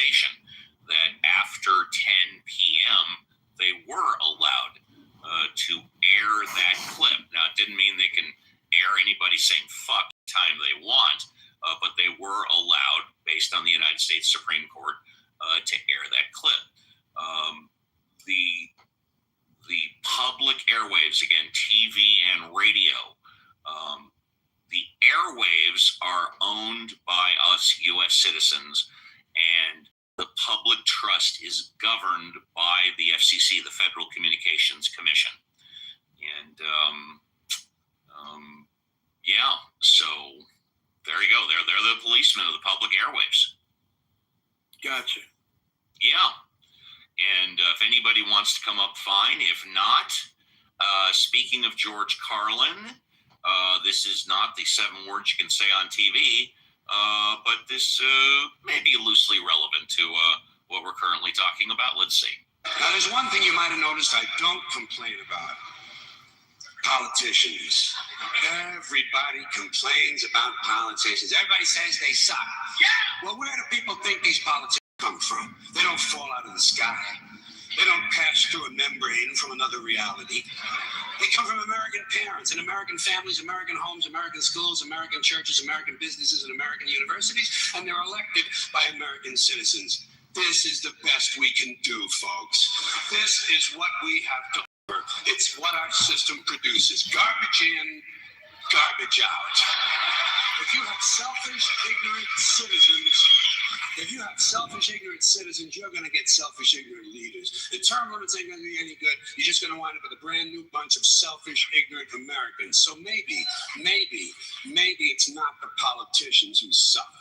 station that after 10 p.m. they were allowed to air that clip. Now, it didn't mean they can air anybody saying fuck time they want, but they were allowed, based on the United States Supreme Court, to air that clip. The public airwaves, again, TV and radio, the airwaves are owned by us U.S. citizens, and the public trust is governed by the FCC, the Federal Communications Commission. And yeah, so there you go. They're the policemen of the public airwaves. Gotcha. Yeah. And if anybody wants to come up, fine. If not, speaking of George Carlin, this is not the 7 words you can say on TV, but this may be loosely relevant to what we're currently talking about. Let's see. Now, there's one thing you might have noticed I don't complain about. Politicians. Everybody complains about politicians. Everybody says they suck. Yeah. Well, where do people think these politicians come from? They don't fall out of the sky. They don't pass through a membrane from another reality. They come from American parents and American families, American homes, American schools, American churches, American businesses, and American universities, and they're elected by American citizens. This is the best we can do, folks. This is what we have to offer. It's what our system produces. Garbage in, garbage out. If you have selfish, ignorant citizens, you're going to get selfish, ignorant leaders. The term limits ain't going to be any good. You're just going to wind up with a brand new bunch of selfish, ignorant Americans. So maybe it's not the politicians who suck.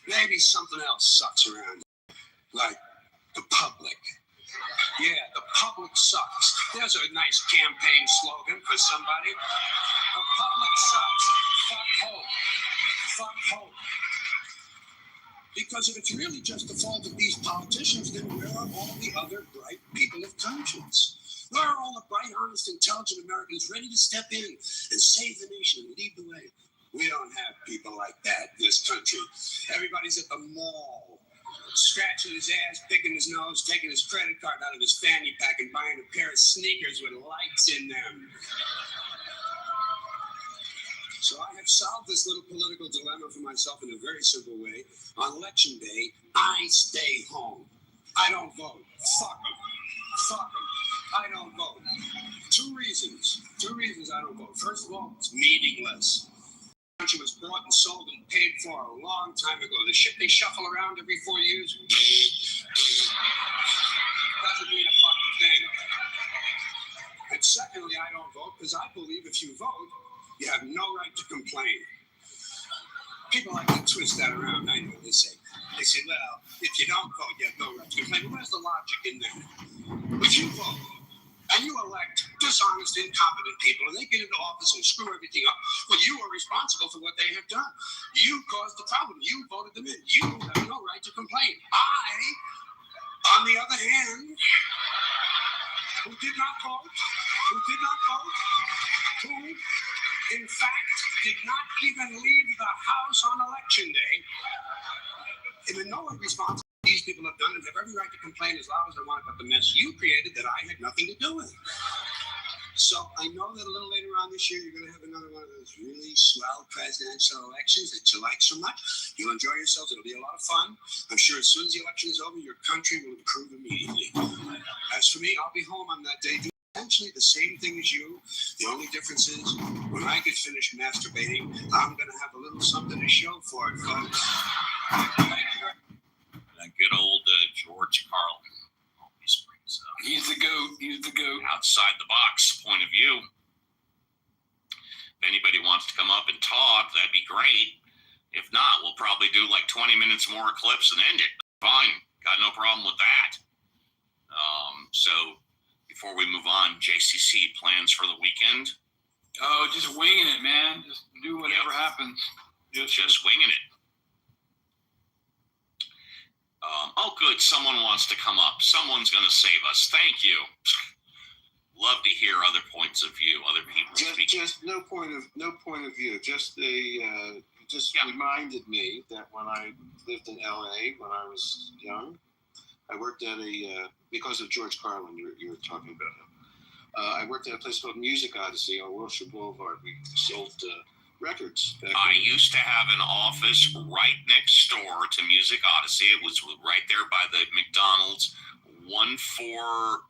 Maybe something else sucks around, like the public. Yeah, the public sucks. There's a nice campaign slogan for somebody. The public sucks. Fuck hope. Fuck hope. Because if it's really just the fault of these politicians, then where are all the other bright people of conscience? Where are all the bright, honest, intelligent Americans ready to step in and save the nation and lead the way? We don't have people like that in this country. Everybody's at the mall, scratching his ass, picking his nose, taking his credit card out of his fanny pack and buying a pair of sneakers with lights in them. So I have solved this little political dilemma for myself in a very simple way. On election day, I stay home. I don't vote. Fuck them. Fuck them. I don't vote. Two reasons I don't vote. First of all, it's meaningless. The country was bought and sold and paid for a long time ago. The shit they shuffle around every 4 years doesn't mean a fucking thing. And secondly, I don't vote because I believe if you vote, you have no right to complain. People like to twist that around. I know they say, well, if you don't vote, you have no right to complain. But where's the logic in that? If you vote and you elect dishonest, incompetent people, and they get into office and screw everything up, well, you are responsible for what they have done. You caused the problem. You voted them in. You have no right to complain. I, on the other hand, who did not vote, who in fact, did not even leave the house on election day. And in no way responsible these people have done and have every right to complain as loud as they want about the mess you created that I had nothing to do with. So I know that a little later on this year, you're going to have another one of those really swell presidential elections that you like so much. You'll enjoy yourselves. It'll be a lot of fun. I'm sure as soon as the election is over, your country will improve immediately. As for me, I'll be home on that day. Essentially the same thing as you. The only difference is when I get finished masturbating, I'm going to have a little something to show for it, folks. That good old George Carlin always brings up. He's the goat. He's the goat. Outside the box point of view. If anybody wants to come up and talk, that'd be great. If not, we'll probably do like 20 minutes more clips and end it. Fine. Got no problem with that. So before we move on, JCC plans for the weekend? Oh, just winging it, man. Just do whatever happens. Just winging it. Oh, good. Someone wants to come up. Someone's going to save us. Thank you. love to hear other points of view, other people speak. Just no point of view. Just reminded me that when I lived in L.A. when I was young, I worked at because of George Carlin. You were talking about him. I worked at a place called Music Odyssey on Wilshire Boulevard. We sold records. I used to have an office right next door to Music Odyssey. It was right there by the McDonald's, Wilshire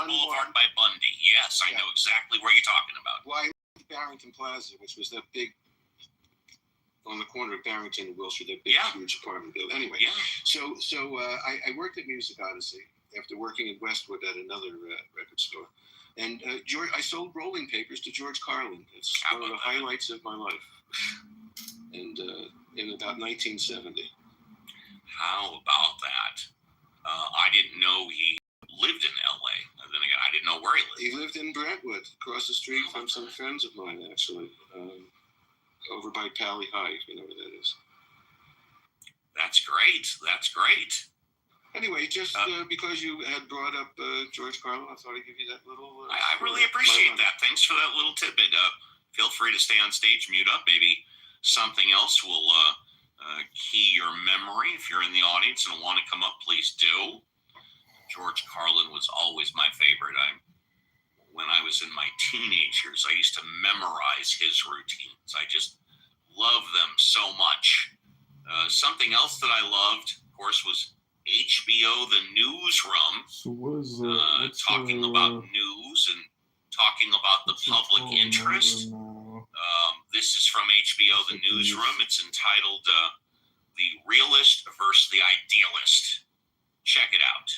Boulevard by Bundy. Yes, I know exactly where you're talking about. Well, I lived at Barrington Plaza, which was that big, on the corner of Barrington and Wilshire, that big, huge apartment building. Anyway, so I worked at Music Odyssey after working in Westwood at another record store. And I sold rolling papers to George Carlin. It's one of the highlights of my life. And in about 1970. How about that? I didn't know he lived in L.A. And then again, I didn't know where he lived. He lived in Brentwood, across the street from some friends of mine, actually. Over by Pally High, if you know where that is. That's great. That's great. Anyway, just because you had brought up George Carlin, I thought I'd give you that little... I really appreciate that. Thanks for that little tidbit. Feel free to stay on stage, mute up. Maybe something else will key your memory. If you're in the audience and want to come up, please do. George Carlin was always my favorite. When I was in my teenage years, I used to memorize his routines. I just love them so much. Something else that I loved, of course, was HBO The Newsroom. So what is talking about news and talking about the public interest. This is from HBO The Newsroom. It's entitled The Realist versus the Idealist. Check it out.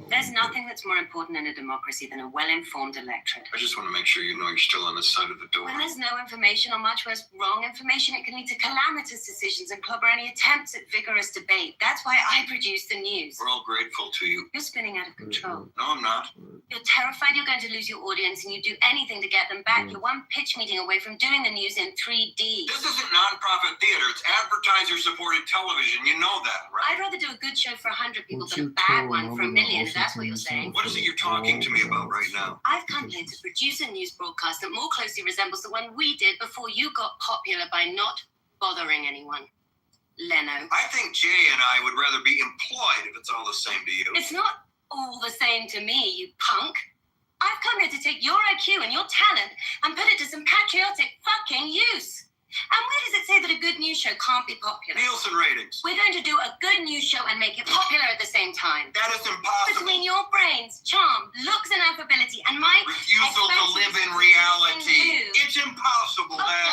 There's nothing that's more important in a democracy than a well-informed electorate. I just want to make sure you know you're still on this side of the door. When there's no information, or much worse, wrong information, it can lead to calamitous decisions and clobber any attempts at vigorous debate. That's why I produce the news. We're all grateful to you. You're spinning out of control. No, I'm not. You're terrified you're going to lose your audience, and you do anything to get them back. You're one pitch meeting away from doing the news in 3D. This isn't nonprofit theater. It's advertiser-supported television. You know that, right? I'd rather do a good show for 100 people than a bad one for 1 million, if that's what you're saying. What is it you're talking to me about right now? I've come here to produce a news broadcast that more closely resembles the one we did before you got popular by not bothering anyone. Leno. I think Jay and I would rather be employed if it's all the same to you. It's not all the same to me, you punk. I've come here to take your IQ and your talent and put it to some patriotic fucking use. And where does it say that a good news show can't be popular? Nielsen ratings. We're going to do a good news show and make it popular at the same time. That is impossible. Between your brains, charm, looks, and affability, and my refusal to live in reality. It's impossible, man.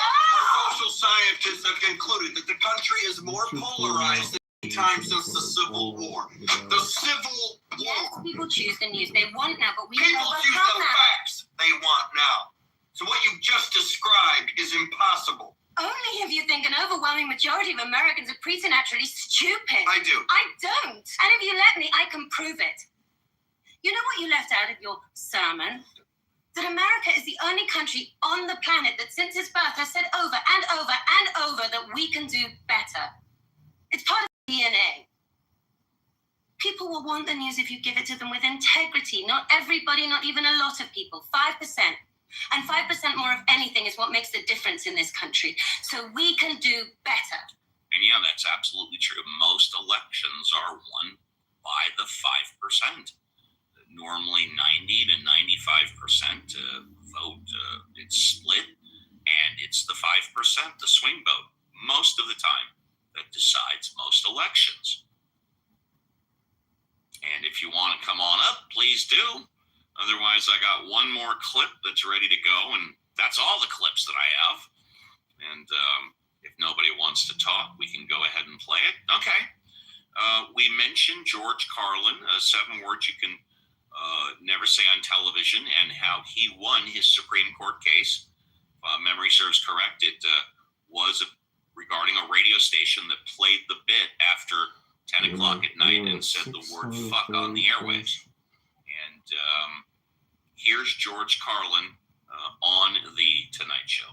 Social scientists have concluded that the country is more polarized than any time since the Civil War. The Civil War. Yes, people choose the news they want now, but we People overcome choose the that. facts they want now. So what you just described is impossible. Only if you think an overwhelming majority of Americans are preternaturally stupid. I do. I don't. And if you let me, I can prove it. You know what you left out of your sermon? That America is the only country on the planet that since its birth has said over and over and over that we can do better. It's part of DNA. People will want the news if you give it to them with integrity. Not everybody, not even a lot of people. 5%. And 5% more of anything is what makes the difference in this country. So we can do better. And yeah, that's absolutely true. Most elections are won by the 5%. Normally 90 to 95% vote. It's split, and it's the 5%, the swing vote, most of the time, that decides most elections. And if you want to come on up, please do. Otherwise, I got one more clip that's ready to go, and that's all the clips that I have. And if nobody wants to talk, we can go ahead and play it. Okay. We mentioned George Carlin, 7 words you can never say on television, and how he won his Supreme Court case. If memory serves correct, it was regarding a radio station that played the bit after 10 o'clock at night and said the word fuck on the airwaves. And here's George Carlin on The Tonight Show.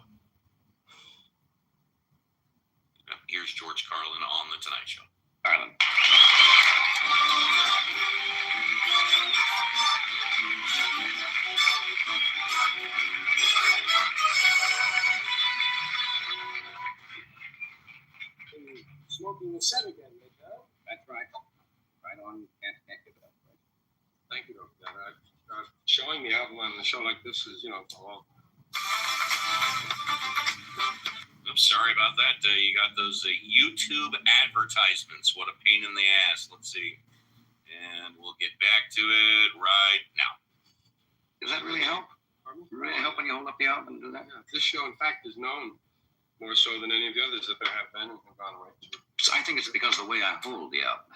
Here's George Carlin on The Tonight Show. Harlan. Smoking the set again, Miguel. That's right. Right on. Can't give it up. Right? Thank you, Dr. Showing the album on a show like this is, all. I'm sorry about that. You got those YouTube advertisements. What a pain in the ass. Let's see. And we'll get back to it right now. Does that really help? Really help when you hold up the album and do that? Yeah, this show, in fact, is known more so than any of the others that there have been and have gone away to. So I think it's because of the way I hold the album.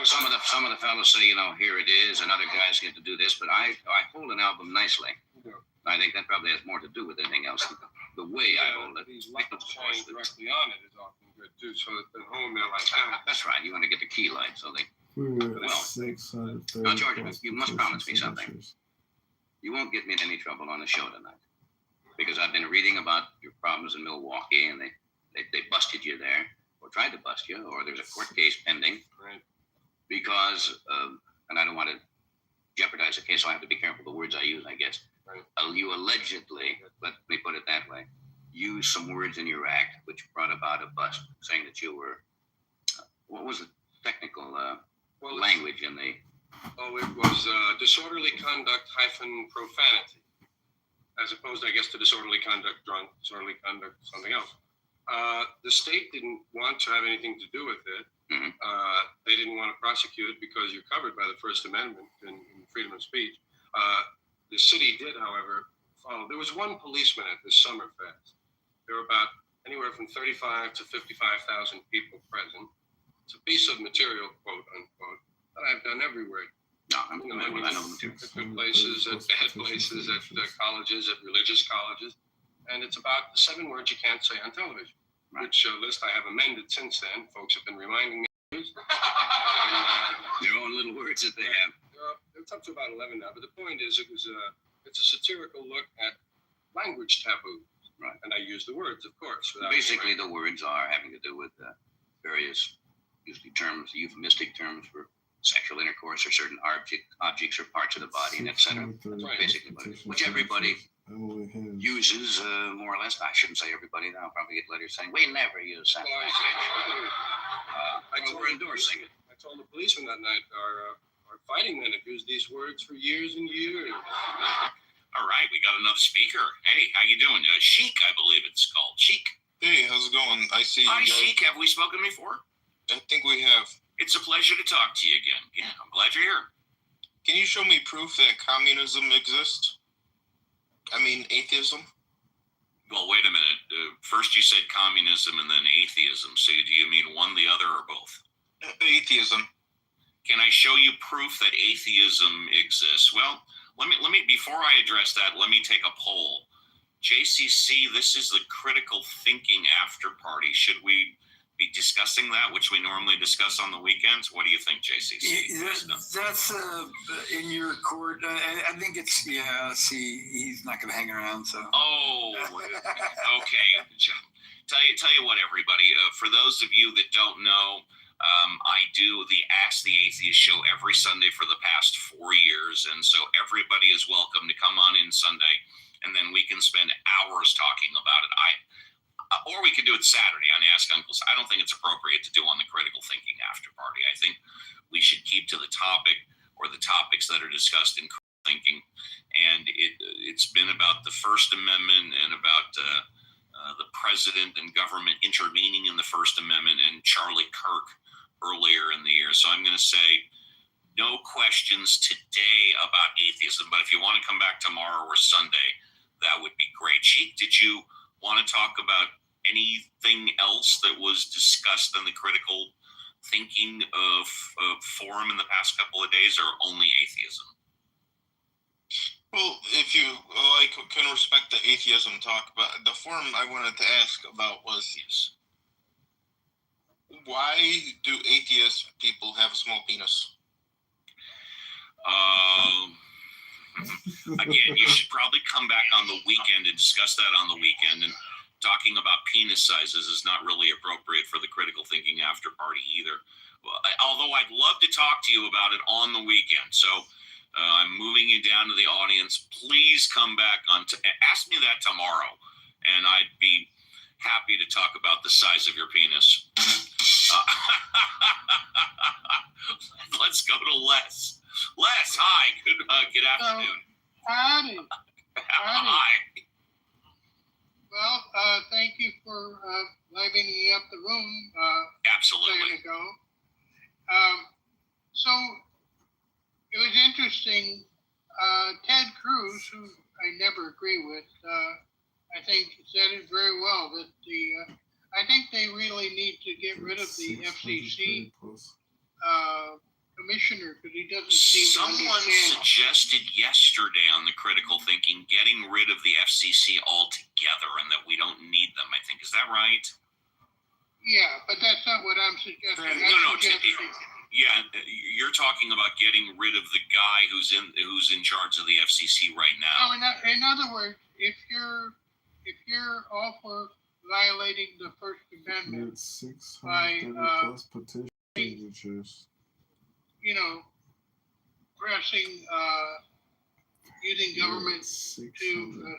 Some of the fellows say, here it is, and other guys get to do this, but I hold an album nicely. Yeah. I think that probably has more to do with anything else. The way I hold it. These lights shining directly on it is often good too. So at home they're like, that's right. You want to get the key light, so they. We were at Well, 630. now, George, you must promise me something. You won't get me in any trouble on the show tonight, because I've been reading about your problems in Milwaukee, and they busted you there, or tried to bust you, or there's a court case pending. right. Because, and I don't want to jeopardize the case, so I have to be careful the words I use, I guess. Right. You allegedly, let me put it that way, used some words in your act which brought about a bust, saying that you were, what was the technical language in the... Oh, it was disorderly conduct - profanity, as opposed, I guess, to disorderly conduct drunk, disorderly conduct something else. The state didn't want to have anything to do with it. Mhm. They didn't want to prosecute it because you're covered by the First Amendment and freedom of speech. The city did, however, follow. There was one policeman at this summer fest. There were about anywhere from 35 to 55,000 people present. It's a piece of material, quote unquote, that I've done everywhere. No, I know the material. At good places, at bad places, at colleges, at religious colleges. And it's about the 7 words you can't say on television, Right. which list I have amended since then. Folks have been reminding me. Their own little words that they have. It's up to about 11 now, but the point is it's a satirical look at language taboo. Right. And I use the words, of course. Basically, the words are having to do with various, usually terms, euphemistic terms for sexual intercourse or certain objects or parts of the body, and etc. Right. Basically, which everybody uses more or less. I shouldn't say everybody. Now I'll probably get letters saying we never use that language. We're endorsing it. I told the policeman that night, our fighting men have used these words for years and years. All right, we got another speaker. Hey, how you doing? Sheik, I believe it's called. Sheik. Hey, how's it going? I see you Hi, guys. Sheik. Have we spoken before? I think we have. It's a pleasure to talk to you again. Yeah, I'm glad you're here. Can you show me proof that communism exists? I mean, atheism? Well, wait a minute. First you said communism and then atheism. So do you mean one, the other, or both? Atheism. Can I show you proof that atheism exists? Well, let me before I address that, let me take a poll. JCC, this is the critical thinking after party. Should we be discussing that, which we normally discuss on the weekends? What do you think, JCC? That's in your court. I think it's, see, he's not going to hang around, so. Oh, okay. Tell you what, everybody. For those of you that don't know, I do the Ask the Atheist show every Sunday for the past 4 years, and so everybody is welcome to come on in Sunday, and then we can spend hours talking about it. Or we could do it Saturday on Ask Uncles. I don't think it's appropriate to do on the critical thinking after party. I think we should keep to the topic or the topics that are discussed in critical thinking, and it's been about the First Amendment and about the president and government intervening in the First Amendment and Charlie Kirk earlier in the year. So I'm going to say no questions today about atheism, but if you want to come back tomorrow or Sunday, that would be great. Sheik, did you want to talk about anything else that was discussed in the critical thinking of forum in the past couple of days, or only atheism? Well, if you can respect the atheism talk, but the forum I wanted to ask about was this. Why do atheist people have a small penis? Again, you should probably come back on the weekend and discuss that on the weekend. And talking about penis sizes is not really appropriate for the critical thinking after party either. although I'd love to talk to you about it on the weekend. So I'm moving you down to the audience. Please come back ask me that tomorrow, and I'd be happy to talk about the size of your penis. Let's go to Les. Les, hi. Good afternoon. Howdy. Hi. Well, thank you for livening up the room Absolutely. a second ago. So it was interesting. Ted Cruz, who I never agree with, I think said it very well that I think they really need to get rid of the FCC commissioner because he doesn't seem to Someone understand. suggested yesterday on the Critical Thinking getting rid of the FCC altogether and that we don't need them. I think, is that right? Yeah, but that's not what I'm suggesting. Yeah, you're talking about getting rid of the guy who's in charge of the FCC right now. No, in other words, if you're all for violating the First Amendment by pressing using government to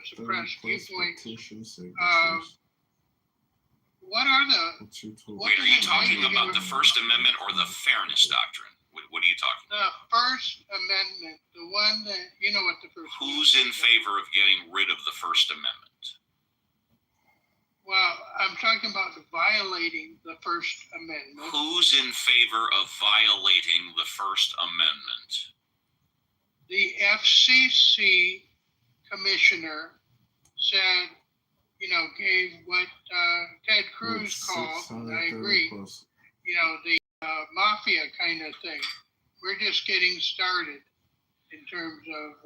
suppress viewpoints. What are the? Wait, are you talking about the First Amendment or the Fairness Doctrine? What are you talking about? The First Amendment, the one that you know what the First. Who's in favor of getting rid of the First Amendment? Well, I'm talking about violating the First Amendment. Who's in favor of violating the First Amendment? The FCC commissioner said, gave what Ted Cruz called, and I agree, the mafia kind of thing. We're just getting started in terms of,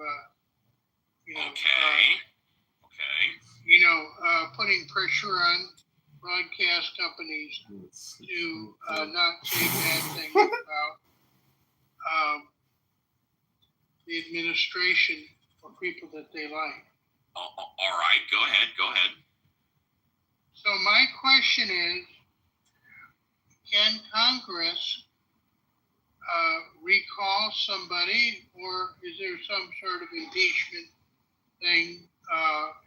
putting pressure on broadcast companies to not say bad things about the administration or people that they like. All right, go ahead. So my question is, can Congress recall somebody, or is there some sort of impeachment thing?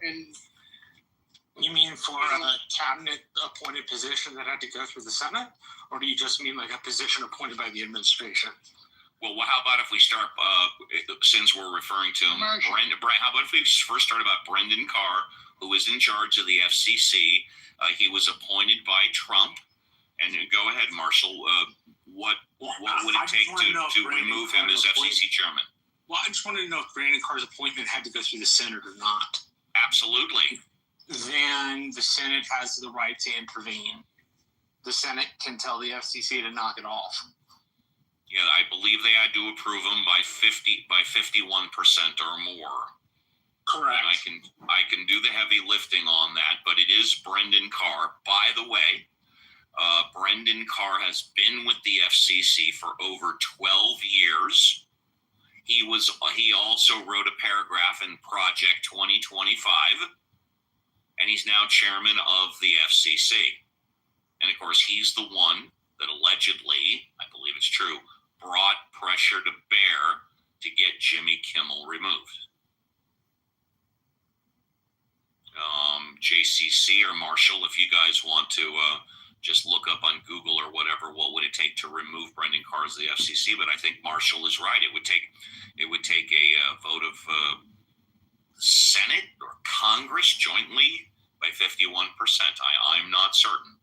And you mean for a cabinet-appointed position that had to go through the Senate, or do you just mean like a position appointed by the administration? Well, how about if we start, since we're referring to him, how about if we first start about Brendan Carr, who is in charge of the FCC? He was appointed by Trump. And go ahead, Marshall. What would it take to remove him as FCC chairman? Well, I just wanted to know if Brandon Carr's appointment had to go through the Senate or not. Absolutely. Then the Senate has the right to intervene. The Senate can tell the FCC to knock it off. Yeah, I believe they had to approve him by 51% or more. Correct. And I can do the heavy lifting on that, but it is Brendan Carr. By the way, Brendan Carr has been with the FCC for over 12 years. He also wrote a paragraph in Project 2025, and he's now chairman of the FCC. And of course, he's the one that allegedly, I believe it's true, brought pressure to bear to get Jimmy Kimmel removed. JCC or Marshall, if you guys want to just look up on Google or whatever, what would it take to remove Brendan Carr as the FCC? But I think Marshall is right. It would take a vote of Senate or Congress jointly by 51%. I'm not certain.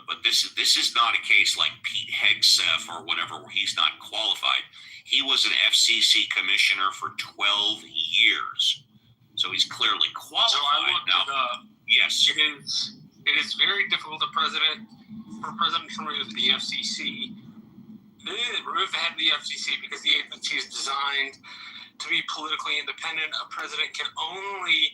But this is not a case like Pete Hegseth or whatever, where he's not qualified. He was an FCC commissioner for 12 years, so he's clearly qualified. So I looked now. it up. Yes, it is very difficult for president to remove the FCC. Remove the head of the FCC because the agency is designed to be politically independent. A president can only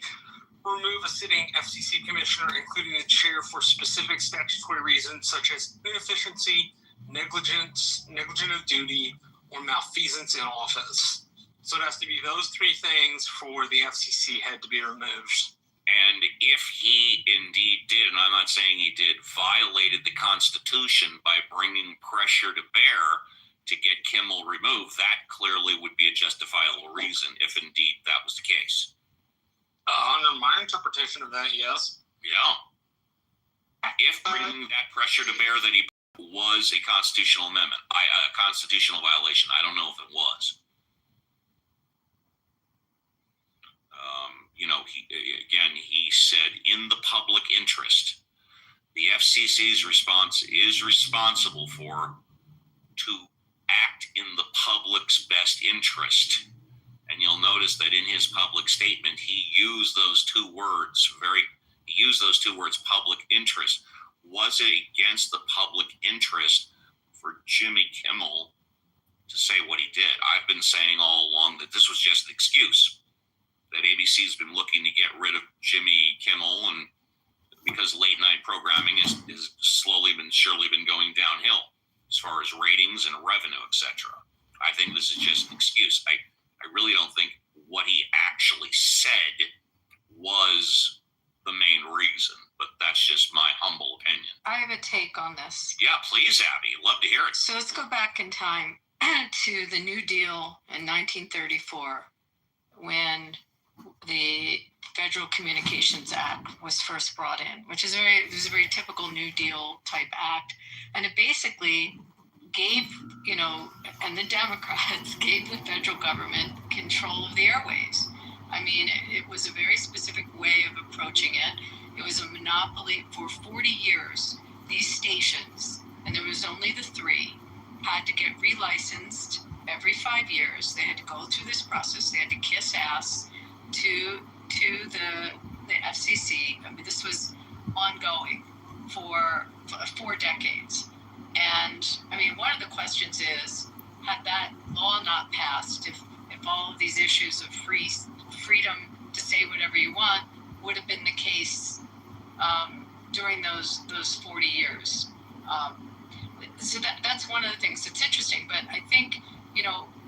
remove a sitting FCC commissioner, including the chair, for specific statutory reasons such as inefficiency, negligent of duty, or malfeasance in office. So it has to be those three things for the FCC head to be removed. And if he indeed did, and I'm not saying he did, violated the Constitution by bringing pressure to bear to get Kimmel removed, that clearly would be a justifiable reason if indeed that was the case. Under my interpretation of that, yes. Yeah. If bringing that pressure to bear that he was a constitutional amendment, a constitutional violation, I don't know if it was. He said in the public interest, the FCC's response is responsible to act in the public's best interest. And you'll notice that in his public statement, he used those two words, public interest. Was it against the public interest for Jimmy Kimmel to say what he did? I've been saying all along that this was just an excuse, that ABC's been looking to get rid of Jimmy Kimmel, and because late night programming is slowly but surely been going downhill as far as ratings and revenue, etc. I think this is just an excuse. I really don't think what he actually said was the main reason, but that's just my humble opinion. I have a take on this. Yeah, please, Abby. Love to hear it. So let's go back in time to the New Deal in 1934, when the Federal Communications Act was first brought in, which is it was a very typical New Deal type act, and it basically gave, and the Democrats gave the federal government control of the airwaves. I mean, it was a very specific way of approaching it. It was a monopoly for 40 years. These stations, and there was only the three, had to get relicensed every 5 years. They had to go through this process. They had to kiss ass to the FCC. I mean, this was ongoing for 4 decades. And I mean, one of the questions is, had that law not passed, if all of these issues of freedom to say whatever you want would have been the case during those 40 years. So that's one of the things that's interesting. But I think,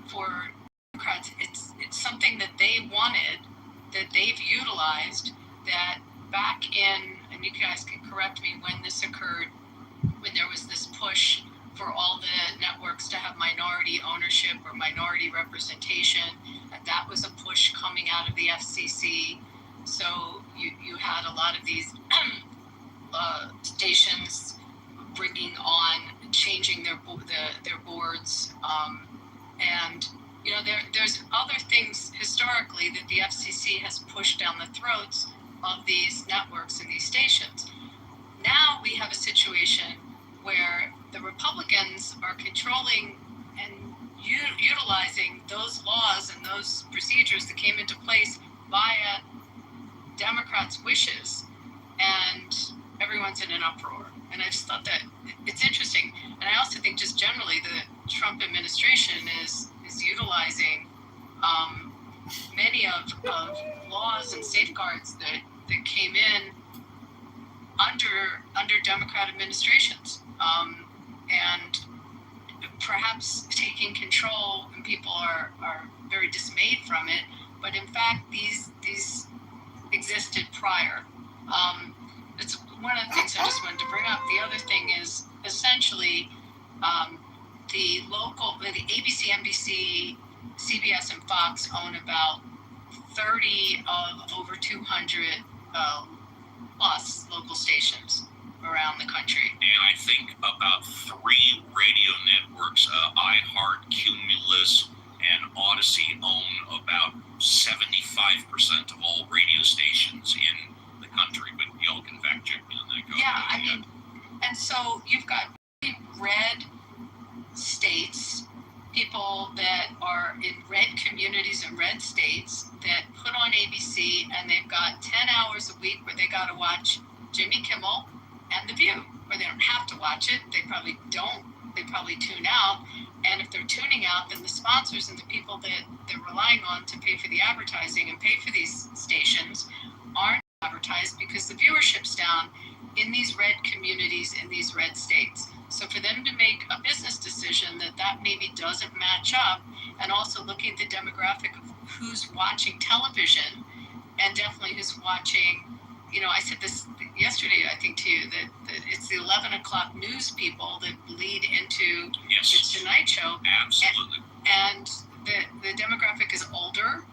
for Democrats, it's something that they wanted, that they've utilized, that back in, and you guys can correct me when this occurred, when there was this push for all the networks to have minority ownership or minority representation, that was a push coming out of the FCC. So you had a lot of these stations changing their boards, and there's other things historically that the FCC has pushed down the throats of these networks and these stations. Now we have a situation where the Republicans are controlling and utilizing those laws and those procedures that came into place via Democrats' wishes, and everyone's in an uproar. And I just thought that it's interesting. And I also think just generally the Trump administration is utilizing many of laws and safeguards that came in under Democrat administrations, and perhaps taking control, and people are very dismayed from it. But in fact, these existed prior. It's one of the things I just wanted to bring up. The other thing is essentially the ABC, NBC, CBS, and Fox own about 30 of over 200 plus local stations around the country. And I think about 3 radio networks, iHeart, Cumulus, and Odyssey, own about 75% of all radio stations in the country. But y'all can fact check me on that. Yeah, I mean, and so you've got red states, people that are in red communities and red states that put on ABC, and they've got 10 hours a week where they got to watch Jimmy Kimmel and The View, or they don't have to watch it. They probably don't. They probably tune out. And if they're tuning out, then the sponsors and the people that they're relying on to pay for the advertising and pay for these stations aren't advertised because the viewership's down in these red communities, in these red states. So for them to make a business decision that maybe doesn't match up, and also looking at the demographic of who's watching television and definitely who's watching. You know, I said this yesterday, I think, to you, that it's the 11 o'clock news people that lead into Yes. the Tonight Show. Absolutely. And the demographic is older,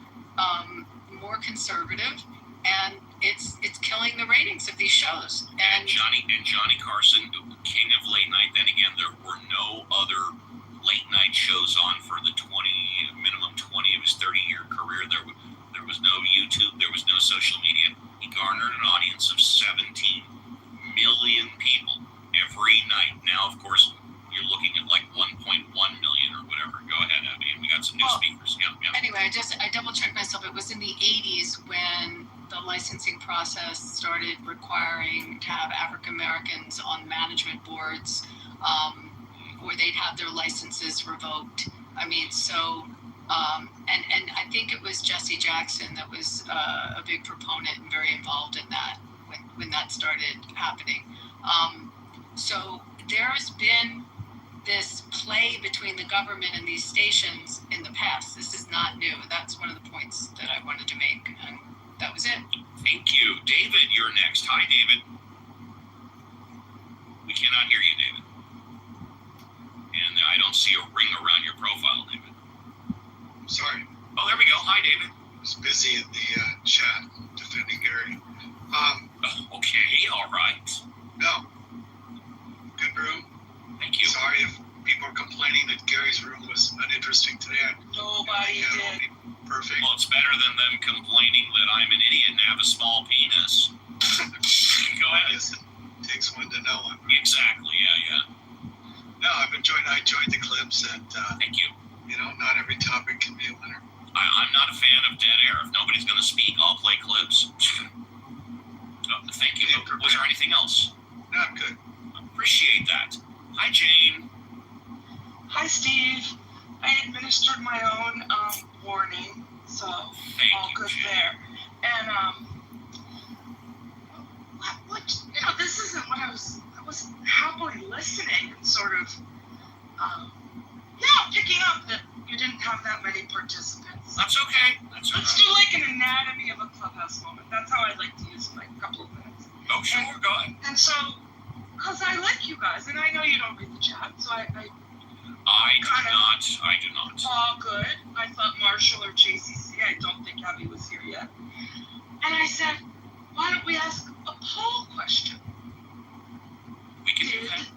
more conservative, and it's killing the ratings of these shows. And Johnny Carson, king of late night. Then again, there were no other late night shows on for the minimum 20 of his 30-year career. There was no YouTube. There was no social media. He garnered an audience of 17 million people every night. Now, of course, you're looking at like 1.1 million or whatever. Go ahead, Abby. And we got some new speakers. Yeah. Anyway, I double checked myself. It was in the 80s when the licensing process started requiring to have African Americans on management boards, where they'd have their licenses revoked. I mean, so, and I think it was Jesse Jackson that was a big proponent and very involved in that when that started happening. So there's been this play between the government and these stations in the past. This is not new. That's one of the points that I wanted to make, and that was it. Thank you. David, you're next. Hi, David. We cannot hear you, David. And I don't see a ring around your profile, David. Sorry. Oh, there we go. Hi, David. I was busy in the chat defending Gary. Okay, all right. No. Good room. Thank you. Sorry if people are complaining that Gary's room was uninteresting today. Nobody did. Perfect. Well, it's better than them complaining that I'm an idiot and have a small penis. Go ahead. It takes one to know one. Exactly, yeah. No, I enjoyed the clips, and thank you. You know, not every topic can be a winner. I'm not a fan of dead air. If nobody's going to speak, I'll play clips. Thank you. Was there anything else? No, I'm good. Appreciate that. Hi, Jane. Hi, Steve. I administered my own warning, so all good Jane. there. And what? You know, this isn't what I was happily listening and sort of, picking up that you didn't have that many participants. That's okay. That's okay. Let's do like an anatomy of a clubhouse moment. That's how I'd like to use my couple of minutes. Oh, sure. Go ahead. And so, because I like you guys, and I know you don't read the chat, so I do not. All good. I thought Marshall or JCC. I don't think Abby was here yet. And I said, why don't we ask a poll question? We can do that.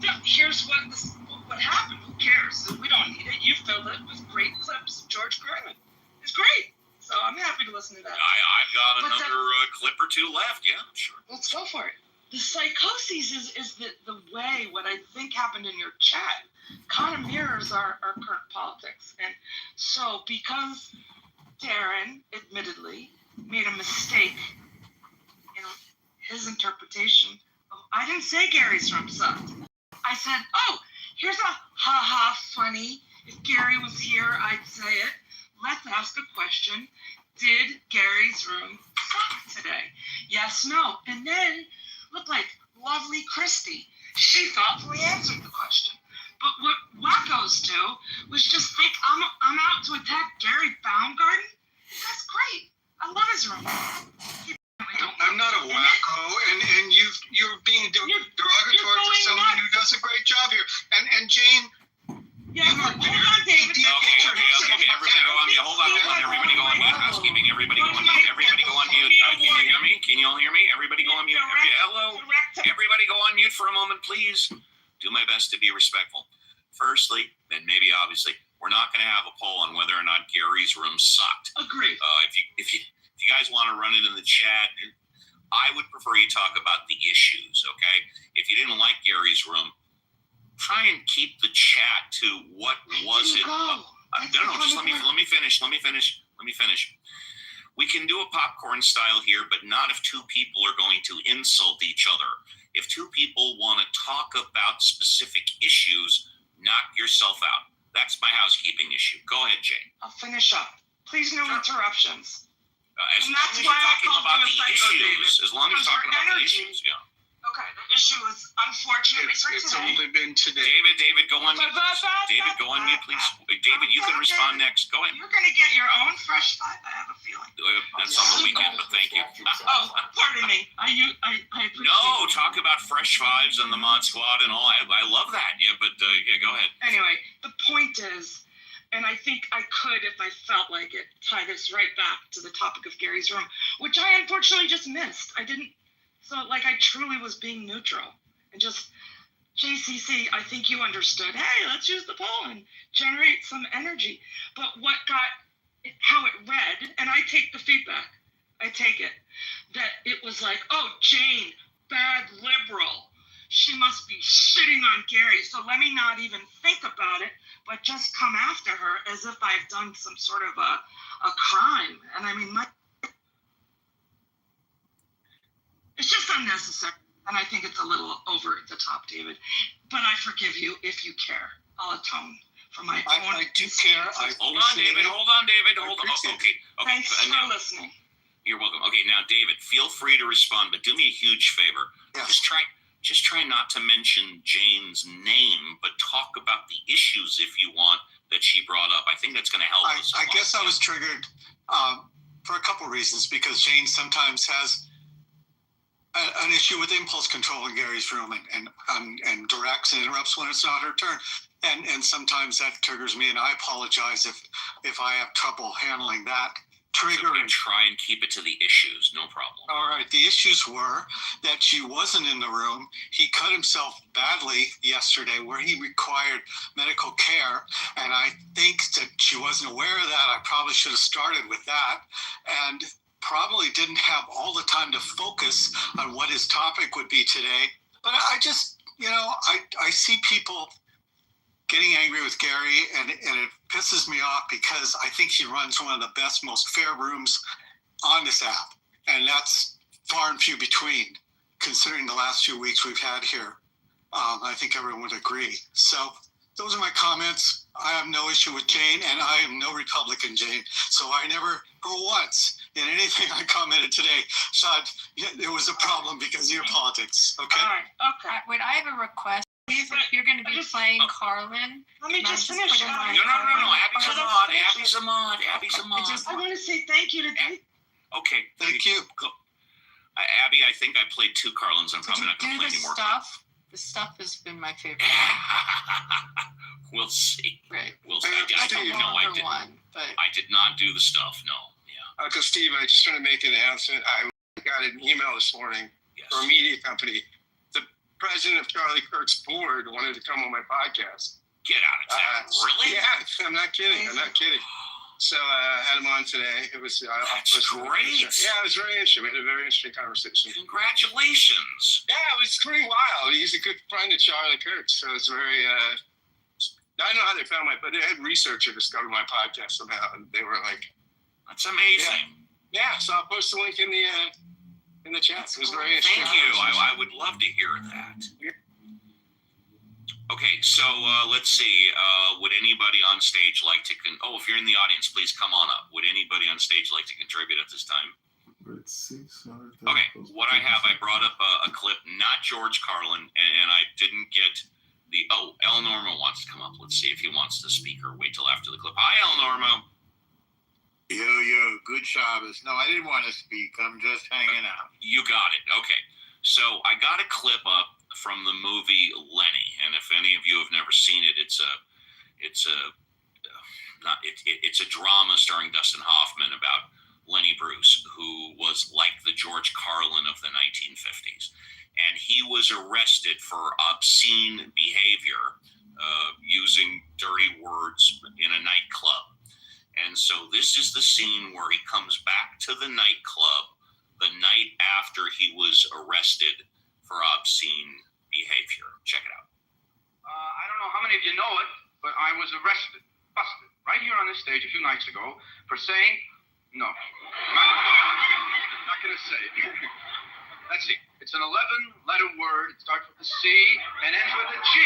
Yeah, here's what happened. Who cares? We don't need it. You filled it with great clips. George Carlin. It's great. So I'm happy to listen to that. I've got another clip or two left. Yeah, sure. Let's go for it. The psychosis is the way what I think happened in your chat kind of mirrors our current politics. And so because Darren admittedly made a mistake in his interpretation of, I didn't say Gary's room sucked. I said, here's a ha-ha funny. If Gary was here, I'd say it. Let's ask a question. Did Gary's room suck today? Yes, no. And then, look like lovely Christy. She thoughtfully answered the question. But what wackos do was just think I'm out to attack Gary Baumgarten? That's great. I love his room. I'm not a wacko, and you're being derogatory to someone who does a great job here. And Jane, hold on, David. Okay. Everybody go on mute. Hold on. Everybody go on mute. Housekeeping. Everybody go on mute. Everybody go on mute. Can you hear me? Can you all hear me? Everybody go on mute. Hello. Everybody go on mute for a moment, please. Do my best to be respectful. Firstly, and maybe obviously, we're not going to have a poll on whether or not Gary's room sucked. Agreed. If you guys want to run it in the chat, I would prefer you talk about the issues. Okay. If you didn't like Gary's room, try and keep the chat to what was it. No, just let me finish. We can do a popcorn style here, but not if two people are going to insult each other. If two people want to talk about specific issues, knock yourself out. That's my housekeeping issue. Go ahead, Jane. I'll finish up. Please, no interruptions. As long as you're talking about the issues, as long as you're talking about the issues, yeah. Okay, the issue is unfortunately for it's today. only been today. David, go on mute. David, go on mute, please. David, you can respond next. Go ahead. You're going to get your own fresh five. I have a feeling. feeling. That's on the weekend, but thank you. Oh, pardon me. I appreciate No, it. talk about fresh vibes and the Mod Squad and all. I love that. Yeah, but yeah, go ahead. Anyway, the point is, and I think I could, if I felt like it, tie this right back to the topic of Gary's room, which I unfortunately just missed. I didn't, so like I truly was being neutral and just, JCC, I think you understood, hey, let's use the poll and generate some energy. But what got, how it read, and I take the feedback, I take it, that it was like, oh, Jane, bad liberal. She must be shitting on Gary, so let me not even think about it, but just come after her as if I've done some sort of a crime. And I mean, it's just unnecessary. And I think it's a little over the top, David. But I forgive you if you care. I'll atone for my own. I do care. Hold on, David. Hold on. Okay. Thanks for listening. You're welcome. Okay, now, David, feel free to respond, but do me a huge favor. Yes. Just try not to mention Jane's name, but talk about the issues, if you want, that she brought up. I think that's going to help us. I guess I was triggered for a couple reasons, because Jane sometimes has an issue with impulse control in Gary's room and directs and interrupts when it's not her turn. And sometimes that triggers me, and I apologize if I have trouble handling that trigger. So try and keep it to the issues, no problem. All right. The issues were that she wasn't in the room. He cut himself badly yesterday where he required medical care. And I think that she wasn't aware of that. I probably should have started with that. And probably didn't have all the time to focus on what his topic would be today. But I just, I see people getting angry with Gary, and it pisses me off because I think he runs one of the best, most fair rooms on this app. And that's far and few between, considering the last few weeks we've had here. I think everyone would agree. So those are my comments. I have no issue with Jane, and I am no Republican, Jane. So I never, for once, in anything I commented today, thought there was a problem because of your politics. Okay? All right. Okay. Would I have a request? If you're going to be playing Carlin, let me just finish. No. Abby's a mod. I want to say thank you to Dave. Okay. Thank you. Go. Abby, I think I played 2 Carlins. I'm probably not going to play anymore. The stuff has been my favorite. We'll see. Right. We'll see. I did not do the stuff. No. Yeah. Uncle Steve, I just want to make an announcement. I got an email this morning from a media company. The president of Charlie Kirk's board wanted to come on my podcast. Get out of town. Really? Yeah, I'm not kidding. So I had him on today. It was that's great. Yeah, it was very interesting. We had a very interesting conversation. Congratulations. Yeah, it was pretty wild. He's a good friend of Charlie Kirk, so it's very. I don't know how they found but they had researcher discovered my podcast somehow, and they were like, "That's amazing." Yeah. So I'll post the link in the chat. It was very interesting. Thank you. I would love to hear that. Yeah. Okay, so let's see. Would anybody on stage like to if you're in the audience, please come on up. Would anybody on stage like to contribute at this time? Okay, what I have, I brought up a clip, not George Carlin, and I didn't get El Normo wants to come up. Let's see if he wants to speak or wait till after the clip. Hi, El Normo. Yo, good Shabbos. No, I didn't want to speak. I'm just hanging out. You got it. Okay. So I got a clip up from the movie Lenny, and if any of you have never seen it, it's a drama starring Dustin Hoffman about Lenny Bruce, who was like the George Carlin of the 1950s, and he was arrested for obscene behavior, using dirty words in a nightclub. And so this is the scene where he comes back to the nightclub the night after he was arrested for obscene behavior. Check it out. I don't know how many of you know it, but I was busted, right here on this stage a few nights ago for saying, no. Not going to say it. Let's see. It's an 11-letter word. It starts with a C and ends with a G.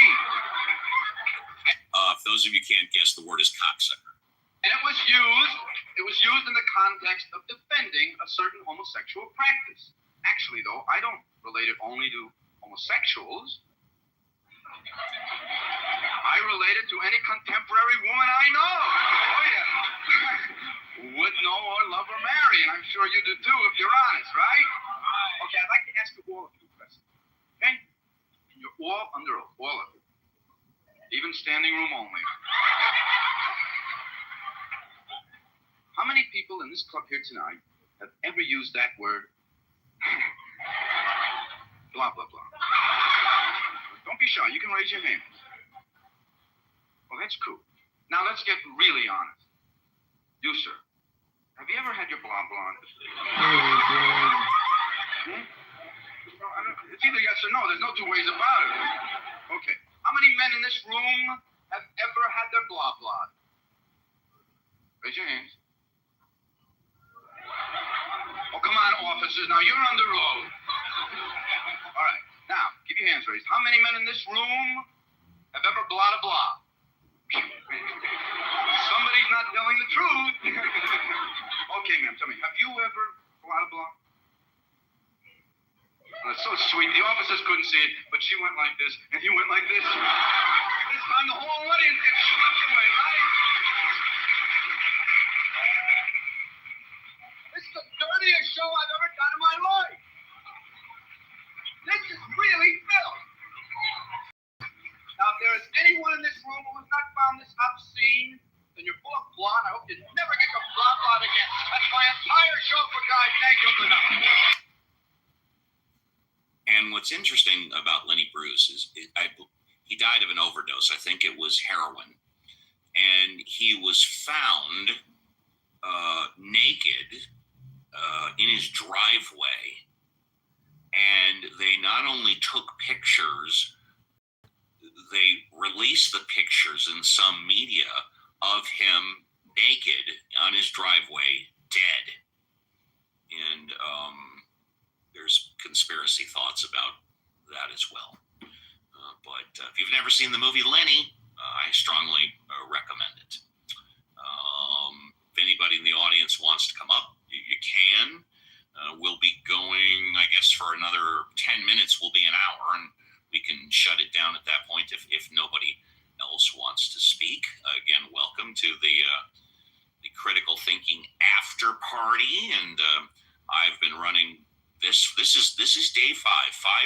For those of you who can't guess, the word is cocksucker. And it was used in the context of defending a certain homosexual practice. Actually, though, I don't relate it only to homosexuals. I relate it to any contemporary woman I know. Oh, yeah. Would know or love or marry. I'm sure you do too if you're honest, right? Okay, I'd like to ask you all a few questions. Okay? And you're all under oath, all of you. Even standing room only. How many people in this club here tonight have ever used that word? Blah, blah, blah. Don't be shy. You can raise your hand. Well, that's cool. Now, let's get really honest. You, sir, have you ever had your blah, blah? It's either yes or no. There's no two ways about it. Okay. How many men in this room have ever had their blah, blah? Raise your hands. Oh, come on, officers. Now, you're under oath. All right. Now, keep your hands raised. How many men in this room have ever blah, blah? Somebody's not telling the truth. Okay, ma'am, tell me, have you ever blah, blah? That's so sweet. The officers couldn't see it, but she went like this, and he went like this. This time, the whole audience gets swept away, right? It's the dirtiest show I've ever done in my life. This is really filth. Now, if there is anyone in this room who has not found this obscene, then you're full of blah, and I hope you never get to blah again. That's my entire show for guys. Thank you for that. And what's interesting about Lenny Bruce is he died of an overdose. I think it was heroin. And he was found naked in his driveway. And they not only took pictures, they released the pictures in some media of him naked on his driveway, dead. And there's conspiracy thoughts about that as well. But if you've never seen the movie Lenny, I strongly recommend it. If anybody in the audience wants to come up, you can. We'll be going, I guess, for another 10 minutes. Will be an hour, and we can shut it down at that point if nobody else wants to speak. Again, welcome to the Critical Thinking After Party, and I've been running this is day 5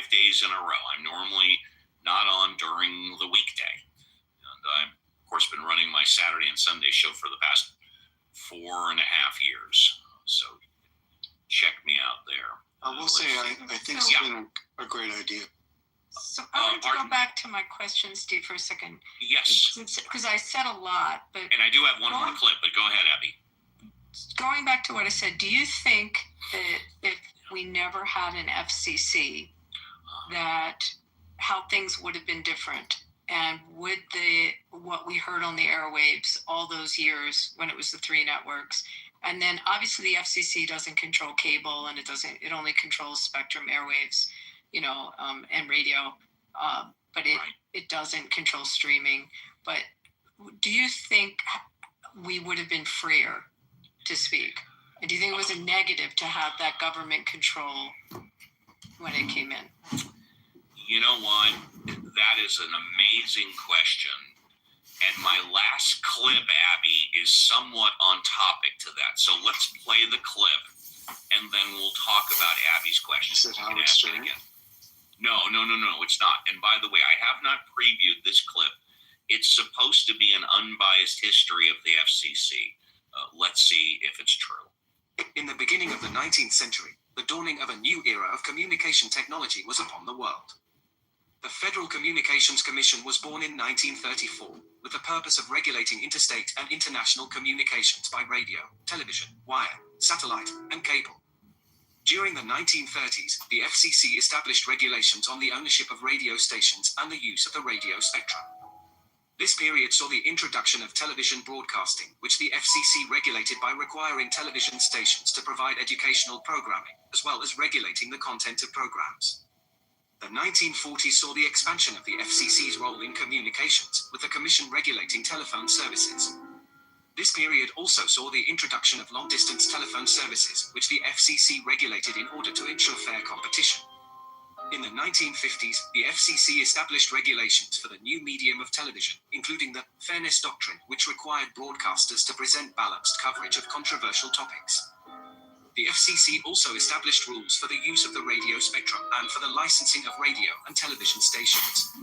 days in a row. I'm normally not on during the weekday, and I've of course been running my Saturday and Sunday show for the past 4.5 years. So check me out there. I will say I think it's been a great idea. So I want to go back to my question, Steve, for a second. Yes. Because I said a lot, but and I do have one more clip. But go ahead, Abby. Going back to what I said, do you think that if we never had an FCC, that how things would have been different? And would what we heard on the airwaves all those years when it was the 3 networks, and then obviously the FCC doesn't control cable, and it only controls spectrum airwaves, and radio, but it doesn't control streaming. But do you think we would have been freer to speak? And do you think it was a negative to have that government control when it came in? You know what? That is an amazing question. And my last clip, Abby, is somewhat on topic to that. So let's play the clip, and then we'll talk about Abby's question. Is it Howard Stern? No, it's not. And by the way, I have not previewed this clip. It's supposed to be an unbiased history of the FCC. Let's see if it's true. In the beginning of the 19th century, the dawning of a new era of communication technology was upon the world. The Federal Communications Commission was born in 1934, with the purpose of regulating interstate and international communications by radio, television, wire, satellite, and cable. During the 1930s, the FCC established regulations on the ownership of radio stations and the use of the radio spectrum. This period saw the introduction of television broadcasting, which the FCC regulated by requiring television stations to provide educational programming, as well as regulating the content of programs. The 1940s saw the expansion of the FCC's role in communications, with the Commission regulating telephone services. This period also saw the introduction of long-distance telephone services, which the FCC regulated in order to ensure fair competition. In the 1950s, the FCC established regulations for the new medium of television, including the Fairness Doctrine, which required broadcasters to present balanced coverage of controversial topics. The FCC also established rules for the use of the radio spectrum and for the licensing of radio and television stations.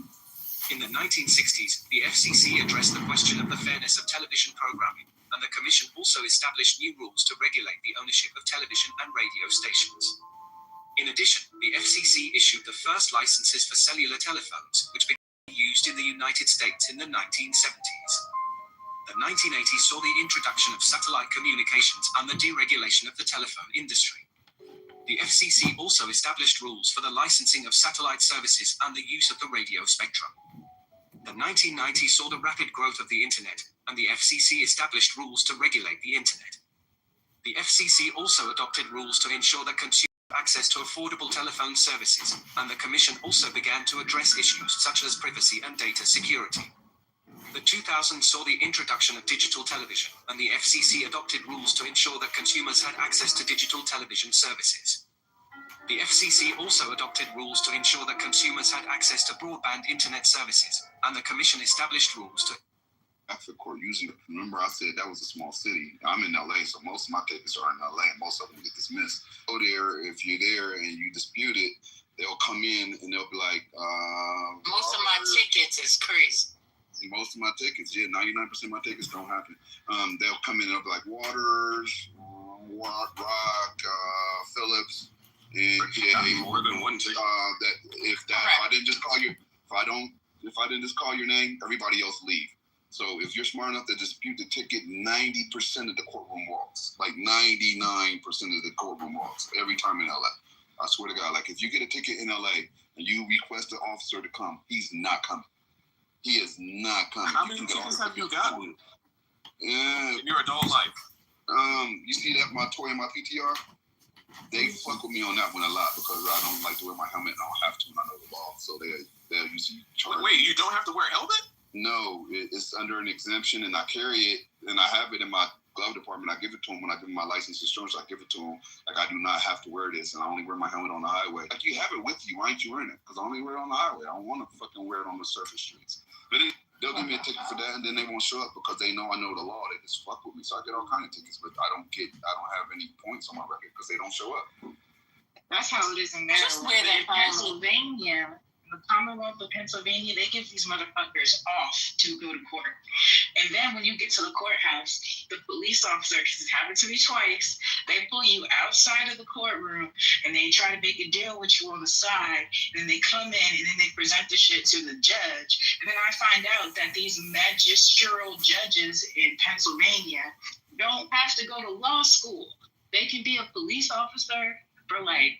In the 1960s, the FCC addressed the question of the fairness of television programming, and the Commission also established new rules to regulate the ownership of television and radio stations. In addition, the FCC issued the first licenses for cellular telephones, which began to be used in the United States in the 1970s. The 1980s saw the introduction of satellite communications and the deregulation of the telephone industry. The FCC also established rules for the licensing of satellite services and the use of the radio spectrum. The 1990s saw the rapid growth of the Internet, and the FCC established rules to regulate the Internet. The FCC also adopted rules to ensure that consumers have access to affordable telephone services, and the Commission also began to address issues such as privacy and data security. The 2000s saw the introduction of digital television, and the FCC adopted rules to ensure that consumers had access to digital television services. The FCC also adopted rules to ensure that consumers had access to broadband internet services, and the Commission established rules to... After court, usually, remember I said that was a small city. I'm in LA, so most of my tickets are in LA, and most of them get dismissed. Go there, if you're there and you dispute it, they'll come in and they'll be like, Most of my tickets is crazy. Most of my tickets, 99% of my tickets don't happen. They'll come in and they'll be like Waters, Rock, Phillips, and more than one ticket. If I didn't just call your name, everybody else leave. So if you're smart enough to dispute the ticket, 90% of the courtroom walks, like 99% of the courtroom walks every time in LA. I swear to God, like if you get a ticket in LA and you request the officer to come, he's not coming. He is not coming. How many tickets have you gotten? Yeah. In your adult life? You see that my toy and my PTR? They fuck with me on that one a lot because I don't like to wear my helmet and I don't have to when I know the law. So they'll usually charge. Wait, you don't have to wear a helmet? No, it's under an exemption and I carry it and I have it in my glove department. I give it to them when I give them my license insurance. I give it to them. Like I do not have to wear this and I only wear my helmet on the highway. Like you have it with you. Why aren't you wearing it? Because I only wear it on the highway. I don't want to fucking wear it on the surface streets. But they'll give me a ticket for that and then they won't show up because they know I know the law. They just fuck with me. So I get all kind of tickets, but I don't have any points on my record because they don't show up. That's how it is in Maryland. In Pennsylvania, the Commonwealth of Pennsylvania, they give these motherfuckers off to go to court. And then when you get to the courthouse, the police officer, because it happened to me twice, they pull you outside of the courtroom and they try to make a deal with you on the side. And then they come in and then they present the shit to the judge. And then I find out that these magisterial judges in Pennsylvania don't have to go to law school. They can be a police officer for like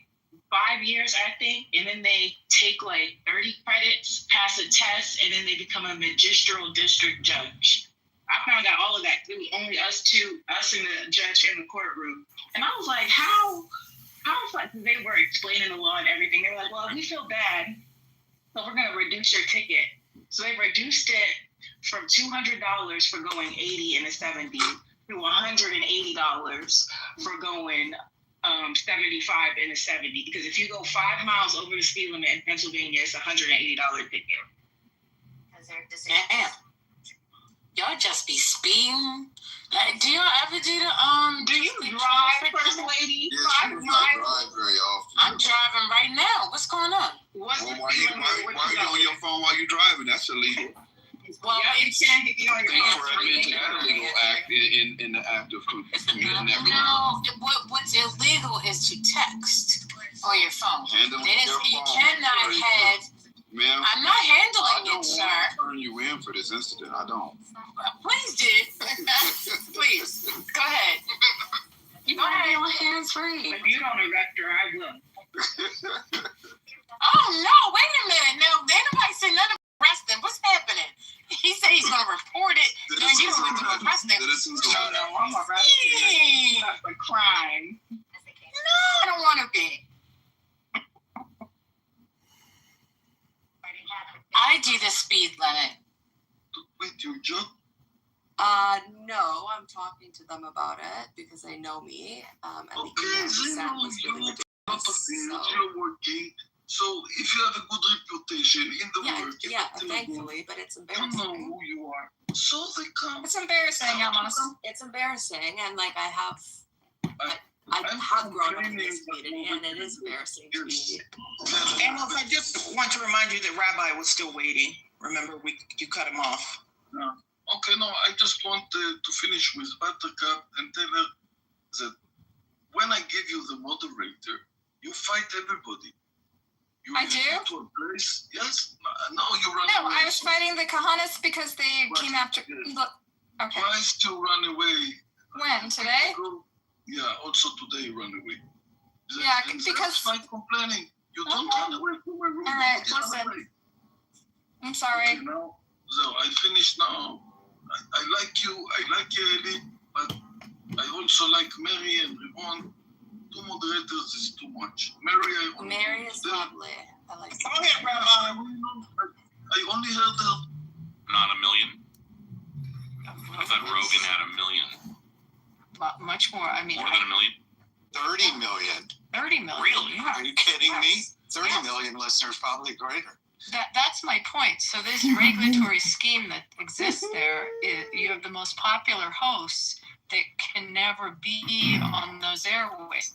5 years, I think, and then they take like 30 credits, pass a test, and then they become a magisterial district judge. I found out all of that through only us and the judge in the courtroom. And I was like, how they were explaining the law and everything. They were like, well, we feel bad, so we're going to reduce your ticket. So they reduced it from $200 for going 80 and a 70 to $180 for going 75 and a 70, because if you go 5 miles over the speed limit in Pennsylvania, it's $180 ticket. Damn. Y'all just be speeding. Like, do y'all ever do the Do you drive, First Lady? Yes, I drive very often. I'm driving right now. What's going on? Why are you on your phone while you're driving? That's illegal. Well, you can't be on your phone. Illegal act in the act of committing that crime. No, what's illegal is to text on your phone. Handling your You phone. cannot have. Ma'am, I'm not handling I it, sir. don't want to turn you in for this incident. I don't. Please do. Please. Go ahead. You better be on hands free. If you don't arrest her, I will. Oh, no. Wait a minute. No, ain't nobody say nothing about arresting. What's happening? He said he's going to report it. Then you went to arrest him. No, I'm arrested. That's a crime. No, I don't want to be. I do the speed limit. Wait, you jump? No, I'm talking to them about it because they know me. And the email you sent was really working. So if you have a good reputation in the work, thankfully, but it's embarrassing. You know who you are. So they come. It's embarrassing, Amos. It's embarrassing, and like I have, I have grown up in this community, and it is embarrassing to me. Amos, I just want to remind you that Rabbi was still waiting. Remember, you cut him off. Yeah. Okay, no, I just want to finish with Buttercup and tell her that when I give you the moderator, you fight everybody. I do? To a place. Yes? No, you run No, away. I was fighting the Kahanas because they came after. Look, okay. Twice to run away. When? Today? Yeah, also today you run away. Yeah, because. That's my complaining. You don't run away from my room. All right, listen. I'm sorry. Okay, now, so I finished now. I like you, Ellie, but I also like Mary and Rimon. 2 moderators is too much. Mary is lovely. I like. Go ahead, Rabbi. I only heard her. Not a million. I thought Rogan had a million. Much more. I mean, more than a million. 30 million. 30 million. Really? Yeah. Are you kidding me? Yes. 30 Yes. million listeners, probably greater. That's my point. So this regulatory scheme that exists there, you have the most popular hosts that can never be on those airways.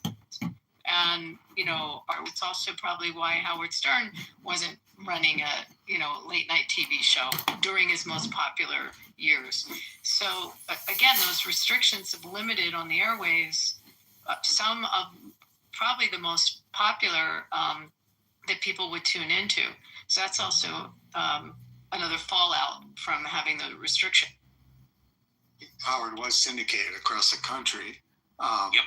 And, it's also probably why Howard Stern wasn't running a, late night TV show during his most popular years. So again, those restrictions have limited on the airwaves some of probably the most popular that people would tune into. So that's also another fallout from having the restriction. Howard was syndicated across the country. Yep.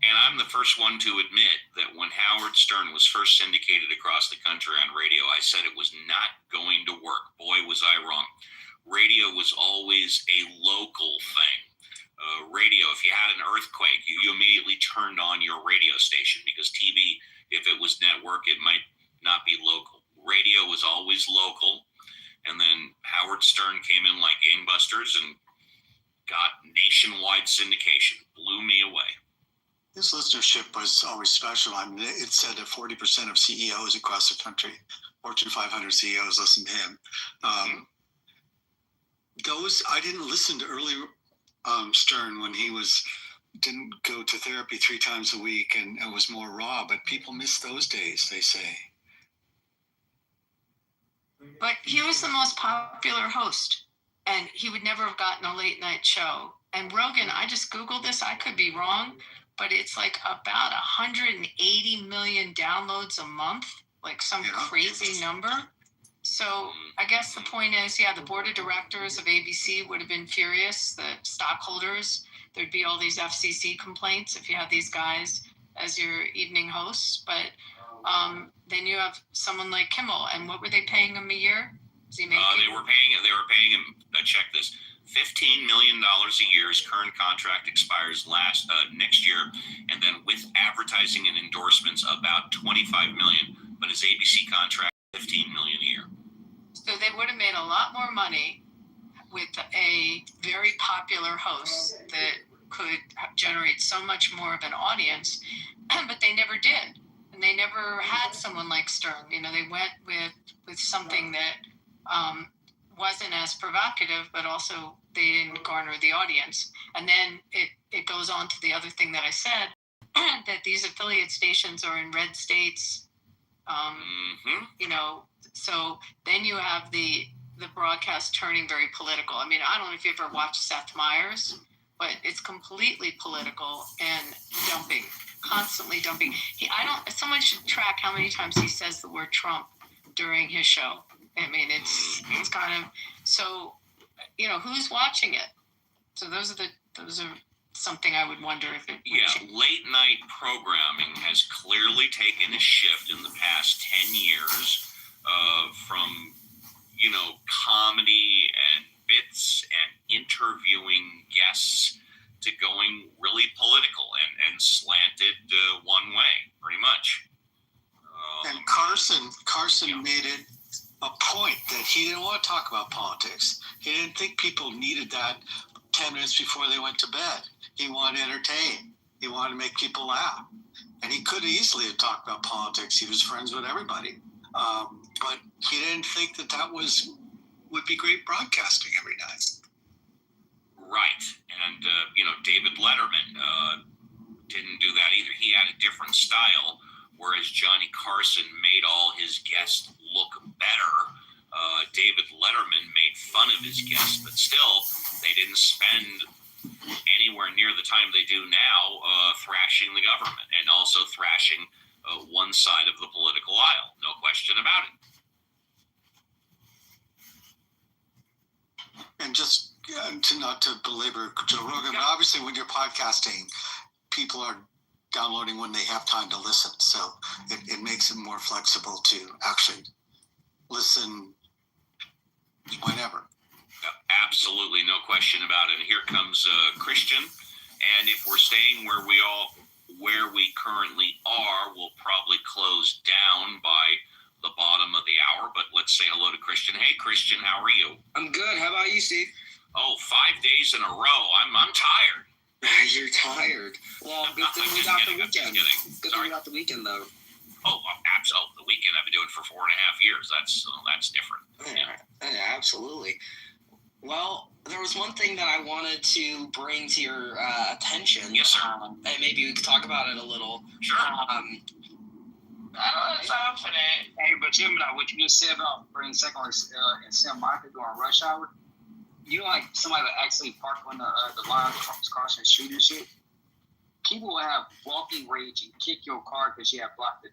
And I'm the first one to admit that when Howard Stern was first syndicated across the country on radio, I said it was not going to work. Boy, was I wrong. Radio was always a local thing. Radio, if you had an earthquake, you immediately turned on your radio station, because TV, if it was network, it might not be local. Radio was always local. And then Howard Stern came in like gangbusters and got nationwide syndication. Blew me away. His listenership was always special. I mean, it said that 40% of CEOs across the country, Fortune 500 CEOs, listen to him. I didn't listen to early Stern when he didn't go to therapy 3 times a week and it was more raw, but people miss those days, they say. But he was the most popular host, and he would never have gotten a late night show. And Rogan, I just Googled this, I could be wrong, but it's like about 180 million downloads a month, like some crazy number. So I guess the point is, the board of directors of ABC would have been furious, the stockholders. There'd be all these FCC complaints if you had these guys as your evening hosts. But then you have someone like Kimmel, and what were they paying him a year? Is he making? They were paying him. Check this. $15 million a year. His current contract expires next year, and then with advertising and endorsements, about $25 million. But his ABC contract, $15 million a year. So they would have made a lot more money with a very popular host that could generate so much more of an audience, but they never did. And they never had someone like Stern. They went with something that wasn't as provocative, but also they didn't garner the audience. And then it goes on to the other thing that I said, that these affiliate stations are in red states. So then you have the broadcast turning very political. I mean, I don't know if you ever watched Seth Meyers, but it's completely political and dumping, constantly dumping. Someone should track how many times he says the word Trump during his show. I mean, it's kind of, so, who's watching it? So those are something I would wonder if it would change. Late night programming has clearly taken a shift in the past 10 years from, comedy and bits and interviewing guests to going really political and slanted one way, pretty much. And Carson made it a point that he didn't want to talk about politics. He didn't think people needed that 10 minutes before they went to bed. He wanted to entertain. He wanted to make people laugh. And he could easily have talked about politics. He was friends with everybody. But he didn't think that would be great broadcasting every night. Right. And, David Letterman didn't do that either. He had a different style, whereas Johnny Carson made all his guests look better. David Letterman made fun of his guests, but still, they didn't spend anywhere near the time they do now thrashing the government and also thrashing one side of the political aisle. No question about it. And just not to belabor Joe Rogan, but obviously when you're podcasting, people are downloading when they have time to listen. So it makes it more flexible to actually listen whenever. Absolutely, no question about it. And here comes Christian. And if we're staying where we currently are, we'll probably close down by the bottom of the hour. But let's say hello to Christian. Hey, Christian, how are you? I'm good. How about you, Steve? Oh, 5 days in a row. I'm tired. You're tired. Well, good thing we got the weekend. Good thing we got the weekend, though. Oh, absolutely. The weekend I've been doing for 4.5 years. That's different. Yeah, absolutely. Well, there was one thing that I wanted to bring to your attention. Yes, sir. And maybe we could talk about it a little. Sure. I don't have time for that. Hey, but Jim, what you just said about bringing second in San Marcos during rush hour, you know, like somebody would actually park on the line across and shoot and shit. People will have walking rage and kick your car because you have blocked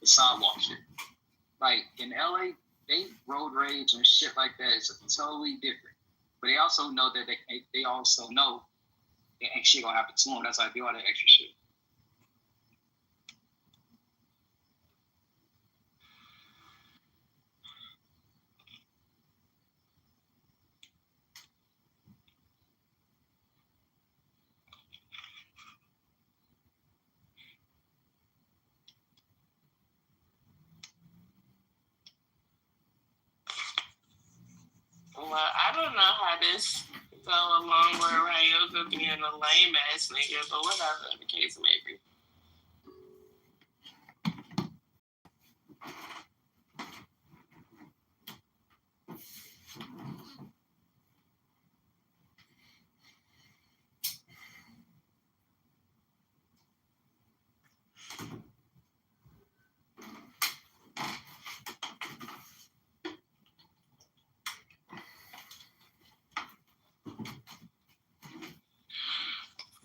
the sidewalk shit. Like in LA, they road rage and shit like that is totally different. But they also know that they also know that ain't shit gonna happen to them. That's why they do all that extra shit. Well, I don't know how this fell along where Ryoga being a lame ass nigga, but whatever the case may be.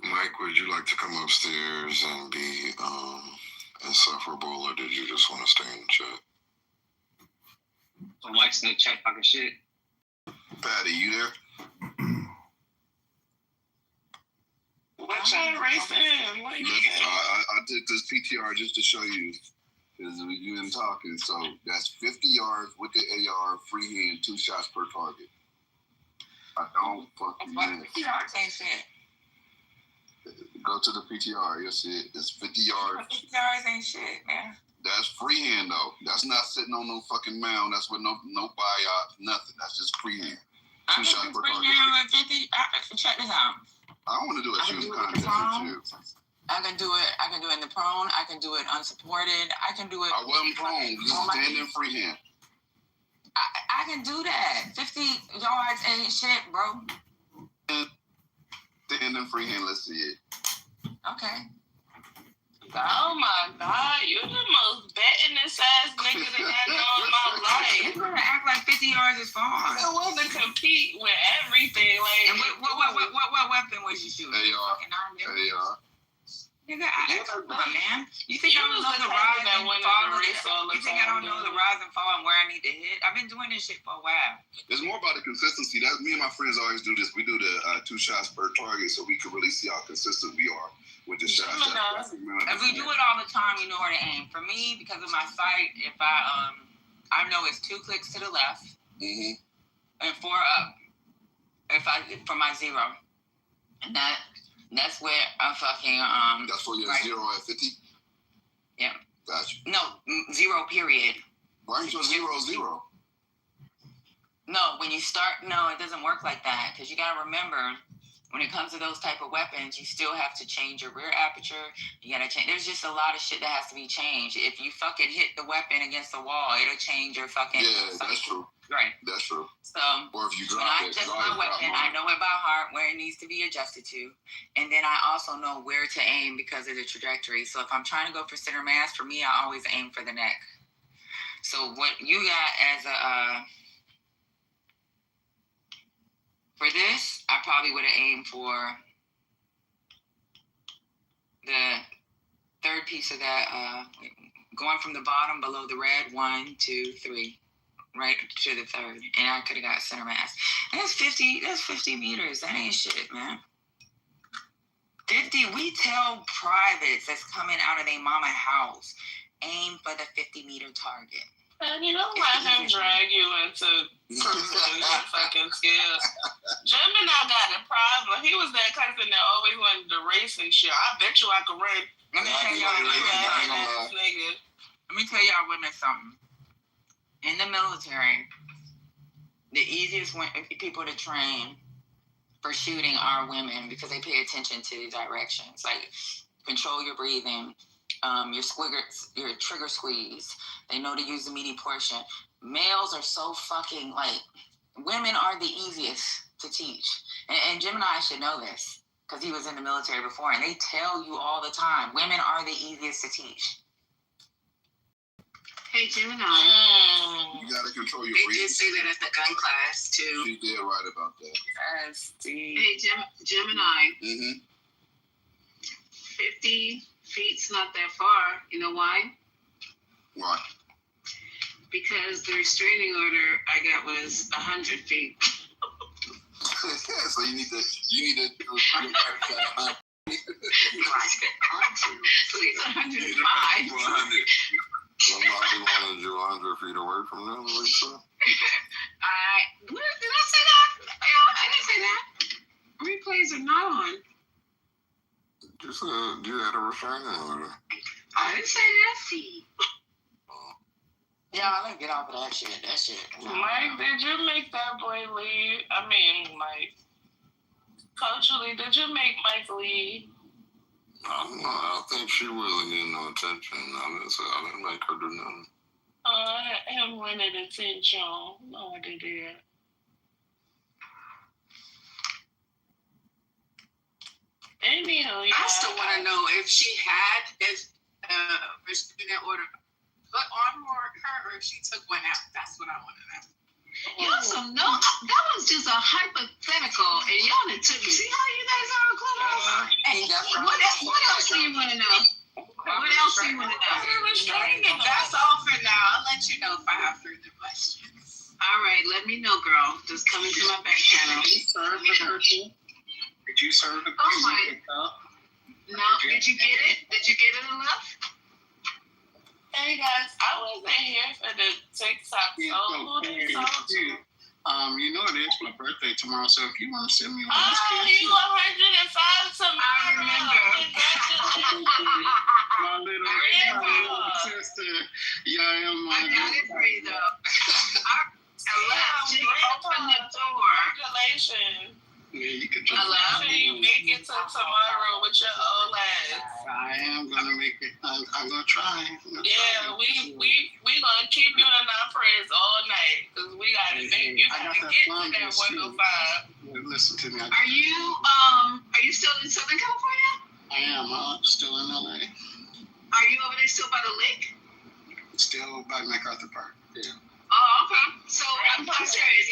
Mike, would you like to come upstairs and be insufferable, or did you just want to stay in the chat? So Mike's in the chat talking shit. Patty, you there? What y'all racing? I did this PTR just to show you, because you been talking. So that's 50 yards with the AR, freehand, 2 shots per target. I don't fucking know. Go to the PTR, you'll see it. It's 50 yards. PTRs ain't shit, man. That's freehand though. That's not sitting on no fucking mound. That's with no biop, nothing. That's just freehand. 2 shots per target. Check this out. I want to do a shooting contest with you. I can do it in the prone. I can do it unsupported. I can do it. I wasn't prone. Just standing freehand. I can do that. 50 yards ain't shit, bro. Standing freehand. Let's see it. Okay. Oh my God, you the most bettingest ass nigga that I know in my life. You're gonna act like 50 yards is fine. I want to compete with everything. Like, and what weapon was you shooting? AR. Nigga, come on, man. You think I don't know the rise and fall? You think I don't know the rise and fall and where I need to hit? I've been doing this shit for a while. It's more about the consistency. That me and my friends always do this. We do the 2 shots per target, so we can really see how consistent we are with the shots. If we do it all the time, you know where to aim. For me, because of my sight, if I know it's 2 clicks to the left and 4 up. For my 0, and that's where I fucking That's for your 0 at 50. Yeah. Gotcha. No, 0 period. Why aren't you 0-0? No, when you start, no, it doesn't work like that because you gotta remember when it comes to those type of weapons, you still have to change your rear aperture. You gotta change. There's just a lot of shit that has to be changed. If you fucking hit the weapon against the wall, it'll change your fucking. Yeah, that's true. Right. That's true. So, or if you drop when I it, adjust my weapon, I know it by heart where it needs to be adjusted to, and then I also know where to aim because of the trajectory. So if I'm trying to go for center mass, for me, I always aim for the neck. So what you got as a for this, I probably would have aimed for the third piece of that, going from the bottom below the red, 1, 2, 3, right to the third, and I could have got center mass. That's 50 meters. That ain't shit, man. 50. We tell privates that's coming out of their mama house, aim for the 50-meter target. And you don't let him drag you into proving your fucking skills. Gemini got a problem. He was that cousin that always wanted to race and shit. I bet you I could run. Let me tell y'all women something. In the military, the easiest people to train for shooting are women because they pay attention to the directions. Like, control your breathing, your trigger squeeze. They know to use the meaty portion. Males are so fucking, like, women are the easiest to teach. And Gemini should know this because he was in the military before, and they tell you all the time, women are the easiest to teach. Hey, Gemini. You gotta control your breathing. They did say that at the gun class, too. She did right about that. That's deep. Hey, Gemini. Mm-hmm. 50 feet's not that far. You know why? Why? Because the restraining order I got was 100 feet. So you need to So he's 105. 100. Somebody wanted you 100 feet away from them, Lisa? Did I say that? I didn't say that. Replays are not on. You said you had a restraining order. I didn't say that. See. Yeah, I gotta get off of that shit. That shit. Mike, did you make that boy leave? I mean, Mike. Coach Lee, did you make Mike leave? I don't know. I think she wasn't getting no attention. I didn't make her do nothing. I wanted attention. No, I did. Anyhow, yeah. I still want to know if she had his restraining order put on her or if she took one out. That's what I want to know. You also know that was just a hypothetical, and y'all done took. See how you guys are on Clubhouse? What else do you want to know? What else do you want to know? That's all for now. I'll let you know if I have further questions. All right, let me know, girl. Just come into my back channel. Did you serve the person? Oh my. No, did you get it? Did you get it enough? Hey guys, I wasn't here for the TikTok. You know it is my birthday tomorrow, so if you want to send me one, you 105 tomorrow. I remember. my little sister. Yeah, I got it for you though. I left. She opened the door. Congratulations. Yeah, you can I love you. Make it to tomorrow with your old ass. I am gonna make it. I'm gonna try. Yeah, we gonna keep you in our prayers all night because we gotta make you gotta get to that 105. Listen to me. Are you still in Southern California? I am. I'm still in LA. Are you over there still by the lake? Still by MacArthur Park. Yeah. Oh, okay. So I'm serious.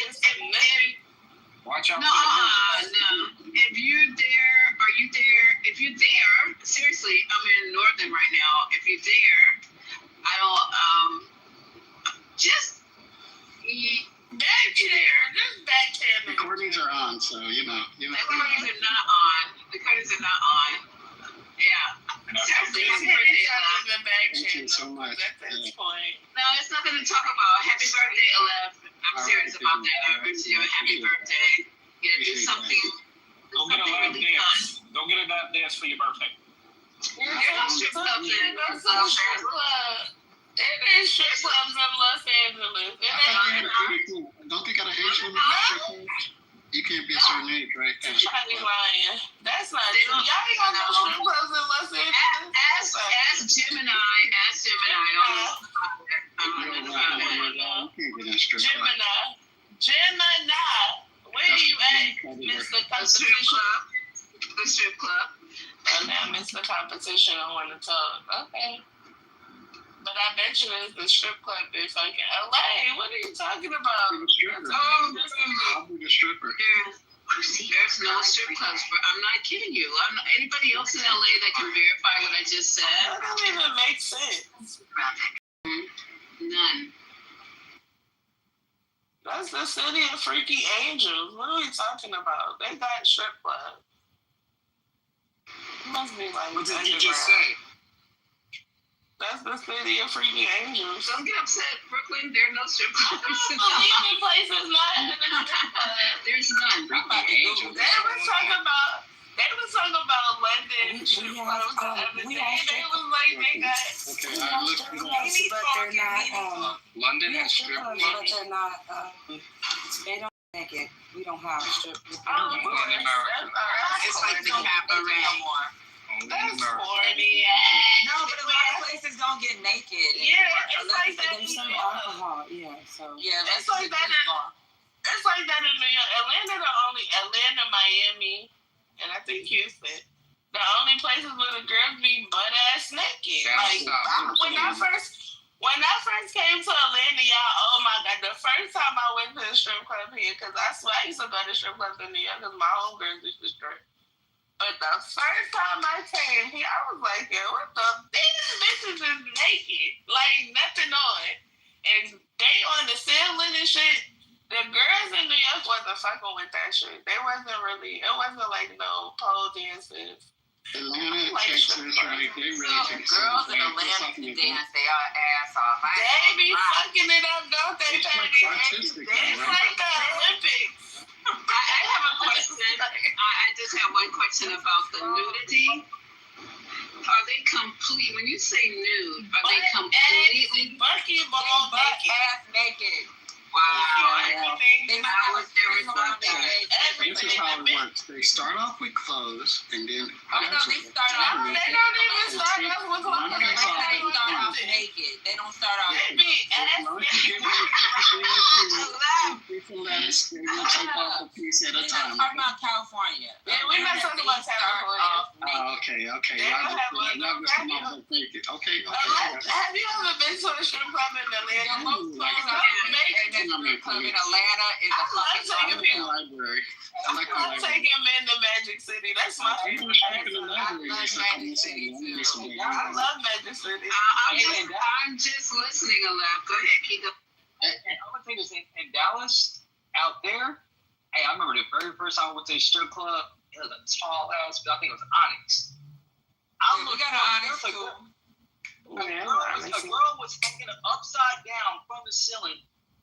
Watch out. No. If you're there, are you there? If you're there, seriously, I'm in Northern right now. If you're there, I don't, just back here. Just back here. The recordings are on, so you know. The recordings are not on. The recordings are not on. Yeah. Seriously, happy birthday, Alef. Thank you so much. At this point. No, it's nothing to talk about. Happy birthday, Alef. I'm serious about that. I wish you a happy birthday. You gotta do something. Go get a lap dance. Go get a lap dance for your birthday. Strip clubs in Los Angeles. It is strip clubs in Los Angeles. Don't they got an Asian? You can't be a certain age, right? Somebody lying. That's not true. Y'all ain't got no strip clubs in Los Angeles. Ask Gemini. Gemini. Where are you at, Mr. Competition? The strip club. And now Mr. Competition don't want to talk. Okay. But I bet you it's the strip club in fucking LA. What are you talking about? I'm a stripper. There's no strip clubs, but I'm not kidding you. Anybody else in LA that can verify what I just said? That don't even make sense. None. That's the city of freaky angels. What are we talking about? They got strip clubs. It must be like what did you just say? That's the city of freaky angels. Don't get upset, Brooklyn. There are no strip clubs. Any places not in the strip club. There's none. They was talking about London strip clubs the other day. They was like they got. Okay, but they're not. London has strip clubs. But they're not. They don't make it. We don't have strip clubs. It's like the cabaret. That's corny. No, but a lot of places don't get naked. Yeah, it's like that. They serve alcohol. Yeah, so. Yeah, it's like that. It's like that in New York. Atlanta, Miami, and I think Houston. The only places where the girls be butt ass naked. Like when I first came to Atlanta, y'all, oh my god, the first time I went to a strip club here, because I swear I used to go to strip clubs in New York because my homegirls used to strip. But the first time I came here, I was like, yo, what the? These bitches is naked. Like, nothing on. And they on the ceiling and shit. The girls in New York wasn't fucking with that shit. It wasn't like no pole dances. Atlanta, Like Texas, right? They really take girls in Atlanta can dance their ass off. They be fucking it up, don't they, Patty? Artistic, It's like the Olympics. I have a question. I just have one question about the nudity. Are they complete? When you say nude, are they completely butt ass naked? Wow. They might have This is how it works. They start off with clothes, and then they start off. They don't even start off with clothes. They start off naked. They don't start off. They be ass naked. They will take off a piece at a time. We're talking about California. Yeah, we're not talking about California. Okay. Y'all just come off and take it. Okay. Have you ever been to a strip club in Atlanta? Club in Atlanta is a fucking library. I'm taking men to Magic City. That's my favorite. I love Magic City too. I love Magic City. I'm just listening aloud. Go ahead, Kiko. And I'm gonna say this in Dallas, out there. Hey, I remember the very first time I went to a strip club. It was a tall ass, I think it was Onyx. We got an Onyx too. A girl was hanging upside down from the ceiling,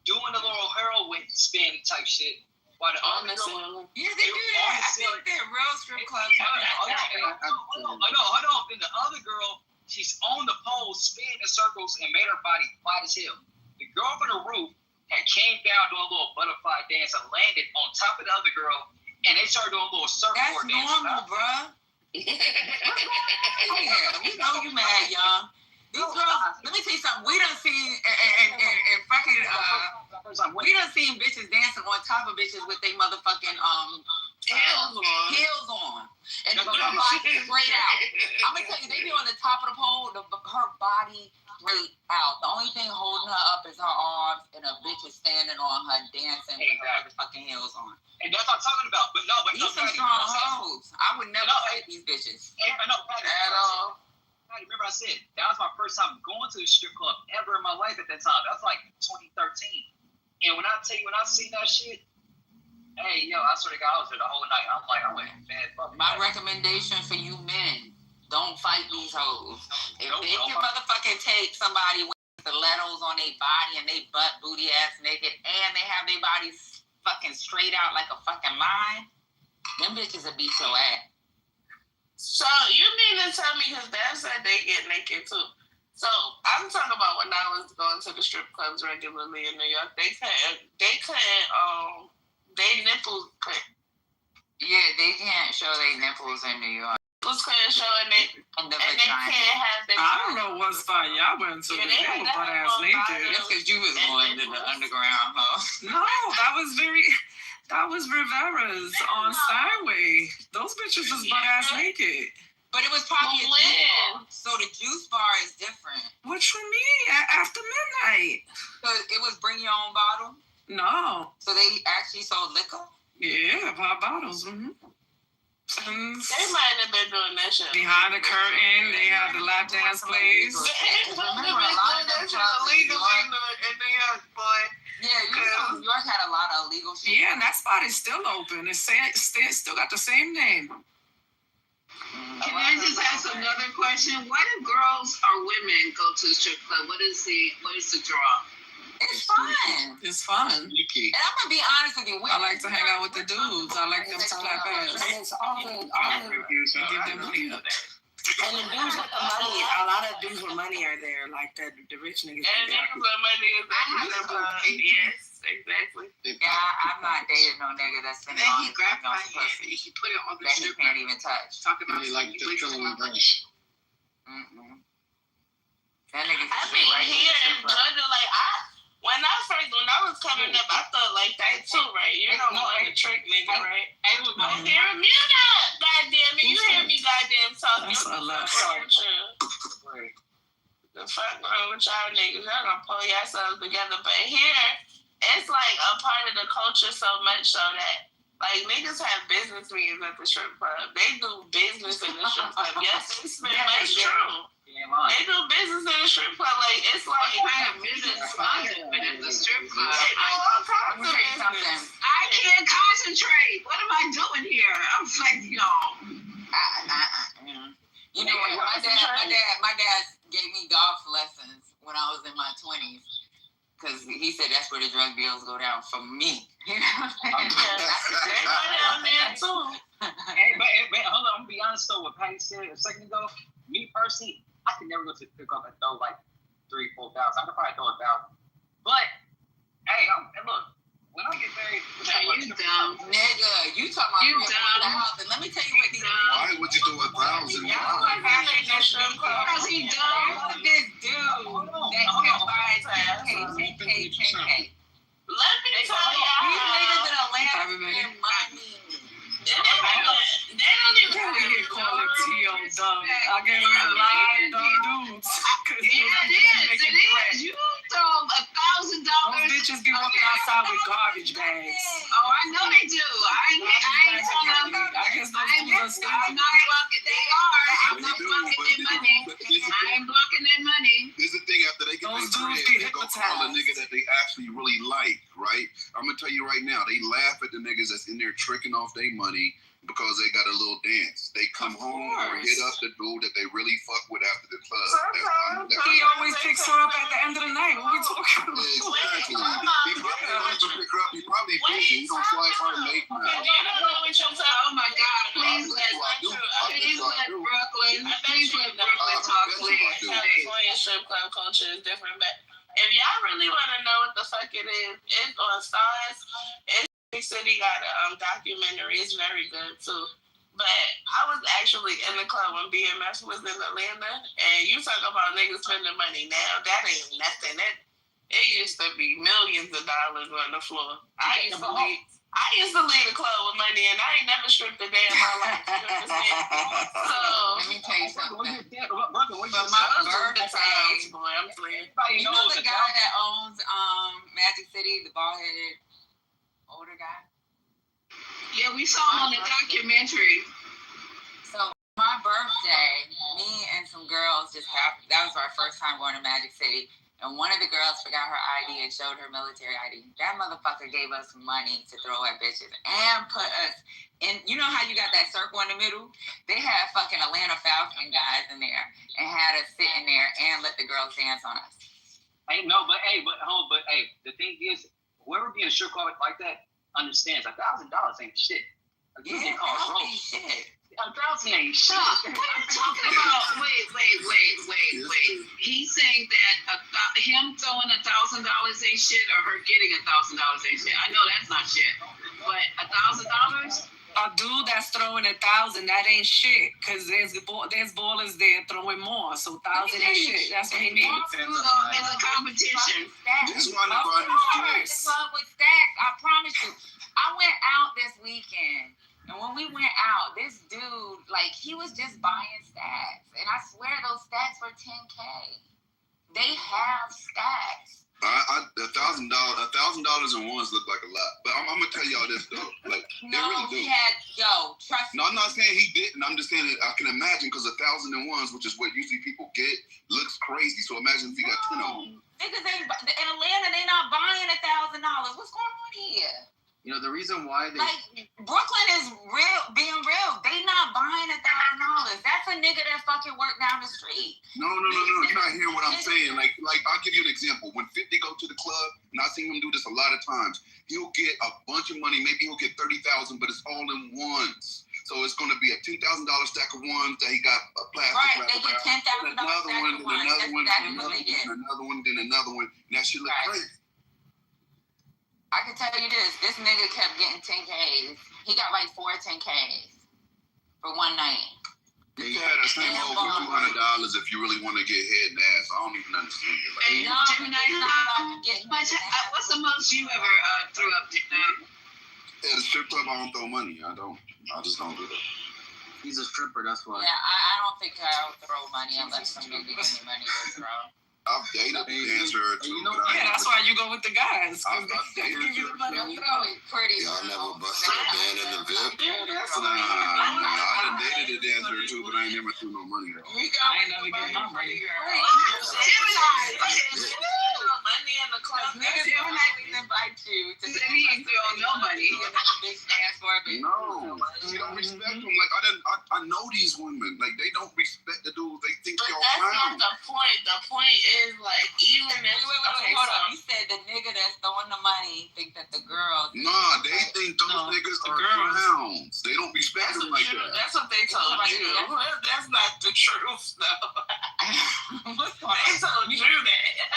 doing a little heroin spin type shit. While the other girl, yeah, they do that. I think they're real strip clubs. Hold on. Then the other girl, she's on the pole, spinning in circles, and made her body flat as hell. The girl from the roof had came down doing a little butterfly dance and landed on top of the other girl, and they started doing a little surfboard dance. That's normal, bruh. Yeah, we know you mad, young. These girls, let me tell you something. We done seen and fucking we done seen bitches dancing on top of bitches with they motherfucking heels on. And her body straight out. I'm gonna tell you, they be on the top of the pole, her body straight out. The only thing holding her up is her arms, and a bitch is standing on her dancing with her fucking heels on. And that's what I'm talking about. But these some strong hoes. I would never fight these bitches. At all. Remember I said, that was my first time going to a strip club ever in my life at that time. That was like 2013. And when I seen that shit, hey, yo, I swear to God, I was there the whole night. I'm like, I went bad. My recommendation for you men, don't fight these hoes. If they can motherfucking take somebody with stilettos on their body and they butt booty ass naked and they have their bodies fucking straight out like a fucking line, them bitches will beat your ass. So you mean to tell me, because Dad said they get naked too. So I'm talking about when I was going to the strip clubs regularly in New York. They couldn't They nipples. Yeah, they can't show their nipples in New York. Nipples couldn't show it, and they can't have their. I don't know what spot y'all went to. Yeah, They were butt ass naked. That's because you was going to the underground, huh? No, that was Rivera's on Steinway. Those bitches was butt ass naked. But it was probably a juice bar. So the juice bar is different. What you mean? After midnight. So it was bring your own bottle? No. So they actually sold liquor? Yeah, pop bottles. Mm-hmm. They might have been doing that shit. Behind the curtain, they had the lap dance plays. Remember a lot of them illegal in New York, boy. Yeah, New York had a lot of illegal shit. Yeah, and that spot is still open. It's still got the same name. Can I just ask another question? Why do girls or women go to the strip club? What is the draw? It's fun. It's fun. And I'm gonna be honest with you. I like to hang out with the dudes. I like them to clap ass. It's all the Give them money up. and the dudes with the money, a lot of dudes with money are there, like the rich niggas. And niggas with money is yes, exactly. Yeah, I'm not dating no nigga that's spending all his money on pussy. He put it on the that he can't even touch. Talking about They like to fill in the brush. That nigga. I mean, here in Georgia, like when I was coming up, I thought like that too, right? You don't want to trick nigga, right? I'm hearing me not, goddamn it. You hear me, goddamn talking. That's a lot. The fuck wrong with y'all niggas? Y'all gonna pull yourselves together, but here it's like a part of the culture so much so that like niggas have business meetings at the strip club. They do business in the strip club. Yes, it's been much true. They do business in the strip club. Like it's like kind of business minded, but at the strip club, Let me tell you something. I can't concentrate. What am I doing here? I'm like, You know what? My dad gave me golf lessons when I was in my 20s. Because he said that's where the drug deals go down for me. You know what I'm saying? They go down there too. Hey, but hold on, I'm gonna be honest though, what Patty said a second ago, me personally, I could never go to the pickup and throw like 3,000-4,000. I could probably throw 1,000. But hey, look, when I get married, you dumb nigga, you talking about you dumb. Let me tell you what these. Why would you do 1,000? Because he dumb. This dude that can buy 10K. Let me tell you, these niggas in Atlanta spend money. They don't even get called a T.O. dumb. I get a lot of dumb dudes. It is. You throw $1,000. Those bitches be walking outside with garbage bags. Oh, I know they do. I ain't telling them. I guess those dudes are I'm not blocking. They are. I'm not blocking their money. I ain't blocking their money. Here's the thing: after they get their bread, they go call a nigga that they actually really like, right? I'm gonna tell you right now, they laugh at the niggas that's in there tricking off their money because they got a little dance. They come home or hit up the dude that they really fuck with after the club. He always picks her up at the end of the night. What we talking about? Exactly. He probably busy. He don't fly far late now. Oh my God! Please let Brooklyn talk. Please. California strip club culture is different, but if y'all really want to know what the fuck it is, it's on Stars. City got a documentary. It's very good too. But I was actually in the club when BMS was in Atlanta, and you talk about niggas spending money now. That ain't nothing. It used to be millions of dollars on the floor. I used to leave the club with money, and I ain't never stripped a day in my life. So let me tell you something. But my birthday, boy, I'm playing. You know the guy that owns Magic City, the bald-headed older guy? Yeah, we saw him on the documentary. So my birthday, me and some girls that was our first time going to Magic City, and one of the girls forgot her ID and showed her military ID. That motherfucker gave us money to throw at bitches and put us in. You know how you got that circle in the middle? They had fucking Atlanta Falcon guys in there and had us sitting there and let the girls dance on us. The thing is, whoever be in a strip club like that understands $1,000 ain't shit. Yeah, $1,000 ain't shit. $1,000 ain't shit. What are you talking about? Wait. He's saying that him throwing $1,000 ain't shit, or her getting $1,000 ain't shit. I know that's not shit. But $1,000? A dude that's throwing 1,000, that ain't shit. Cause there's ballers there throwing more. So 1,000 ain't shit. That's what he means. So it's a competition. This one club with stacks. I promise you. I went out this weekend, and when we went out, this dude, like, he was just buying stacks, and I swear those stacks were $10K. They have stacks. $1,000 in ones look like a lot, but I'm gonna tell y'all this though, like they really do. He had, trust me. No, I'm not saying he didn't. I'm just saying that I can imagine because 1,000 in ones, which is what usually people get, looks crazy. So imagine if you got 10 of them. Niggas ain't in Atlanta. They not buying $1,000. What's going on here? You know, the reason why they... Like, Brooklyn is being real. They not buying $1,000. That's a nigga that fucking work down the street. No. You're not hearing what I'm saying. Like I'll give you an example. When 50 go to the club, and I've seen him do this a lot of times, he'll get a bunch of money. Maybe he'll get 30,000, but it's all in ones. So it's going to be a $10,000 stack of ones that he got a plastic right, wrap they get $10,000 another one, then another one, then another one, then another one. And that shit look crazy. I can tell you this nigga kept getting 10Ks. He got like 4 10Ks for one night. You can have that same over $200 if you really want to get head and ass. I don't even understand it. Like, What's the most you ever threw up, Gemini? At a strip club, I don't throw money. I just don't do that. He's a stripper, that's why. Yeah, I don't think I'll throw money unless some nigga give me money to throw. I've dated a dancer too. Yeah, that's why you go with the guys. I've dated pretty. Y'all never busted a band in the VIP? Nah, I done dated a dancer too, but I ain't never threw no money though. I ain't never get my money. Money in the club. Niggas don't invite you to he ain't throw no money. No, you don't respect them. Like I know these women. Like they don't respect the dudes. They think but you're that's around. not the point. The point is like even if hold on. You said the nigga that's throwing the money think that the girl. Nah, they think those niggas are clowns. They don't respect them like that. That's what they told you. That's not the truth, though. They told you that.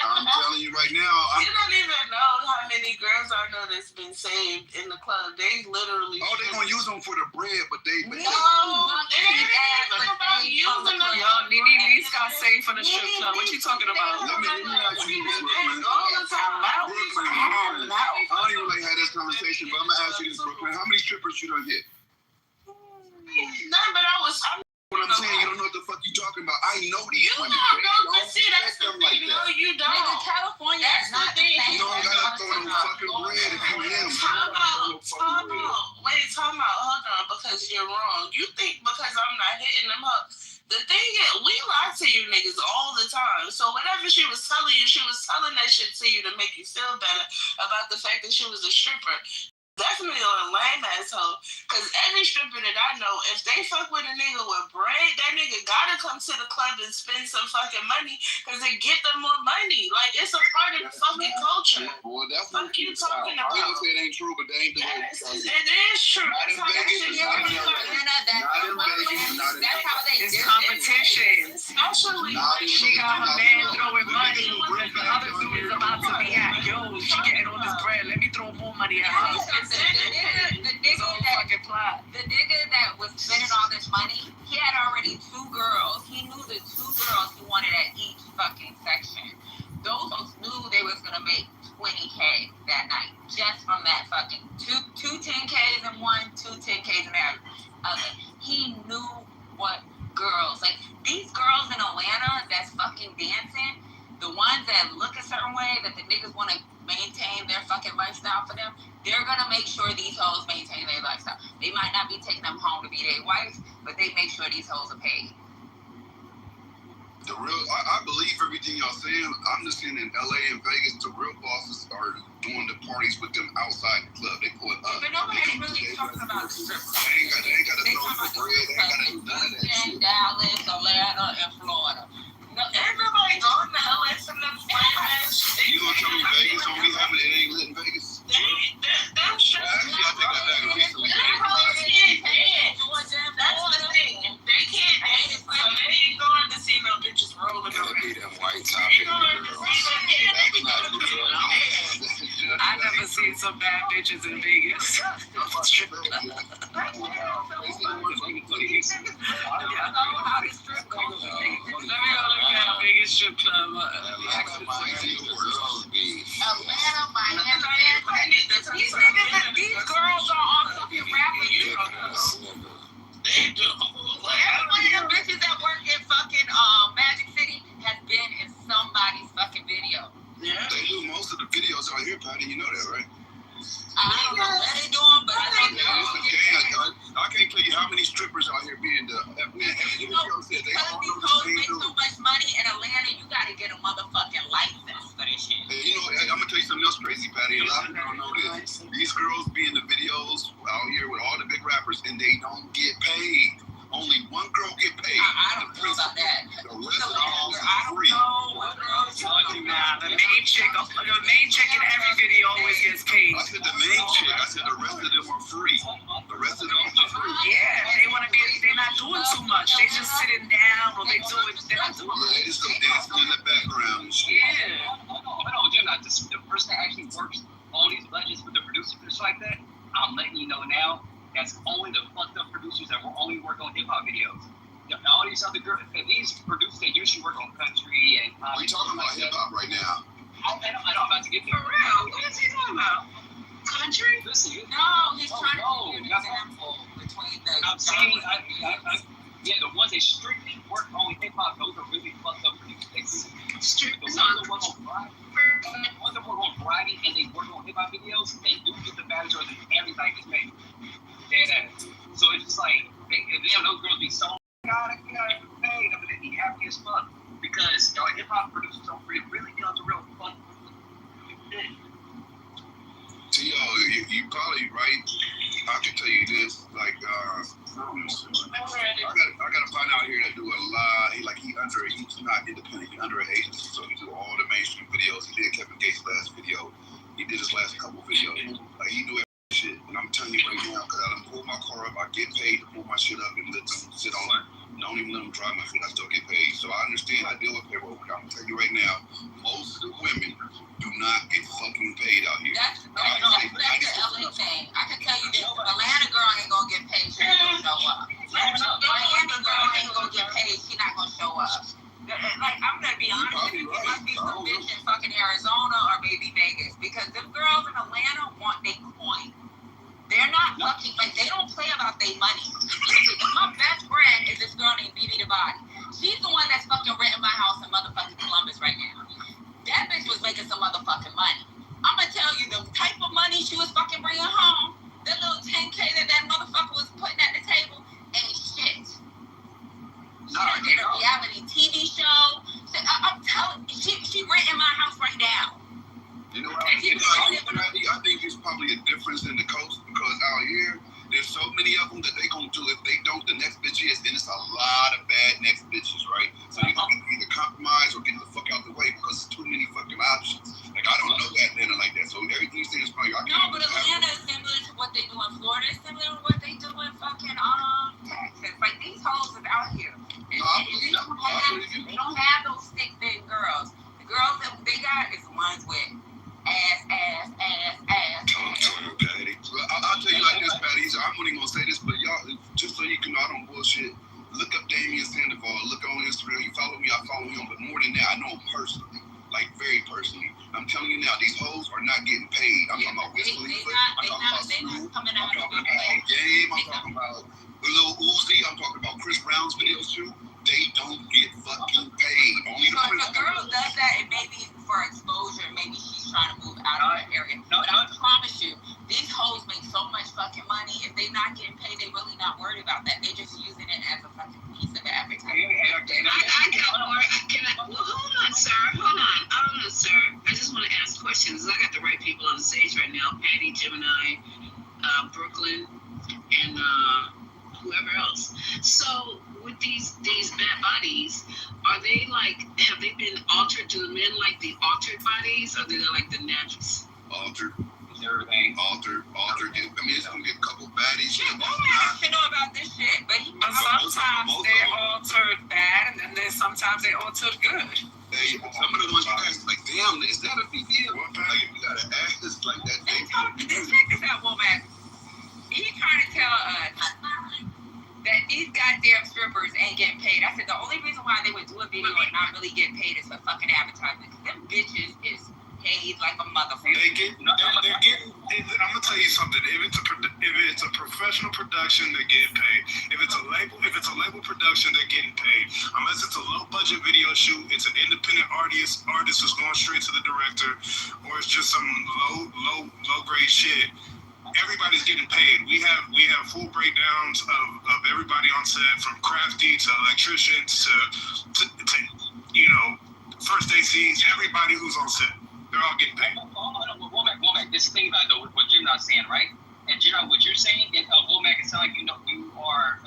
I'm telling you right now. You don't even know how many girls I know that's been saved in the club. They literally. Oh, they gonna use them for the bread, but they. No, it ain't even about using them. Yo, Nene Lee's got saved from the strip club. What you talking about? Let me ask you this, Brooklyn. All the time. Brooklyn, I don't even like have this conversation, but I'm gonna ask you this, Brooklyn. How many strippers you done hit? None, but what I'm saying, you don't know what the fuck you talking about. I know these women. Don't see that's the thing. No, you don't. Nigga, California is not the thing. You don't gotta throw no fucking bread if you him. Time out. Wait, time out. Hold on, because you're wrong. You think because I'm not hitting them up. The thing is, we lie to you niggas all the time. So whatever she was telling you, she was telling that shit to you to make you feel better about the fact that she was a stripper. Definitely a lame asshole. Because every stripper that I know, if they fuck with a nigga with bread, that nigga gotta come to the club and spend some fucking money because they get them more money. Like, it's a part of the fucking culture. Well, that's what you talking about. I don't say it ain't true, but they ain't the way it is true. That's how that shit That's how they it's competition. Especially she got her man throwing money when the other dude is about to be at. Yo, she getting all this bread. Let me throw more money at her. The nigga that was spending all this money, he had already 2 girls. He knew the 2 girls he wanted at each fucking section. Those folks knew they was gonna make 20K that night just from that fucking two 10Ks in one, 2 10Ks in the other. He knew what girls, like these girls in Atlanta that's fucking dancing, the ones that look a certain way that the niggas want to maintain their fucking lifestyle for them, they're gonna make sure these hoes maintain their lifestyle. They might not be taking them home to be their wives, but they make sure these hoes are paid. I believe everything y'all saying. I'm just saying in LA and Vegas, the real bosses are doing the parties with them outside the club. They pull it up. But nobody's really talking about strippers. They ain't got to throw the bread. They ain't got to do none of that shit. Dallas, Atlanta, and Florida. No, everybody going to LA from them You gonna tell me Vegas don't be having it ain't lit in Vegas? Them shit. Actually, I think I've had it recently. That's the thing. They can't dance, so they ain't going to see no bitches rolling around. They be them white top girls. I never seen some bad bitches in Vegas. Oh, strippers out here being the you know, because these hoes make so much money in Atlanta, you gotta get a motherfucking license for this shit. And you know, I'm gonna tell you something else crazy, Patty. A lot of people don't know this. These girls be in the videos out here with all the big rappers, and they don't get paid. Only one girl get paid. I don't know about that. The rest of the hoes are free. Nah, the main chick in every video always gets paid. I said the main chick. I said the rest of them are free. The rest of them are free. Yeah, they want to be. They're not doing too much. They just sitting down, or they're not doing. Yeah, they just dancing in the background and shit. Yeah. No, they're not. The person that actually works all these budgets with the producers just like that, I'm letting you know now. That's only the fucked up producers that will only work on hip hop videos. All these other girls, these producers, they usually work on country and pop. We're talking about hip hop right now. I know I'm about to get there. For real? What is he talking about? Country? Listen, no, he's trying to give you an example between the. I'm saying, yeah, the ones that strictly work on hip hop, those are really fucked up producers. Strictly on the ones that work on variety and they work on hip hop videos, they do get the badge or everything is made. So it's just like, those girls be so God, I gotta pay them, and they be happy as fuck because hip hop producers don't really get on the real fuck. T.O., you probably right. I can tell you this, like, I got a partner out here that do a lot. He's not independent. He's under an agency, so he do all the mainstream videos. He did Kevin Gates' last video. He did his last couple videos. Like, he do shit, and I'm telling you right now, because I done pull my car up, I get paid to pull my shit up and let them sit on it. Don't even let them drive my shit, I still get paid. So I understand, I deal with payroll. I'm gonna tell you right now, most of the women do not get fucking paid out here. That's the LA thing. I can tell you this, Atlanta girl ain't gonna get paid, she ain't gonna show up. Miami girl ain't gonna get paid, she not gonna show up. Like, I'm gonna be honest with you, it must be some bitch in fucking Arizona or maybe Vegas, because them girls in Atlanta want their coin. They're not fucking, like, they don't play about their money. My best friend is this girl named BB the Body. She's the one that's fucking renting my house in motherfucking Columbus right now. That bitch was making some motherfucking money. I'm gonna tell you, the type of money she was fucking bringing home, that little 10K that motherfucker was putting at the table, ain't shit. She done did a reality TV show. I'm telling you, she renting my house right now. You know what I think it's probably a difference in the coast because out here, there's so many of them that they gonna do. If they don't, the next bitch is, then it's a lot of bad next bitches, right? So you can either compromise or get the fuck out the way because there's too many fucking options. Like, I don't know Atlanta like that, so everything you say is probably... No, but Atlanta is similar to what they do in Florida. It's similar to what they do in fucking Texas. Like, these hoes is out here. And they don't have those stick thin girls. The girls that they got is the ones with ass. Okay. I'll tell you like this, Patty. I'm only gonna say this, but y'all, just so you can know I don't bullshit, look up Damian Sandoval. Look on Instagram. You follow me, I follow him. But more than that, I know him personally. Like, very personally. I'm telling you now, these hoes are not getting paid. I'm talking about Wiz Khalifa. I'm talking about Snoop. I'm talking about Game. I'm talking about Lil Uzi. I'm talking about Chris Brown's videos too. They don't get fucking paid. Only so if a girl does that, it may be for exposure. Maybe she's trying to move out of that area. But I promise you, these hoes make so much fucking money. If they're not getting paid, they're really not worried about that. They're just using it as a fucking piece of advertising. Hold on, sir. Hold on, sir. I just want to ask questions. I got the right people on the stage right now. Patty, Gemini, Brooklyn, and whoever else. So with these bad bodies, are they like, have they been altered? Do the men like the altered bodies, or do they like the naturals? Altered. Everything altered. I mean, it's gonna be a couple baddies. Shit, boy, I should know about this shit, but sometimes they're altered bad, and then sometimes they're altered good. Hey, some of the ones you guys like, damn, is that a big deal? Like, if you gotta act this like that. This nigga's that woman. He's trying to tell us that these goddamn strippers ain't getting paid. I said the only reason why they would do a video and not really get paid is for fucking advertising. Because them bitches is paid like a motherfucker. They're getting. I'm gonna tell you something. If it's a professional production, they're getting paid. If it's a label production, they're getting paid. Unless it's a low budget video shoot, it's an independent artist who's going straight to the director, or it's just some low grade shit. Everybody's getting paid. We have full breakdowns of of everybody on set, from crafty to electricians to first ACs, everybody who's on set. They're all getting paid. Womack, this thing about though, what you're not saying, right? And what you're saying, and Womack, it sounds like you are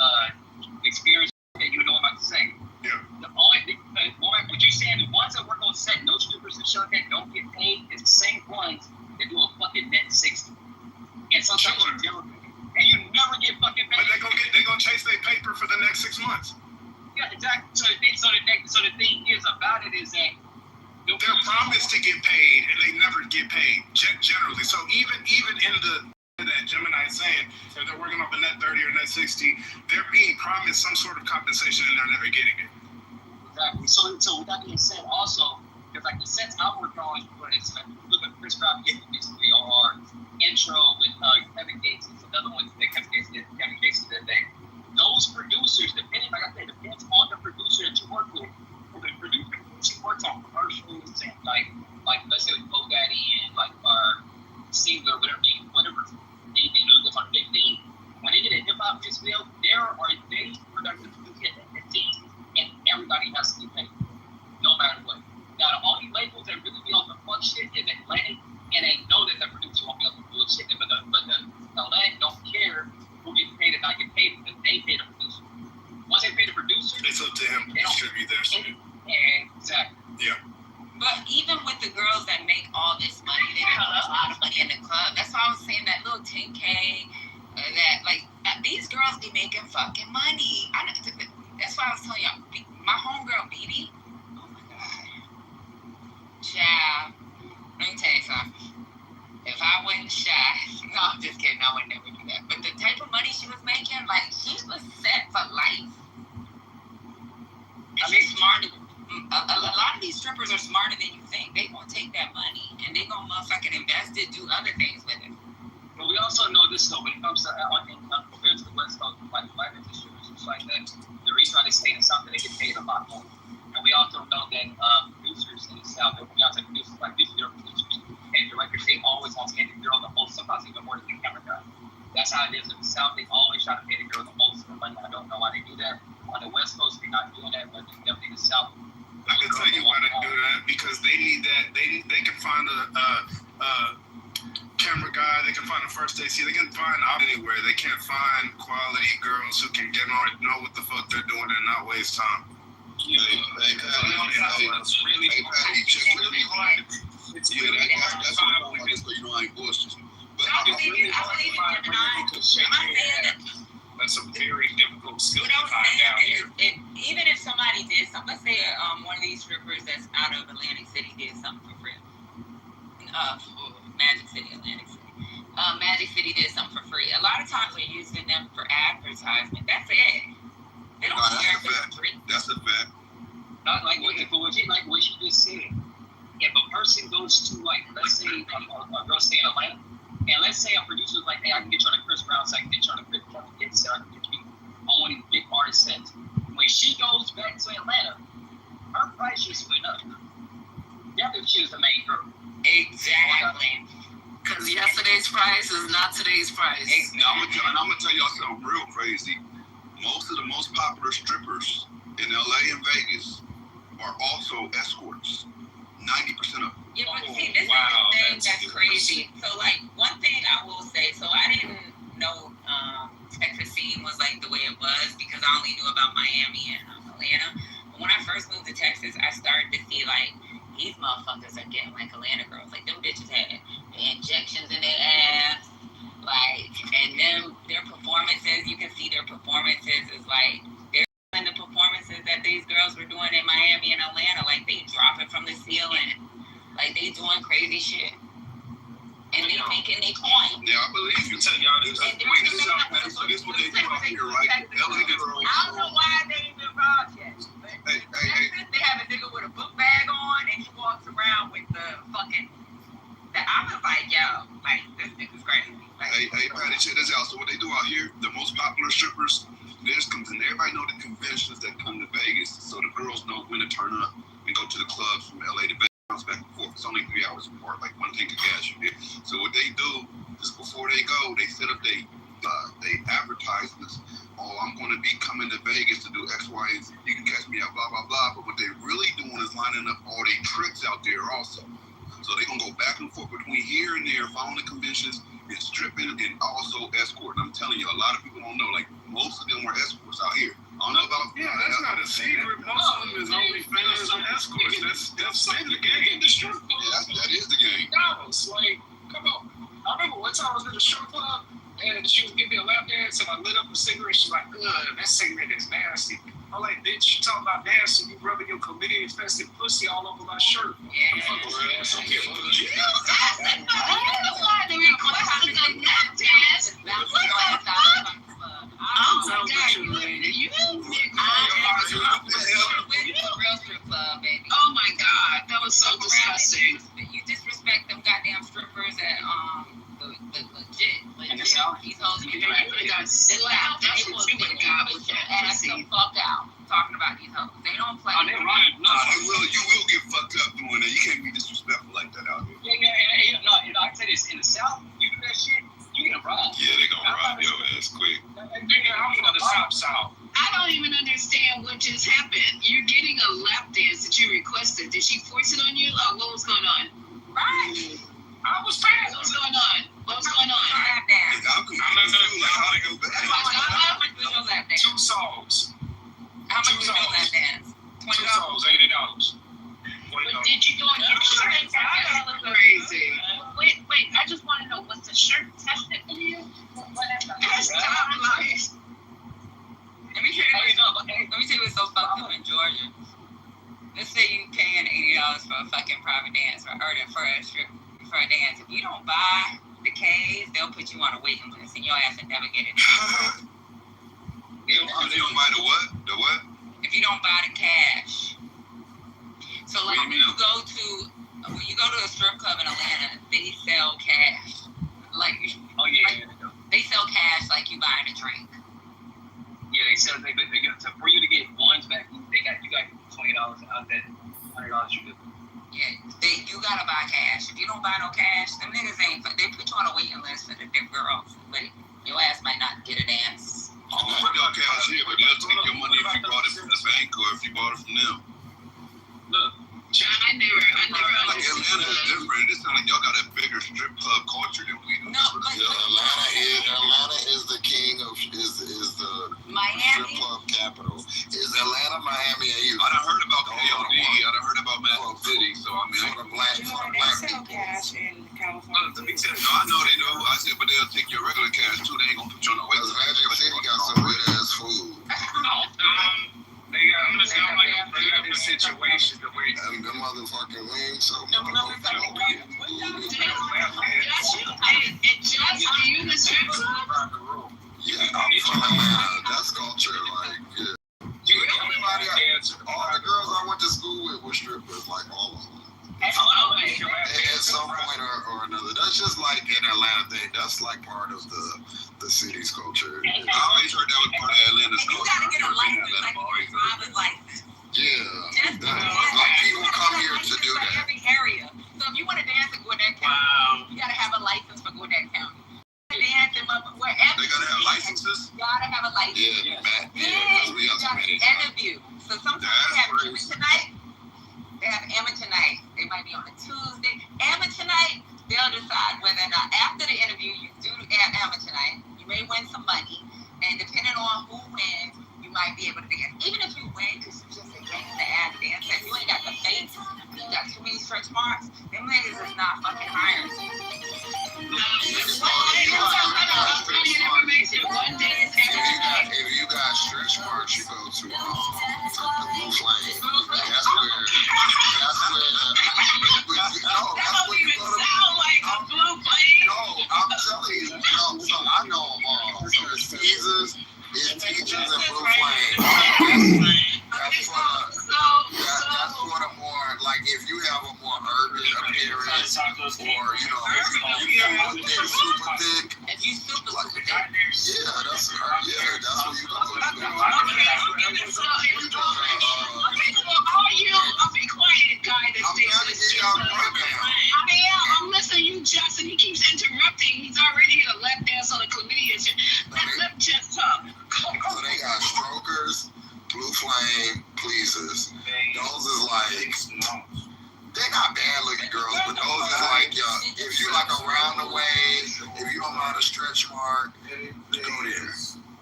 experienced that you know what I'm about to say. Yeah. Womack, what you're saying, the ones that work on set, no strippers and shit like that don't get paid, is the same ones that do a fucking net 60. And sometimes you never get fucking paid. But they gonna chase their paper for the next 6 months. Yeah, exactly. So the thing is about it is that they're promised to get paid and they never get paid generally. So even in that Gemini is saying, if they're working off a net 30 or net 60, they're being promised some sort of compensation and they're never getting it. Exactly. So with that being said, also, because like the sets I work on, for instance, look at Chris Brown getting basically our intro with Kevin Gates, another one that Kevin Gates did that day. Those producers, depending, like I said, depends on the producer that you work with. The producer she works on commercials and like let's say with GoDaddy and like our singer, whatever they do that's on a big thing. When they get a hip hop music video, there are daily productive producers at the team, and everybody has to be paid, no matter what. Now the only labels that really be on the fuck shit is Atlantic, and they know that the producer won't be able to do shit, but the Atlantic don't care who gets paid and not get paid because they pay the producer. Once they pay the producer, it's up to him to distribute their shit. Exactly. Yeah. But even with the girls that make all this money, they make a lot of money in the club. That's why I was saying that little 10K, these girls be making fucking money. That's why I was telling y'all, my homegirl BB, oh my God. Child, let me tell you something. If I wasn't shy, no, I'm just kidding, I would never do that. But the type of money she was making, like, she was set for life. I mean, smart. A lot of these strippers are smarter than you think. They gonna take that money and they gonna motherfucking invest it, do other things with it. But we also know this though, when it comes to compared to the West Coast, like black strippers and stuff like that, the reason why they stay in the South, they get paid a lot more. And we also know that producers in the South, when we also producers like these girl producers and directors, they always want to pay the girl the most, sometimes even more than the camera guy. That's how it is in the South. They always try to pay the girl the most of the money. I don't know why they do that. On the West Coast, they're not doing that, but definitely in the South. I can tell you why they do that, because they need that. They can find a camera guy, they can find a first AC, they can find out anywhere. They can't find quality girls who can get on it, know what the fuck they're doing and not waste time. That's a very difficult skill to find down here. Even if somebody did something, let's say one of these strippers that's out of Atlantic City did something for free. Magic City, Atlantic City. Magic City did something for free. A lot of times they're using them for advertisement. That's it. They don't care for free. That's a fact. Not like what she just said. If a person goes to, like, let's say a girl stay in Atlanta, and let's say a producer's like, hey, I can get you on a Chris Brown set, I can get you on a Chris Brown set, I can get you on one of these big artist sets. When she goes back to Atlanta, her price just went up. Definitely if she was the main girl. Exactly. Because yesterday's price is not today's price. And I'm gonna tell y'all something real crazy. Most of the most popular strippers in LA and Vegas are also escorts. 90% of them. Yeah, but see, this is the thing that's crazy. So, like, one thing I will say, so I didn't know Texas scene was like the way it was because I only knew about Miami and Atlanta. But when I first moved to Texas, I started to see, like, these motherfuckers are getting like Atlanta girls. Like, them bitches had injections in their ass. Like, and their performances, you can see their performances is like, they're doing the performances that these girls were doing in Miami and Atlanta. Like, they dropping from the ceiling. Like, they doing crazy shit. And they making their coin. Yeah, I believe you. Tell y'all this. So this is what they do out here, right? LA girls. I don't know why they ain't been robbed yet. But they have a nigga with a book bag on and he walks around with the fucking. I was like, yo, like, this nigga's crazy. Like, hey, Patty, check this out. So what they do out here, the most popular strippers, this comes in. Everybody know the conventions that come to Vegas, so the girls know when to turn up and go to the clubs from LA to Vegas, back and forth. It's only 3 hours apart, like one tank of gas. So what they do is before they go, they set up they advertisements. Oh, I'm going coming to Vegas to do X, Y, and Z. You can catch me at blah, blah, blah. But what they really doing is lining up all their tricks out there also. So they're going to go back and forth between here and there, following the conventions, and stripping, and also escorting. I'm telling you, a lot of people don't know. Like, most of them were escorts out here. I don't know about... Yeah, that's not a secret. Most of them is only fans and escorts. That's the game. Yeah, that is the game. McDonald's, like, come on. I remember one time I was in a strip club, and she was giving me a lap dance, and I lit up a cigarette. She's like, ugh, that cigarette is nasty. I'm like, bitch, you talking about nasty, you rubbing your chlamydia-infested pussy all over my shirt. Yeah. That's okay. The requested the lap dance. Oh my God, you real strip club, baby. Oh my God, that was so disgusting. You disrespect them goddamn strippers at the legit. In the South? These hoes you got slapped. That's what you would have got with your ass the fuck out. Talking about these hoes. They don't play. Oh, they're right. No, you will get fucked up doing that. You can't be disrespectful like that out here. Yeah. No, I tell you this, in the South, you do that shit, you get robbed. Yeah, they gonna rob your ass quick. I'm from the South. I don't even understand what just happened. You're getting a lap dance that you requested. Did she force it on you, or what was going on? Right. I was fast. What was going on? What was going on? Lap dance. I'm confused too. Like, how they go back? How much was your lap dance? 2 songs. How much was your lap dance? $20. 2 songs, $80. But did you go on your shirt? That was crazy. Wait, I just want to know, was the shirt tested for you? Stop lying. Let me tell you what's so fucked up in Georgia. Let's say you paying $80 for a fucking private dance for a dance. If you don't buy the K's, they'll put you on a waiting list and your ass will never get it. If you don't buy the what? The what? If you don't buy the cash. So like when you go to a strip club in Atlanta, they sell cash. Like they sell cash like you buying a drink. Yeah, they sell. They get for you to get ones back. You got $20 out that $100 you do. Yeah, you gotta buy cash. If you don't buy no cash, them niggas ain't. They put you on a waiting list for the big girls, but your ass might not get a dance. You got cash here, but they'll take your money if you bought it from the bank or if you bought it from them. Look. I never like Atlanta is different. It's not like y'all got a bigger strip club culture than we do. No, but Atlanta is the king of is the Miami strip club capital. Is Atlanta, Miami, and you? I done heard about KOD. I done heard about Magic City. So I mean, They sell cash in California. I know they do. I said, but they'll take your regular cash too. They ain't gonna put you on the way. Because Magic City got some good ass food. They got this situation the way and the motherfucking wings. So Just are you the strip club? Yeah, I'm from Atlanta. That's culture. Like, yeah. All the girls I went to school with were strippers. Like all of them. At some point or another. That's just like an Atlanta thing. That's like part of the city's culture. I always heard that was part of Atlanta's culture. You gotta get a license, like a driver's license. Yeah. Like people come here to do that. Every area. So if you want to dance in Gwinnett County, you gotta have a license for Gwinnett County. Dance in wherever. They gotta have licenses? You gotta have a license. Yeah, because we got so many. Interview. So sometimes they have Emma tonight. They have Emma tonight. They might be on a Tuesday. Emma tonight, they'll decide whether or not after the interview you do Emma tonight. You may win some money, and depending on who wins, you might be able to dance. Even if you win, because you're just a gangster ass dancer, you ain't got the face, you got too many stretch marks. Them niggas is not fucking hiring. If you got stretch marks, you go to the Blue Flame. That's where you go to. No, I'm telling you. No, so I know them all. So it's Caesars, it's Teachers, and Blue Flame. That's for the more, like if you have a more urban appearance, or if you super thick. If you super thick. places, those is like, they're not bad looking girls, but those is like, if you like around the way, if you don't mind a stretch mark, go there.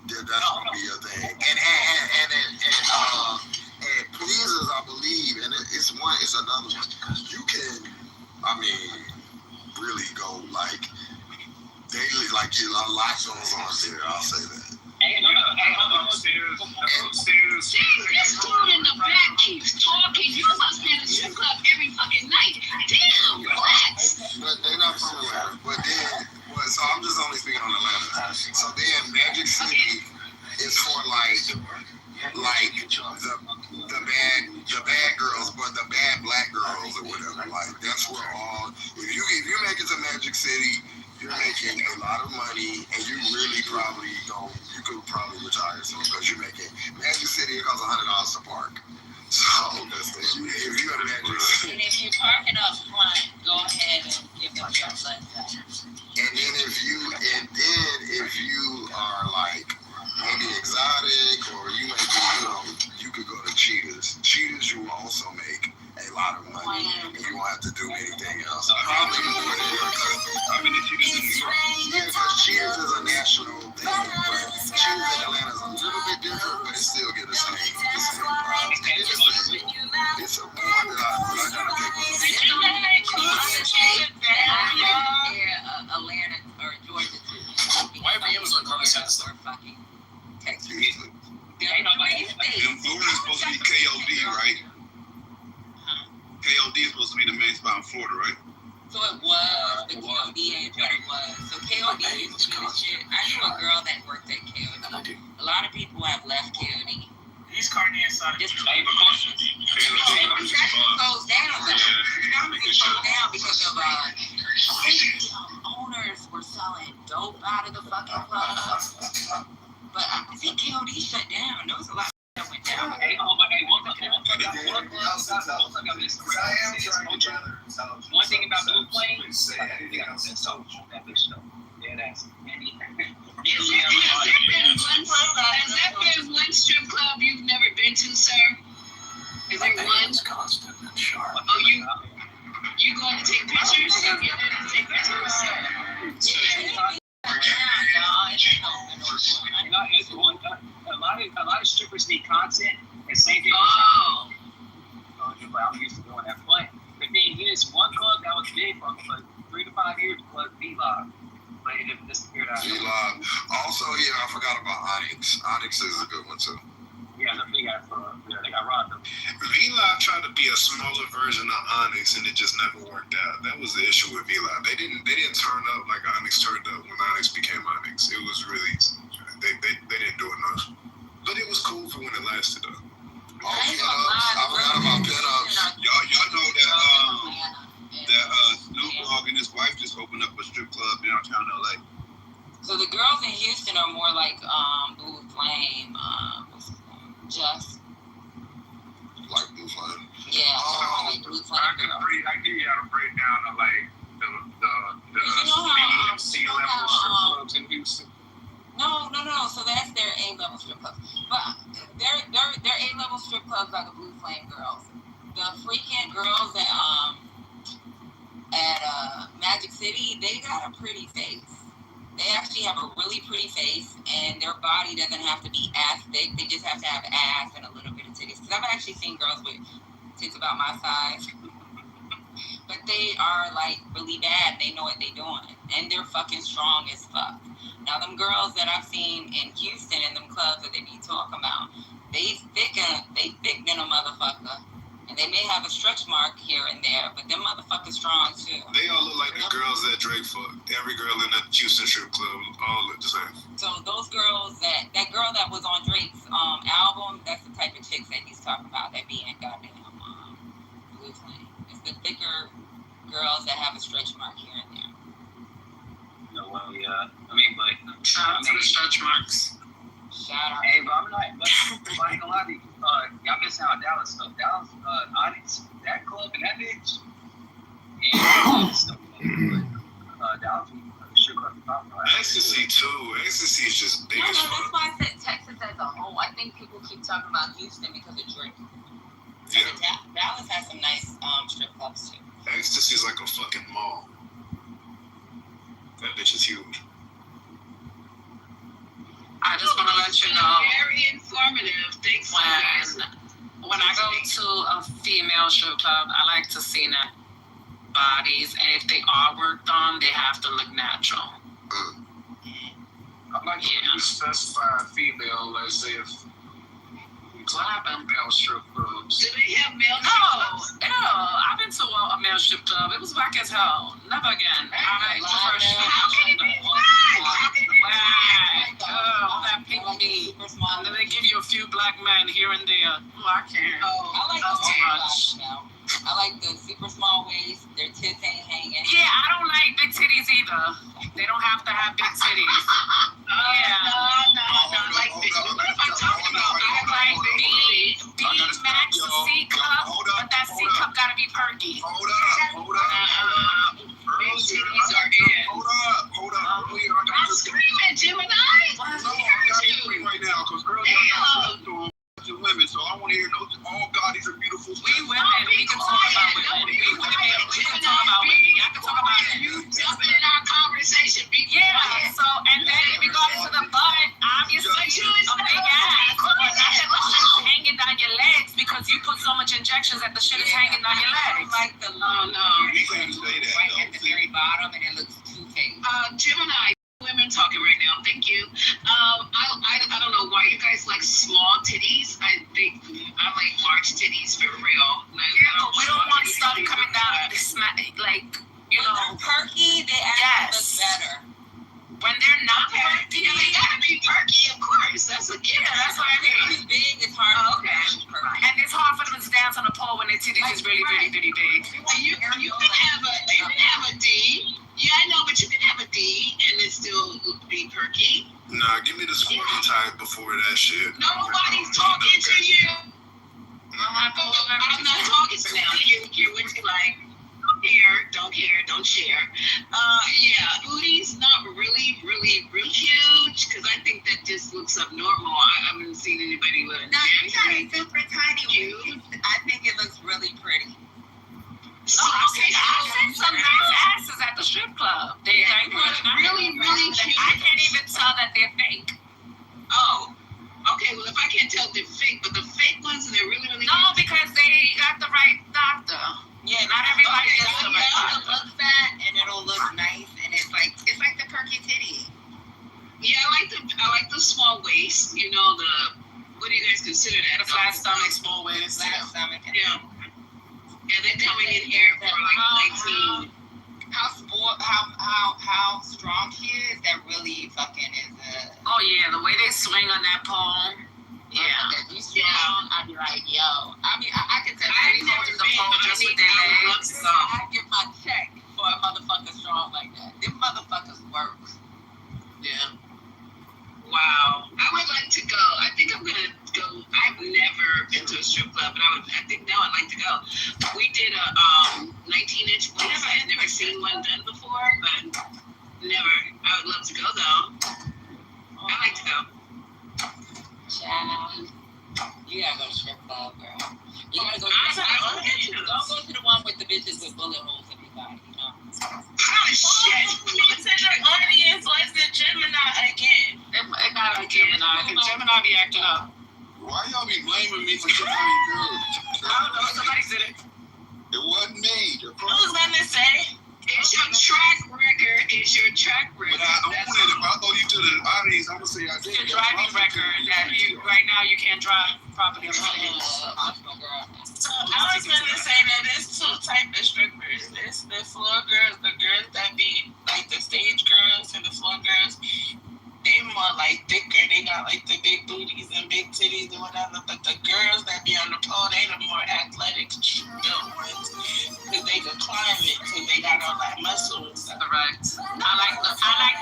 That's gonna be your thing. And pleasers, I believe, and it's another one. You can, really go like daily, like a lot goes on there. I'll say that. This dude in the back keeps talking. You must be in the strip club every fucking night. Damn, relax. But they're not from Atlanta. So I'm just only speaking on Atlanta. So then Magic City is for like the bad girls, but the bad black girls or whatever. Like that's where all if you make it to Magic City, you're making a lot of money, and you really probably you could probably retire soon because you're making Magic City. It costs $100 to park. So that's the if you go to Magic City. And if you're parking up front, go ahead and give them your blood test. And then if you are like maybe exotic or you may be, you could go to Cheetahs. Cheetahs, you will also make a lot of money and you won't have to do anything else. Probably more than Cheetahs in New York. Yeah, because Cheetahs is a national thing, but Cheetahs in Atlanta is a little bit different, but it still get the same prize. And it's a more that I gotta take with me. Atlanta or Georgia too. Why Amazon cars has stuff? Texas. And Florida is supposed to be KOD, right? KOD is supposed to be the main spot in Florida, right? So it was, but KOD ain't what it was. So KOD used to be the shit. I knew a girl that worked at KOD. A lot of people have left KOD. These carniers are just goes down though. It goes down because of owners were selling dope out of the fucking club. But I think KOD shut down. There was a lot that went down. One thing about Blue Flame, has there been one strip club you've never been to, sir? Is there one? Constant and sharp. Oh, you going to take pictures? You get ready to take pictures? A lot of strippers need content, and same thing. I'm used to doing that play. The thing is, one club that was big for 3 to 5 years was V-Log. But it just disappeared out. V-Log. Also, I forgot about Onyx. Onyx is a good one too. Yeah, they got robbed them. V-Log tried to be a smaller version of Onyx, and it just never worked out. That was the issue with V-Log. They didn't turn up like Onyx turned up when Onyx became Onyx. It was really they didn't do enough. But it was cool for when it lasted though. I forgot about pinups. Y'all know that Snoop Dogg and his wife just opened up a strip club downtown LA. So the girls in Houston are more like Blue Flame, Just. Like Blue Flame? Yeah, like Blue Flame. I give you a breakdown of like the C-level strip clubs in Houston. No. So that's their A-level strip clubs. But their A-level strip clubs are the Blue Flame girls. The freaking girls at Magic City, they got a pretty face. They actually have a really pretty face, and their body doesn't have to be as thick. They just have to have ass and a little bit of titties. Because I've actually seen girls with tits about my size. But they are, like, really bad. They know what they're doing. And they're fucking strong as fuck. Now, them girls that I've seen in Houston in them clubs that they be talking about, they thick than a motherfucker. And they may have a stretch mark here and there, but them motherfuckers strong, too. They all look like the girls that Drake fucked. Every girl in the Houston strip club all look the same. So those girls, that girl that was on Drake's album, that's the type of chicks that he's talking about that be in goddamn Blue Flame. It's the thicker girls that have a stretch mark here and there. No, well, yeah. But shout out to the stretch marks. Shout out. Hey, but I'm not gonna lie to you. Y'all missing out on Dallas stuff. Dallas, Onyx, that club and that bitch. And Dallas, sure club. Ecstasy too. Ecstasy is just big as fuck. That's why I said Texas as a whole. I think people keep talking about Houston because of Drake. Yeah. Dallas has some nice strip clubs too. Ecstasy's like a fucking mall. That bitch is huge. I just want to let you know. Very informative. Thanks, guys. When I go to a female strip club, I like to see their bodies, and if they are worked on, they have to look natural. I like to specify female as if What happened? male strip clubs. Do they have male No, I've been to a male strip club. It was whack as hell. Never again. I prefer strip clubs. How can it be whack? How can it be Whack. All that pink meat. And then they give you a few black men here and there. Oh, I can't. I like That's the too very much. black now. I like the super small waist. Their tits ain't hanging. Yeah, I don't like big titties either. They don't have to have big titties. Yeah. No, like big. What am I talking about? I like B max C cup, but that C cup gotta be perky. Hold up. Big titties are in. Hold up. I'm screaming, Gemini. No, I gotta scream right now because earlier I got to women, so I want to hear all bodies are beautiful. We women, we can talk about women. We can talk about women. Y'all can talk about it. You jumping in our conversation, be Yeah, so, and then in regards to the butt, obviously, a big ass, but not that the shit's hanging down your legs because you put so much injections that the shit is hanging down your legs. Like the You can't say that. right at the very bottom, and it looks too fake. Gemini. Women talking right now. Thank you. I don't know why you guys like small titties. I think I like large titties for real. We don't want stuff coming down like, you know. Perky, they actually look better. When they're not perky, they gotta be perky, of course. That's a given. Yeah, that's what I mean. It's big, it's hard to perky. And it's hard for them to dance on a pole when their titties is really, really, really big. You can have a D. Yeah, I know, but you can have a D and it still be perky. Nah, give me the sporty type before that shit. Nobody's talking to you. I'm not talking to them. Hear what you like. Don't care, don't share. Yeah, booty's not really huge because I think that just looks abnormal. I haven't seen anybody with. No, you got a super tiny waist. I think it looks really pretty. No, I've seen some nice asses at the strip club. They really cute. I can't even tell that they're fake. Oh, okay. Well, if I can't tell they're fake, but the fake ones, they're really no, cute. because they got the right doctor. Yeah, not everybody gets the right doctor. It'll look fat and it'll look nice, and it's like the perky titty. Yeah, I like the small waist. You know what do you guys consider that? The flat stomach, small waist. Flat stomach. Yeah. Yeah, they're coming in here for like 19. How strong she is, that really fucking is oh yeah, the way they swing on that pole. Yeah. You strong, I'd be like, yo. I mean, I can tell they holding the pole just with their legs. So I give my check for a motherfucker strong like that. Them motherfuckers work. Yeah. Wow. I would like to go. I think I'm gonna go. I've never been to a strip club, but I think now I'd like to go. We did a 19-inch waist. I've never seen one done before, but never. I would love to go though. I'd like to go. Child. You gotta go to strip club, girl. You gotta go don't go to the one with the bitches with bullet holes in their body, you know? Oh shit. Who's in the audience was the Gemini again? It gotta be Gemini, because Gemini be acting up. Why y'all be blaming me for somebody good? I don't know, somebody did it. It wasn't me. Who's gonna say? It's your track record. It's your track record. But I own it. If I throw you to the audience, I'm gonna say I did. Your driving record that you right now you can't drive properly. So I was gonna say that there's two types of strippers. There's the floor girls, the girls that be like the stage girls and the floor girls. They more like thicker. They got like the big booties and big titties and whatever. But the girls that be on the pole, they the more athletic built ones. Because they can climb it. Because they got all that muscles. Correct. I like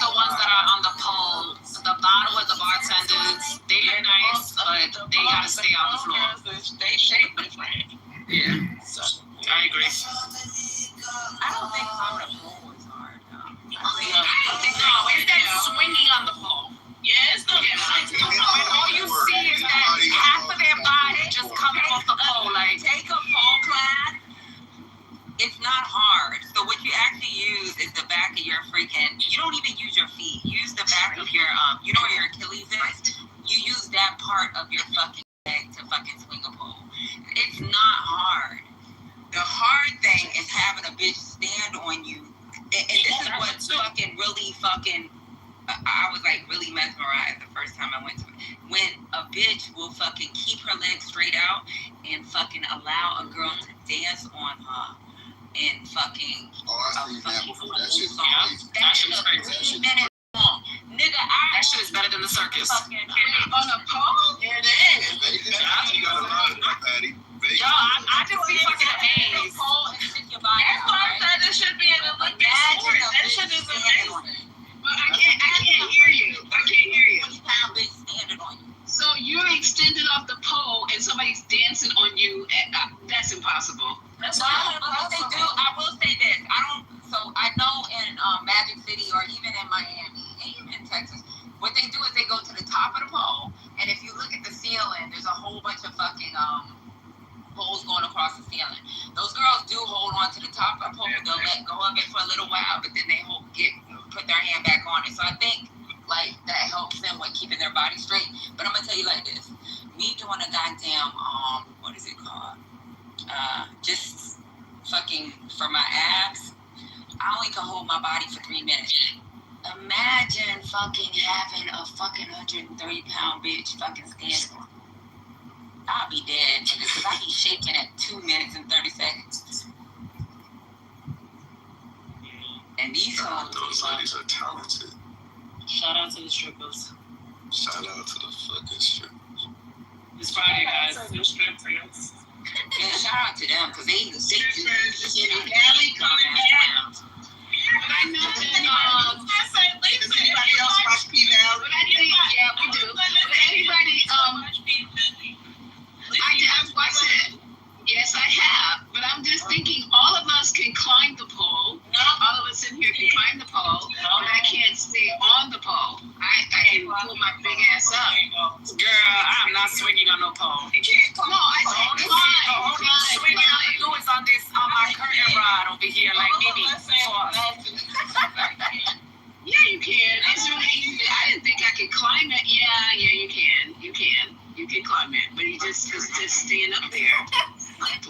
the ones that are on the pole. The bottom with the bartenders. They are nice, but they gotta stay on the floor. They shape different. Yeah. So I agree. I don't think climbing a pole is hard, though. No, it's that swinging on the pole. Yes, no. All you see is that half of their body just coming off the pole, like. Take of your fucking leg to fucking swing a pole. It's not hard. The hard thing is having a bitch stand on you. And this is what fucking really fucking, I was like really mesmerized the first time I went to it. When a bitch will fucking keep her legs straight out and fucking allow a girl to dance on her and fucking I seen that before. That shit's crazy. That shit is crazy. 3-minute song. Nigga, that shit is better than the circus. On a pole? It is. You got a lot of that, Patty. Yo, I just be fucking amazed. That's why I said this should be an Olympic sport. That shit is amazing. But I can't hear you. I can't hear you. Bitch standing on you. So you're extended off the pole and somebody's dancing on you. That's impossible. That's what they do. I will say this. I know in Magic City or even in Miami, and even in Texas, what they do is they go to the top of the pole, and if you look at the ceiling, there's a whole bunch of fucking poles going across the ceiling. Those girls do hold on to the top of the pole. They'll let go of it for a little while, but then they put their hand back on it. So I think like that helps them with keeping their body straight. But I'm gonna tell you like this: me doing a goddamn what is it called? Just fucking for my abs. I only can hold my body for 3 minutes. Imagine fucking having a fucking 130-pound bitch fucking standing on. I'll be dead, because I be shaking at 2 minutes and 30 seconds. And these those ladies are talented. Shout out to the strippers. Shout out to the fucking strippers. It's Friday, guys. No strippers. Yeah, shout out to them, because they Allie coming down. But I know that, does anybody else watch P-Valley? But I think, yeah, we do. But anybody, I've watched it. Yes, I have. But I'm just thinking all of us can climb the pole. All of us in here can climb the pole. But I can't stay on the pole. I can pull my big ass up. Girl, I'm not swinging on no pole. You can't come on. I said climb. Swinging on the doors on my curtain rod over here, like maybe Yeah, you can. It's really easy. I didn't think I could climb it. Yeah, you can. You can climb it, but you just stand up there.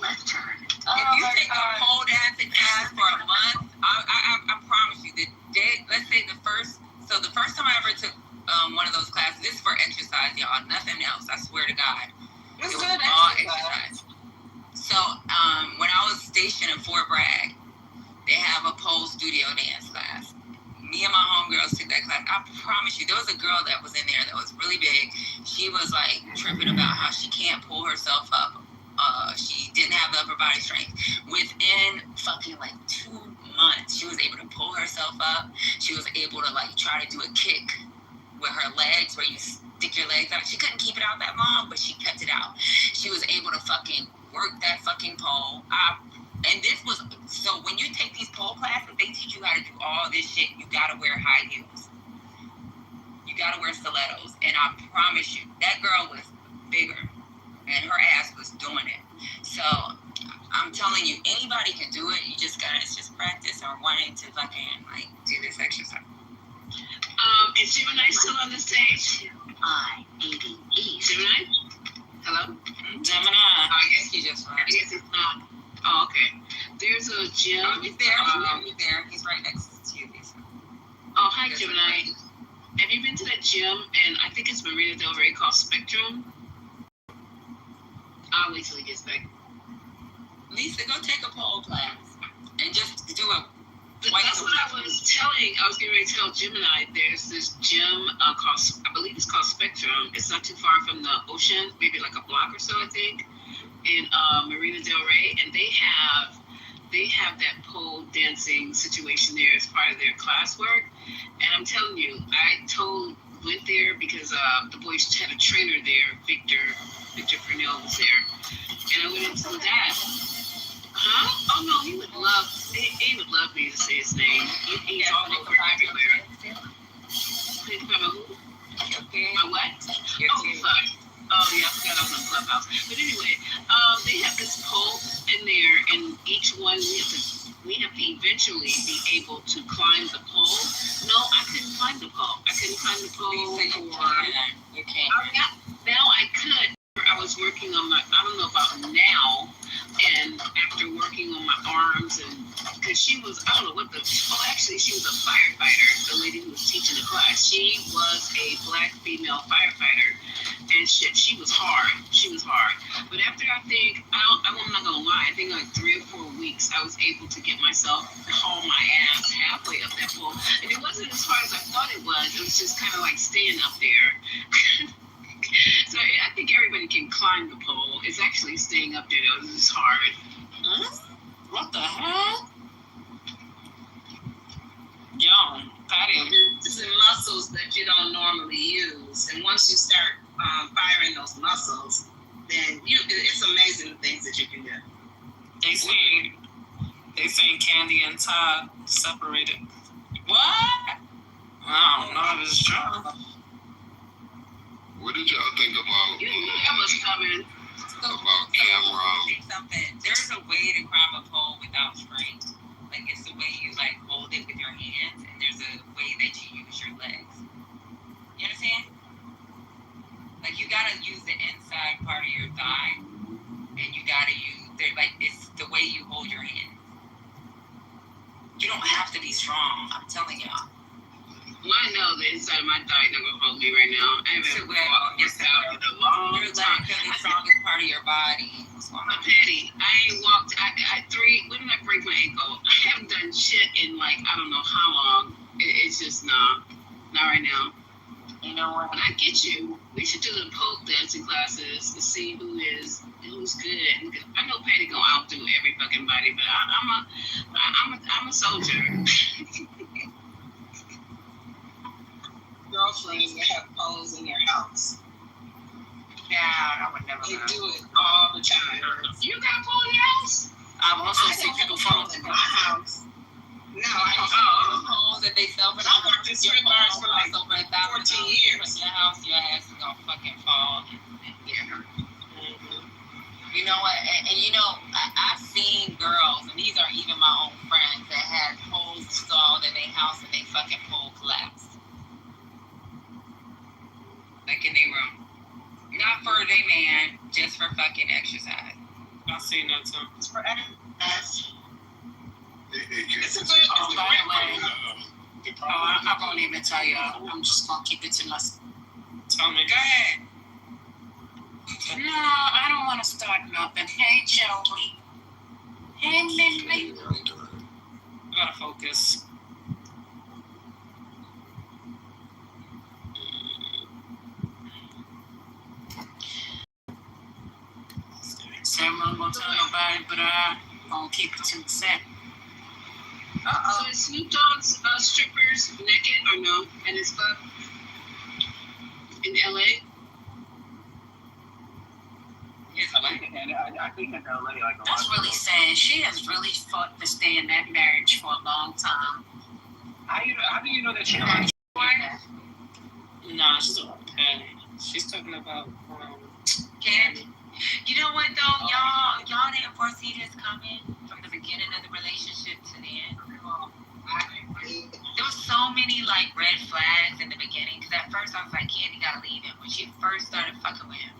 Left turn. If you take a pole dancing class for a month, I promise you, let's say the first time I ever took one of those classes, this is for exercise, y'all, nothing else, I swear to God. It was all exercise. So when I was stationed in Fort Bragg, they have a pole studio dance class. Me and my homegirls took that class. I promise you, there was a girl that was in there that was really big. She was like tripping about how she can't pull herself up. She didn't have the upper body strength. Within fucking like 2 months, she was able to pull herself up. She was able to like try to do a kick with her legs where you stick your legs out. She couldn't keep it out that long, but she kept it out. She was able to fucking work that fucking pole. And this was, so when you take these pole classes, they teach you how to do all this shit. You gotta wear high heels. You gotta wear stilettos. And I promise you, that girl was bigger. And her ass was doing it. So I'm telling you, anybody can do it. You just gotta, it's just practice or wanting to fucking like do this exercise. Is Gemini still on the stage? I-80-E. Gemini? Hello? Gemini. I guess he just went. I guess it's not. Oh, okay. There's a gym. Oh, he's there. He's there. He's right next to you. Oh, hi, Gemini. Have you been to that gym? And I think it's Marina Del Rey called Spectrum. I'll wait till he gets back. Lisa, go take a pole class and just do a. That's what I was getting ready to tell Gemini. There's this gym called, I believe it's called Spectrum. It's not too far from the ocean, maybe like a block or so, I think, in Marina Del Rey, and they have that pole dancing situation there as part of their classwork. And I'm telling you, I went there because the boys had a trainer there, Victor Purnell was there, and I went into that. Huh? Oh no, he would love me to say his name. He's all over everywhere. Think about who? My what? Fuck. Oh yeah, I forgot I was on Clubhouse. But anyway, they have this pole in there, and each one we have to eventually be able to climb the pole. No, I couldn't climb the pole. You can't. You can't. Now I could. least I was able to get myself haul my ass halfway up that pole. And it wasn't as hard as I thought it was. It was just kind of like staying up there. So I think everybody can climb the pole. It's actually staying up there that was hard. Huh? What the hell? Yo, Patty. It's the muscles that you don't normally use, and once you start firing those muscles, then it's amazing the things that you can do. They saying Candy and Todd separated. What? I don't know if it's true. What did y'all think about That was coming. about Cameron? Something. There's a way to climb a pole without strength. Like it's the way you like hold it with your hands, and there's a way that you use your legs. You understand? Like you gotta use the inside part of your thigh, and you gotta use it's the way you hold your hand. You don't have to be strong. I'm telling y'all. Well, I know the inside of my thigh not gonna hold me right now. I haven't walked this out in a long Your time. legs are the strongest part of your body. Patty, I ain't walked. When did I break my ankle? I haven't done shit in like I don't know how long. It's just not right now. You know what? But I get you. We should do the pole dancing classes to see who's good. I know Patty gonna outdo every fucking body, but I'm a soldier. Girlfriends that have poles in their house. Yeah, I would never. They do it all the time. You got pole in your house? I've also seen people fall in my house. No, I don't know. Poles that they sell, but I worked in strip bars for like over 14 years. In your house, your ass is gonna fucking fall. Yeah. You know what? And you know, I've seen girls, and these are even my own friends, that had poles installed in their house and they fucking pole collapsed. Like in their room. Not for their man, just for fucking exercise. I've seen that too. It's for exercise. It's a good by the way, I won't even tell you. I'm just gonna keep it to myself. Tell me. Go ahead. No, I don't want to start nothing. Hey, Joey. Hey, Lily. I gotta focus. So I'm not gonna tell nobody, but I'm gonna keep it to myself. So is Snoop Dogg's strippers naked or no in his club in LA? I think in LA, like That's really sad. She has really fought to stay in that marriage for a long time. How do you know that she's not? Nah, she's about Patty. She's talking about Candy. You know what though, y'all didn't foresee this coming from the beginning of the relationship to the end. There was so many like red flags in the beginning. Cause at first I was like, Candy gotta leave him when she first started fucking with him.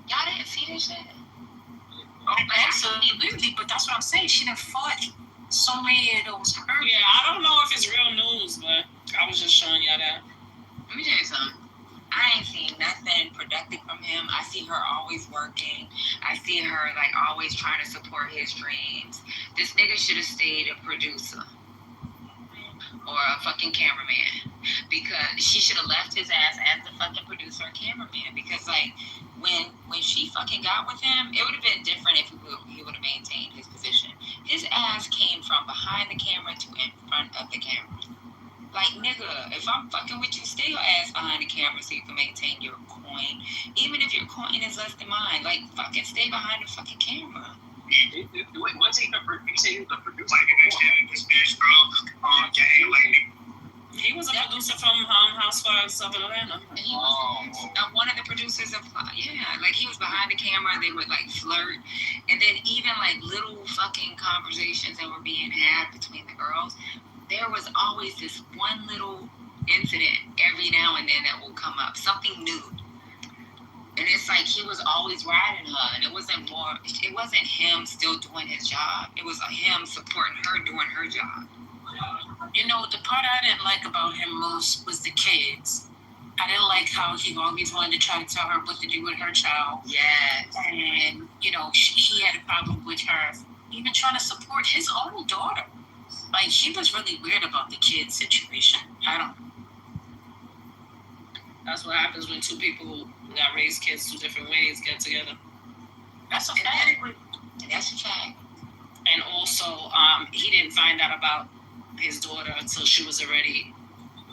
Y'all didn't see this shit? Absolutely, but that's what I'm saying. She done fought so many of those hurt. Yeah, I don't know if it's real news, but I was just showing y'all that. Let me tell you something. I ain't seen nothing productive from him. I see her always working. I see her like always trying to support his dreams. This nigga should have stayed a producer or a fucking cameraman, because she should have left his ass as the fucking producer or cameraman. Because like when she fucking got with him, it would have been different if he would have maintained his position. His ass came from behind the camera to in front of the camera. Like, nigga, if I'm fucking with you, stay your ass behind the camera so you can maintain your coin. Even if your coin is less than mine, like, fucking stay behind the fucking camera. Once he say he was a producer, he was a producer from Housewives of Atlanta. And he was one of the producers of, like, he was behind the camera. They would, like, flirt. And then even, like, little fucking conversations that were being had between the girls, there was always this one little incident every now and then that will come up, something new. And it's like he was always riding her, and it wasn't him still doing his job. It was him supporting her doing her job. You know, the part I didn't like about him most was the kids. I didn't like how he always wanted to try to tell her what to do with her child. Yes. And, you know, he had a problem with her even trying to support his own daughter. Like, he was really weird about the kid situation. I don't know. That's what happens when two people that raise kids two different ways get together. That's a fact. That's a fact. And also, he didn't find out about his daughter until she was already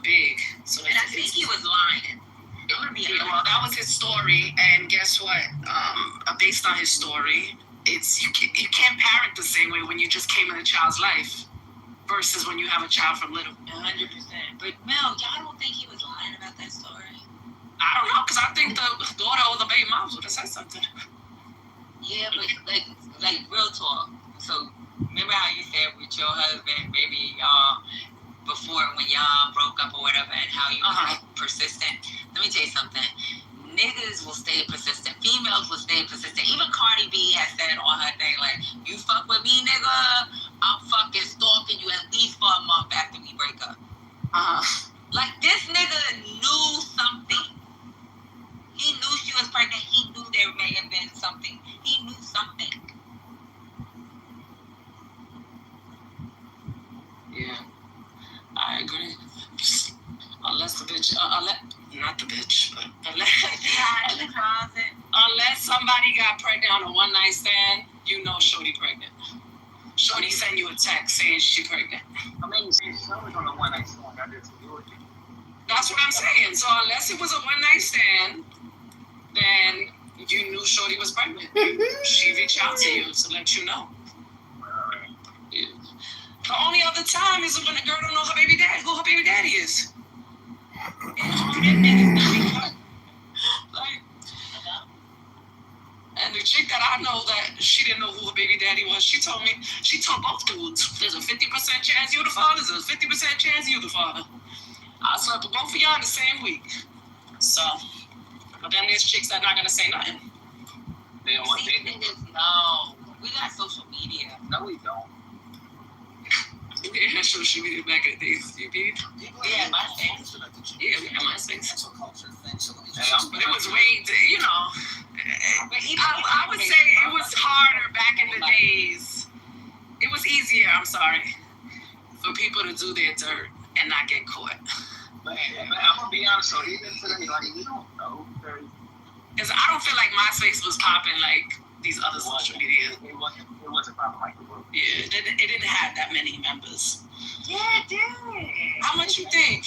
big. So and I think he was lying. Well, that was his story, and guess what? Based on his story, it's you can't parent the same way when you just came in a child's life versus when you have a child from little. 100%. But Mel, y'all don't think he was lying about that story? I don't know, because I think the daughter or the baby moms would have said something. Yeah, but like real talk. So remember how you said with your husband, maybe before when y'all broke up or whatever, and how you was like persistent? Let me tell you something. Niggas will stay persistent. Females will stay persistent. Even Cardi B has said on her thing, like, you fuck with me, nigga, I'm fucking stalking you at least for a month after we break up. Like, this nigga knew something. He knew she was pregnant. He knew there may have been something. He knew something. Yeah, I agree. Unless the bitch, not the bitch, but unless somebody got pregnant on a one night stand, you know Shorty pregnant. Shorty send you a text saying she pregnant. I mean, she was on a one night stand. That's what I'm saying. So unless it was a one night stand, then you knew Shorty was pregnant. She reached out to you to let you know. Yeah. The only other time is when the girl don't know who her baby daddy is. And the chick that I know that she didn't know who her baby daddy was, she told both dudes, there's a 50% chance you the father, there's a 50% chance you the father. I slept with both of y'all in the same week. So, but then there's chicks that are not gonna say nothing. They don't want to. No, we got social media. No, we don't. We didn't have social media back in the days. You did? Yeah, MySpace. Yeah, we had MySpace. But it was way, you know. I would say it was harder back in the days. It was easier, I'm sorry, for people to do their dirt and not get caught. But I'm gonna be honest, so even today, like, we don't know. Because I don't feel like MySpace was popping like these other social media. It wasn't popping like the world. Yeah, it didn't have that many members. Yeah, it did. How much you think?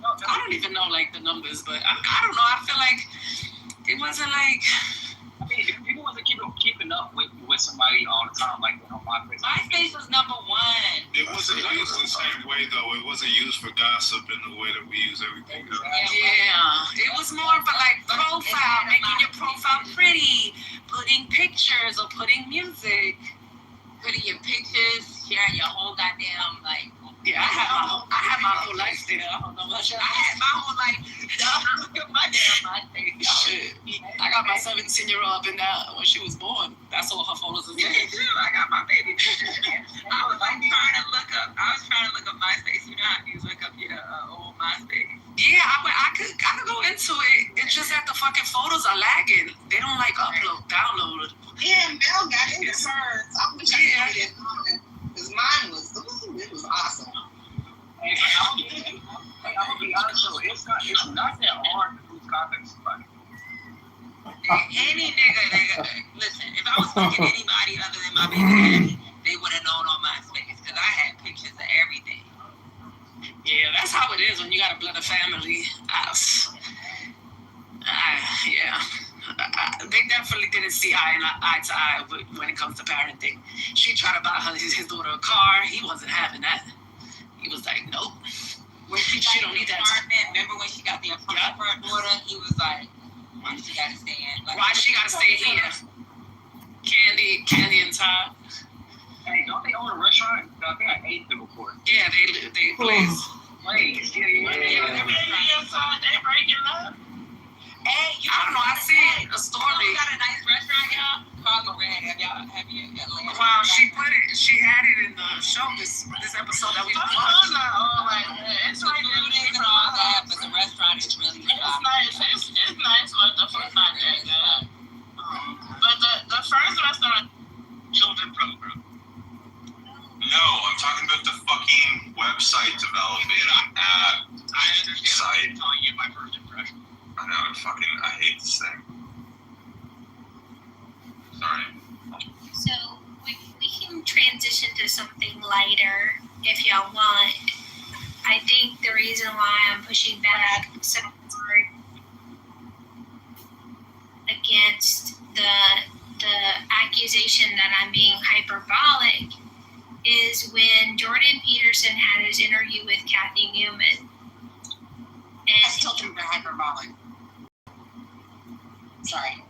I don't even know like the numbers, but I don't know. I feel like it wasn't like. I mean, if people wasn't keeping up with somebody all the time, like on MySpace was number one. It wasn't used the same way though. It wasn't used for gossip in the way that we use everything else. Yeah, it was more for like profile, making your profile pretty, putting pictures or putting music, putting your pictures, sharing your whole goddamn like. Yeah, I had my whole life there. I don't know much. I had my whole life. Look at my damn MySpace. Shit. I got my 17-year-old up in that when she was born. That's all her photos is there. Too. I got my baby pictures there. I was trying to look up MySpace. You know how you look up your old MySpace. Yeah, I could go into it. It's just that the fucking photos are lagging. They don't like download. Yeah, Mel got into hers. I wish I could get mine. Because mine was awesome. Hey, I'm gonna be honest, so it's not that hard to lose contact with somebody. Any nigga, listen, if I was fucking anybody other than my baby daddy, they would have known on MySpace because I had pictures of everything. Yeah, that's how it is when you got a blood of family. They definitely didn't see eye to eye when it comes to parenting. She tried to buy his daughter a car. He wasn't having that. He was like, nope. When she don't need that. Remember when she got the apartment for her daughter? He was like, why she gotta stay in? Like, why she gotta stay here? Candy and Todd. Hey, don't they own a restaurant? I think I ate them before. Yeah, they Blaze. Blaze. Yeah. They breaking up. Hey, I don't know. I seen a story. Got a nice restaurant, y'all. Carla Red. Have you? Well, she put it. She had it in the show. This episode that we watched. It's like buildings and all that, but the restaurant is really nice. It's nice, but the food's not that good. But the first restaurant, children program. to something lighter if y'all want. I think the reason why I'm pushing back so hard against the accusation that I'm being hyperbolic is when Jordan Peterson had his interview with Kathy Newman. And I still think they're hyperbolic. Sorry.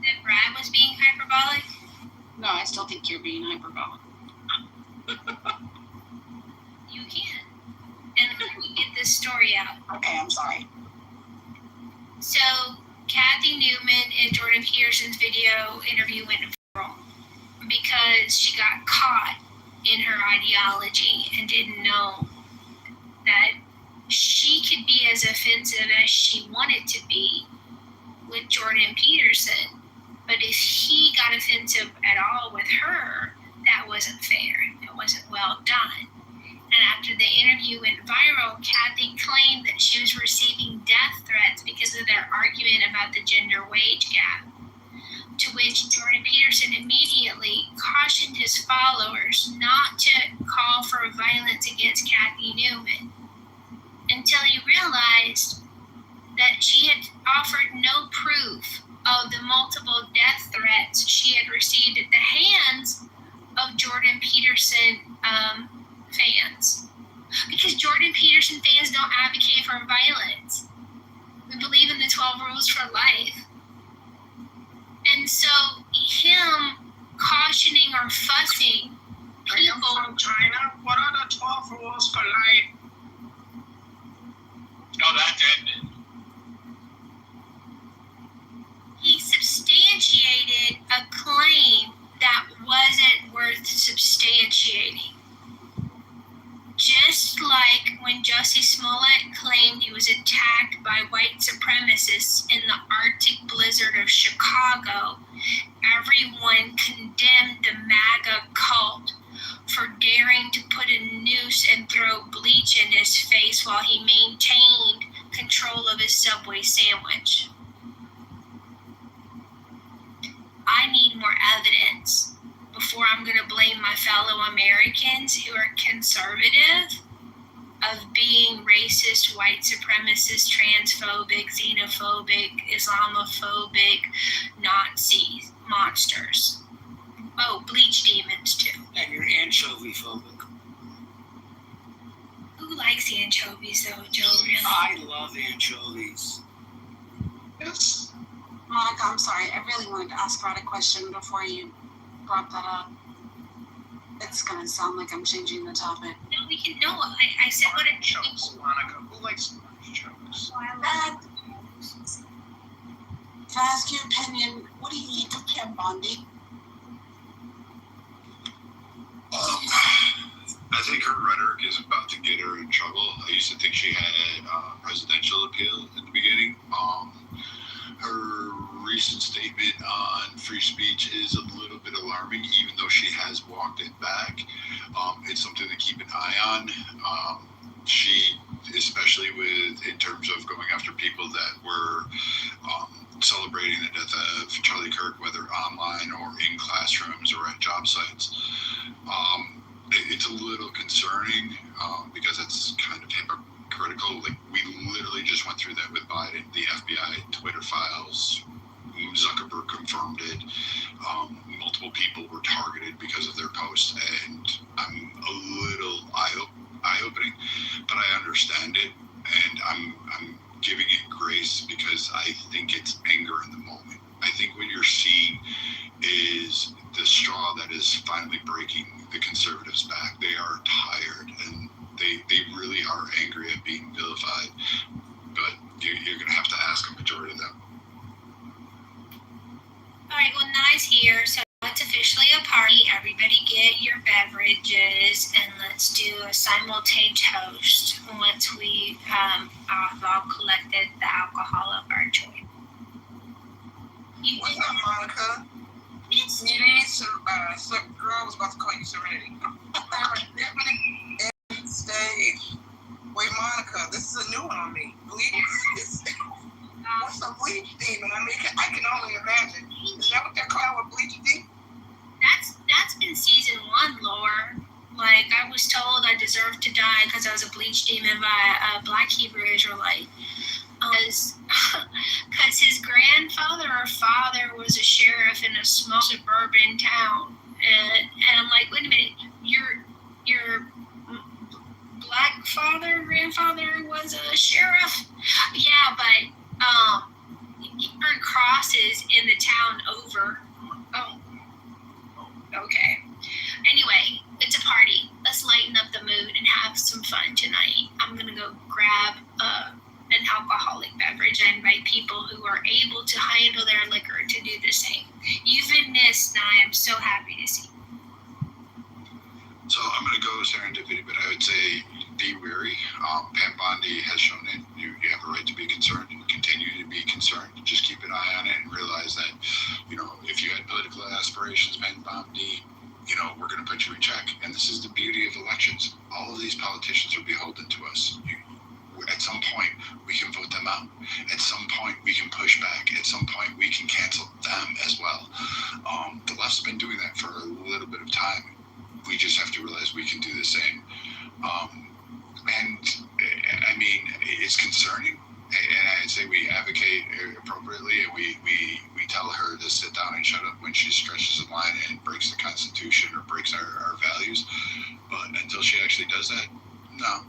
That Brad was being hyperbolic? No, I still think you're being hyperbolic. You can. And let me get this story out. Okay, I'm sorry. So, Kathy Newman and Jordan Peterson's video interview went viral because she got caught in her ideology and didn't know that she could be as offensive as she wanted to be with Jordan Peterson. But if he got offensive at all with her, that wasn't fair. It wasn't well done. And after the interview went viral, Kathy claimed that she was receiving death threats because of their argument about the gender wage gap. To which Jordan Peterson immediately cautioned his followers not to call for violence against Kathy Newman until he realized that she had offered no proof of the multiple death threats she had received at the hands of Jordan Peterson fans. Because Jordan Peterson fans don't advocate for violence. We believe in the 12 rules for life. And so him cautioning or fussing people from China. What are the 12 rules for life? No, that's ended. He substantiated a claim that wasn't worth substantiating. Just like when Jussie Smollett claimed he was attacked by white supremacists in the Arctic blizzard of Chicago, everyone condemned the MAGA cult for daring to put a noose and throw bleach in his face while he maintained control of his Subway sandwich. I need more evidence before I'm going to blame my fellow Americans who are conservative of being racist, white supremacist, transphobic, xenophobic, Islamophobic, Nazi monsters. Oh, bleach demons too. And you're anchovy phobic. Who likes anchovies though, Joe? Really? I love anchovies. Yes. Monica, I'm sorry. I really wanted to ask Rod a question before you brought that up. It's gonna sound like I'm changing the topic. No, we can. No, I said what it Chokes, Monica. Who likes orange chokes? Can I ask your opinion? What do you think of Pam Bondi? I think her rhetoric is about to get her in trouble. I used to think she had presidential appeal at the beginning. Her recent statement on free speech is a little bit alarming, even though she has walked it back. It's something to keep an eye on. She, especially in terms of going after people that were celebrating the death of Charlie Kirk, whether online or in classrooms or at job sites. It's a little concerning because it's kind of hypocritical. Like, we literally just went through that with Biden, the FBI Twitter files. Zuckerberg confirmed it. Multiple people were targeted because of their posts, and I'm a little eye-opening, but I understand it, and I'm giving it grace because I think it's anger in the moment. I think what you're seeing is the straw that is finally breaking the conservatives back. They are tired, and they really are angry at being vilified, but you're going to have to ask a majority of them. All right, well, Nye's here, so it's officially a party. Everybody get your beverages, and let's do a simultaneous toast once we have all collected the alcohol of our choice. What's up, Monica? Girl, I was about to call you Serenity. Stage. Wait, Monica, this is a new one on me. Bleach. What's a bleach demon? I mean, I can only imagine. Is that what they're calling a bleach demon? That's been season 1 teenage demon by a Black Hebrew Israelite. Because his grandfather or father was a sheriff in a small suburban town. And I'm like, wait a minute, your Black grandfather was a sheriff? Yeah, but he earned crosses in the town over. Oh, okay. Anyway, it's a party. Let's lighten up the mood and have some fun tonight. I'm gonna go grab an alcoholic beverage. I invite people who are able to handle their liquor to do the same. You've been missed, and I am so happy to see you. So I'm going to go serendipity, but I would say be wary. Pam Bondi has shown it. You have a right to be concerned and continue to be concerned. Just keep an eye on it and realize that, if you had political aspirations, Pam Bondi, we're going to put you in check. And this is the beauty of elections. All of these politicians are beholden to us. At some point, we can vote them out. At some point, we can push back. At some point, we can cancel them as well. The left's been doing that for a little bit of time. We just have to realize we can do the same. And I mean, it's concerning. And I'd say we advocate appropriately, and we tell her to sit down and shut up when she stretches the line and breaks the Constitution or breaks our values. But until she actually does that, no.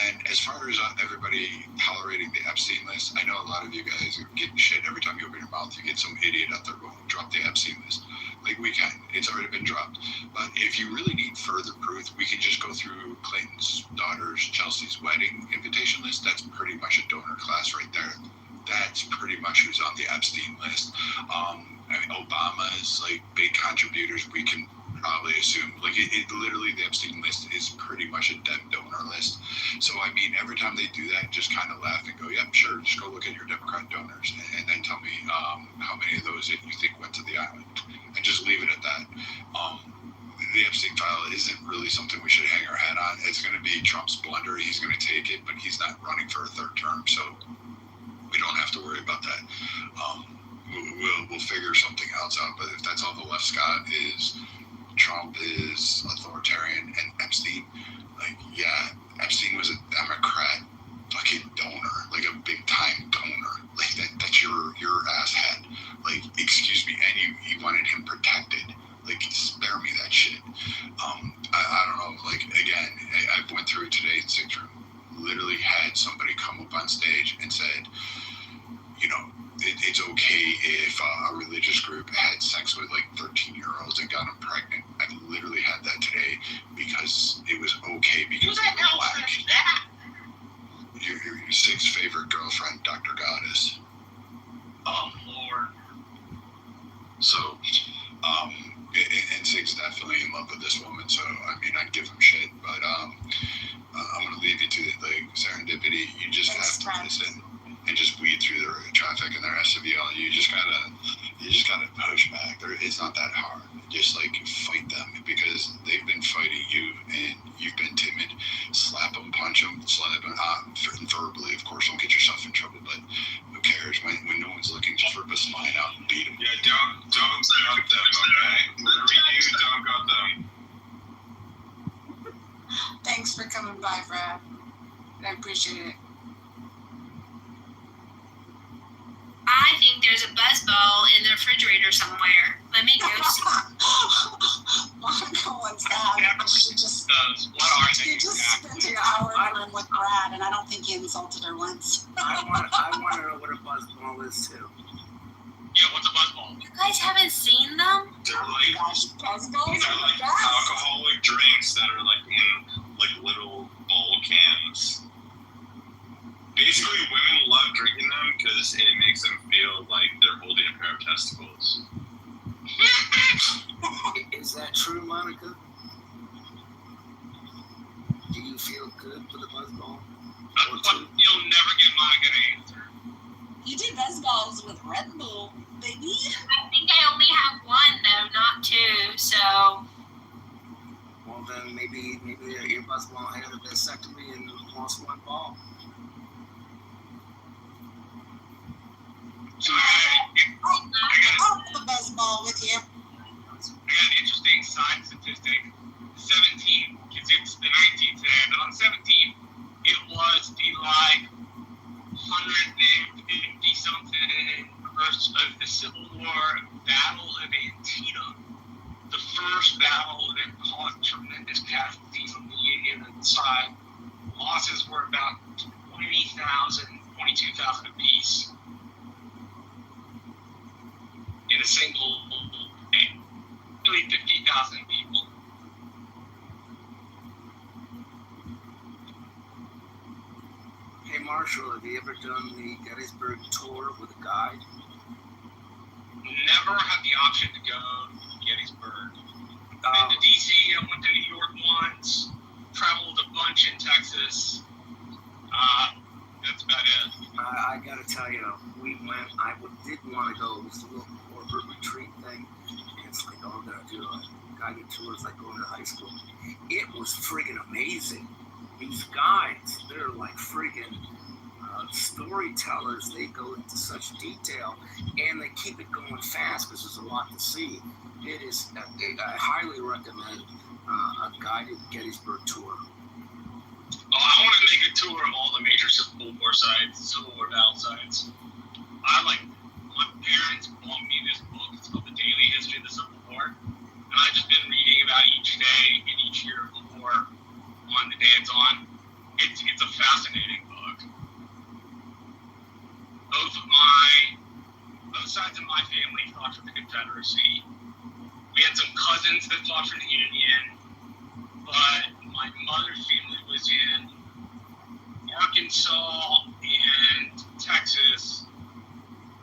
And as far as everybody tolerating the Epstein list, I know a lot of you guys are getting shit every time you open your mouth. You get some idiot out there going, drop the Epstein list. Like, we can. It's already been dropped. But if you really need further proof, we can just go through Clinton's daughter's Chelsea's wedding invitation list. That's pretty much a donor class right there. That's pretty much who's on the Epstein list. Obama's big contributors, we can probably assume, it literally, the Epstein list is pretty much a dead donor list. So I mean, every time they do that, just kind of laugh and go, yep, sure, just go look at your Democrat donors and then tell me how many of those you think went to the island, and just leave it at that. The Epstein file isn't really something we should hang our hat on. It's going to be Trump's blunder. He's going to take it, but he's not running for a third term, so we don't have to worry about that. We'll figure something else out. But if that's all the left's got is Trump is authoritarian and Epstein, Epstein was a Democrat fucking donor, a big time donor. That's your ass head. Excuse me, and you wanted him protected. Spare me that shit. I don't know. Again, I went through it today in Sick Room. Literally had somebody come up on stage and said, it's okay if a religious group had sex with 13-year-olds and got them pregnant. I literally had that today because it was okay because they were Black. Your Sick's favorite girlfriend, Dr. Goddess. Oh, Lord. So, and Sick's definitely in love with this woman, so, I mean, I'd give him shit, but I'm going to leave you to the serendipity. You just have to listen and just weed through the traffic and the rest of y'all. You just gotta push back. It's not that hard. Just fight them because they've been fighting you and you've been timid. Slap them, punch them, slap them, verbally, of course. Don't get yourself in trouble, but who cares when no one's looking? Just rip a spine out and beat them. Yeah, don't drop them, okay? Whatever you do, don't drop them. Thanks for coming by, Brad. I appreciate it. I think there's a buzzball in the refrigerator somewhere. Let me go see. Monica once had, she just spent an hour in the room with Brad, and I don't think he insulted her once. I want to know what a buzzball is too. Yeah, what's a buzzball? You guys haven't seen them? They're buzzballs. They're alcoholic drinks that are in little bowl cans. Basically, women love drinking them because it makes them feel like they're holding a pair of testicles. Is that true, Monica? Do you feel good with a buzzball? You'll never get Monica to answer. You did buzzballs with Red Bull, baby. I think I only have one, though, not two, so... Well, then maybe your buzzball had a vasectomy and lost one ball. So I got a buzzball with you. I got an interesting side statistic. 17, because it's the 19th today, but on 17, was the like 150 something verse of the Civil War Battle of Antietam, the first battle that caused tremendous casualties on the Union side. Losses were about 22,000 apiece in a single day. Nearly 50,000 people. Hey Marshall, have you ever done the Gettysburg tour with a guide? Never had the option to go to Gettysburg. Been to DC, I went to New York once, traveled a bunch in Texas. That's about it. I gotta tell you, we went, did want to go, it was a little corporate retreat thing. It's like, oh, I'm gonna do a guided tours like going to high school. It was friggin' amazing. These guides, they're like friggin' storytellers. They go into such detail and they keep it going fast because there's a lot to see. It is, I highly recommend a guided Gettysburg tour. Oh, I want to make a tour of all the major Civil War sites, Civil War battle sites. My parents bought me this book. It's called The Daily History of the Civil War. And I've just been reading about each day and each year of the war on the day it's on. It's a fascinating book. Both sides of my family fought for the Confederacy. We had some cousins that fought for the Union, but my mother's family was in Arkansas and Texas,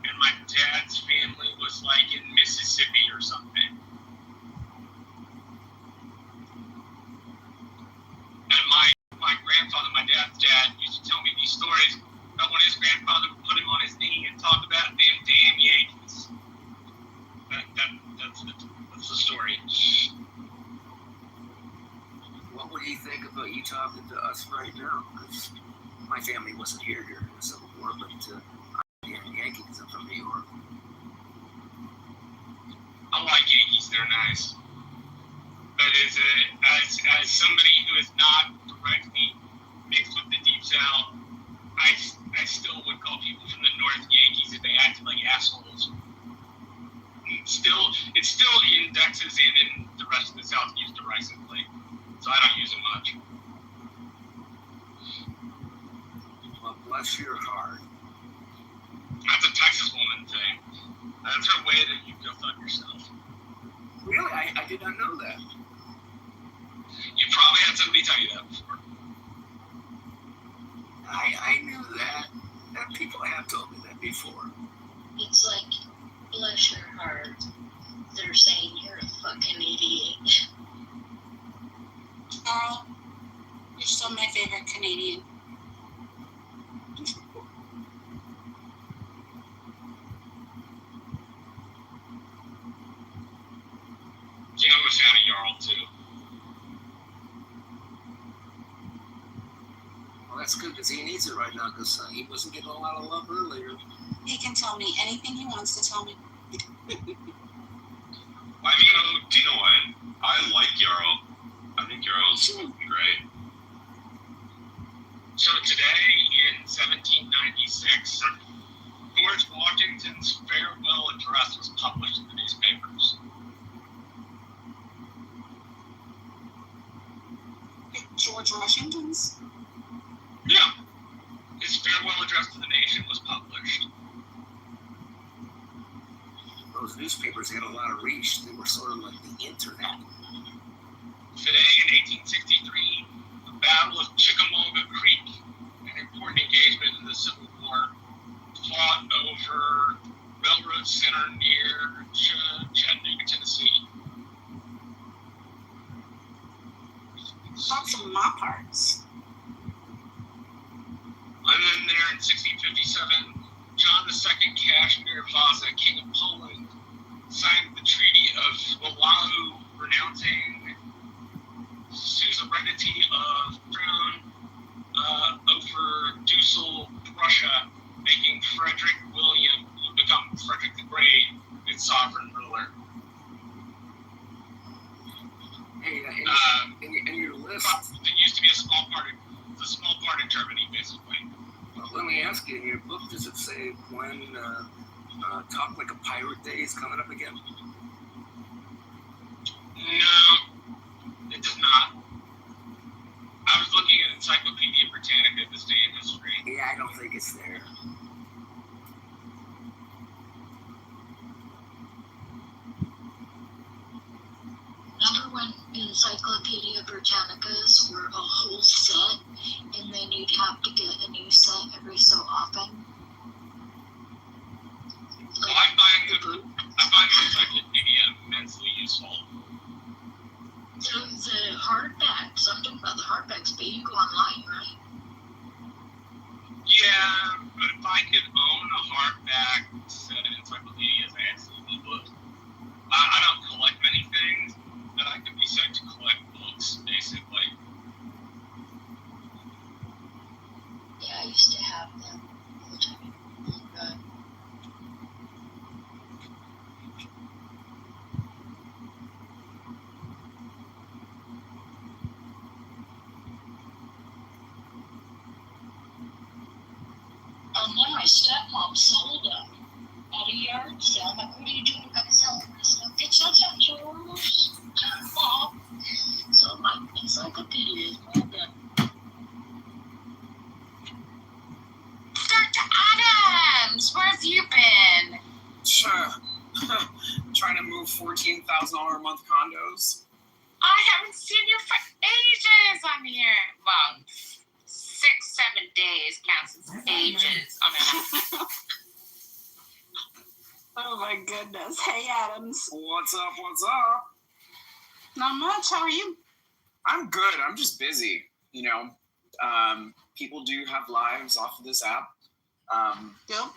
and my dad's family was like in Mississippi or something. And my grandfather, my dad's dad, used to tell me these stories about when his grandfather would put him on his knee and talk about them damn Yankees. That's the story. What would he think about you talking to us right now? Because my family wasn't here during the Civil War, but I'm a Yankee because I'm from New York. I like Yankees, they're nice. But as somebody who is not directly mixed with the Deep South, I still would call people from the North Yankees if they acted like assholes. It's still in Texas and in the rest of the South used derisively, so I don't use it much. Well, bless your heart. That's a Texas woman thing. That's her way that you go fuck yourself. Really? I did not know that. You probably had somebody tell you that before. I knew that. People have told me that before. It's like, bless your heart. They're saying you're a fucking idiot. Carl, you're still my favorite Canadian. Yeah, I'm a fan of Jarl too. Well, that's good because he needs it right now because he wasn't getting a lot of love earlier. He can tell me anything he wants to tell me. I mean, do you know what? I like Jarl. I think Jarl's great. So today in 1796, George Washington's farewell address was published in the newspapers. George Washington's? Yeah. His farewell address to the nation was published. Those newspapers had a lot of reach. They were sort of like the internet. Today in 1863, the Battle of Chickamauga Creek, an important engagement in the Civil War, fought over Railroad Center near Chattanooga, Tennessee. Lots of my parts. And then there in 1657, John II Casimir Vaza, King of Poland, signed the Treaty of Wawelu, renouncing suzerainty of Crown over Dussel, Prussia, making Frederick William become Frederick the Great, its sovereign ruler. Hey, in your list, it used to be a small part of the small part of Germany, basically. Well, let me ask you, in your book, does it say when Talk Like a Pirate Day is coming up again? No, it does not. I was looking at Encyclopedia Britannica, this day in history. Yeah, I don't think it's there. Remember when Encyclopedia Britannicas were a whole set, and then you'd have to get a new set every so often? Well, I find the Encyclopedia immensely useful. So the hardbacks, I'm talking about the hardbacks, but you go online, right? Yeah, but if I could own a hardback set of encyclopedias, I absolutely would. I don't collect many things, but I could be said to collect books, basically. Yeah, I used to have them all the time. Oh, God. Then my stepmom sold them at a yard sale. I'm like, what are you doing? I'm selling this stuff. It says that's yours. Mom. So my encyclopedia is all done. Dr. Adams, where have you been? Sure. Trying to move $14,000 a month condos. I haven't seen you for ages on here. Well, 6-7 days counts as ages on an app. Oh my goodness. Hey, Adams. What's up? What's up? Not much. How are you? I'm good. I'm just busy. You know, people do have lives off of this app. Yep.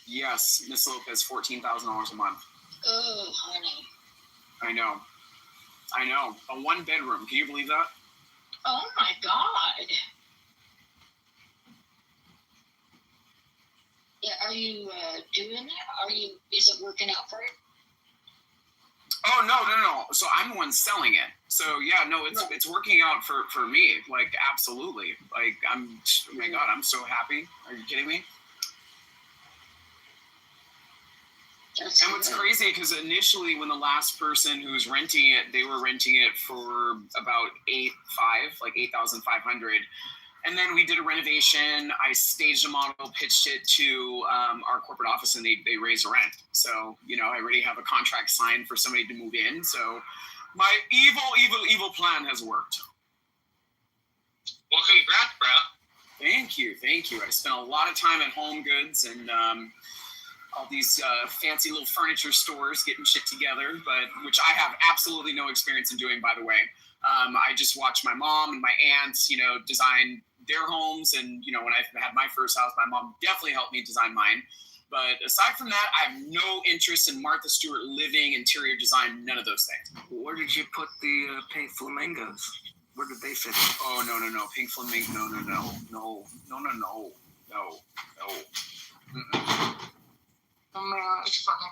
Yes, Miss Lopez, $14,000 a month. Oh, honey. I know. A 1-bedroom. Can you believe that? Oh my God. Yeah, are you doing it? Is it working out for you? Oh, no. So I'm the one selling it. So yeah, no, it's working out for me. Like, absolutely. Like, oh my God, I'm so happy. Are you kidding me? That's and what's crazy, because initially when the last person who was renting it, they were renting it for about $8,500. And then we did a renovation. I staged a model, pitched it to our corporate office, and they raised the rent. So, you know, I already have a contract signed for somebody to move in. So my evil plan has worked. Well, congrats, bro. Thank you. I spent a lot of time at Home Goods and all these fancy little furniture stores getting shit together, which I have absolutely no experience in doing, by the way. I just watched my mom and my aunts, you know, design their homes. And, you know, when I had my first house, my mom definitely helped me design mine. But aside from that, I have no interest in Martha Stewart living, interior design, none of those things. Where did you put the pink flamingos? Where did they fit in? Oh, no. Pink flamingo, no. Mm-mm. Oh man, it's funny.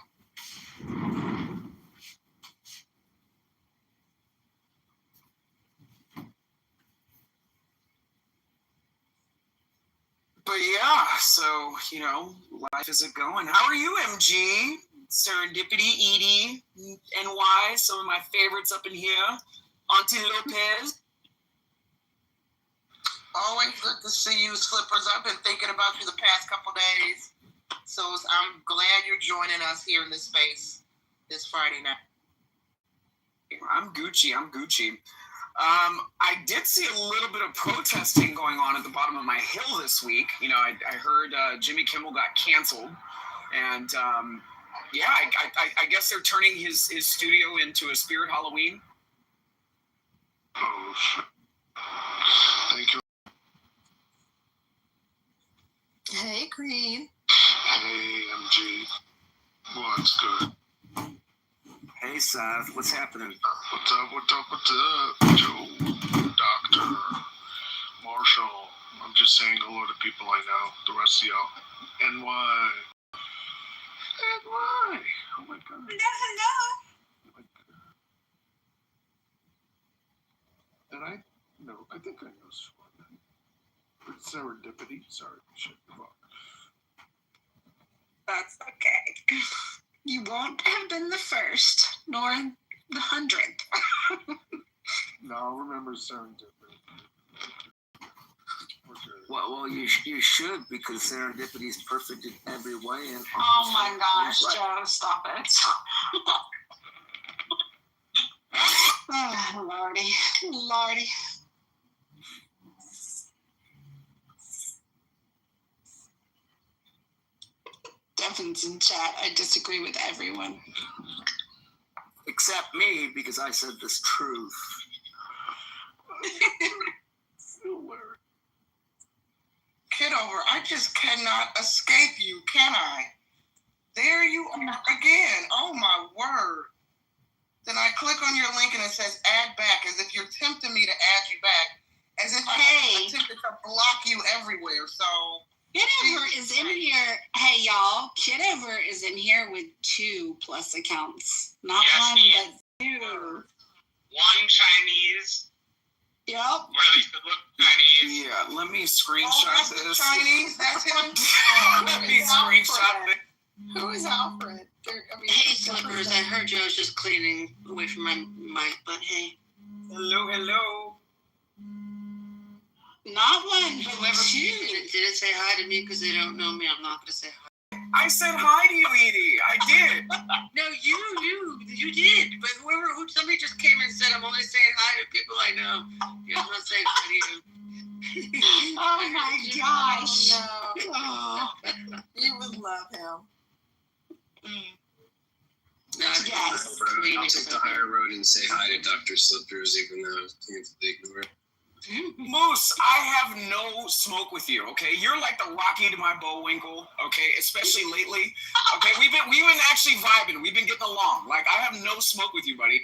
But yeah, so, you know, life is going. How are you, MG? Serendipity, Edie, NY, some of my favorites up in here. Auntie Lopez. Always good to see you, Slippers. I've been thinking about you the past couple days. So I'm glad you're joining us here in this space this Friday night. I'm Gucci. I did see a little bit of protesting going on at the bottom of my hill this week. You know, I heard Jimmy Kimmel got canceled. And, yeah, I guess they're turning his studio into a Spirit Halloween. Oh, thank you. Hey, Green. Hey, MG. What's good? Hey, Seth. What's happening? What's up? Joe, Doctor, Marshall. I'm just saying hello to people I know. The rest of y'all. NY. Oh my God. Hello. Did I? No, I think I know someone. Serendipity. Sorry. Shit. Fuck. That's okay. You won't have been the first, nor the 100th. No, I'll remember serendipity. Well, you should, because serendipity is perfect in every way. And Oh my gosh, Joe, stop it. Oh, Lordy. Devin's in chat. I disagree with everyone. Except me, because I said this truth. Kitover, I just cannot escape you, can I? There you are again. Oh my word. Then I click on your link and it says add back, as if you're tempting me to add you back, as if I attempted to block you everywhere. So Kitover is in here. Hey y'all, Kitover is in here with 2 plus accounts. Not one, but 2. One Chinese. Yep. Or at least it looked Chinese. Yeah, let me screenshot this. Chinese, that's him. Let me screenshot this. Who is Alfred? Hey, Slippers, I heard you. I was just cleaning away from my mic, but hey. Hello. Not one, but whoever 2. didn't say hi to me because they don't know me. I'm not going to say hi. I said hi to you, Edie. I did. No, you did. But somebody just came and said, I'm only saying hi to people I know. You're not saying hi to you. Oh my gosh. Oh, you would love him. No, yes. I'll take the higher road and say hi to Dr. Slippers, even though they ignore it. Moose, I have no smoke with you, okay? You're like the Rocky to my Bullwinkle, okay? Especially lately. Okay, we've been actually vibing. We've been getting along. Like, I have no smoke with you, buddy.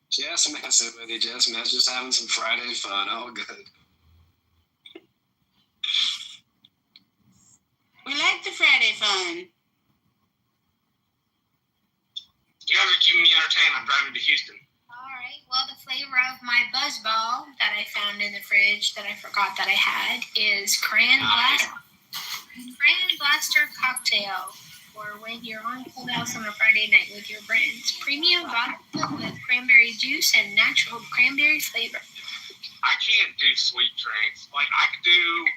Just messing with you, just having some Friday fun. All good. We like the Friday fun. You guys are keeping me entertained. I'm driving to Houston. All right. Well, the flavor of my buzzball that I found in the fridge that I forgot that I had is Cran Blaster cocktail for when you're on Cold House on a Friday night with your friends. Premium vodka with cranberry juice and natural cranberry flavor. I can't do sweet drinks. Like I could do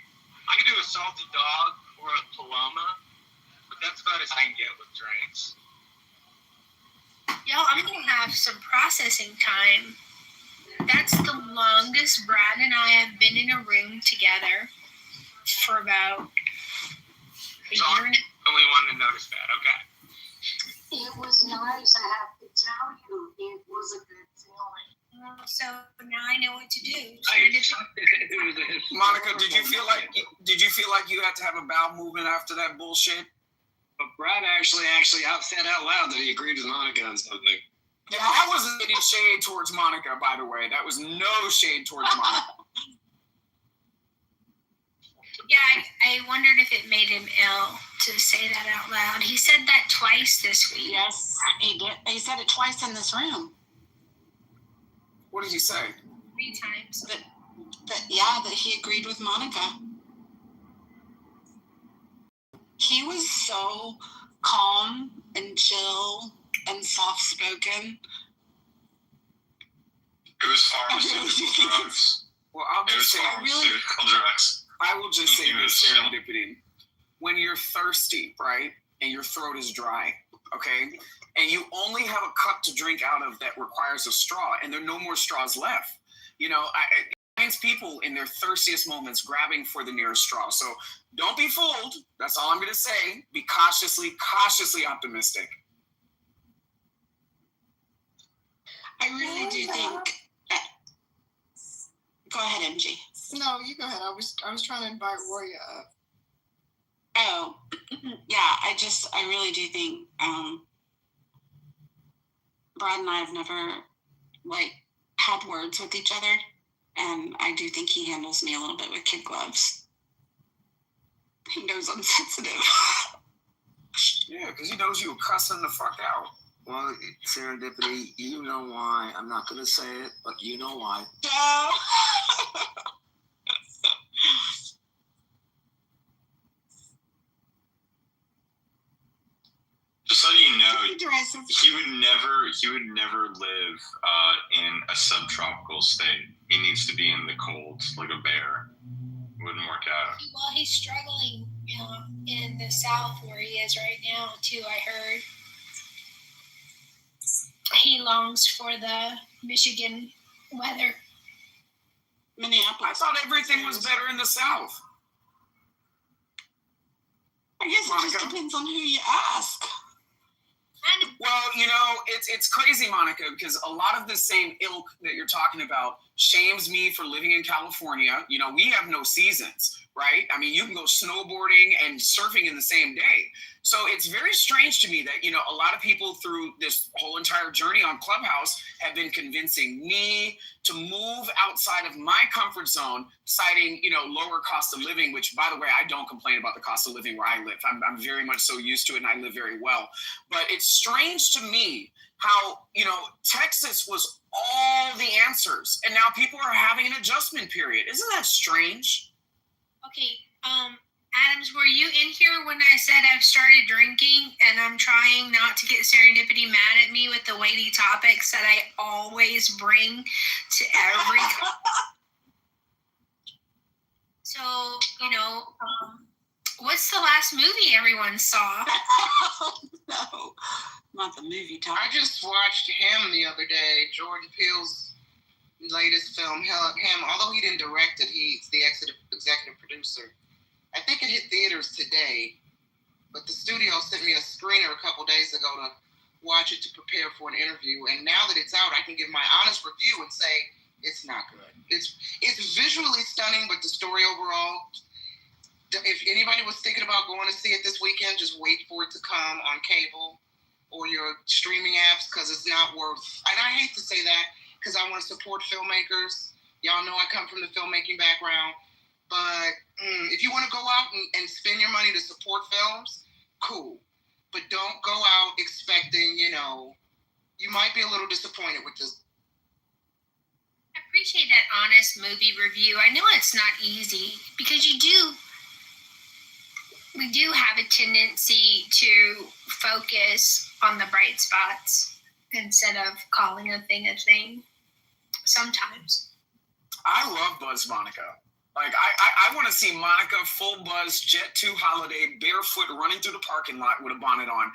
a salty dog or a Paloma, but that's about as I can get with drinks. Y'all, I'm going to have some processing time. That's the longest Brad and I have been in a room together for about a year and a Only one to notice that, okay. It was nice, I have to tell you. It was a good feeling. So now I know what to do. Monica, did you feel like you had to have a bowel movement after that bullshit? But Brad actually said out loud that he agreed with Monica on something. Yeah, that wasn't any shade towards Monica, by the way. That was no shade towards Monica. Yeah, I wondered if it made him ill to say that out loud. He said that twice this week. Yes, he did. He said it twice in this room. What did he say? 3 times. That he agreed with Monica. He was so calm and chill and soft-spoken. It was pharmaceutical drugs. Well, I'll just say, pharmaceutical drugs. I will just say this, serendipity. When you're thirsty, right, and your throat is dry, okay, and you only have a cup to drink out of that requires a straw, and there are no more straws left, it finds people in their thirstiest moments grabbing for the nearest straw. So don't be fooled. That's all I'm going to say. Be cautiously optimistic. I really do think. Go ahead, MG. No, you go ahead. I was trying to invite Roya up. Oh, yeah. I really do think Brad and I have never had words with each other, and I do think he handles me a little bit with kid gloves. He knows I'm sensitive. Yeah, because he knows you were cussing the fuck out. Well, serendipity, you know why. I'm not going to say it, but you know why. Just so you know, he would never live in a subtropical state. He needs to be in the cold, like a bear. It wouldn't work out. Well, he's struggling in the South where he is right now, too, I heard. He longs for the Michigan weather. Minneapolis. I thought everything was better in the South. I guess it just depends on who you ask. Well, you know, it's crazy, Monica, because a lot of the same ilk that you're talking about shames me for living in California. You know, we have no seasons, right? I mean, you can go snowboarding and surfing in the same day. So it's very strange to me that, you know, a lot of people through this whole entire journey on Clubhouse have been convincing me to move outside of my comfort zone, citing, you know, lower cost of living, which, by the way, I don't complain about the cost of living where I live. I'm very much so used to it, and I live very well. But it's strange to me how, you know, Texas was all the answers, and now people are having an adjustment period. Isn't that strange? Okay, Adams, were you in here when I said I've started drinking and I'm trying not to get Serendipity mad at me with the weighty topics that I always bring to every... So, you know, what's the last movie everyone saw? No, not the movie talk. I just watched Him the other day, Jordan Peele's latest film. Him, although he didn't direct it, he's the executive producer. I think it hit theaters today, but the studio sent me a screener a couple days ago to watch it to prepare for an interview. And now that it's out, I can give my honest review and say it's not good. It's visually stunning, but the story overall, if anybody was thinking about going to see it this weekend, just wait for it to come on cable or your streaming apps, because it's not worth. And I hate to say that because I want to support filmmakers. Y'all know I come from the filmmaking background. But if you want to go out and spend your money to support films, cool. But don't go out expecting, you know, you might be a little disappointed with this. I appreciate that honest movie review. I know it's not easy because we do have a tendency to focus on the bright spots instead of calling a thing sometimes. I love Buzz Monica. Like, I want to see Monica full buzz, Jet 2 holiday, barefoot, running through the parking lot with a bonnet on.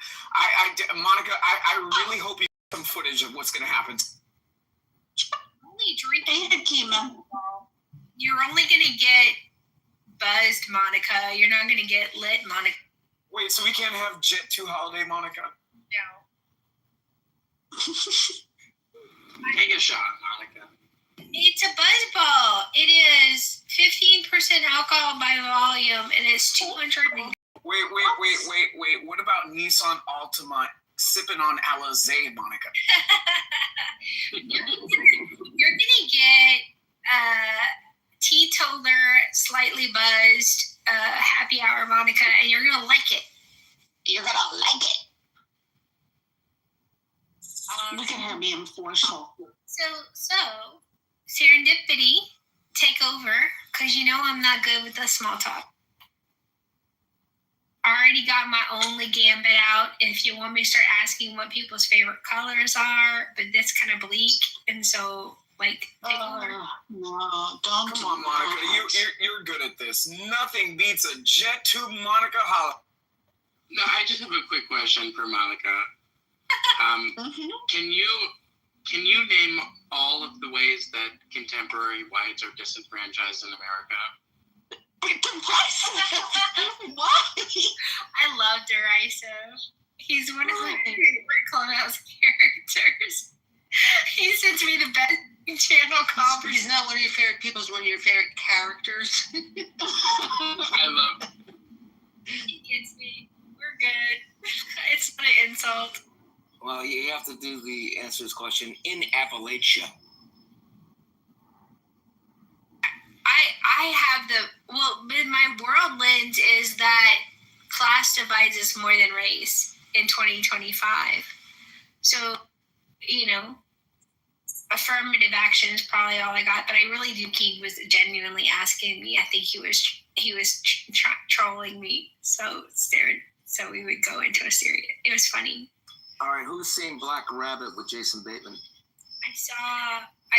Monica, I really hope you get some footage of what's going to happen. Only drinking. You're only going to get buzzed Monica. You're not going to get lit Monica. Wait, so we can't have Jet 2 holiday Monica? No. Take a shot, Monica. It's a buzz ball. It is 15% alcohol by volume, and it's 200. Wait. What about Nissan Altima sipping on Alizé, Monica? You're gonna get teetotaler, slightly buzzed, happy hour Monica, and you're gonna like it. You're gonna like it. Look at her being forceful. So, Serendipity, take over, because you know I'm not good with the small talk. I already got my only gambit out. If you want me to start asking what people's favorite colors are, but that's kind of bleak, and so, like, take over. No, don't. Come on, Monica, you're good at this. Nothing beats a Jet 2 Monica holiday. No, I just have a quick question for Monica. Can you name all of the ways that contemporary whites are disenfranchised in America? What? I love Derisive. He's one of my favorite Clubhouse characters. He sends me the best channel comments. He's not one of your favorite people, he's one of your favorite characters. I love it. He gets me. We're good. It's not an insult. Well, you have to do the answer to this question in Appalachia. I have my world lens is that class divides us more than race in 2025. So, you know, affirmative action is probably all I got, but I really do think he was genuinely asking me. I think he was trolling me. So we would go into a serious. It was funny. All right, who's seen Black Rabbit with Jason Bateman? I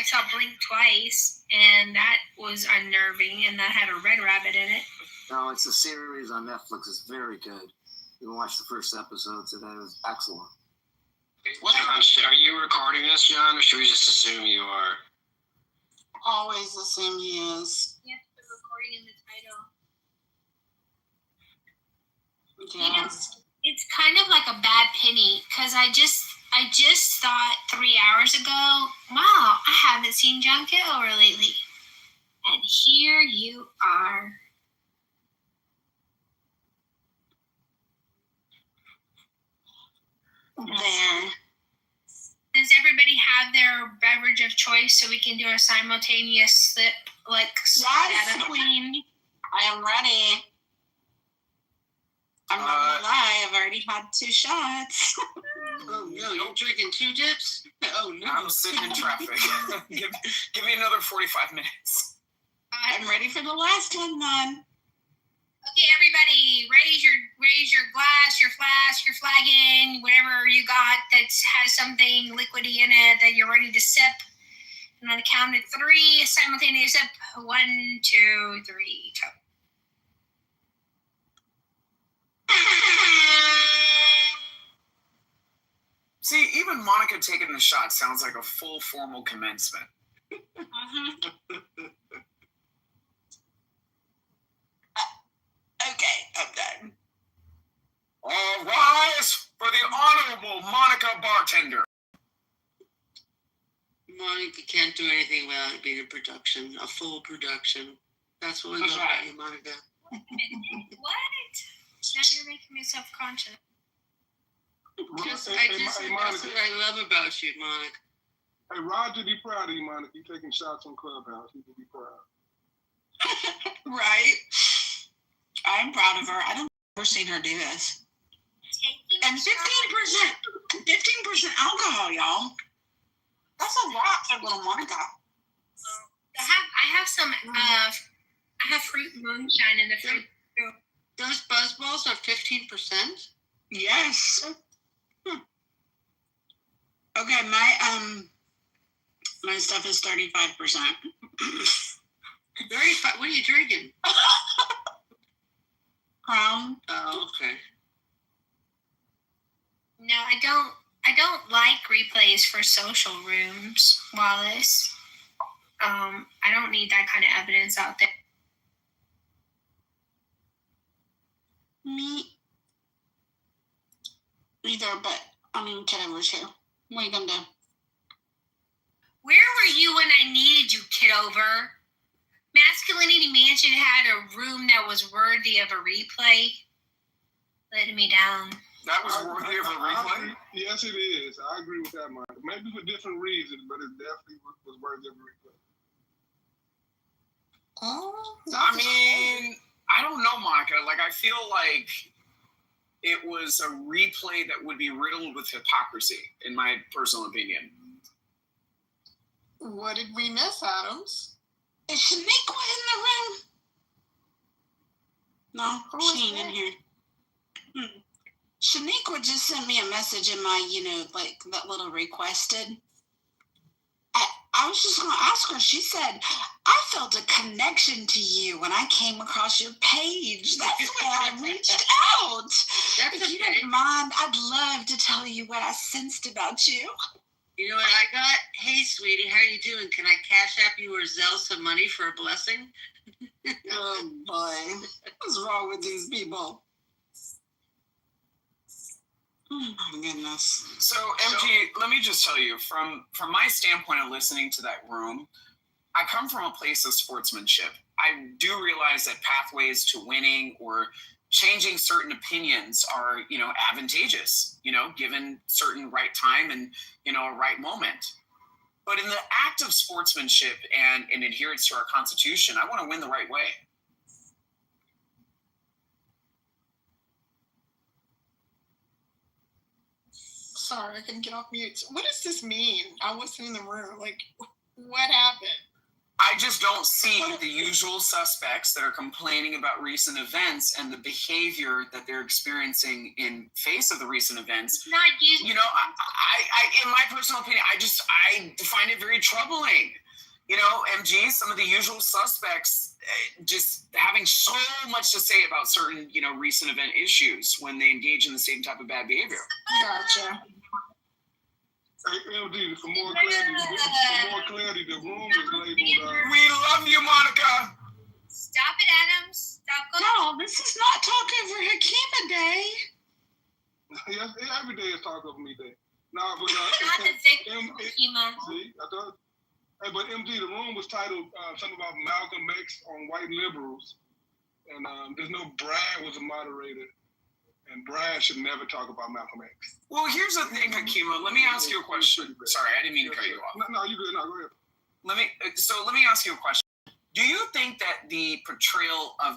saw Blink twice, and that was unnerving, and that had a red rabbit in it. No, it's a series on Netflix. It's very good. You can watch the first episode today. It was excellent. John, are you recording this, John, or should we just assume you are? Always assume he is. Yes, the recording in the title. Yeah. It's kind of like a bad penny, because I just thought 3 hours ago, wow, I haven't seen John Kitover lately. And here you are. There. Does everybody have their beverage of choice so we can do a simultaneous sip? Yes, Queen. I am ready. I'm not gonna lie, I've already had 2 shots. Oh no, you're drinking 2 dips? Oh no. I'm sitting in traffic. give me another 45 minutes. I'm ready for the last one, then. Okay, everybody, raise your glass, your flask, your flagon, whatever you got that has something liquidy in it that you're ready to sip. And on the count of 3, simultaneous sip. 1, 2, 3, go. See, even Monica taking the shot sounds like a full formal commencement. Okay, I'm done. All rise for the Honorable Monica Bartender. Monica can't do anything without it being a production, a full production. That's what we love about you, Monica. What? Now you're making me self-conscious. That's what I love about you, Monica. Hey, Roger, be proud of you, Monica. You taking shots on Clubhouse. You can be proud. Right? I'm proud of her. I don't ever seen her do this. And 15% alcohol, y'all. That's a lot for little Monica. I have fruit moonshine in the fridge. Those buzzballs are 15%? Yes. Okay, my stuff is 35%. 35? What are you drinking? Crown. Oh, okay. No, I don't like replays for social rooms, Wallace. I don't need that kind of evidence out there. Me either, but I mean, Kitover's here. What are you gonna do? Where were you when I needed you, Kitover? Masculinity Mansion had a room that was worthy of a replay. Letting me down. That was worthy of a replay? Yes, it is. I agree with that, Monica. Maybe for different reasons, but it definitely was worthy of a replay. I mean, I don't know, Monica. Like, I feel like it was a replay that would be riddled with hypocrisy, in my personal opinion. What did we miss, Adams? Is Shaniqua in the room? No, she ain't in here. Shaniqua just sent me a message in my, like that little requested. I was just going to ask her. She said, I felt a connection to you when I came across your page. That's why I reached out. If you didn't mind, I'd love to tell you what I sensed about you. You know what I got? Hey, sweetie, how you doing? Can I cash app you or Zelle some money for a blessing? Oh, boy. What's wrong with these people? Oh, my goodness. So, MG, let me just tell you, from my standpoint of listening to that room, I come from a place of sportsmanship. I do realize that pathways to winning or changing certain opinions are, advantageous, given certain right time and, a right moment. But in the act of sportsmanship and in adherence to our Constitution, I want to win the right way. sorry, I couldn't get off mute. What does this mean? I wasn't in the room. Like, what happened? I just don't see the usual suspects that are complaining about recent events and the behavior that they're experiencing in face of the recent events. Not usual. You know, I in my personal opinion, I find it very troubling. You know, MG, some of the usual suspects just having so much to say about certain, you know, recent event issues when they engage in the same type of bad behavior. Gotcha. Hey, LD, for more clarity, the room is labeled. We love you, Monica. Stop it, Adams. Stop going. No, this is not Talk Over Hakima Day. Yeah, every day is Talk Over Me Day. No, but Not the victim, Hakima. See, I thought. Hey, but MG, the room was titled something about Malcolm X on white liberals, and there's no Brad was a moderator. And Brad should never talk about Malcolm X. Well, here's the thing, Hakima. Let me ask you a question. Sorry, I didn't mean to cut you off. No, you good. No, go ahead. Let me ask you a question. Do you think that the portrayal of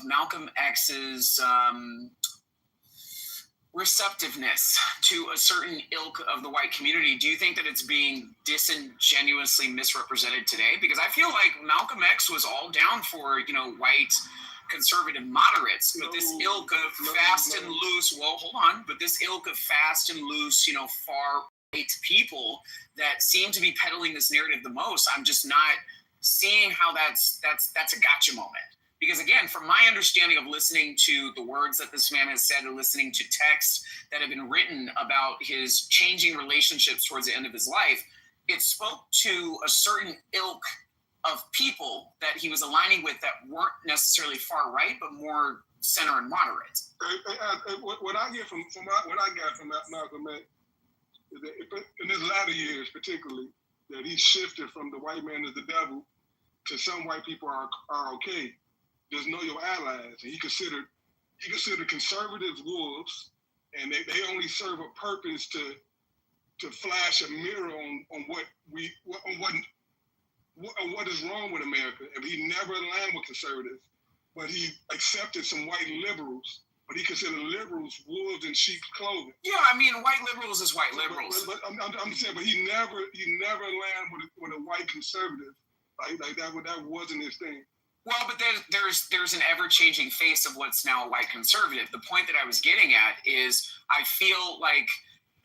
Malcolm X's receptiveness to a certain ilk of the white community, do you think that it's being disingenuously misrepresented today? Because I feel like Malcolm X was all down for, you know, white conservative moderates, but this ilk of fast and loose, well, hold on, but this ilk of fast and loose, you know, far right people that seem to be peddling this narrative the most, I'm just not seeing how that's a gotcha moment. Because again, from my understanding of listening to the words that this man has said, or listening to texts that have been written about his changing relationships towards the end of his life, it spoke to a certain ilk of people that he was aligning with that weren't necessarily far right, but more center and moderate. What I get from Malcolm X is that in his latter years, particularly, that he shifted from the white man is the devil to some white people are okay. Just know your allies, and he considered conservatives wolves, and they only serve a purpose to flash a mirror on what is wrong with America. And he never aligned with conservatives, but he accepted some white liberals, but he considered liberals wolves in sheep's clothing. Yeah, I mean, white liberals is white liberals. But I'm saying, but he never aligned with a white conservative. Like that wasn't his thing. Well, but there's an ever-changing face of what's now a white conservative. The point that I was getting at is I feel like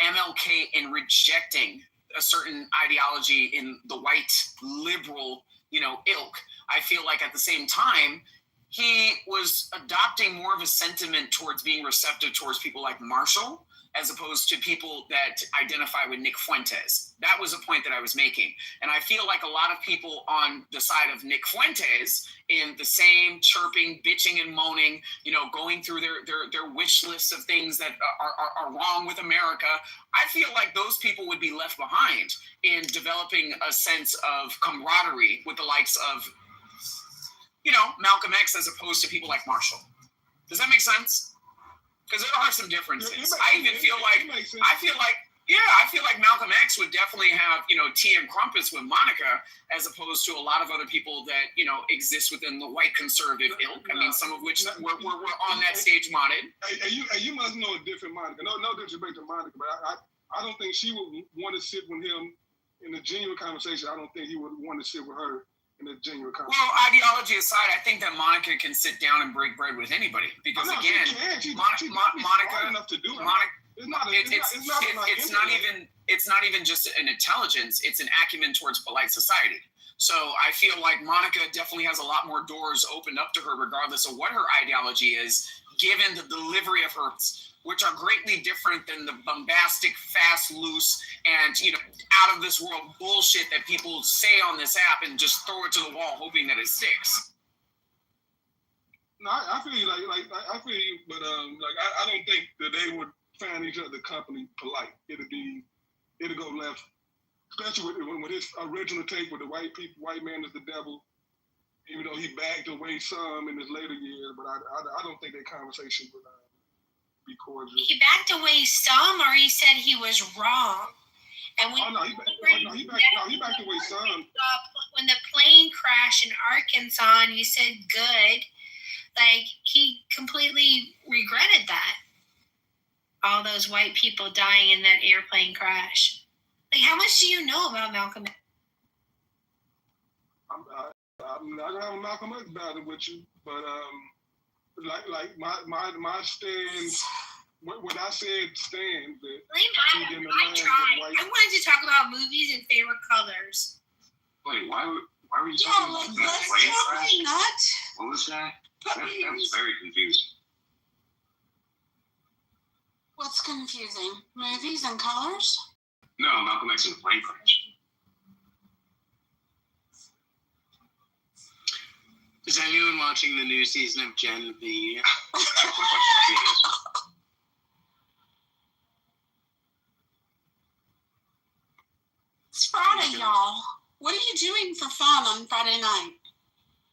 MLK, in rejecting a certain ideology in the white liberal, you know, ilk, I feel like at the same time, he was adopting more of a sentiment towards being receptive towards people like Marshall, as opposed to people that identify with Nick Fuentes. That was a point that I was making. And I feel like a lot of people on the side of Nick Fuentes, in the same chirping, bitching and moaning, you know, going through their wish lists of things that are wrong with America, I feel like those people would be left behind in developing a sense of camaraderie with the likes of, you know, Malcolm X, as opposed to people like Marshall. Does that make sense? Because there are some differences. I feel like Malcolm X would definitely have, you know, tea and crumpets with Monica, as opposed to a lot of other people that, you know, exist within the white conservative ilk. I mean, some of which were on that stage modded. You must know a different Monica. No disrespect to Monica, but I don't think she would want to sit with him in a genuine conversation. I don't think he would want to sit with her in a genuine conversation. Well, ideology aside, I think that Monica can sit down and break bread with anybody, because again, Monica, enough to do it. It's not even just an intelligence; it's an acumen towards polite society. So I feel like Monica definitely has a lot more doors opened up to her, regardless of what her ideology is, given the delivery of her, which are greatly different than the bombastic, fast, loose, and, you know, out of this world bullshit that people say on this app and just throw it to the wall, hoping that it sticks. No, I feel you. I feel you, but I don't think that they would find each other company polite. It'll go left, especially with his original take with the white man is the devil. Even though he backed away some in his later years, but I don't think that conversation would be cordial. He backed away some, or he said he was wrong. And when he backed away some. When the plane crashed in Arkansas, and you said good, like, he completely regretted that. all those white people dying in that airplane crash. Like, how much do you know about Malcolm X? I'm not gonna have a Malcolm X battle with you, but like my stand, what I said stands. I tried. I wanted to talk about movies and favorite colors. Wait, why were you talking about that plane crash? Not. What was that? That was very confusing. What's confusing? Movies and colors? No, Malcolm X in the plane crash. Is anyone watching the new season of Gen V? It's Friday, y'all. What are you doing for fun on Friday night?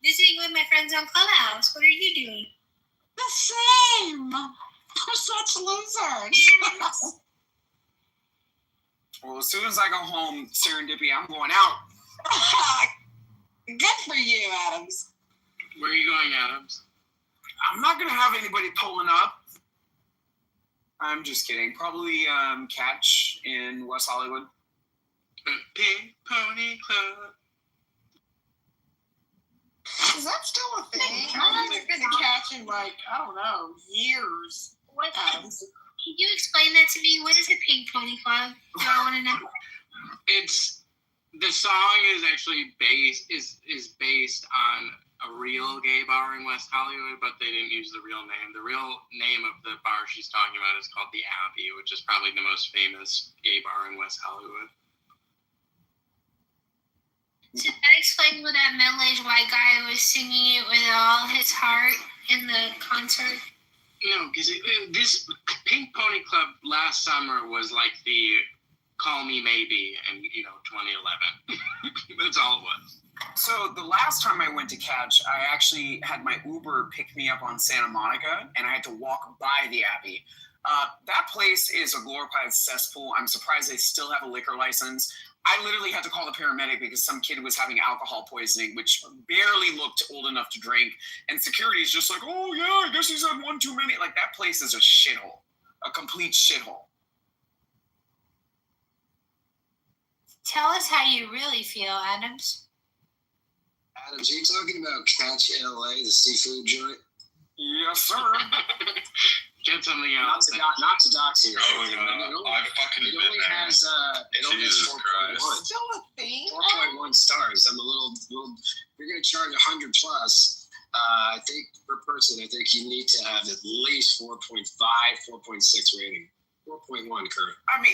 Visiting with my friends on Clubhouse. What are you doing? The same. We're such losers. Well, as soon as I go home, serendipity, I'm going out. Good for you, Adams. Where are you going, Adams? I'm not going to have anybody pulling up. I'm just kidding. Probably Catch in West Hollywood. Pink Pony Club. Is that still a thing? I haven't been to Catch in like, I don't know, years. What? Can you explain that to me? What is a Pink Pony Club? Do I want to know? It's the song is actually based on a real gay bar in West Hollywood, but they didn't use the real name. The real name of the bar she's talking about is called the Abbey, which is probably the most famous gay bar in West Hollywood. So that explains what that middle-aged white guy was singing it with all his heart in the concert. No, because this Pink Pony Club last summer was like the Call Me Maybe in 2011. That's all it was. So the last time I went to Catch, I actually had my Uber pick me up on Santa Monica, and I had to walk by the Abbey. That place is a glorified cesspool. I'm surprised they still have a liquor license. I literally had to call the paramedic because some kid was having alcohol poisoning, which barely looked old enough to drink. And security's just like, oh, yeah, I guess he's had one too many. Like, that place is a shithole, a complete shithole. Tell us how you really feel, Adams. Adams, are you talking about Catch LA, the seafood joint? Yes, sir. Get something else. Not to dox here. I've fucking been there. It only has 4.1. Still a thing? 4.1 stars. I'm a little. You're going to charge 100 plus. I think per person, I think you need to have at least 4.5, 4.6 rating. 4.1 current. I mean,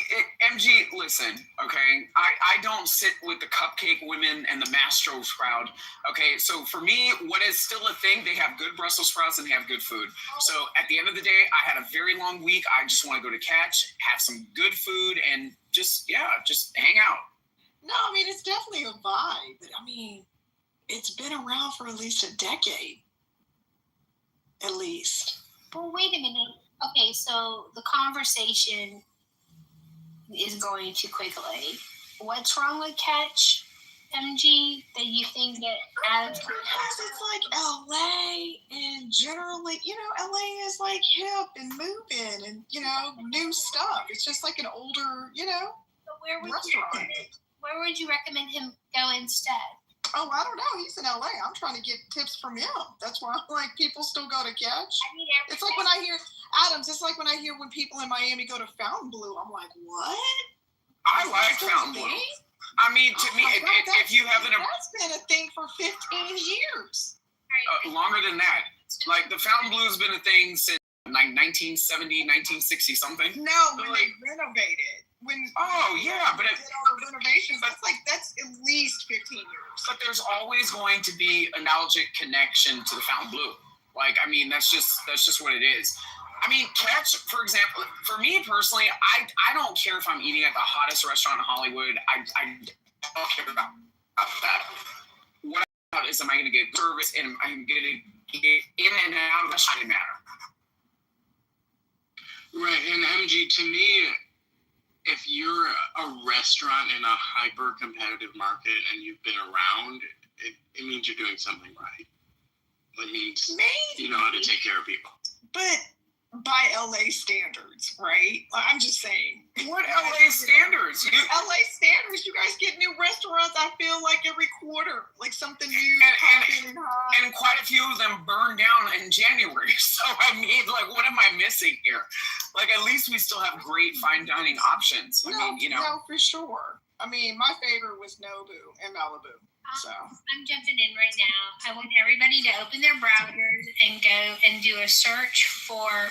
MG, listen, okay? I don't sit with the cupcake women and the Mastros crowd, okay? So for me, what is still a thing, they have good Brussels sprouts and they have good food. So at the end of the day, I had a very long week. I just want to go to Catch, have some good food, and just hang out. No, I mean, it's definitely a vibe. But I mean, it's been around for at least a decade. At least. Well, wait a minute. Okay, so the conversation is going too quickly. What's wrong with Catch, MG, that you think that Adams... Because it's like LA and generally, LA is like hip and moving and, new stuff. It's just like an older, But where would you recommend him go instead? Oh, I don't know. He's in LA. I'm trying to get tips from him. That's why people still go to Catch. It's like when I hear Adams. It's like when I hear when people in Miami go to Fontainebleau. I'm like, what? I like Fontainebleau. I mean, to me, if you have that's been a thing for 15 years. Longer than that. Like the Fontainebleau's been a thing since like 1970, 1960 something. No, when they renovated. But did all the renovations, that's at least 15 years. But there's always going to be a nostalgic connection to the Fontainebleau. Like, I mean, that's just what it is. I mean, Catch, for example, for me personally, I don't care if I'm eating at the hottest restaurant in Hollywood. I don't care about that. What I care about is, am I going to get service and I'm going to get in and out of the restaurant matter. Right, and MG, to me, if you're a restaurant in a hyper-competitive market and you've been around, it means you're doing something right. It means you know how to take care of people. But by LA standards, right? I'm just saying. What LA standards? LA standards. You guys get new restaurants, I feel like every quarter. Like something new. And quite a few of them burn down in January. So, I mean, like, what am I missing here? Like, at least we still have great fine dining options. I mean, you know. No, for sure. I mean, my favorite was Nobu in Malibu. So I'm jumping in right now. I want everybody to open their browsers and go and do a search for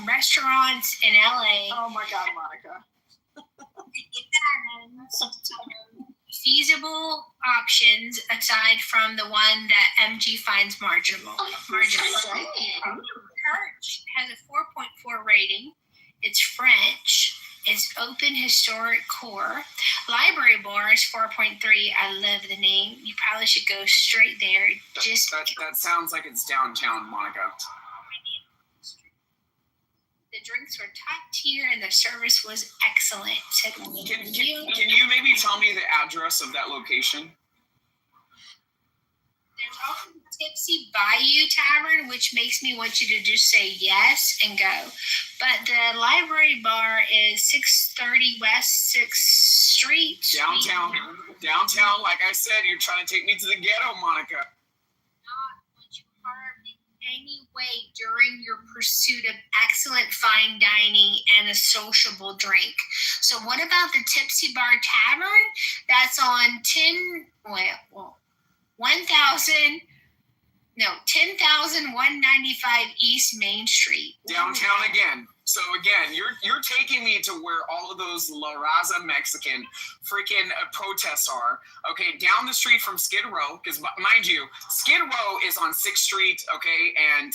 restaurants in LA. Oh my God, Monica. Feasible options aside from the one that MG finds marginal. Perch has a 4.4 rating. It's French. It's open historic core. Library Bar is 4.3. I love the name. You probably should go straight there. That sounds like it's downtown, Monica. The drinks were top tier and the service was excellent. Can you maybe tell me the address of that location? There's also the Tipsy Bayou Tavern, which makes me want you to just say yes and go. But the Library Bar is 630 West 6th Street. Downtown, like I said, you're trying to take me to the ghetto, Monica. Not what you harm in any way during your pursuit of excellent fine dining and a sociable drink. So what about the Tipsy Bar Tavern? That's on 10,195 East Main Street. Downtown again. So again, you're taking me to where all of those La Raza Mexican freaking protests are. Okay, down the street from Skid Row, because mind you, Skid Row is on 6th Street, okay, and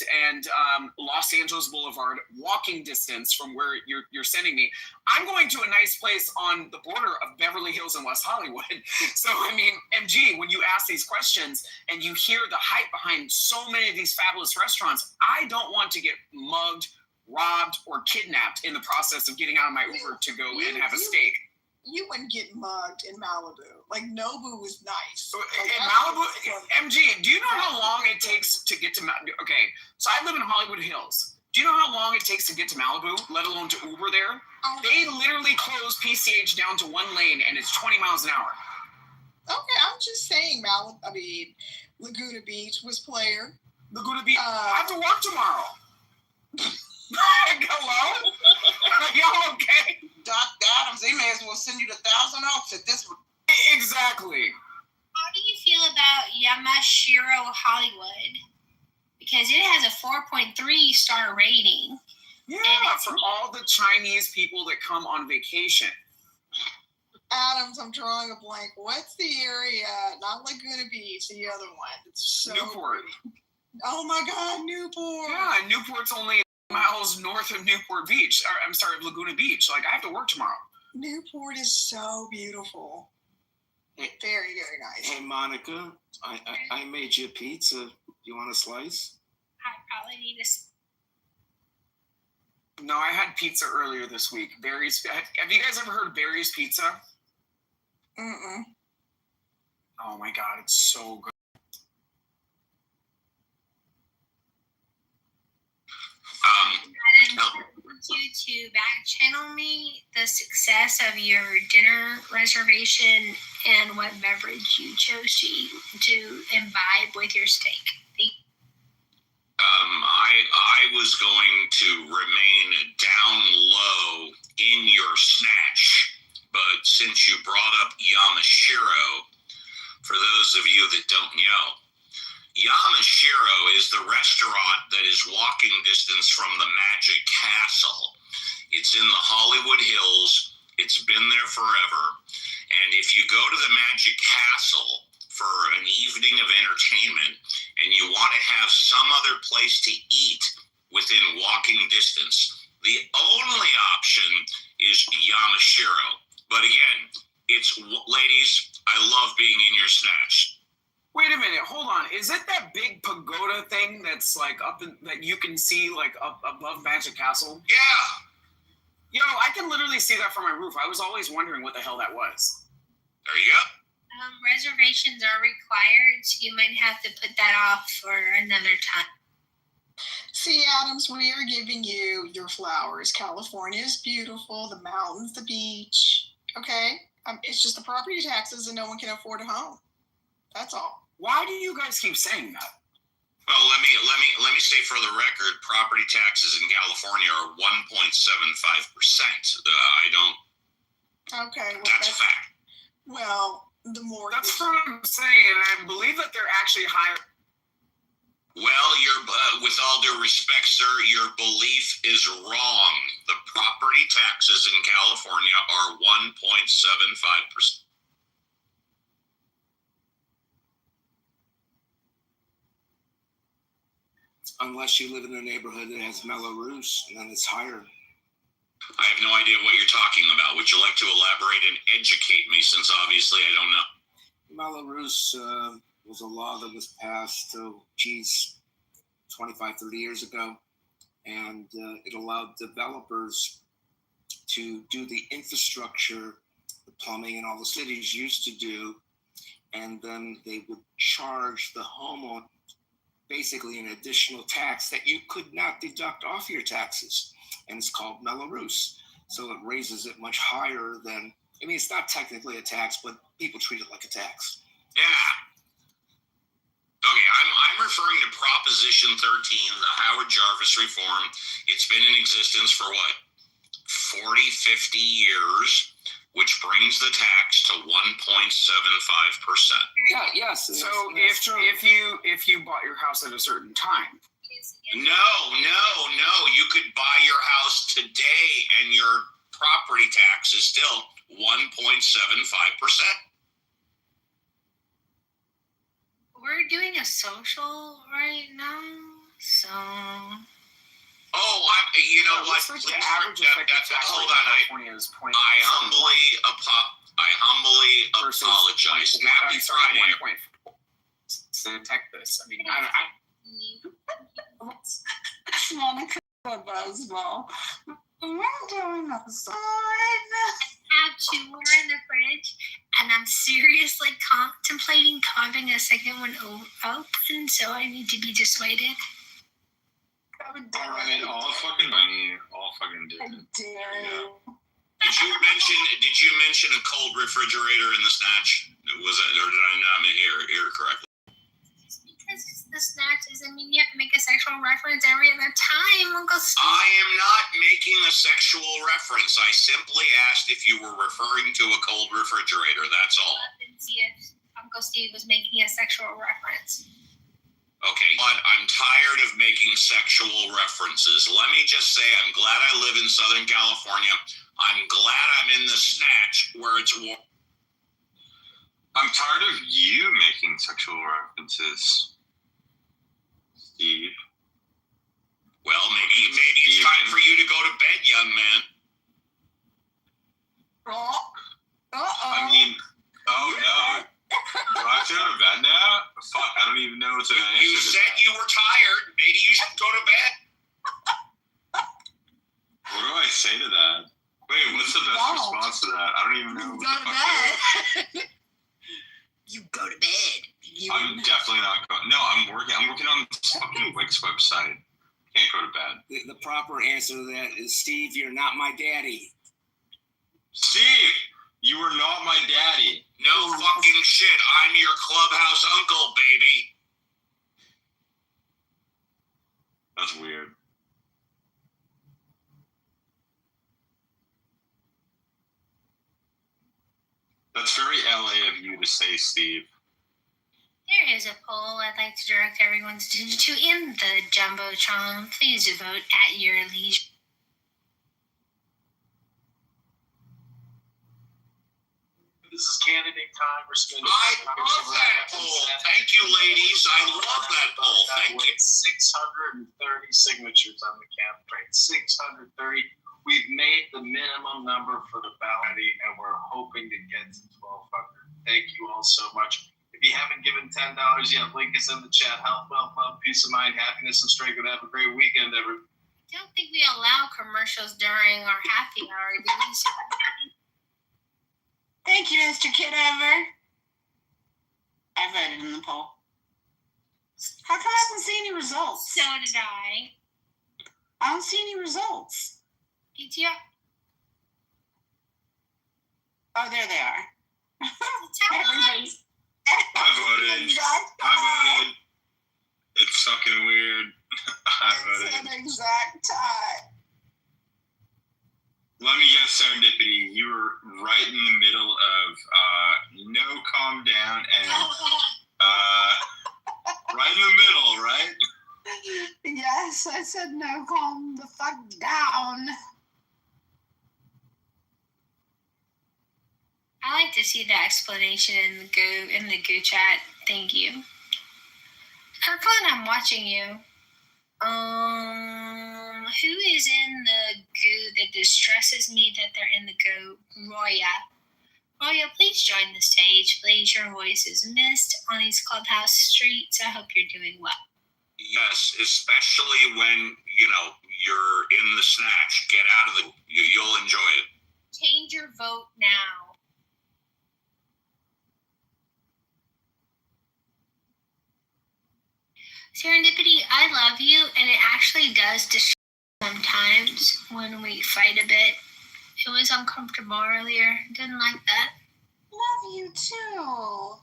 Los Angeles Boulevard, walking distance from where you're sending me. I'm going to a nice place on the border of Beverly Hills and West Hollywood. So I mean, MG, when you ask these questions and you hear the hype behind so many of these fabulous restaurants, I don't want to get mugged, robbed, or kidnapped in the process of getting out of my Uber to go and have a steak. You wouldn't get mugged in Malibu. Like, Nobu was nice. In Malibu, MG, do you know how long it takes to get to Malibu? Okay, so I live in Hollywood Hills. Do you know how long it takes to get to Malibu, let alone to Uber there? They literally close PCH down to one lane, and it's 20 miles an hour. Okay, I'm just saying, Laguna Beach was player. Laguna Beach. I have to work tomorrow. Hello? Are y'all okay? Doc Adams, they may as well send you to Thousand Oaks at this one. Exactly. How do you feel about Yamashiro Hollywood? Because it has a 4.3 star rating. Yeah, for all the Chinese people that come on vacation. Adams, I'm drawing a blank. What's the area? Not Laguna Beach, the other one. It's so Newport. Pretty. Oh my God, Newport. Yeah, Newport's only miles north of Newport Beach. Or, I'm sorry, Laguna Beach. Like, I have to work tomorrow. Newport is so beautiful. Very, very nice. Hey, Monica, I made you a pizza. You want a slice? I probably need a... No, I had pizza earlier this week. Barry's. Have you guys ever heard of Barry's Pizza? Mm-mm. Oh my God, it's so good. I want you to back channel me the success of your dinner reservation and what beverage you chose to imbibe with your steak. I was going to remain down low in your snatch, but since you brought up Yamashiro, for those of you that don't know, Yamashiro is the restaurant that is walking distance from the Magic Castle. It's in the Hollywood Hills. It's been there forever. And if you go to the Magic Castle for an evening of entertainment and you want to have some other place to eat within walking distance, the only option is Yamashiro. But again, it's, ladies, I love being in your snatch. Wait a minute, hold on. Is it that big pagoda thing that's like up in, that you can see like up above Magic Castle? Yeah. Yo, I can literally see that from my roof. I was always wondering what the hell that was. There you go. Reservations are required, so you might have to put that off for another time. See, Adams, we are giving you your flowers. California is beautiful, the mountains, the beach. Okay? It's just the property taxes and no one can afford a home. That's all. Why do you guys keep saying that? Well, let me say for the record, property taxes in California are 1.75%. I don't. Okay, well, that's a fact. Well, the more. That's what I'm saying. I believe that they're actually higher. Well, with all due respect, sir, your belief is wrong. The property taxes in California are 1.75%. Unless you live in a neighborhood that has Melrose, and then it's higher. I have no idea what you're talking about. Would you like to elaborate and educate me, since obviously I don't know? Melrose was a law that was passed, 25, 30 years ago, and it allowed developers to do the infrastructure, the plumbing, and all the cities used to do, and then they would charge the homeowner basically an additional tax that you could not deduct off your taxes, and it's called Melrose. So it raises it much higher than, I mean, it's not technically a tax, but people treat it like a tax. Yeah. Okay, I'm referring to Proposition 13, the Howard Jarvis reform. It's been in existence for what, 40, 50 years, which brings the tax to 1.75%. Yeah, yes. So if you bought your house at a certain time. No. You could buy your house today and your property tax is still 1.75%. We're doing a social right now, so. Oh, you know what? Please, hold on. I humbly apologize. Happy Friday. Detect this. I mean, Monica Buzzball. We're doing a side. I have 2 more in the fridge, and I'm seriously contemplating carving a second one open, so I need to be dissuaded. Alright, all fucking money, all fucking do it. Yeah. Did you mention a cold refrigerator in the snatch? Was that, or did I not hear correctly? Because it's the snatch doesn't mean you have to make a sexual reference every other time, Uncle Steve. I am not making a sexual reference. I simply asked if you were referring to a cold refrigerator. That's all. I didn't see if Uncle Steve was making a sexual reference. Okay, but I'm tired of making sexual references. Let me just say I'm glad I live in Southern California. I'm glad I'm in the snatch where it's warm. I'm tired of you making sexual references, Steve. Well, maybe it's time for you to go to bed, young man. I mean, oh no. Do I have to go to bed now? Fuck, I don't even know what to answer. You said you were tired. Maybe you should go to bed. What do I say to that? Wait, what's the best response to that? I don't even know. Go to bed. You go to bed. I'm definitely not going. No, I'm working on this fucking Wix website. Can't go to bed. The proper answer to that is, Steve, you're not my daddy. Steve, you are not my daddy. No fucking shit. I'm your clubhouse uncle, baby. That's weird. That's very LA of you to say, Steve. There is a poll I'd like to direct everyone's attention to in the Jumbotron. Please vote at your leisure. This is candidate Congressman. I love that poll. Thank you, ladies. I love that poll. Thank you. 630 signatures on the campaign. 630. We've made the minimum number for the ballot, and we're hoping to get to 1,200. Thank you all so much. If you haven't given $10 yet, link us in the chat. Health, wealth, love, peace of mind, happiness, and strength. And have a great weekend, everyone. I don't think we allow commercials during our happy hour, do we? Thank you, Mr. Kitover. I voted in the poll. How come I haven't seen any results? So did I. I don't see any results. PTR. Oh, there they are. Everybody's. I voted. It's fucking weird. I voted. It's an exact tie. Let me guess, Serendipity. You were right in the middle of no calm down and right in the middle, right? Yes, I said no, calm the fuck down. I like to see the explanation in the goo chat. Thank you. Kirkland, I'm watching you. Who is in the goo that distresses me that they're in the goo? Roya, please join the stage. Please, your voice is missed on these clubhouse streets. I hope you're doing well. Yes, especially when, you're in the snatch. Get out of you'll enjoy it. Change your vote now. Serendipity, I love you, and it actually does distract sometimes when we fight a bit. It was uncomfortable earlier. Didn't like that. Love you too.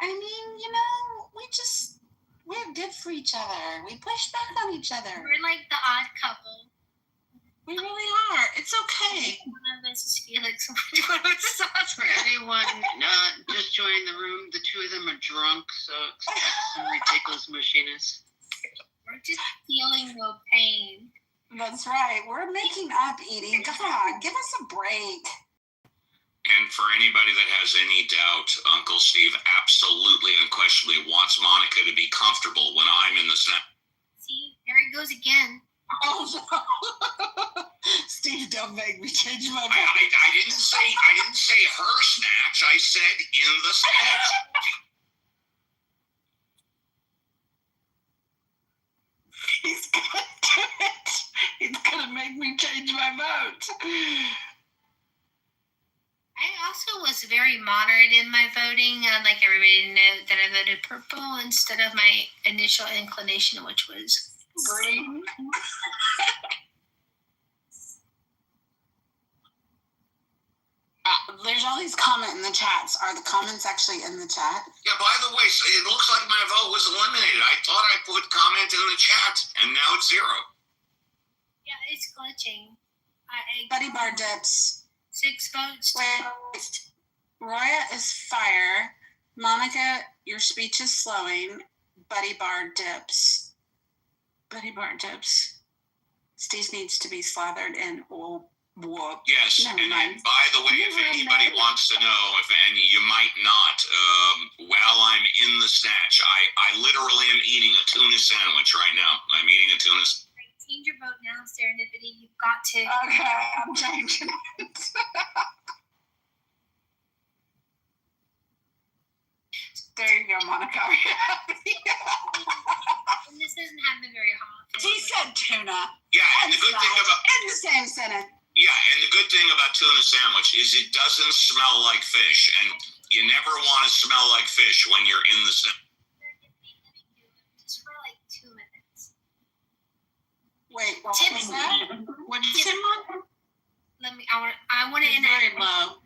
I mean, we're good for each other. We push back on each other. We're like the odd couple. We really are. It's okay. One of us is Felix. For anyone not just joining the room, the two of them are drunk, so expect some ridiculous mushiness. We're just feeling no pain. That's right. We're making up eating. Come on, give us a break. And for anybody that has any doubt, Uncle Steve absolutely unquestionably wants Monica to be comfortable when I'm in the snatch. See, there it goes again. Oh no. Steve, don't make me change my mind. I didn't say her snatch. I said in the snatch. He's gonna do it. He's gonna make me change my vote. I also was very moderate in my voting. I'd like everybody to know that I voted purple instead of my initial inclination, which was green. There's all these comments in the chats. Are the comments actually in the chat? Yeah, by the way, it looks like my vote was eliminated. I thought I put comment in the chat, and now it's 0. Yeah, it's glitching. Buddy Bar dips. 6 votes. Wait. Roya is fire. Monica, your speech is slowing. Buddy Bar dips. Buddy Bar dips. Steve needs to be slathered in oil. Whoa. Yes, and by the way, if anybody wants to know, and you might not, while I'm in the snatch, I literally am eating a tuna sandwich right now. I'm eating a tuna sandwich. Change your vote now, Serendipity. You've got to. Okay, I'm changing it. There you go, Monica. And this doesn't happen very often. He said tuna. Yeah, and the good thing about in the same sentence. Yeah, and the good thing about tuna sandwich is it doesn't smell like fish, and you never want to smell like fish when you're in the snatch. Just for like 2 minutes. Wait, what was that? What did you say, Mom? I want to enact. Very low.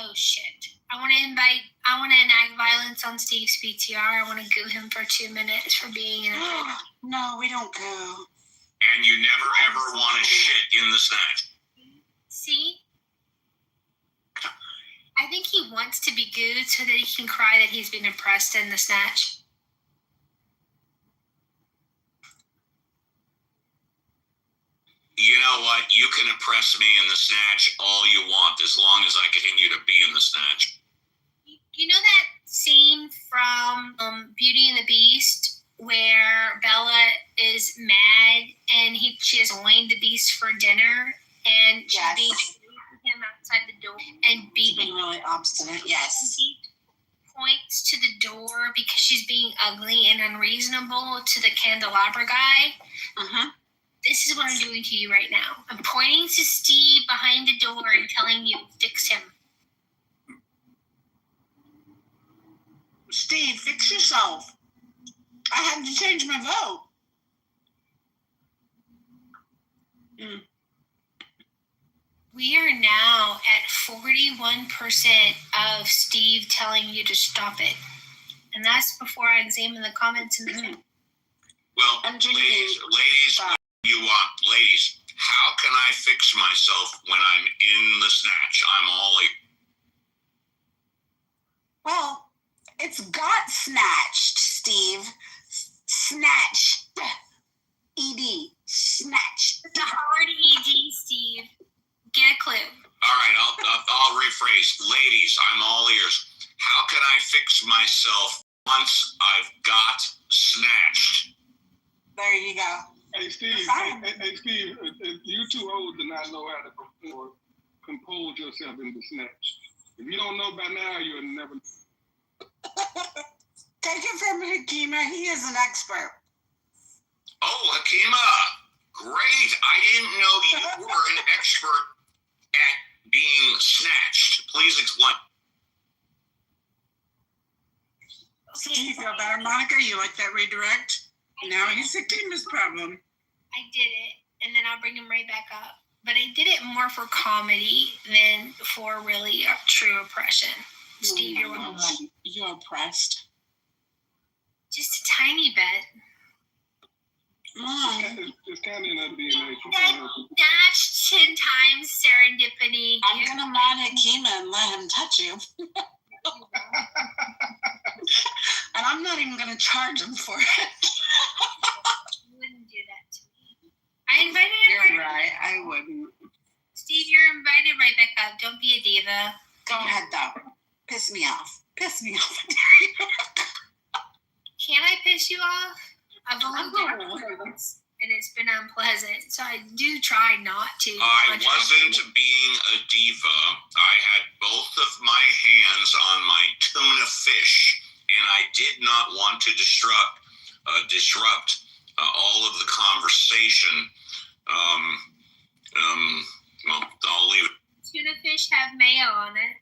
Oh shit! I want to enact violence on Steve's PTR. I want to goo him for 2 minutes for being in a. No, we don't goo. And you never ever want to shit in the snatch. See? I think he wants to be gooed so that he can cry that he's been oppressed in the snatch. You know what? You can oppress me in the snatch all you want as long as I continue to be in the snatch. You know that scene from Beauty and the Beast where Bella is mad and she has Wayne the Beast for dinner and she's being him outside the door and being really obstinate. Yes. And he points to the door because she's being ugly and unreasonable to the candelabra guy. This is what I'm doing to you right now. I'm pointing to Steve behind the door and telling you, fix him. Steve, fix yourself. I had to change my vote. We are now at 41% of Steve telling you to stop it. And that's before I examine the comments in the chat. Well, ladies, ladies, how can I fix myself when I'm in the snatch? I'm all Well, it's got snatched, Steve. Snatched. ED. Snatched. The hard ED, Steve. Get a clue. All right, I'll rephrase. Ladies, I'm all ears. How can I fix myself once I've got snatched? There you go. Hey, Steve. Hey, Steve. You too old to not know how to compose yourself in the snatch. If you don't know by now, you'll never. Take it from Hakima. He is an expert. Oh, Hakima. Great. I didn't know you were an expert at being snatched. Please explain. So you feel better, Monica? You like that redirect? Now he's Hakima's problem. I did it, and then I'll bring him right back up. But I did it more for comedy than for really true oppression. Steve, you're welcome. You're oppressed. Just a tiny bit. It's kind of in that DNA. Snatched 10 times serendipity. I'm going to mod Hakima and let him touch you. And I'm not even going to charge him for it. You wouldn't do that to me. I invited him. You're right. I wouldn't. Steve, you're invited right back up. Don't be a diva. Go ahead, though. Piss me off. Piss me off. Can I piss you off? I've only done it once, and it's been unpleasant. So I do try not to. I wasn't being a diva. I had both of my hands on my tuna fish, and I did not want to disrupt all of the conversation. Well, I'll leave it. Tuna fish have mayo on it.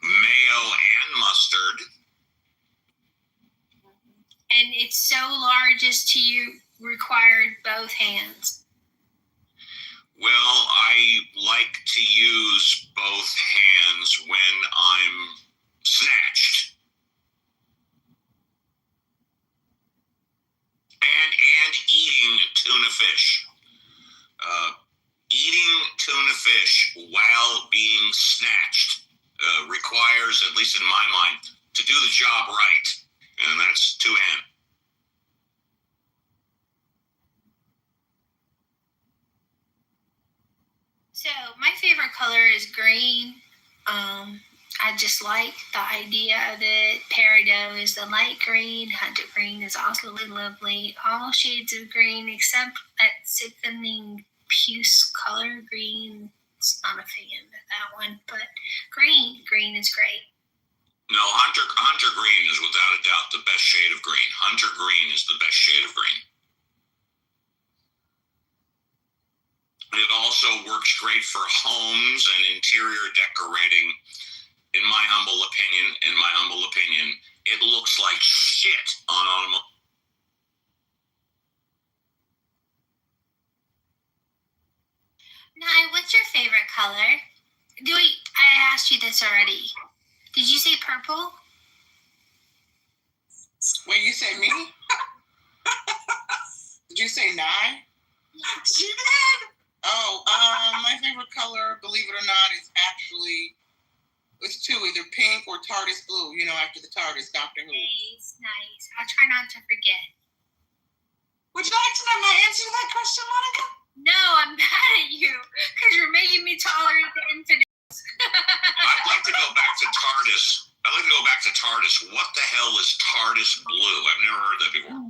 Mayo and mustard. And it's so large as to you required both hands. Well, I like to use both hands when I'm snatched. And eating tuna fish. Eating tuna fish while being snatched requires, at least in my mind, to do the job right. And that's two hands. So my favorite color is green. I just like the idea of it. Peridot is the light green. Hunter green is also really lovely. All shades of green except that sickening puce color green. It's not a fan of that one, but green is great. No, Hunter green is without a doubt the best shade of green. Hunter green is the best shade of green. It also works great for homes and interior decorating. In my humble opinion, it looks like shit on automobiles. Nye, what's your favorite color? I asked you this already. Did you say purple? Wait, you said me? Did you say nine? She did. Oh, my favorite color, believe it or not, is actually, it's two, either pink or TARDIS blue, you know, after the TARDIS, Doctor Who. Nice. I'll try not to forget. Would you like to know my answer to that question, Monica? No, I'm mad at you because you're making me tolerate the infidels. I'd like to go back to TARDIS. What the hell is TARDIS blue? I've never heard that before.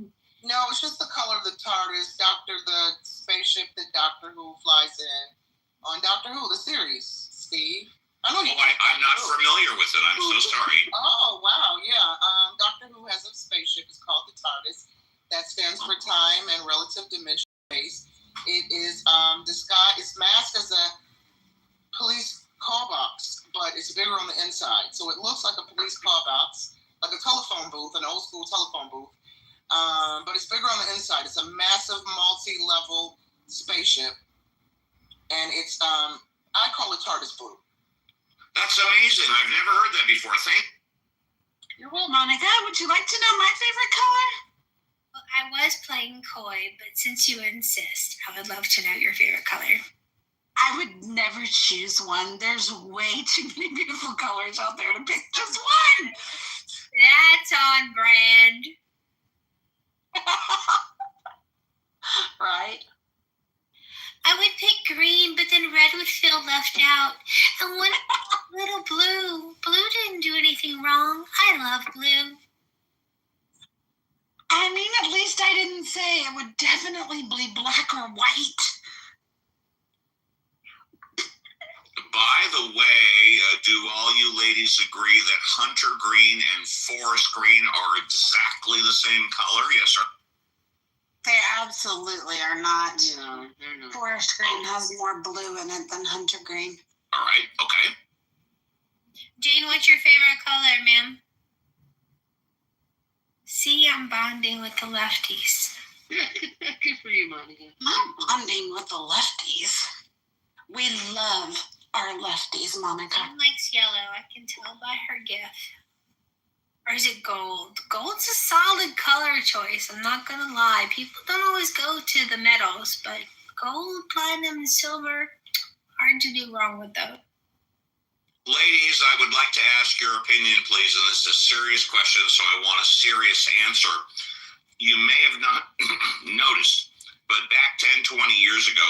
No, it's just the color of the TARDIS, the spaceship that Doctor Who flies in on Doctor Who, the series, Steve. I know you. I'm not familiar with it. I'm so sorry. Oh, wow, yeah. Doctor Who has a spaceship. It's called the TARDIS. That stands for time and relative dimension space. It is disguised. It's masked as a police call box, but it's bigger on the inside. So it looks like a police call box, like a telephone booth, an old school telephone booth. But it's bigger on the inside. It's a massive multi-level spaceship and it's I call it TARDIS blue. That's amazing. I've never heard that before. You're well, Monica. Would you like to know my favorite color? Well, I was playing coy, but since you insist, I would love to know your favorite color. I would never choose one. There's way too many beautiful colors out there to pick just one. That's on brand. Right? I would pick green, but then red would feel left out. And one little blue. Blue didn't do anything wrong. I love blue. I mean, at least I didn't say it would definitely be black or white. By the way, do all you ladies agree that hunter green and forest green are exactly the same color? Yes, sir. They absolutely are not. No, they're not. Forest green has more blue in it than hunter green. All right, okay. Jane, what's your favorite color, ma'am? See, I'm bonding with the lefties. Good for you, Monica. I'm bonding with the lefties. We love our lefties, Monica. Jane likes yellow. I can tell by her gift. Or is it gold? Gold's a solid color choice. I'm not going to lie. People don't always go to the metals, but gold, platinum, and silver, hard to do wrong with those. Ladies, I would like to ask your opinion, please, and this is a serious question, so I want a serious answer. You may have not noticed, but back 10, 20 years ago,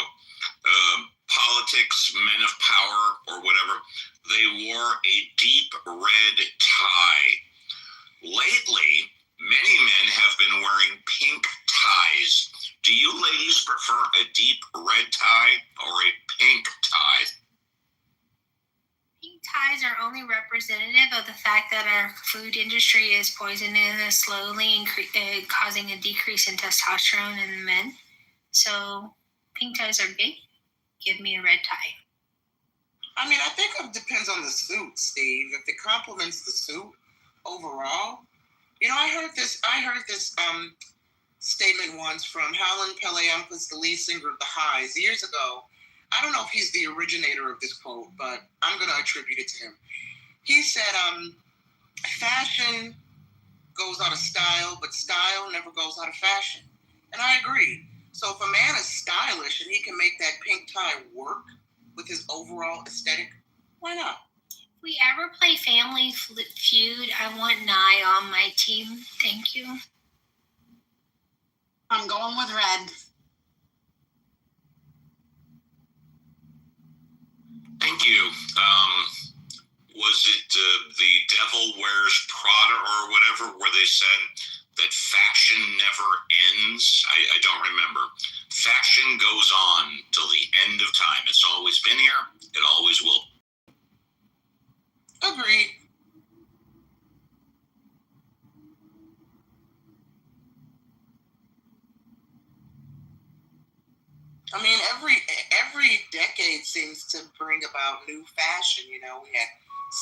politics, men of power, or whatever, they wore a deep red tie. Lately, many men have been wearing pink ties. Do you ladies prefer a deep red tie or a pink tie? Pink ties are only representative of the fact that our food industry is poisoning us slowly and causing a decrease in testosterone in men. So pink ties are big. Give me a red tie. I mean, I think it depends on the suit, Steve. If it complements the suit overall, you know, I heard this statement once from Howlin' Peleampus, the lead singer of the Highs, years ago. I don't know if he's the originator of this quote, but I'm going to attribute it to him. He said, fashion goes out of style, but style never goes out of fashion. And I agree. So if a man is stylish and he can make that pink tie work with his overall aesthetic, why not? If we ever play Family Feud, I want Nye on my team. Thank you. I'm going with red. Thank you. Was it The Devil Wears Prada or whatever, where they said that fashion never ends? I don't remember. Fashion goes on till the end of time. It's always been here. It always will. Agreed. I mean, every decade seems to bring about new fashion. You know, we had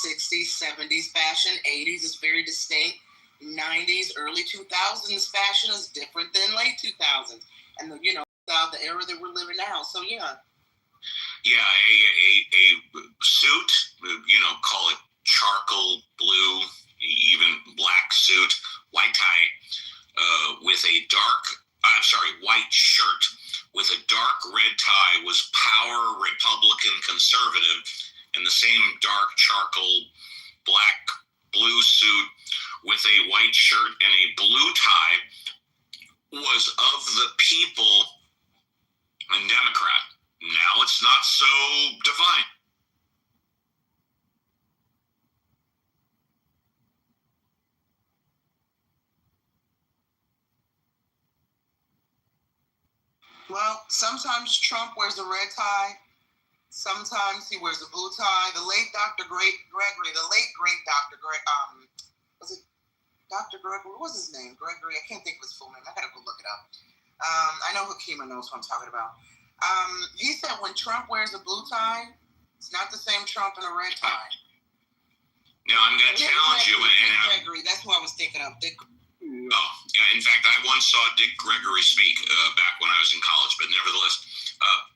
60s, 70s fashion, 80s is very distinct, 90s, early 2000s fashion is different than late 2000s, and the era that we're living now. So yeah. Yeah, a suit, call it charcoal blue, even black suit, white tie, white shirt with a dark red tie was power, Republican, conservative, and the same dark charcoal black blue suit with a white shirt and a blue tie was of the people and Democrat. Now it's not so divine. Well, sometimes Trump wears a red tie. Sometimes he wears a blue tie. The late Dr. Gregory, was it Dr. Gregory? What was his name? Gregory? I can't think of his full name. I gotta go look it up. I know Hakima knows what I'm talking about. He said when Trump wears a blue tie, it's not the same Trump in a red tie. Now I'm going to challenge you. Gregory, that's who I was thinking of. Oh, yeah. In fact, I once saw Dick Gregory speak back when I was in college, but nevertheless,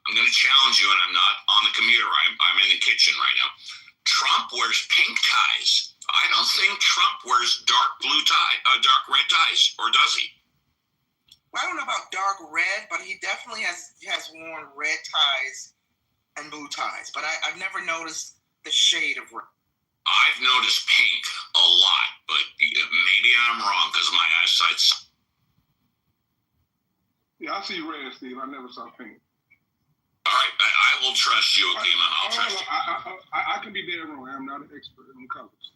I'm going to challenge you, and I'm not on the commuter. I'm in the kitchen right now. Trump wears pink ties. I don't think Trump wears dark red ties, or does he? Well, I don't know about dark red, but he definitely has worn red ties and blue ties. But I've never noticed the shade of red. I've noticed pink a lot, but maybe I'm wrong because my eyesight's... Yeah, I see red, Steve. I never saw pink. All right, I will trust you, Akima. I'll trust you. I can be dead wrong. I'm not an expert on colors.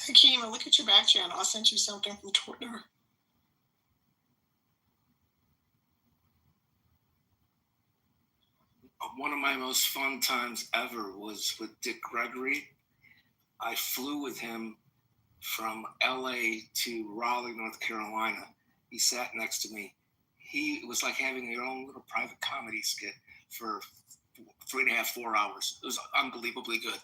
Akima, look at your back channel. I sent you something from Twitter. One of my most fun times ever was with Dick Gregory. I flew with him from LA to Raleigh, North Carolina. He sat next to me. It was like having your own little private comedy skit for 3.5, 4 hours. It was unbelievably good.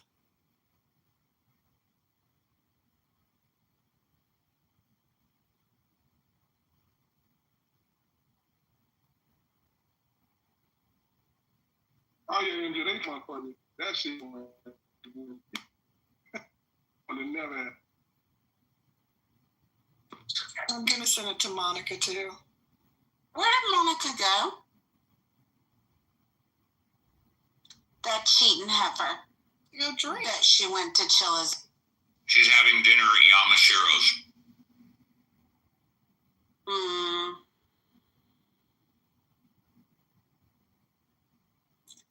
Oh yeah, MJ, they fun funny. That shit would have never happened. I'm gonna send it to Monica too. Where did Monica go? That cheating heifer. Go drink. That she went to Chilla's. She's having dinner at Yamashiro's.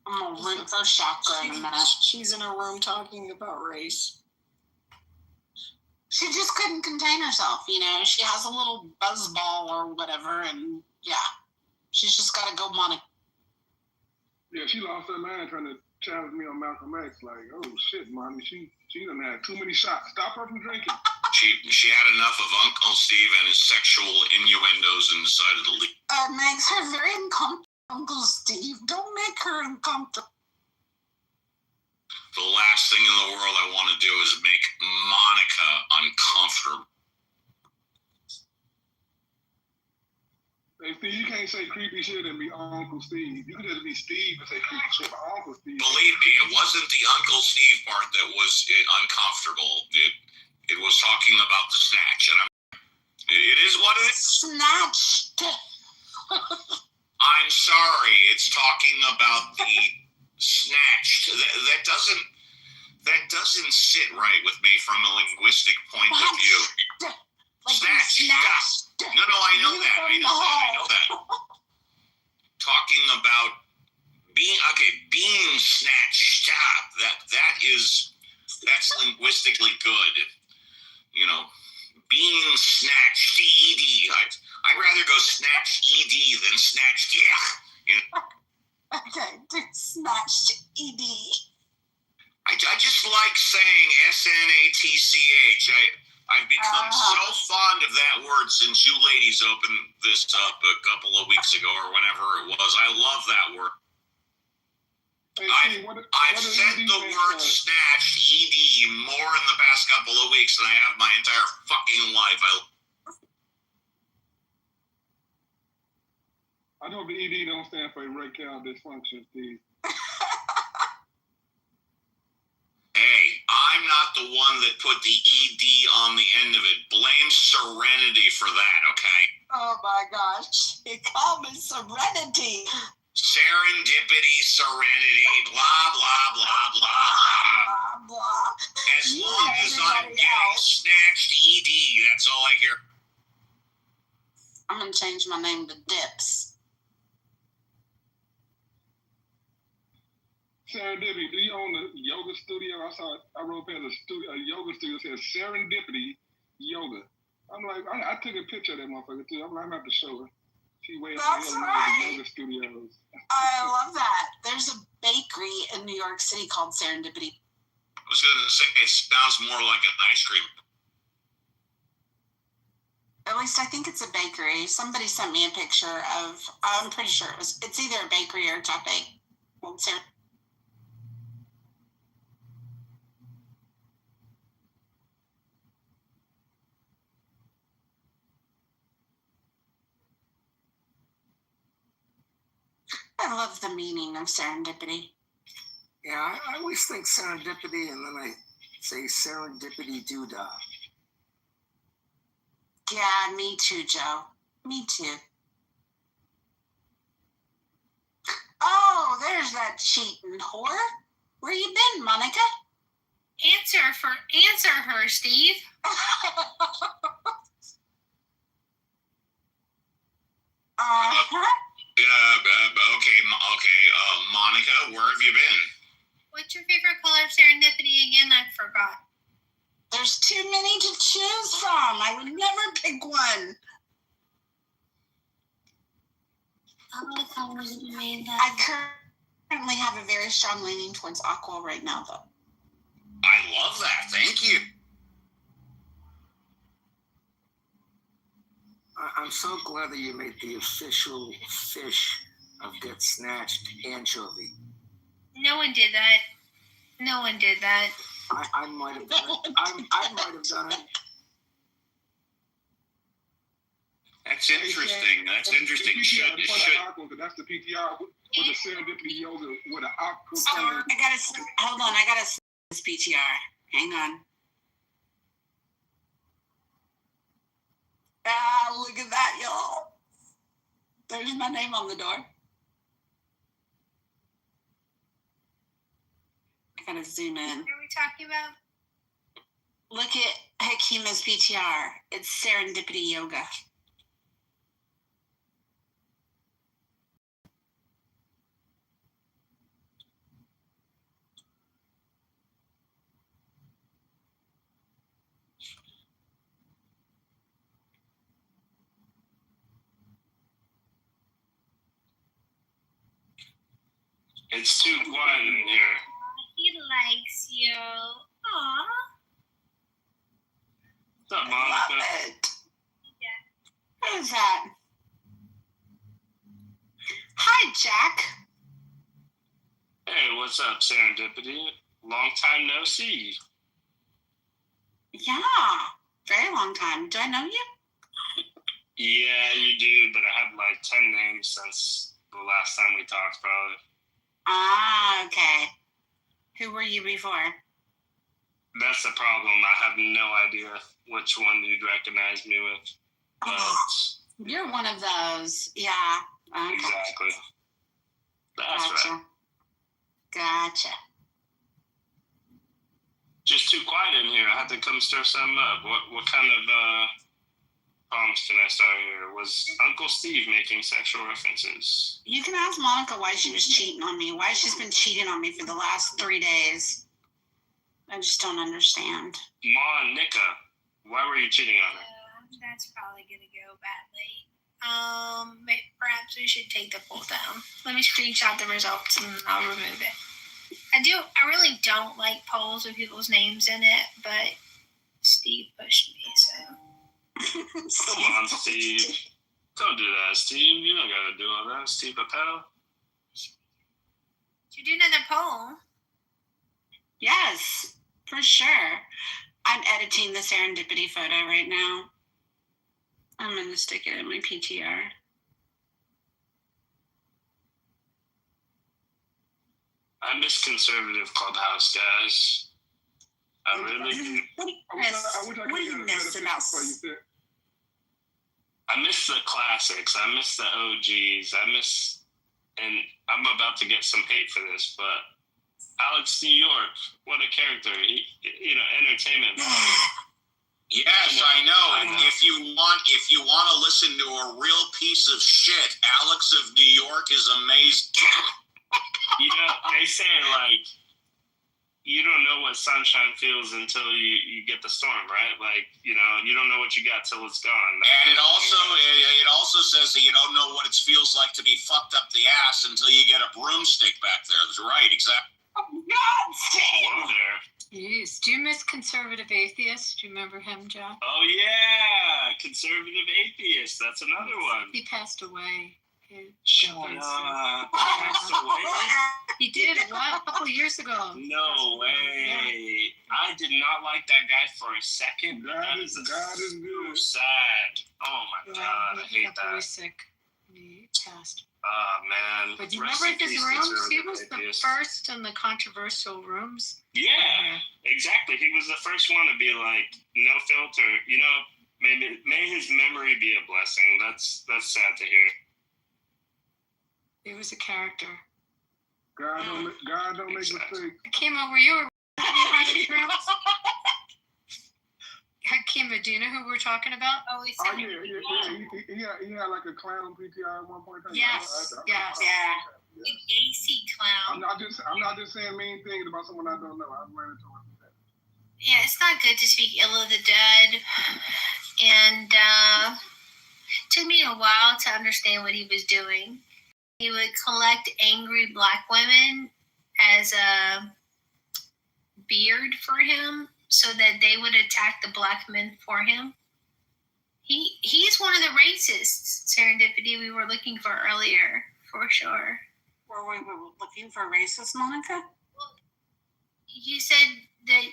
I'm gonna root for chakra in a minute. She's in her room talking about race. She just couldn't contain herself, you know. She has a little buzzball or whatever, and yeah, she's just got to go Monica. Yeah, she lost her mind trying to challenge me on Malcolm X. Like, oh shit, mommy, she done had too many shots. Stop her from drinking. She had enough of Uncle Steve and his sexual innuendos and decided to leave. It makes her very uncomfortable, Uncle Steve. Don't make her uncomfortable. The last thing in the world I want to do is make Monica uncomfortable. Hey, Steve, you can't say creepy shit and be Uncle Steve. You can just be Steve and say creepy shit, but Uncle Steve. Believe me, it wasn't the Uncle Steve part that was uncomfortable. It was talking about the snatch, and it is what it is. Snatched. I'm sorry, it's talking about the snatched. That doesn't sit right with me from a linguistic point of view. Like snatched. No, I know that. I know that. Talking about being snatched up. That's linguistically good. You know, being snatched. ED. I'd rather go snatched ED than snatched. Yeah. You know? Okay, snatched ED. I just like saying SNATCH. I've become so fond of that word since you ladies opened this up a couple of weeks ago or whenever it was. I love that word. Hey, I've said the word snatched, ED, more in the past couple of weeks than I have my entire fucking life. I know the ED don't stand for erectile dysfunction, Steve. Hey, I'm not the one that put the ED on the end of it. Blame Serenity for that, okay? Oh my gosh. You call me Serenity. Serendipity, serenity, blah, blah, blah, blah, blah. As long as I'm getting snatched ED, that's all I hear. I'm going to change my name to Dips. Serendipity, do you own a yoga studio? I wrote past a yoga studio that says Serendipity Yoga. I'm like, I took a picture of that motherfucker too. I'm gonna have to show her. She way up the yoga studios. I love that. There's a bakery in New York City called Serendipity. I was gonna say it sounds more like an ice cream. At least I think it's a bakery. Somebody sent me a picture of. I'm pretty sure it's either a bakery or a cafe. I love the meaning of serendipity. Yeah, I always think serendipity, and then I say serendipity doodah. Yeah, me too, Joe. Me too. Oh, there's that cheating whore. Where you been, Monica? Answer her, Steve. Okay. Monica, where have you been? What's your favorite color of serendipity again? I forgot. There's too many to choose from. I would never pick one. I currently have a very strong leaning towards aqua right now, though. I love that. Thank you. I'm so glad that you made the official fish of Get Snatched anchovy. No one did that. I might have done it. I might have done it. That's interesting. That's interesting. That's the PTR with the serendipity yoga with an aqua. Hold on. I gotta see this PTR. Hang on. Ah, look at that, y'all. There's my name on the door. I gotta zoom in. What are we talking about? Look at Hakima's PTR. It's serendipity yoga. It's too quiet in here. He likes you. Aww. What's up, Monica? Love it. Yeah. Who's that? Hi, Jack. Hey, what's up, Serendipity? Long time no see. Yeah, very long time. Do I know you? Yeah, you do, but I have like 10 names since the last time we talked, probably. Ah, okay. Who were you before? That's the problem. I have no idea which one you'd recognize me with. But you're one of those. Yeah. Okay. Exactly. That's gotcha. right. Gotcha. Just too quiet in here. I had to come stir something up. What kind of problems can I start here? Was Uncle Steve making sexual references? You can ask Monica why she was cheating on me. Why she's been cheating on me for the last 3 days. I just don't understand. Monica, why were you cheating on her? That's probably gonna go badly. Perhaps we should take the poll down. Let me screenshot the results and I'll remove it. I really don't like polls with people's names in it, but Steve pushed me, so. Come on, Steve. Don't do that, Steve. You don't gotta do all that, Steve Appel. Should you do another poll? Yes, for sure. I'm editing the serendipity photo right now. I'm going to stick it in my PTR. I miss conservative Clubhouse, guys. I really do. What do you miss about? I miss the classics. I miss the OGs. And I'm about to get some hate for this, but Alex New York, what a character. He, entertainment. Yes, I know. If you want to listen to a real piece of shit, Alex of New York is amazing. They say like you don't know what sunshine feels until you get the storm, right? Like, you don't know what you got till it's gone. And it also says that you don't know what it feels like to be fucked up the ass until you get a broomstick back there. That's right, exactly. Oh God, Steve! Whoa there. Yes. Do you miss conservative atheist? Do you remember him, John? Oh yeah, conservative atheist. That's another one. He passed away. Shut up. Passed away? He did a couple of years ago. No way. Yeah. I did not like that guy for a second. God is so good. sad. Oh my God, I hate that. Very sick. He passed. Man. But do you Rest remember in his peace, rooms? He conservative was the atheist. first in the controversial rooms. Yeah, exactly. He was the first one to be like, no filter. You know, may his memory be a blessing. That's sad to hear. He was a character. God don't make mistakes. Hakima, were you Hakima, do you know who we're talking about? Oh yeah. He had like a clown PTR at one point. Yes. An AC clown. I'm not just saying mean things about someone I don't know. I'm running towards that. Yeah, it's not good to speak ill of the dead. And took me a while to understand what he was doing. He would collect angry black women as a beard for him so that they would attack the black men for him. He's one of the racists, serendipity, we were looking for earlier, for sure. Were we looking for racists, Monica? Well, you said that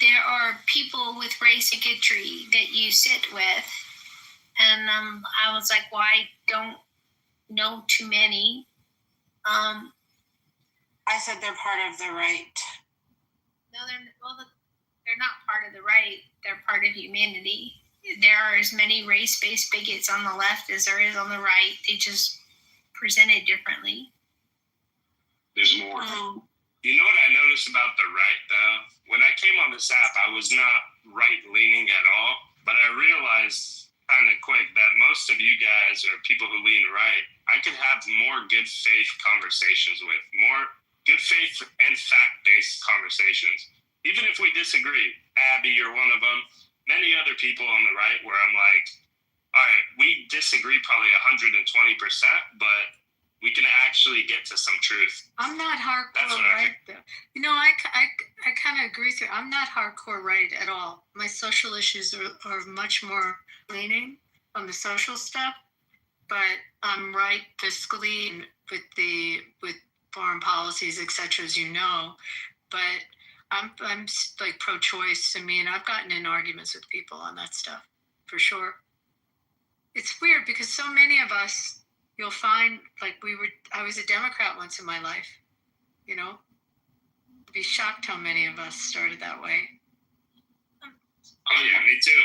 there are people with race bigotry that you sit with, and I was like, well, I don't know too many. I said they're part of the right. No, they're not part of the right. They're part of humanity. There are as many race-based bigots on the left as there is on the right. They just present it differently. There's more. You know what I noticed about the right, though? When I came on this app, I was not right-leaning at all, but I realized kind of quick that most of you guys are people who lean right. I could have more good faith conversations with, more good faith and fact-based conversations. Even if we disagree, Abby, you're one of them. Many other people on the right where I'm like, all right, we disagree probably 120%, but we can actually get to some truth. I'm not hardcore right, though. You know, I kind of agree with you. I'm not hardcore right at all. My social issues are much more leaning on the social stuff, but I'm right fiscally and with foreign policies, etc., as you know. But I'm like pro-choice. I mean, I've gotten in arguments with people on that stuff, for sure. It's weird because so many of us, you'll find, like I was a Democrat once in my life, you know? You'd be shocked how many of us started that way. Oh yeah, me too.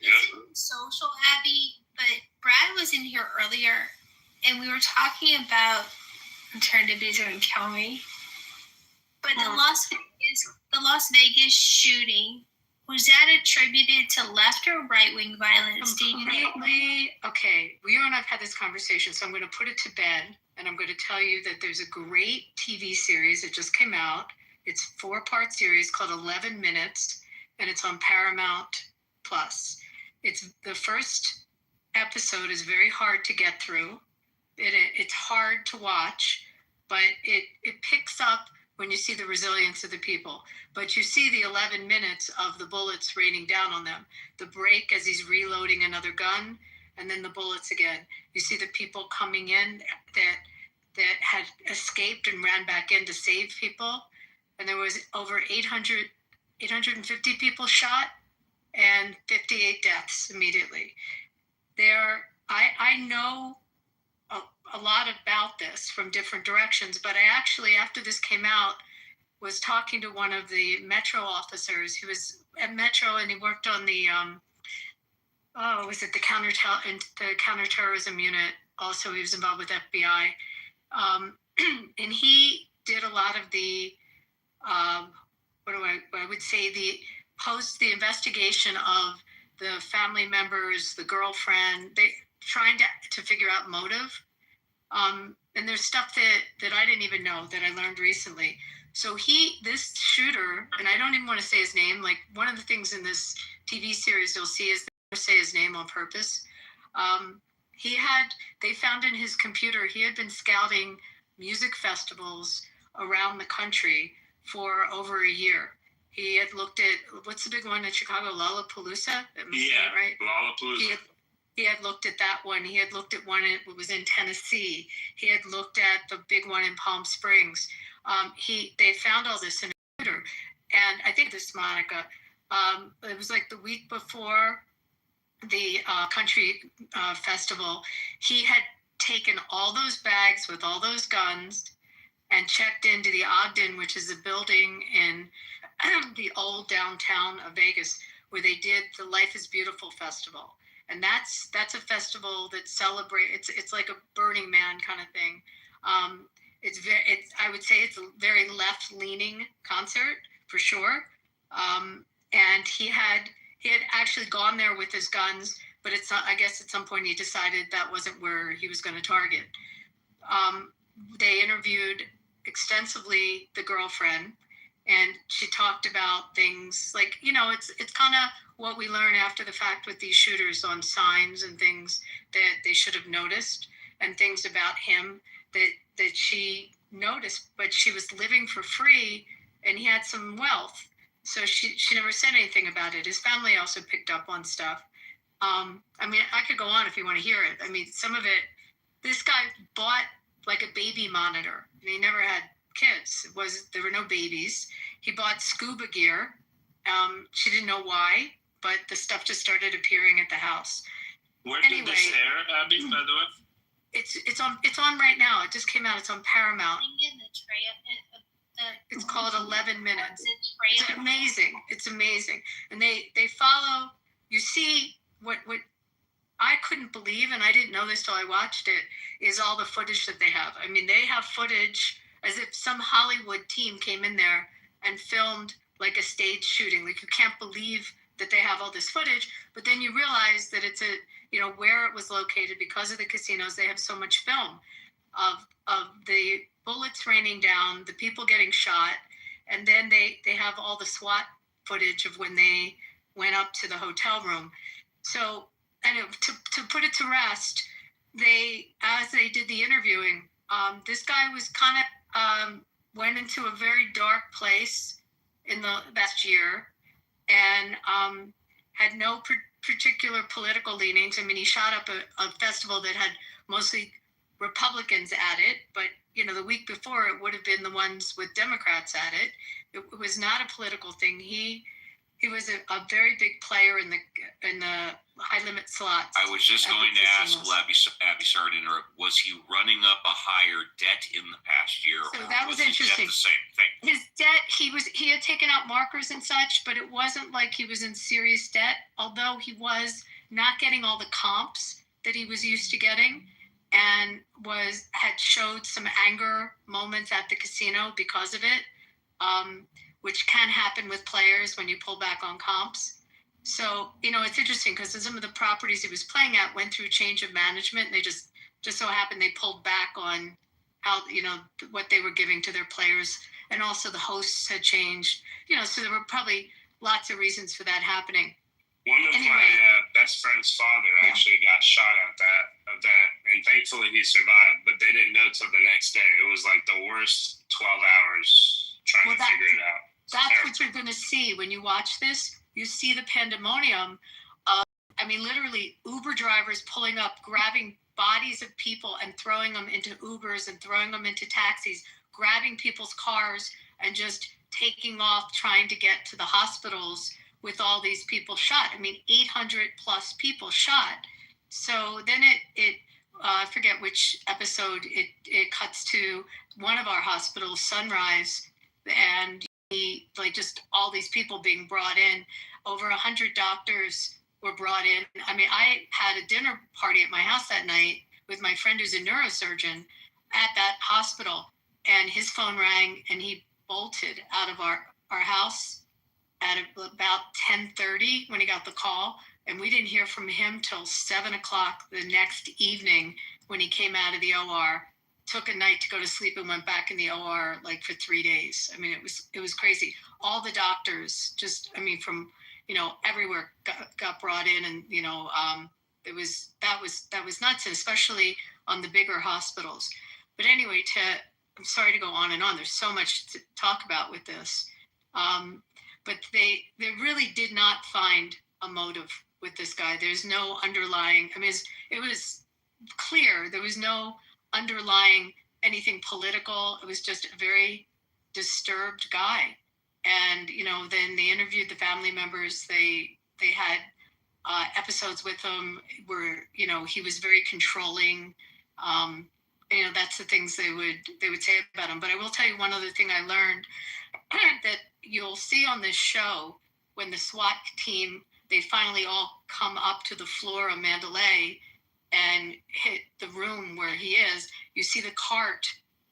Yeah. Social, Abby, but Brad was in here earlier and we were talking about alternatives are going to kill me. But the Las Vegas shooting, was that attributed to left or right-wing violence? Completely. Okay, we and I've had this conversation, so I'm going to put it to bed, and I'm going to tell you that there's a great TV series that just came out. It's a 4-part series called 11 Minutes, and it's on Paramount Plus. It's the first episode is very hard to get through. It's hard to watch, but it picks up when you see the resilience of the people. But you see the 11 minutes of the bullets raining down on them. The break as he's reloading another gun, and then the bullets again. You see the people coming in that had escaped and ran back in to save people. And there was over 850 people shot and 58 deaths immediately. I know a lot about this from different directions, but I actually, after this came out, was talking to one of the Metro officers who was at Metro, and he worked on the the counterterrorism unit. Also, he was involved with FBI, and he did a lot of the I would say the investigation of the family members, the girlfriend, they trying to figure out motive. And there's stuff that I didn't even know that I learned recently. So this shooter, and I don't even want to say his name, like one of the things in this TV series you'll see is they say his name on purpose. They found in his computer, he had been scouting music festivals around the country for over a year. He had looked at, what's the big one in Chicago, Lollapalooza? Yeah, right? Lollapalooza. He had looked at that one. He had looked at one that was in Tennessee. He had looked at the big one in Palm Springs. They found all this in a computer. And I think this, Monica, it was like the week before the country festival, he had taken all those bags with all those guns and checked into the Ogden, which is a building in the old downtown of Vegas, where they did the Life is Beautiful festival. And that's a festival that celebrates, it's like a Burning Man kind of thing. I would say it's a very left-leaning concert for sure. And he had actually gone there with his guns, but I guess at some point he decided that wasn't where he was going to target. They interviewed extensively the girlfriend, and she talked about things like, it's kind of what we learn after the fact with these shooters on signs and things that they should have noticed, and things about him that she noticed, but she was living for free and he had some wealth. So she never said anything about it. His family also picked up on stuff. I could go on if you want to hear it. Some of it, this guy bought like a baby monitor. He never had kids. There were no babies. He bought scuba gear. She didn't know why, but the stuff just started appearing at the house. Where did this air, Abby, by the way? It's on right now. It just came out. It's on Paramount. It's called 11 Minutes. It's amazing. It's amazing. And they follow, you see what I couldn't believe, and I didn't know this till I watched it, is all the footage that they have. They have footage as if some Hollywood team came in there and filmed like a stage shooting. Like, you can't believe that they have all this footage, but then you realize that it's where it was located because of the casinos. They have so much film of the bullets raining down, the people getting shot, and then they have all the SWAT footage of when they went up to the hotel room. So, and to put it to rest, as they did the interviewing, this guy was kind of went into a very dark place in the last year, and had no particular political leanings. He shot up a festival that had mostly Republicans at it, but the week before it would have been the ones with Democrats at it. It was not a political thing. He was a very big player in the high limit slots. I was just going to ask Abby, sorry to interrupt. Was he running up a higher debt in the past year? So that was interesting. The same thing? His debt, he had taken out markers and such, but it wasn't like he was in serious debt, although he was not getting all the comps that he was used to getting, and had showed some anger moments at the casino because of it, which can happen with players when you pull back on comps. So, it's interesting because some of the properties he was playing at went through change of management, and they just so happened they pulled back on how, what they were giving to their players, and also the hosts had changed, so there were probably lots of reasons for that happening. One of my best friend's father actually got shot at that event, and thankfully he survived, but they didn't know till the next day. It was like the worst 12 hours trying to figure it out. That's what you're going to see when you watch this. You see the pandemonium of, literally Uber drivers pulling up, grabbing bodies of people and throwing them into Ubers and throwing them into taxis, grabbing people's cars and just taking off, trying to get to the hospitals with all these people shot. 800 plus people shot. So then I forget which episode, it cuts to one of our hospitals, Sunrise, and just all these people being brought in. Over 100 doctors were brought in. I had a dinner party at my house that night with my friend who's a neurosurgeon at that hospital, and his phone rang and he bolted out of our house at about 10:30 when he got the call, and we didn't hear from him till 7 o'clock the next evening when he came out of the OR. Took a night to go to sleep and went back in the OR for 3 days. It was crazy. All the doctors from everywhere got brought in, and that was nuts, especially on the bigger hospitals. But anyway, I'm sorry to go on and on. There's so much to talk about with this. But they really did not find a motive with this guy. There's no underlying, it was clear there was no underlying anything political. It was just a very disturbed guy. And, then they interviewed the family members. They had episodes with him where, you know, he was very controlling. You know, that's the things they would say about him. But I will tell you one other thing I learned that you'll see on this show when the SWAT team, they finally all come up to the floor of Mandalay and hit the room where he is. You see the cart,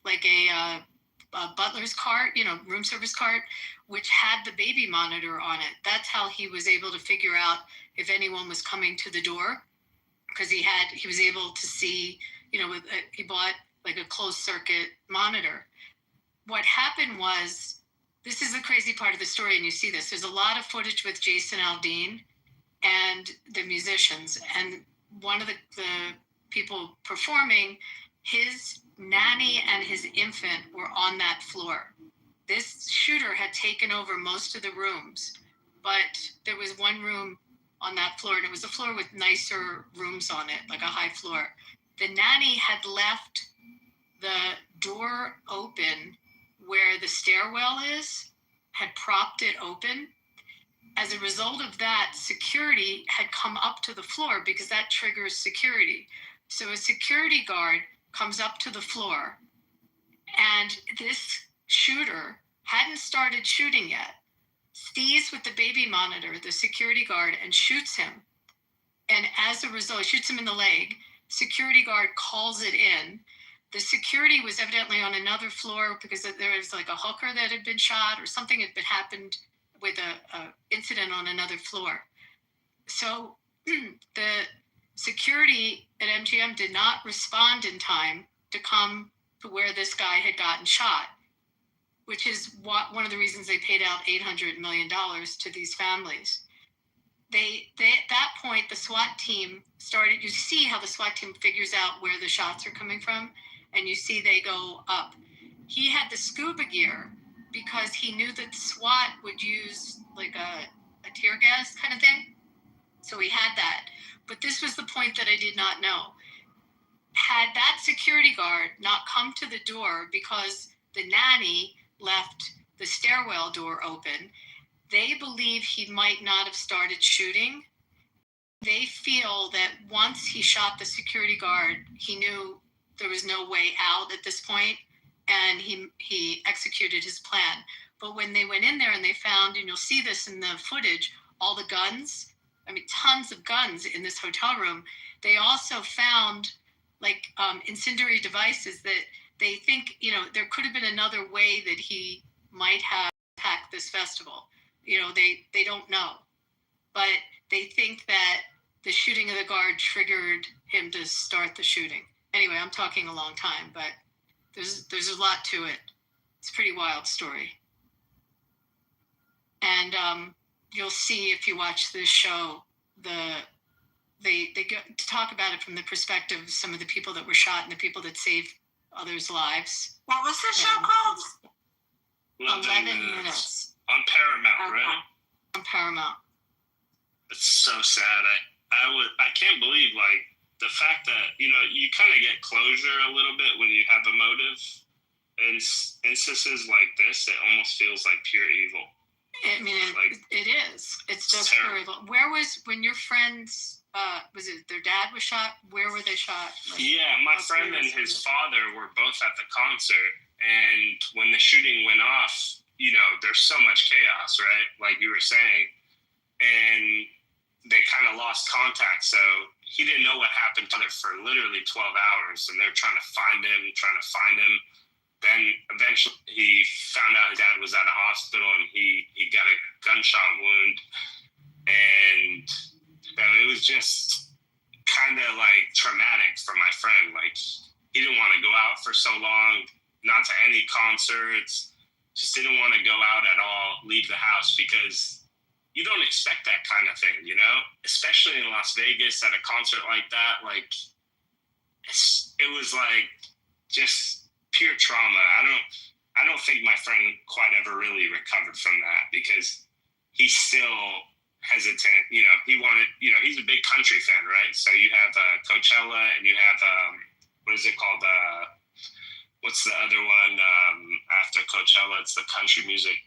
like a butler's cart, you know, room service cart, which had the baby monitor on it. That's how he was able to figure out if anyone was coming to the door, because he was able to see, you know, he bought like a closed circuit monitor. What happened was, this is the crazy part of the story, and you see this. There's a lot of footage with Jason Aldean and the musicians, and one of the people performing, his nanny and his infant were on that floor. This shooter had taken over most of the rooms, but there was one room on that floor, and it was a floor with nicer rooms on it, like a high floor. The nanny had left the door open where the stairwell is, had propped it open. As a result of that, security had come up to the floor because that triggers security. So a security guard comes up to the floor, and this shooter hadn't started shooting yet, sees with the baby monitor the security guard and shoots him. And as a result, shoots him in the leg. Security guard calls it in. The security was evidently on another floor because there was like a hooker that had been shot, or something had happened with a incident on another floor. So the security at MGM did not respond in time to come to where this guy had gotten shot, which is one of the reasons they paid out $800 million to these families. They at that point, the SWAT team started, you see how the SWAT team figures out where the shots are coming from, and you see they go up. He had the scuba gear because he knew that SWAT would use like a tear gas kind of thing. So he had that. But this was the point that I did not know. Had that security guard not come to the door because the nanny left the stairwell door open, they believe he might not have started shooting. They feel that once he shot the security guard, he knew there was no way out at this point, and he executed his plan. But when they went in there and they found, and you'll see this in the footage, all the guns, I mean, tons of guns in this hotel room, they also found like incendiary devices that they think, you know, there could have been another way that he might have attacked this festival. You know, they don't know, but they think that the shooting of the guard triggered him to start the shooting. Anyway, I'm talking a long time, but there's a lot to it. It's a pretty wild story. And you'll see if you watch this show, they go to talk about it from the perspective of some of the people that were shot and the people that saved others' lives. What was that show called? 11 Minutes. On Paramount, right? On Paramount. It's so sad. I can't believe, like, the fact that, you know, you kind of get closure a little bit when you have a motive. In instances like this, it almost feels like pure evil. I mean, it is. It's just pure evil. Where was, when your friends, was it their dad was shot? Where were they shot? Like, yeah, my friend and his father were both at the concert. And when the shooting went off, you know, there's so much chaos, right? Like you were saying. And they kind of lost contact. So he didn't know what happened to him for literally 12 hours. And they're trying to find him. Then eventually he found out his dad was at a hospital and he got a gunshot wound. And it was just kind of like traumatic for my friend. Like he didn't want to go out for so long, not to any concerts, just didn't want to go out at all, leave the house, because you don't expect that kind of thing, you know, especially in Las Vegas at a concert like that. Like it was like just pure trauma. I don't think my friend quite ever really recovered from that, because he's still hesitant. You know, he wanted, you know, he's a big country fan, right? So you have Coachella and you have, what is it called? What's the other one after Coachella? It's the country music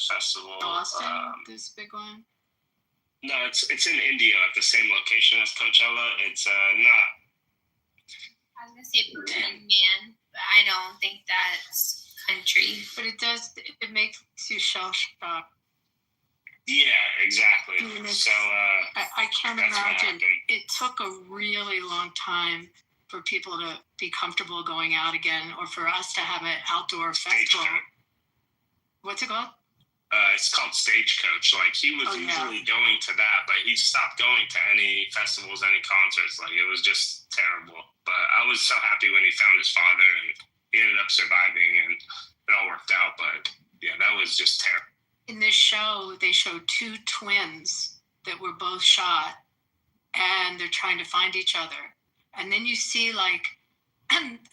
festival. Austin, this big one. No, it's in India at the same location as Coachella. It's not. I was gonna say Burning Man, but I don't think that's country. But it makes you shell shocked. Yeah, exactly. So I can't imagine. It took a really long time for people to be comfortable going out again, or for us to have an outdoor festival. What's it called? It's called Stagecoach. Like, he was usually going to that, but he stopped going to any festivals, any concerts. Like, it was just terrible. But I was so happy when he found his father, and he ended up surviving, and it all worked out. But yeah, that was just terrible. In this show, they showed two twins that were both shot, and they're trying to find each other. And then you see, like,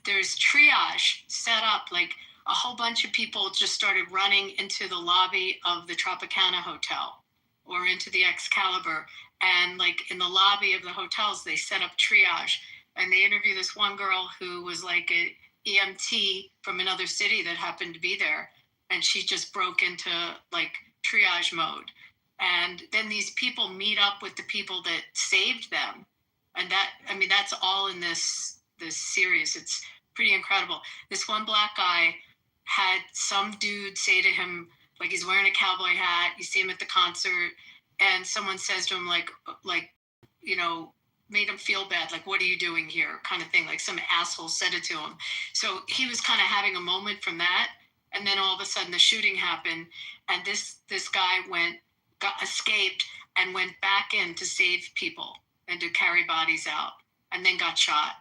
there's triage set up, like, a whole bunch of people just started running into the lobby of the Tropicana Hotel or into the Excalibur. And like in the lobby of the hotels, they set up triage. And they interview this one girl who was like an EMT from another city that happened to be there. And she just broke into like triage mode. And then these people meet up with the people that saved them. And that, I mean, that's all in this series. It's pretty incredible. This one black guy had some dude say to him, like, he's wearing a cowboy hat, you see him at the concert, and someone says to him, like, you know, made him feel bad, like, what are you doing here, kind of thing, like some asshole said it to him. So he was kind of having a moment from that, and then all of a sudden the shooting happened, and this guy escaped and went back in to save people and to carry bodies out, and then got shot,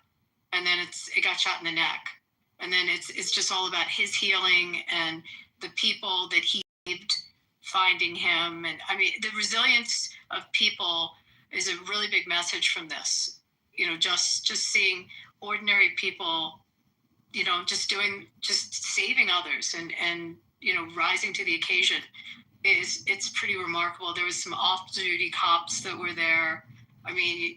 and then it got shot in the neck. And then it's just all about his healing and the people that he saved finding him. And I mean, the resilience of people is a really big message from this. You know, just seeing ordinary people, you know, just saving others and you know, rising to the occasion it's pretty remarkable. There was some off-duty cops that were there. I mean,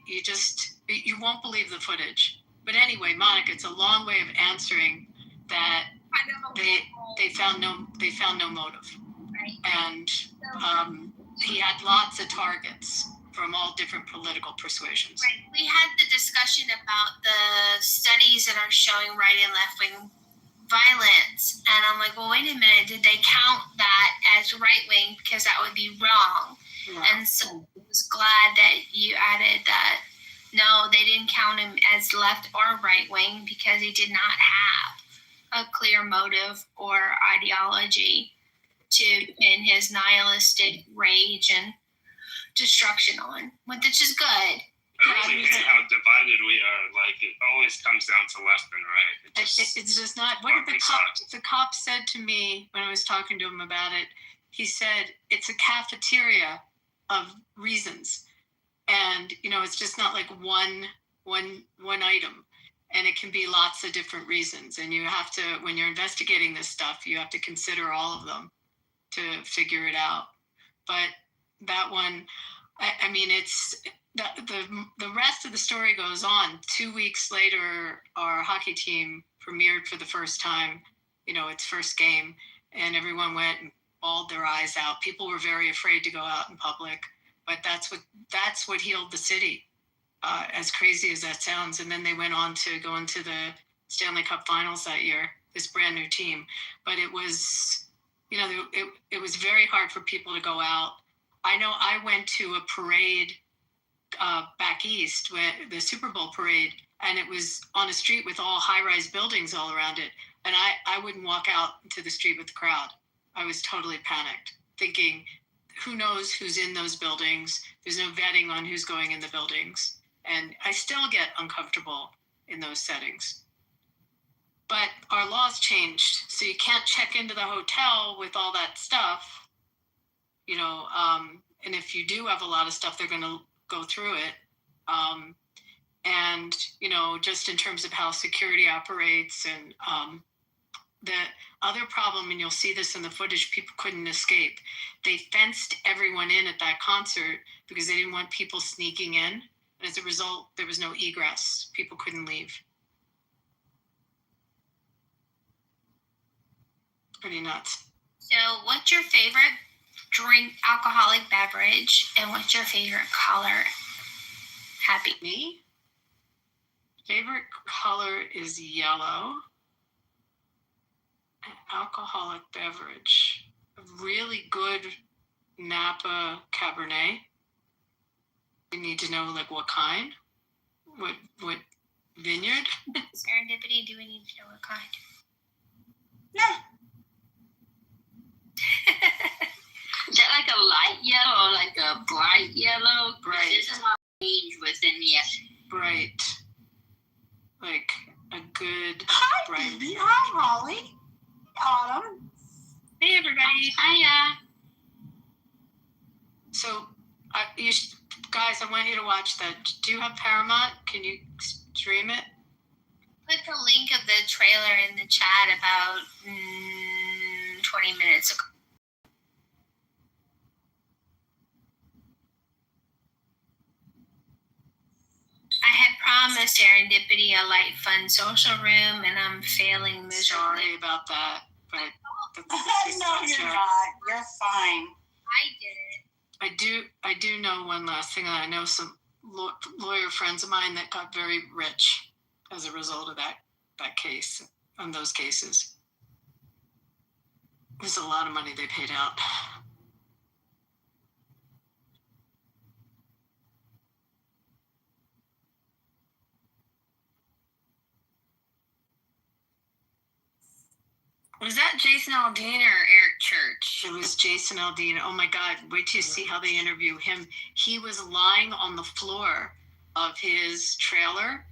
you won't believe the footage. But anyway, Monica, it's a long way of answering that they found no motive, right. And he had lots of targets from all different political persuasions. Right. We had the discussion about the studies that are showing right and left wing violence, and I'm like, well, wait a minute, did they count that as right wing, because that would be wrong? Yeah. And so I was glad that you added that. No, they didn't count him as left or right wing because he did not have a clear motive or ideology to pin his nihilistic rage and destruction on, which is good. I really hate how divided we are. Like, it always comes down to left and right. It's just not. What did the cop said to me when I was talking to him about it? He said it's a cafeteria of reasons. And, you know, it's just not like one item, and it can be lots of different reasons. And you have to, when you're investigating this stuff, you have to consider all of them to figure it out. But that one, I mean, it's the rest of the story goes on. 2 weeks later, our hockey team premiered for the first time, you know, its first game, and everyone went and bawled their eyes out. People were very afraid to go out in public. But that's what healed the city, as crazy as that sounds. And then they went on to go into the Stanley Cup Finals that year, this brand new team. But it was, you know, it was very hard for people to go out. I know I went to a parade back east, the Super Bowl parade, and it was on a street with all high-rise buildings all around it. And I wouldn't walk out into the street with the crowd. I was totally panicked, thinking, who knows who's in those buildings? There's no vetting on who's going in the buildings. And I still get uncomfortable in those settings. But our laws changed, so you can't check into the hotel with all that stuff, you know, and if you do have a lot of stuff, they're going to go through it. And, you know, just in terms of how security operates, and the other problem, and you'll see this in the footage, people couldn't escape. They fenced everyone in at that concert because they didn't want people sneaking in. And as a result, there was no egress. People couldn't leave. Pretty nuts. So what's your favorite drink alcoholic beverage, and what's your favorite color? Happy. Me? Favorite color is yellow. An alcoholic beverage. A really good Napa Cabernet. We need to know like what kind? What vineyard? Serendipity, do we need to know what kind? No. Is that like a light yellow or like a bright yellow? Bright. This is my age within the Bright. Like a good Hi, bright. Phoebe. Hi, Holly. Autumn. Hey, everybody. Hiya. So, guys, I want you to watch that. Do you have Paramount? Can you stream it? Put the link of the trailer in the chat about 20 minutes ago. I had promised Serendipity a light, fun social room, and I'm failing miserably. Sorry about that, but No, you're not. You're fine. I did it. I do know one last thing. I know some lawyer friends of mine that got very rich as a result of that case, on those cases. It was a lot of money they paid out. Was that Jason Aldean or Eric Church? It was Jason Aldean. Oh my God, wait till you see how they interview him. He was lying on the floor of his trailer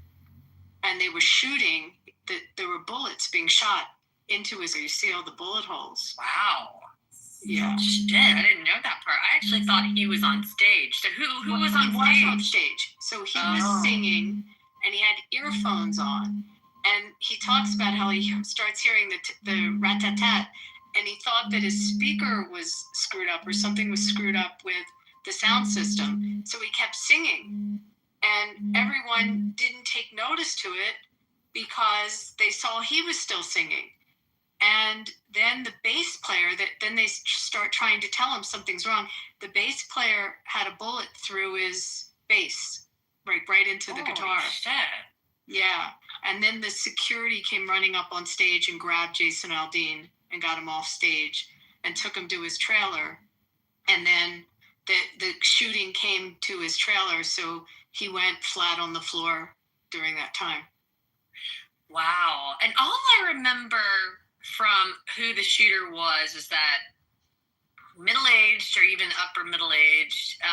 and they were shooting, there were bullets being shot into his, you see all the bullet holes. Wow. Yeah. Shit, I didn't know that part. I actually thought he was on stage. So who was on stage? He was on stage. So he was singing and he had earphones on. And he talks about how he starts hearing the rat-tat-tat, and he thought that his speaker was screwed up or something was screwed up with the sound system. So he kept singing, and everyone didn't take notice to it because they saw he was still singing. And then the bass player, then they start trying to tell him something's wrong. The bass player had a bullet through his bass, right into the guitar. Shit. Yeah, and then the security came running up on stage and grabbed Jason Aldean and got him off stage and took him to his trailer. And then the shooting came to his trailer, so he went flat on the floor during that time. Wow. And all I remember from who the shooter was is that middle-aged or even upper middle-aged,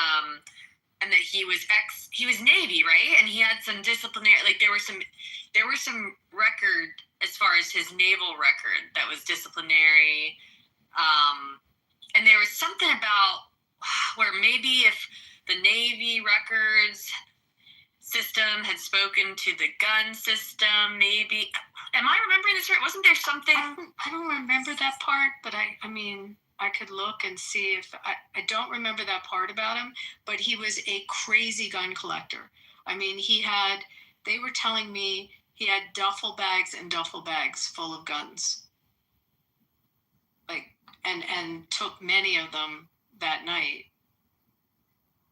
and that he was Navy, right? And he had some disciplinary, like there were some record as far as his naval record that was disciplinary. And there was something about where maybe if the Navy records system had spoken to the gun system, maybe. Am I remembering this right? Wasn't there something? I don't remember that part, but I mean, I could look and see if I don't remember that part about him, but he was a crazy gun collector. I mean, they were telling me he had duffel bags and duffel bags full of guns. Like, and took many of them that night.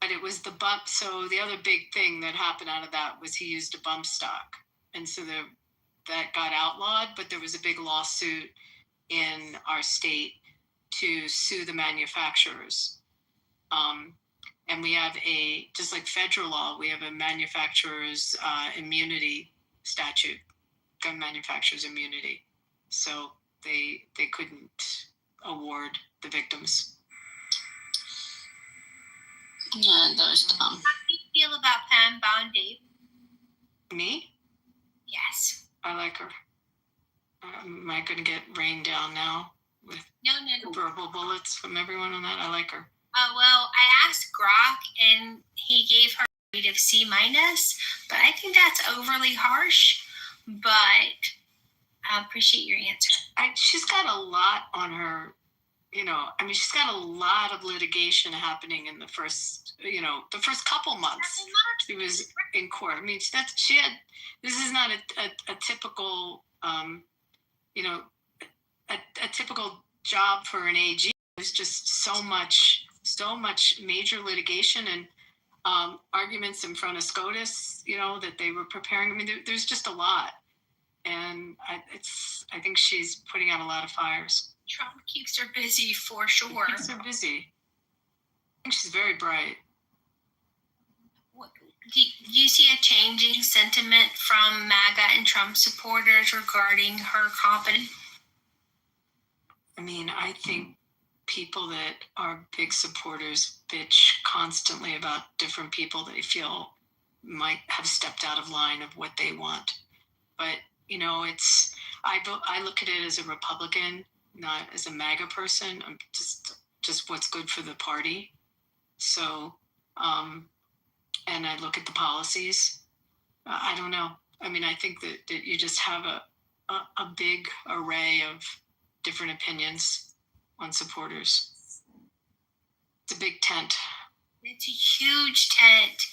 But it was the bump. So the other big thing that happened out of that was he used a bump stock. And so that got outlawed, but there was a big lawsuit in our state to sue the manufacturers. And we have just like federal law, we have a manufacturer's immunity statute, gun manufacturer's immunity. So they couldn't award the victims. Yeah, those dumb. How do you feel about Pam Bondi? Me? Yes. I like her. Am I going to get rained down now with No. verbal bullets from everyone on that? I like her. Well, I asked Grok, and he gave her a rate of C-, but I think that's overly harsh. But I appreciate your answer. She's got a lot on her, she's got a lot of litigation happening in the first couple months. She was in court. I mean, this is not a typical, a typical job for an AG. There's just so much major litigation and arguments in front of SCOTUS, that they were preparing. I mean, there's just a lot. And I think she's putting out a lot of fires. Trump keeps her busy for sure. Keeps her busy. I think she's very bright. Do you see a changing sentiment from MAGA and Trump supporters regarding her competence? I mean, I think people that are big supporters bitch constantly about different people they feel might have stepped out of line of what they want. But, I look at it as a Republican, not as a MAGA person. I'm just what's good for the party. So, and I look at the policies. I don't know. I mean, I think that you just have a big array of different opinions on supporters. It's a big tent. It's a huge tent.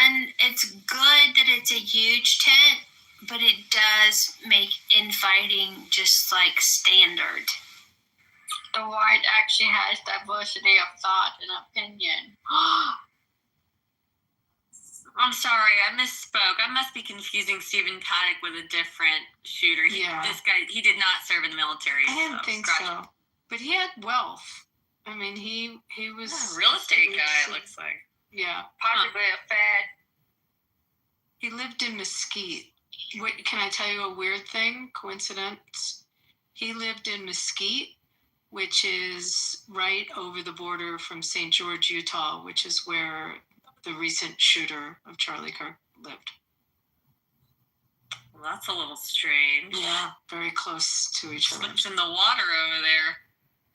And it's good that it's a huge tent, but it does make infighting just like standard. The white actually has diversity of thought and opinion. I'm sorry, I misspoke. I must be confusing Stephen Paddock with a different shooter. This guy, he did not serve in the military. I didn't think so. But he had wealth. I mean, he was a real estate guy, it looks like. Yeah. Possibly a fad. He lived in Mesquite. Wait, can I tell you a weird thing? Coincidence? He lived in Mesquite, which is right over the border from St. George, Utah, which is where the recent shooter of Charlie Kirk lived. Well, that's a little strange. Yeah, very close to each other. What's in the water over there?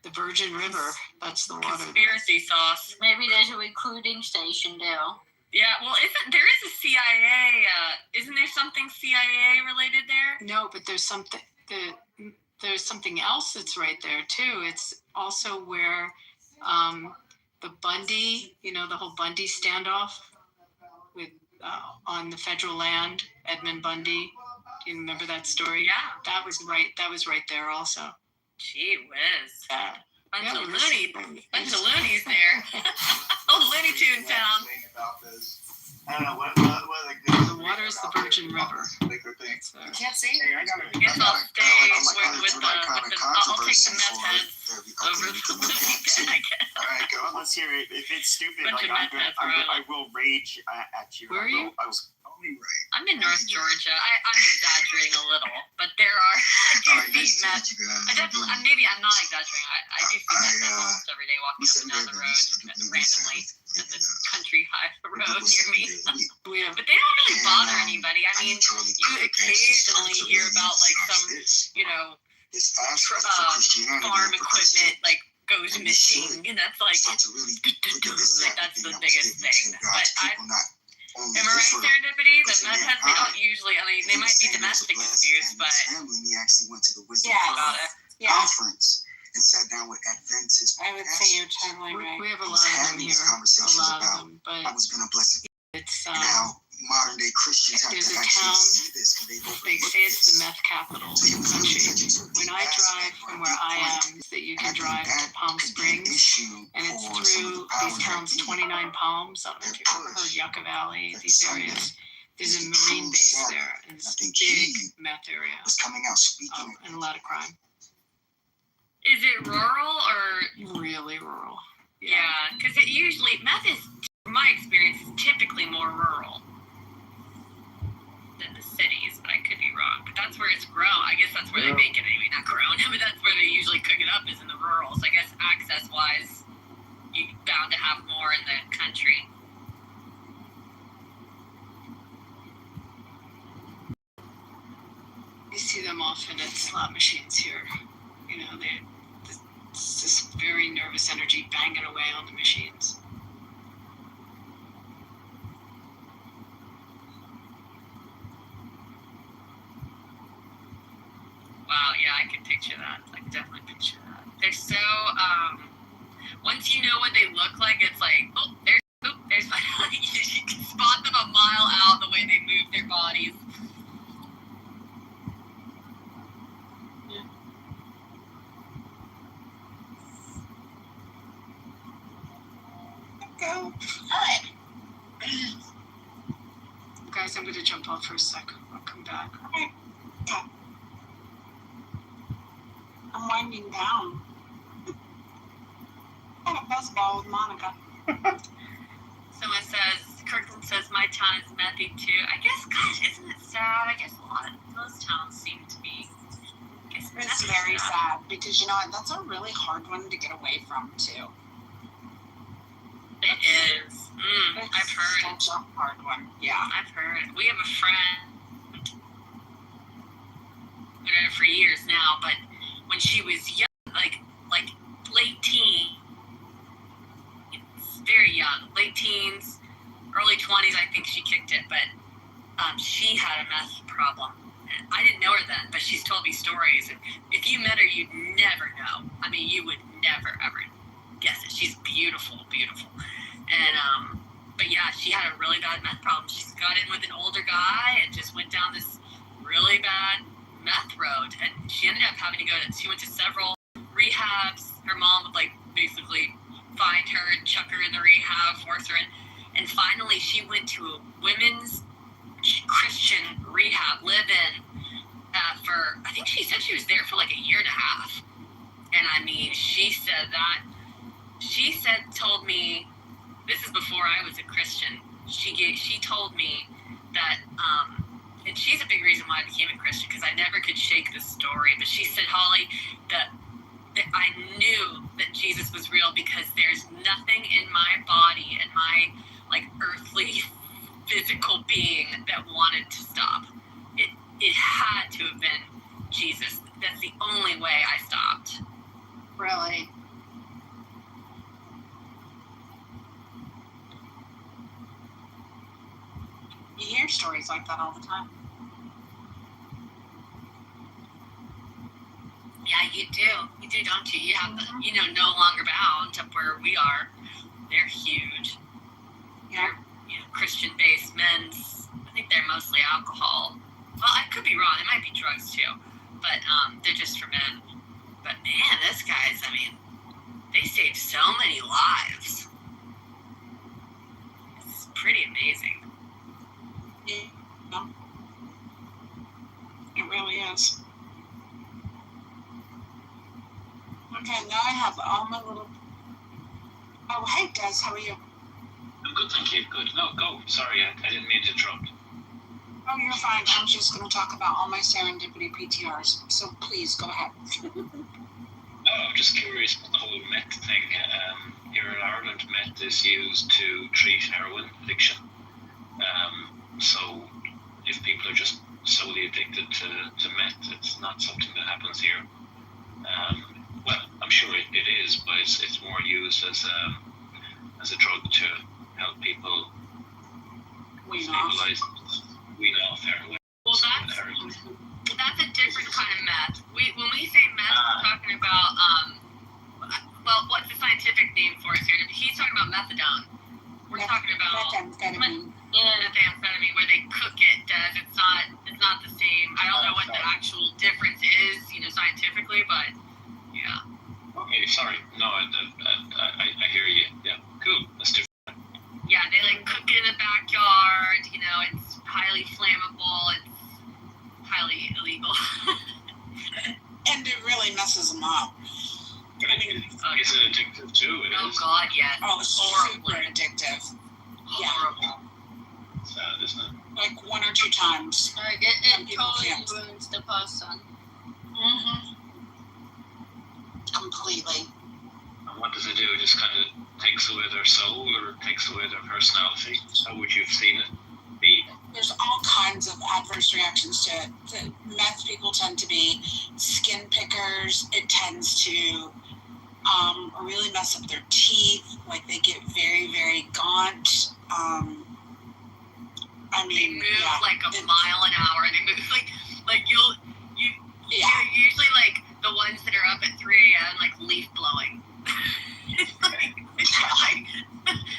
The Virgin River. That's the water. Conspiracy sauce. Maybe there's a recruiting station, Dale. Yeah, well, there is a CIA? Isn't there something CIA related there? No, but there's something else that's right there too. It's also where the Bundy, the whole Bundy standoff with on the federal land, Edmund Bundy. Do you remember that story? Yeah, that was right there also. Gee whiz. Bunch of loonies there. Oh, Looney Tune town. I don't know what the water is the Virgin River. You can't see. I guess I'll stay with the I'll take the meth heads over the Looney Bin, I guess. All right, go on. Let's hear it. If it's stupid, I will rage at you. Where are you? I was only right. I'm in North Georgia. I'm exaggerating a little, but I do see meth. Maybe I'm not exaggerating. I do see meth almost every day walking up and down the road randomly at this country high road near me. But they don't really bother anybody. I mean, you occasionally hear about like some, farm equipment goes missing, and that's like that's the biggest thing. But am I right, Serendipity? The meth heads, they don't usually. I mean, they might be domestic disputes, but he actually went to the Wisdom conference and sat down with Adventist. I would say you're totally right. We have a lot of them here. But I was going to bless it. It's now modern day Christians have there's to a actually town. see this. They say it's the meth capital of the country. When I drive from where I am, that you can drive to Palm Springs, and it's through these towns, 29 Palms. I don't know if you've ever heard Yucca Valley, these areas. There's a Marine base there, and it's a big meth area. And a lot of crime. Is it rural or really rural? Yeah, because it usually meth is, from my experience, is typically more rural than the cities. But I could be wrong. But that's where it's grown. I guess that's where they make it anyway. Not grown, but that's where they usually cook it up is in the rural. So I guess access-wise, you're bound to have more in the country. You see them often at slot machines here. It's this very nervous energy banging away on the machines. Wow, yeah, I can picture that. I can definitely picture that. They're so, once you know what they look like, it's like, there's you can spot them a mile out the way they move their bodies. go. All right. Guys, I'm going to jump off for a second. I'll come back. Okay. I'm winding down. I'm a buzzball with Monica. Someone says, Kirkland says, my town is methy too. I guess, gosh, isn't it sad? I guess most towns seem to be. It's very sad because, you know what, that's a really hard one to get away from, too. It is. I've heard. It's such a hard one. Yeah. I've heard. We have a friend. We've known her for years now, but when she was young, like late teen, very young, late teens, early 20s, I think she kicked it, but she had a meth problem. And I didn't know her then, but she's told me stories. And if you met her, you'd never know. I mean, you would never, ever guess it. She's beautiful, beautiful. And, but yeah, she had a really bad meth problem. She's got in with an older guy and just went down this really bad meth road. And she ended up having to she went to several rehabs. Her mom would, like, basically find her and chuck her in the rehab, force her in. And finally, she went to a women's Christian rehab live-in for, I think she said she was there for like a year and a half. And I mean, told me, this is before I was a Christian, she told me that, and she's a big reason why I became a Christian, because I never could shake this story, but she said, Holly, that I knew that Jesus was real because there's nothing in my body and my like earthly physical being that wanted to stop. It had to have been Jesus. That's the only way I stopped. Really? You hear stories like that all the time. Yeah, you do. You do, don't you? You have the, No Longer Bound up where we are. They're huge. Yeah. Christian-based men's. I think they're mostly alcohol. Well, I could be wrong. It might be drugs too, but they're just for men. But man, those guys, I mean, they saved so many lives. It's pretty amazing. Yeah. It really is. Okay, now I have all my little... Oh, hey, Des, how are you? I'm good, thank you. Good. No, go. Sorry, I didn't mean to interrupt. Oh, you're fine. I'm just going to talk about all my serendipity PTRs. So please, go ahead. I'm just curious about the whole meth thing. Here in Ireland, meth is used to treat heroin addiction. So if people are just solely addicted to meth, it's not something that happens here. Well, I'm sure it is, but it's more used as a drug to help people wean off heroin. Well, that's a different kind of meth. When we say meth, we're talking about well, what's the scientific name for it here? He's talking about methadone. We're talking about methamphetamine. Methamphetamine, where they cook it. It's not the same. I don't know what the actual difference is, scientifically, but yeah. Okay, sorry. No, I hear you. Yeah, cool. Let's do it. Yeah, they like cook it in the backyard. It's highly flammable. It's highly illegal. And it really messes them up. I mean, is it addictive too? It is. God, yes. Oh, it's super addictive. Horrible. Sad, isn't it? Like 1 or 2 times. Like it totally ruins the person. Mm-hmm. Completely. And what does it do? It just kind of takes away their soul or takes away their personality? How would you have seen it be? There's all kinds of adverse reactions to it. The meth people tend to be skin pickers. It tends to really mess up their teeth. Like they get very, very gaunt. They move like a mile an hour. They move like you're usually like the ones that are up at 3 a.m. like leaf blowing.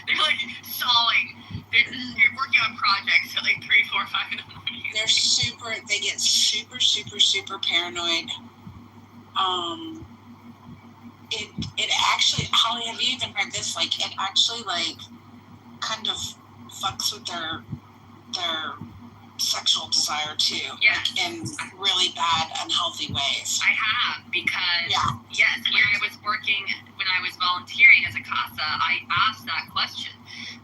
They're like sawing. They're working on projects at like 3, 4, 5 in the morning. They get super, super, super paranoid. it actually, Holly, have you even heard this? Like, it actually, like, kind of fucks with their sexual desire too. Yes. Like, in really bad, unhealthy ways. I have, because yes, when I was volunteering as a CASA, I asked that question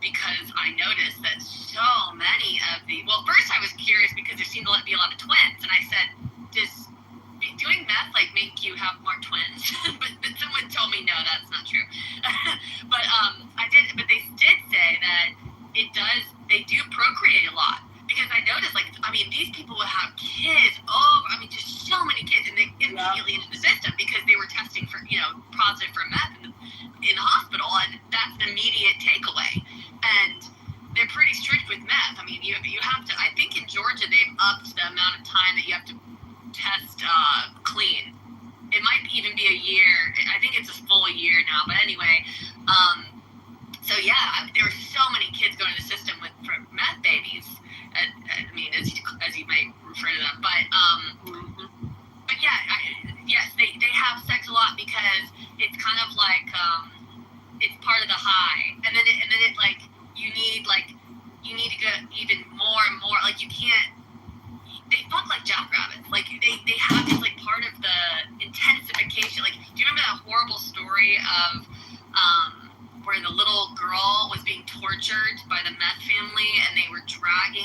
because I noticed that so many of first I was curious because there seemed to be a lot of twins, and I said, does doing meth like make you have more twins? but someone told me no, that's not true. but they did say that it does. They do procreate a lot. Because I noticed, these people would have kids just so many kids, and they immediately into the system because they were testing for, positive for meth in the hospital, and that's an immediate takeaway. And they're pretty strict with meth. I mean, you have to, I think in Georgia, they've upped the amount of time that you have to test clean. It might even be a year. I think it's a full year now, but anyway, there were so many kids going to the system for meth babies. As you might refer to them, yes, they have sex a lot because it's kind of like it's part of the high, and then it like you need to go even more and more. Like you can't. They fuck like jackrabbits. Like they have this like part of the intensification. Like, do you remember that horrible story of where the little girl was being tortured by the meth family and they were dragging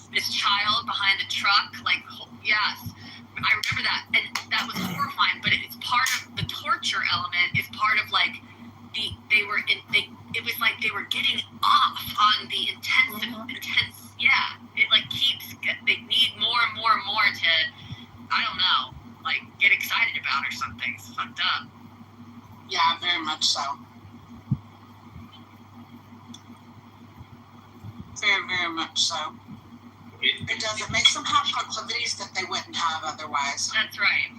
this child behind the truck? Like, yes, I remember that, and that was horrifying. But it's part of the torture element. Is part of like it was like they were getting off on the intense. Yeah, it like they need more and more and more to, I don't know, like get excited about or something. It's fucked up. Yeah, very much so. Very, very much so. It does. It makes them have proclivities that they wouldn't have otherwise. That's right.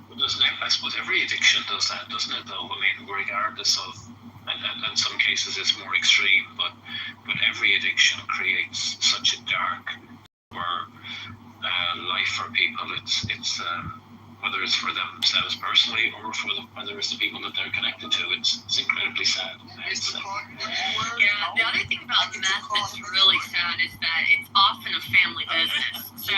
Well, I suppose every addiction does that, doesn't it, though? I mean, regardless of, and in some cases it's more extreme, but every addiction creates such a dark life for people. It's whether it's for themselves personally or whether it's the people that they're connected to. It's incredibly sad. The other thing about meth that's really sad is that it's often a family business. So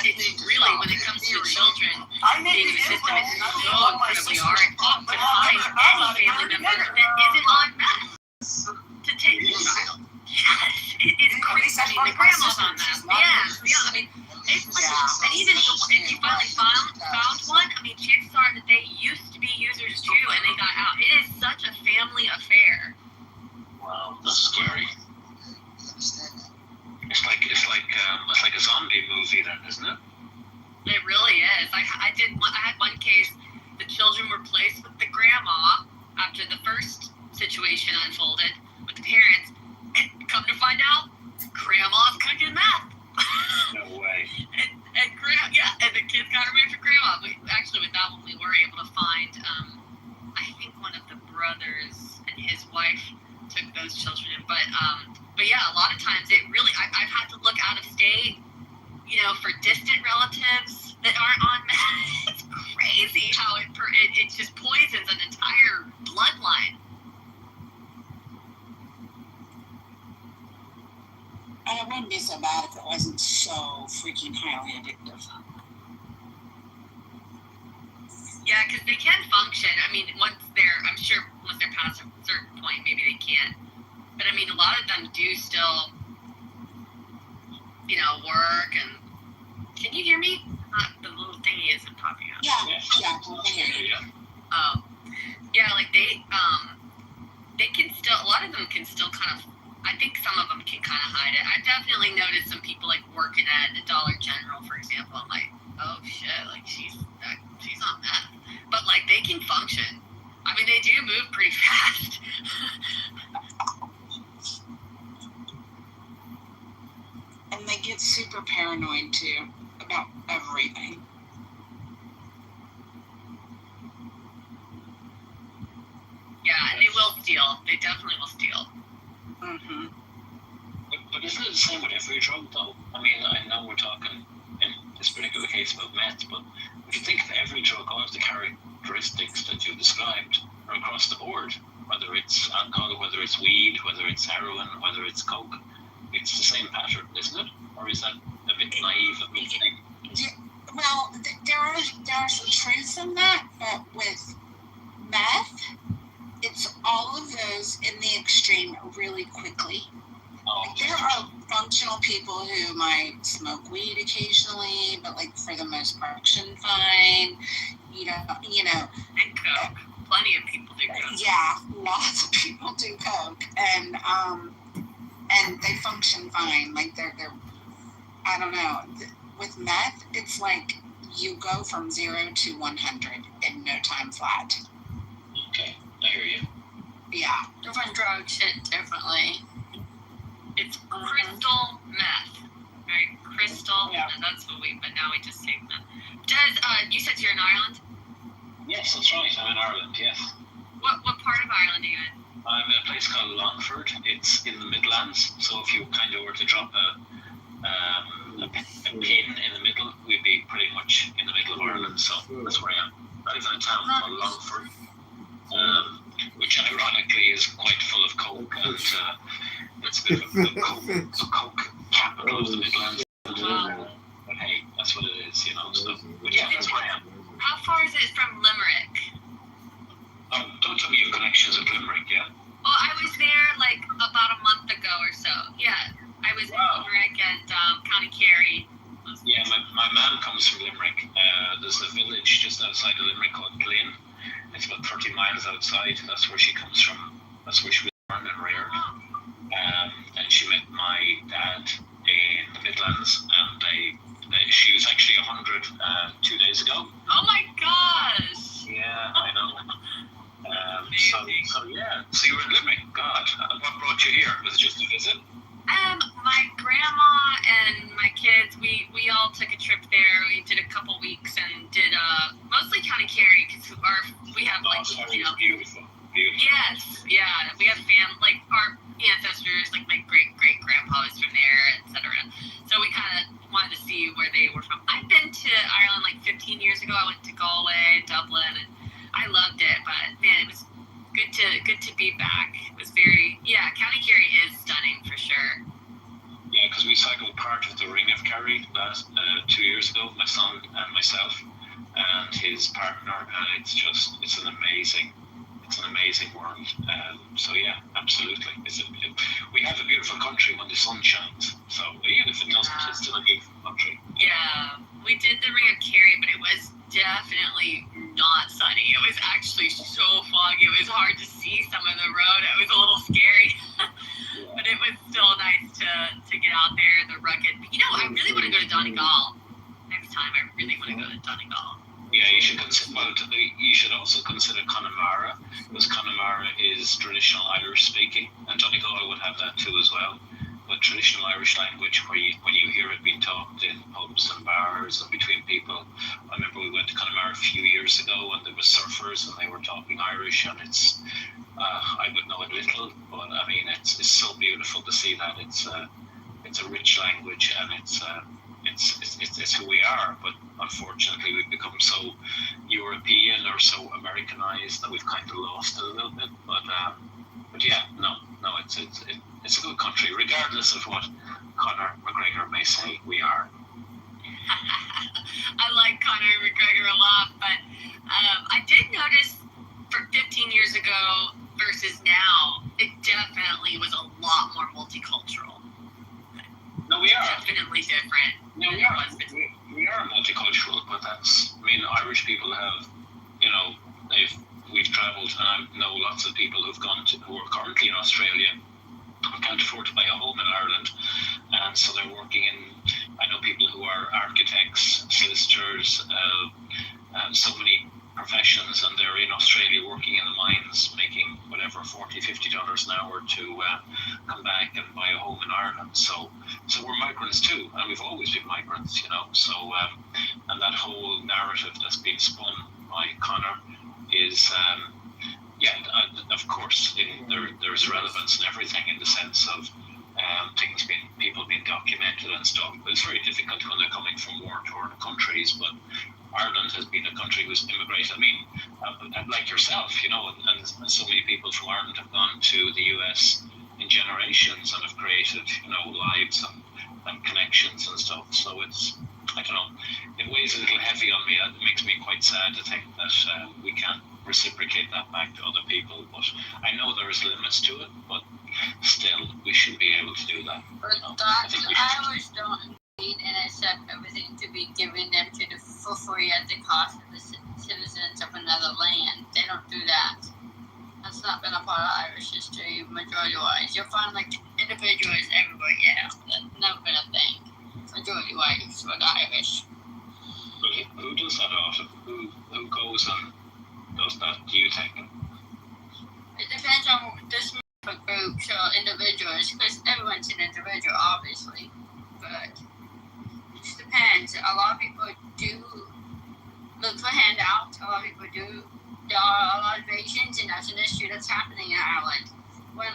it's really, when it comes to children being in the system, it's so incredibly hard to find any family member that isn't on meth to take the child. Yes, it's crazy. I mean, the grandma's on meth. Yeah. I mean, and even if you finally found one, I mean, chances are that they used to be users too, and they got out. It is such a family affair. Wow, that's scary. It's like a zombie movie, then, isn't it? It really is. I had one case. The children were placed with the grandma after the first situation unfolded with the parents, and come to find out, grandma's cooking meth. No way. And the kids got away from grandma. But actually, with that one, we were able to find, I think one of the brothers and his wife took those children in. But yeah, a lot of times it really, I've had to look out of state, for distant relatives that aren't on meth. It's crazy how it just poisons an entire bloodline. And it wouldn't be so bad if it wasn't so freaking highly addictive. Yeah, because they can function. I mean, once they're past a certain point, maybe they can't. But I mean, a lot of them do still, work. And can you hear me? The little thingy isn't popping up. Yeah. Oh, yeah. Like they can still. A lot of them can still kind of. I think some of them can kind of hide it. I've definitely noticed some people like working at the Dollar General, for example. I'm like, oh shit, like she's on meth, but like they can function. I mean, they do move pretty fast. And they get super paranoid too about everything. Yeah, and they will steal. They definitely will steal. Mm-hmm. But isn't it the same with every drug, though? I mean, I know we're talking in this particular case about meth, but if you think of every drug, all of the characteristics that you described are across the board. Whether it's alcohol, whether it's weed, whether it's heroin, whether it's coke, it's the same pattern, isn't it? Or is that a bit naive of me to think? Well, there are some truths in that, but with meth, it's all of those in the extreme really quickly. Like, there are functional people who might smoke weed occasionally, but like for the most part, function fine. You know, and coke. Plenty of people do coke. Yeah, lots of people do coke, and they function fine. Like they're I don't know. With meth, it's like you go from 0 to 100 in no time flat. Okay, I hear you. Yeah. Different drugs hit differently. It's crystal meth, right? Crystal. Yeah. And that's what but now we just take meth. You said you're in Ireland? Yes, that's right. I'm in Ireland. Yes. What part of Ireland are you in? I'm in a place called Longford. It's in the Midlands. So if you kind of were to drop a pin in the middle, we'd be pretty much in the middle of Ireland. So that's where I am. I live in a town called Longford, which ironically is quite full of coke, and it's a bit of a coke capital of the Midlands. But hey, that's what it is, you know. So, but yeah, that's where I am. How far is it from Limerick? Don't tell me you have connections with Limerick, yeah? Well, I was there like about a month ago or so. Yeah, I was in Limerick and County Kerry. Yeah, my mom comes from Limerick. There's a village just outside of Limerick called Glynn. It's about 30 miles outside. That's where she comes from. That's where she was born and reared. And she met my dad in the Midlands, and she was actually 100 2 days ago. Oh my gosh! Yeah, I know. So yeah, so you were in Limerick. God, what brought you here? Was it just a visit? My grandma and my kids, we all took a trip there. We did a couple weeks and did mostly County Kerry because we have beautiful. Yes, yeah, we have like our ancestors, like my great grandpa was from there, etc. So we kind of wanted to see where they were from. I've been to Ireland like 15 years ago. I went to Galway, Dublin, and I loved it. But man, it was good to be back. It was County Kerry is stunning for sure. Yeah, because we cycled part of the Ring of Kerry last 2 years ago, my son and myself and his partner, and it's an amazing world. So yeah, absolutely. We have a beautiful country when the sun shines. So even if it doesn't, it's still a beautiful country. Yeah, we did the Ring of Kerry, but it was definitely not sunny. It was actually so foggy. It was hard to see some of the road. It was a little scary, but it was still nice to get out there, the rugged. But, I really want to go to Donegal next time. I really want to go to Donegal. Yeah, you should consider. Well, you should also consider Connemara, because Connemara is traditional Irish speaking, and Donegal would have that too as well. But traditional Irish language, when you hear it being talked in pubs and bars and between people. I remember we went to Connemara a few years ago, and there were surfers, and they were talking Irish, and it's I would know it little, but I mean it's so beautiful to see that. It's a rich language, and it's who we are, but unfortunately we've become so European or so Americanized that we've kind of lost it a little bit. But yeah, no, it's a good country, regardless of what Conor McGregor may say. We are. I like Conor McGregor a lot, but I did notice for 15 years ago versus now, it definitely was a lot more multicultural. No, we are. Definitely different. No, we are. We are multicultural, but Irish people have, we've travelled, and I know lots of people who are currently in Australia who can't afford to buy a home in Ireland, and so they're working I know people who are architects, solicitors, so many professions, and they're in Australia working in the mines, making whatever $40-50 an hour to come back and buy a home in Ireland. So we're migrants too, and we've always been migrants, So and that whole narrative that's been spun by Conor is of course there's relevance in everything, in the sense of people being documented and stuff, but it's very difficult when they're coming from war-torn countries. But Ireland has been a country who's immigrated. I mean, like yourself, you know, and so many people from Ireland have gone to the US in generations and have created, you know, lives and connections and stuff. So it's, I don't know, it weighs a little heavy on me. It makes me quite sad to think that we can't reciprocate that back to other people. But I know there's limits to it, but still, we should be able to do that. But the Irish don't need and accept everything to be given them for free at the cost of the citizens of another land. They don't do that. That's not been a part of Irish history, majority-wise. You'll find, like, individuals everywhere, yeah. That's never been a thing. Majority-wise for the Irish. But who does that often? Who goes and does that, do you think? It depends on this groups or individuals, because everyone's an individual, obviously. But it just depends. A lot of people do look for handouts. A lot of people do. There are a lot of Asians, and that's an issue that's happening in Ireland. When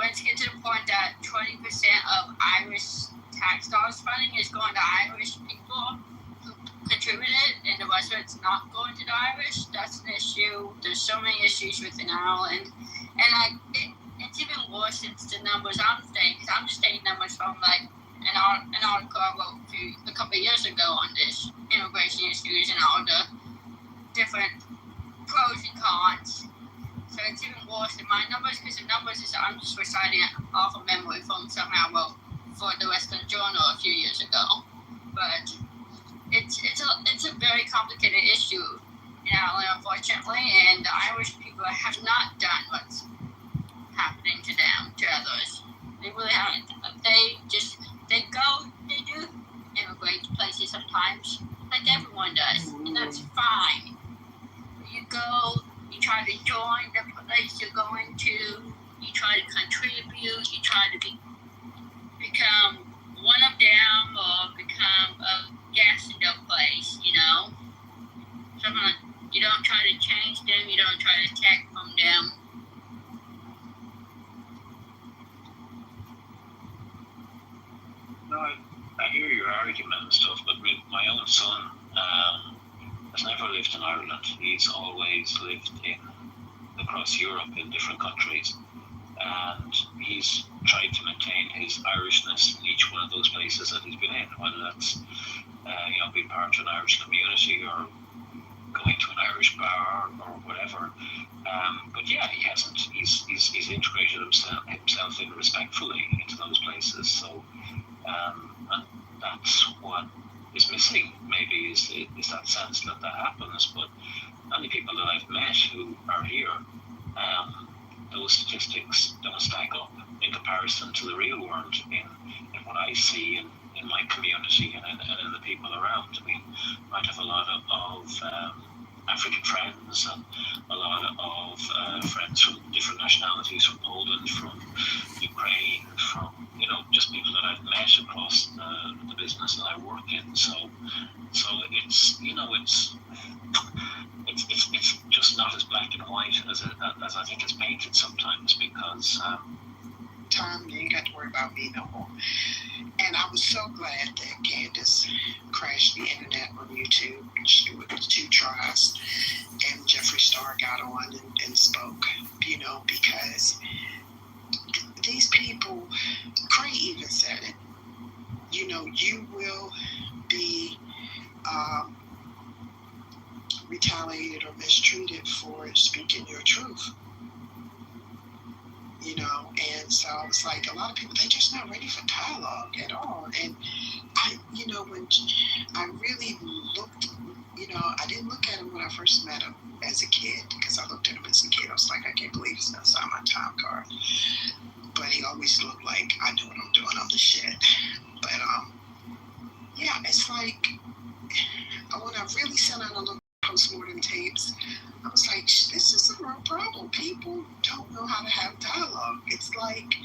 it's getting to the point that 20% of Irish tax dollars funding is going to Irish people who contributed, and the rest of it's not going to the Irish, that's an issue. There's so many issues within Ireland. And it's even worse since the numbers I'm stating, because I'm just stating numbers from like an article I wrote a couple of years ago on this immigration issues and all the different pros and cons. So it's even worse than my numbers, because the numbers is I'm just reciting it off of memory from something I wrote for the Western Journal a few years ago. But it's a very complicated issue in Ireland, unfortunately, and the Irish people have not done what's happening to them, to others. They really haven't. They do immigrate to places sometimes, like everyone does, and that's fine. You go, you try to join the place you're going to, you try to contribute, you try to become one of them or become a guest in their place, you know? You don't try to change them, you don't try to take from them. No, I hear your argument and stuff, but my own son has never lived in Ireland. He's always lived across Europe in different countries, and he's tried to maintain his Irishness in each one of those places that he's been in, whether that's being part of an Irish community or going to an Irish bar or whatever. But yeah, he hasn't. He's integrated himself in respectfully into those places. So. And that's what is missing, maybe, is that sense that happens. But many people that I've met who are here, those statistics don't stack up in comparison to the real world in what I see in my community and in the people around. I mean, I might have a lot of African friends and a lot of friends from different nationalities, from Poland, from Ukraine, from just people that I've met across the business that I work in. So it's it's just not as black and white as I think it's painted sometimes, because Tom, you ain't got to worry about me no more. And I was so glad that Candace crashed the internet on YouTube. She with 2 tries, and Jeffree Star got on and spoke, because these people, Cray even said it, you will be retaliated or mistreated for speaking your truth. And so I was like, a lot of people, they're just not ready for dialogue at all. And when I really looked, I didn't look at him when I first met him as a kid, because I looked at him as a kid. I was like, I can't believe he's not signed my time card. But he always looked like, I know what I'm doing, I'm the shit. But yeah, it's like, when I really sat down and looked at postmortem tapes, I was like, this is a real problem. People don't know how to have dialogue. It's like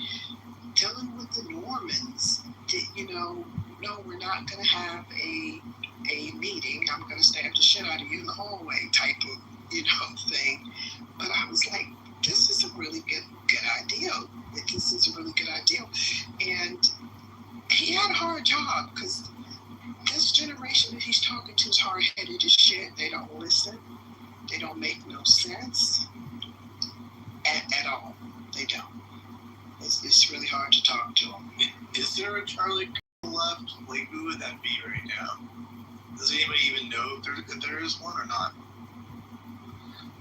dealing with the Normans. No, we're not going to have a meeting. I'm going to stab the shit out of you in the hallway type of thing. But I was like, this is a really good idea. This is a really good idea. And he had a hard job, because this generation that he's talking to is hard. much sense at all. They don't. It's really hard to talk to them. Is there a Charlie left? Like, who would that be right now? Does anybody even know if there is one or not?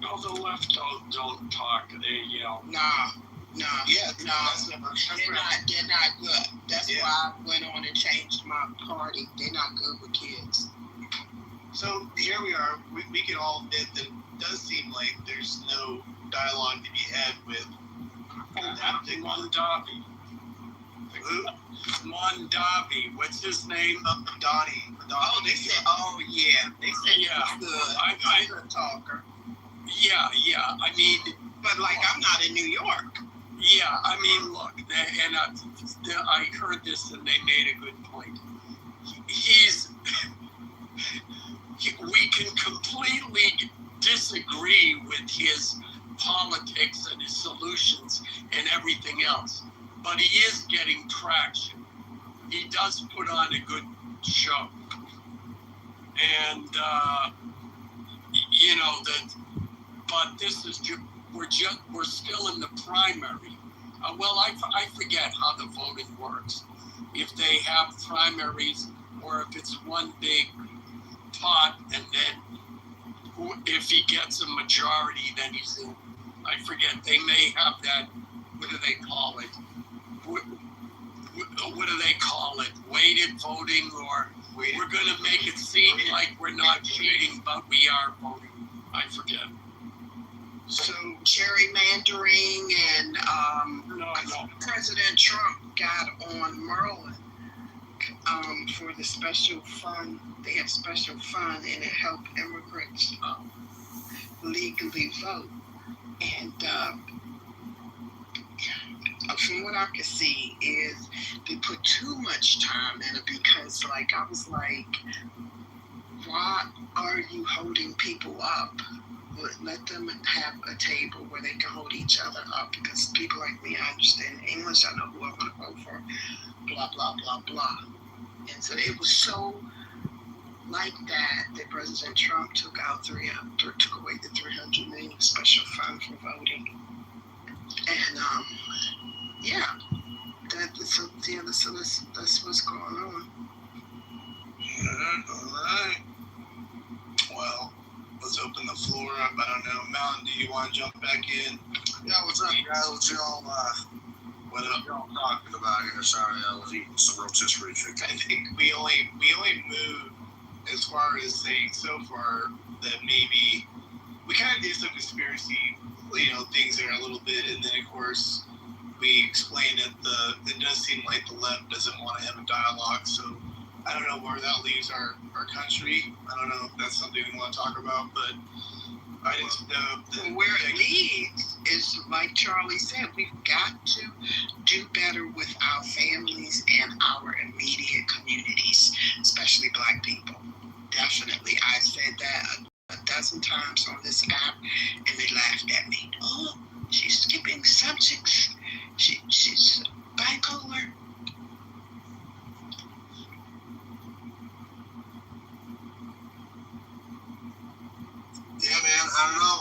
No, the left don't talk. They yell. Nah. Yeah, they're not good. That's why I went on and changed my party. They're not good with kids. So here we are. We can all admit that it does seem like there's no dialogue to be had with Mondavi. Who? Mondavi. What's his name? Donnie. Oh, they said, they said yeah. He's good. I'm a talker. Yeah. I mean, but like I'm not in New York. Yeah, I mean, look, I heard this and they made a good point. We can completely disagree with his politics and his solutions and everything else, but he is getting traction. He does put on a good show. And, but this is we're still in the primary. I forget how the voting works. If they have primaries or if it's one big pot and then if he gets a majority, then he's in. I forget. They may have that. What do they call it? What do they call it? Weighted voting, or we're going to make it seem like we're not cheating, but we are voting. I forget. So gerrymandering and President Trump got on Maryland for the special fund. They have special fund and it helped immigrants legally vote. And from what I could see is they put too much time in it because I was like, why are you holding people up? Let them have a table where they can hold each other up because people like me, I understand English, I know who I'm going to vote for, blah, blah, blah, blah. And so it was so like that President Trump took away the $300 million special fund for voting. And that's what's going on. All right. Well, let's open the floor up. I don't know. Mountain, do you want to jump back in? Yeah, what's up, guys? What y'all talking about here? Sorry, I was eating some rotisserie chicken. I think we only moved as far as saying so far that maybe we kind of did some conspiracy, things there a little bit, and then of course we explained that it does seem like the left doesn't want to have a dialogue. So I don't know where that leaves our country. I don't know if that's something we want to talk about, but I just know where it leads is like Charlie said, we've got to do better with our families and our immediate communities, especially Black people. Definitely. I said that a dozen times on this app and they laughed at me. Oh, she's skipping subjects. She's bipolar. Yeah, man, I don't know.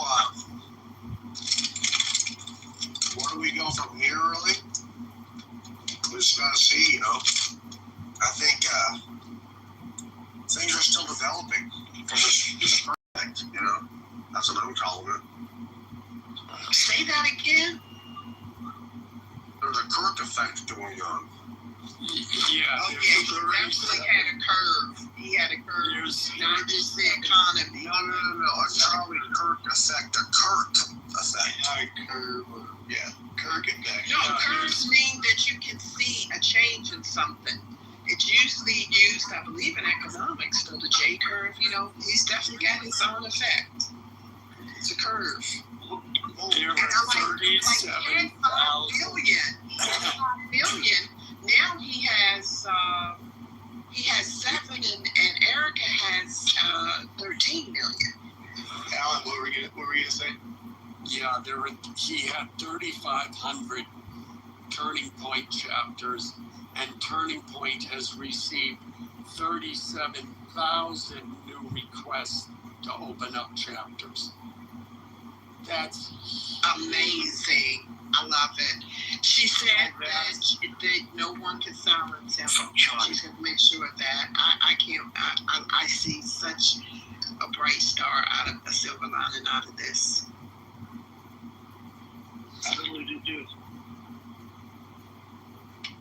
Where do we go from here, really? We just gotta see, I think things are still developing from this project, That's what I'm calling it. Say that again? There's a Kirk effect going on. Yeah. Oh, yeah, he definitely had a curve. He had a curve. Not just the economy. No. A Charlie Kirk effect. A Kirk effect. Kirk effect. No, curves mean that you can see a change in something. It's usually used, I believe, in economics. So the J curve, he's definitely got his own effect. It's a curve. There and I'm like, he had 5 billion. He had 5 billion. Now he has 7, and Erica has 13 million. Alan, what were you gonna say? Yeah, he had 3,500 Turning Point chapters, and Turning Point has received 37,000 new requests to open up chapters. That's amazing. I love it. She said that no one can silence him. She's going to make sure of that. I see such a bright star out of a silver lining out of this. I really do.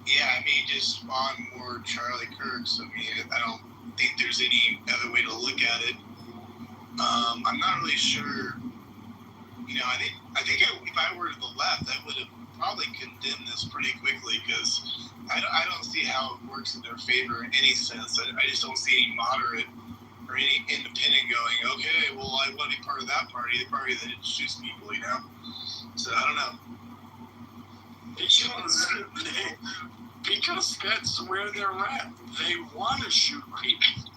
Yeah, I mean, just on more Charlie Kirk's. I mean, I don't think there's any other way to look at it. I'm not really sure. You know, I think if I were to the left, I would have probably condemned this pretty quickly because I don't see how it works in their favor in any sense. I just don't see any moderate or any independent going, okay, well, I want to be part of that party, the party that shoots people, you know? So I don't know. Because that's where they're at. They want to shoot people.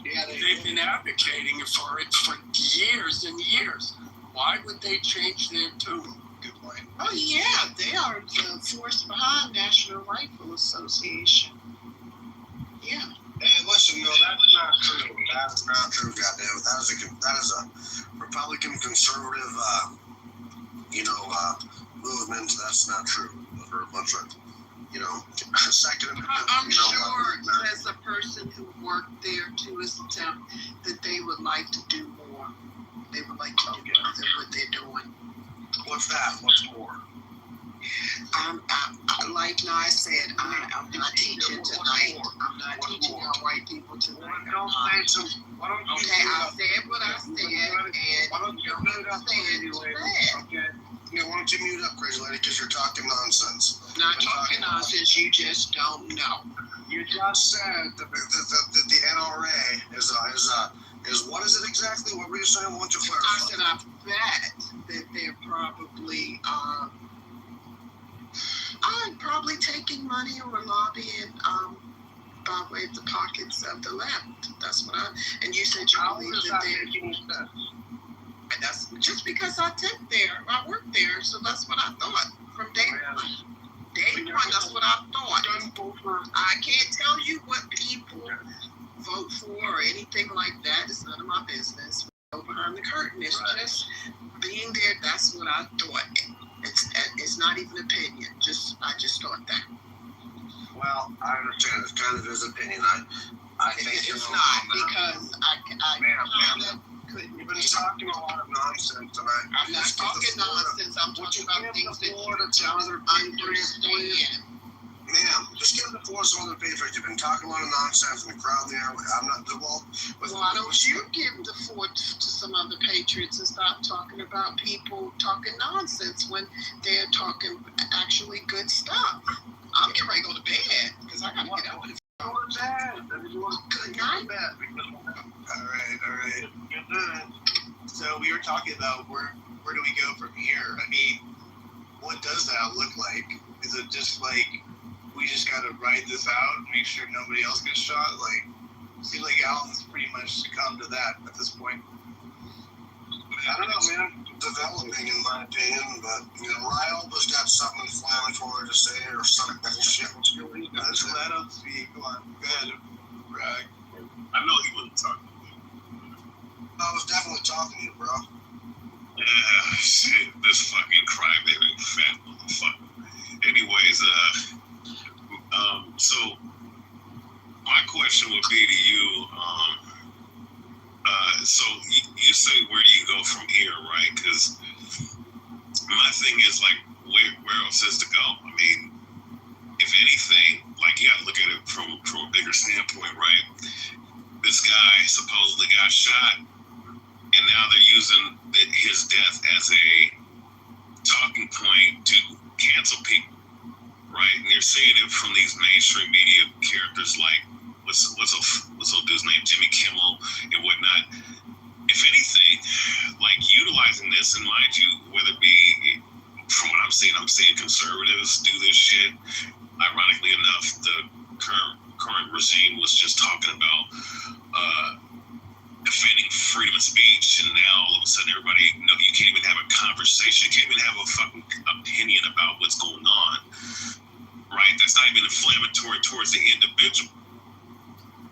Yeah, they've been advocating for it for years and years. Why would they change their tune? Good point. Oh yeah, they are the force behind National Rifle Association. Yeah. Hey, listen, no, that's not true. That's not true, goddamn. That is a Republican conservative, movement. That's not true. Those are a bunch of, second. I'm sure as a person who worked there too, is that they would like to do more. They would like to do more than what they're doing. What's that? What's more? Like I said, I'm not teaching tonight. I'm not teaching our white people tonight. Okay, I said what I said, and you don't understand. It's bad. Okay. Yeah, why don't you mute up, crazy lady, because you're talking nonsense. Not talking nonsense, you just don't know. You just said that the NRA is what is it exactly? What were you saying? Why don't you clarify? I said I bet that they're probably taking money or lobbying by way of the pockets of the left. That's what and you said you believe that they're. And that's just because I worked there, so that's what I thought from day one. Day one, that's what I thought. I can't tell you what people vote for or anything like that. It's none of my business. Go behind the curtain. It's just being there. That's what I thought. It's not even opinion. I just thought that. Well, I understand. It's kind of his opinion. I think it's not because I You've been talking a lot of nonsense tonight. I'm not talking nonsense. I'm talking about things that you don't understand. Ma'am, just give the floor to some other patriots. You've been talking a lot of nonsense in the crowd there. I'm not involved with. Why don't you give the floor to some other patriots and stop talking about people talking nonsense when they're talking actually good stuff? I'm getting ready to go to bed because I gotta get out of the. Good night. All right. Good night. So we were talking about where do we go from here? I mean, what does that look like? Is it just like we just got to ride this out and make sure nobody else gets shot? Like, it seems like Alan's pretty much succumbed to that at this point. I don't know, man. Developing, in my opinion, but Lyle just got something inflammatory to say or something shit. Let him speak. Come on, go ahead, Bragg. I know he wasn't talking to me. I was definitely talking to you, bro. Shit, this fucking crybaby fat motherfucker. Anyways, so my question would be to you, so you say where do you go from here, right? Because my thing is like, where else is to go? I mean, if anything, like you got to look at it from a bigger standpoint, right? This guy supposedly got shot, and now they're using his death as a talking point to cancel people, right? And you're seeing it from these mainstream media characters like what's old dude's name, Jimmy Kimmel and whatnot. If anything, like utilizing this, and mind you, whether it be from what I'm seeing conservatives do this shit. Ironically enough, the current regime was just talking about defending freedom of speech, and now all of a sudden everybody, you can't even have a conversation, you can't even have a fucking opinion about what's going on, right? That's not even inflammatory towards the individual,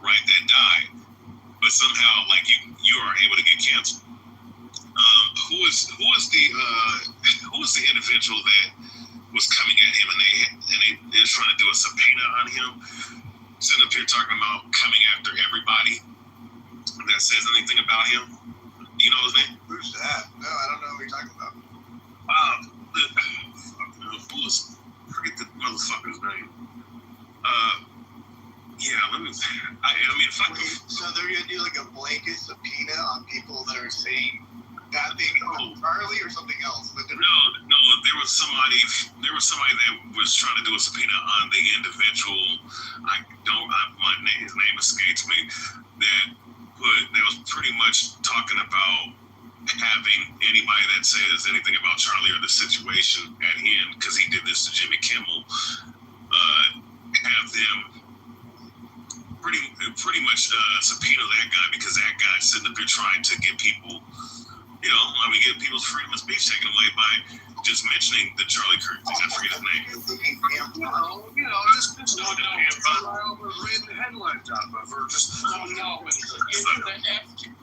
right, that died, but somehow, like, you are able to get canceled. who was the individual that was coming at him, and they was trying to do a subpoena on him, sitting up here talking about coming after everybody that says anything about him. Do you know his name? Who's that? No, I don't know what you're talking about. Forget the motherfucker's name. Yeah, let me. I mean, if I could. So they're gonna do like a blanket subpoena on people that are saying bad things about Charlie or something else. But no, there was somebody that was trying to do a subpoena on the individual. His name escapes me. That was pretty much talking about having anybody that says anything about Charlie or the situation at hand, because he did this to Jimmy Kimmel, have them pretty much subpoena that guy, because that guy's sitting up here trying to get people, get people's freedom of speech taken away by just mentioning the Charlie Kirk thing. I forget his name. Just read the headlines out of her. Just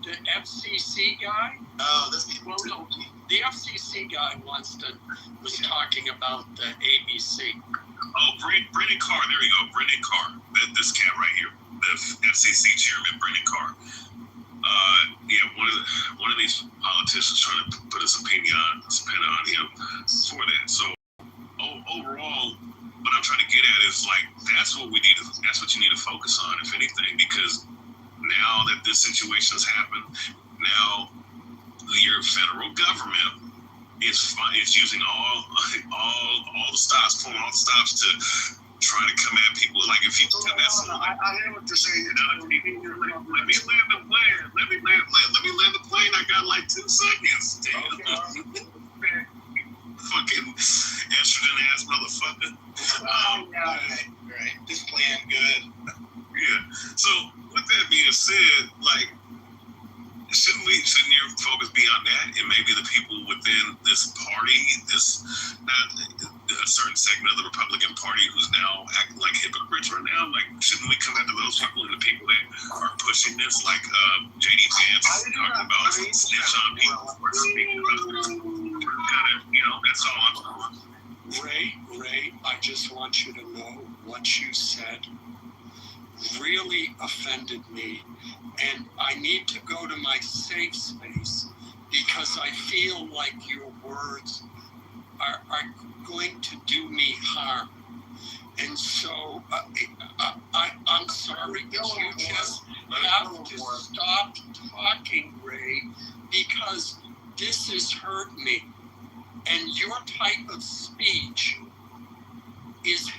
the FCC guy. Oh, the FCC guy was talking about the ABC. Oh, Brendan Carr. There you go, Brendan Carr. This cat right here, the FCC chairman, Brendan Carr. One of these politicians trying to put a subpoena on him for that. So overall, what I'm trying to get at is that's what you need to focus on, if anything, because now that this situation has happened, now your federal government is using all the stops, pulling all the stops to try to come at people. Like if you I hear what you're saying. Let me land the plane. Let me land the plane. I got like 2 seconds. Damn. Fucking estrogen ass motherfucker. Oh, right. This plan good. Yeah. So with that being said, shouldn't your focus be on that, and maybe the people within this party, a certain segment of the Republican Party who's now acting like hypocrites right now? Shouldn't we come after those people and the people that are pushing this, J.D. Vance talking about snitch on people or speaking about that's all I'm talking about. Ray, I just want you to know what you said really offended me, and I need to go to my safe space because I feel like your words are going to do me harm. And so I'm sorry, but you just have to stop talking, Ray, because this has hurt me. And your type of speech is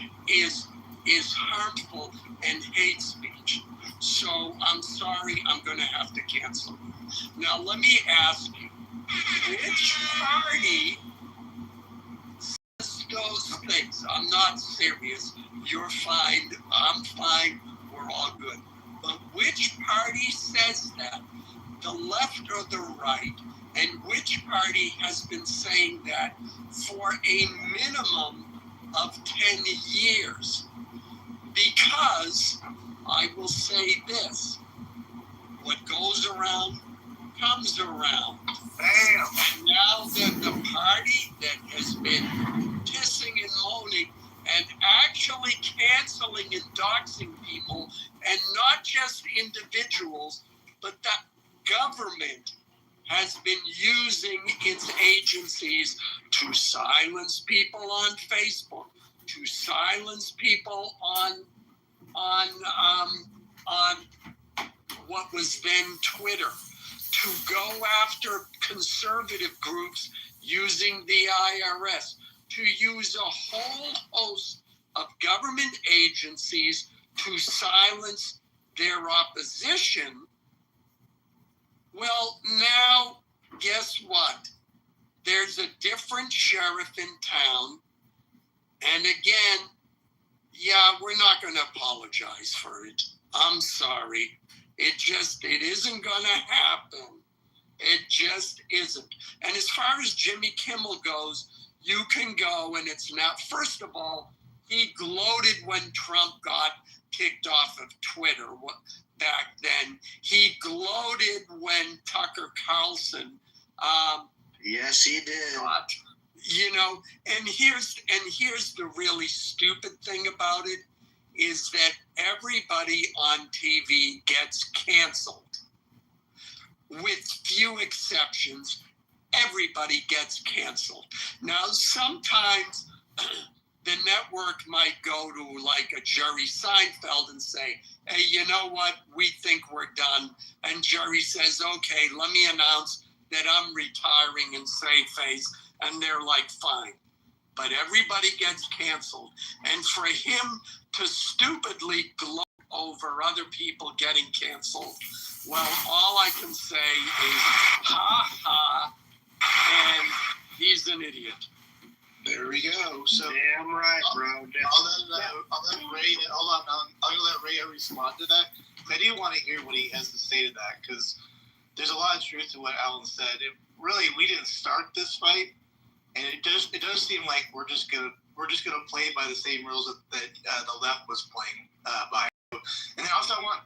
harmful and hate speech. So I'm sorry, I'm going to have to cancel. Now let me ask you, which party says those things? I'm not serious. You're fine. I'm fine. We're all good. But which party says that? The left or the right? And which party has been saying that for a minimum of 10 years? Because I will say this, what goes around comes around. Bam. And now that the party that has been pissing and moaning and actually canceling and doxing people, and not just individuals, but the government has been using its agencies to silence people on Facebook, to silence people on what was then Twitter, to go after conservative groups using the IRS, to use a whole host of government agencies to silence their opposition. Well, now, guess what? There's a different sheriff in town. And again, we're not going to apologize for it. I'm sorry. It isn't going to happen. It just isn't. And as far as Jimmy Kimmel goes, you can go, and it's not. First of all, he gloated when Trump got kicked off of Twitter back then. He gloated when Tucker Carlson Yes, he did. You know, and here's the really stupid thing about it is that everybody on TV gets canceled. With few exceptions, everybody gets canceled. Now, sometimes the network might go to like a Jerry Seinfeld and say, hey, you know what? We think we're done. And Jerry says, okay, let me announce that I'm retiring and save face. And they're like, fine. But everybody gets canceled. And for him to stupidly gloat over other people getting canceled, well, all I can say is, ha ha, and he's an idiot. There we go. So damn right, bro. I'll let Ray. Hold on. I'm gonna let Ray respond to that. I do want to hear what he has to say to that because there's a lot of truth to what Alan said. Really, we didn't start this fight, and it does seem like we're just gonna play by the same rules that the left was playing by. And also, I want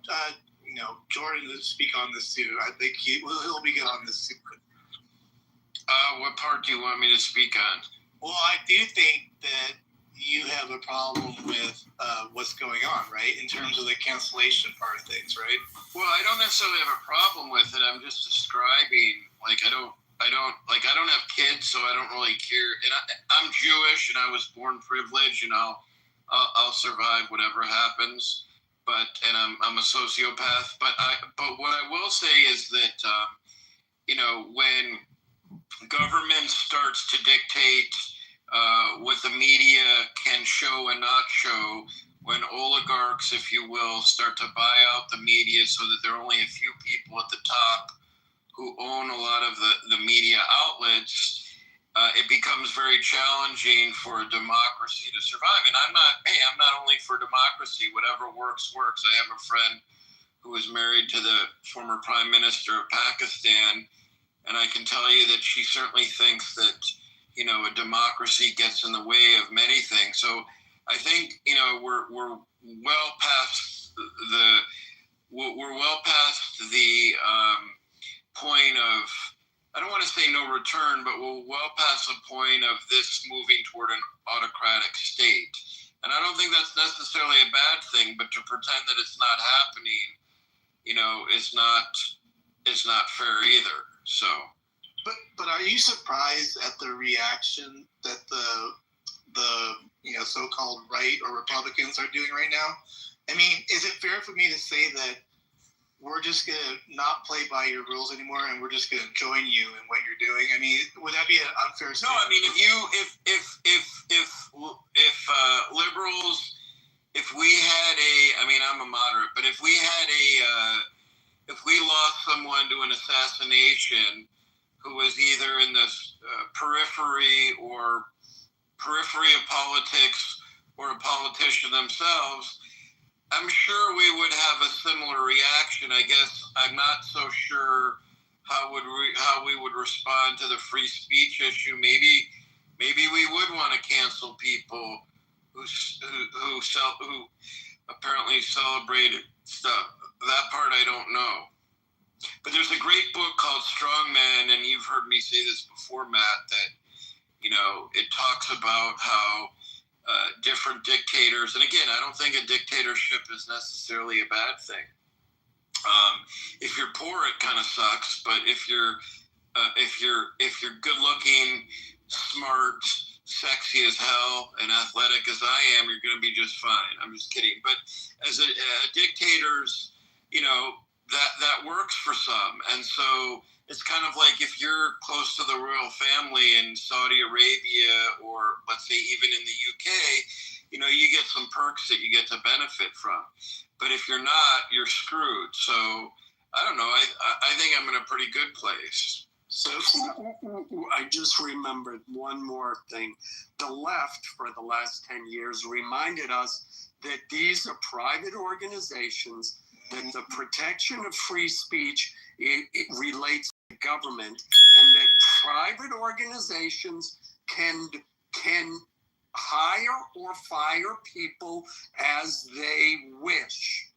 Jordan to speak on this too. I think he'll be good on this too. What part do you want me to speak on? Well, I do think that you have a problem with what's going on, right? In terms of the cancellation part of things, right? Well, I don't necessarily have a problem with it. I'm just describing, like, I don't have kids, so I don't really care. And I'm Jewish, and I was born privileged, and I'll survive whatever happens. And I'm a sociopath. But what I will say is that, when government starts to dictate what the media can show and not show, when oligarchs, if you will, start to buy out the media so that there are only a few people at the top who own a lot of the media outlets, it becomes very challenging for a democracy to survive. And I'm not only for democracy. Whatever works, works. I have a friend who is married to the former Prime Minister of Pakistan, and I can tell you that she certainly thinks that, a democracy gets in the way of many things. So I think, we're well past the point of, I don't want to say no return, but we're well past the point of this moving toward an autocratic state. And I don't think that's necessarily a bad thing, but to pretend that it's not happening, is not fair either. So. But are you surprised at the reaction that the so-called right or Republicans are doing right now? I mean, is it fair for me to say that we're just gonna not play by your rules anymore, and we're just gonna join you in what you're doing? I mean, would that be an unfair statement? No, I mean, if liberals, if we had I'm a moderate, but if we lost someone to an assassination who was either in the periphery of politics or a politician themselves, I'm sure we would have a similar reaction. I guess I'm not so sure how we would respond to the free speech issue. Maybe we would want to cancel people who apparently celebrated stuff. That part I don't know. But there's a great book called Strong Men, and you've heard me say this before, Matt, that, it talks about how different dictators, and again, I don't think a dictatorship is necessarily a bad thing. If you're poor, it kind of sucks, but if you're good looking, smart, sexy as hell, and athletic as I am, you're going to be just fine. I'm just kidding. But as a dictator's, that works for some. And so it's kind of like if you're close to the royal family in Saudi Arabia, or let's say even in the UK, you get some perks that you get to benefit from. But if you're not, you're screwed. So I don't know. I think I'm in a pretty good place. So I just remembered one more thing. The left for the last 10 years reminded us that these are private organizations, that the protection of free speech it relates to government, and that private organizations can hire or fire people as they wish.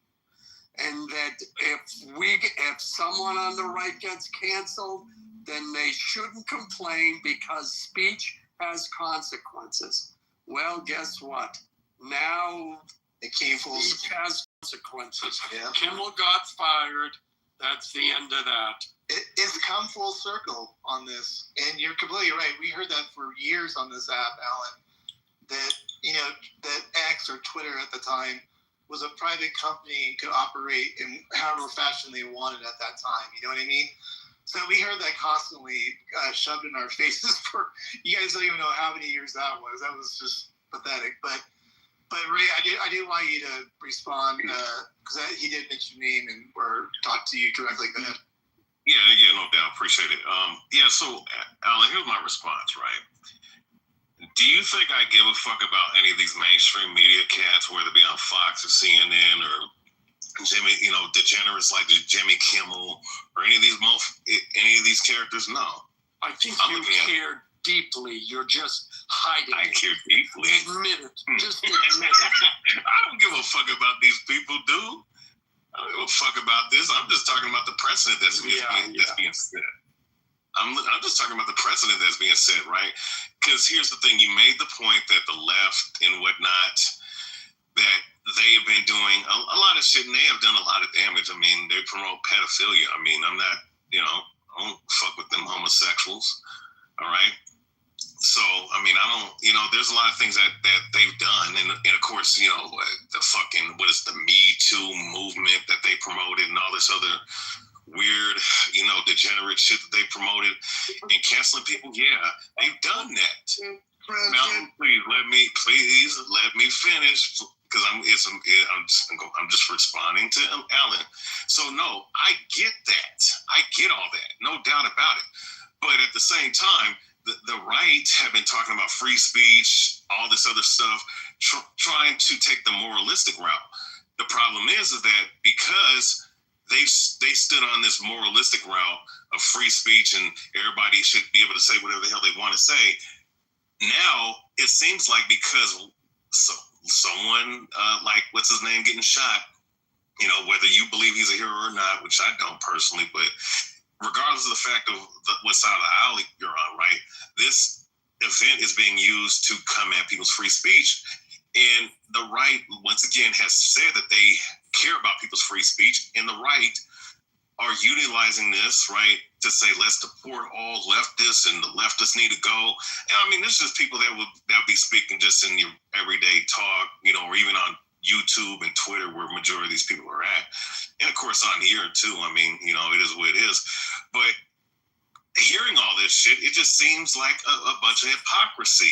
And that if someone on the right gets canceled, then they shouldn't complain because speech has consequences. Well, guess what? Now it came full speech has consequences. Yeah. Kimmel got fired. That's the end of that. It's come full circle on this, and you're completely right. We heard that for years on this app, Alan. That that X or Twitter at the time was a private company and could operate in however fashion they wanted at that time. You know what I mean? So we heard that constantly shoved in our faces for, you guys don't even know how many years that was. That was just pathetic. But Ray, I did want you to respond because he did mention your name and or talk to you directly. Go ahead. Yeah, no doubt. Appreciate it. So Alan, here's my response, right? Do you think I give a fuck about any of these mainstream media cats, whether it be on Fox or CNN or Jimmy, degenerates like Jimmy Kimmel or any of these characters? No. I think you care deeply. You're just hiding. I care deeply. Admit it. Just admit it. I don't give a fuck about these people, dude. I don't give a fuck about this. I'm just talking about the precedent that's being set. I'm just talking about the precedent that's being set, right? Because here's the thing. You made the point that the left and whatnot, that they have been doing a lot of shit, and they have done a lot of damage. I mean, they promote pedophilia. I mean, I'm not, I don't fuck with them homosexuals, all right? So, I mean, I don't, there's a lot of things that they've done. And of course, the fucking, what is the Me Too movement that they promoted and all this other weird, degenerate shit that they promoted and canceling people. Yeah, they've done that. Now, please let me finish because I'm just responding to Alan. So no, I get that. I get all that. No doubt about it. But at the same time, the right have been talking about free speech, all this other stuff, trying to take the moralistic route. The problem is that because they stood on this moralistic route of free speech and everybody should be able to say whatever the hell they want to say, now it seems like because someone like what's his name getting shot, whether you believe he's a hero or not, which I don't personally, but regardless of the fact of what side of the aisle you're on, right? This event is being used to come at people's free speech. And the right, once again, has said that they care about people's free speech. And the right are utilizing this, right, to say, let's deport all leftists and the leftists need to go. And I mean, there's just people that would be speaking just in your everyday talk, or even on YouTube and Twitter where majority of these people are at. And of course on here too, I mean, it is what it is. But hearing all this shit, it just seems like a bunch of hypocrisy.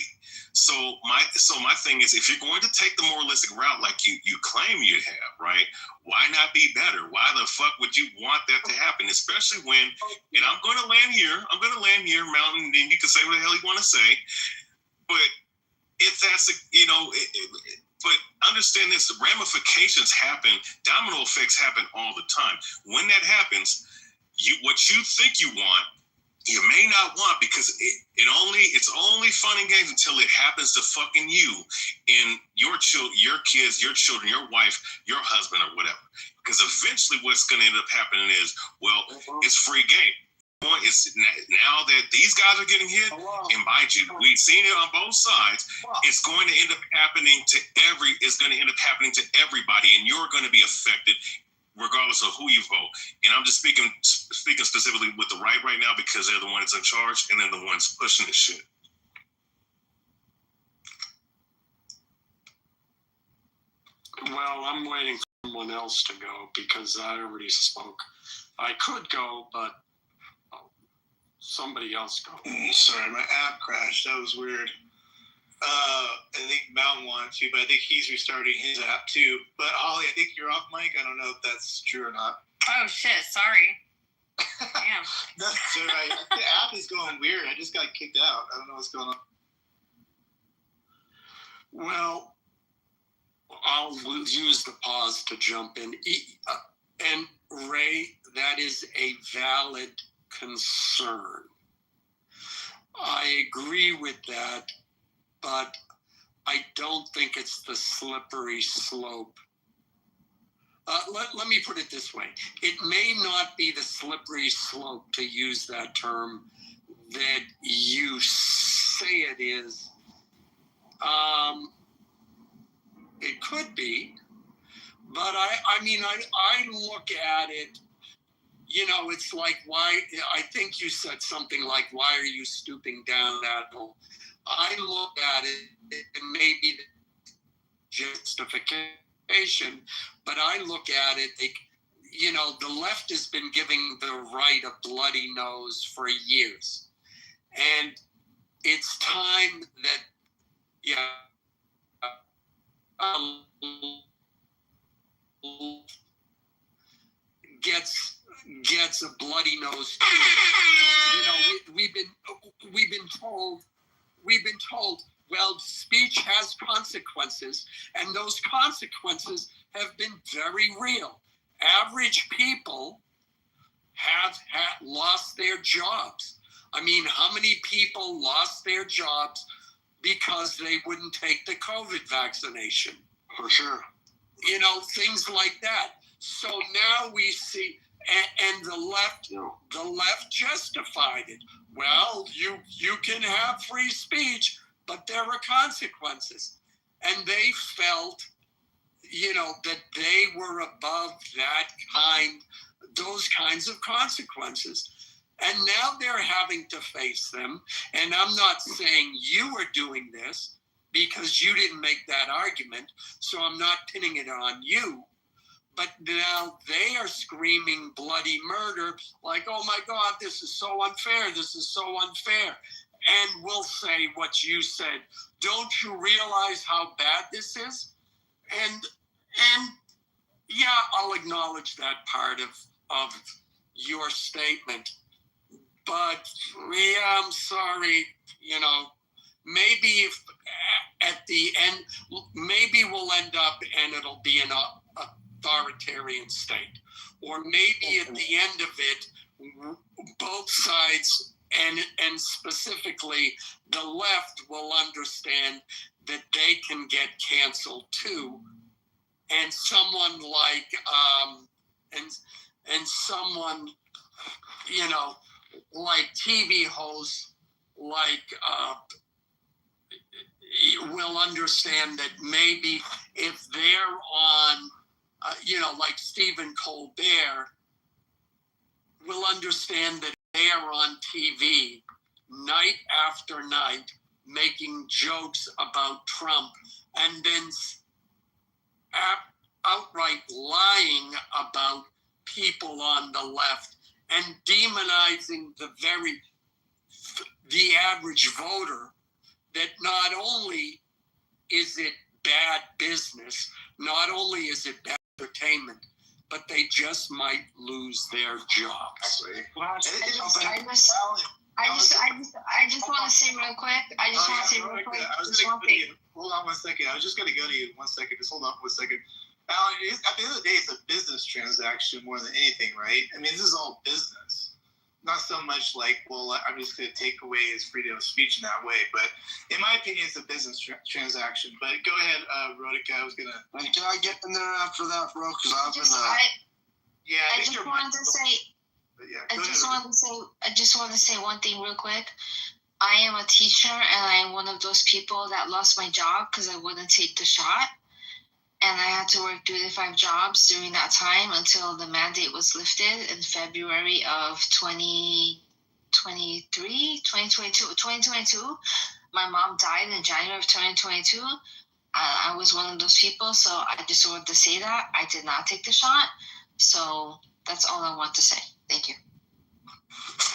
So my thing is, if you're going to take the moralistic route like you claim you have, right, why not be better? Why the fuck would you want that to happen? Especially when, and I'm going to land here, Mountain, and you can say what the hell you want to say, but if that's, but understand this, the ramifications happen, domino effects happen all the time. When that happens, what you think you want, you may not want, because it's only fun and games until it happens to fucking you and your kids, your children, your wife, your husband, or whatever. Because eventually what's going to end up happening is, it's free game. It's now that these guys are getting hit, and mind you, we've seen it on both sides. It's going to end up happening to everybody, and you're going to be affected regardless of who you vote. And I'm just speaking specifically with the right now because they're the ones in charge and they're the ones pushing this shit. Well, I'm waiting for someone else to go because I already spoke. I could go, but somebody else go. Sorry, my app crashed. That was weird. I think Mountain wanted to, but I think he's restarting his app too. But Holly, I think you're off mic. I don't know if that's true or not. Oh shit! Sorry. Damn. That's all right. The app is going weird. I just got kicked out. I don't know what's going on. Well, I'll use the pause to jump in. And Ray, that is a valid concern. I agree with that, but I don't think it's the slippery slope let me put it this way. It may not be the slippery slope, to use that term, that you say it is. It could be, but I mean, I look at it, you know, it's like, why, I think you said something like, why are you stooping down that hole? I look at it, and maybe the justification, but I look at it, like, you know, the left has been giving the right a bloody nose for years. And it's time that, gets a bloody nose too. You know, we've been told, well, speech has consequences, and those consequences have been very real. Average people have lost their jobs. I mean, how many people lost their jobs because they wouldn't take the COVID vaccination? For sure. You know, things like that. So now we see, and the left justified it. Well, you can have free speech, but there are consequences. And they felt, you know, that they were above those kinds of consequences. And now they're having to face them. And I'm not saying you are doing this because you didn't make that argument, so I'm not pinning it on you. But now they are screaming bloody murder, like, oh my God, this is so unfair, this is so unfair. And we'll say what you said. Don't you realize how bad this is? And yeah, I'll acknowledge that part of your statement. But yeah, I'm sorry, you know, maybe if at the end, maybe we'll end up and it'll be an authoritarian state. Or maybe at the end of it, both sides and specifically the left will understand that they can get canceled too. And someone like, and someone, you know, like TV hosts, like, will understand that maybe if they're on, you know, like Stephen Colbert, will understand that they're on TV night after night making jokes about Trump and then outright lying about people on the left and demonizing the average voter, that not only is it bad business, not only is it bad entertainment, but they just might lose their jobs. I just want to say real quick. Hold on one second. I was just going to go to you 1 second. Just hold on for a second. Alan, at the end of the day, it's a business transaction more than anything, right? I mean, this is all business. Not so much like, well, I'm just going to take away his freedom of speech in that way. But in my opinion, it's a business transaction. But go ahead, Rodica. I was going to... Can I get in there after that, bro? Because I've been... I just wanted to say... I just want to say one thing real quick. I am a teacher, and I am one of those people that lost my job because I wouldn't take the shot. And I had to work 3 to 5 jobs during that time until the mandate was lifted in February of 2022. My mom died in January of 2022. I was one of those people, so I just wanted to say that. I did not take the shot. So that's all I want to say. Thank you.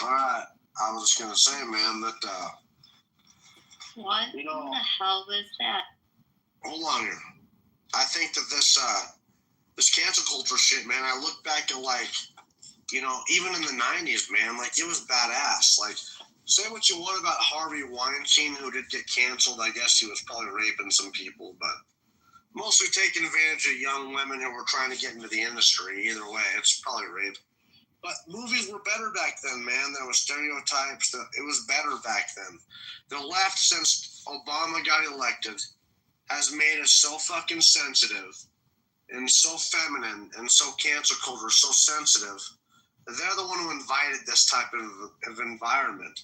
All right. I was just going to say, man, that... What in the hell was that? Hold on here. I think that this cancel culture shit, man, I look back at, like, you know, even in the 90s, man, like, it was badass. Like, say what you want about Harvey Weinstein, who did get canceled. I guess he was probably raping some people, but mostly taking advantage of young women who were trying to get into the industry. Either way, it's probably rape. But movies were better back then, man. There was stereotypes. It was better back then. The left, since Obama got elected, has made us so fucking sensitive and so feminine and so cancel culture, so sensitive. They're the one who invited this type of environment.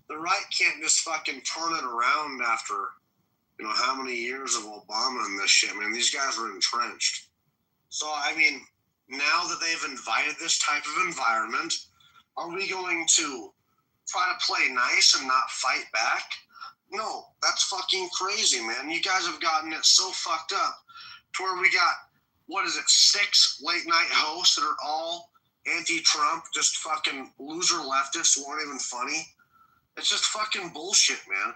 The right can't just fucking turn it around after, you know, how many years of Obama and this shit, man. These guys are entrenched. So, I mean, now that they've invited this type of environment, are we going to try to play nice and not fight back? No, that's fucking crazy, man. You guys have gotten it so fucked up to where we got, 6 late night hosts that are all anti-Trump, just fucking loser leftists who aren't even funny. It's just fucking bullshit, man.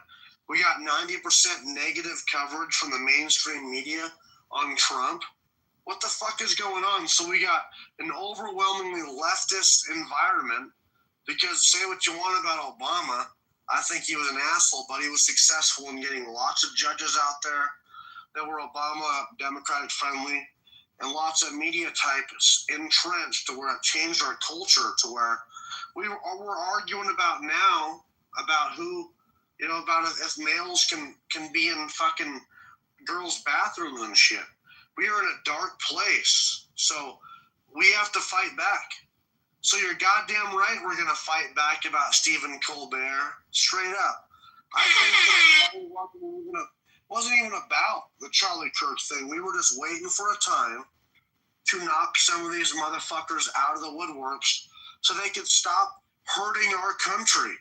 We got 90% negative coverage from the mainstream media on Trump. What the fuck is going on? So we got an overwhelmingly leftist environment because say what you want about Obama, I think he was an asshole, but he was successful in getting lots of judges out there that were Obama Democratic friendly and lots of media types entrenched to where it changed our culture to where we're arguing about now about who, you know, about if males can be in fucking girls' bathrooms and shit. We are in a dark place, so we have to fight back. So you're goddamn right we're going to fight back about Stephen Colbert, straight up. I think it wasn't even about the Charlie Kirk thing. We were just waiting for a time to knock some of these motherfuckers out of the woodworks so they could stop hurting our country.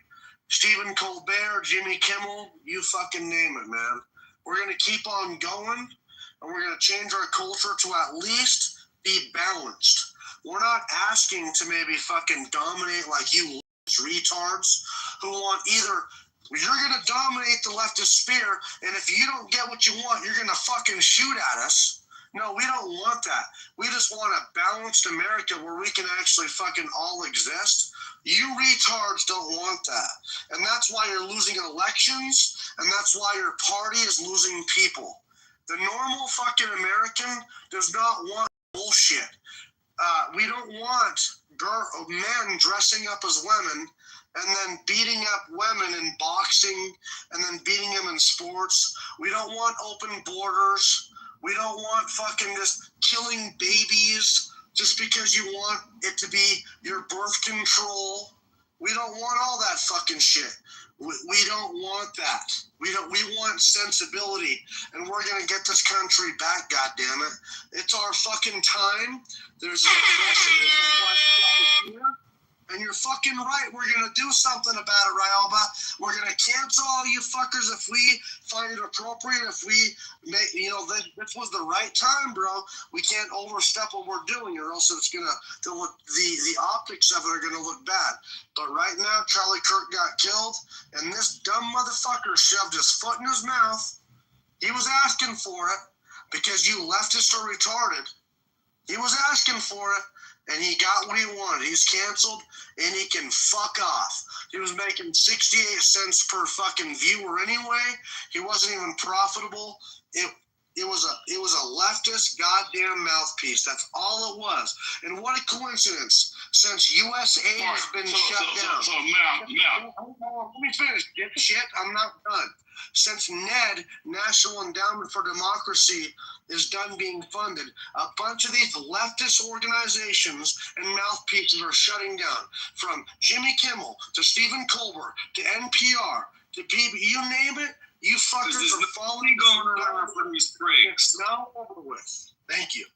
Stephen Colbert, Jimmy Kimmel, you fucking name it, man. We're going to keep on going, and we're going to change our culture to at least be balanced. We're not asking to maybe fucking dominate like you retards who want either you're going to dominate the leftist sphere, and if you don't get what you want, you're going to fucking shoot at us. No, we don't want that. We just want a balanced America where we can actually fucking all exist. You retards don't want that. And that's why you're losing elections, and that's why your party is losing people. The normal fucking American does not want bullshit. We don't want men dressing up as women and then beating up women in boxing and then beating them in sports. We don't want open borders. We don't want fucking just killing babies just because you want it to be your birth control. We don't want all that fucking shit. We don't want that. We want sensibility, and we're gonna get this country back, goddammit. It's our fucking time. There's a precedent here, and you're fucking right. We're gonna do something about it, Ryalba. We're gonna cancel all you fuckers if we find it appropriate. If we make, this was the right time, bro. We can't overstep what we're doing, or else it's gonna the optics of it are gonna look bad. But right now, Charlie Kirk got killed, and this dumb motherfucker shoved his foot in his mouth. He was asking for it because you leftists are retarded. He was asking for it. And he got what he wanted. He's canceled, and he can fuck off. He was making 68 cents per fucking viewer anyway. He wasn't even profitable. It was a leftist goddamn mouthpiece. That's all it was. And what a coincidence. Since USA has been shut down. So now. Let me finish, dipshit. I'm not done. Since NED, National Endowment for Democracy, is done being funded, a bunch of these leftist organizations and mouthpieces are shutting down. From Jimmy Kimmel to Stephen Colbert to NPR to people, you name it, you fuckers are falling going around for these pricks. It's now over with. Thank you.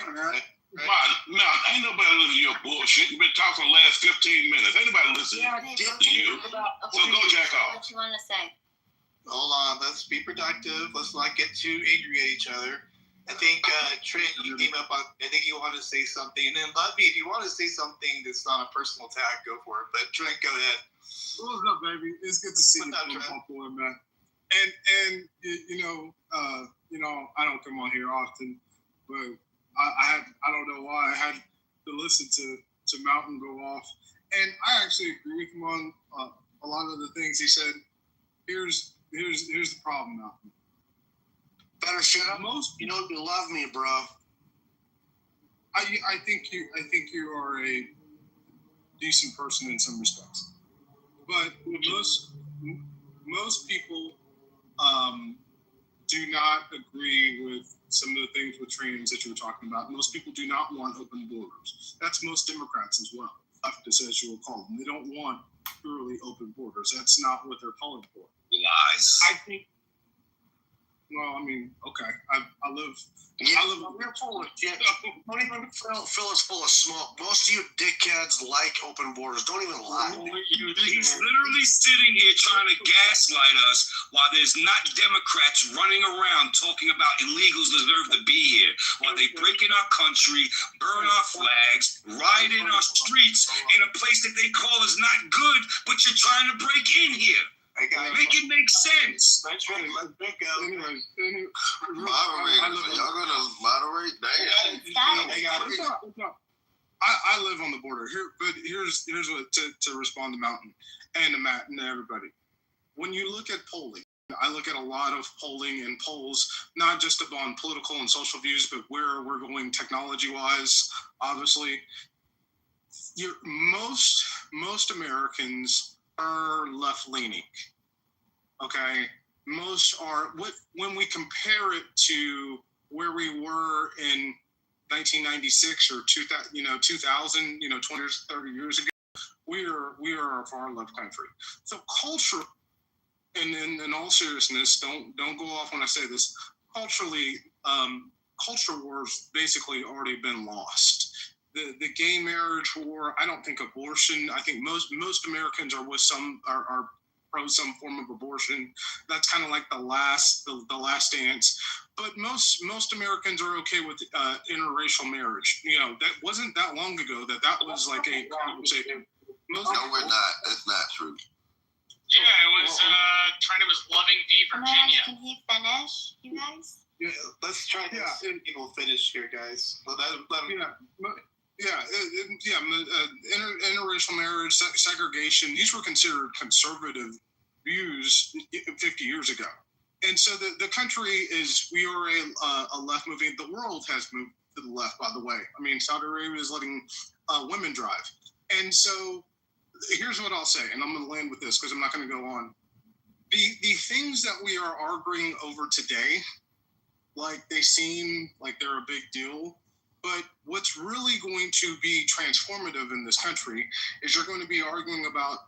All right. Now, ain't nobody listening to your bullshit. You've been talking the last 15 minutes. Ain't nobody listening to you. So go jack off. What you want to say? Hold on. Let's be productive. Let's not get too angry at each other. I think, Trent, you came up on, I think you wanted to say something. And then, Lovey, if you want to say something that's not a personal attack, go for it. But, Trent, go ahead. What's up, baby? It's good to see you, man. And I don't come on here often, but I don't know why I had to listen to Mountain go off, and I actually agree with him on a lot of the things he said. Here's the problem, Mountain. Better shut up. You love me, bro. I think you are a decent person in some respects, but most people do not agree with some of the things with trans that you were talking about. Most people do not want open borders. That's most Democrats as well, leftists as you will call them. They don't want purely open borders. That's not what they're calling for. Lies. I think. Well, I mean, okay. I live. You're full of shit. Don't even fill us full of smoke. Most of you dickheads like open borders. Don't even lie. He's literally sitting here trying to gaslight us while there's not Democrats running around talking about illegals deserve to be here, while they break in our country, burn our flags, riot in our streets in a place that they call is not good, but you're trying to break in here. Make it make sense. Anyway, Moderators, y'all gonna moderate? Damn. I live on the border here, but here's what to respond to Mountain and to Matt and to everybody. When you look at polling, I look at a lot of polling and polls, not just on political and social views, but where we're going technology-wise. Obviously, most Americans are left-leaning. Okay, most are. When we compare it to where we were in 1996 or 2000, 20 or 30 years ago, we are a far left country. So culture, and in all seriousness, don't go off when I say this. Culturally, culture war's basically already been lost. The gay marriage war. I don't think abortion. I think most Americans are pro some form of abortion. That's kind of like the last dance. But most Americans are okay with interracial marriage. That wasn't that long ago that was like a conversation. No, we're not. That's not true. Yeah, it was Trent was Loving V, Virginia. Can he finish, you guys? Yeah, let's try to let people finish here, guys. Well, Interracial marriage, segregation, these were considered conservative views 50 years ago. And so the country we are a left moving. The world has moved to the left, by the way. I mean, Saudi Arabia is letting women drive. And so here's what I'll say, and I'm going to land with this because I'm not going to go on. The things that we are arguing over today, like they seem like they're a big deal, but what's really going to be transformative in this country is you're going to be arguing about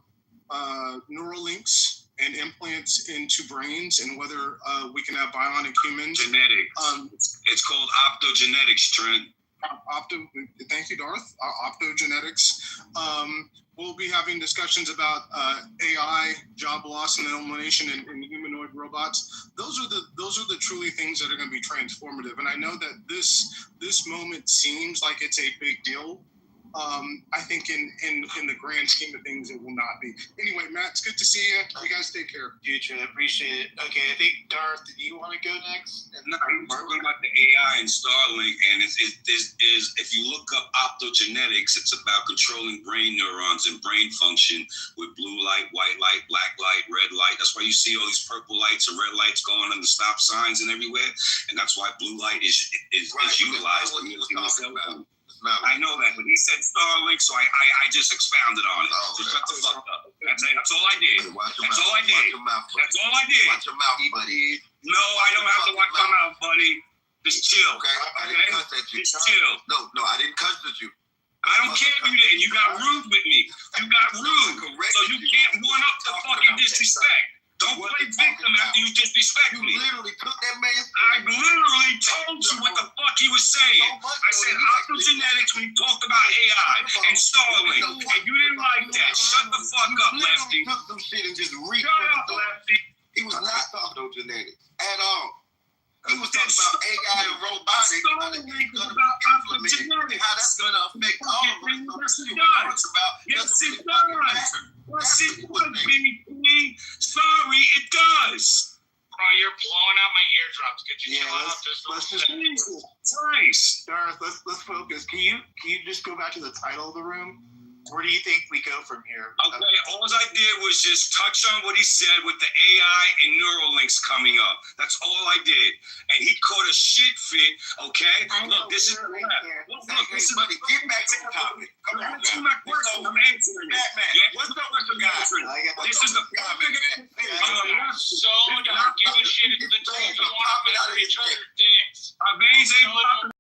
neural links and implants into brains and whether we can have bionic humans. Genetics. It's called optogenetics, Trent. Thank you, Darth. Optogenetics. We'll be having discussions about AI, job loss and elimination, and humanoid robots. Those are the truly things that are going to be transformative. And I know that this moment seems like it's a big deal. I think in the grand scheme of things, it will not be. Anyway, Matt, it's good to see you. You guys take care. You too. I appreciate it. Okay, I think Darth, do you want to go next? No, I'm talking about the AI and Starlink, and is if you look up optogenetics, it's about controlling brain neurons and brain function with blue light, white light, black light, red light. That's why you see all these purple lights and red lights going on the stop signs and everywhere, and that's why blue light is utilized. I know that, but he said Starlink, so I just expounded on it. So shut the fuck up. That's all I did. That's all I did. That's all I did. Watch your mouth, buddy. No, I don't have to watch my mouth, buddy. Just chill. Okay? I didn't cuss at you. Just chill. No, I didn't cuss at you. I don't care if you didn't. You got rude with me. You got rude. So you can't one up the fucking disrespect. Don't play victim after you disrespect me. You literally took that man's I literally told you what the fuck he was saying. I said optogenetics when you talked about AI and Starlink, and you didn't like that. Shut the fuck up, Lefty. He took some shit and just reached. Shut up, Lefty. He was not talking optogenetics at all. He was talking about AI and robotics. Starlink was about optogenetics. How that's going to affect all of us. Yes, it does. Yes, it would be. Sorry, it does. Oh, you're blowing out my eardrums. Could you chill out just a little bit? Nice. Darth, let's focus. Can you just go back to the title of the room? Where do you think we go from here? Okay, all I did was just touch on what he said with the AI and Neuralinks coming up. That's all I did. And he caught a shit fit, okay? Look, this is Buddy, get back to the topic. Come on, answering my question. I'm answering it. Batman, what's up with the guy? This is the So, don't give a shit if the team you want to show your dicks. Our veins ain't popping.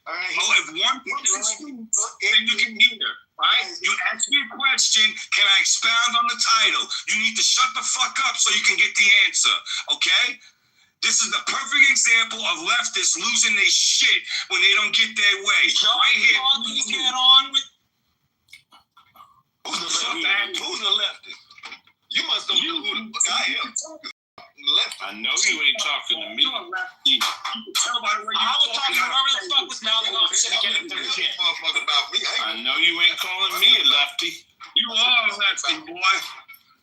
All right. Oh, if one person speaks, then you can hear, right? You ask me a question, can I expound on the title? You need to shut the fuck up so you can get the answer, okay? This is the perfect example of leftists losing their shit when they don't get their way. Right here. Get on with. Who's the leftist? You must know who the fuck I am. I know you ain't talking to me. I was talking to whoever the fuck was mouthing off shit again. I know you ain't calling me a lefty. You are a lefty, boy.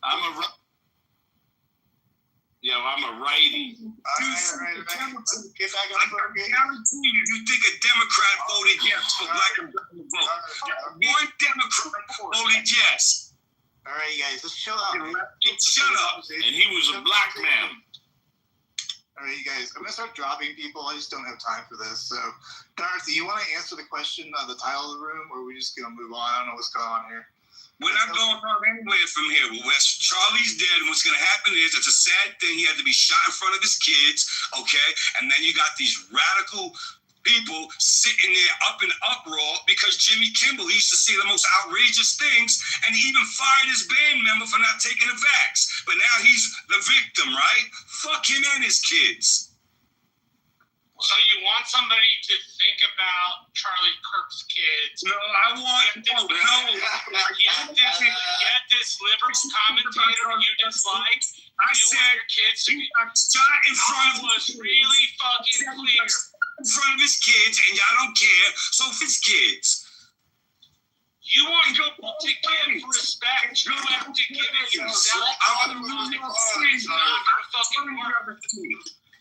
I'm a righty. All right. Get back on the game. I guarantee you think a Democrat voted yes for black and brown vote. One Democrat voted yes. All right, you guys, just chill out. Shut up. And he was a black man. All right, you guys, I'm going to start dropping people. I just don't have time for this. So, Darcy, you want to answer the question on the title of the room, or are we just going to move on? I don't know what's going on here. We're not going on anywhere from here. Charlie's dead, and what's going to happen is it's a sad thing. He had to be shot in front of his kids, okay? And then you got these radical people sitting there up in uproar because Jimmy Kimmel used to say the most outrageous things, and he even fired his band member for not taking the vax. But now he's the victim, right? Fuck him and his kids. So you want somebody to think about Charlie Kirk's kids? No, I want get this liberal commentator you dislike. I said your kids to he got shot in front of was really fucking clear. In front of his kids, and y'all don't care. So if his kids. You want to give respect, you have to give it yourself.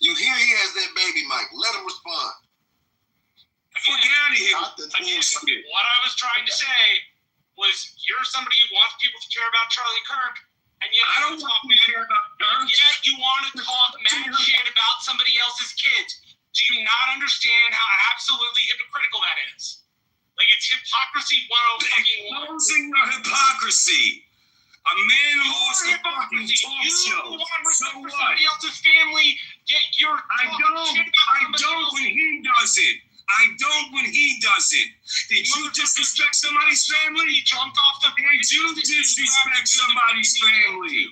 You hear he has that baby mic. Let him respond. Fuck out of here. What I was trying to say was you're somebody who wants people to care about Charlie Kirk, and yet I don't want to care about Kirk. Yet you want to talk mad shit about somebody else's kids. Do you not understand how absolutely hypocritical that is? Like, it's hypocrisy 101. Exposing your hypocrisy. A man lost a fucking talk show. You want respect for somebody else's family, yet you're I don't when he doesn't. I don't when he doesn't. Did you disrespect somebody's family? He jumped off the bridge. Did you disrespect somebody's family?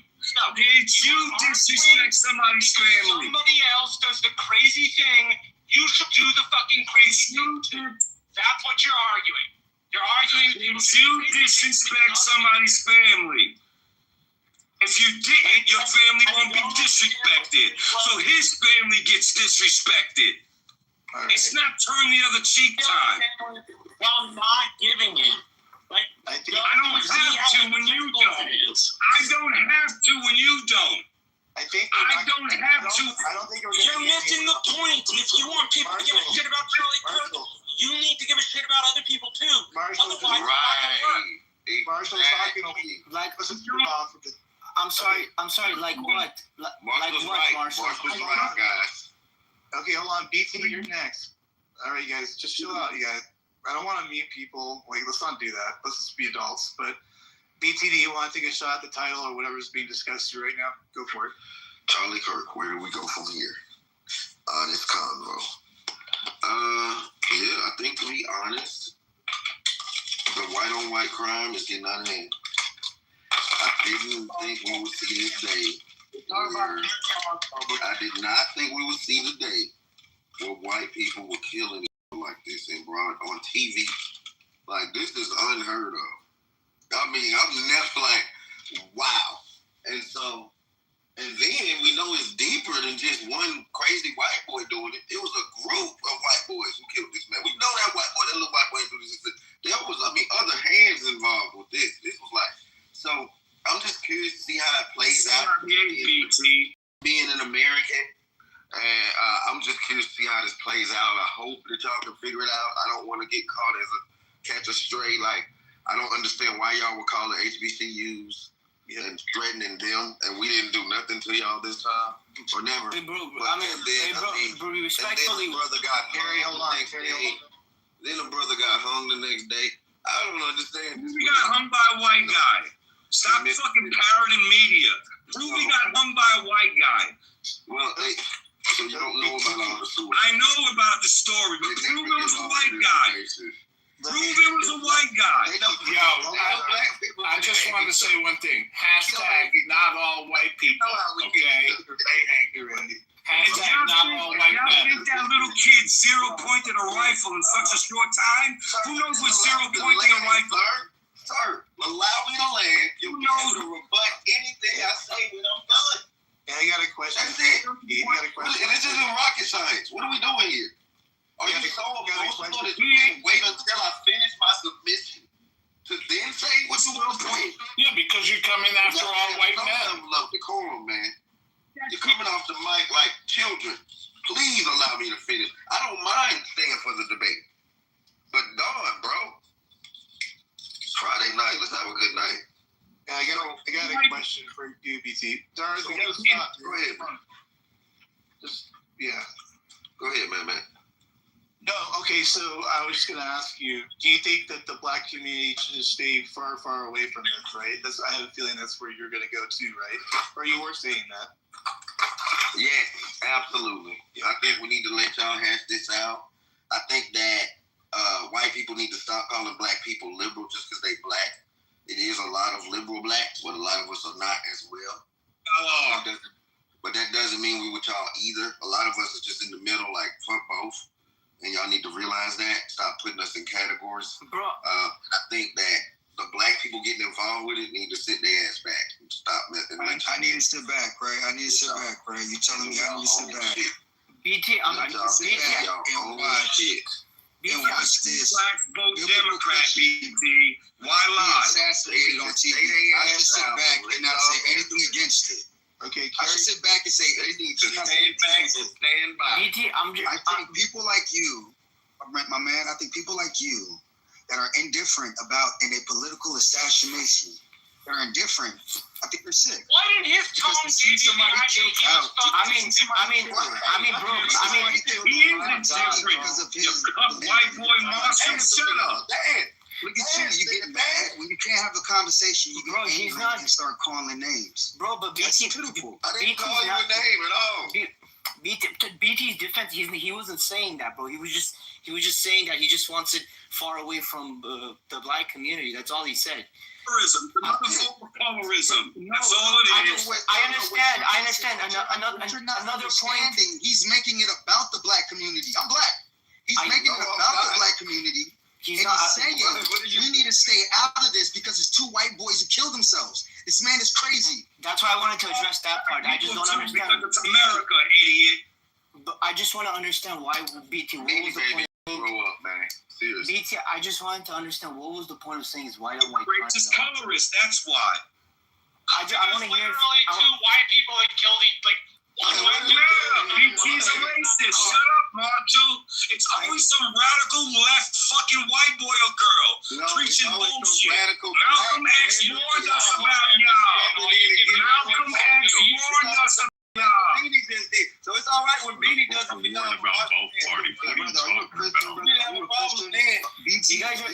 Did you disrespect somebody's family? Somebody else does the crazy thing, you should do the fucking crazy thing too. That's what you're arguing. You're arguing. Did you disrespect somebody's family? If you didn't, your family won't be disrespected. So his family gets disrespected. Right. It's not turn the other cheek time. While not giving it. Like, I don't have to when you don't. I don't have to when you don't. I don't have to. I don't think you're missing the point. If you want people to give a shit about Charlie Kirk, you need to give a shit about other people too. Otherwise, Marshall's talking. Like, listen, I'm sorry. Like what? Like what, Marshall? Marshall's right, guys. Okay, hold on. BT, you're next. All right, you guys, just chill out, you guys. I don't want to mute people. Like, let's not do that. Let's just be adults. But BT, do you want to take a shot at the title or whatever's being discussed here right now? Go for it. Charlie Kirk, where do we go from here? This convo. Yeah, I think to be honest, the white-on-white crime is getting out of hand. I didn't think we would see this day. I did not think we would see the day where white people were killing each other like this and brought on TV. Like, this is unheard of. I mean, I'm never like, wow. And so, and then we know it's deeper than just one crazy white boy doing it. It was a group of white boys who killed this man. We know that little white boy do this. There was, other hands involved with this. This was like, so I'm just curious to see how it plays out. Being an American, and I'm just curious to see how this plays out. I hope that y'all can figure it out. I don't want to get caught as a catch a stray. Like, I don't understand why y'all were calling HBCUs and threatening them, and we didn't do nothing to y'all this time, or never. Hey, bro, respectfully, and then the brother got hung the next day. Then the brother got hung the next day. I don't understand. We got hung by a white guy. Stop fucking parroting media. We got hung by a white guy. Well, so you don't know about all the rifle in such a short time? Who knows what zero pointing a rifle? Sir, allow me to land. You'll be able to rebut anything I say when I'm done. Yeah, I got a question. That's it. You got a question. And this isn't rocket science. What are we doing here? Are you so emotional that you can't wait until I finish my submission to then say what you want to say? Yeah, because you're coming after all white men. Love decorum, man. You're coming off the mic like children. Please allow me to finish. I don't mind staying for the debate. But darn, bro. Friday night. Let's have a good night. Yeah, I got a question for you, BT. Darn, Go ahead, bro. Yeah. Go ahead, man. No, okay, so I was just going to ask you, do you think that the black community should stay far, far away from this, right? I have a feeling that's where you're going to go too, right? Or you were saying that. Yes, absolutely. I think we need to let y'all hash this out. I think that white people need to stop calling black people liberal just because they black. It is a lot of liberal blacks, but a lot of us are not as well. But that doesn't mean we with y'all either. A lot of us are just in the middle, like fuck both. And y'all need to realize that. Stop putting us in categories. I think that the black people getting involved with it need to sit their ass back and stop. I need to sit back, right? I need to sit back, right? You telling me I need to sit back? BT, I need to sit back and watch it. And watch this. Black vote Democrat, BT. Why lie? Assassinated on TV. I should sit back and not say anything against it. Okay, I should sit back and say they need to stand back and stand by. BT, I think people like you, my man, I think people like you that are indifferent about in a political assassination, they're indifferent. I think they're sick. Why didn't his tone see somebody killed out? I mean, bro, he is indifferent. Because of his white boy monster. Shut up. Look at you. You get mad when you can't have a conversation. You get angry and start calling names. Bro, but BT, that's pitiful. I didn't call you a name at all. BT's defense, he wasn't saying that, bro. He was just saying that he just wants it far away from the black community. That's all he said. Another form of colorism. That's all it is. I understand. Another point. He's making it about the black community. I'm black. He's making it about the black community. He's saying we need to stay out of this because it's two white boys who killed themselves. This man is crazy. That's why I wanted to address that part. I just don't understand. Because it's America, idiot. But I just want to understand why BT. What was the point? Grow up, man. Seriously. BT, I just wanted to understand what was the point of saying it's white on white. Racist colorist. That's why. I want to hear. Literally, two white people that killed BT's a racist. Shut up, Marshall. It's always some radical left fucking white boy or girl preaching bullshit. Malcolm X warned us about y'all. Malcolm X warned us about y'all. Beanie just did. So it's all right when Beanie doesn't belong. About both parties. What are you talking about? You guys are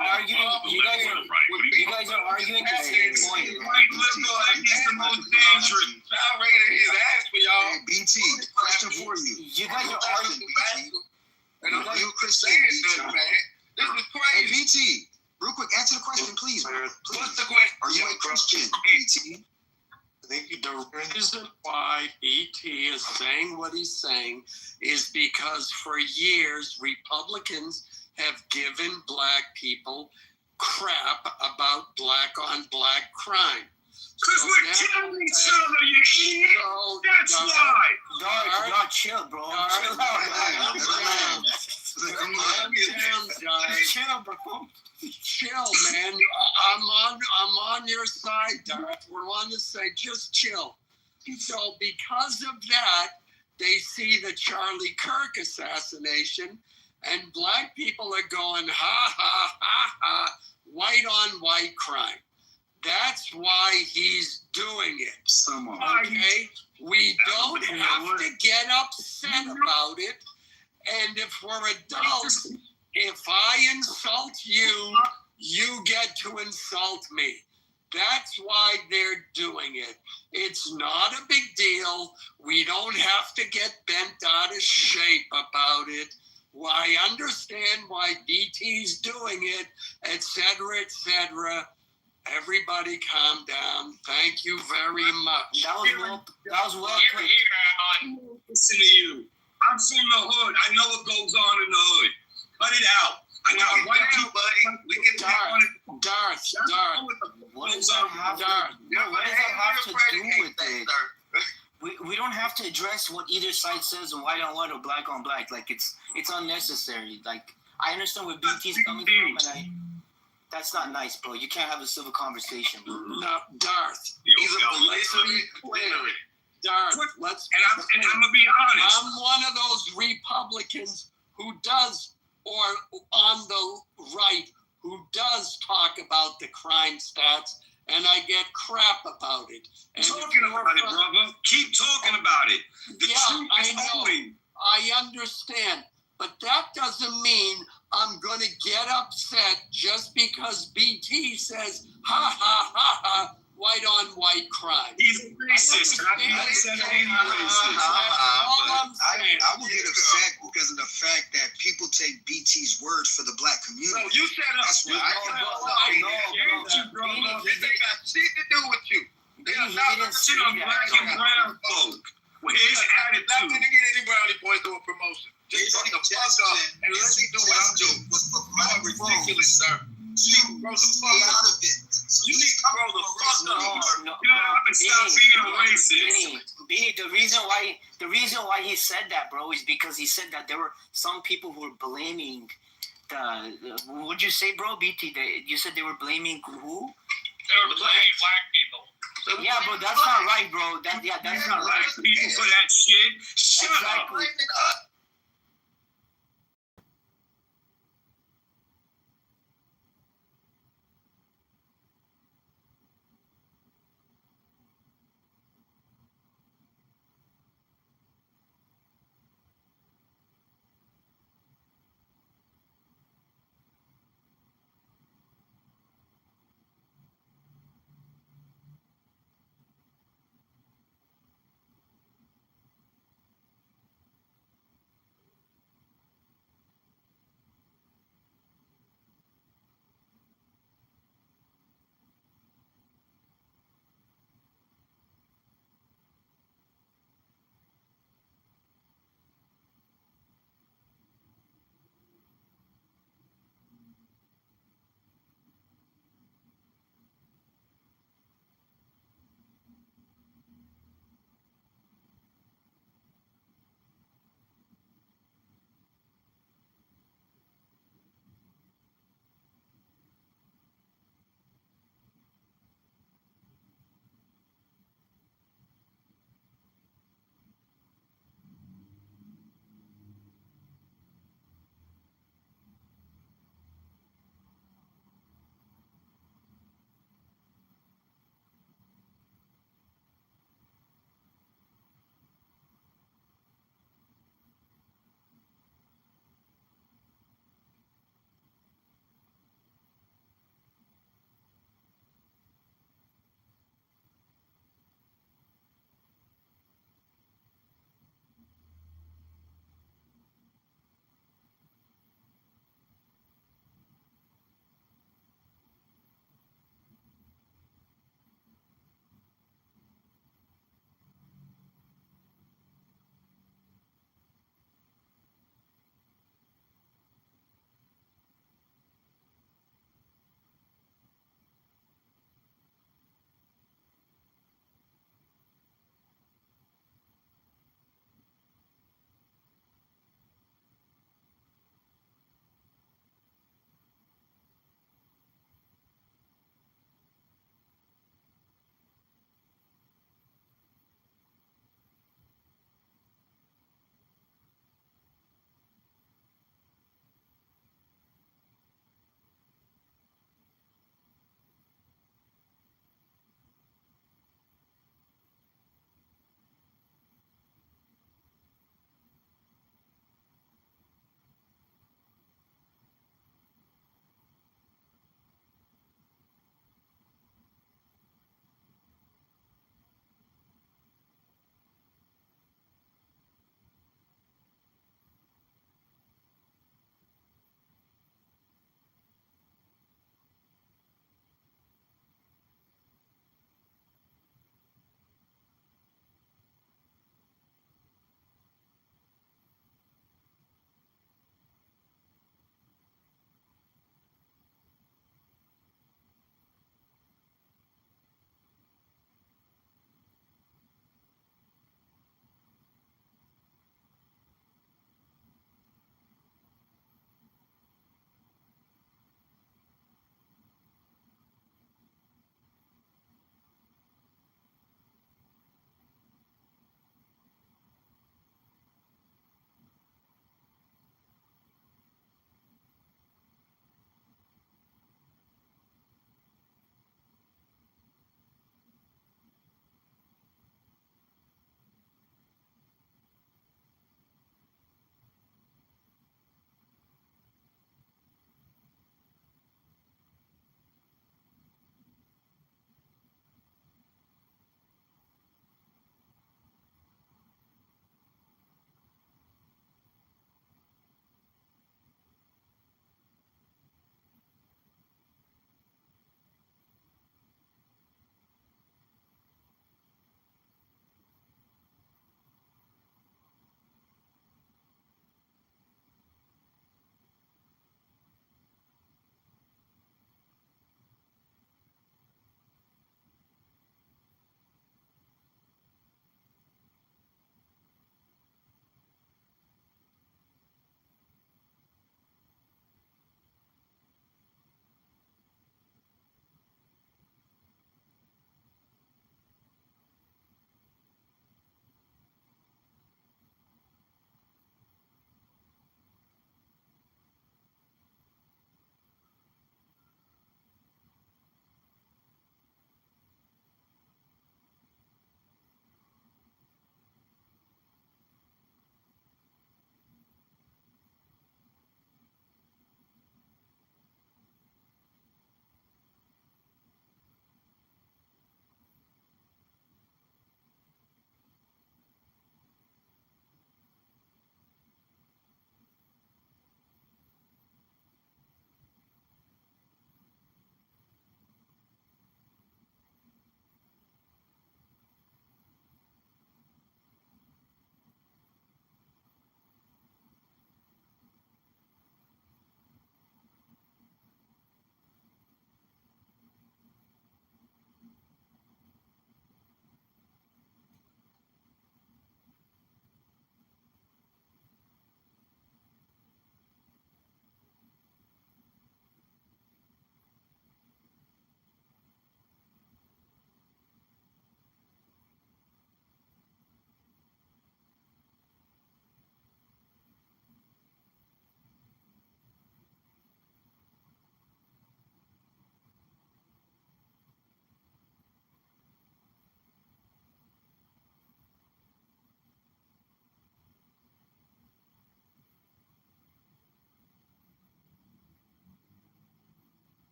arguing. You guys are arguing the same point. White liberal is the most dangerous. I rated his ass for y'all. Hey, BT, question for you. You guys are arguing. And I'm you Christian, BT. Man. This is crazy. Hey, BT, real quick, answer the question, please. What's the question? Are you a Christian, BT? The reason why BT is saying what he's saying is because for years Republicans have given black people crap about black on black crime. Because we're killing each other, you idiot! That's why! Dog, chill, bro. Chill out, Chill, bro. Chill, man. I'm on your side, Darth. We're on the side. Just chill. So because of that, they see the Charlie Kirk assassination, and black people are going, ha, ha, ha, ha, white on white crime. That's why he's doing it. Okay? We don't have to get upset about it. And if we're adults, if I insult you, you get to insult me. That's why they're doing it. It's not a big deal. We don't have to get bent out of shape about it. Well, I understand why BT's doing it, etc., etc. Everybody calm down. Thank you very much. That was well put. Listen to you. I'm from the hood. I know what goes on in the hood. Cut it out. I got one too, buddy. We can Darth. What does that have to do with it? We don't have to address what either side says and white on white or black on black. Like it's unnecessary. Like I understand where BT's coming from, and that's not nice, bro. You can't have a civil conversation, bro. No, Darth. He's a blatantly player. Darth, and I'm gonna be honest. I'm one of those Republicans who does, or on the right, who does talk about the crime stats, and I get crap about it. And Talking about it, brother. Keep talking about it. The truth is only. I understand, but that doesn't mean I'm going to get upset just because BT says, ha, ha, ha, ha, white on white crime. He's a racist. I said he's racist. I will get upset because of the fact that people take BT's word for the black community. No, you set up. That's what They got shit to do with you. They are not shit on black and brown folk. Where's his attitude? Not gonna get any brownie points or a promotion. Just shut the fuck up and let me do what I'm doing. You're ridiculous, sir. You need to grow the fuck up. You need to grow the fuck up. And stop being racist. Beanie, the reason why he said that, bro, is because he said that there were some people who were blaming what'd you say, bro, BT? You said they were blaming who? They were blaming black people. Yeah, bro, that's not right, bro. That's not right. People for that shit. Shut up.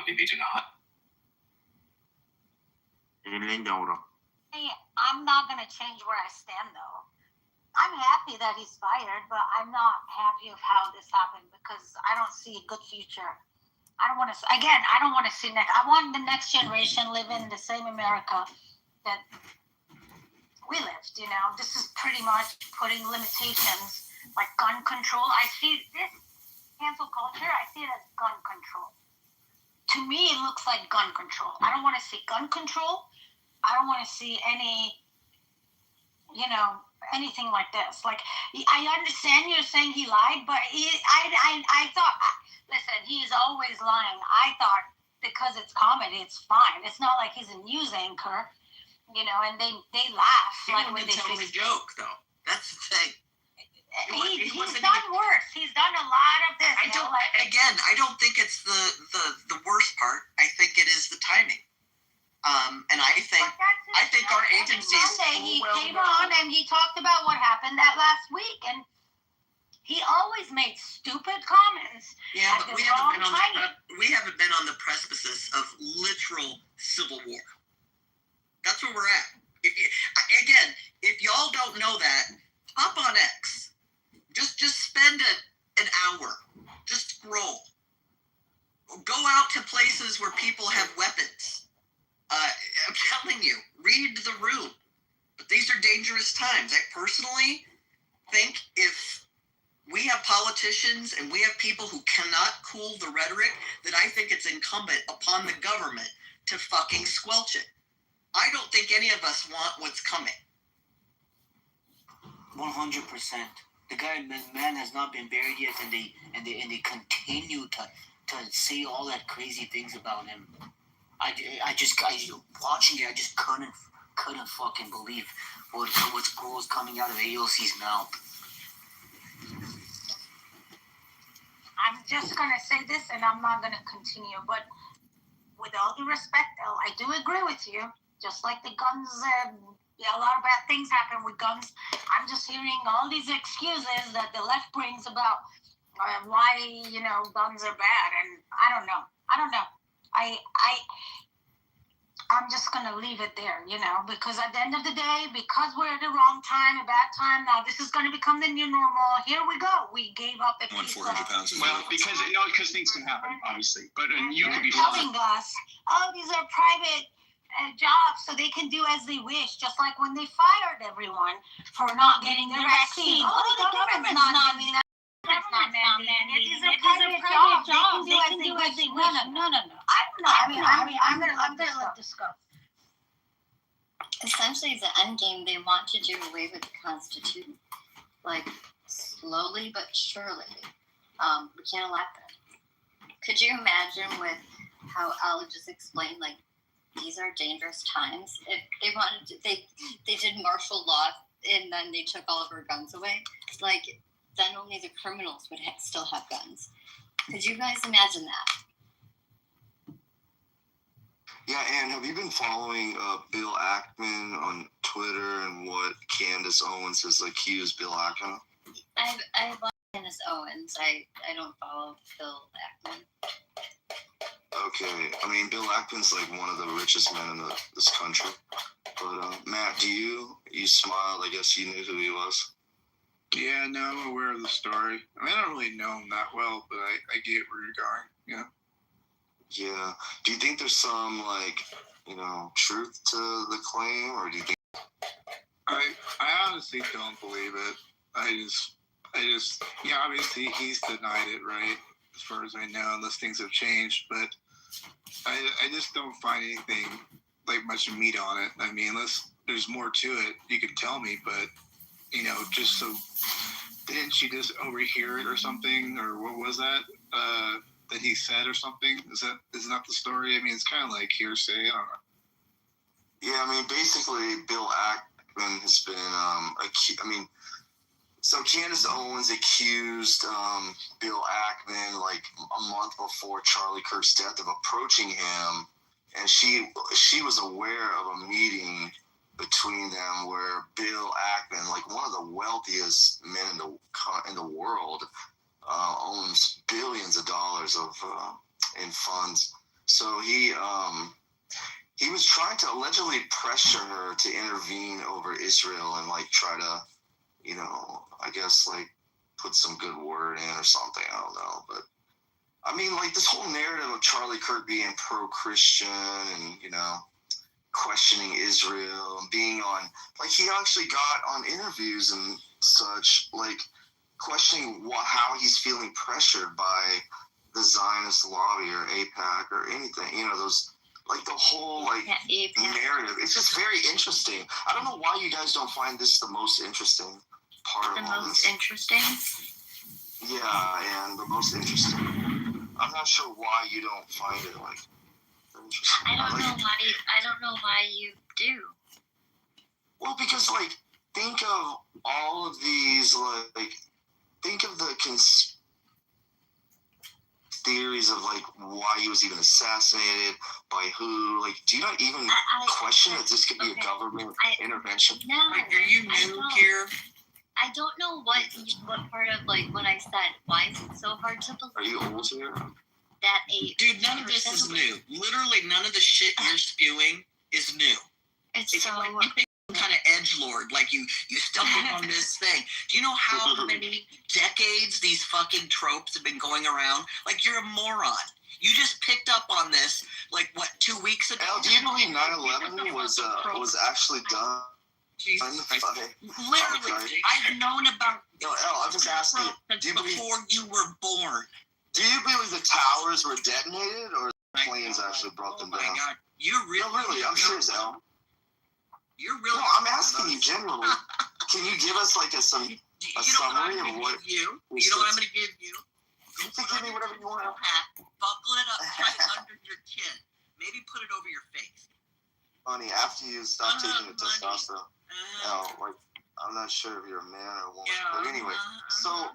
They do not. Hey, I'm not going to change where I stand, though. I'm happy that he's fired, but I'm not happy of how this happened because I don't see a good future. I don't want to see next. I want the next generation live in the same America that we lived. This is pretty much putting limitations like gun control. I see this cancel culture. I see it as gun control. To me, it looks like gun control. I don't want to see gun control. I don't want to see anything like this. Like, I understand you're saying he lied, but I thought, listen, he's always lying. I thought because it's comedy, it's fine. It's not like he's a news anchor, and they laugh. Like when they tell him a joke, though. That's the thing. He's done worse. He's done a lot of this. I don't think it's the worst part. I think it is the timing. And I think our agency is Monday, he came on and he talked about what happened that last week, and he always made stupid comments. Yeah, but we haven't been on the precipice of literal civil war. That's where we're at. If y'all don't know that, hop on X. Just spend an hour. Just scroll. Go out to places where people have weapons. I'm telling you, read the room. But these are dangerous times. I personally think if we have politicians and we have people who cannot cool the rhetoric, that I think it's incumbent upon the government to fucking squelch it. I don't think any of us want what's coming. 100%. The man has not been buried yet, and they continue to say all that crazy things about him. I watching it, I just couldn't fucking believe what was coming out of AOC's mouth. I'm just gonna say this, and I'm not gonna continue. But with all due respect, I do agree with you. Just like the guns, a lot of bad things happen with guns. I'm just hearing all these excuses that the left brings about why guns are bad, and I don't know. I'm just gonna leave it there, because at the end of the day, because we're at the wrong time, a bad time. Now this is gonna become the new normal. Here we go. We gave up a piece 400 pounds. Well, because things can happen, obviously. But you can be telling us, these are private jobs, so they can do as they wish. Just like when they fired everyone for not getting their vaccine. The government's not doing that. That's not mandating. These are private jobs. They can do as they wish. No. I don't know. I'm gonna let this go. Essentially, the end game, they want to do away with the Constitution, like slowly but surely. We can't allow that. Could you imagine with how Al just explained, like, these are dangerous times? If they wanted to, they did martial law and then they took all of our guns away. Like, then only the criminals would still have guns. Could you guys imagine that? Yeah, Ann, have you been following Bill Ackman on Twitter and what Candace Owens has accused Bill Ackman? I love Candace Owens. I don't follow Bill Ackman. Okay, I mean, Bill Ackman's like one of the richest men in this country. But Matt, you smiled. I guess you knew who he was. Yeah, no, I'm aware of the story. I mean, I don't really know him that well, but I get where you're going. Yeah. Yeah. Do you think there's some truth to the claim, or do you think? I honestly don't believe it. I just, obviously he's denied it, right? As far as I know, unless things have changed, but I just don't find anything like much meat on it. I mean, unless there's more to it, you could tell me, but just so, didn't she just overhear it or something, or what was that that he said or something? Isn't that the story? I mean, it's kind of like hearsay. I don't know. Yeah, I mean, basically, Bill Ackman has been so Candace Owens accused Bill Ackman like a month before Charlie Kirk's death of approaching him, and she was aware of a meeting between them where Bill Ackman, like one of the wealthiest men in the world, owns billions of dollars of in funds. So he was trying to allegedly pressure her to intervene over Israel and like try to, you know, I guess like put some good word in or something. I don't know, but I mean, like this whole narrative of Charlie Kirk being pro-Christian and, you know, questioning Israel and being on, like he actually got on interviews and such, like questioning how he's feeling pressured by the Zionist lobby or AIPAC or anything, you know, those, like the whole like narrative. It's just very interesting. I don't know why you guys don't find this the most interesting part of all this. The most interesting? Yeah, and the most interesting. I'm not sure why you don't find it like interesting. I don't know why you do. Well, because like think of all of these like think of the theories of like why he was even assassinated, by who. Like, do you not even question that this could be a government intervention? No. Like, are you new here? I don't know what part of like when I said why is it so hard to believe. Are you old here? That Dude, none of this is new. Literally, none of the shit you're spewing is new. It's so like you think some kind of edgelord, like you stumbled on this thing. Do you know how many decades these fucking tropes have been going around? Like you're a moron. You just picked up on this, like what, 2 weeks ago? Al, do you believe 9/11 was actually done? Jesus Christ. Literally, I've known about Yo, Al, I'm just asking. before you were born. Do you believe the towers were detonated, or the planes actually brought them down? Oh my God, you're really? No, really, I'm serious, Al. You're really? No, I'm asking you generally. Can you give us like a summary of what? You know what I'm going to give you? You can give me whatever you want. Buckle it up tight under your chin. Maybe put it over your face. Honey, after you stop taking the testosterone, like I'm not sure if you're a man or a woman, but anyway, so.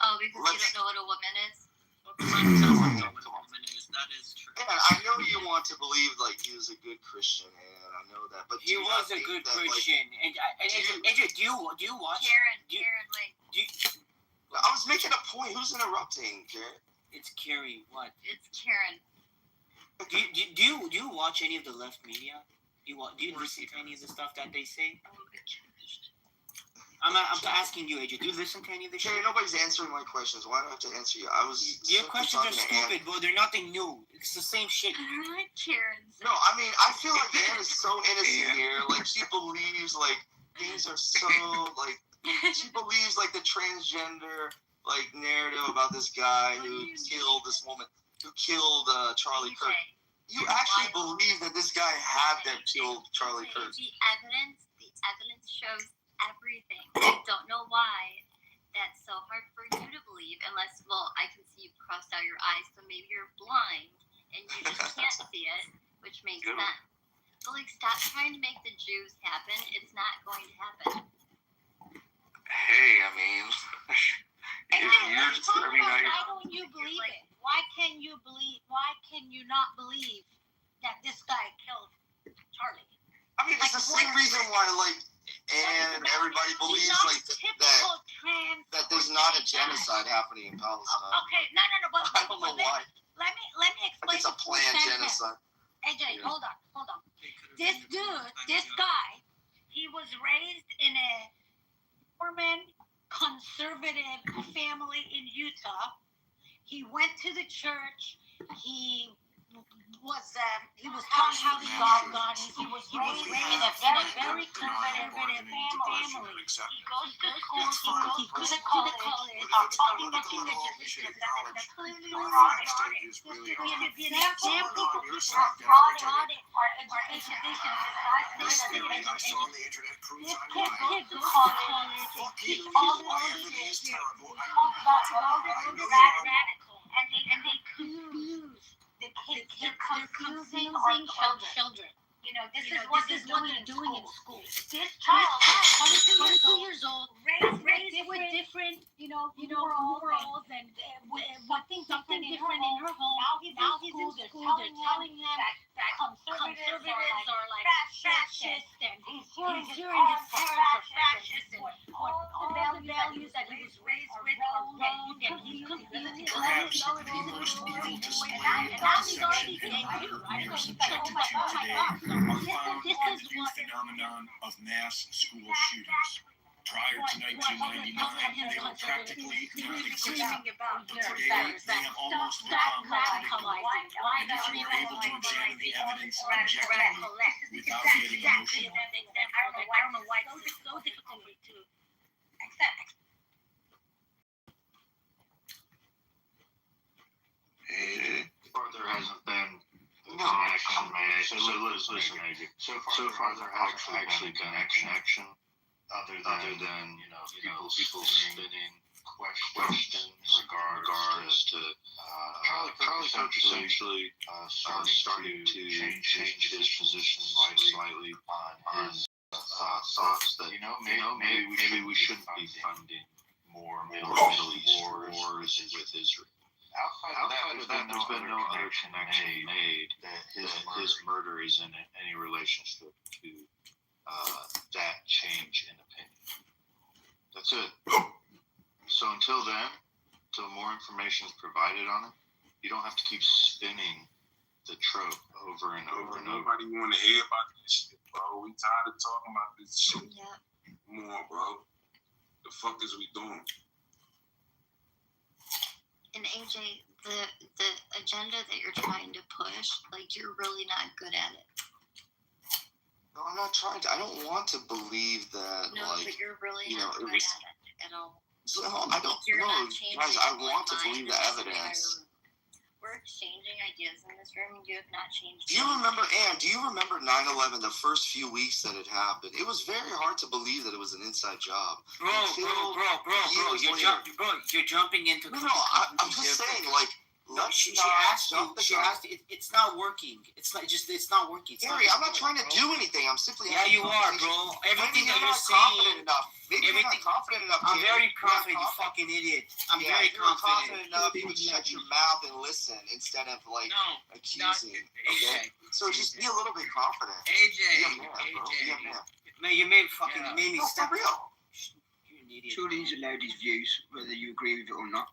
Oh, because you don't know what a woman is. That is true. Yeah, I know you want to believe like he was a good Christian, and I know that. But he was a good Christian. Like, and do you watch? Karen, wait. I was making a point. Who's interrupting, Karen? It's Carrie. What? It's Karen. Do you watch any of the left media? Do you listen to any of the stuff that they say? I'm asking you, AJ. Do you listen to any of the shit? Hey, nobody's answering my questions. Why do I have to answer you? Your questions are stupid, bro. They're nothing new. It's the same shit. Karen. No, I mean, I feel like Anne is so innocent here. Like, she believes, like, things are so, like, she believes, like, the transgender, like, narrative about this guy who killed this woman, who killed Charlie Kirk. You actually believe that this guy had that killed Charlie Kirk. The evidence shows everything. I don't know why that's so hard for you to believe unless, well, I can see you've crossed out your eyes, so maybe you're blind and you just can't see it, which makes sense. But like, stop trying to make the Jews happen. It's not going to happen. Hey, I mean, why don't you believe it? Why can you not believe that this guy killed Charlie? I mean, it's the same reason why, like, and everybody believes like that there's not a genocide happening in Palestine. Okay, no, but I don't know why. Let me explain. It's a planned genocide. AJ, hold on. This guy, he was raised in a Mormon conservative family in Utah. He went to the church. He was taught how to God. He was raised in a very conservative family. He goes to school. He goes to college. Talking to teenagers. That's clearly wrong. The example of people fraud our education. This kid goes to college. All this shit. All this radical. And they confuse. They're confusing our children. You know, this is what they're doing in school. This child, 22 years old, raised with different, morals and something different in her home. Now he's in school. They're telling him that conservatives are like fascist, and he's hearing his parents are fascist, and all the values that he was raised with are wrong, and he Perhaps the most evil display of deception and murder we are subjected to today are found in the new phenomenon of mass school shootings. Prior to 1999, they were practically non-existent, but today they have almost become predictable. And if you are able to examine the evidence objectively without getting emotional, I don't know why it's so difficult to accept. Far there hasn't been action made. So listen, AJ. So far there hasn't actually been a connection other than people spinning questions in regards to Charlie Kirk essentially starting to change his position slightly on his thoughts that maybe we shouldn't be funding more Middle East wars with Israel. Outside of that, there's been no other connection made that his murder is in any relationship to that change in opinion. That's it. So until then, until more information is provided on it, you don't have to keep spinning the trope over and over and over. Nobody want to hear about this shit, bro. We tired of talking about this shit. Yeah. More, bro. The fuck is we doing? And AJ, the agenda that you're trying to push, like, you're really not good at it. No, I'm not trying to. I don't want to believe that. No, like, but you're really you not know, good at it at all. No, I don't You're know, not changing guys. I anyone's want to mind believe in the this evidence. entire room. We're exchanging ideas in this room, and you have not changed. Do you remember, Ann? Do you remember 9/11? The first few weeks that it happened, it was very hard to believe that it was an inside job. Bro, you're jumping into. No, I'm just saying, like. No, she asked you. It's not working. It's not working. Harry, I'm not trying to do anything. I'm simply. Yeah, you are, bro. Everything that you're saying. Maybe you're not confident enough. I'm very confident, you fucking idiot. I'm very confident. Enough, you would shut your mouth and listen instead of accusing. Okay? So just be a little bit confident. AJ. Man, you made me step real. You're an idiot. Surely he's allowed his views, whether you agree with it or not.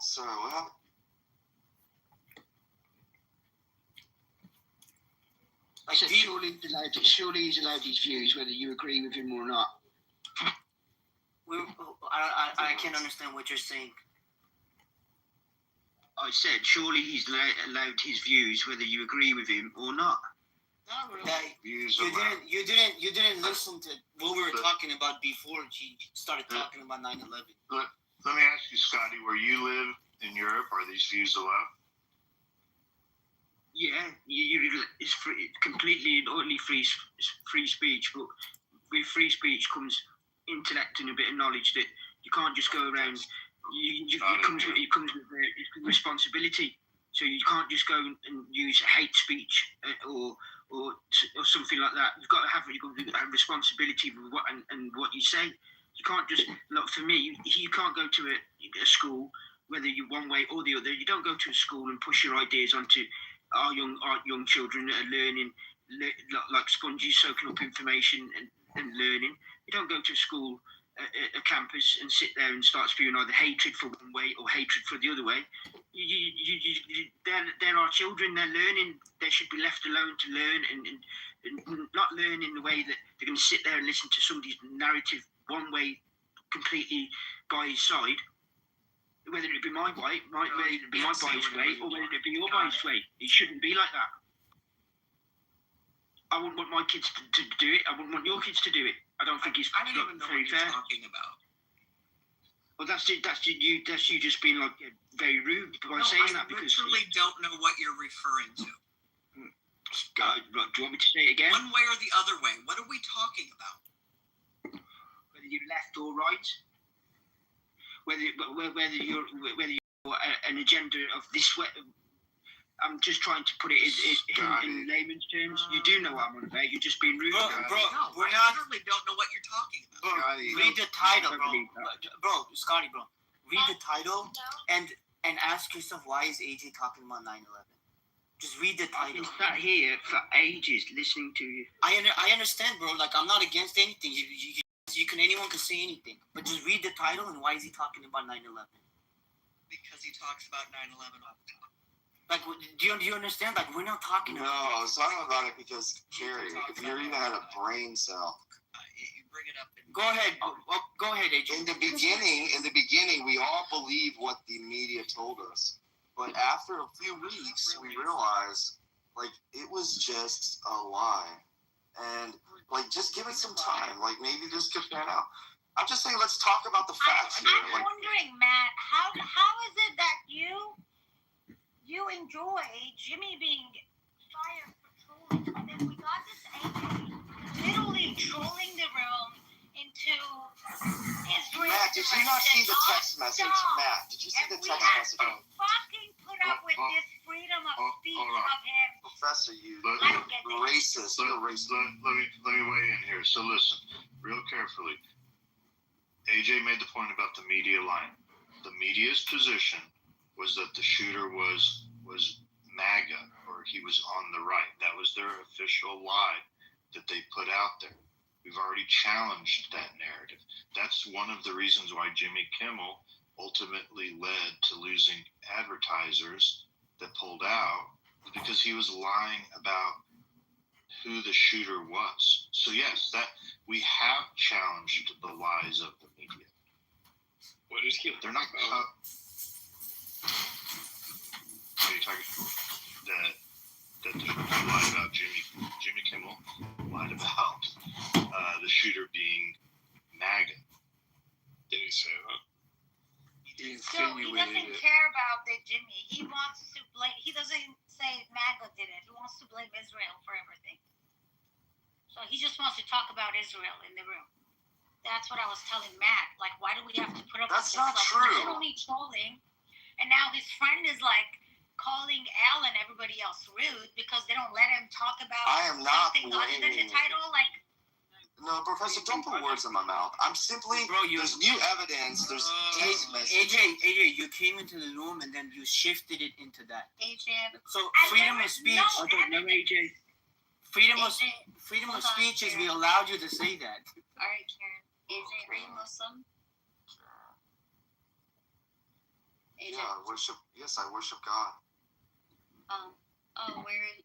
Sorry, what happened? I said surely he's allowed his views, whether you agree with him or not. I can't understand what you're saying. I said surely he's allowed his views, whether you agree with him or not. You didn't listen to what we were talking about before she started talking about 9/11. Let me ask you, Scotty, where you live in Europe, are these views allowed? Yeah, it's completely and utterly free speech, but with free speech comes intellect and a bit of knowledge that you can't just go around. It comes with responsibility. So you can't just go and use hate speech or something like that. You've got to have responsibility with what you say. You can't just, look, for me, you can't go to a school, whether you're one way or the other. You don't go to a school and push your ideas onto our young children that are learning like sponges, soaking up information and learning. You don't go to a school, a campus, and sit there and start spewing either hatred for one way or hatred for the other way. They're our children. They're learning. They should be left alone to learn and not learn in the way that they're going to sit there and listen to somebody's narrative one way, completely by his side. Whether it be my biased way, or whether it be your biased way, it shouldn't be like that. I wouldn't want my kids to do it. I wouldn't want your kids to do it. I don't think it's very fair. What you're talking about. Well, that's you just being like very rude by saying that, because I literally don't know what you're referring to. Do you want me to say it again? One way or the other way. What are we talking about? Whether you're left or right, whether you're an agenda of this way. I'm just trying to put it in layman's terms. You do know what I'm on about. You're just being rude. Bro, we're not. I literally don't know what you're talking about. Read the title, bro. Scotty, bro. Read the title and ask yourself, why is AJ talking about 9/11? Just read the title. I've been sat here for ages listening to you. I understand, bro. Like, I'm not against anything. You anyone can say anything. But just read the title and why is he talking about 9/11? Because he talks about 9/11 all the time. Like, do you understand? Like, we're not talking No, about I was talking about it because, Carrie, if you even had a brain cell. You bring it up. Go ahead. Go ahead, AJ. In the beginning, we all believed what the media told us. But after a few weeks, we realized, like, it was just a lie. And, like, just give it some time. Like, maybe this could pan out. I'm just saying, let's talk about the facts here. I'm wondering, Matt, how is it that you enjoy Jimmy being fired for trolling, and then we got this AJ literally trolling the room into Israel. Matt, did you not see the text message? Matt, did you see the text message? Fucking put up with this freedom of speech of him. Professor, you I don't get this. racist. You're racist. Let me weigh in here. So listen, real carefully. AJ made the point about the media lying. The media's position was that the shooter was MAGA, or he was on the right. That was their official lie that they put out there. We've already challenged that narrative. That's one of the reasons why Jimmy Kimmel ultimately led to losing advertisers that pulled out, because he was lying about who the shooter was. So yes, that we have challenged the lies of the media. What is he? They're not. Are you talking that the lied about Jimmy Kimmel lied about the shooter being MAGA? Did he say that? He doesn't care about the Jimmy. He wants to blame. He doesn't say MAGA did it. He wants to blame Israel for everything. So he just wants to talk about Israel in the room. That's what I was telling Matt. Like, why do we have to put up That's with this? not Like, true. literally trolling, and now his friend is like calling Al and everybody else rude because they don't let him talk about I am not something other than the blaming title. Like, no, Professor, don't put words in my mouth. I'm simply, there's new evidence, there's text messages. AJ, you came into the room and then you shifted it into that. AJ, So freedom of speech. I don't know, AJ. Freedom of speech is we allowed you to say that. All right, Karen. AJ, are you Muslim? AJ. Yeah, I worship. Yes, I worship God.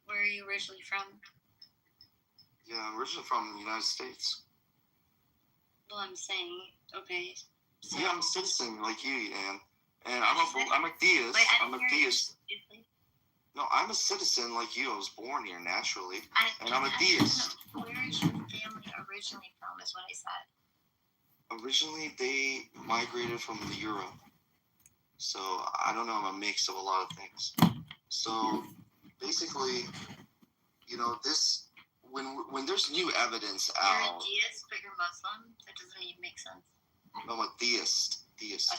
Where are you originally from? Yeah, I'm originally from the United States. Well, I'm saying, okay. So, Yeah, I'm a citizen like you, Ann. And I'm a theist. Wait, I'm a theist. No, I'm a citizen like you. I was born here naturally, and I'm a theist. Where is your family originally from? Is what I said. Originally, they migrated from Europe. So I don't know. I'm a mix of a lot of things. So basically, you know, this when there's new evidence out. You're a deist, but you're Muslim. That doesn't even make sense. I'm a theist. A theist?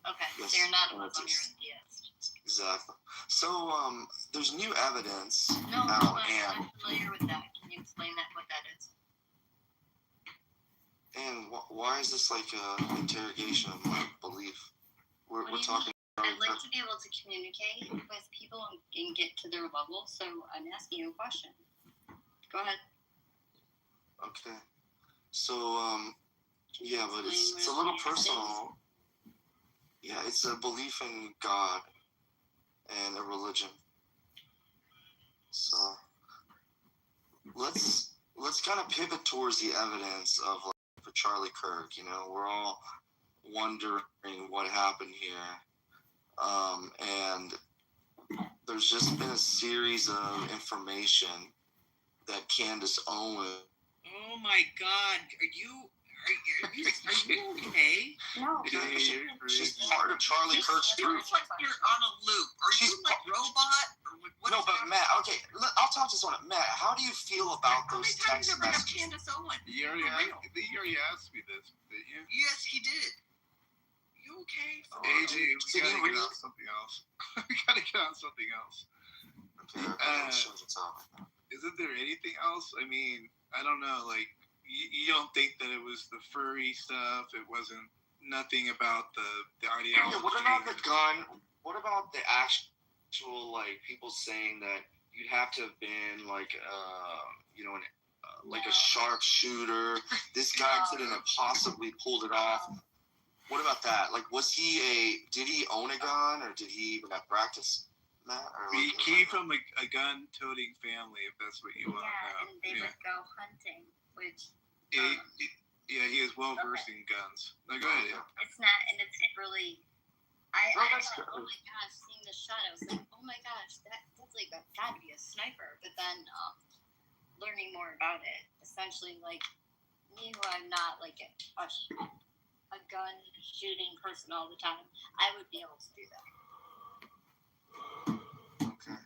Okay. Yes, So you're not a I'm a Muslim. theist. You're a theist. Exactly. So there's new evidence No, out, I'm not familiar with that. Can you explain what that is? and why is this like an interrogation of my belief? We're talking. I'd like to be able to communicate with people and get to their level, so I'm asking you a question. Go ahead. Okay. So yeah, but it's a little personal. Yeah, it's a belief in God and a religion. So let's kind of pivot towards the evidence of, like, for Charlie Kirk. You know, we're all wondering what happened here, and there's just been a series of information that Candace Owens. Oh my God! Are you okay? No. She's part of Charlie Kirk's You group. look like you're on a loop. Are you like robot? Or No, but Matt, okay, I'll talk to someone. Matt, how do you feel about those text messages? Candace Owens? You already asked me this, didn't you? Yes, he did. You okay? AJ, we gotta get on something else. We gotta get on something else. Okay, isn't there anything else? I mean, I don't know. Like, you don't think that it was the furry stuff? It wasn't nothing about the ideology. Yeah, what about the gun? What about the actual, like, people saying that you'd have to have been like, you know, like a sharpshooter. This guy couldn't have possibly pulled it off. What about that? Like, did he own a gun, or did he even have practice? Matt, or He came from a gun-toting family, if that's what you want to know. And they would go hunting, which he is well versed in guns. No, go ahead. Yeah. it's not, and it's really. I thought, oh my gosh, seeing the shot, I was like, oh my gosh, that's like gotta be a sniper. But then learning more about it, essentially, like me, who I'm not like a gun shooting person all the time, I would be able to do that. Okay.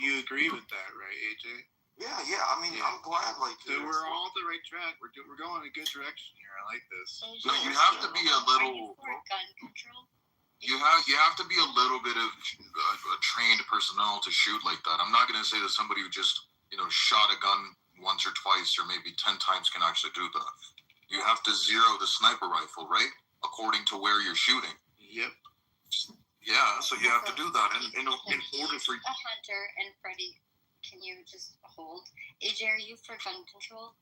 You agree with that, right, AJ? Yeah. I mean, I'm glad. Like, so we're all on the right track. We're going in a good direction here. I like this. No, you have to be a little. For gun control. You have to be a little bit of a trained personnel to shoot like that. I'm not going to say that somebody who just shot a gun once or twice or maybe 10 times can actually do that. You have to zero the sniper rifle, right? According to where you're shooting. Yep. Yeah, so you have to do that in order for. A hunter, and Freddie, can you just hold? AJ, are you for gun control?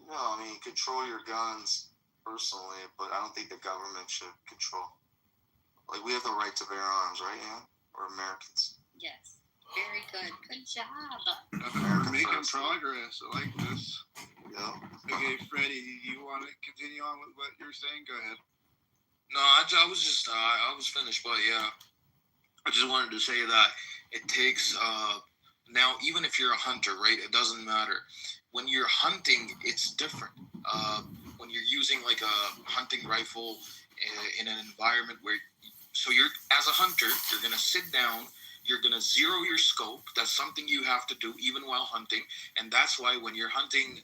No, I mean, control your guns personally, but I don't think the government should control. Like, we have the right to bear arms, right, Ann? Or Americans. Yes. Very good. Good job. Making progress. I like this. Yeah. Okay, Freddie, do you want to continue on with what you're saying? Go ahead. No, I was finished, but yeah. I just wanted to say that it takes, now, even if you're a hunter, right, it doesn't matter. When you're hunting, it's different. When you're using like a hunting rifle in an environment where, so you're, as a hunter, you're going to sit down, you're going to zero your scope. That's something you have to do even while hunting. And that's why when you're hunting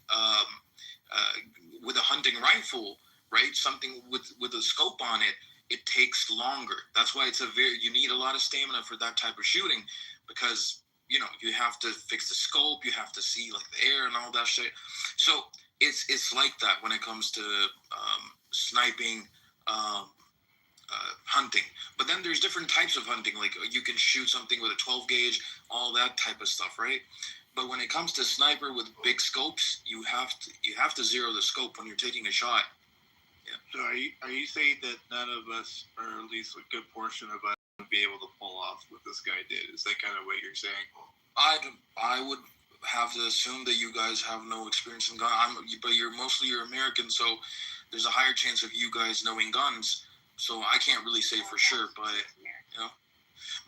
with a hunting rifle, right, something with a scope on it, it takes longer. That's why you need a lot of stamina for that type of shooting, because, you have to fix the scope, you have to see like the air and all that shit. So it's like that when it comes to sniping, hunting. But then there's different types of hunting. Like, you can shoot something with a 12 gauge, all that type of stuff, right? But when it comes to sniper with big scopes, you have to zero the scope when you're taking a shot. Yeah. So are you saying that none of us, or at least a good portion of us, would be able to pull off what this guy did? Is that kind of what you're saying? I would have to assume that you guys have no experience in gun. But you're American, so there's a higher chance of you guys knowing guns. So I can't really say for sure, but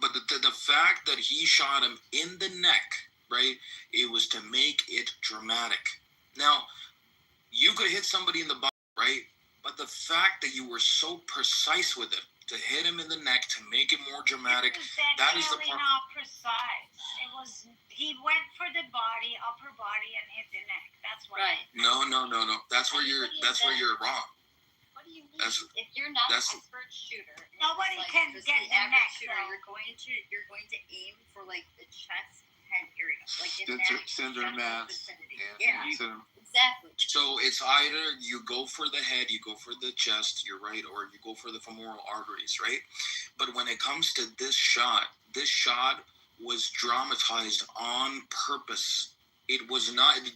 but the fact that he shot him in the neck, right? It was to make it dramatic. Now, you could hit somebody in the butt, right? But the fact that you were so precise with it, to hit him in the neck, to make it more dramatic, that is the part. Not precise. It was, he went for the body, upper body, and hit the neck. That's what. Right. No. That's where you're wrong. What do you mean? If you're not an expert shooter, nobody like can just get the the average neck. shooter. You're going to aim for like the chest head area, like in that center mass. vicinity. Yeah. Exactly. So it's either you go for the head, you go for the chest, you're right, or you go for the femoral arteries, right? But when it comes to this shot was dramatized on purpose. It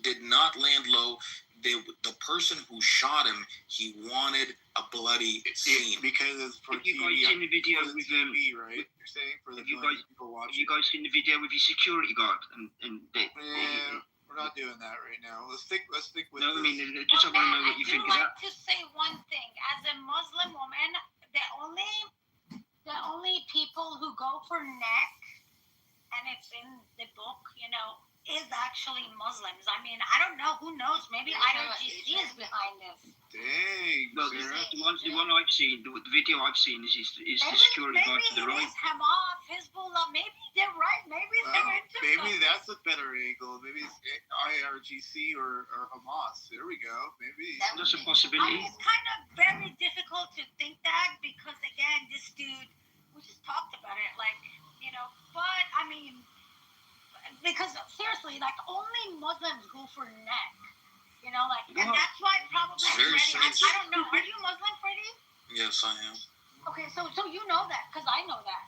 did not land low. The person who shot him, he wanted a bloody scene. Because it's for Have you guys seen the video with TV, right? You're saying for the people watching. Have you guys seen the video with your security guard Yeah, we're not doing that right now. Let's stick with. No, I mean, just I want to know what you think of that. I'd like to say one thing. As a Muslim woman, the only people who go for neck, and it's in the book, is actually Muslims. I mean, I don't know. Who knows? Maybe IRGC is behind this. Dang. Well, the one I've seen, the video I've seen is the security guard to the right. Maybe Hamas, Hezbollah. Maybe they're right. Maybe they're into maybe that's a better angle. Maybe it's IRGC or Hamas. There we go. Maybe that's a possibility. It's kind of very difficult to think that because again, this dude, we just talked about it, But I mean. Because seriously, only Muslims go for neck, and that's why probably Freddie. I don't know. Are you Muslim, Freddie? Yes, I am. Okay, so you know that because I know that.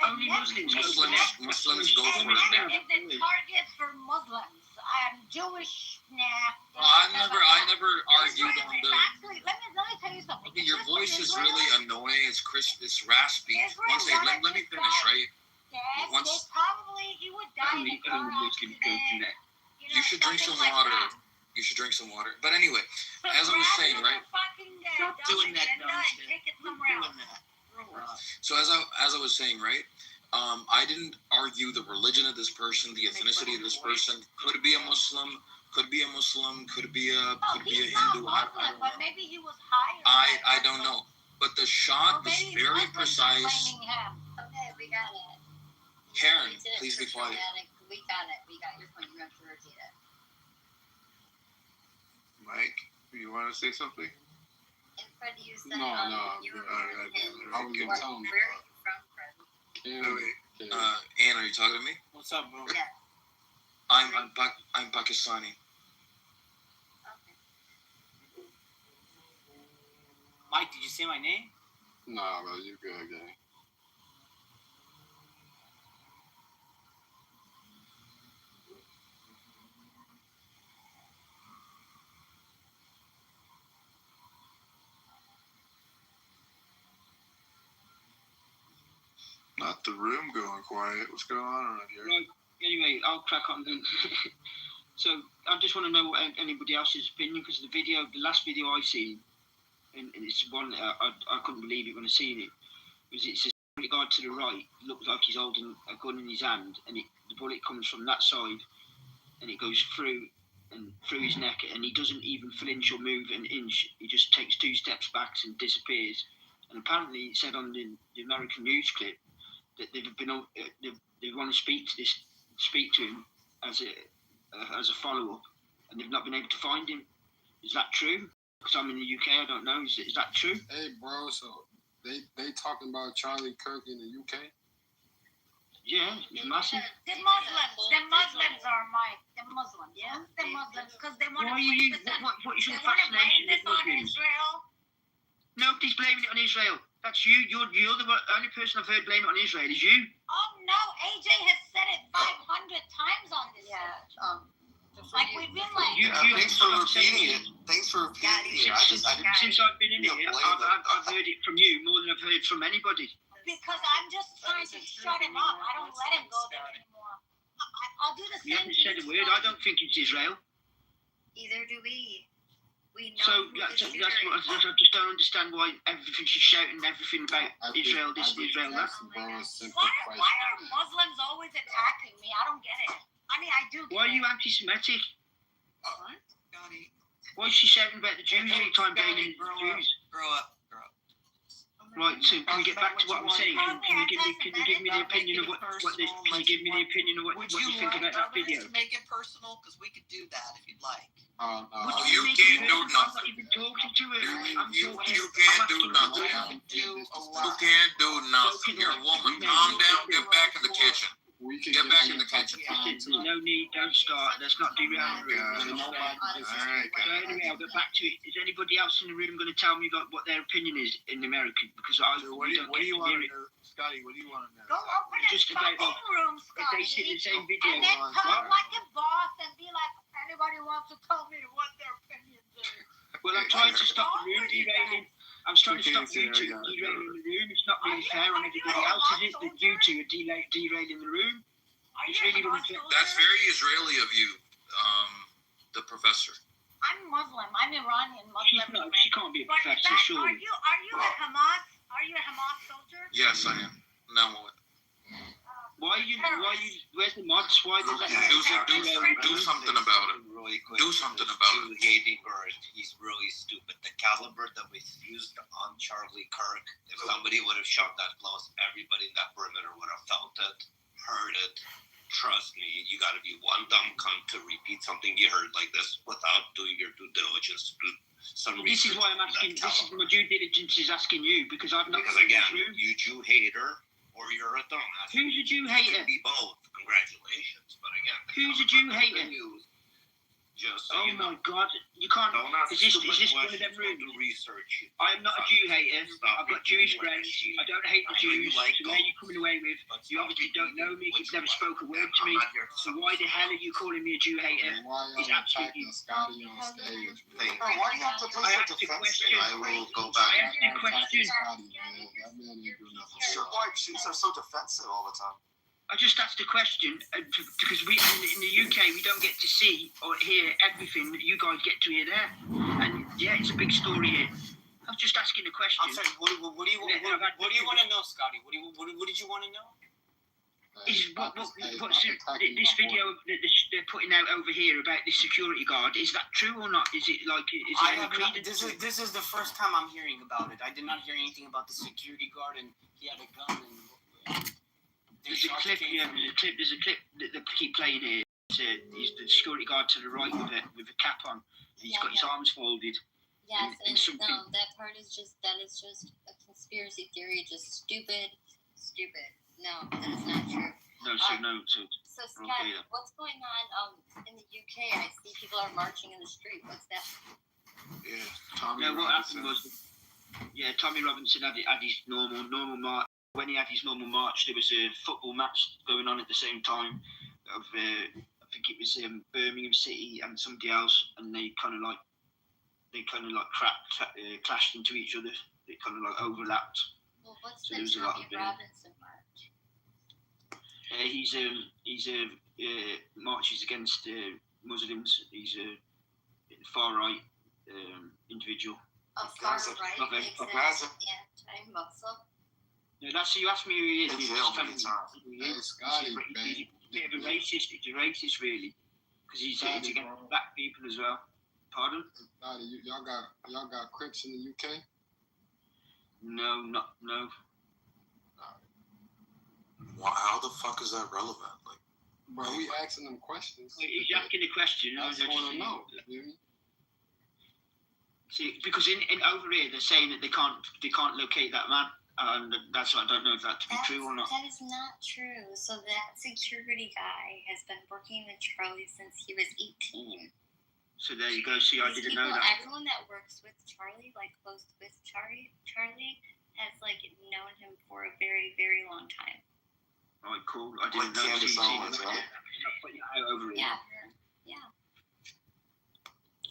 Only Muslims go for Muslims go for it now. It's a target for Muslims. I'm Jewish. Nah. Well, I never argued on the. Exactly. Let me tell you something. Okay, your voice is really annoying. It's crisp. It's raspy. One second, let me finish, right? Yes, Once probably he would die in a car accident. you should drink some water. You should drink some water. But anyway, as I was saying, right? Stop doing that nonsense. Take it somewhere else. So as I was saying, right? I didn't argue the religion of this person, the ethnicity of this person. Could be a Muslim. Could be a Muslim. Could be a Hindu. I don't know. But maybe he was higher. I don't know. But the shot was very precise. Okay, we got it. Karen, please be quiet. We got it. We got your point. You have to repeat it. Mike, you want to say something? And Fred, you said you were I was gonna tell him. Where are you from, Fred? Ann, are you talking to me? What's up, bro? Yeah. I'm Pakistani. Okay. Mike, did you say my name? Nah, bro, you good, gang. Not the room going quiet. What's going on around here? Right. Anyway, I'll crack on then. So I just want to know what anybody else's opinion, because the last video I seen, and it's one I couldn't believe it when I seen it. It's a guy to the right, looks like he's holding a gun in his hand, and the bullet comes from that side, and it goes through his neck, and he doesn't even flinch or move an inch. He just takes 2 steps back and disappears. And apparently, it said on the American news clip that they want to speak to him as a follow up, and they've not been able to find him. Is that true? Because I'm in the UK, I don't know. Is that true? Hey, bro. So they talking about Charlie Kirk in the UK? Yeah, it's massive. The Muslims are the Muslims. Yeah, the Muslims, because they want to blame this what is your fascination with on Muslims? Israel. Nobody's blaming it on Israel. That's you. You're the only person I've heard blame it on Israel. Is you? Oh no, AJ has said it 500 times on this. Yeah. Like we've been like. Thanks for repeating it. Thanks for repeating it. Since I've been in here, I've heard it from you more than I've heard from anybody. Because I'm just trying to shut him up. I don't let him go there anymore. I'll do the same. You haven't said a word. I don't think it's Israel. Either do we. We know. So that's what I just don't understand why everything she's shouting everything about Israel, this, Israel, that. Why are Muslims always attacking me? I don't get it. I mean, I do. Why are you anti-Semitic? What? Scotty. Why is she shouting about the Jews all the time, blaming the Jews? Grow up. Right, so can we get back to what I'm saying? Can you give me the opinion of what you think about that video? Would you make it personal? Because we could do that if you'd like. You can't do nothing. I'm not even talking to her. You can't do nothing. You can't do nothing. You're a woman. Calm down. Get back in the kitchen. Get back in the kitchen. No need, don't start. Let's not derail the room. So anyway, I'll get back to it. Is anybody else in the room going to tell me what their opinion is in America? Because what do you want to know, Scotty? What do you want to know? Go open a fucking room, Scotty. If they see the same video, and then talk like a boss and be like, anybody wants to tell me what their opinions are. Well, I'm trying to stop the room derailing. I'm trying to stop you two derailing the room. It's not really fair on everybody else, is it? That you two are derailing the room. It's really unfair. That's very Israeli of you, the professor. I'm Muslim. I'm Iranian Muslim. She can't be a professor, surely. Are you a Hamas? Are you a Hamas soldier? Yes, I am. Now what? Where's the mods? Why did do something about it. Really quick. Do something about it. Hating Bird, he's really stupid. The caliber that was used on Charlie Kirk, if somebody would have shot that close, everybody in that perimeter would have felt it, heard it. Trust me, you got to be one dumb cunt to repeat something you heard like this without doing your due diligence. This is why I'm asking. This is my due diligence is asking you because I've not. Because again, you Jew hater or you're a dumbass. Who's a Jew hater? You can be both. Congratulations, but again, who's a Jew hater? Just so Oh you know. my God! You can't. Don't ask Is this stupid one of questions. them Go rooms? do research. I am not a Jew hater. I've got Jewish friends. I don't hate the I know you Jews. like So where are you coming away with? You obviously don't know me. You've never spoke a word to me. So why the hell are you calling me a Jew hater? It's absolutely. Scotty on stage? Bro, why do you have to play so defensive? I will go I back. asked a question. Scotty, man. That man ain't do nothing. Sure, white Jews are so defensive all the time. I just asked a question because we in the UK we don't get to see or hear everything that you guys get to hear there, and yeah, it's a big story here. I was just asking a question. I'm sorry. What do you want to know, Scotty? What did you want to know? What's this video that they're putting out over here about this security guard? Is that true or not? Is it like? This is the first time I'm hearing about it. I did not hear anything about the security guard and he had a gun and. There's a clip that they keep playing here. He's the security guard to the right with a cap on. He's got his arms folded. Yes, and something. no, that part is just a conspiracy theory, just stupid. No, that is not true. So Scott, what's going on in the UK? I see people are marching in the street. What's that? Yeah, Tommy what Robinson. happened was, Tommy Robinson had his normal march. When he had his normal march, there was a football match going on at the same time. Of I think it was Birmingham City and somebody else, and they kind of like clashed into each other. They kind of like overlapped. Well, what's So the there was a lot Tommy of Robinson march? He's marches against Muslims. He's a far right individual. A far right, exactly. Anti-Muslim. No, that's you asked me who he is. He's jailed many times. Hey, Scotty, He's a bit of a racist. He's a racist, really, because he's against black people as well. Pardon? Scotty, y'all got Crips in the UK? No. Well, how the fuck is that relevant? Like, bro, we asking them questions. He's asking a question. I just want to know. See, because in over here they're saying that they can't locate that man. And that's I don't know if that's true or not. That is not true. So that security guy has been working with Charlie since he was 18. So there you go. See, I didn't know that. Everyone that works with Charlie, like close with Charlie, has like known him for a very, very long time. Oh, cool. I didn't know. Over here. Yeah.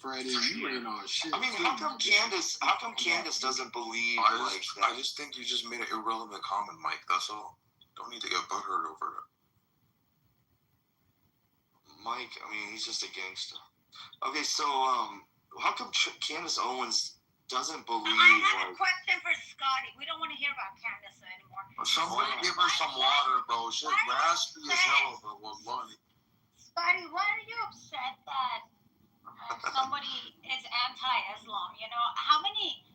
Freddie, you ain't on shit. I mean, how come Candace doesn't believe I just think you just made an irrelevant comment, Mike. That's all. Don't need to get butthurt over it. Mike, I mean, he's just a gangster. Okay, so how come Candace Owens doesn't believe? I have a question for Scotty. We don't want to hear about Candace anymore. Somebody give her some water, bro. She's raspy as hell, bro. Wallahi. Scotty, why are you upset that somebody is anti-Islam? You know, how many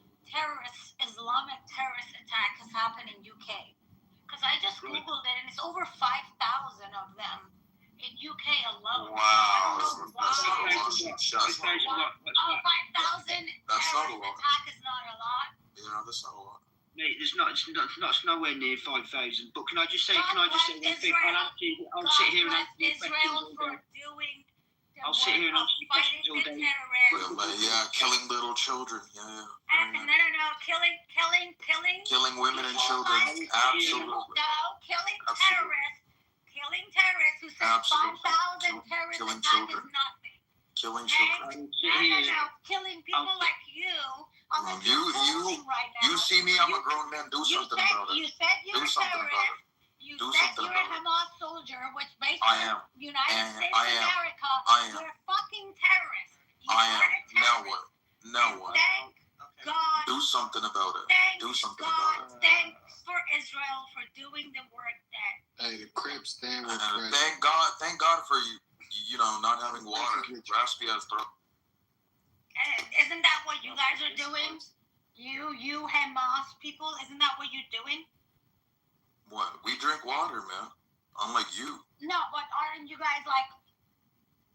Islamic terrorist attacks has happened in UK? Because I just Googled it, and it's over 5,000 of them in UK alone. Wow. That's not a lot. 5,000 That's not a lot. attack is not a lot. Yeah, that's not a lot. Mate, it's nowhere near 5,000. But can I just say one thing? I'll sit here and answer your questions all day. I'll sit here and answer your questions all day. Yeah, killing little children. Yeah. No. Killing women and children. Absolutely. No, killing terrorists. Killing terrorists who said 5,000 terrorist attacks is nothing. Killing children. No. Killing people like you. You see me, I'm a grown man. Do something about it. You said you're a terrorist. You said you're a Hamas soldier, which basically United States of America, you're a fucking terrorist. Now what? Thank God. Do something about it. Thanks for Israel for doing the work that. Hey, the Crips stand with Fred. Thank God for you know, not having water. Raspy ass throat. Isn't that what you guys are doing? You Hamas people, isn't that what you're doing? What? We drink water, man. Unlike you. No, but aren't you guys like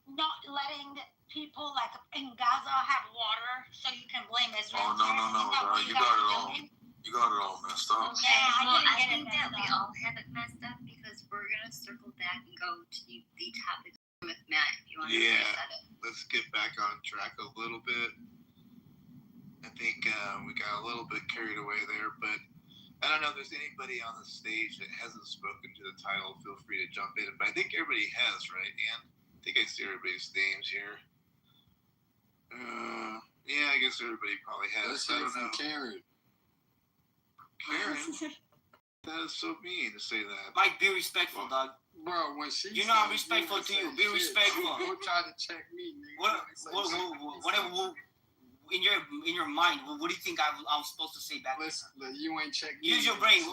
not letting people like in Gaza have water so you can blame Israel? Oh no, bro. You got it all messed up. Okay, I think that we all have it messed up because we're gonna circle back and go to the topic with Matt if you want to set it. let's get back on track a little bit. I think we got a little bit carried away there, but I don't know if there's anybody on the stage that hasn't spoken to the title. Feel free to jump in. But I think everybody has, right, Ian? I think I see everybody's names here. Yeah, I guess everybody probably has. Let's I hear don't from know. Karen. Karen? That is so mean to say that. Mike, be respectful, dog. Bro, when she You know I'm respectful to you. Be respectful. Don't try to check me, nigga. What in your mind, what do you think I was supposed to say back to her? You ain't check me. Use your brain.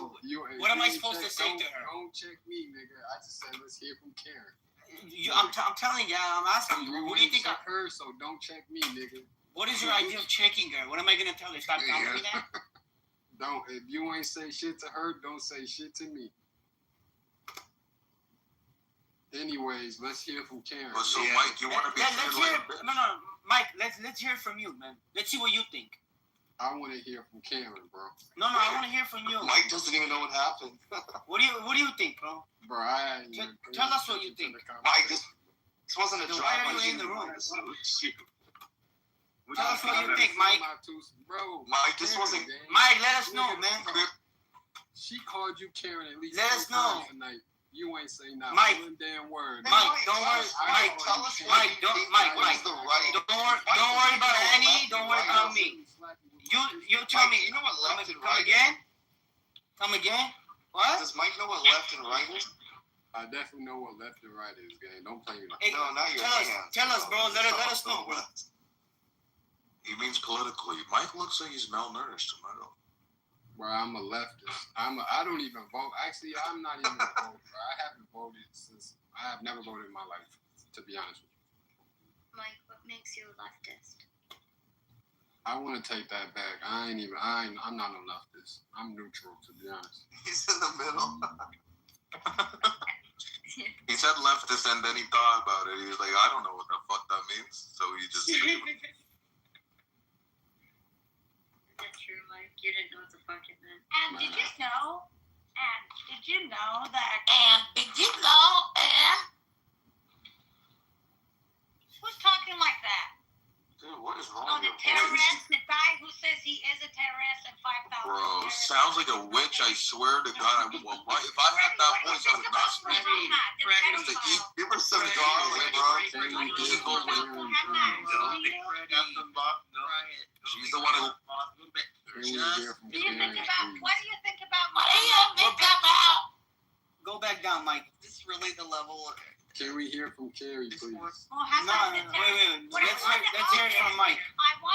What am I supposed to say to her? Don't check me, nigga. I just said let's hear from Karen. I'm telling you, I'm asking you. What do you think? Check her, so don't check me, nigga. What is your idea of checking her? What am I gonna tell her? Stop telling me that. Don't. If you ain't say shit to her, don't say shit to me. Anyways, let's hear from Karen. Well, so Mike, you want to be Mike, let's hear from you, man. Let's see what you think. I want to hear from Karen, bro. No, I want to hear from you. Mike doesn't even know what happened. What do you think, bro? Bro, tell us what you think. Mike, this wasn't a then job. Why are you in the room? Tell us what you think, Mike. Bro, Mike, this wasn't. Mike, let us know, man. She called you Karen at least. Let us know tonight. You ain't say not Mike, one damn word. Mike, don't worry. Mike, don't worry about Annie. Don't worry about me. You tell me. You know what left and Come right again? Come again? What? Does Mike know what left and right is? I definitely know what left and right is, gang. Don't play me like that. No, not your hands. Tell us, bro. Let us know, bro. He means politically. Mike looks like he's malnourished. Bro, I'm a leftist. I don't even vote. Actually, I'm not even a voter. Bro. I haven't voted since. I have never voted in my life, to be honest with you. Mike, what makes you a leftist? I want to take that back. I'm not a leftist. I'm neutral, to be honest. He's in the middle. He said leftist, and then he thought about it. He was like, I don't know what the fuck that means. So he just. That's true, Mike. You didn't know what the fuck it meant. And did you know? Who's talking like that? Dude, what is wrong Oh, with the terrorist, the guy who says he is a terrorist and 5,000. Bro, sounds like a witch. I swear to God. If I had that voice, I would not speak. Give her some garlic, bro. She's the one who. What do you think about? Go back down, Mike. Is this really the level? Can we hear from Carrie, please? No, wait. Let's hear it from Mike.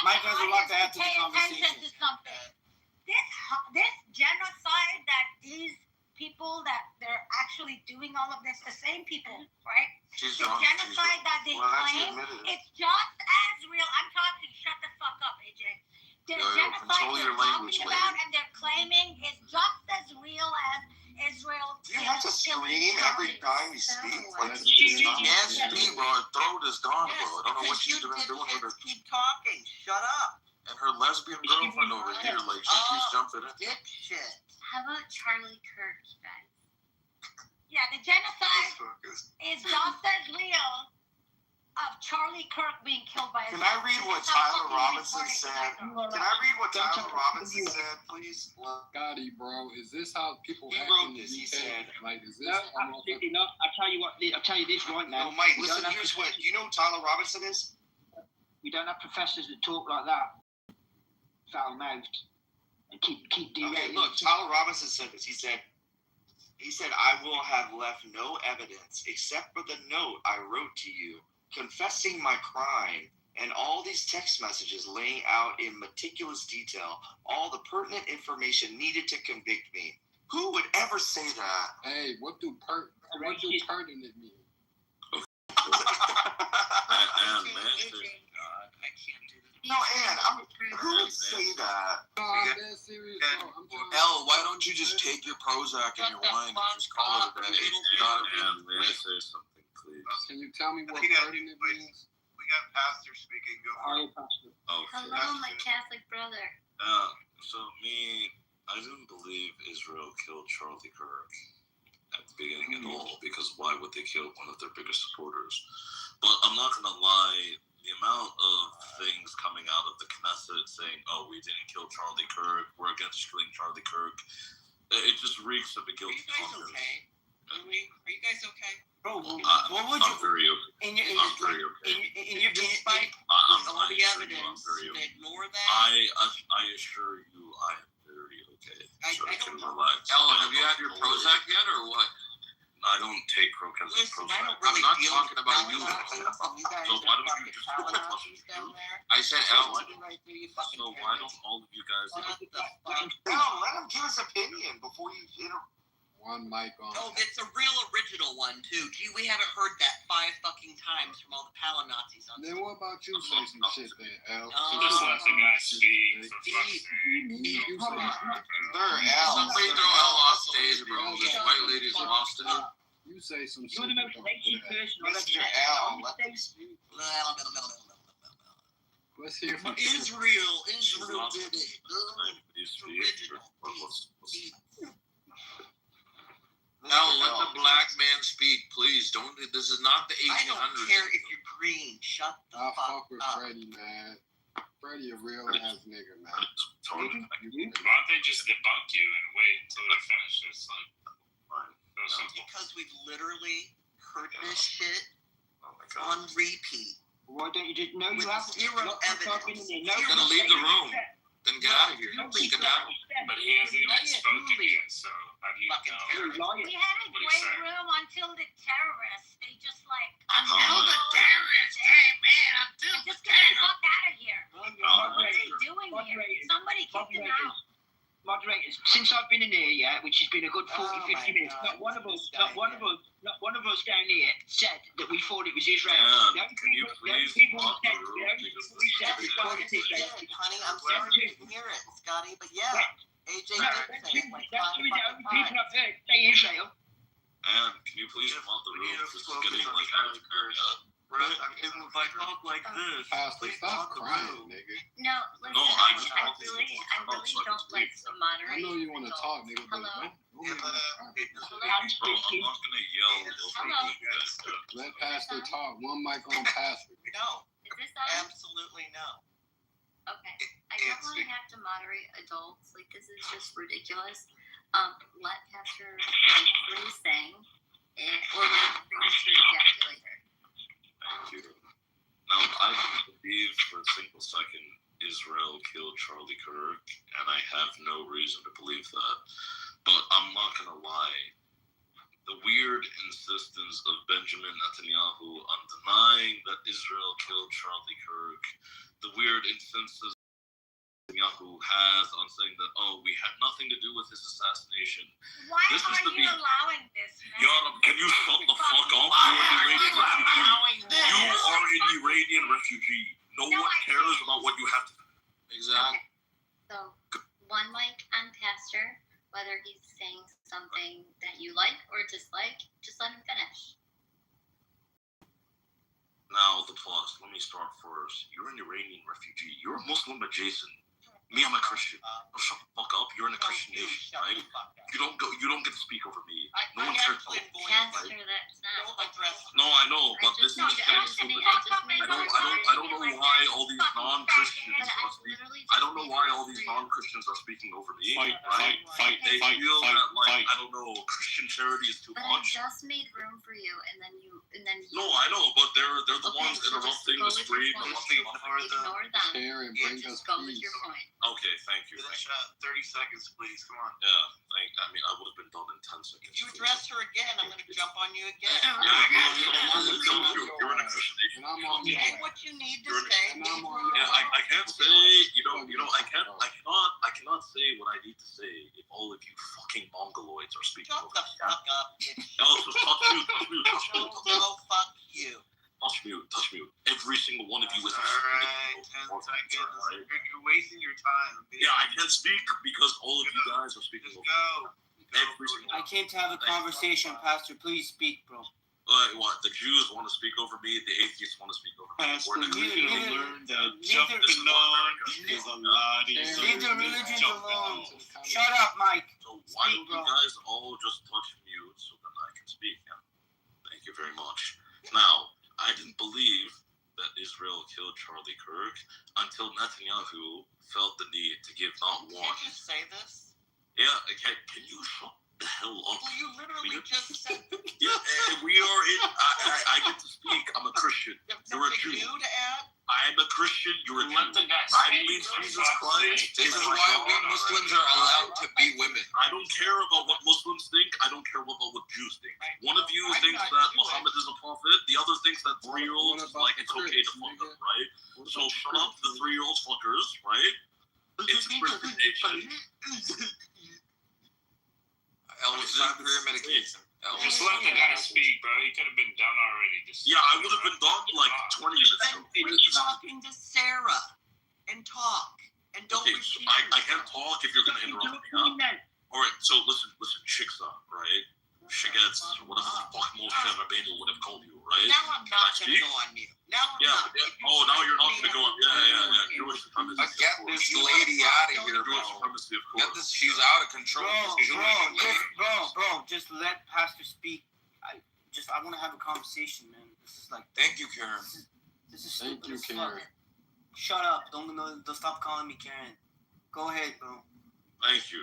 Mike has a lot to add to the conversation. This genocide that these people that they're actually doing all of this, the same people, right? The genocide that they claim, it's just as real. I'm talking, shut the fuck up, AJ. The genocide they're talking about and they're claiming is just as real as Israel. You have to scream every time you speak. Like, she can't speak, bro. Her throat is gone, bro. I don't know what she's been doing with her. Keep talking. Shut up. And her lesbian girlfriend over here, like, she keeps jumping in. Dipshit. How about Charlie Kirk, guys? Yeah, the genocide is just as real of Charlie Kirk being killed by a Can I read what Tyler Robinson said? Can I read what Tyler Robinson said, please? Gotti, bro, is this how people He act wrote in the this. He UK? said, Like, is this No, absolutely not. I'll tell you this right now. No, Mike, listen, here's what. You know who Tyler Robinson is? We don't have professors that talk like that. Foul-mouthed. And keep doing Okay, look, Tyler Robinson said this. He said, I will have left no evidence except for the note I wrote to you, confessing my crime, and all these text messages laying out in meticulous detail all the pertinent information needed to convict me. Who would ever say that? Hey, what do pertinent mean? No, Ann, who would say that? No, I'm dead serious, bro. L, why don't you just take your Prozac and your wine and just call it a day? Something, please. Can you tell me what pertinent means? We got pastor speaking. Go for it. Oh, Hello, my Catholic brother. So I didn't believe Israel killed Charlie Kirk at the beginning at all because because why would they kill one of their biggest supporters? But I'm not gonna lie, the amount of things coming out of the Knesset saying, "Oh, we didn't kill Charlie Kirk. We're against killing Charlie Kirk." It just reeks of a guilty conscience. Okay? Are you guys okay? Bro, what would I'm you? very okay. I'm very okay. Despite all I the assure you, evidence, I'm very to okay. ignore that. I assure you, I am very okay. So you can relax. Ellen, have you had your Prozac yet, or what? I don't take Prozac. Listen, I don't I'm really not deal talking with about you. you guys So are why don't fucking you just Palanazis down there. I said Ellen. So why don't all of you guys? What the fuck? No, let him give his opinion before you One mic on. Oh, it's a real original one too. Gee, we haven't heard that 5 fucking times from all the Palanazis on. Then what about you? Say some shit then, Al. Just let the guy speak. For fuck's sake. Somebody throw Al off stage, bro. This white lady's lost it. You say some shit. You're the most lazy person I've Mr. ever met. Al, let him speak. Let's hear from Israel did it. It's original. Al, let the black man speak, please. Don't. This is not the I don't 1800s. care if you're green. Shut the I fuck fuck with up. Freddie, man. Freddie a real ass nigga, man. Why don't they just debunk you and wait until they finish? It's like, so simple. Because we've literally heard this shit Oh my god. on repeat. Why don't you just? No, With you haven't. zero Not for talking evidence. in there. No, He's gonna leave the room. Then get out of here. Nobody Get out. But he hasn't even spoken yet, so how do you Fucking know? terrorist. Liar. We had a What do you great say? room until the terrorists. They just like. Until the terrorists came in. Just get the fuck out of here. What are they doing here? Moderators. Somebody kicked him out. Moderators, since I've been in here, yeah, which has been a good 40, Oh 50 my minutes, God, not one of this us, guy not one of us down here said that we thought it was Israel. Man, The only can you people who please said, walk the the room only because people who said this we is thought it was Israel. Honey, I'm sorry you didn't hear it, Scotty, but yeah, AJ No, did say it like 5 that's the only fucking people times. I've heard say Israel. And can you please come out the room? This is getting like out of hand. If I talk like this, Pastor, stop crying, nigga. No, listen, No, I just I want to really talk don't so I can like speak. to I moderate. know you want to adults. talk, nigga, but Hello. don't make me cry. Bro, I'm not gonna yell over Hello. you guys. Let Pastor talk. One mic on Pastor. No, Is this on? absolutely no. Okay. I don't want to have to moderate adults. Like, this is just ridiculous. Let Pastor finish what he's saying, or let him finish to ejaculate her. Thank you. Now, I don't believe for a single second Israel killed Charlie Kirk, and I have no reason to believe that. But I'm not gonna lie. The weird insistence of Benjamin Netanyahu on denying that Israel killed Charlie Kirk, the weird instances Netanyahu has on saying that, oh, we had nothing to do with his assassination. Why This is are the you allowing this, man? Yara, can you shut the fuck up? You are an Iranian refugee. No one cares about what you have to. Exactly. So, one mic on Pastor, whether he's saying something that you like or dislike, just let him finish. Now, the plus. Let me start first. You're an Iranian refugee. You're a Muslim adjacent. Me, I'm a Christian. Oh, shut the fuck up. You're in a Christian nation, right? You don't get to speak over me. No one cares about you, Pastor, right? that's not. No, I know, but this is I don't know why all these non-Christians are speaking. I don't know why all these non-Christians are speaking over me. Right? They feel that like I don't know, Christian charity is too But I much. just made room for you, and then you. No, I know, but they're the Okay, ones so just interrupting go the with your stream. point. Ignore them. Share and Yeah, bring us just go with peace. your point. Okay, thank you. Finish 30 seconds, please. Come on. Yeah, I mean, I would have been done in 10 seconds. If you address her again, I'm going to jump on you again. You're in a Christian nation. And I'm on Say what you need to say. Yeah, I can't say, I cannot say what I need to say if all of you fucking mongoloids are speaking Shut over the me. fuck up, bitch. No, just touch mute. No, fuck you. Touch mute. Every single one of you is Alright, 10 seconds. You're wasting your time. Yeah, I can't speak because all of you guys are speaking over me. Every single I came to have a conversation, Pastor. Please speak, bro. What? The Jews want to speak over me. The atheists want to speak over me. Pastor, you learn that jumping on is a lot easier Leave the than religions jumping alone. off. Shut up, Mike. So why don't you guys all just touch mute so that I can speak? Yeah? Thank you very much. Now, I didn't believe that Israel killed Charlie Kirk until Netanyahu felt the need to give not one. Can't you say this? Yeah, okay. Can you shut the hell up? Well, you literally just said. Yeah, we are in. I get to speak. I'm a Christian. You're a Jew. New to add? I'm a Christian. You're a Jew. Let the guy I speak. believe Jesus Christ. This is why we Muslims are allowed to be women. I don't care about what Muslims think. I don't care about what Jews think. One of you thinks that Muhammad is a prophet. The other thinks that 3-year-olds is like it's okay to fuck them, right? So shut up, the 3-year-old fuckers, right? It's Christian nation. Elvis is on career medication. Just let the guy speak, bro. He could have been done already. Yeah, I would have been done like 20 minutes ago. Finish talking to Sarah and talk. And don't Okay, so I can't talk if you're going to interrupt me, huh? All right, so listen, Shiksa, right? Shigetz, whatever the fuck Moshe Rabbeinu would have called you, right? Now I'm not going to go on mute. Now I'm not. Oh, now you're not going to go on. Yeah. Jewish supremacy. Get this lady out of here, bro. Jewish supremacy, of course. Get this. She's out of control. Bro, just let Pastor speak. I want to have a conversation, man. This is like. Thank you, Karen. This is stupid as fuck. Shut up! Don't stop calling me Karen. Go ahead, bro. Thank you.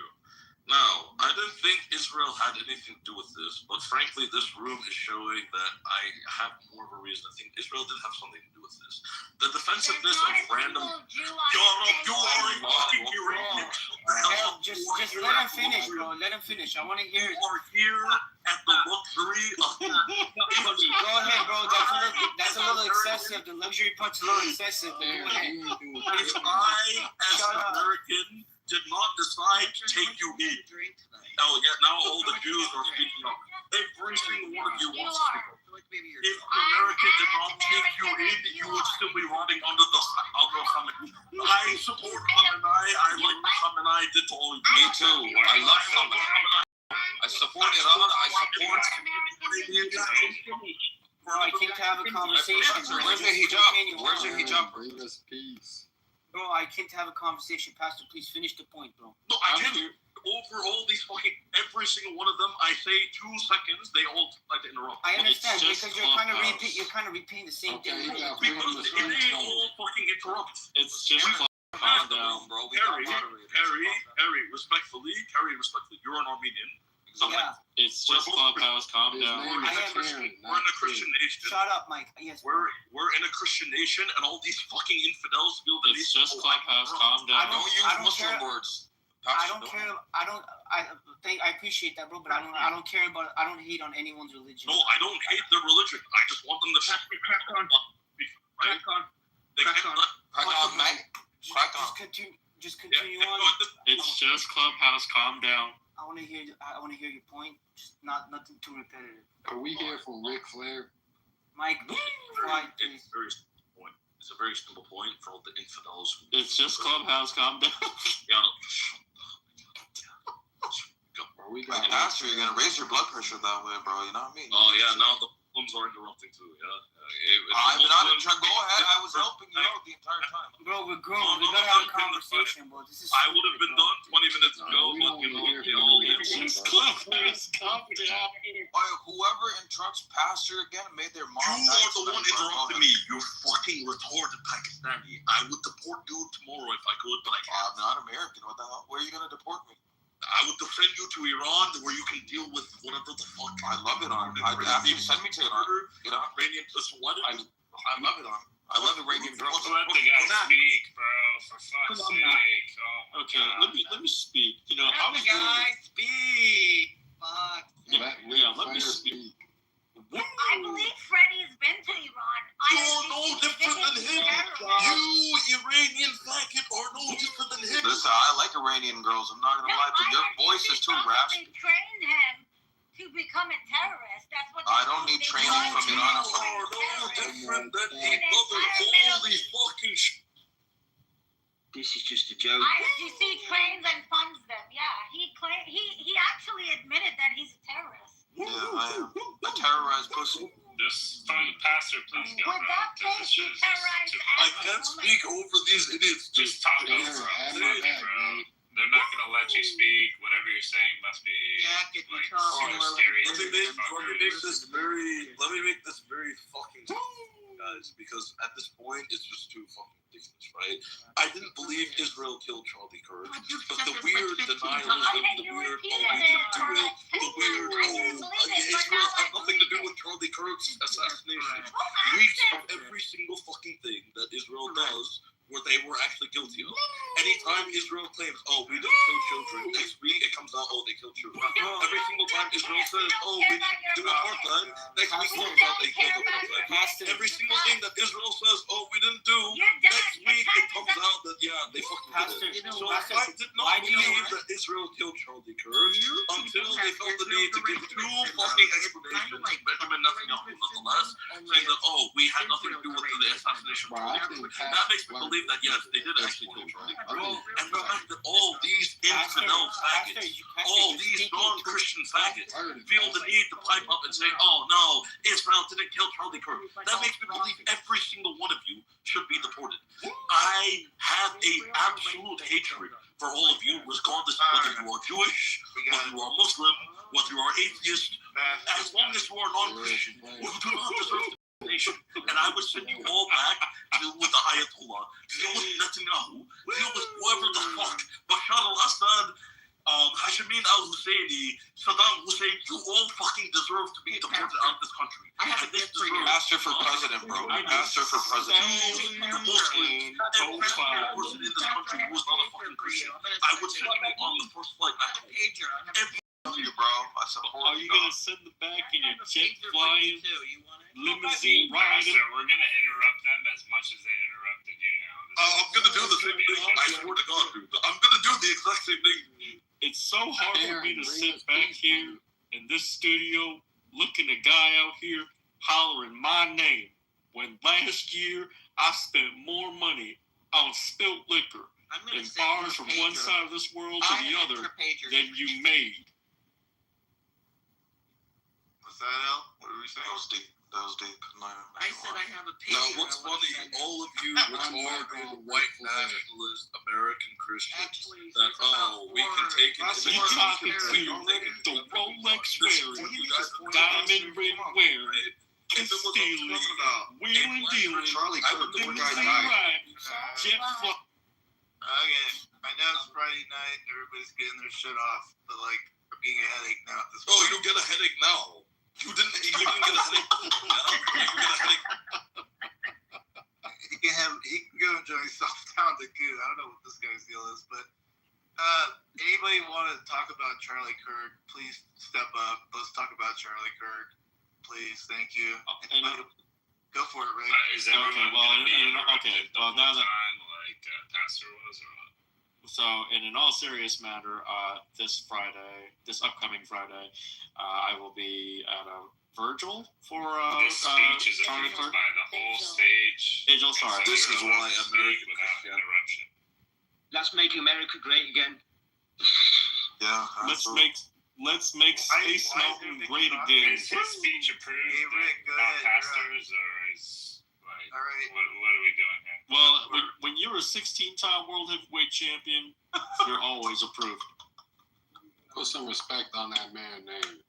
Now, I didn't think Israel had anything to do with this, but frankly, this room is showing that I have more of a reason to think Israel did have something to do with this. The defensiveness of random. You are fucking Iranian. Just let him finish, bro. Let him finish. I want to hear it. You are here at the luxury of. Go ahead, bro. That's a little excessive. The luxury punch is a little excessive. Go ahead. If I, as an American, did not decide to take you in. Oh yeah, now all the Jews are speaking up. Every single one of you wants to speak up. If America did not take you in, you would still be running under Khamenei. I support Khamenei. I like what Khamenei did to all of you. Me too. I love Khamenei. I support Iran. I support. Bro, I came to have a conversation. Where's the hijab? Where's the hijab? Bring us peace. Bro, I came to have a conversation. Pastor, please finish the point, bro. No, I can't. Over all these fucking, every single one of them, I say 2 seconds, they all like to interrupt. I understand, because you're kind of repeating the same thing. Because they all fucking interrupt. It's just calm down, bro. Harry, respectfully, you're an Armenian. Yeah. It's just Clubhouse, calm down. We're in a Christian nation. Shut up, Mike. Yes. We're in a Christian nation, and all these fucking infidels feel that it's just Clubhouse, calm down. Don't use Muslim words. I appreciate that, bro, but I don't care about. I don't hate on anyone's religion. No, I don't hate their religion. I just want them to crack on. Mate. Just continue on. It's just Clubhouse, calm down. I want to hear your point. Just nothing too repetitive. Are we here for Ric Flair? Mike, quiet, please. It's a very simple point for all the infidels. It's just Clubhouse, calm down. Yeah. Pastor, you're gonna raise your blood pressure that way, bro. You know what I mean? Oh yeah, now the Muslims are interrupting too. Yeah. I'm not in trouble. Go ahead. I was helping you out the entire time. Bro, we're grown. We gotta have a conversation, bro. This is. I would have been done 20 minutes ago, but you know, whoever interrupts Pastor again made their mom. You are the one interrupting me. You're fucking retarded Pakistani. I would deport you tomorrow if I could, but I can't. I'm not American. What the hell? Where are you gonna deport me? I would send you to Iran where you can deal with whatever the fuck. I love Iran. After you send me to Iran, you know, Iranian. What? I love Iran. I love Iranian girls. Let the guy speak, bro. For fuck's sake. Oh, okay, let me speak. You know, let the guy speak. Fuck. Let me speak. I believe Freddie's been to Iran. You're no different than him. You, Iranian faggot, are no different than him. Listen, I like Iranian girls. I'm not gonna lie, but your voice is too raspy. They trained him to become a terrorist. That's what. I don't need training from Iran. You are no different than each other. Holy fucking shit. This is just a joke. ICC trains and funds them. Yeah, he actually admitted that he's a terrorist. Yeah, I am. I terrorize pussy. Just find the pastor, please. With that case, you terrorize. I can't speak over these idiots. Just talk over them, bro. they're not gonna let you speak. Whatever you're saying must be like scary. Let me make this very fucking guys, because at this point it's just too fucking ridiculous, right? I didn't believe Israel killed Charlie Kirk, but the weird denialism, the weird we didn't do it, the weird Israel had nothing to do with Charlie Kirk's assassination. Weeks of every single fucking thing that Israel does where they were actually guilty of. Anytime Israel claims, oh, we didn't kill children, next week it comes out, oh, they killed children. Every single time Israel says, oh, we didn't do apartheid, next week it comes out they killed apartheid. Every single thing that Israel says, oh, we didn't do, next week it comes out that, yeah, they fucking did it. So I did not believe that Israel killed Charlie Kirk until they felt the need to give two fucking explanations. Benjamin Netanyahu, nonetheless, saying that, oh, we had nothing to do with the assassination of Charlie Kirk. That makes me believe that yes, they did actually kill Charlie Kirk. And the fact that all these infidel faggots, all these non-Christian faggots feel the need to pipe up and say, oh no, Israel didn't kill Charlie Kirk. That makes me believe every single one of you should be deported. I have a absolute hatred for all of you, regardless of whether you are Jewish, whether you are Muslim, whether you are atheist, as long as you are non-Christian, you do not deserve nation, and I would send you all back to deal with the Ayatollah, deal with Netanyahu, deal with whoever the fuck, Bashar al-Assad, Hashemin al-Husseini, Saddam Hussein, you all fucking deserve to be deported out of this country. Ask her for president, bro. Ask her for president. The Muslims, every single person in this country who is not a fucking Christian, I would send you on the first flight back home. You, bro. I support Are you gonna send them back in your jet flying, limousine riding? So we're gonna interrupt them as much as they interrupted you now. I'm gonna do the same thing. I swear to God, dude. I'm gonna do the exact same thing. It's so hard for me to sit back here in this studio, looking at a guy out here hollering my name when last year I spent more money on spilt liquor in bars from one side of this world to the other than you made. That out? What were we saying? That was deep. I said I have a pager. Now, what's funny, all of you retarded, white nationalist, American Christians, that, oh, we can take it. You talking to the Rolex wearing, diamond ring wearing, stealing, wheeling dealing, limousine riding, jet flying. Okay, I know it's Friday night, everybody's getting their shit off, but like, I'm getting a headache now at this point. Oh, you don't get a headache now. You didn't get a headache now. You get a headache. He can go enjoy himself down the good. I don't know what this guy's deal is, but anybody want to talk about Charlie Kirk, please step up. Let's talk about Charlie Kirk. Please, thank you. Go for it, Rick. Is everyone okay, well, now that like Pastor was or what? So, in an all serious matter, this upcoming Friday, I will be at a Virgil for this speech is Charlie approved Kirk. by the whole stage. Angel, sorry. This is why American without interruption. Let's make America great again. Yeah. Let's make Space Mountain great again. Is his speech approved? Hey, Rick, go by ahead. pastors or is like All right. what are we doing here? Well, when you're a 16-time world heavyweight champion, you're always approved. Put some respect on that man's name.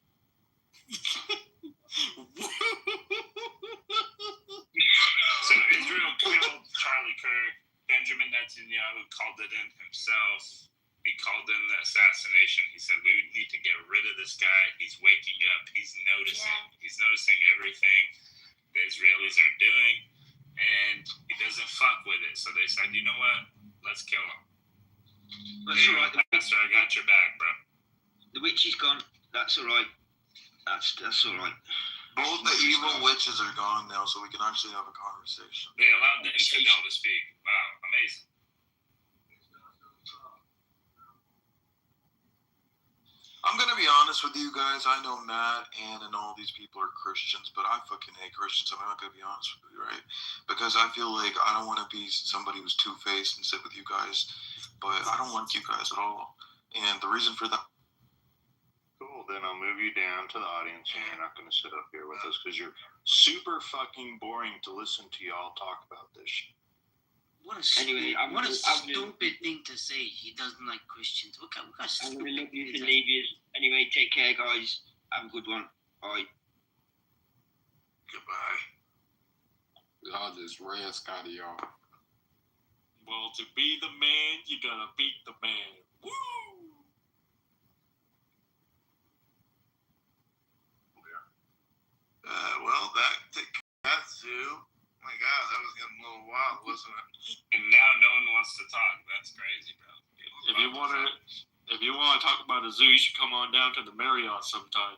So Israel killed Charlie Kirk. Benjamin Netanyahu called it in himself. He called in the assassination. He said, we need to get rid of this guy. He's waking up. He's noticing. Yeah. He's noticing everything the Israelis are doing. And he doesn't fuck with it. So they said, you know what? Let's kill him. That's all right. Pastor, I got your back, bro. The witch is gone. That's all right. That's all right. Both the evil witches are gone now, so we can actually have a conversation. They allowed the infidel to speak. Wow, amazing. I'm gonna be honest with you guys. I know Matt, Ann, and all these people are Christians, but I fucking hate Christians. I'm not gonna be honest with you, right? Because I feel like I don't want to be somebody who's two-faced and sit with you guys, but I don't like you guys at all. And the reason for that. Cool, then I'll move you down to the audience and you're not going to sit up here with us because you're super fucking boring to listen to y'all talk about this shit. Anyway, what a stupid thing to say. He doesn't like Christians. What kind of I'm stupid gonna love you thing to is that? leave you. Anyway, take care, guys. Have a good one. Bye. Goodbye. Y'all just ran Scotty off. Well, to be the man, you gotta beat the man. Woo! Well, that's you. My God, that was getting a little wild, wasn't it? And now no one wants to talk. That's crazy, bro. If you wanna talk about a zoo, you should come on down to the Marriott sometime.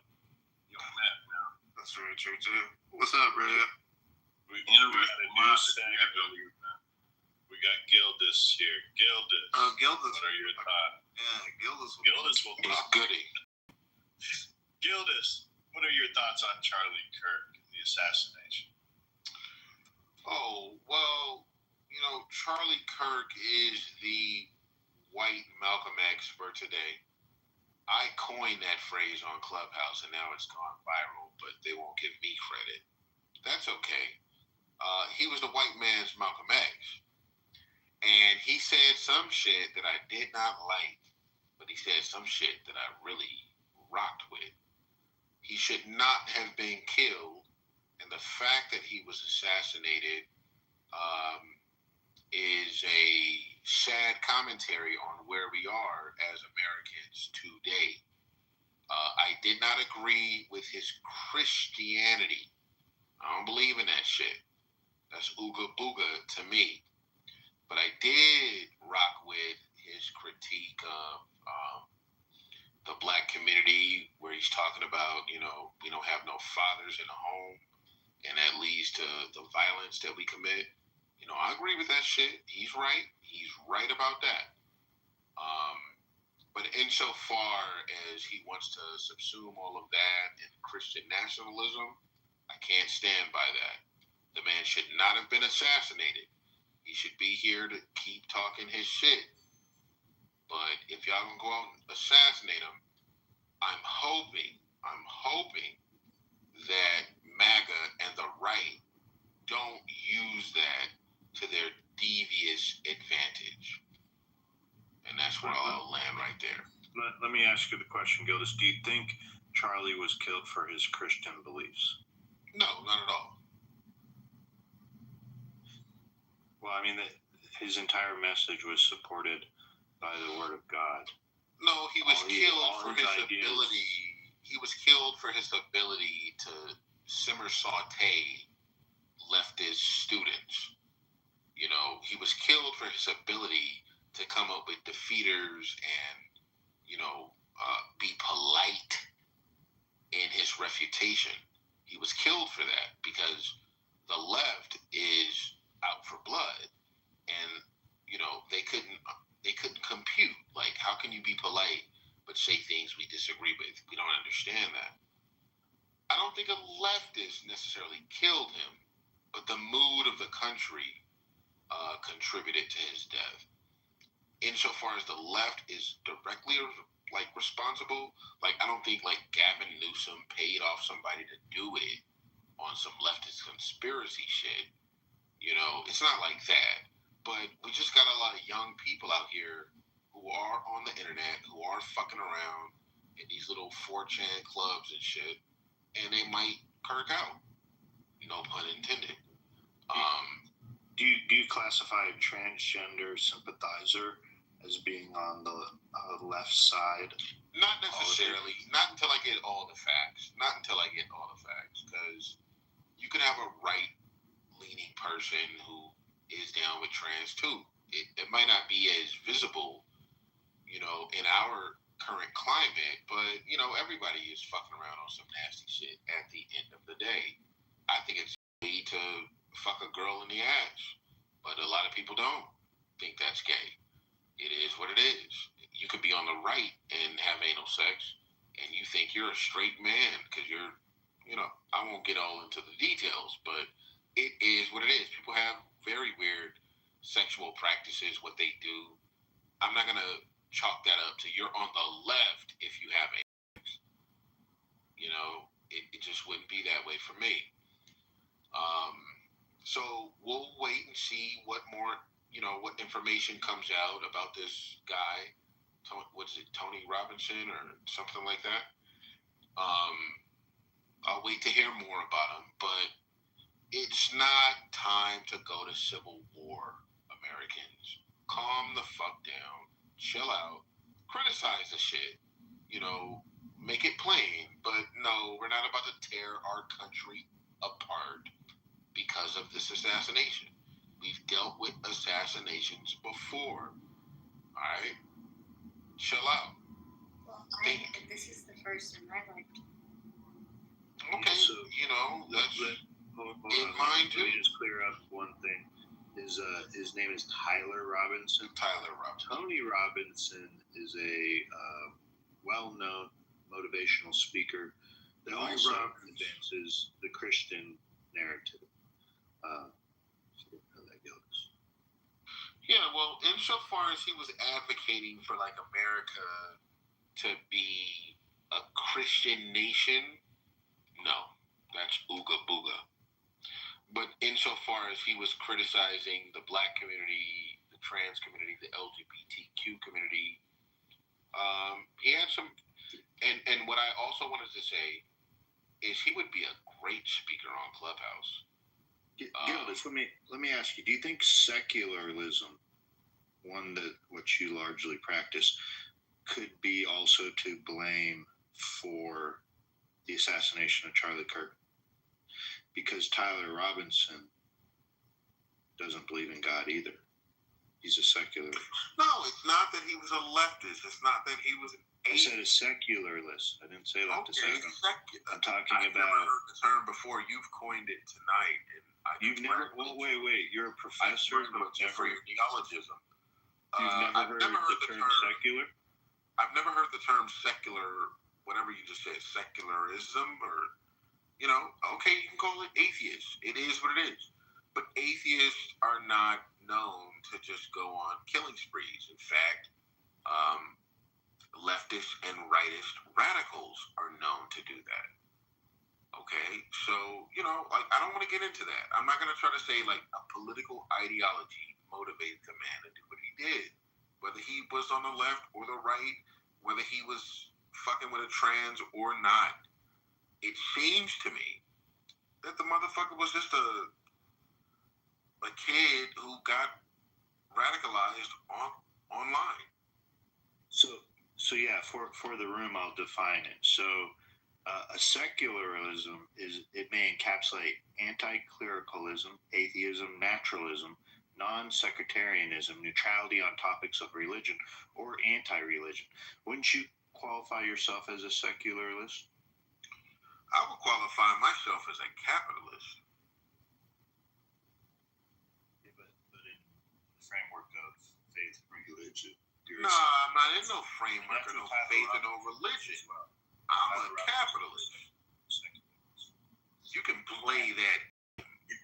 That's very true too. What's up, Ray? We got a new segment. We got Gildis here. Gildis. Oh, Gildis. What are your thoughts? Yeah, Gildis will He's talk. goody. Gildis, what are your thoughts on Charlie Kirk, the assassination? Oh, well, Charlie Kirk is the white Malcolm X for today. I coined that phrase on Clubhouse, and now it's gone viral, but they won't give me credit. That's okay. He was the white man's Malcolm X. And he said some shit that I did not like, but he said some shit that I really rocked with. He should not have been killed, and the fact that he was assassinated is a sad commentary on where we are as Americans today. I did not agree with his Christianity. I don't believe in that shit. That's ooga booga to me. But I did rock with his critique of the black community, where he's talking about, we don't have no fathers in the home, and that leads to the violence that we commit. I agree with that shit. He's right. He's right about that. But insofar as he wants to subsume all of that in Christian nationalism, I can't stand by that. The man should not have been assassinated. He should be here to keep talking his shit. But if y'all gonna go out and assassinate him, I'm hoping that MAGA and the right don't use that to their devious advantage. And that's where I'll land right there. Let me ask you the question, Gildis. Do you think Charlie was killed for his Christian beliefs? No, not at all. Well, I mean, his entire message was supported by the Word of God. No, he was killed for his ability. He was killed for his ability to simmer saute leftist students. He was killed for his ability to come up with defeaters and, be polite in his refutation. He was killed for that because the left is out for blood, and they couldn't compute. Like, how can you be polite but say things we disagree with? We don't understand that. I don't think a leftist necessarily killed him, but the mood of the country contributed to his death. Insofar as the left is directly responsible, I don't think Gavin Newsom paid off somebody to do it on some leftist conspiracy shit. It's not like that. But we just got a lot of young people out here who are on the internet, who are fucking around in these little 4chan clubs and shit, and they might kirk out. No pun intended. Do you classify a transgender sympathizer as being on the left side? Not necessarily. Not until I get all the facts. Because you can have a right-leaning person who is down with trans too. It might not be as visible, in our current climate, but everybody is fucking around on some nasty shit at the end of the day. I think it's gay to fuck a girl in the ass, but a lot of people don't think that's gay. It is what it is. You could be on the right and have anal sex, and you think you're a straight man because you're, I won't get all into the details, but it is what it is. People have very weird sexual practices, what they do. I'm not going to chalk that up to you're on the left if you have anal sex. It just wouldn't be that way for me. So we'll wait and see what more, what information comes out about this guy. What's it, Tony Robinson or something like that? I'll wait to hear more about him, but it's not time to go to civil war, Americans. Calm the fuck down, chill out, criticize the shit, make it plain, but no, we're not about to tear our country apart because of this assassination. We've dealt with assassinations before. All right? Chill out. Well, this is the first in my lifetime. Okay, So, that's hold in on. mind Let too. me just clear up one thing. His name is Tyler Robinson. Tyler Robinson. Tony Robinson is a well-known motivational speaker that also advances the Christian narrative. So how that goes. Yeah, well, insofar as he was advocating for America to be a Christian nation, no, that's ooga booga. But insofar as he was criticizing the black community, the trans community, the LGBTQ community, he had some. And what I also wanted to say is he would be a great speaker on Clubhouse. Gildas, let me ask you: do you think secularism, what you largely practice, could be also to blame for the assassination of Charlie Kirk? Because Tyler Robinson doesn't believe in God either. He's a secularist. No, it's not that he was a leftist. It's not that he was an I said a secularist. I didn't say leftist. Okay, I'm talking I've about. never heard the term before. You've coined it tonight. And You've never. Well, wait. You're a professor. For your neologism. You've never heard the term secular? I've never heard the term secular, whatever you just said, secularism, or, okay, you can call it atheist. It is what it is. But atheists are not known to just go on killing sprees. In fact, leftist and rightist radicals are known to do that. Okay, so, I don't want to get into that. I'm not going to try to say, a political ideology motivated the man to do what he did. Whether he was on the left or the right, whether he was fucking with a trans or not, it seems to me that the motherfucker was just a kid who got radicalized online. So yeah, for the room, I'll define it. So a secularism may encapsulate anti-clericalism, atheism, naturalism, non-sectarianism, neutrality on topics of religion, or anti-religion. Wouldn't you qualify yourself as a secularist? I would qualify myself as a capitalist. Yeah, but in the framework of faith and religion. No, I'm not in no framework of no faith and no religion. I'm a capitalist. You can play that,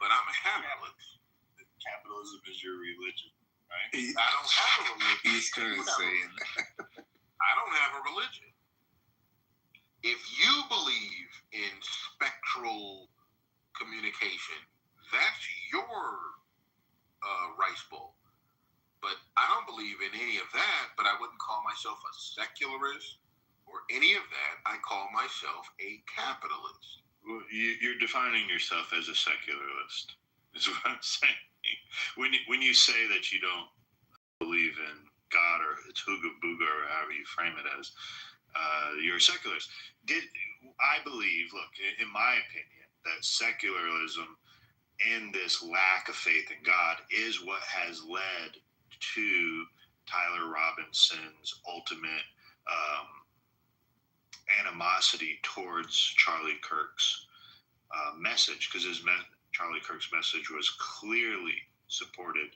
but I'm a capitalist. Capitalism is your religion, right? I don't have a religion. He's kind of saying that. I don't have a religion. If you believe in spectral communication, that's your rice bowl. But I don't believe in any of that, but I wouldn't call myself a secularist or any of that. I call myself a capitalist. Well, you're defining yourself as a secularist, is what I'm saying. When you say that you don't believe in God, or it's hooga booga, or however you frame it as, you're a secularist. I believe, look, in my opinion, that secularism and this lack of faith in God is what has led to Tyler Robinson's ultimate animosity towards Charlie Kirk's message, because Charlie Kirk's message was clearly supported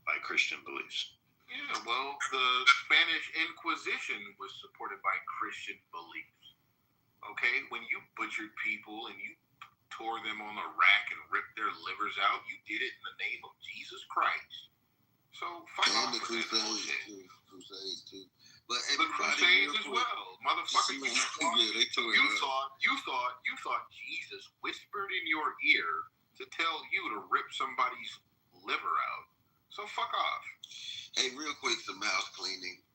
by Christian beliefs. Yeah, well, the Spanish Inquisition was supported by Christian beliefs. Okay, when you butchered people and you tore them on a rack and ripped their livers out, you did it in the name of Jesus Christ. So fuck off with that bullshit. Crusades too. But the Crusades as well, motherfucker. You thought Jesus whispered in your ear to tell you to rip somebody's liver out. So fuck off. Hey, real quick, some house cleaning.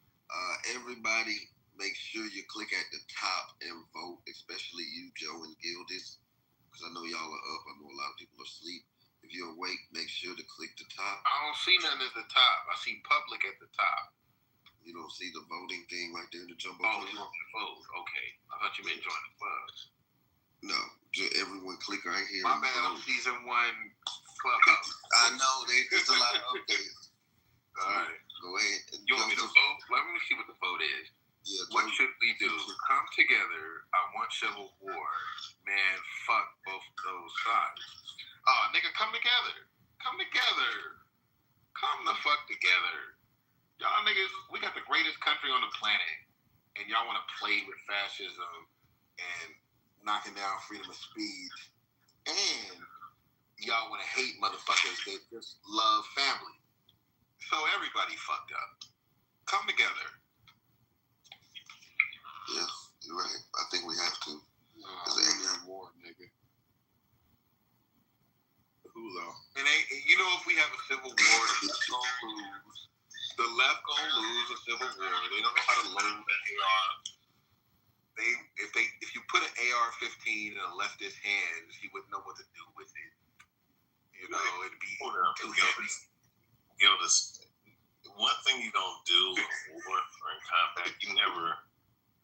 Everybody, make sure you click at the top and vote, especially you, Joe and Gildis, because I know y'all are up. I know a lot of people are asleep. If you're awake, make sure to click the top. I don't see nothing at the top. I see public at the top. You don't see the voting thing right there in the jumbo? Oh, you want to vote? Okay. I thought you meant join the club. No, everyone click right here. My bad. I'm season 1 Clubhouse. I know there's a lot of updates. All right. Go ahead. You want me to vote? Let me see what the vote is. Yeah, what should we do? Come together. I want civil war. Man, fuck both those sides. Oh, nigga, come together. Come together. Come the fuck together. Y'all niggas, we got the greatest country on the planet. And y'all want to play with fascism and knocking down freedom of speech. And y'all want to hate motherfuckers that just love family. So everybody fucked up. Come together. Yeah, you're right. I think we have to. War, nigga. Who though? And you know, if we have a civil war, the left gonna lose. The left gonna lose a civil war. They don't know how to load that AR. If you put an AR-15 in a leftist hands, he wouldn't know what to do with it. You know, it'd be too heavy. This one thing you don't do in war or in combat, you never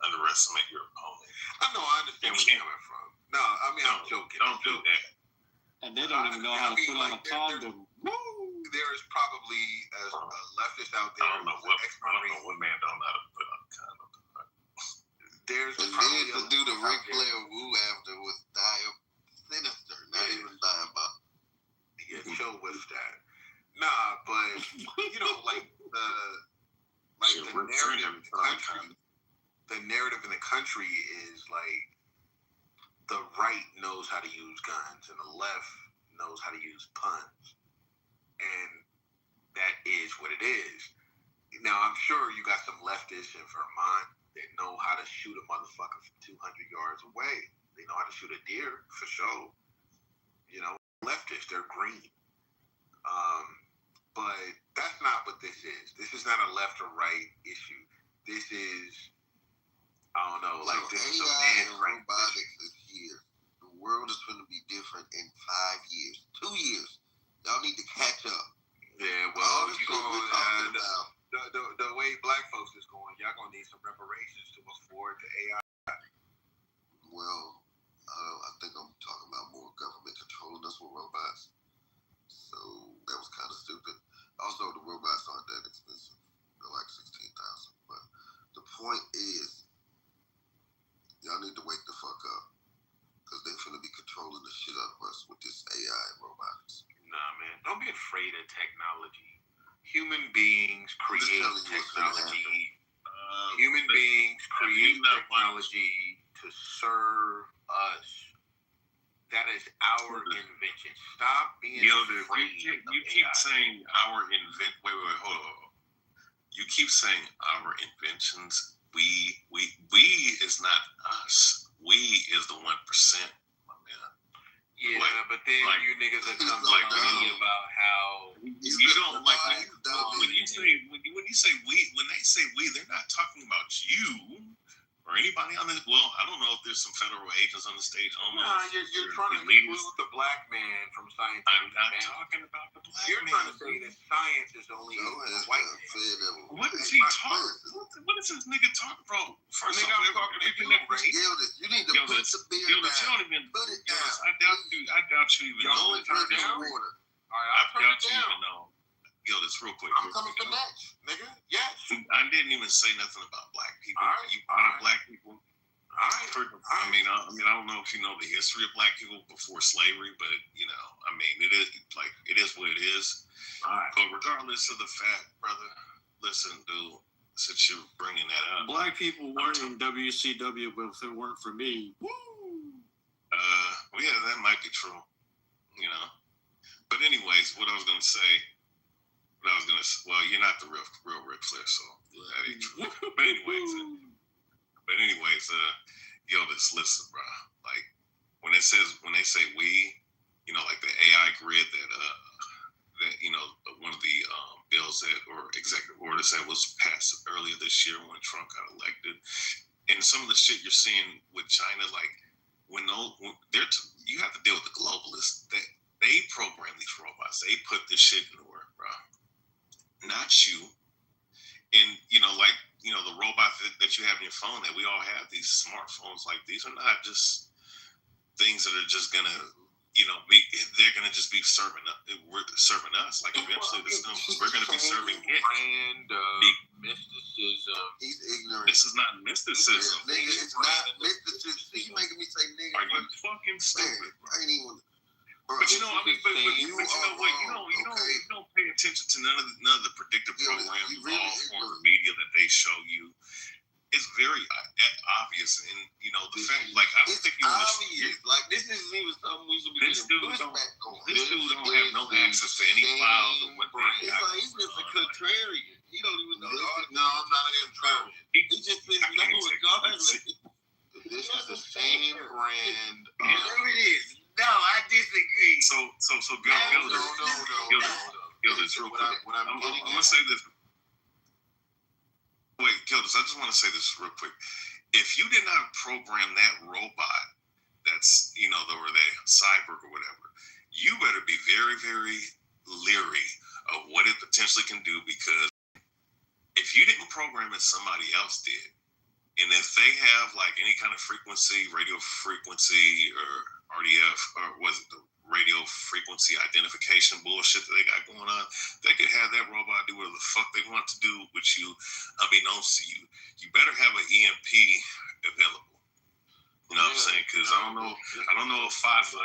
underestimate your opponent. I know, I understand where you're coming from. No, I mean, I'm joking. Don't do that. And they don't even know how to put on a condom. There is probably a leftist out there. I don't know what man don't know how to put on a condom. There's and probably then to do the Ric Flair woo after was sinister, not even diabolical. Yeah, chill with that. Nah, but you know, like the narrative in the country is like the right knows how to use guns and the left knows how to use puns, and that is what it is. Now, I'm sure you got some leftists in Vermont that know how to shoot a motherfucker from 200 yards away. They know how to shoot a deer for sure. You know, leftists, they're green. But that's not what this is. This is not a left or right issue. This is, I don't know, like this is a man. Robotics is here. The world is going to be different in 5 years. 2 years. Y'all need to catch up. Yeah, well, the way black folks is going, y'all gonna need some reparations to afford the AI. Well, I think I'm talking about more government controlling us with robots. So that was kind of stupid. Also, the robots aren't that expensive. They're like $16,000. But the point is, y'all need to wake the fuck up. Because they're going to be controlling the shit out of us with this AI and robotics. Nah, man. Don't be afraid of technology. Human beings create technology. Human beings create technology to serve us. That is our invention. Stop being afraid. You keep saying our invention. Wait, hold on. You keep saying our inventions. We is not us. We is the 1%, my man. Yeah, but then you niggas are coming like me about how you don't like when you say we. When they say we, they're not talking about you or anybody on this. Well, I don't know if there's some federal agents on the stage. I don't know. Nah, you're trying to exclude the black man from science. I'm not talking about the black man. You're trying to say that science is only white man. What is he talking? What is this nigga talking about? First of all, you need to put the beer down. Put it down. I doubt you even know. Turn down. All right, I doubt you even know. Gildis, real quick. I'm coming for next, nigga. Yes. I didn't even say nothing about black people. All right. You brought up black people. All right. I mean, I don't know if you know the history of black people before slavery, but you know, I mean, it is what it is. All right. But regardless of the fact, brother, listen, dude. Since you're bringing that up, black people weren't in WCW, but if it weren't for me, woo. Well, yeah, that might be true. You know. But anyways, what I was gonna say. Well, you're not the real Ric Flair, so that ain't true. But anyways, Gildis, listen, bro. Like when they say we, you know, like the AI grid that you know, one of the this year when Trump got elected, and some of the shit you're seeing with China, like when you have to deal with the globalists. They program these robots. They put this shit in the work, bro. Not you. And the robots that you have in your phone, that we all have, these smartphones, like these are not just things that are just gonna, they're gonna just be serving us. Like eventually, we're gonna be serving it. Brand mysticism. He's ignorant. This is not mysticism. Yeah, nigga, it's not mysticism. You making me say nigga? Are you fucking stupid? I ain't even. But you know, but you know what? You don't pay attention to none of the predictive programs, all forms of media that they show you. It's very obvious, and the fact, like I don't think you obvious. Like this isn't even something we should be. This dude don't have no access to any files of what they have. He's just a contrarian. He don't even know. No, I'm not a contrarian. He just says no regardless. This is the same brand. There it is. No, I disagree. So Gildas, real quick. I'm gonna say this. Wait, Gildas, I just want to say this real quick. If you did not program that robot, that's or that cyborg or whatever, you better be very, very leery of what it potentially can do, because if you didn't program it, somebody else did. And if they have like any kind of frequency, radio frequency, or RDF, or was it the radio frequency identification bullshit that they got going on, they could have that robot do whatever the fuck they want to do with you, unbeknownst to you. You better have an EMP available. You know what I'm saying? Because I don't know if 5.56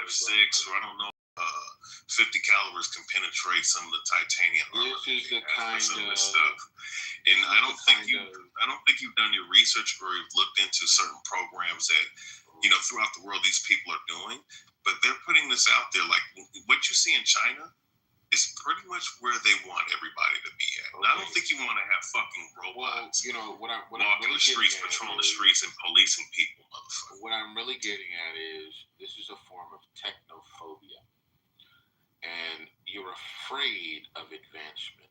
or I don't know 50 calibers can penetrate some of the titanium armor. This is the kind some of this stuff. And I don't think you've done your research or you've looked into certain programs that throughout the world these people are doing. But they're putting this out there. Like what you see in China is pretty much where they want everybody to be at. Okay. I don't think you want to have fucking robots walking the streets, patrolling the streets, and policing people, motherfucker. What I'm really getting at is this is a form of technophobia. And you're afraid of advancement.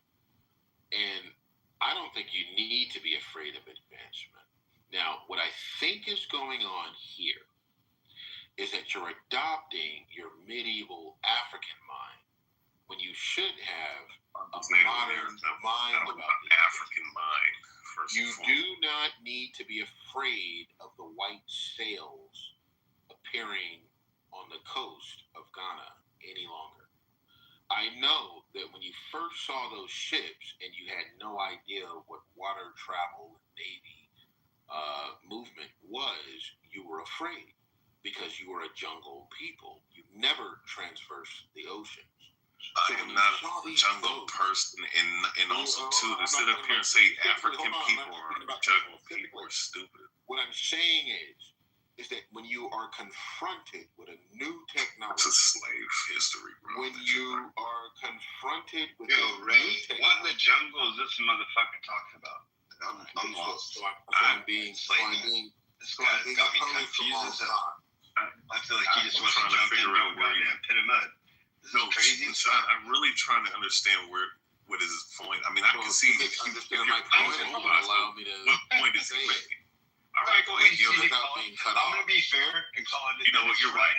And I don't think you need to be afraid of advancement. Now, what I think is going on here is that you're adopting your medieval African mind when you should have a modern mind about the African mind. You do not need to be afraid of the white sails appearing on the coast of Ghana any longer. I know that when you first saw those ships and you had no idea what water travel and Navy movement was, you were afraid because you were a jungle people. You never traversed the oceans. I am not a jungle person, and also too to sit up here and say African people are jungle people are stupid. What I'm saying is that when you are confronted with a new technology, it's a slave history, bro. When you are confronted with Ray, what in the jungle is this motherfucker talking about? I'm lost. I'm being this guy's got me confused as hell. I feel like he just wants to jump into a goddamn pit of mud. This is crazy. I'm really trying to understand what is his point. I mean, I can see if understand my point. Allow me to. What point is he making? All right, go ahead. I'm gonna be fair and call it. You know what? You're right.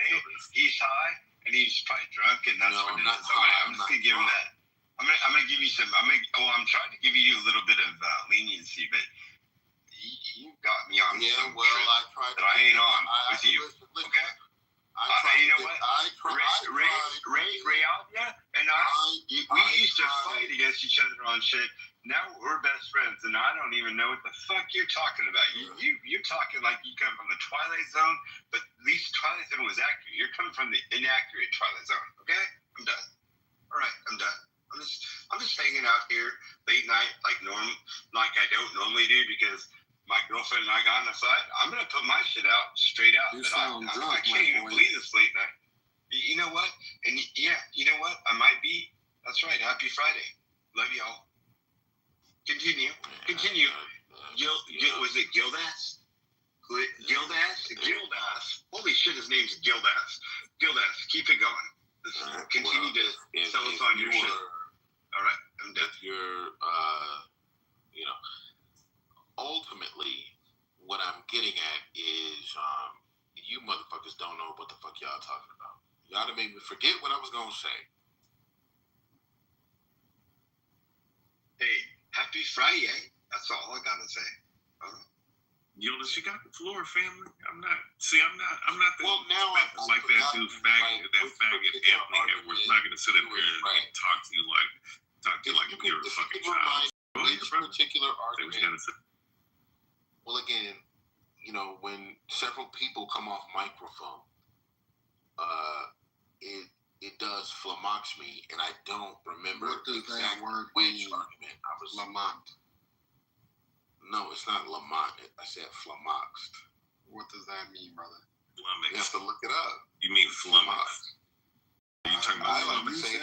He's high and he's probably drunk, and that's what it is. I'm just gonna give him that. I'm gonna give you some. I'm trying to give you a little bit of leniency, but you got me on. Yeah, well, I tried. That I ain't on with you. Okay. You know what? Ray Alvia and we used to fight against each other on shit. Now we're best friends, and I don't even know what the fuck you're talking about. You're talking like you come from the Twilight Zone, but at least Twilight Zone was accurate. You're coming from the inaccurate Twilight Zone. Okay, I'm done. All right, I'm done. I'm just hanging out here late night like I don't normally do because my girlfriend and I got in a fight. I'm gonna put my shit out straight out. I can't even believe this late night. You know what? And yeah, you know what? I might be. That's right. Happy Friday. Love y'all. Continue. Was it Gildas? Gildas. Holy shit, his name's Gildas. Gildas, keep it going. Continue to sell us on your shit. All right, I'm done. You're, ultimately, what I'm getting at is you motherfuckers don't know what the fuck y'all talking about. Y'all done made me forget what I was gonna say. Hey, happy Friday. That's all I gotta say. Jonas, you got the floor, family. I'm not that. Well, now like that dude, faggot Anthony Edwards. Not gonna sit up here and talk to you like you're a fucking child. Which particular argument? Well, again, you know, when several people come off microphone, it does flummox me, and I don't remember exactly which argument I was. Lamont. No, it's not Lamont. I said flummoxed. What does that mean, brother? You have to look it up. You mean flummoxed? Are you talking about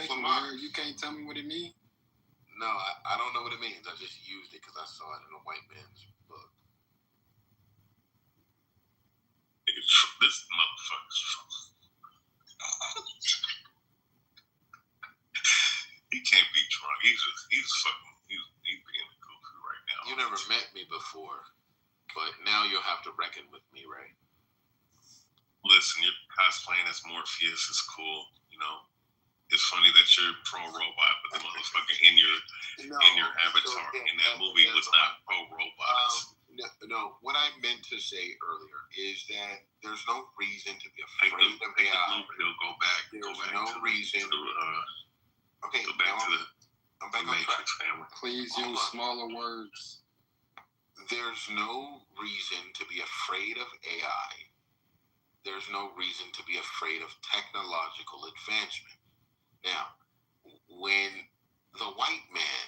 flummoxed? You can't tell me what it means? No, I don't know what it means. I just used it because I saw it in a white man's book. This motherfucker's he can't be drunk. He's being goofy right now. You never met me before, but now you'll have to reckon with me, right? Listen, you're cosplaying as Morpheus is cool, you know. It's funny that you're pro-robot, but the motherfucker in your avatar in that movie was not pro-robots. No, what I meant to say earlier is that there's no reason to be afraid of AI. Go back no reason. Okay, go back to I'm back the on track. Matrix family. Please use smaller words. There's no reason to be afraid of AI. There's no reason to be afraid of technological advancement. Now, when the white man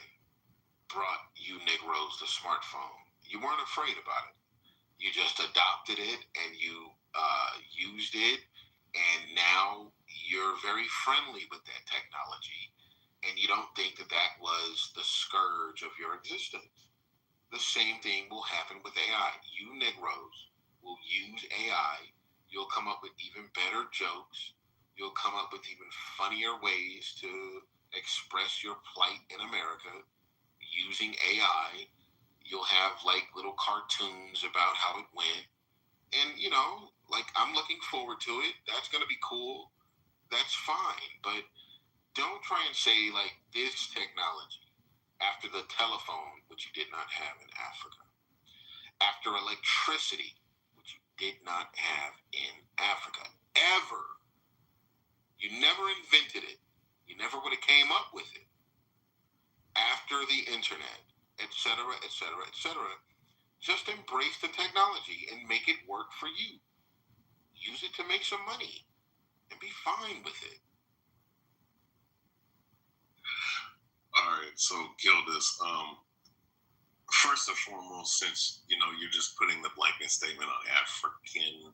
brought you Negroes the smartphone, you weren't afraid about it. You just adopted it and you used it, and now you're very friendly with that technology, and you don't think that was the scourge of your existence. The same thing will happen with AI. You Negroes will use AI. You'll come up with even better jokes. You'll come up with even funnier ways to express your plight in America using AI. You'll have like little cartoons about how it went. And, you know, like I'm looking forward to it. That's going to be cool. That's fine. But don't try and say like this technology after the telephone, which you did not have in Africa, after electricity, which you did not have in Africa, ever. You never invented it. You never would have came up with it. After the internet, etc., etc., etc., just embrace the technology and make it work for you. Use it to make some money and be fine with it. All right, so Gildas, first and foremost, since you know you're just putting the blanket statement on African,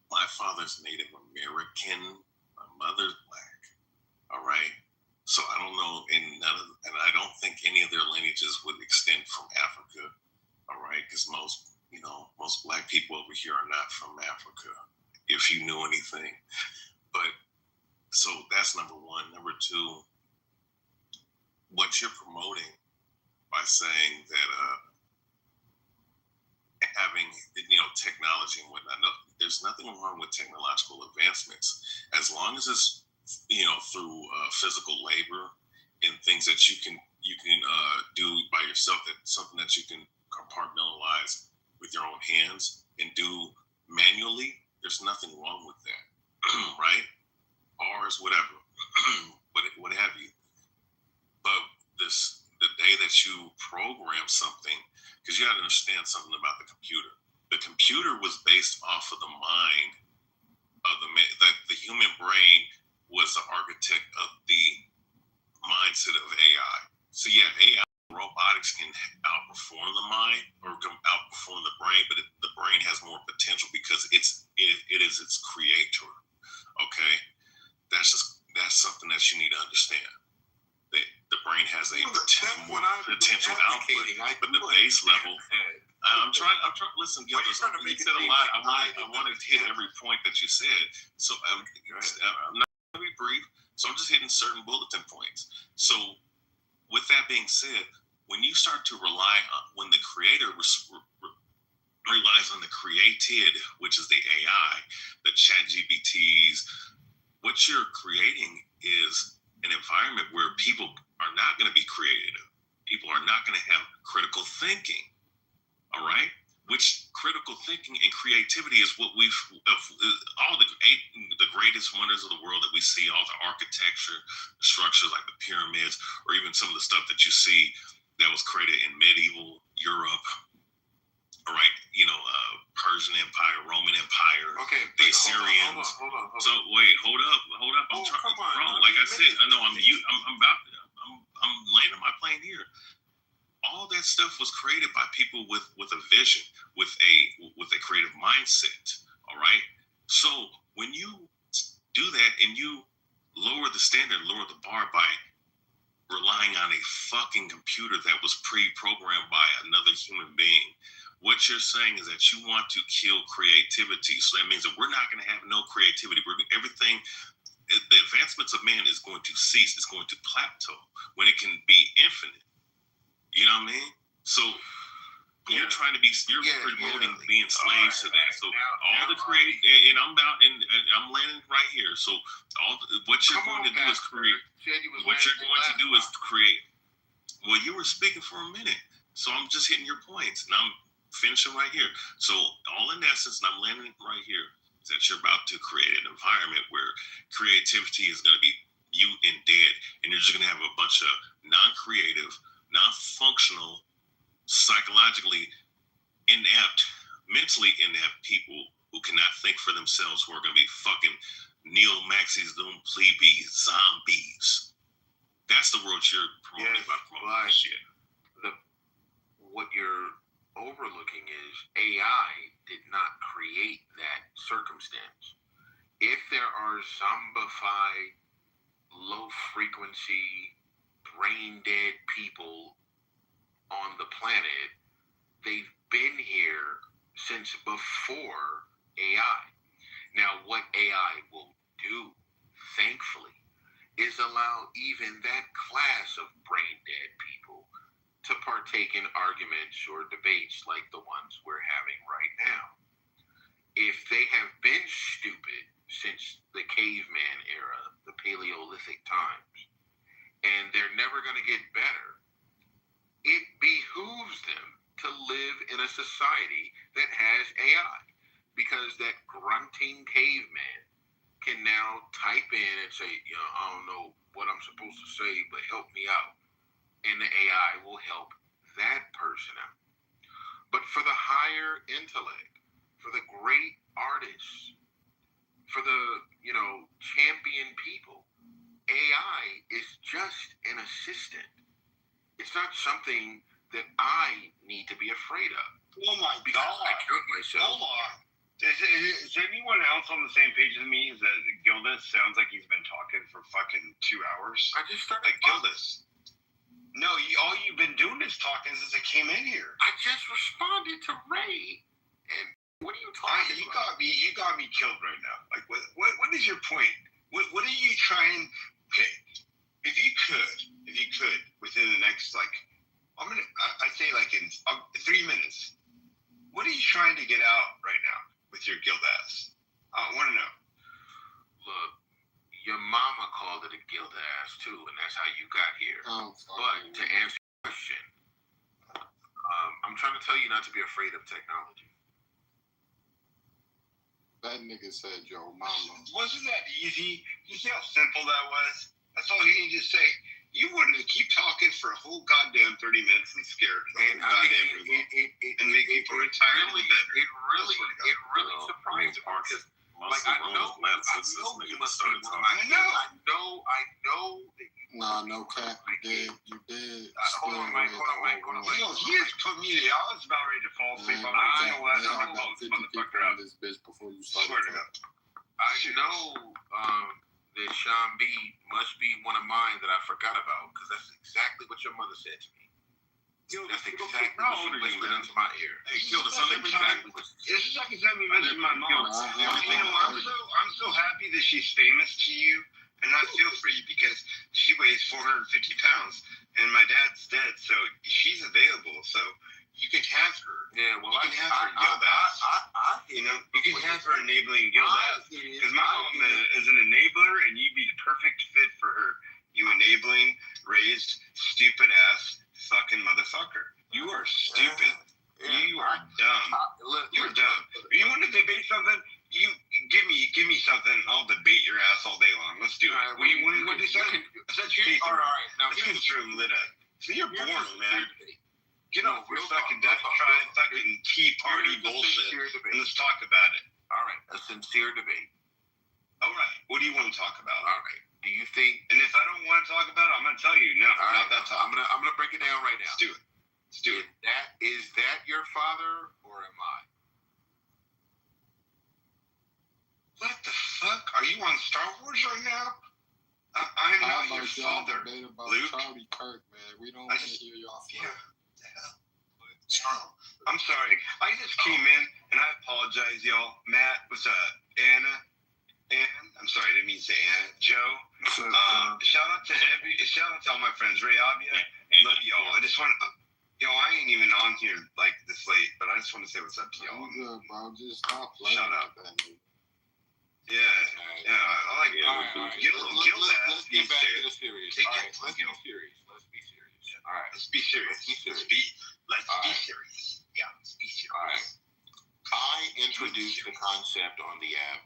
my father's Native American, my mother's black. All right, so I don't know, and I don't think any of their lineages would extend from Africa. All right, because most black people over here are not from Africa, if you knew anything. But so that's number one. Number two, what you're promoting by saying that having technology and whatnot, no, there's nothing wrong with technological advancements as long as it's through physical labor and things that you can do by yourself, that's something that you can compartmentalize with your own hands and do manually. There's nothing wrong with that. Right? Ours, whatever, what have you. But the day that you program something, because you got to understand something about the computer. The computer was based off of the mind of the human brain was the architect of the mindset of AI. So yeah, AI robotics can outperform the mind or outperform the brain, but the brain has more potential because it is its creator. Okay, that's something that you need to understand. The brain has a potential output, but the base level. I'm trying. Listen, Gil, you said a lot. I wanted to hit every point that you said. So I'm not going to be brief. So I'm just hitting certain bulletin points. So with that being said, when you start to rely on, when the creator relies on the created, which is the AI, the chat GPTs, what you're creating is an environment where people are not going to be creative. People are not going to have critical thinking. All right? Which critical thinking and creativity is what we've, all the greatest wonders of the world that we see, all the architecture, the structures like the pyramids, or even some of the stuff that you see that was created in medieval Europe. All right, Persian Empire, Roman Empire, the Assyrians. Hold on. So wait, hold up. I'm trying, bro. Like I said, I know I'm landing my plane here. All that stuff was created by people with a vision, with a creative mindset. All right. So when you do that and you lower the standard, lower the bar by relying on a fucking computer that was pre-programmed by another human being, what you're saying is that you want to kill creativity. So that means that we're not going to have no creativity. Everything, the advancements of man is going to cease. It's going to plateau when it can be infinite. You know what I mean? So you're trying to be, promoting being slaves to that. So all the create, and I'm landing right here. So what you're going to do is create. What you're going to do is create. Well, you were speaking for a minute, so I'm just hitting your points, and I'm finishing right here. So all in essence, and I'm landing right here, is that you're about to create an environment where creativity is going to be mute and dead, and you're just going to have a bunch of non-creative, non-functional, psychologically inept, mentally inept people who cannot think for themselves, who are going to be fucking neo-maxis, doom plebes, zombies. That's the world you're promoting by promoting this shit. What you're overlooking is AI did not create that circumstance. If there are zombified, low-frequency, brain-dead people on the planet, they've been here since before AI. Now, what AI will do, thankfully, is allow even that class of brain-dead people to partake in arguments or debates like the ones we're having right now. If they have been stupid since the caveman era, the Paleolithic times, and they're never going to get better, it behooves them to live in a society that has AI, because that grunting caveman can now type in and say, I don't know what I'm supposed to say, but help me out. And the AI will help that person out. But for the higher intellect, for the great artists, for the, champion people, AI is just an assistant. It's not something that I need to be afraid of. Oh my God. I killed myself. Hold on. Is anyone else on the same page as me? Is that Gildas sounds like he's been talking for fucking 2 hours? I just started Gildas. No, all you've been doing is talking since I came in here. I just responded to Ray. And what are you talking about? You got me killed right now. Like, what is your point? What are you trying? Okay, if you could, within the next, I say in 3 minutes, what are you trying to get out right now with your guild ass? I want to know. Look, your mama called it a guild ass too, and that's how you got here. But to answer your question, I'm trying to tell you not to be afraid of technology. That nigga said your mama. Wasn't that easy? You see how simple that was? That's all you need to say. You wanted to keep talking for a whole goddamn 30 minutes and scare and make people retire. It really surprised me because, I know you must be one of my. I know that you. Nah, no cap. You did. Hold on, Mike. He has put me. I was about ready to fall asleep. I'm going to let this motherfucker out. This bitch before you start. Swear to God. I know that Sean B must be one of mine that I forgot about, because that's exactly what your mother said to me. That's exactly what she whispered into my ear. Hey, Gildas, this is the second time you mentioned my mom. I'm so happy that she's famous to you, and I feel for you because she weighs 450 pounds, and my dad's dead, so she perfect fit for her. You enabling, raised, stupid ass fucking motherfucker. You are stupid. You are dumb. You're dumb. You want to debate something? You give me something. I'll debate your ass all day long. Let's do it. What do you say? All right. Now let's get this room lit up. So you're boring, man. Get off your fucking death try fucking Tea Party bullshit and let's talk about it. All right, a sincere debate. All right, what do you want to talk about? All right, do you think? And if I don't want to talk about it, I'm gonna tell you no. All right, not that time. I'm gonna break it down right now. Let's do it. Let's do it. Is that your father or am I? What the fuck? Are you on Star Wars right now? I'm not your father, Luke. Charlie Kirk, man. We don't want to hear y'all. Yeah. I'm sorry. I just came in and I apologize, y'all. Matt, what's up? Anna, I'm sorry, I didn't mean to say Anna. Joe. Shout out to all my friends. Ray Avia, love y'all. I just want I ain't even on here like this late, but I just want to say what's up to y'all. Good, bro. Just stop playing. Shout out. Yeah, I like it. Let's get back to the serious. All right, let's be serious. All right, let's be serious. Let's be serious. Yeah, let's be serious. All right. I introduced the concept on the app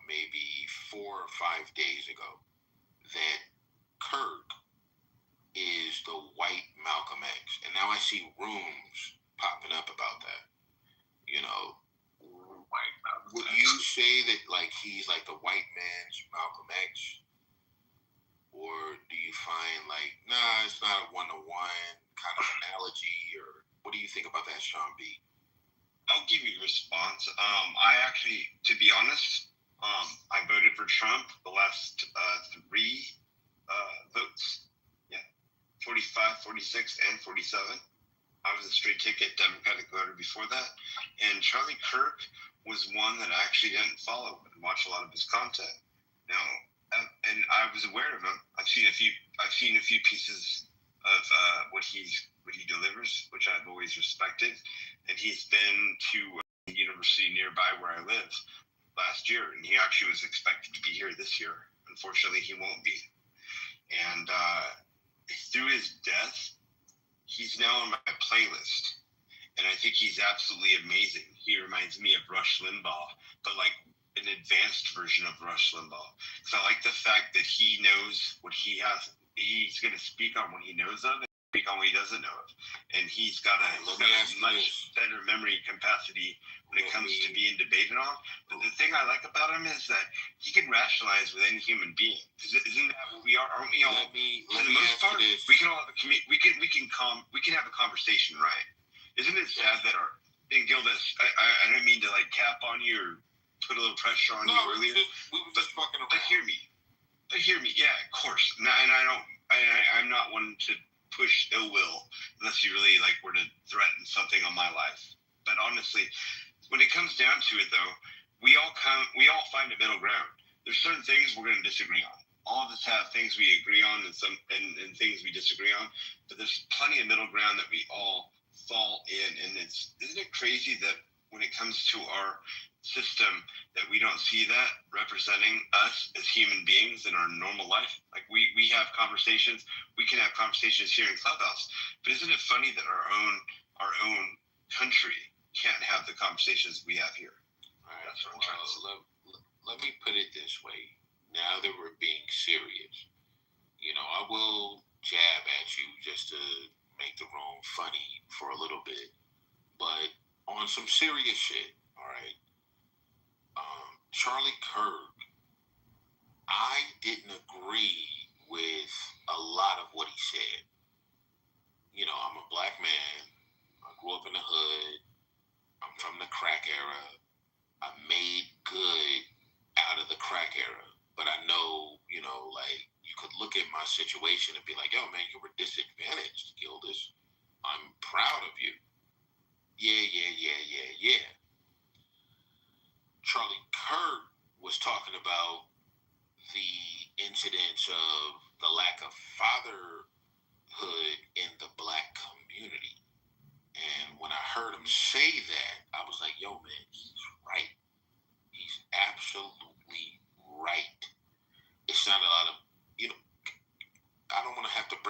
maybe 4 or 5 days ago that Kirk is the white Malcolm X, and now I see rooms popping up about that. Would you say that like he's like the white man's Malcolm X? Or do you find like, nah, it's not a one-to-one kind of analogy? Or what do you think about that, Sean B? I'll give you a response. I actually, to be honest, I voted for Trump the last 3 votes. Yeah, 45, 46, and 47. I was a straight ticket Democratic voter before that. And Charlie Kirk was one that I actually didn't follow and watch a lot of his content. Now, and I was aware of him. I've seen a few pieces of what he delivers, which I've always respected. And he's been to a university nearby where I live last year, and he actually was expected to be here this year. Unfortunately, he won't be. And through his death, he's now on my playlist, and I think he's absolutely amazing. He reminds me of Rush Limbaugh, but like an advanced version of Rush Limbaugh. So I like the fact that he knows what he has. He's going to speak on what he knows of and speak on what he doesn't know of. And he's got a much better memory capacity when it comes to being debated on. But the thing I like about him is that he can rationalize with any human being. Isn't that what we are? Aren't we all? For the most part, we can all have we can have a conversation, right? Isn't it sad that and Gildas, I don't mean to like cap on you or put a little pressure on you earlier. We were just fucking around. But hear me. Yeah, of course. And I'm not one to push ill will unless you really like were to threaten something on my life. But honestly, when it comes down to it, though, we all find a middle ground. There's certain things we're going to disagree on. All of us have things we agree on and things we disagree on. But there's plenty of middle ground that we all fall in. And isn't it crazy that when it comes to our system that we don't see that representing us as human beings in our normal life? Like we have conversations, we can have conversations here in Clubhouse, but isn't it funny that our own country can't have the conversations we have here? All right, that's what I'm trying to say. Let me put it this way. Now that we're being serious, I will jab at you just to make the room funny for a little bit, but on some serious shit, all right? Charlie Kirk, I didn't agree with a lot of what he said. I'm a black man. I grew up in the hood. I'm from the crack era. I made good out of the crack era. But I know, like, you could look at my situation and be like, yo, man, you were disadvantaged, Gildas. I'm proud of you. Yeah. Charlie Kirk was talking about the incidents of the lack of fatherhood in the black community. And when I heard him say that, I was like, yo, man, he's right. He's absolutely right. It's not a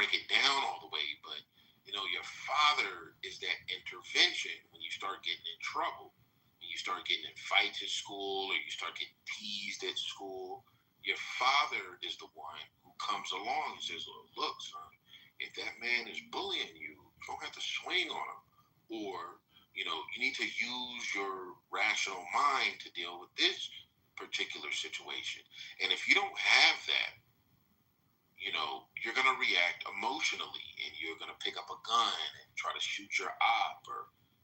break it down all the way, but your father is that intervention when you start getting in trouble, when you start getting in fights at school, or you start getting teased at school. Your father is the one who comes along and says, well, look, son, if that man is bullying you, you don't have to swing on him. Or, you need to use your rational mind to deal with this particular situation. And if you don't have that, you're going to react emotionally, and you're going to pick up a gun and try to shoot your op.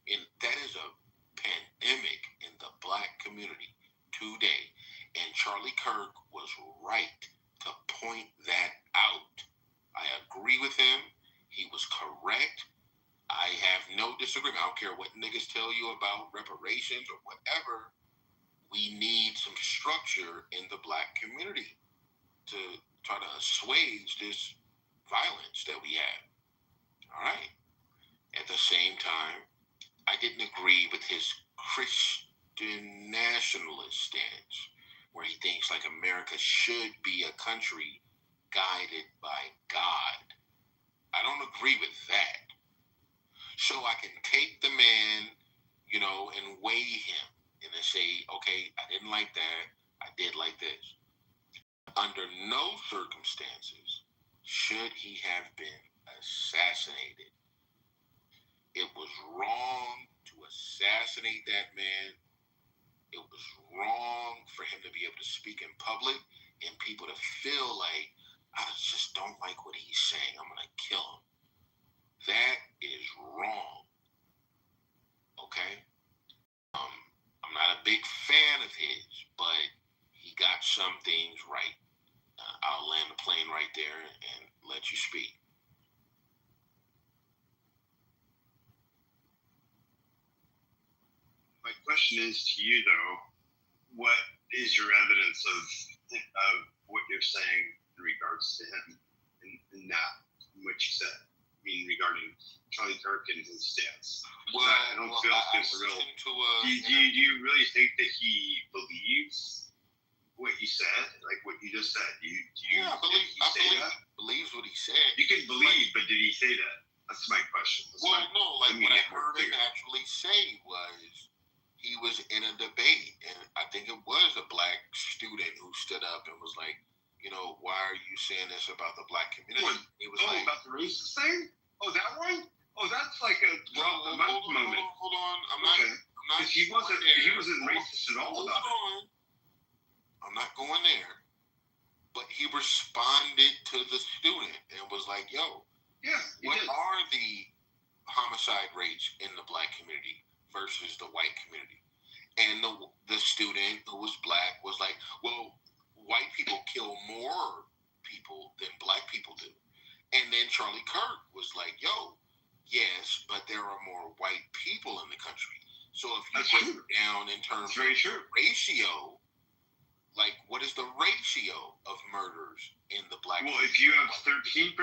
And that is a pandemic in the Black community today. And Charlie Kirk was right to point that out. I agree with him. He was correct. I have no disagreement. I don't care what niggas tell you about reparations or whatever. We need some structure in the Black community to try to assuage this violence that we have. All right. At the same time, I didn't agree with his Christian nationalist stance, where he thinks like America should be a country guided by God. I don't agree with that. So I can take the man, and weigh him and then say, okay, I didn't like that. I did like this. Under no circumstances should he have been assassinated. It was wrong to assassinate that man. It was wrong for him to be able to speak in public and people to feel like, I just don't like what he's saying, I'm going to kill him. That is wrong. Okay? I'm not a big fan of his, but he got some things right. I'll land the plane right there and let you speak. My question is to you, though, what is your evidence of what you're saying in regards to him and that, what you said? I mean, regarding Charlie Kirk and his stance. Well, I don't feel it's real. Do you really think that he believes what you said, like what you just said? Do you I believes what he said. You can believe, but did he say that? That's my question. What I heard him actually say was he was in a debate, and I think it was a Black student who stood up and was like, why are you saying this about the Black community? He was like, about the racist thing? Oh, that one? Oh, that's like a drop the mic moment. Hold on. I'm not. He wasn't racist at all about it. I'm not going there. But he responded to the student and was like, yo, what are the homicide rates in the Black community versus the white community? And the student who was Black was like, well, white people kill more people than Black people do. And then Charlie Kirk was like, yo, yes, but there are more white people in the country. So if you break it down in terms of ratio, like, what is the ratio of murders in the Black community? Well, if you have 13%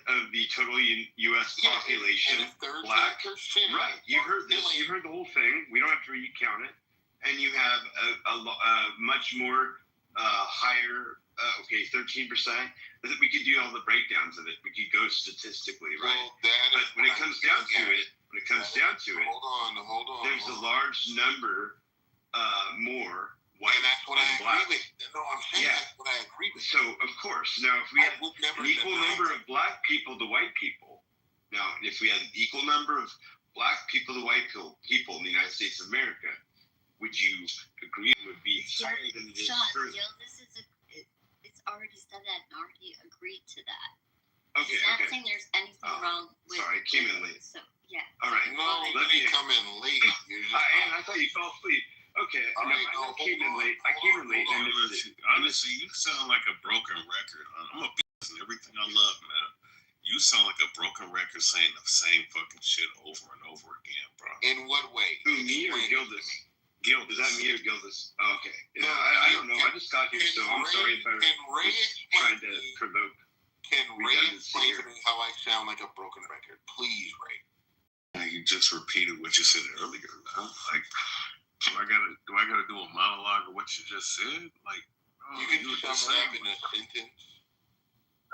of the total U.S. population Black, right, you heard this, you heard the whole thing. We don't have to recount it. And you have a much more higher, 13%. We could do all the breakdowns of it. We could go statistically, right? But when it comes down to it, hold on. There's a large number more white and that's what than I Black. agree with. No, I'm saying that's what I agree with. So, of course, now if we had an equal number of Black people to white people, now if we had an equal number of Black people to white people in the United States of America, would you agree it would be higher than it is currently? It's already said that and already agreed to that. Okay, He's not saying there's anything wrong with Sorry, I came in late. So, yeah. All right. No, let me come in late. I thought you fell asleep. Okay. All right, I came in late. And honestly, you sound like a broken record. I'm a beast and everything I love, man. You sound like a broken record saying the same fucking shit over and over again, bro. In what way? Who, me or Gildas? Is that me or Gildas? Oh, okay. Yeah, I don't know. I just got here, so I'm sorry if I was trying to provoke. Can Ray explain to me how I sound like a broken record? Please, Ray. You just repeated what you said earlier, man. Like, do I gotta do a monologue of what you just said? Like, you can just sum it up in a sentence.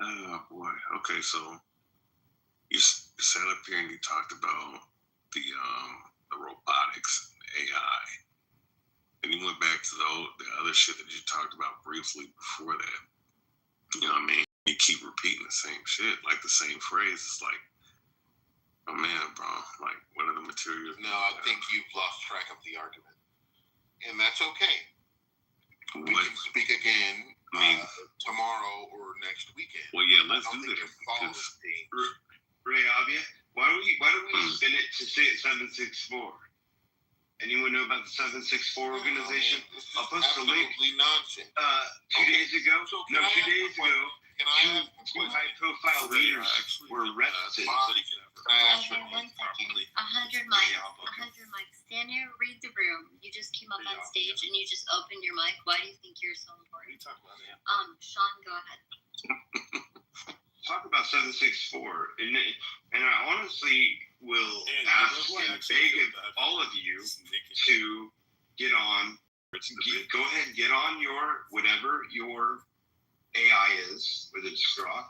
Oh boy. Okay, so you sat up here and you talked about the robotics, AI, and you went back to the other shit that you talked about briefly before that. You know what I mean? You keep repeating the same shit, like the same phrase. It's like, oh man, bro, like what are the materials? No, I think you've lost track of the argument, and that's okay. We can speak again tomorrow or next weekend. Well, yeah, let's do that. Ray Avia, why don't we spin it to 764? Anyone know about the 764 organization? I'll post a link. Nonsense. 2 days ago? So 2 days ago, two high-profile leaders were arrested. 100 mics. Stand here, read the room. You just came up on stage and you just opened your mic. Why do you think you're so important? Sean, go ahead. Talk about 764, and I honestly will ask and beg of all of you to get on. Go ahead and get on your whatever your AI is, whether it's Grok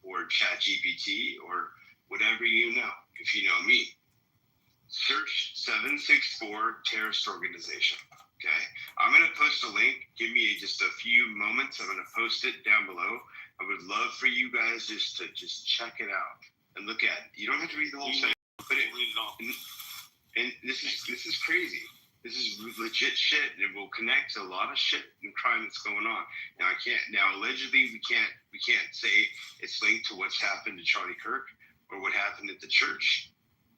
or ChatGPT or whatever you know. If you know me, search 764 terrorist organization. Okay, I'm gonna post a link. Give me just a few moments. I'm gonna post it down below. I would love for you guys to check it out and look at it. You don't have to read the whole thing, but read it all. And this is crazy. This is legit shit, and it will connect to a lot of shit and crime that's going on. Now allegedly we can't say it's linked to what's happened to Charlie Kirk or what happened at the church.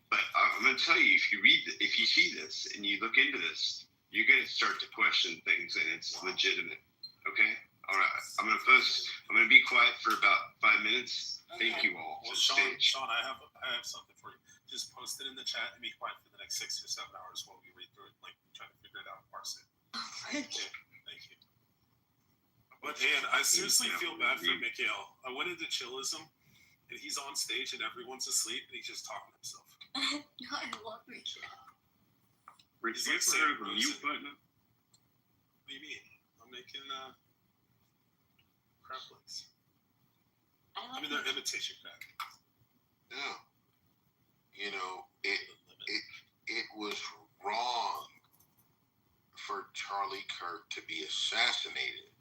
But I'm going to tell you, if you see this and you look into this, you're going to start to question things, and it's legitimate. Okay. All right, I'm gonna be quiet for about 5 minutes. Thank you all. Well, Sean, I have something for you. Just post it in the chat and be quiet for the next 6 or 7 hours while we read through it, like trying to figure it out and parse it. Okay, thank you. But I seriously feel bad for Mikhail. I went into chillism, and he's on stage and everyone's asleep, and he's just talking to himself. No, I love Mikhail. He's like saying the mute button. What do you mean? I'm making crab legs. I mean, they're imitation crab. Yeah. You know, it was wrong for Charlie Kirk to be assassinated.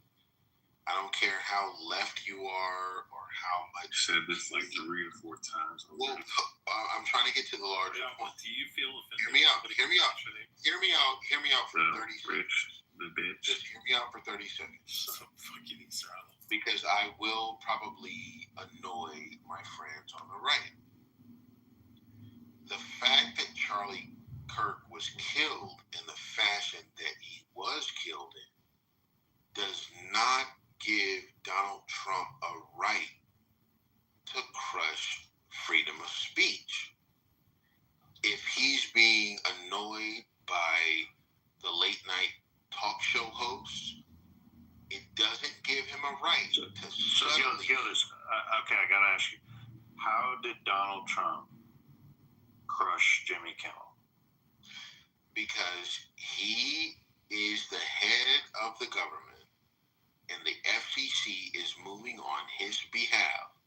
I don't care how left you are or how much. You said this like 3 or 4 times. Well, I'm trying to get to the larger point. Do you feel offended? Hear me out for 30 seconds. The bitch. Just hear me out for 30 seconds. So fucking Israel. Because I will probably annoy my friends on the right. The fact that Charlie Kirk was killed in the fashion that he was killed in does not give Donald Trump a right to crush freedom of speech. If he's being annoyed by the late night talk show hosts, it doesn't give him a right to suddenly... Okay, I gotta ask you, how did Donald Trump crush Jimmy Kimmel? Because he is the head of the government, and the FCC is moving on his behalf.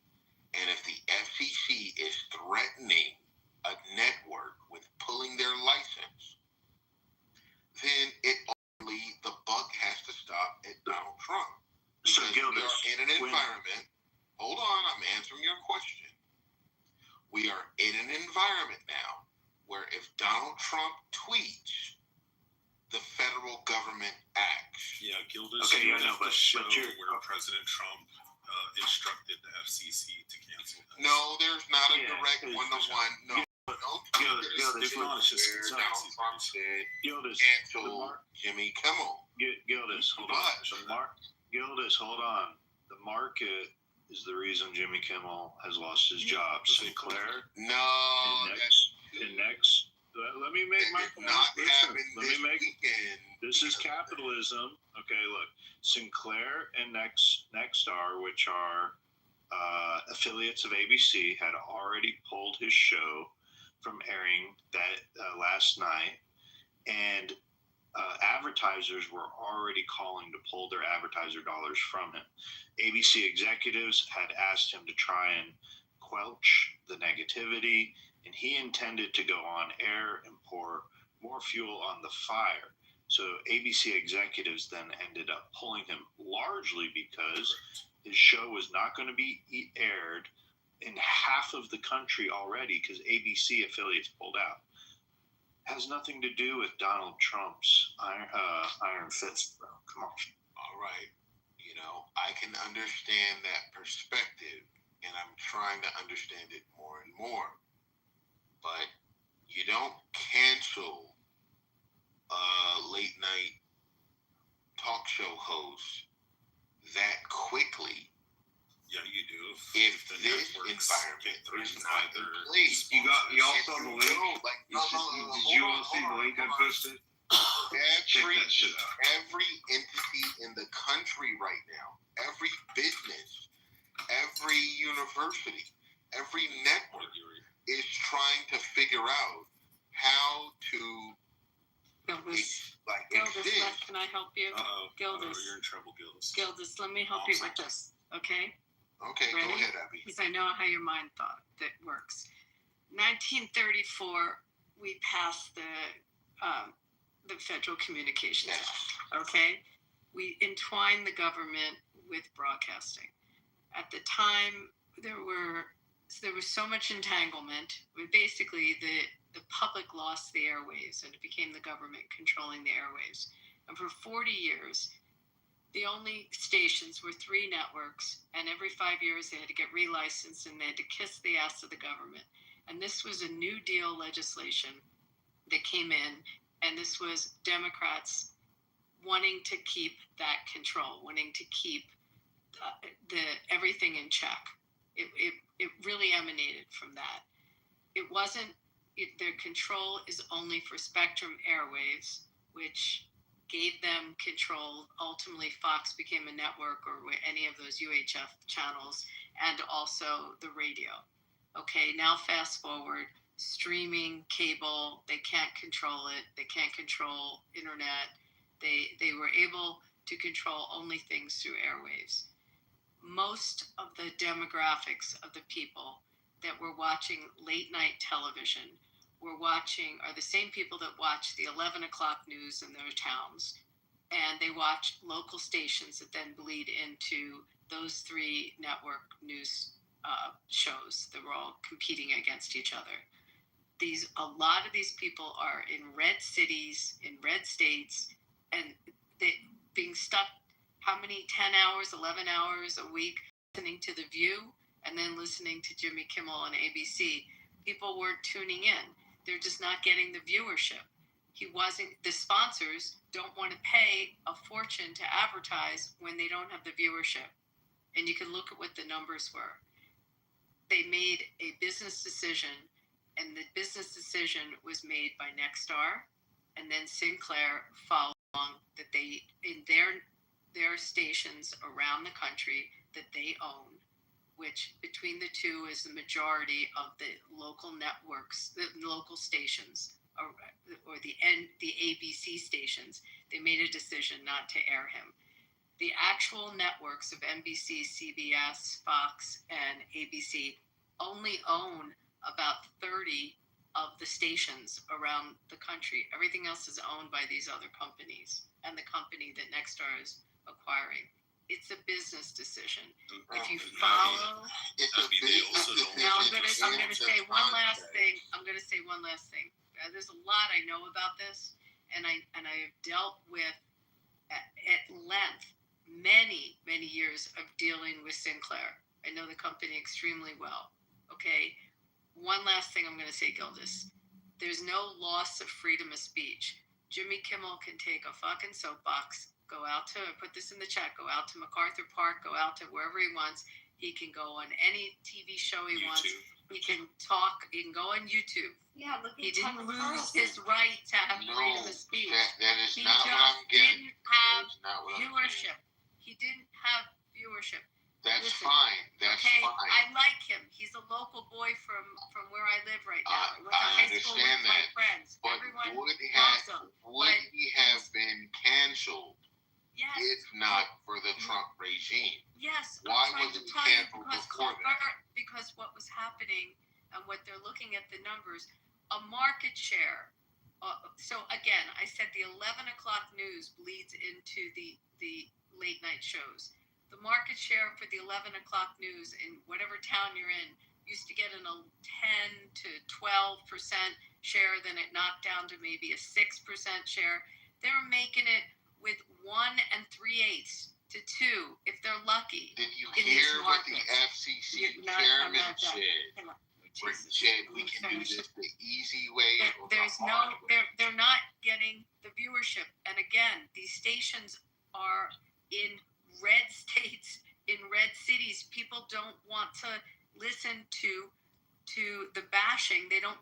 And if the FCC is threatening a network with pulling their license, then the buck has to stop at Donald Trump. So we are in an environment. Hold on, I'm answering your question. We are in an environment now where if Donald Trump tweets, the federal government acts. Yeah, Gilda's okay, yeah, no, but where President Trump instructed the FCC to cancel that. No, there's not a direct one-to-one. No. Gildas, cancel Jimmy Kimmel. Gildas, hold on. Gildas, hold on. The market is the reason Jimmy Kimmel has lost his job. Sinclair. No. Next. Let me make my point. This is capitalism. Okay, look. Sinclair and Nexstar, which are affiliates of ABC, had already pulled his show from airing that last night, and advertisers were already calling to pull their advertiser dollars from him. ABC executives had asked him to try and quelch the negativity, and he intended to go on air and pour more fuel on the fire. So ABC executives then ended up pulling him largely because his show was not going to be aired in half of the country already because ABC affiliates pulled out. Has nothing to do with Donald Trump's iron fist, bro. Come on. All right. You know, I can understand that perspective, and I'm trying to understand it more and more. But you don't cancel late night talk show host that quickly. Yeah, you do. If this environment is not in place, You also saw the link. Did you all see the link I posted? Every entity in the country right now, every business, every university, every network is trying to figure out how to Gildis, exist. can I help you? Gildis. You're in trouble, Gildis. Gildis, let me help you with this, okay? Okay, Ready? go ahead, Abby. Because I know how your mind thought that works. 1934, we passed the Federal Communications Act, okay? We entwined the government with broadcasting. At the time, there was so much entanglement. Basically, the public lost the airwaves, and it became the government controlling the airwaves. And for 40 years, the only stations were 3 networks, and every 5 years they had to get relicensed, and they had to kiss the ass of the government. And this was a New Deal legislation that came in, and this was Democrats wanting to keep that control, wanting to keep everything in check. It really emanated from that. It wasn't. Their control is only for Spectrum airwaves, which gave them control. Ultimately, Fox became a network, or any of those UHF channels, and also the radio. Okay, now fast forward, streaming, cable, they can't control it. They can't control internet. They were able to control only things through airwaves. Most of the demographics of the people that were watching late night television are the same people that watch the 11 o'clock news in their towns, and they watch local stations that then bleed into those 3 network news shows that were all competing against each other. A lot of these people are in red cities, in red states, and they being stuck how many 10 hours, 11 hours a week listening to The View and then listening to Jimmy Kimmel on ABC. People weren't tuning in. They're just not getting the viewership. The sponsors don't want to pay a fortune to advertise when they don't have the viewership. And you can look at what the numbers were. They made a business decision, and the business decision was made by Nexstar, and then Sinclair followed along, that they, in their stations around the country that they own, which between the two is the majority of the local networks, the local stations, or the ABC stations, they made a decision not to air him. The actual networks of NBC, CBS, Fox, and ABC only own about 30 of the stations around the country. Everything else is owned by these other companies and the company that Nexstar is acquiring. It's a business decision. If you follow, now I'm gonna say one last thing. There's a lot I know about this, and I have dealt with at length many years of dealing with Sinclair. I know the company extremely well. Okay, one last thing I'm going to say, Gildis. There's no loss of freedom of speech. Jimmy Kimmel can take a fucking soapbox, go out to, put this in the chat, go out to MacArthur Park, go out to wherever he wants. He can go on any TV show he wants. He can talk, he can go on YouTube. Yeah, look at He didn't lose his right to have freedom of speech. That is He not just what I'm getting. didn't have That is not what I'm viewership. He didn't have viewership. That's Listen, fine. That's okay, fine. I like him. He's a local boy from where I live right now. I went to I high school with understand my that. friends. But Everyone would loves him. he have been canceled Yes. if not for the Trump regime? Yes. Why I'm trying was to he tell you canceled before that? because because what was happening and what they're looking at the numbers, a market share. So again, I said the 11 o'clock news bleeds into the late night shows. The market share for the 11 o'clock news in whatever town you're in used to get a 10 to 12% share, then it knocked down to maybe a 6% share. They were making it with 1 3/8 to 2 if they're lucky. Did you in hear these what the markets. FCC I'm chairman not done. said? Come on. Where he Jesus. said we can do this the easy way or the There's hard no, way. they're not getting the viewership. And again, these stations are in red states, in red cities. People don't want to listen to the bashing. They don't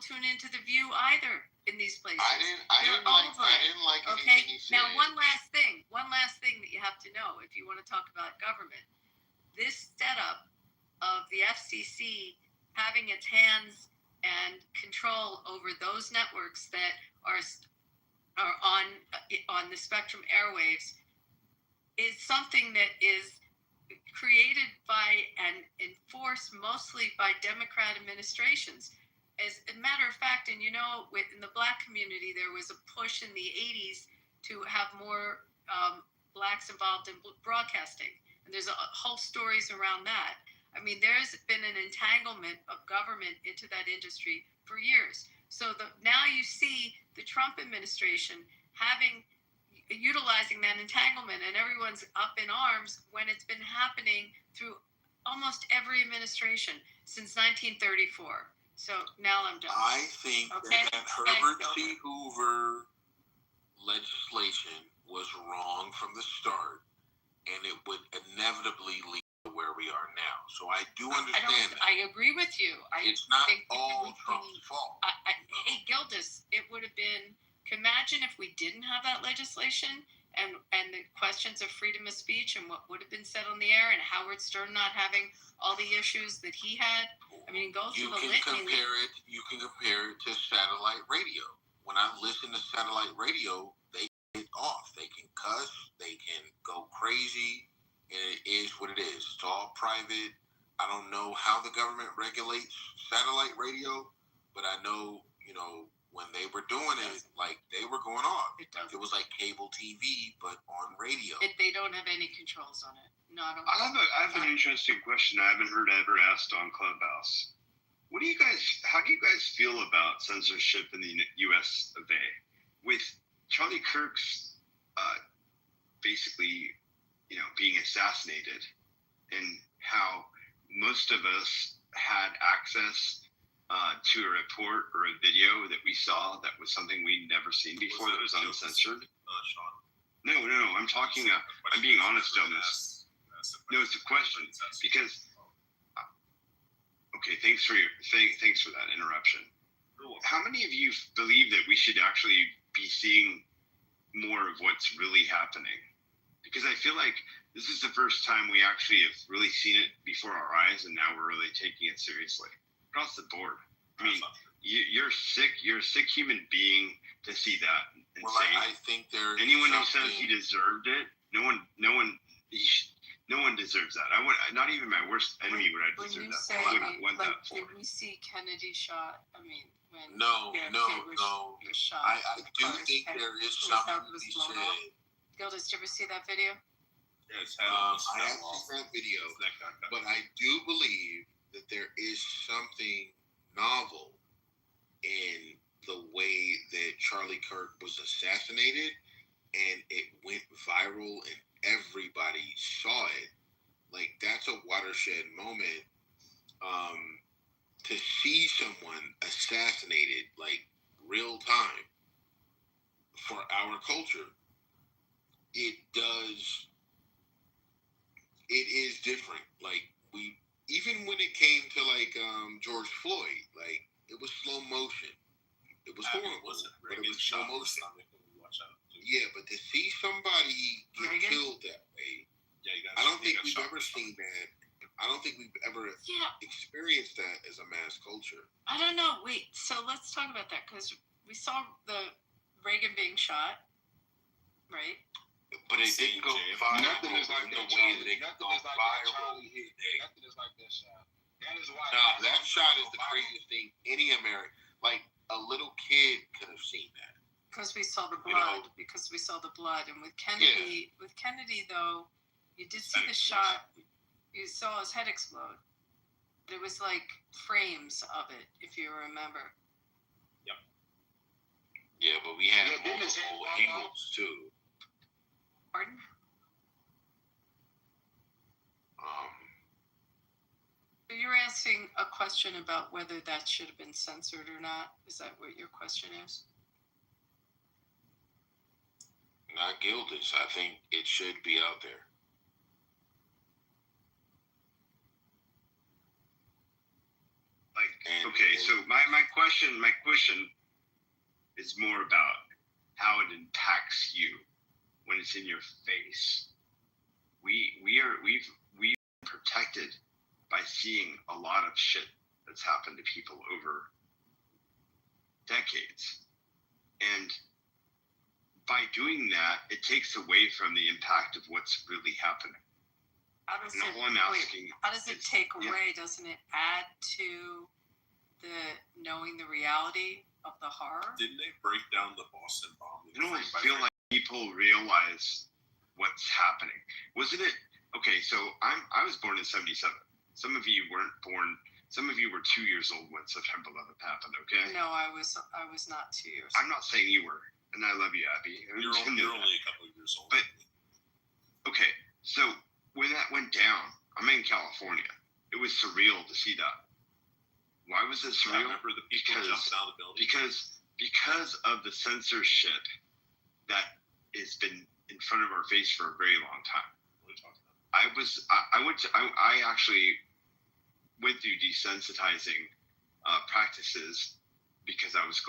tune into the View either in these places. I didn't like okay. anything he said. Now one last thing that you have to know if you want to talk about government. This setup of the FCC having its hands and control over those networks that are on the Spectrum airwaves is something that is created by and enforced mostly by Democrat administrations. As a matter of fact, and in the Black community, there was a push in the 80s to have more Blacks involved in broadcasting. And there's whole stories around that. I mean, there's been an entanglement of government into that industry for years. So now you see the Trump administration utilizing that entanglement, and everyone's up in arms when it's been happening through almost every administration since 1934. So now I'm done. I think that Herbert C. Hoover legislation was wrong from the start, and it would inevitably lead to where we are now. So I do understand that. I agree with you. It's not all Trump's fault. Hey, Gildas, it would have been. Imagine if we didn't have that legislation and the questions of freedom of speech and what would have been said on the air, and Howard Stern not having all the issues that he had. I mean, go through the litany. You can compare it to satellite radio. When I listen to satellite radio, they get off. They can cuss. They can go crazy. And it is what it is. It's all private. I don't know how the government regulates satellite radio, but I know, when they were doing it, like, they were going off. It was like cable TV, but on radio. They don't have any controls on it. Not on. I have an interesting question I haven't heard ever asked on Clubhouse. How do you guys feel about censorship in the U.S. of A? With Charlie Kirk's basically, being assassinated, and how most of us had access to a report or a video that we saw that was something we'd never seen before that was uncensored. No, I'm talking. I'm being honest on this. No, it's a question because. Okay, thanks for that interruption. How many of you believe that we should actually be seeing more of what's really happening? Because I feel like this is the first time we actually have really seen it before our eyes, and now we're really taking it seriously across the board. I mean, you're sick. You're a sick human being to see that. Insane. Well, I think there's anyone who says he deserved it. No one deserves that. I would not even my worst enemy would I deserve that. I wouldn't want that for. Did we see Kennedy shot? I mean, when no. was shot, I do think there is something to be said. Gildas, did you ever see that video? Yes, I haven't seen that video, but I do believe that there is something novel in the way that Charlie Kirk was assassinated, and it went viral and everybody saw it. Like, that's a watershed moment. To see someone assassinated, like, real time for our culture, it is different. Like, even when it came to, like, George Floyd, like, it was slow motion. It was horrible, but it was slow motion. Yeah, but to see somebody get killed that way, I don't think we've ever seen that. I don't think we've ever experienced that as a mass culture. I don't know. Wait, so let's talk about that, because we saw the Reagan being shot, right? But it didn't go viral. Nothing is like the that. way that it got viral. Nothing is like that shot. That shot is the craziest thing any American, like a little kid could have seen that. Because we saw the blood. Because we saw the blood, and with Kennedy, though, you did see the shot. You saw his head explode. It was like frames of it, if you remember. Yep. Yeah, but we had multiple angles too. Pardon? So you're asking a question about whether that should have been censored or not? Is that what your question is? Not guilty. I think it should be out there. So my question is more about how it impacts you when it's in your face. We've been protected by seeing a lot of shit that's happened to people over decades, and by doing that, it takes away from the impact of what's really happening. How does it take away? Doesn't it add to the knowing the reality of the horror? Didn't they break down the Boston bombing? I don't feel like people realize what's happening. Wasn't it? Okay, so I was born in '77. Some of you weren't born. Some of you were 2 years old when September 11th happened. Okay. No, I was not 2 years. I'm not saying you were, and I love you, Abby. You're only a couple of years old. But okay, so when that went down, I'm in California. It was surreal to see that. Why was it surreal? I remember the people jumped out of the building. Because of the censorship that has been in front of our face for a very long time. What are you talking about? I actually went through desensitizing practices because I was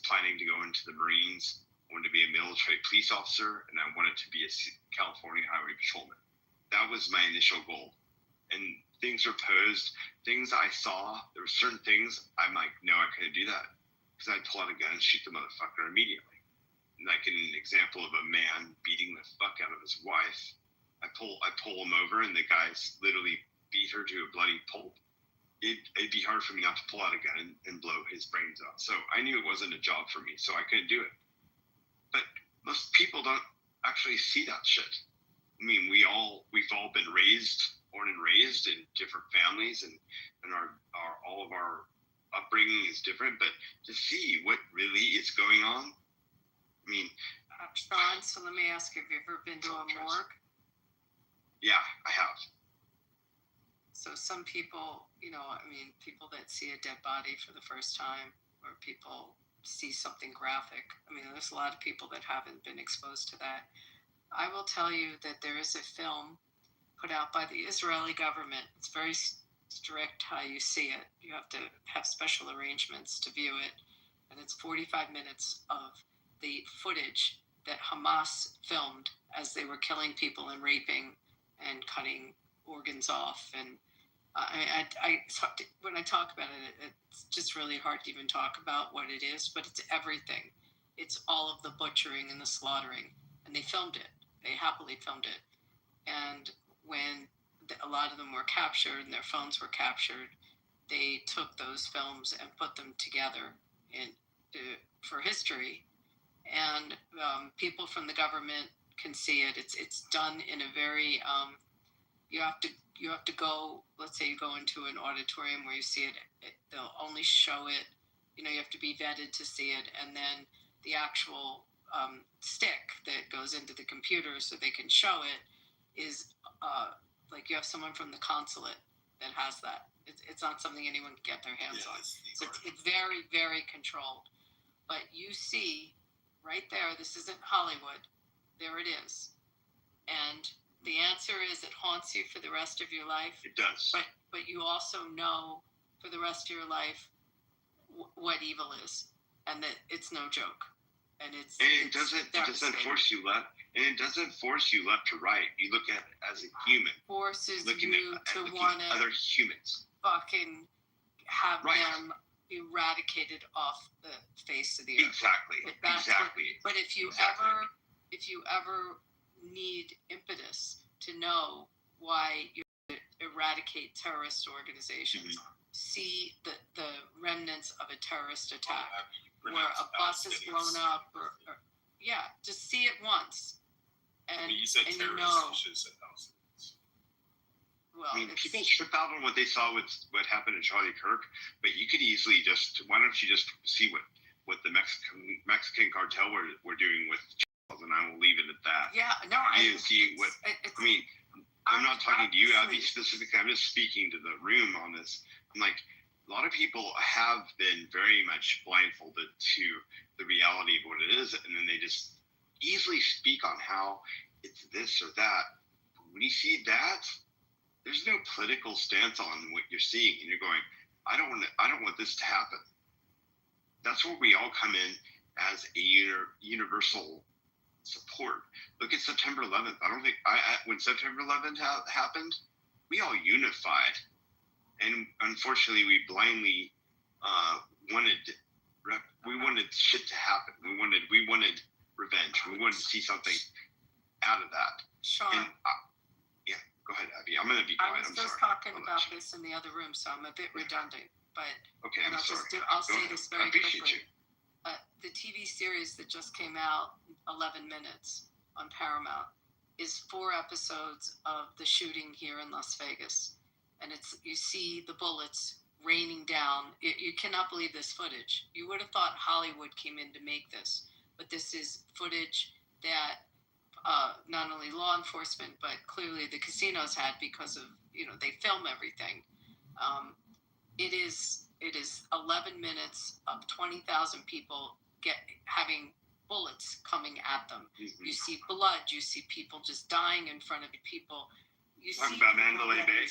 planning to go into the Marines. I wanted to be a military police officer, and I wanted to be a California highway patrolman. That was my initial goal. And things were posed, things I saw, there were certain things I'm like, no, I couldn't do that. Because I'd pull out a gun and shoot the motherfucker immediately. Like in an example of a man beating the fuck out of his wife, I pull him over and the guys literally beat her to a bloody pulp. It'd be hard for me not to pull out a gun and blow his brains out. So I knew it wasn't a job for me, so I couldn't do it. But most people don't actually see that shit. I mean, we've all been born and raised in different families, and all of our upbringing is different. But to see what really is going on, I mean, Sean, so let me ask you, have you ever been to a morgue? Yeah, I have. So some people, people that see a dead body for the first time, or people see something graphic. There's a lot of people that haven't been exposed to that. I will tell you that there is a film put out by the Israeli government. It's very strict how you see it. You have to have special arrangements to view it. And it's 45 minutes of the footage that Hamas filmed as they were killing people and raping and cutting organs off. And when I talk about it, it's just really hard to even talk about what it is, but it's everything. It's all of the butchering and the slaughtering. And they filmed it. They happily filmed it. And when a lot of them were captured and their phones were captured, they took those films and put them together for history. And people from the government can see it. It's done in a very you have to go. Let's say you go into an auditorium where you see it. They'll only show it. You have to be vetted to see it, and then the actual stick that goes into the computer so they can show it is like you have someone from the consulate that has that. It's not something anyone can get their hands on. So it's very, very controlled. But you see right there, this isn't Hollywood. There it is. And the answer is it haunts you for the rest of your life. It does. But you also know for the rest of your life what evil is, and that it's no joke. And it doesn't force you left, and it doesn't force you left to right. You look at it as a human. Forces you to want to other humans. Fucking have them eradicated off the face of the earth. Exactly. But if you ever need impetus to know why you eradicate terrorist organizations, see the remnants of a terrorist attack where a bus is blown up or just see it once. And you said terrorists, you should have said Palestinians. Well, people trip out on what they saw with what happened in Charlie Kirk, but you could easily why don't you just see what the Mexican cartel were doing with Charles, and I will leave it at that. Yeah, no, I'm not talking to you, Abby, specifically. I'm just speaking to the room on this. I'm like, a lot of people have been very much blindfolded to the reality of what it is, and then they just easily speak on how it's this or that. But when you see that, there's no political stance on what you're seeing, and you're going, I don't want this to happen. That's where we all come in as a universal support. Look at September 11th. I don't think when September 11th happened, we all unified, and unfortunately, we blindly wanted shit to happen. We wanted revenge. We wanted to see something out of that. Sean. And, go ahead, Abby. I'm going to be quiet. I was just talking about this in the other room, so I'm a bit redundant. But okay, I'm sorry. I'll say this very quickly. You. The TV series that just came out, 11 minutes on Paramount, is 4 episodes of the shooting here in Las Vegas, and you see the bullets raining down. You cannot believe this footage. You would have thought Hollywood came in to make this, but this is footage that not only law enforcement, but clearly the casinos had because of, they film everything. It is 11 minutes of 20,000 people having bullets coming at them. Mm-hmm. You see blood. You see people just dying in front of people. You see about Mandalay Bay.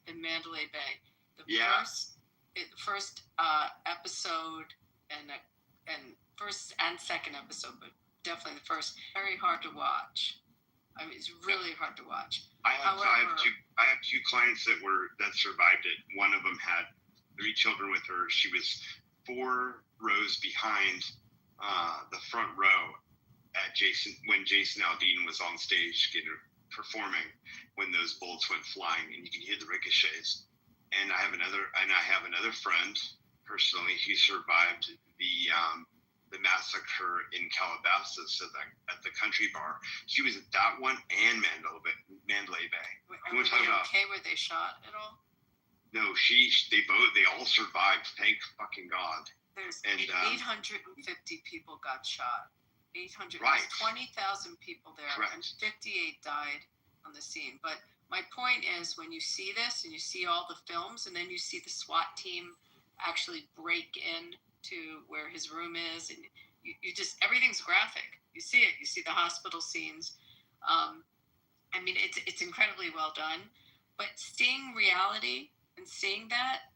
In Mandalay Bay, the first episode and first and second episode, but definitely the first. Very hard to watch. I mean, it's really hard to watch. I have two clients that survived it. One of them had 3 children with her. She was 4 rows behind the front row when Jason Aldean was on stage performing when those bullets went flying, and you can hear the ricochets. And I have another friend personally who survived the massacre in Calabasas at the country bar. She was at that one and Mandalay Bay. Were they okay? Were they shot at all? No, they all survived. Thank fucking God. There's 850 people got shot. 800. Right. There's 20,000 people there, correct. And 58 died on the scene. But my point is, when you see this and you see all the films, and then you see the SWAT team actually break in to where his room is, and you just, everything's graphic. You see it. You see the hospital scenes. I mean, it's incredibly well done. But seeing reality and seeing that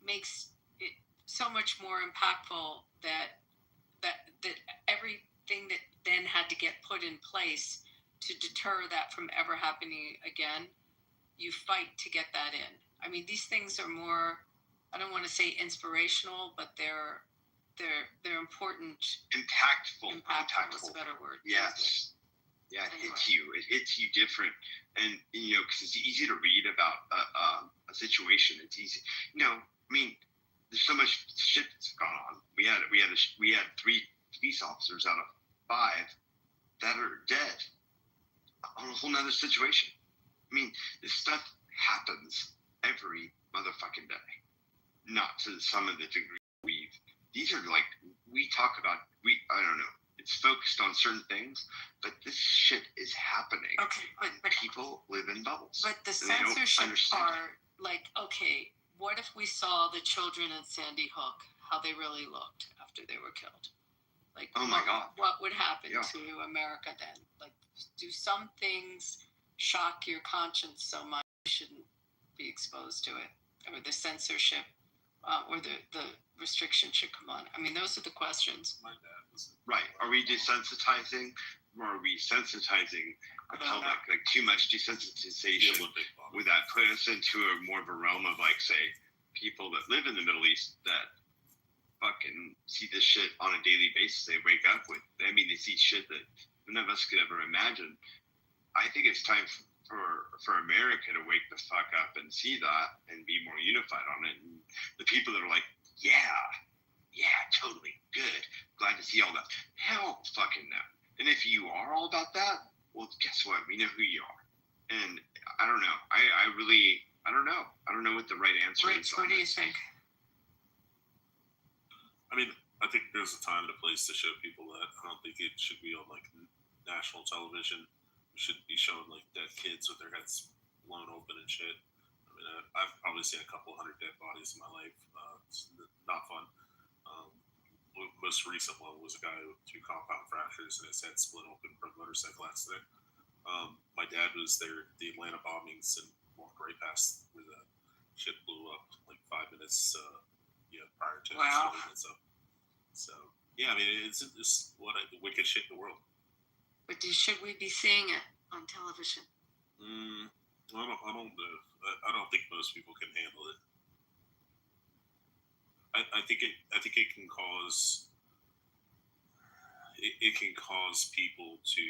makes it so much more impactful that everything that then had to get put in place to deter that from ever happening again, you fight to get that in. I mean, these things are more, I don't want to say inspirational, but they're important. Impactful. Is a better word. Yes. Yeah, it hits you different. And, because it's easy to read about a situation. It's easy. I mean, there's so much shit that's gone on. We had 3 police officers out of 5 that are dead on a whole nother situation. I mean, this stuff happens every motherfucking day. Not to some of the degree these are like, we talk about, I don't know, it's focused on certain things, but this shit is happening. Okay, but people live in bubbles. But the censorship part, like, okay, what if we saw the children at Sandy Hook, how they really looked after they were killed? Like, oh my God, what would happen to America then? Like, do some things shock your conscience so much you shouldn't be exposed to it? Or the censorship, or the restriction should come on? I mean, those are the questions. Right. Are we desensitizing, or are we sensitizing the public? Like, too much desensitization, would that put us into more of a realm of, like, say, people that live in the Middle East that fucking see this shit on a daily basis? They wake up with, they see shit that none of us could ever imagine. I think it's time for America to wake the fuck up and see that and be more unified on it, and The people that are like, yeah, totally good. Glad to see all that. Hell fucking no. And if you are all about that, well, guess what? We know who you are. And I don't know. I don't know. I don't know what the right answer is. What do you think? I mean, I think there's a time and a place to show people that. I don't think it should be on like national television. We shouldn't be showing like dead kids with their heads blown open and shit. I mean, I've probably seen a couple hundred dead bodies in my life. It's not fun. Most recent one was a guy with 2 compound fractures and his head split open from a motorcycle accident. My dad was there at the Atlanta bombings and walked right past where the shit blew up like 5 minutes prior to it. So yeah, I mean it's what the wicked shit in the world. But should we be seeing it on television? I don't think most people can handle it. I think it can cause people to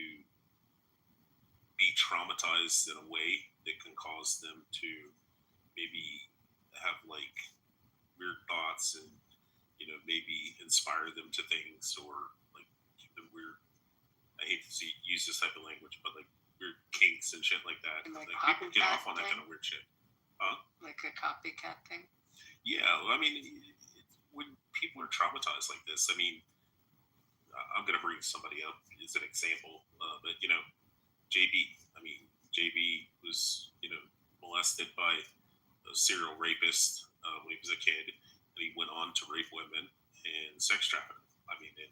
be traumatized in a way that can cause them to maybe have like weird thoughts and maybe inspire them to things or like give them weird. I hate to use this type of language, but like weird kinks and shit like that. Like people get off on that kind of weird shit. Like a copycat thing? Yeah, well, I mean, when people are traumatized like this, I mean, I'm going to bring somebody up as an example, but JB was, molested by a serial rapist when he was a kid, and he went on to rape women and sex traffic them. I mean, and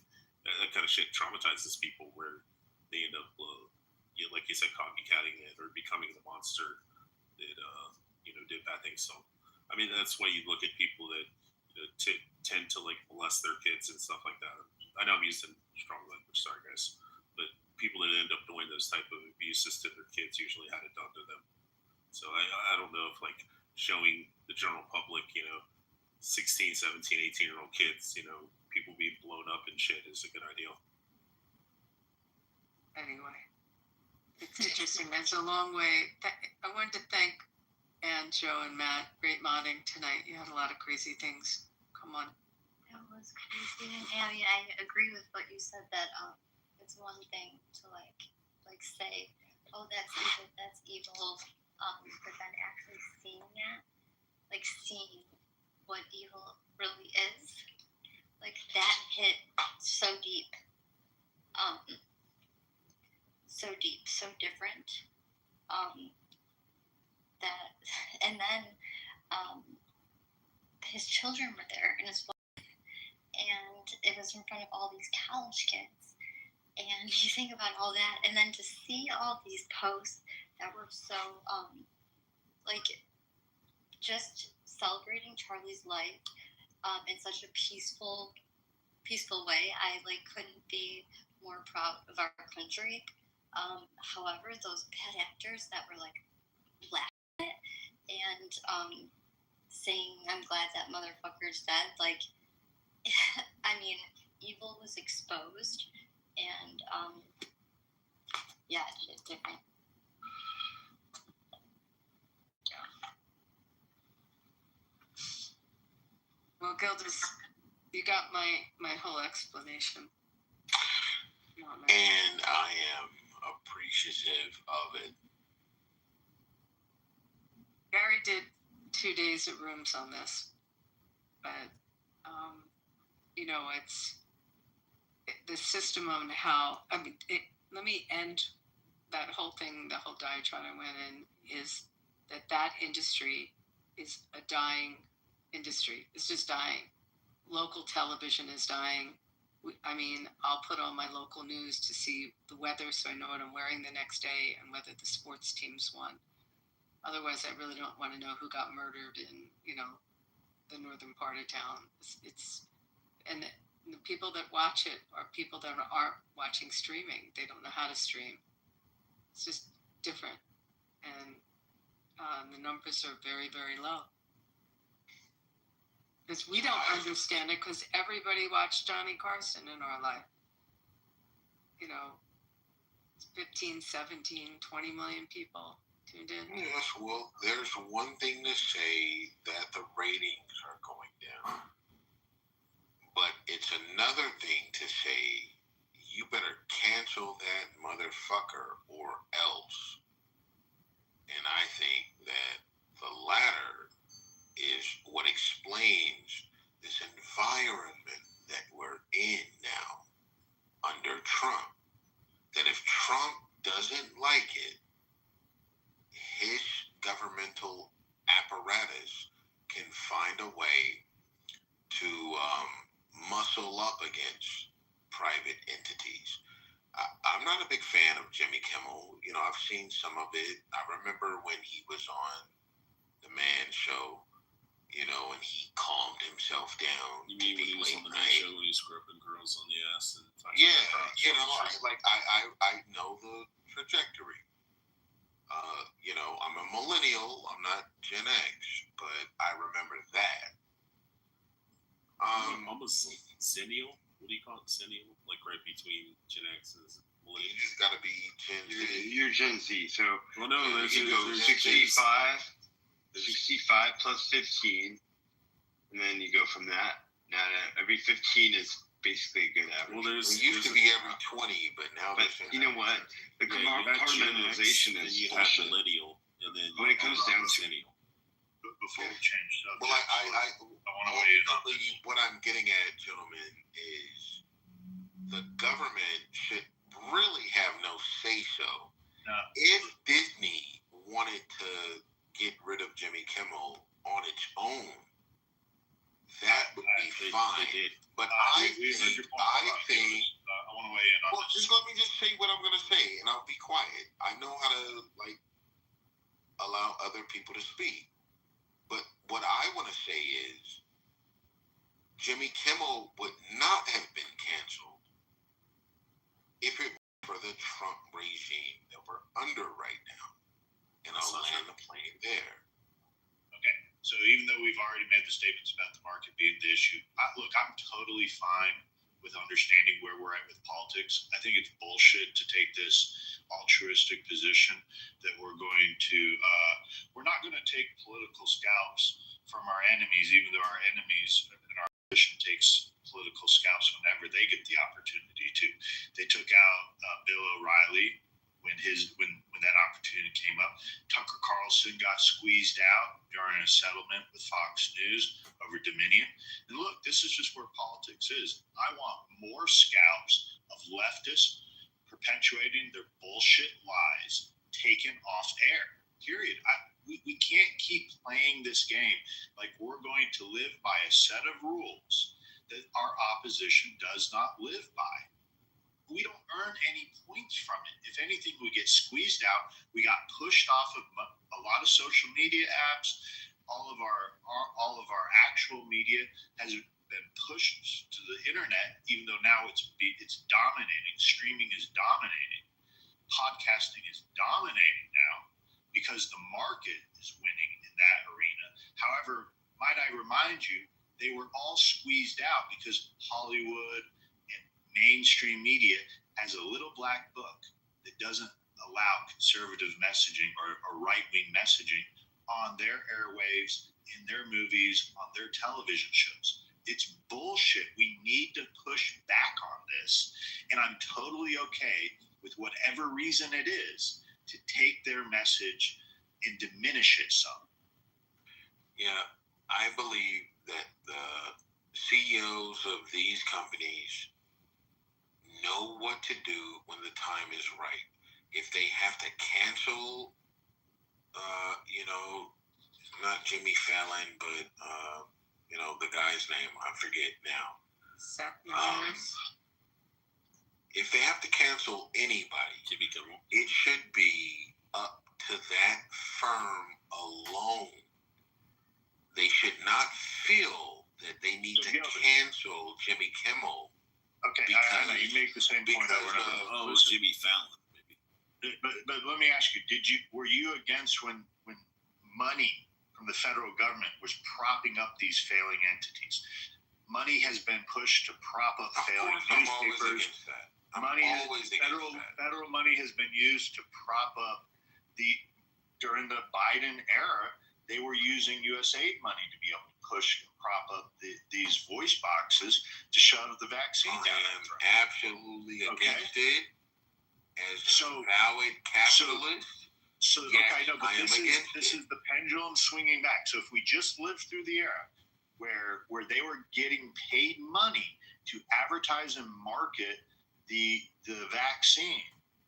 that kind of shit traumatizes people where they end up, like you said, copycatting it or becoming the monster that, did bad things. So, I mean, that's why you look at people that tend to like molest their kids and stuff like that. I know I'm using strong language, sorry guys, but people that end up doing those type of abuses to their kids usually had it done to them. So I don't know if like showing the general public, 16, 17, 18-year-old kids, people being blown up and shit is a good idea. Anyway, it's interesting. There's a long way. I wanted to thank Ann, Joe, and Matt. Great modding tonight. You had a lot of crazy things. Come on. That was crazy. And Abby, I agree with what you said that it's one thing to like say, oh, that's evil, but then actually seeing that, like seeing what evil really is, like that hit so deep, so different, that, and then his children were there and his wife, and it was in front of all these college kids, and you think about all that, and then to see all these posts that were so like just celebrating Charlie's life in such a peaceful way. I like couldn't be more proud of our country. However, those bad actors that were like laughing at it and saying, "I'm glad that motherfucker's dead," like, I mean, evil was exposed, and yeah, it's different. Well, Gildas, you got my whole explanation. And I am appreciative of it. Gary did 2 days of rooms on this, but it's the system on how. I mean, let me end that whole thing. The whole diatribe I went in is that industry is a dying industry. It's just dying. Local television is dying. I'll put on my local news to see the weather so I know what I'm wearing the next day and whether the sports teams won. Otherwise, I really don't want to know who got murdered in, the northern part of town. And the people that watch it are people that aren't watching streaming. They don't know how to stream. It's just different. And the numbers are very, very low. Because we don't understand it because everybody watched Johnny Carson in our life. 15, 17, 20 million people tuned in. Yes, well, there's one thing to say that the ratings are motherfucker or else. And I think that the latter is what explains this environment that we're in now under Trump. That if Trump doesn't like it, his governmental apparatus can find a way to muscle up against private entities. I'm not a big fan of Jimmy Kimmel. You know, I've seen some of it. I remember when he was on the Man Show, you know, and he calmed himself down. You mean when he was on the Man Show when he was groping girls on the ass? And yeah, you know, I know the trajectory. You know, I'm a millennial. I'm not Gen X, but I remember that. I'm a Zennial. What do you call it? Zennial? Like right between Gen X and millennial? You just got to be Gen Z. You're Gen Z, so well, no, you go 65 plus 15, and then you go from that. Now, every 15 is basically a good average. Well, it used to be every 20, but now. But you know what? The compartmentalization is you have millennial, and then when it comes down to Zennial. Before we change subjects, well, I want to weigh in on this. What I'm getting at, gentlemen, is the government should really have no say-so. No. If Disney wanted to get rid of Jimmy Kimmel on its own, that would be fine. But I think I want to weigh in on well, this. just let me just say what I'm going to say, and I'll be quiet. I know how to allow other people to speak. But what I want to say is Jimmy Kimmel would not have been canceled if it were for the Trump regime that we're under right now. And I'll land the plane there. Okay, so even though we've already made the statements about the market being the issue, look, I'm totally fine with understanding where we're at with politics. I think it's bullshit to take this altruistic position that we're going to, we're not going to take political scalps from our enemies, even though our enemies and our position takes political scalps whenever they get the opportunity to. They took out Bill O'Reilly when that opportunity came up. Tucker Carlson got squeezed out during a settlement with Fox News over Dominion. And look, this is just where politics is. I want more scalps of leftists perpetuating their bullshit lies taken off air. Period. We can't keep playing this game like we're going to live by a set of rules that our opposition does not live by. We don't earn any points from it. If anything, we get squeezed out. We got pushed off of a lot of social media apps. All of our actual media has been pushed to the internet, even though now it's dominating. Streaming is dominating. Podcasting is dominating now because the market is winning in that arena. However, might I remind you, they were all squeezed out because Hollywood and mainstream media has a little black book that doesn't allow conservative messaging or right-wing messaging on their airwaves, in their movies, on their television shows. It's bullshit. We need to push back on this. And I'm totally okay with whatever reason it is to take their message and diminish it some. Yeah, I believe that the CEOs of these companies know what to do when the time is right. If they have to cancel, not Jimmy Fallon, but, the guy's name, I forget now. If they have to cancel anybody, Jimmy Kimmel, it should be up to that firm alone. They should not feel that they need to cancel Jimmy Kimmel. Okay, I know you make the same point over and over. It was Jimmy Fallon, maybe. But let me ask you: were you against when money from the federal government was propping up these failing entities? Money has been pushed to prop up failing newspapers. Federal money has been used to prop up during the Biden era. They were using USAID money to be able to push and prop up these voice boxes to shove the vaccine down their throat. Absolutely against it. as a valid capitalist. So yes, okay, no, but this is the pendulum swinging back. So if we just lived through the era where they were getting paid money to advertise and market the vaccine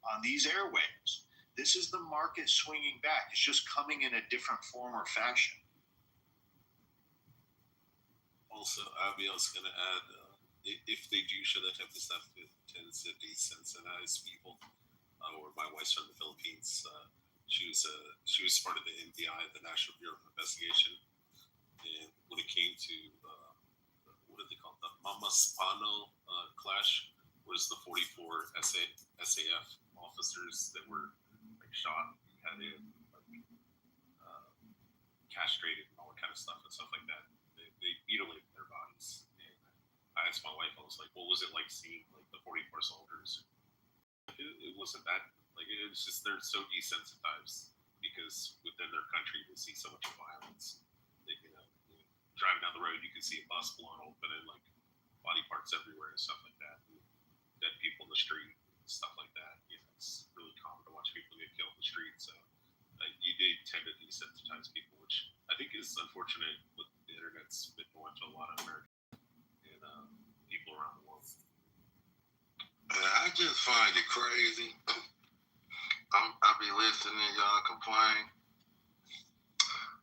on these airwaves, this is the market swinging back. It's just coming in a different form or fashion. Also, I'll be also going to add, if they do show that type of stuff, it tends to desensitize people. Or my wife's from the Philippines. She was part of the NBI, the National Bureau of Investigation, and when it came to what do they call it, the Mamaspano clash, was the 44 SAF officers that were shot, had it castrated and all that kind of stuff like that. They mutilated their bodies. And I asked my wife, I was like, what was it like seeing the 44 soldiers? It wasn't that, it's just they're so desensitized because within their country they see so much violence. They, driving down the road, you can see a bus blown open and body parts everywhere and stuff like that. And dead people in the street, stuff like that. It's really common to watch people get killed in the street. So you did tend to desensitize people, which I think is unfortunate. With the internet's been going to a lot of Americans and people around the world. I just find it crazy. I be listening to y'all complain.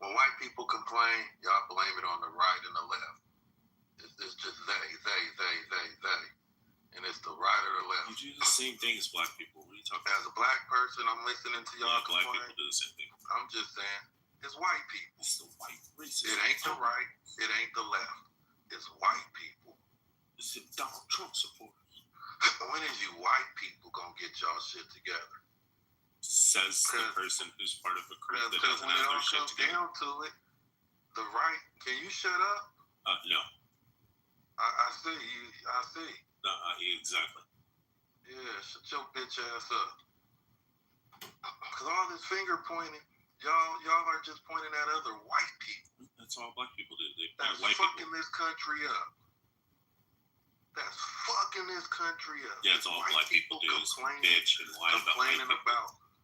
When white people complain, y'all blame it on the right and the left. It's just they. And it's the right or the left. You do the same thing as black people. What are you talking about? As a black person, I'm listening to y'all complain. Black people do the same thing. I'm just saying, it's white people. It's the white racists. It ain't the right. It ain't the left. It's white people. It's the Donald Trump supporters. When is you white people gonna get y'all shit together? Says the person who's part of a group that doesn't when have it their all shit comes together. down to it, the right. Can you shut up? No. I see you. I see. No, exactly. Yeah, shut your bitch ass up. Cause all this finger pointing, y'all are just pointing at other white people. That's all black people do. They That's white fucking people. this country up. That's fucking this country up. Yeah, it's all white black people do is bitch and lie about white people.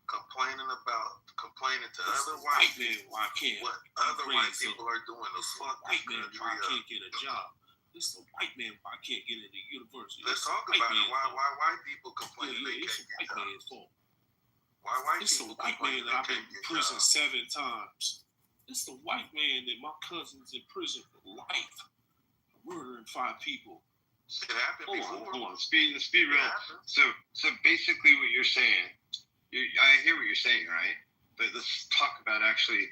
Complaining to other white white men, why can't what other white people are doing to fuck this white man, country why up. can't get a job? This the white man, why can't get into university? Let's talk about it. Why white people complain they it's can't the get white jobs? man's fault. Why white It's people the white complain man that I've they been can't in get prison jobs? 7 times. It's the white man that my cousin's in prison for life, murdering 5 people. It happened before. Hold on. Speed real. So basically, what you're saying, I hear what you're saying, right? But let's talk about actually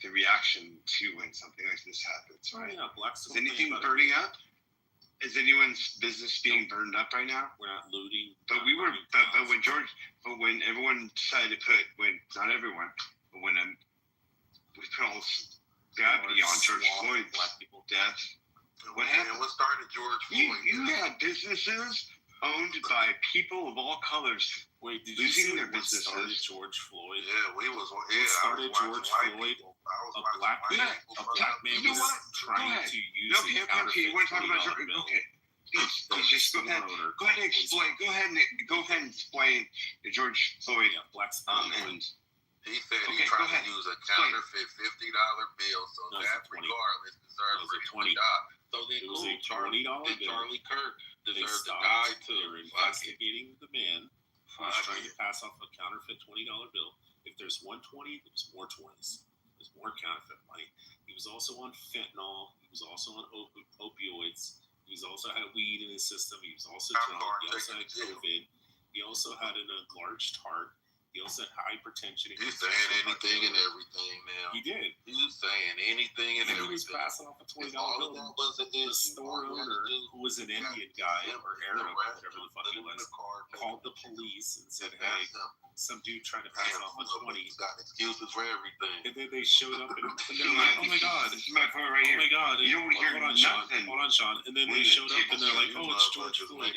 the reaction to when something like this happens, right? Yeah, blacks. Is anything burning up? Is anyone's business being burned up right now? We're not looting. But when everyone decided to not everyone, but when we put all this gravity on George Floyd's death. What happened? What started George Floyd? You had businesses owned by people of all colors. Wait, did you losing see their what businesses? Started George Floyd? Yeah, we was. Yeah, started George Floyd. A black man was trying to use okay. You want to talk about George? Okay. Please, just go ahead. Go ahead and explain. Go ahead and explain the George Floyd. Yeah, blacks. And he said he tried to use a counterfeit $50 bill, so that regardless deserves a $20. So then it was a $20 bill. Charlie Kirk deserved to die die too. They were investigating the man who was trying to pass off a counterfeit $20 bill. If there's 120, there's more 20s. There's more counterfeit money. He was also on fentanyl. He was also on opioids. He also had weed in his system. He was also drunk. He also had COVID. He also had an enlarged heart. He also had hypertension. He's saying anything and everything now. He did. He's saying anything and everything. He was passing off a $20 bill. The store owner, who was an Indian guy or Arab, whatever the fuck he was, called the police and said, "Hey, some dude trying to pass off a 20." He's got excuses for everything. And then they showed up and they're like, "Oh my god, this is my point right here. Oh my god!" You don't hear nothing. Hold on, Sean. And then they showed up and they're like, "Oh, it's George Floyd,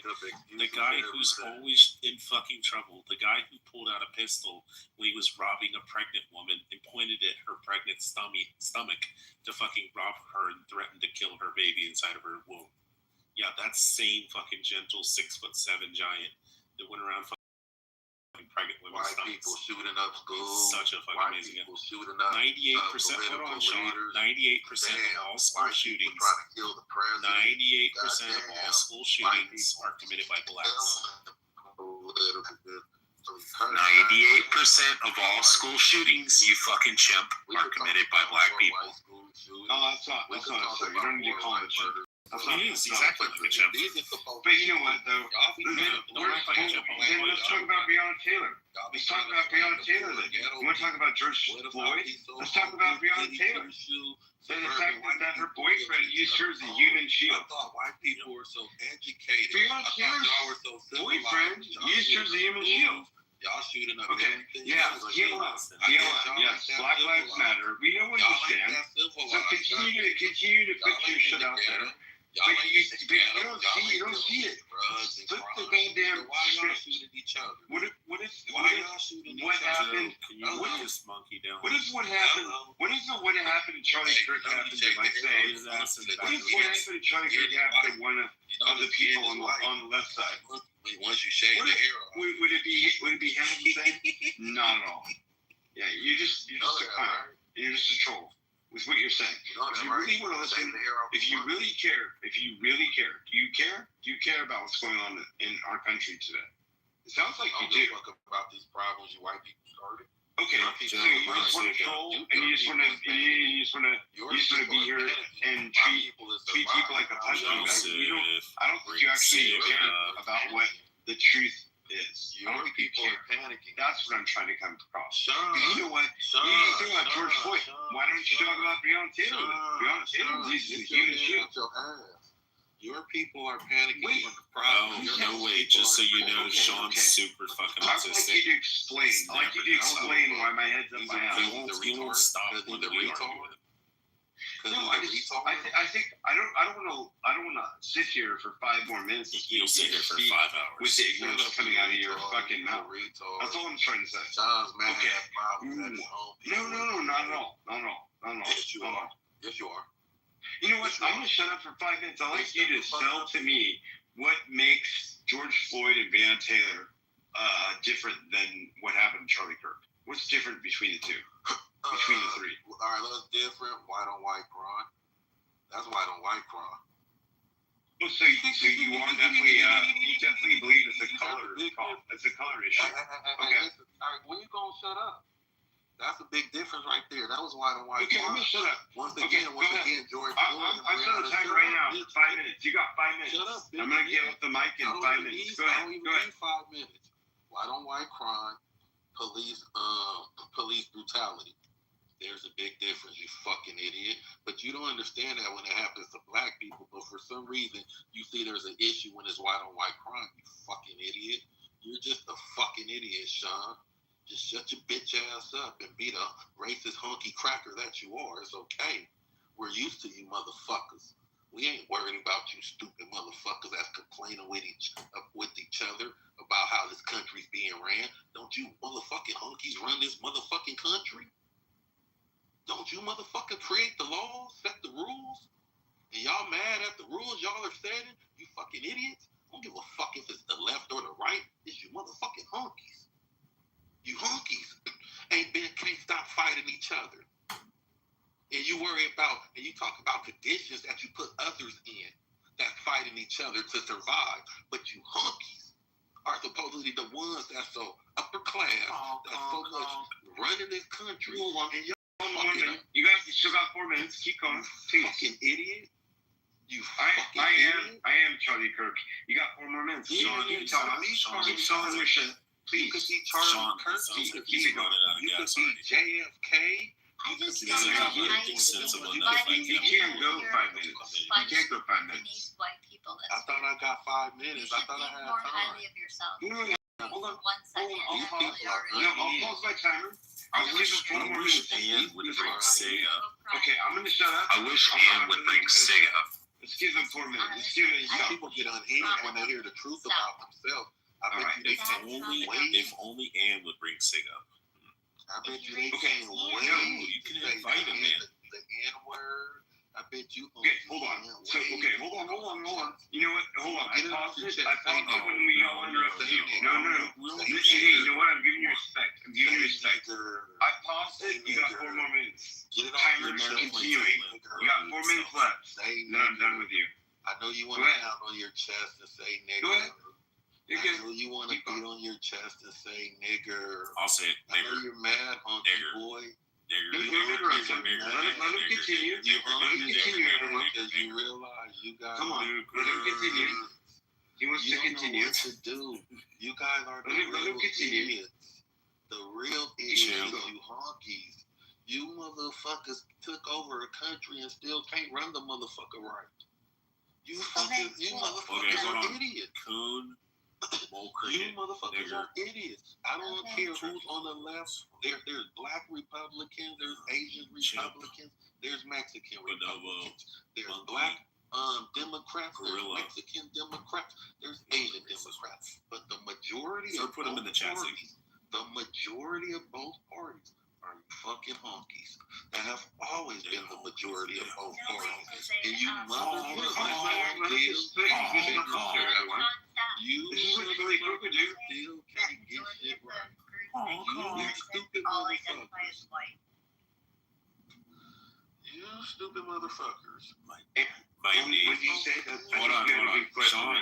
the guy who's always in fucking trouble, the guy who pulled out a pistol when he was robbing a pregnant woman and pointed at her pregnant stomach to fucking rob her and threatened to kill her baby inside of her womb." Yeah, that same fucking gentle 6'7" giant that went around pregnant women's White stomachs. people shooting up schools. Such a fucking White amazing. people shooting up 98%. Hold on, Sean. 98% of all school white shootings. people trying to kill the president. 98% of all school shootings are committed by blacks. 98% of all school shootings, you fucking chimp, are committed by black people. No, that's not. That's not. So you don't need to call it a chimp. That's not. He is exactly like a chimp. But you know what, though? Then let's talk about Breonna Taylor. Let's talk about Breonna Taylor. Then. You want to talk about George Floyd? Let's talk about Breonna Taylor. So the fact that her boyfriend used her as a human shield. I thought white people were so educated. Breonna Taylor's boyfriend used her as a human shield. Y'all shooting up everything. Yes, Black Lives Matter. We know what you stand. So continue to put your shit out there. But you don't see it. Flip the goddamn script. What happened? What happened to Charlie Kirk happened to, like, say, what happened to Charlie Kirk happened to one of the people on the left side? Once you shave the hair off. Would it be him saying? Not at all. Yeah, you're just a clown. You're just a troll. With what you're saying. If you really want to listen, if you really care, do you care about what's going on in our country today? It sounds like you do. About these problems you white people started. Okay, so you just want to troll, and you just want to be here and treat people like a punching bag. I don't think you actually care about what the truth is. I don't think you care. That's what I'm trying to come across. You know what? You think about George Floyd. Why don't you talk about Breonna Taylor? Breonna Taylor is a human shield. Your people are panicking. Wait, no way. Just so you know, Sean's super fucking I'd like you to explain. Why my head's up my ass. He won't stop when the retard. No, I think I don't want to sit here for 5 more minutes. You'll sit here for 5 hours with the ignorance coming out of your fucking mouth. That's all I'm trying to say. Okay. No, not at all. Yes, you are. Yes, you are. You know what? I'm going to shut up for 5 minutes. I'd like you to sell to me what makes George Floyd and Breonna Taylor different than what happened to Charlie Kirk. What's different between the two? Between the three? All right, that's different. White on white crime. That's white on white crime. Well, so you are definitely you definitely believe it's a color issue. Okay. All right, when you gonna shut up? That's a big difference right there. That was white on white. Okay, I'm gonna shut up. Once again, George. I'm setting the timer right now. 5 minutes. You got 5 minutes. Shut up, bitch. I'm gonna get with the mic in 5 minutes. Go ahead. Go ahead. 5 minutes. White on white crime, police brutality. There's a big difference, you fucking idiot. But you don't understand that when it happens to black people. But for some reason, you see there's an issue when it's white on white crime, you fucking idiot. You're just a fucking idiot, Sean. Just shut your bitch ass up and be the racist hunky cracker that you are. It's okay. We're used to you motherfuckers. We ain't worried about you stupid motherfuckers that's complaining with each other about how this country's being ran. Don't you motherfucking hunkies run this motherfucking country? Don't you motherfucking create the laws, set the rules? And y'all mad at the rules y'all are setting? You fucking idiots. I don't give a fuck if it's the left or the right. It's you motherfucking honkies. You honkies can't stop fighting each other. And you worry about, and you talk about conditions that you put others in that fighting each other to survive. But you honkies are supposedly the ones that's so upper class, that's so much running this country. And you still got 4 minutes. Keep going. Please. Fucking idiot. I am Charlie Kirk. You got 4 more minutes. Keep selling your shit. Please. You could be Charlie Kirk. You could be JFK. I just You can't go 5 minutes. You can't go 5 minutes. White people. I thought I got 5 minutes. I thought I had more time. highly of yourself. Hold on. 1 second. I'll pause my timer. I'll give it 4 more minutes. Ann would bring Sig up. Okay, I'm going to shut up. I wish Ann would bring Sig up. Let's give them 4 minutes. Let's give it a People get unhinged when they hear the truth about themselves. I bet you If only Ann would bring Sig up. I bet you they can't wait. You can invite him in. The N-word. I bet bet you. Okay, hold on. So, okay, hold on. You know what? Hold on. I paused it when we all interrupted you. No. Hey, you know what? I'm giving you respect. I paused it. You got 4 more minutes. Timer's continuing. You got 4 minutes left. Then I'm done with you. I know you want to pound on your chest and say nigger. Go ahead. I know you want to beat on your chest and say nigger. I'll say it. I know you're mad, hunky boy. Let him continue. Because you realize you guys. Come on. Let him continue. He wants to continue. What to do. You guys are the real idiots. The real idiots, you honkies. You motherfuckers took over a country and still can't run the motherfucker right. You motherfuckers are idiots. Coon. You motherfuckers are idiots. I don't care who's on the left. There's black Republicans, there's Asian Republicans, there's Mexican Republicans, there's black Democrats, there's Mexican Democrats, there's Asian Democrats. But the majority of put them in the chat parties, the majority of both parties are fucking honkies. That have always been the majority of both parties. And you motherfuckers still can't get shit right. You stupid motherfuckers. You stupid motherfuckers. My name. Would you say that? Hold on.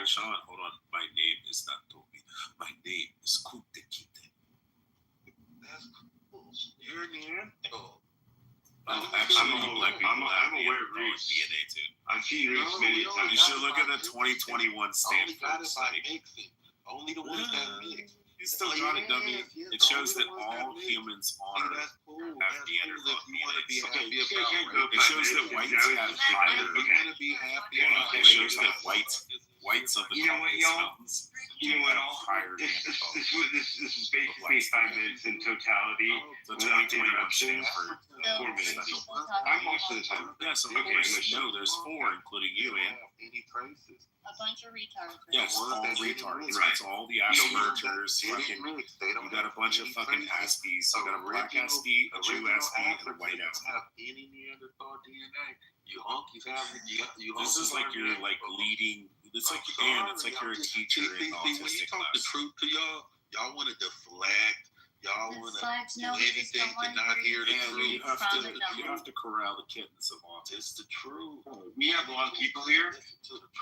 Sean, hold on. My name is not Toby. My name is Kute Kite. That's cool. You're Neanderthal. I'm aware of Reese DNA too. I've seen Reese many times. You should look at the 2021 Stanford study. Only the ones that mix. You still got it, W. It shows that all humans honor have Neanderthal DNA. It shows that whites have higher. It shows that whites of the mountains have higher Neanderthal. This is basically 5 minutes in totality. The 2021 Stanford 4 minutes. I'm most of the time. Yes, of course. No, there's 4, including you, man. Any traces? A bunch of retards. Yes, all retards. Right. It's all the Asperger's. Fucking, you got a bunch of fucking Aspies. You got a black Aspie, a Jew Aspie, and a white Aspie. Have any Neanderthal DNA? You honkies have you. This is like you're like leading. It's like it's like you're a teacher in autistic when you talk the class. truth to y'all want to deflect. Y'all want to do no, anything to not hear the truth. You have to corral the kittens of autism. It's the truth. We have a lot of people here.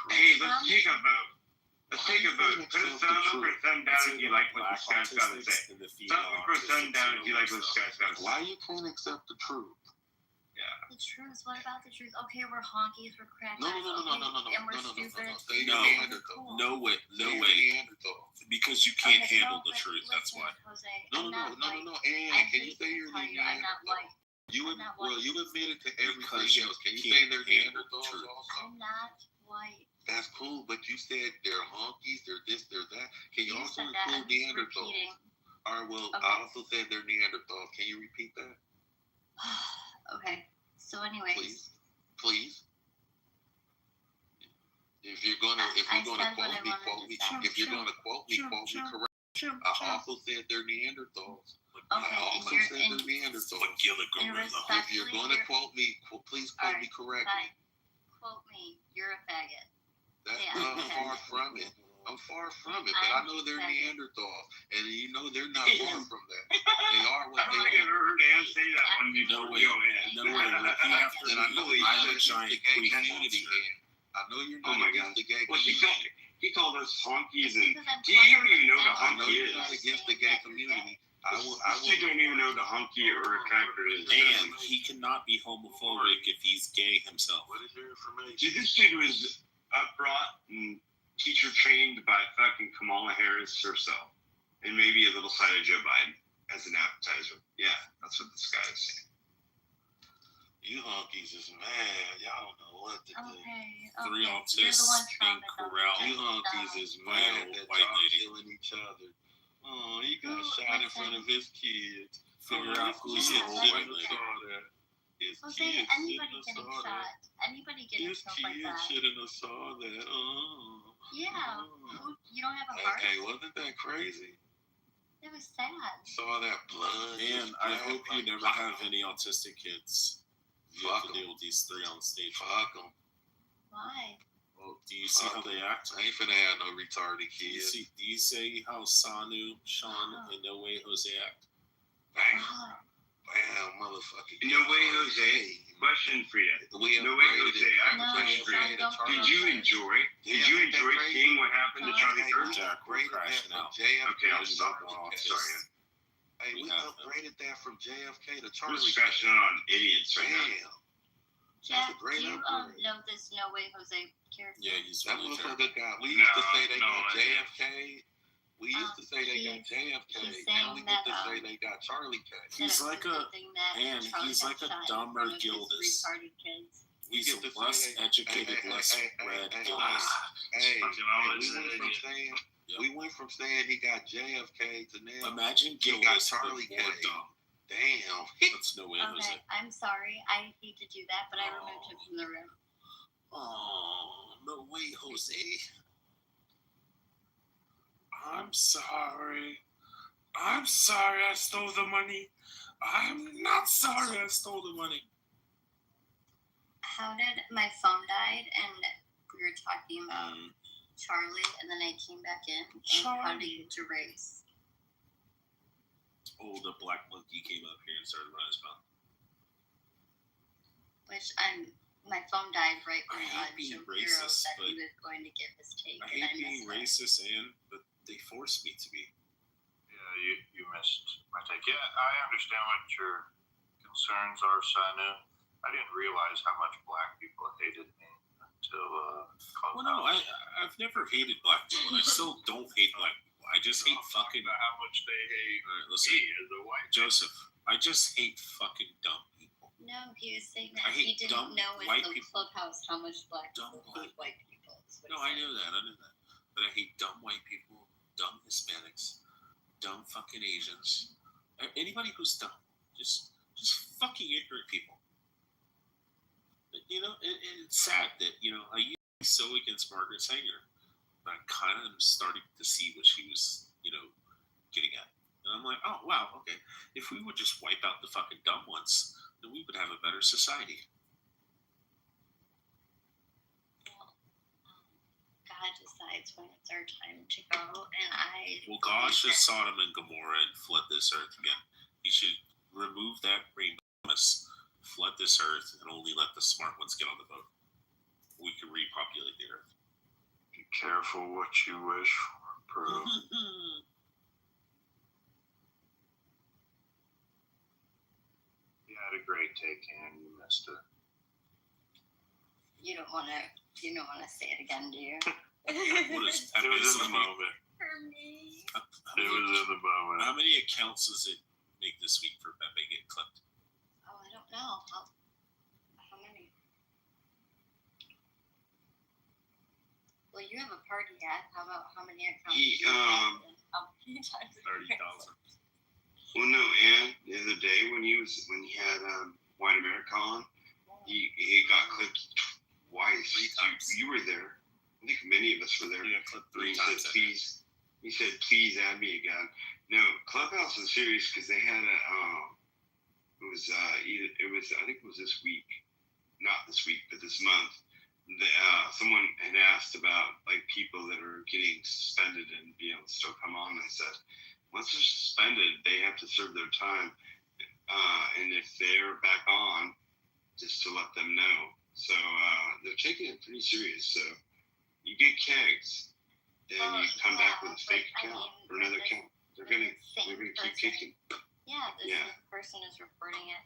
Hey, let's take a vote. Put a thumb up or a thumb down if you like what this guy's got to say. Thumb up or a thumb down if you like what this guy's got to say. Why you can't accept the truth? Yeah. The truth. What about the truth? Okay, we're honkies, we're crackers. No, and we're stupid. No way. Because you can't handle the truth. That's why. Jose, No. And can you say you're Neanderthal? You admitted to everything else. Can you say they're Neanderthals also? I'm not white. That's cool, but you said they're honkies, they're this, they're that. Can you also said that. include Neanderthals? All right, well, I also said they're Neanderthals. Can you repeat that? Okay. So, anyways. Please. If you're gonna quote me, If you're gonna quote me correct. I also said they're Neanderthals. Okay, I also said they're Neanderthals. If you're gonna quote me, please quote me correctly. Fine. Quote me. You're a faggot. That's far from it. I'm far from it, but I know they're Neanderthals, and you know they're not far from that. They are what I don't they think I've ever heard Ann say that one before. No way. And I know I'm against the gay community, and I know you're not against the gay community. He called us honkies, and do you even know what a I know honky you're is? not against the gay community. You don't even know what a honky or a cracker is. And he cannot be homophobic if he's gay himself. What is your information? See, this dude was brought and teacher trained by fucking Kamala Harris herself, and maybe a little side of Joe Biden as an appetizer. Yeah, that's what this guy is saying. You honkies is mad. Y'all don't know what to do. Okay. 3 autists being corralled. You honkies is mad that y'all killing each other. Oh, he got shot in front of his kids. Figure out who's the old white lady. His Jose, kids anybody getting shot. Anybody getting His killed like kids that. shouldn't have saw that. Oh. Yeah. You don't have a heart? Hey, wasn't that crazy? It was sad. Saw that blood. And I hope you never have any autistic kids. You have to deal with these three on stage. Fuck them. Why? Well, do you see how they act? I ain't finna have no retarded Do you kids. do you see how Sanu, Sean, and No Way Jose act? Bam. Bam, motherfucker. No Way Jose. Question for you. No Way Jose. I have a question for you. Did you enjoy seeing what happened to Charlie Kirk? Jack, we're crashing out. Okay, I'll stop. Sorry. Hey, we upgraded that from JFK to Charlie. We're scratching out on idiots right now. Jack, a great do you upgrade. know this No Way Jose character? Yeah, he's That really motherfucker terrible. got. We used to say they No, got no, JFK. We used to say they got JFK. he's Now we saying get to that, say they got Charlie K. He's like a man. He's like a dumber Gildas. Retarded kids. He's a less educated, less read Gildas. Hey, we went from saying he got JFK to now. Imagine he got Gildas, but Charlie K. more dumb. Damn. That's No Way Jose. Okay, I'm sorry. I hate to do that, but I removed him from the room. Oh, No Way Jose. I'm sorry. I'm sorry I stole the money. I'm not sorry I stole the money. How did my phone died and we were talking about Charlie, and then I came back in and how do you erase? Oh, the black monkey came up here and started running his mouth. Which my phone died right when I hate being Shapiro racist, said but he was going to give his take. I and hate being missed it. racist, but they forced me to be. Yeah, you missed my take. Yeah, I understand what your concerns are, Sanu. I didn't realize how much black people hated me until Well, no, I've never hated black people. I still don't hate black people. I just hate fucking. How much they hate All right, listen, me as a white Joseph. I just hate fucking dumb people. No, he was saying I that he hate didn't dumb know in white the people. clubhouse how much black Dumb people black hate white people. is what No, he I said. knew that. I knew that. But I hate dumb white people, dumb Hispanics, dumb fucking Asians. Anybody who's dumb. Just fucking ignorant people. You know, it's sad that, I used to be so against Margaret Sanger. But I kind of am starting to see what she was, getting at. And I'm like, oh, wow, okay. If we would just wipe out the fucking dumb ones, then we would have a better society. God decides when it's our time to go, and I. Well, God should Sodom and Gomorrah and flood this earth again. He should remove that rainbow promise, flood this earth, and only let the smart ones get on the boat. We can repopulate the earth. Be careful what you wish for, bro. You had a great take, and you missed it. You don't want to say it again, do you? It was in the moment. For me. It was in the moment. How many accounts does it make this week for Pepe get clipped? Oh, I don't know. How many? Well, you have a party hat. How about how many accounts? How many times? 30,000. Well, no, and the other day when he had White America on, he got clipped twice. 3 times. You were there. I think many of us were there. He got clipped 3 He times. said, please. He said, please add me again. No, Clubhouse was serious because they had a. It was I think it was this week, not this week, but this month. Someone had asked about like people that are getting suspended and being able to still come on. I said, once they're suspended, they have to serve their time, and if they're back on, just to let them know. So they're taking it pretty serious. So you get kegs, then you come back with a fake account or another account. They're gonna keep kicking. Yeah, this person is reporting it,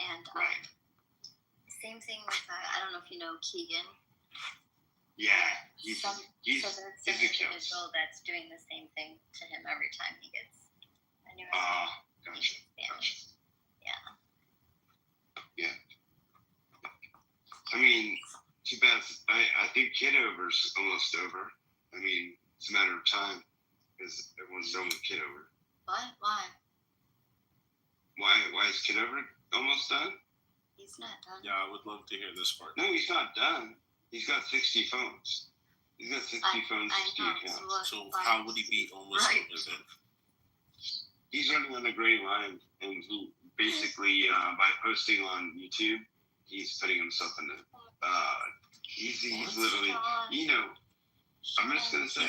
and same thing with I don't know if you know Keegan. Yeah, he's So there's his an accounts. individual that's doing the same thing to him every time he gets a new Gotcha. Yeah. I mean, too bad. I think Kitover's almost over. I mean, it's a matter of time because everyone's done with Kitover. What? Why? Why is Kitover almost done? He's not done. Yeah, I would love to hear this part. No, he's not done. He's got 60 phones. He's got 60 phones, 60 accounts. So how would he be almost over then? He's running on a gray line, and he basically, by posting on YouTube, he's putting himself in a. He's literally, I'm just gonna say.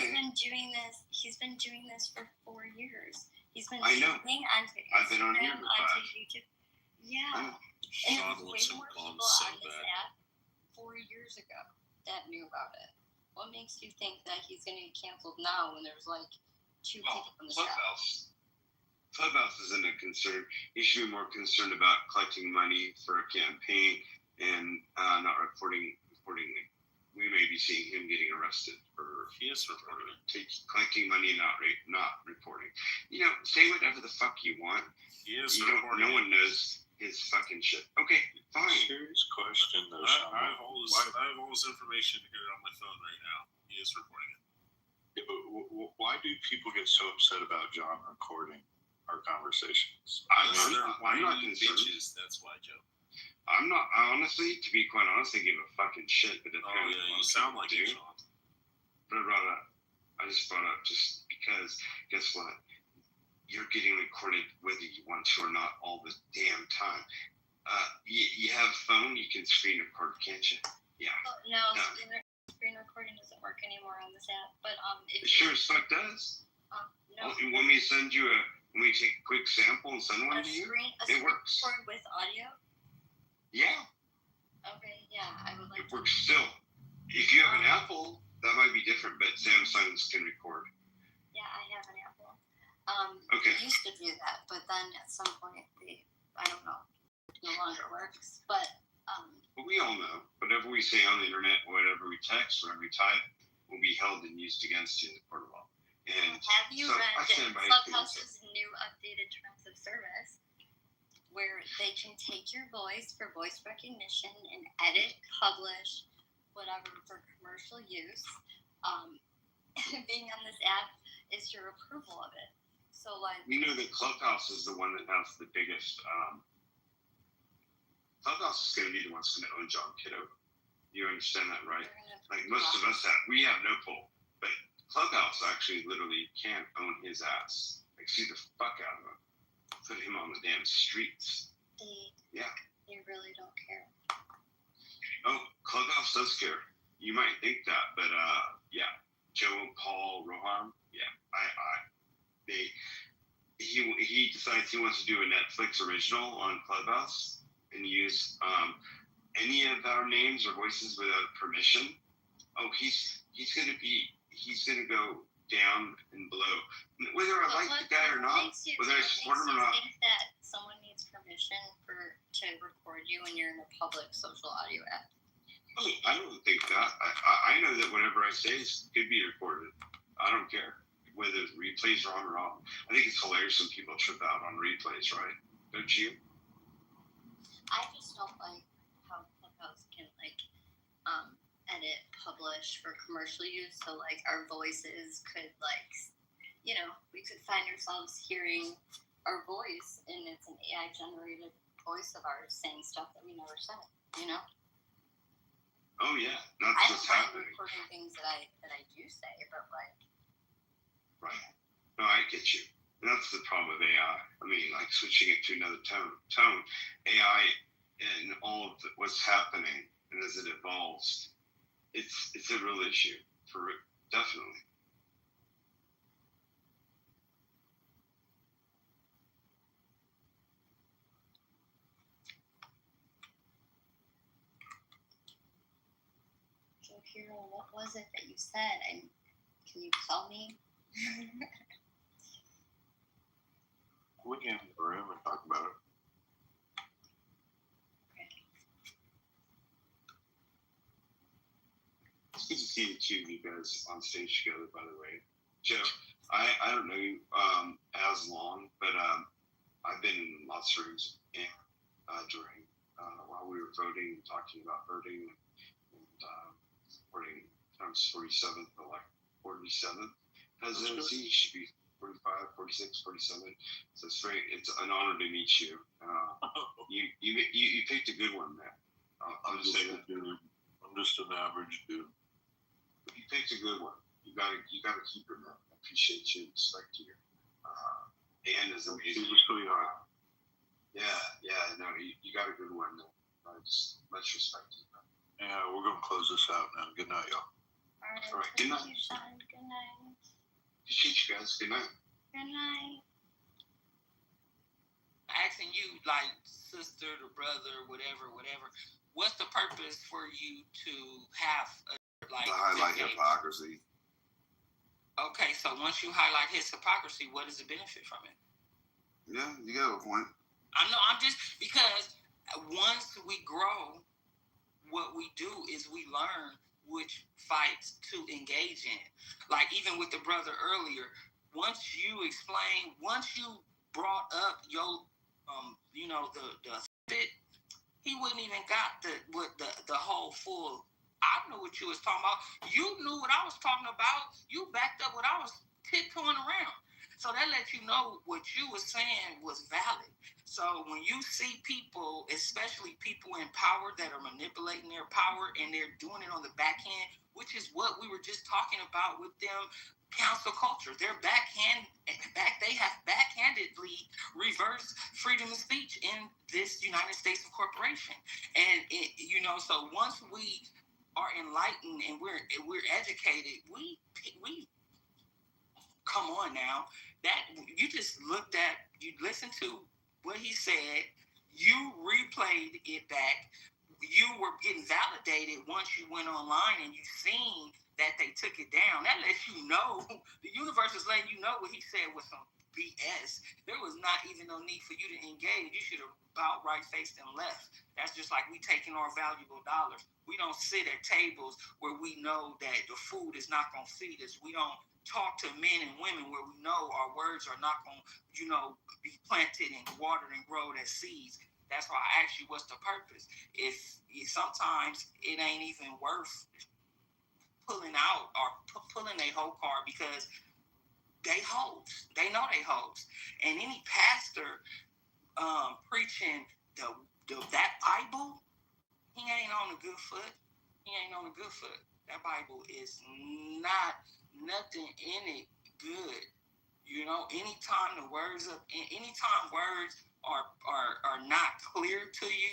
He's been doing this for 4 years. He's been I know. streaming onto Instagram, I've been on here for 5. onto YouTube. Yeah. Sean And there's way wants some more bombs people so on this bad. app 4 years ago that knew about it. What makes you think that he's going to get canceled now when there's like 2 people on this app? Clubhouse isn't a concern. He should be more concerned about collecting money for a campaign and not reporting. We may be seeing him getting arrested for collecting money and not reporting. Say whatever the fuck you want. He is No one knows his fucking shit. Okay, fine. Serious question though, Sean. I have all this information here on my phone right now. He is reporting it. Yeah, but why do people get so upset about John recording our conversations? I'm not Whiny concerned. bitches. That's why, Joe. I'm not, honestly, to be quite honest, I give a fucking shit. But You sound like it, Sean. But I just brought up just because, guess what? You're getting recorded whether you want to or not all the damn time. You have a phone, you can screen record, can't you? Yeah. No, screen recording doesn't work anymore on this app. But It sure as fuck does. No. When we take a quick sample and send one to you, it works. Record with audio? Yeah. Okay, yeah, I would like It works still. If you have an Apple, that might be different, but Samsungs can record. Yeah, I have an Apple. Okay. It used to do that, but then at some point, I don't know, it no longer works. But But we all know, whatever we say on the internet, whatever we text, whatever we type, will be held and used against you in the court of law. And have you so read I stand by Clubhouse's new updated terms of service, where they can take your voice for voice recognition and edit, publish, whatever for commercial use? Being on this app is your approval of it. So, like, we know that Clubhouse is the one that has the biggest. Clubhouse is going to be the one's going to own John Kitover. You understand that, right? Like most of us we have no pull, but Clubhouse actually literally can't own his ass. Like, sue the fuck out of him, put him on the damn streets. They really don't care. Oh, Clubhouse does care. You might think that, but yeah, Joe and Paul Rohan, yeah, he decides he wants to do a Netflix original on Clubhouse and use any of our names or voices without permission. Oh, he's gonna go down and below, whether I like the guy or not, whether I support him or not. Think that someone needs permission to record you when you're in a public social audio app? Oh, I don't think that. I know that whatever I say could be recorded. I don't care whether the replays are on or off. I think it's hilarious when people trip out on replays, right? Don't you? I just don't like how Clubhouse can edit, publish for commercial use. So like our voices could we could find ourselves hearing our voice and it's an AI generated voice of ours saying stuff that we never said. Oh yeah, that's what's happening. Recording things that I do say, but like. Right. No, I get you. And that's the problem with AI. I mean, like switching it to another tone. AI and all of what's happening and as it evolves, it's a real issue definitely. So, Hero, what was it that you said? Can you tell me? We can in the room and talk about it. It's good to see the two of you guys on stage together, by the way. Joe, I don't know you as long, but I've been in lots of rooms during while we were voting and talking about voting and supporting Trump's 47th 47th presidency. He should be 45, 46, 47. So it's an honor to meet you. You picked a good one there. I'll just say that. Dude. I'm just an average dude. You picked a good one. You gotta keep him up. I appreciate you, respect you. And as amazing. Super sweetheart. Yeah, no, you got a good one. Just much respect to them. Yeah, we're gonna close this out now. Good night, y'all. All right. Good night. Thank you, Sean. Good night. Appreciate you guys. Good night. Good night. Asking you, like sister or brother, whatever, what's the purpose for you to have like To highlight debate? hypocrisy. Okay, so once you highlight his hypocrisy, what is the benefit from it? Yeah, you got a point. I know. I'm just because once we grow, what we do is we learn which fights to engage in. Like even with the brother earlier, once you brought up your the fit, he wouldn't even got the whole full. I knew what you was talking about. You knew what I was talking about. You backed up what I was tiptoeing around. So that lets you know what you were saying was valid. So when you see people, especially people in power that are manipulating their power and they're doing it on the back end, which is what we were just talking about with them council culture. They have backhandedly reversed freedom of speech in this United States of Corporation. And so once we are enlightened and we're educated, we come on now. That you just you listened to what he said, you replayed it back, you were getting validated once you went online and you seen that they took it down. That lets you know, the universe is letting you know what he said was some BS. There was not even no need for you to engage. You should have about right-faced and left. That's just like we taking our valuable dollars. We don't sit at tables where we know that the food is not going to feed us. We don't talk to men and women where we know our words are not going to, be planted and watered and grown as seeds. That's why I asked you, what's the purpose? If sometimes it ain't even worth pulling out or pulling a whole card because they hoes. They know they hoes. And any pastor preaching that Bible, he ain't on a good foot. He ain't on a good foot. That Bible is not nothing in it good. Anytime anytime words are not clear to you,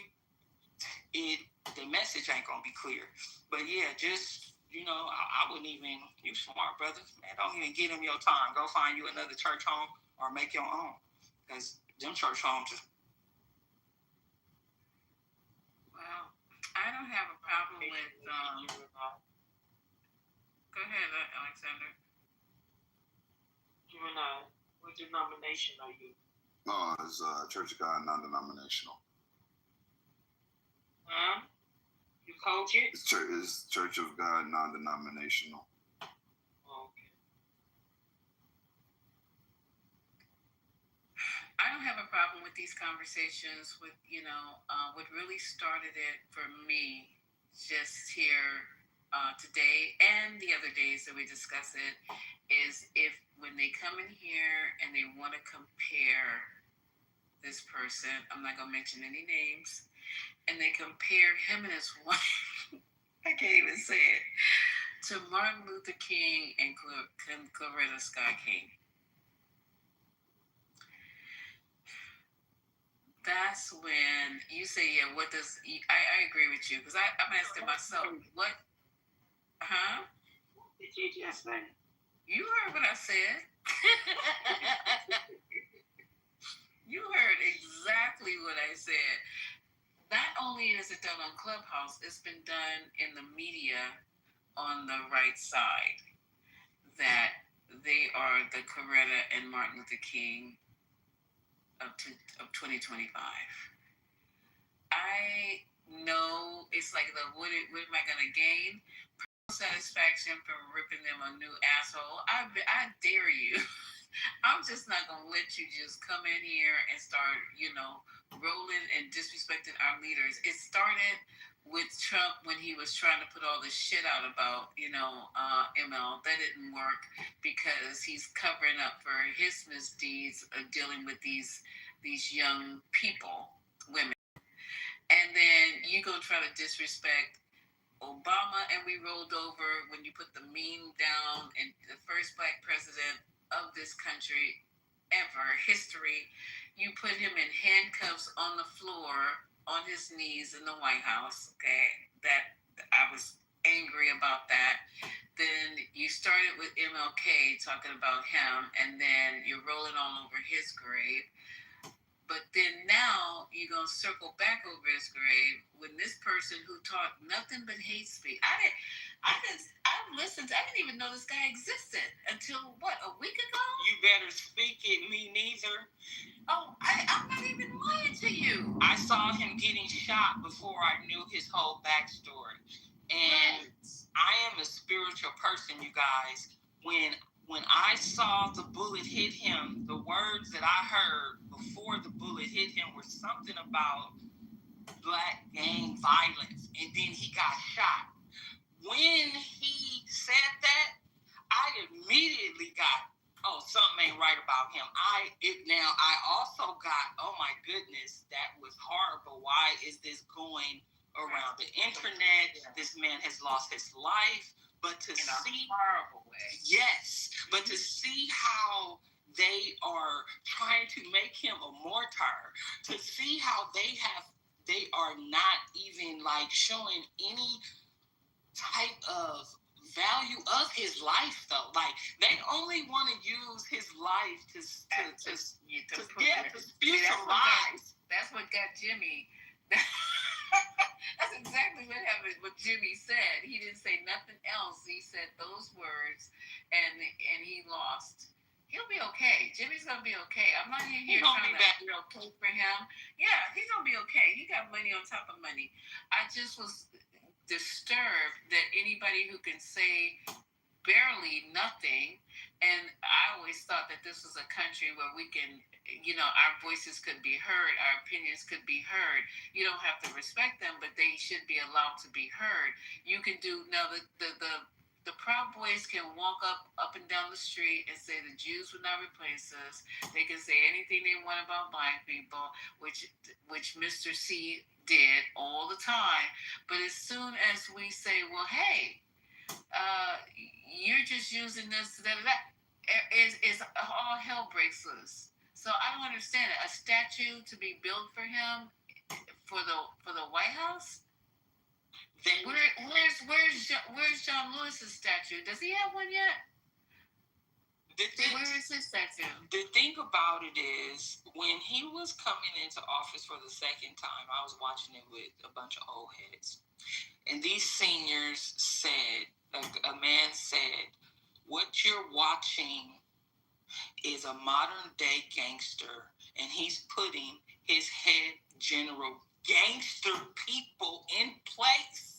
the message ain't gonna be clear. But yeah, just I wouldn't even. You smart, brother. Man, don't even give them your time. Go find you another church home or make your own, because them church homes just. Well, I don't have a problem with. Go ahead, Alexander. What denomination are you? No, it's Church of God, non-denominational. Huh? You coach it? It's Church of God, non-denominational. Okay. I don't have a problem with these conversations. With what really started it for me, just here today and the other days that we discuss it, is if when they come in here and they want to compare this person, I'm not gonna mention any names, and they compare him and his wife, I can't even say it, to Martin Luther King and Coretta Scott King. That's when you say, yeah, what does, I agree with you, because I'm asking myself, what, huh? What did you just say? You heard what I said. You heard exactly what I said. Not only is it done on Clubhouse, it's been done in the media on the right side, that they are the Coretta and Martin Luther King of 2025. I know it's like what am I going to gain? Satisfaction from ripping them a new asshole. I dare you. I'm just not gonna let you just come in here and start, rolling and disrespecting our leaders. It started with Trump when he was trying to put all this shit out about, ML. That didn't work because he's covering up for his misdeeds of dealing with these young people, women. And then you gonna try to disrespect Obama, and we rolled over when you put the meme down, and the first black president of this country ever, history, you put him in handcuffs on the floor on his knees in the White House. Okay, that I was angry about that. Then you started with MLK talking about him, and then you're rolling all over his grave. But then now you're gonna circle back over his grave when this person who taught nothing but hate speech. I listened. I didn't even know this guy existed until what, a week ago? You better speak it. Me neither. Oh, I'm not even lying to you. I saw him getting shot before I knew his whole backstory, and I am a spiritual person, you guys. When I saw the bullet hit him, the words that I heard before the bullet hit him were something about black gang violence, and then he got shot. When he said that, I immediately got, oh, something ain't right about him. I also got, oh my goodness, that was horrible. Why is this going around the internet? This man has lost his life. But to see horrible way. Yes, but to see how they are trying to make him a martyr, to see how they are not even like showing any type of value of his life though. Like they only want to use his life to spiritualize. That's what got Jimmy. That's exactly what happened. What Jimmy said. He didn't say nothing else. He said those words, and he lost. He'll be okay. Jimmy's gonna be okay. I'm not in here trying to be okay for him. Yeah, he's gonna be okay. He got money on top of money. I just was disturbed that anybody who can say barely nothing, and I always thought that this was a country where we can, our voices could be heard, our opinions could be heard. You don't have to respect them, but they should be allowed to be heard. You can do now. The Proud Boys can walk up and down the street and say the Jews would not replace us. They can say anything they want about black people, which Mr. C did all the time. But as soon as we say, well, hey, you're just using this, is all hell breaks loose. So I don't understand it. A statue to be built for him for the White House? Where's John Lewis's statue? Does he have one yet? Where is his statue? The thing about it is, when he was coming into office for the second time, I was watching it with a bunch of old heads. And these seniors said, a man said, what you're watching is a modern day gangster, and he's putting his head general gangster people in place.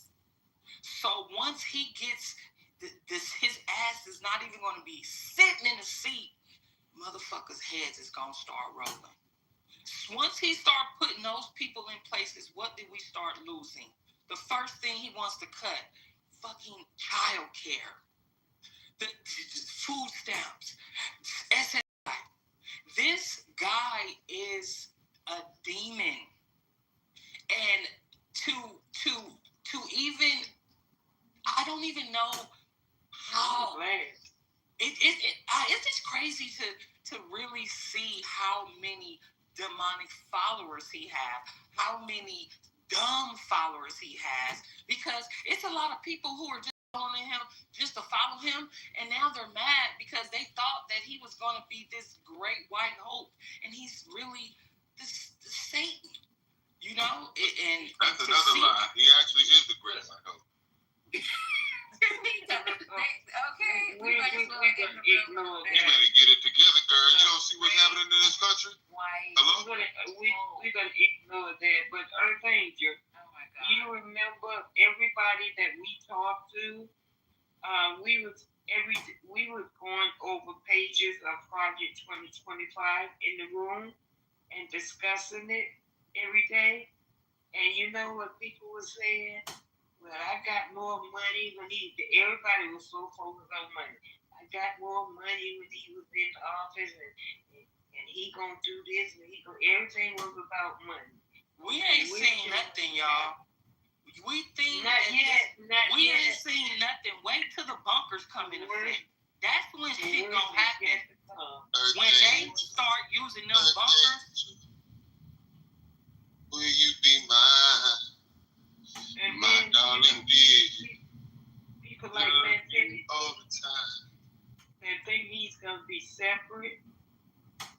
So once he gets his ass is not even going to be sitting in the seat, motherfuckers' heads is going to start rolling. Once he start putting those people in places, what did we start losing? The first thing he wants to cut, fucking child care, the food stamps, SSI. This guy is a demon. And to even, I don't even know how. It's just crazy to really see how many demonic followers he has, how many dumb followers he has, because it's a lot of people who are just following him just to follow him, and now they're mad because they thought that he was going to be this great white hope, and he's really this Satan, and that's another lie. He actually is the great white hope. Okay, we better get it together, girl. You don't see what's happening in this country? Hello? We're gonna ignore that. But Archangel, you remember everybody that we talked to? We was going over pages of Project 2025 in the room and discussing it every day. And you know what people were saying? Well, I got more money when everybody was so focused on money. I got more money when he was in office, and he gonna do this, and everything was about money. We ain't seen nothing, y'all. We think we ain't seen nothing. Wait till the bunkers come in effect. That's when shit gonna happen. When they start using them bunkers. Where you be mine? And My then, darling dear. people like Man City, All the time. they think he's gonna be separate.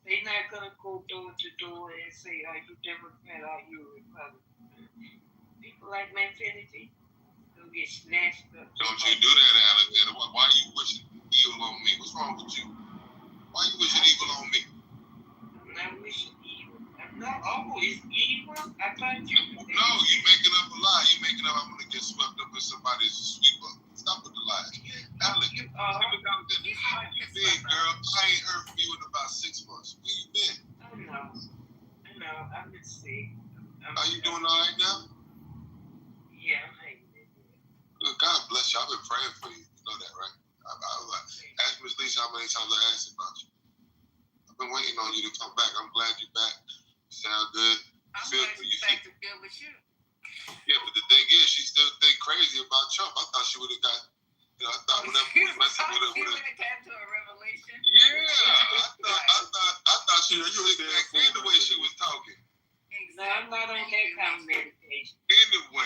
They're not gonna go door to door and say, "Are you Democrat? Are you Republican?" People like Man City will get snatched up. Don't you do that, Alexander. Why you wishing evil on me? What's wrong with you? Why you wishing evil on me? I'm not wishing evil. I'm not always evil. I thought you. No, you making up a lie. You making up. I'm gonna get swept up in somebody's sweep up. Stop with the lies, Alex. You big girl. I ain't heard from you in about 6 months. Where you been? I know. I've been sick. Are you doing all right now? Yeah, I'm hanging in there. Good. God bless you. I've been praying for you. You know that, right? Ask Miss Lisa how many times I asked about you. I've been waiting on you to come back. I'm glad you're back. You sound good. I'm Feel glad good. you're back to feel with you. Yeah, but the thing is, she still think crazy about Trump. I thought she would have got, I thought whenever we was messing with her, She would have come to a revelation. yeah, I thought she was sick back then the way she was talking. No, I'm not on that kind of medication. Anyway,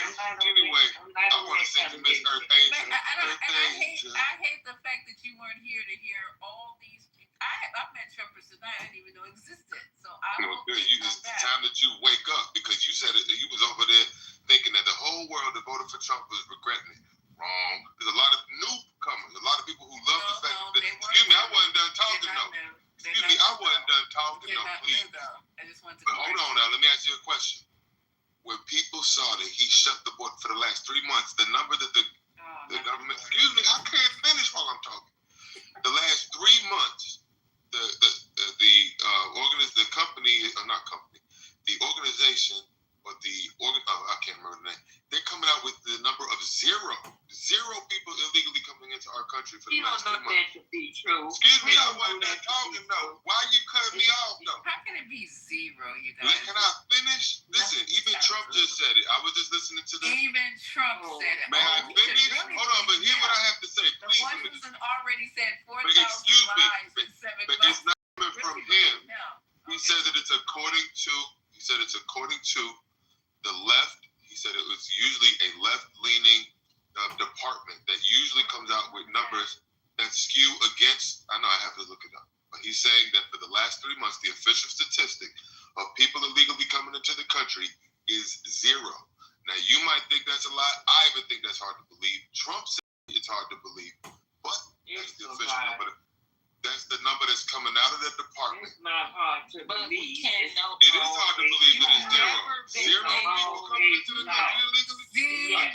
I want to say to Miss Earth Angel. I hate the fact that you weren't here to hear all these. I met Trumpers that I didn't even know existed. So I Well, good. It's the time that you wake up because you said it. You was over there thinking that the whole world that voted for Trump was regretting it. Wrong. There's a lot of newcomers, a lot of people who love the fact that. Excuse me, I wasn't done talking though. Excuse me, I wasn't done talking though. Please. I just wanted to. But hold on now. Let me ask you a question. When people saw that he shut the border for the last 3 months, the number that the government. Excuse me, I can't finish while I'm talking. The last 3 months. The organization, or I can't remember the name. They're coming out with the number of zero people illegally coming into our country for the last 3 months. That to be true. Excuse me, I wasn't done talking though. Why you cutting me off though? How can it be zero, you guys? Can I finish? Listen, even Trump just said it. I was just listening to this. Even Trump said it. May I finish? Hold on, but hear what I have to say. Please. The Washington already said 4,000 lies in 7 months. But it's not coming from him. He said that it's according to the left. He said it was usually a left-leaning department that usually comes out with numbers that skew against. I know I have to look it up, but he's saying that for the last 3 months, the official statistic of people illegally coming into the country is zero. Now you might think that's a lie. I even think that's hard to believe. Trump said it's hard to believe, but that's the official number. That's the number that's coming out of that department. It's not hard to believe. We can't know. It is hard to believe that it's zero. Zero people coming into the country illegally. I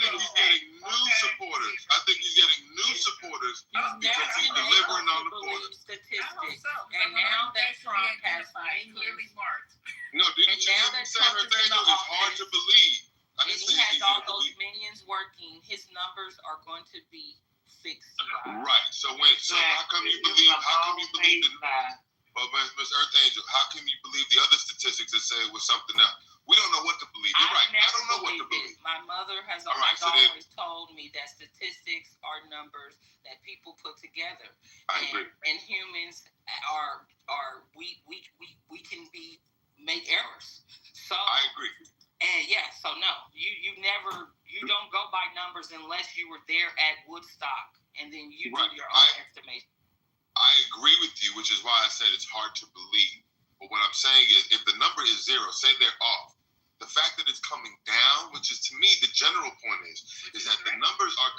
think he's getting new supporters. Because he's delivering on the border. Statistics. And now that Trump has clearly marked. No, didn't you hear me say her thing? It's hard to believe. I and didn't he say has it's all easy to those believe. minions working. His numbers are going to be fixed. Right. So how come you believe? Well, Miss Earth Angel, how can you believe the other statistics that say it was something else? We don't know what to believe. You're right. I don't know what to believe. My mother has Always told me that statistics are numbers that people put together. I agree. And humans we can make errors. So I agree. And so no, you don't go by numbers unless you were there at Woodstock and then you do your own estimation. I agree with you, which is why I said it's hard to believe. But what I'm saying is, if the number is zero, say they're off. The fact that it's coming down, which is to me the general point is that the numbers are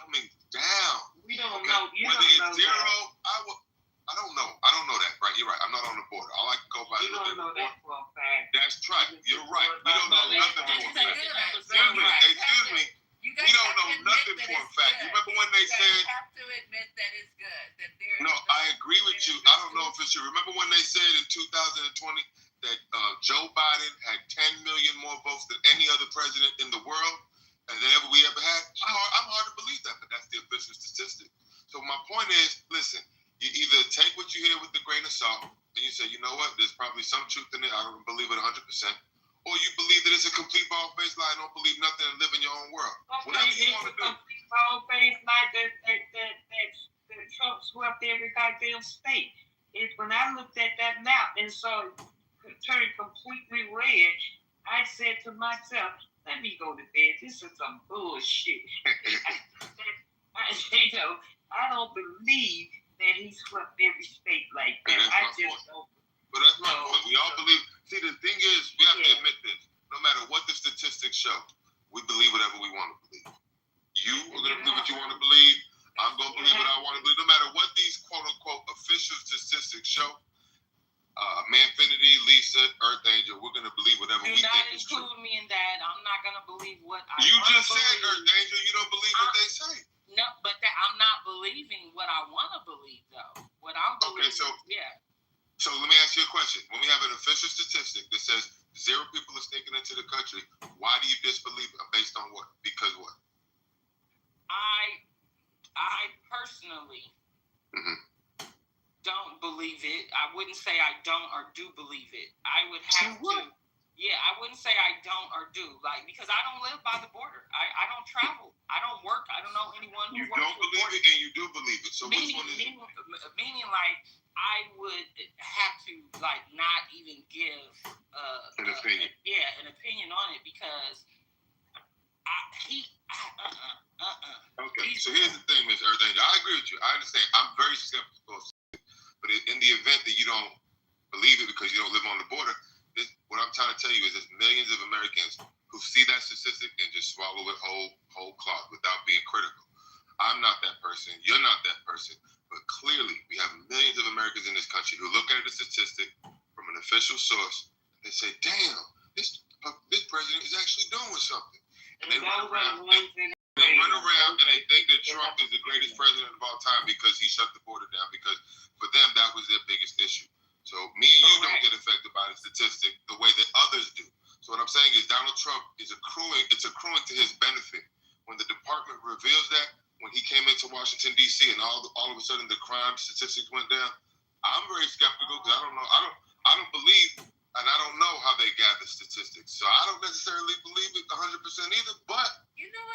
coming down. We don't know. You Whether don't know it's zero, I don't know. I don't know that. Right? You're right. I'm not on the border. All I can go by. You don't know that for a fact. That's right. You're right. We don't know nothing for a fact. Excuse me. We don't know nothing for a fact. You remember when they said? You have to admit that it's good. No, I agree with you. I don't know if it's true. Remember when they said in 2020 that Joe Biden had 10 million more votes than any other president in the world than we ever had? I'm hard to believe that, but that's the official statistic. So my point is, listen, you either take what you hear with a grain of salt, and you say, you know what, there's probably some truth in it. I don't believe it 100%. Or you believe that it's a complete bald-faced lie and don't believe nothing and live in your own world. Whatever you want to do. Complete bald-faced lie that Trump swept every goddamn state. When I looked at that map and saw it turn complete completely red, I said to myself, let me go to bed. This is some bullshit. I don't believe that he swept every state like that. I just don't. But that's my point. We all believe. See, the thing is, we have to admit this. No matter what the statistics show, we believe whatever we want to believe. You are going to believe what you want to believe. I'm going to believe what I want to believe. No matter what these quote-unquote official statistics show, Manfinity, Lisa, Earth Angel, we're going to believe whatever we think is true. Do not include me in that. I'm not going to believe what I You want just to said, believe. Earth Angel, you don't believe what they say. No, but I'm not believing what I want to believe, though. What I'm believing, So let me ask you a question. When we have an official statistic that says 0 people are sneaking into the country, why do you disbelieve it? Based on what? Because what? I personally don't believe it. I wouldn't say I don't or do believe it. I would have to. Yeah, I wouldn't say I don't or do. Like, because I don't live by the border. I don't travel. I don't work. I don't know anyone who works. You don't believe it and you do believe it. So which one is it? Meaning, like, I would have to, like, not even give an opinion. An opinion on it because Okay, so here's the thing, Ms. Earth Angel. I agree with you. I understand. I'm very skeptical of it. But in the event that you don't believe it because you don't live on the border, what I'm trying to tell you is there's millions of Americans who see that statistic and just swallow it whole cloth without being critical. I'm not that person. You're not that person. But clearly, we have millions of Americans in this country who look at the statistic from an official source and they say, damn, this president is actually doing something. And they run around and they think that Trump is the greatest president of all time because he shut the border down, because for them, that was their biggest issue. So me and you don't get affected by the statistic the way that others do. So what I'm saying is Donald Trump is accruing to his benefit. When the department reveals that, when he came into Washington, D.C., and all of a sudden the crime statistics went down, I'm very skeptical because I don't know. I don't believe, and I don't know how they gather statistics. So I don't necessarily believe it 100% either, but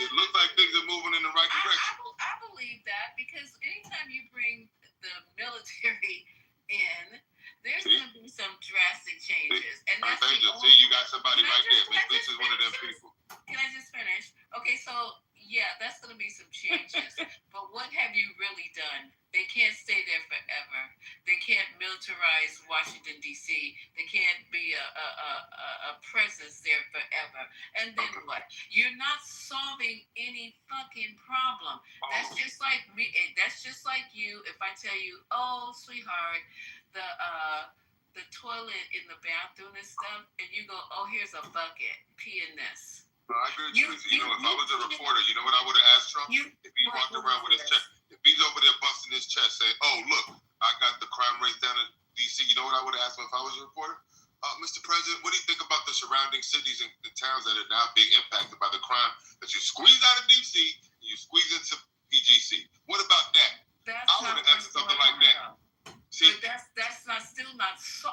it looks like things are moving in the right direction. I believe that because anytime you bring the military in, there's going to be some drastic changes. And that's you got somebody right there. Miss Lisa's one of them people. Can I just finish? Okay, so yeah, that's going to be some changes. But what have you really done? They can't stay there forever. They can't militarize Washington, D.C. They can't be a presence there forever. And then what? You're not solving any fucking problem. That's just like me. That's just like you. If I tell you, oh, sweetheart, the toilet in the bathroom and stuff, and you go, oh, here's a bucket. Pee in this. No, I agree with you. If I was a reporter, you know what I would have asked Trump? If he walked around with his chest, if he's over there busting his chest saying, oh, look, I got the crime rate down in D.C., you know what I would have asked him if I was a reporter? Mr. President, what do you think about the surrounding cities and the towns that are now being impacted by the crime that you squeeze out of D.C. and you squeeze into PGC? What about that? I would have asked something like that. See, but that's still not so.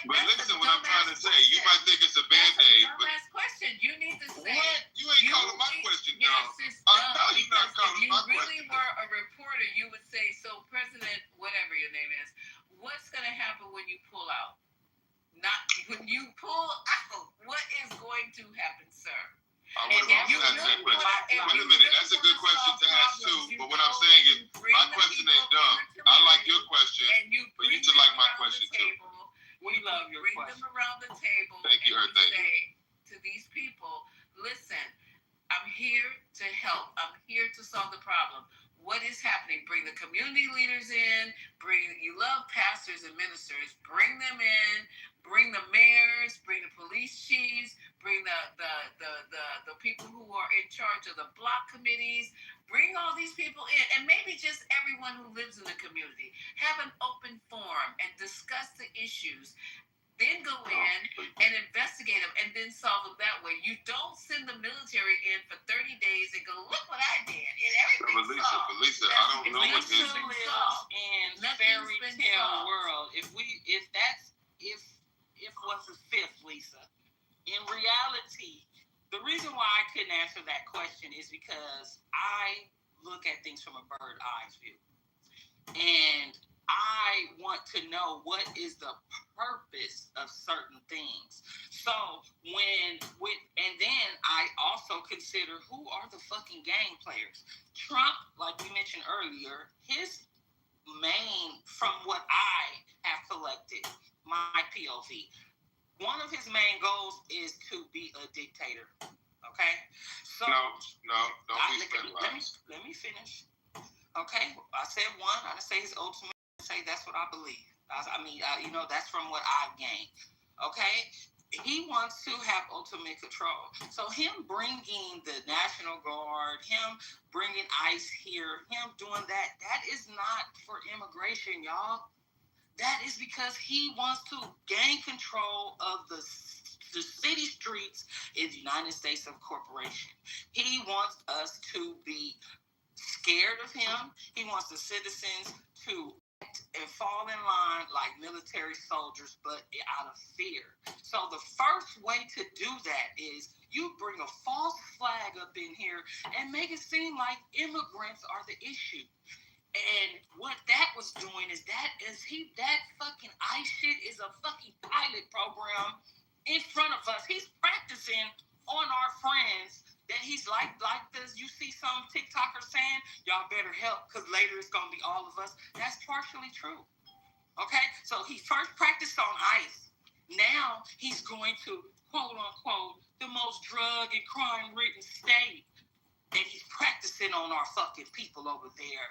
But listen, what I'm trying to say, you might think it's a Band-Aid, but last question. You need to say. What? You ain't calling my question dumb. I know you're not calling my question. If you really were a reporter, you would say, so President, whatever your name is, what's going to happen when you pull out? Not when you pull out. What is going to happen, sir? I would have also asked that question. Wait a minute, that's a good question to ask too. But what I'm saying is, my question ain't dumb. I like your question, but you should like my question too. We love your question. Bring them around the table. Thank you, Earth Angel. Say to these people, listen, I'm here to help. I'm here to solve the problem. What is happening? Bring the community leaders in. You love pastors and ministers. Bring them in. Bring the mayors. Bring the police chiefs. Bring the people who are in charge of the block committees. Bring all these people in, and maybe just everyone who lives in the community. Have an open forum and discuss the issues. Then go in and investigate them and then solve them that way. You don't send the military in for 30 days and go, look what I did. And everything's solved. But Lisa, I don't know what this is. In fairy tale world, if what's the fifth, Lisa? In reality, the reason why I couldn't answer that question is because I look at things from a bird eye view. And I want to know what is the purpose of certain things. So and then I also consider who are the fucking game players. Trump, like we mentioned earlier, his main, from what I have collected, my POV, one of his main goals is to be a dictator. Okay? So let me finish. Okay? I said one. I didn't say his ultimate. I say that's what I believe. That's from what I've gained. Okay? He wants to have ultimate control. So him bringing the National Guard, him bringing ICE here, him doing that is not for immigration, y'all. That is because he wants to gain control of the city streets in the United States of Corporation. He wants us to be scared of him. He wants the citizens to and fall in line like military soldiers, but out of fear. So the first way to do that is you bring a false flag up in here and make it seem like immigrants are the issue. And what that was doing is that fucking ICE shit is a fucking pilot program in front of us. He's practicing on our friends that he's like this. You see some TikToker saying, y'all better help because later it's going to be all of us. That's partially true. Okay? So he first practiced on ICE. Now he's going to, quote unquote, the most drug and crime ridden state. And he's practicing on our fucking people over there.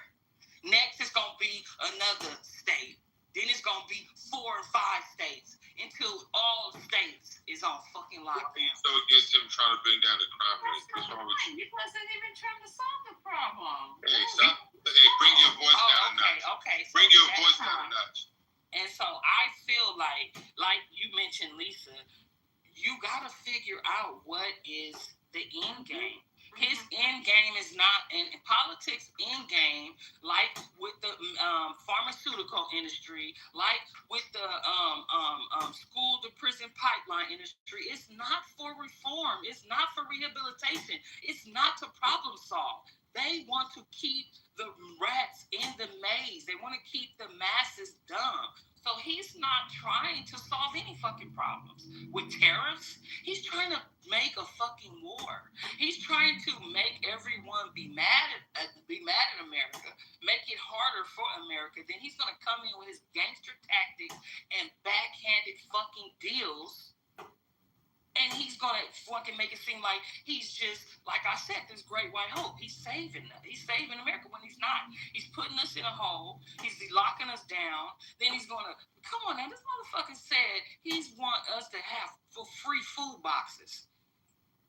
Next is going to be another state. Then it's going to be 4 or 5 states until all states is on fucking lockdown. So against him trying to bring down the crime rate. What's wrong with you? He wasn't even trying to solve the problem. Hey, stop. Hey, bring your voice down a notch. Okay. So bring your voice down a notch. And so I feel like you mentioned, Lisa, you got to figure out what is the end game. His end game is not in politics. End game, like with the pharmaceutical industry, like with the school to prison pipeline industry, it's not for reform. It's not for rehabilitation. It's not to problem solve. They want to keep the rats in the maze. They want to keep the masses dumb. So he's not trying to solve any fucking problems. With tariffs, he's trying to make a fucking war. He's trying to make everyone be mad at America, make it harder for America. Then he's going to come in with his gangster tactics and backhanded fucking deals. And he's going to fucking make it seem like he's just, like I said, this great white hope. He's saving America when he's not. He's putting us in a hole. He's locking us down. Then he's going to, come on now, this motherfucker said he's want us to have free food boxes.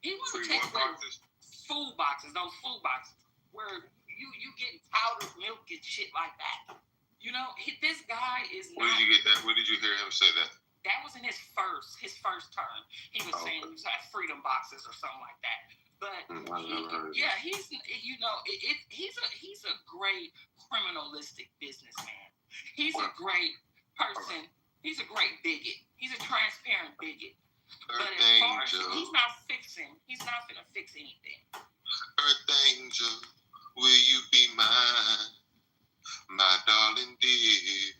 He wants to take food boxes, those food boxes, where you get powdered milk and shit like that. You know, this guy is Where did you get that? Where did you hear him say that? That was in his first term. He was saying he was like freedom boxes or something like that. But he's a great criminalistic businessman. He's a great person. He's a great bigot. He's a transparent bigot. But as far as he's not gonna fix anything. Earth Angel, will you be mine, my darling dear?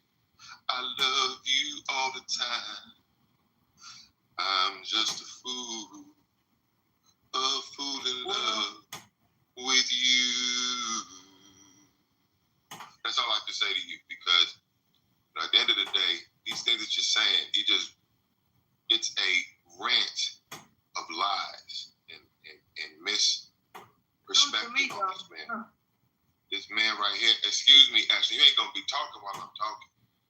I love you all the time. I'm just a fool in love with you. That's all I have to say to you, because at the end of the day, these things that you're saying, it's a rant of lies and misperspective on this man. This man right here, excuse me, Ashley, you ain't gonna be talking while I'm talking.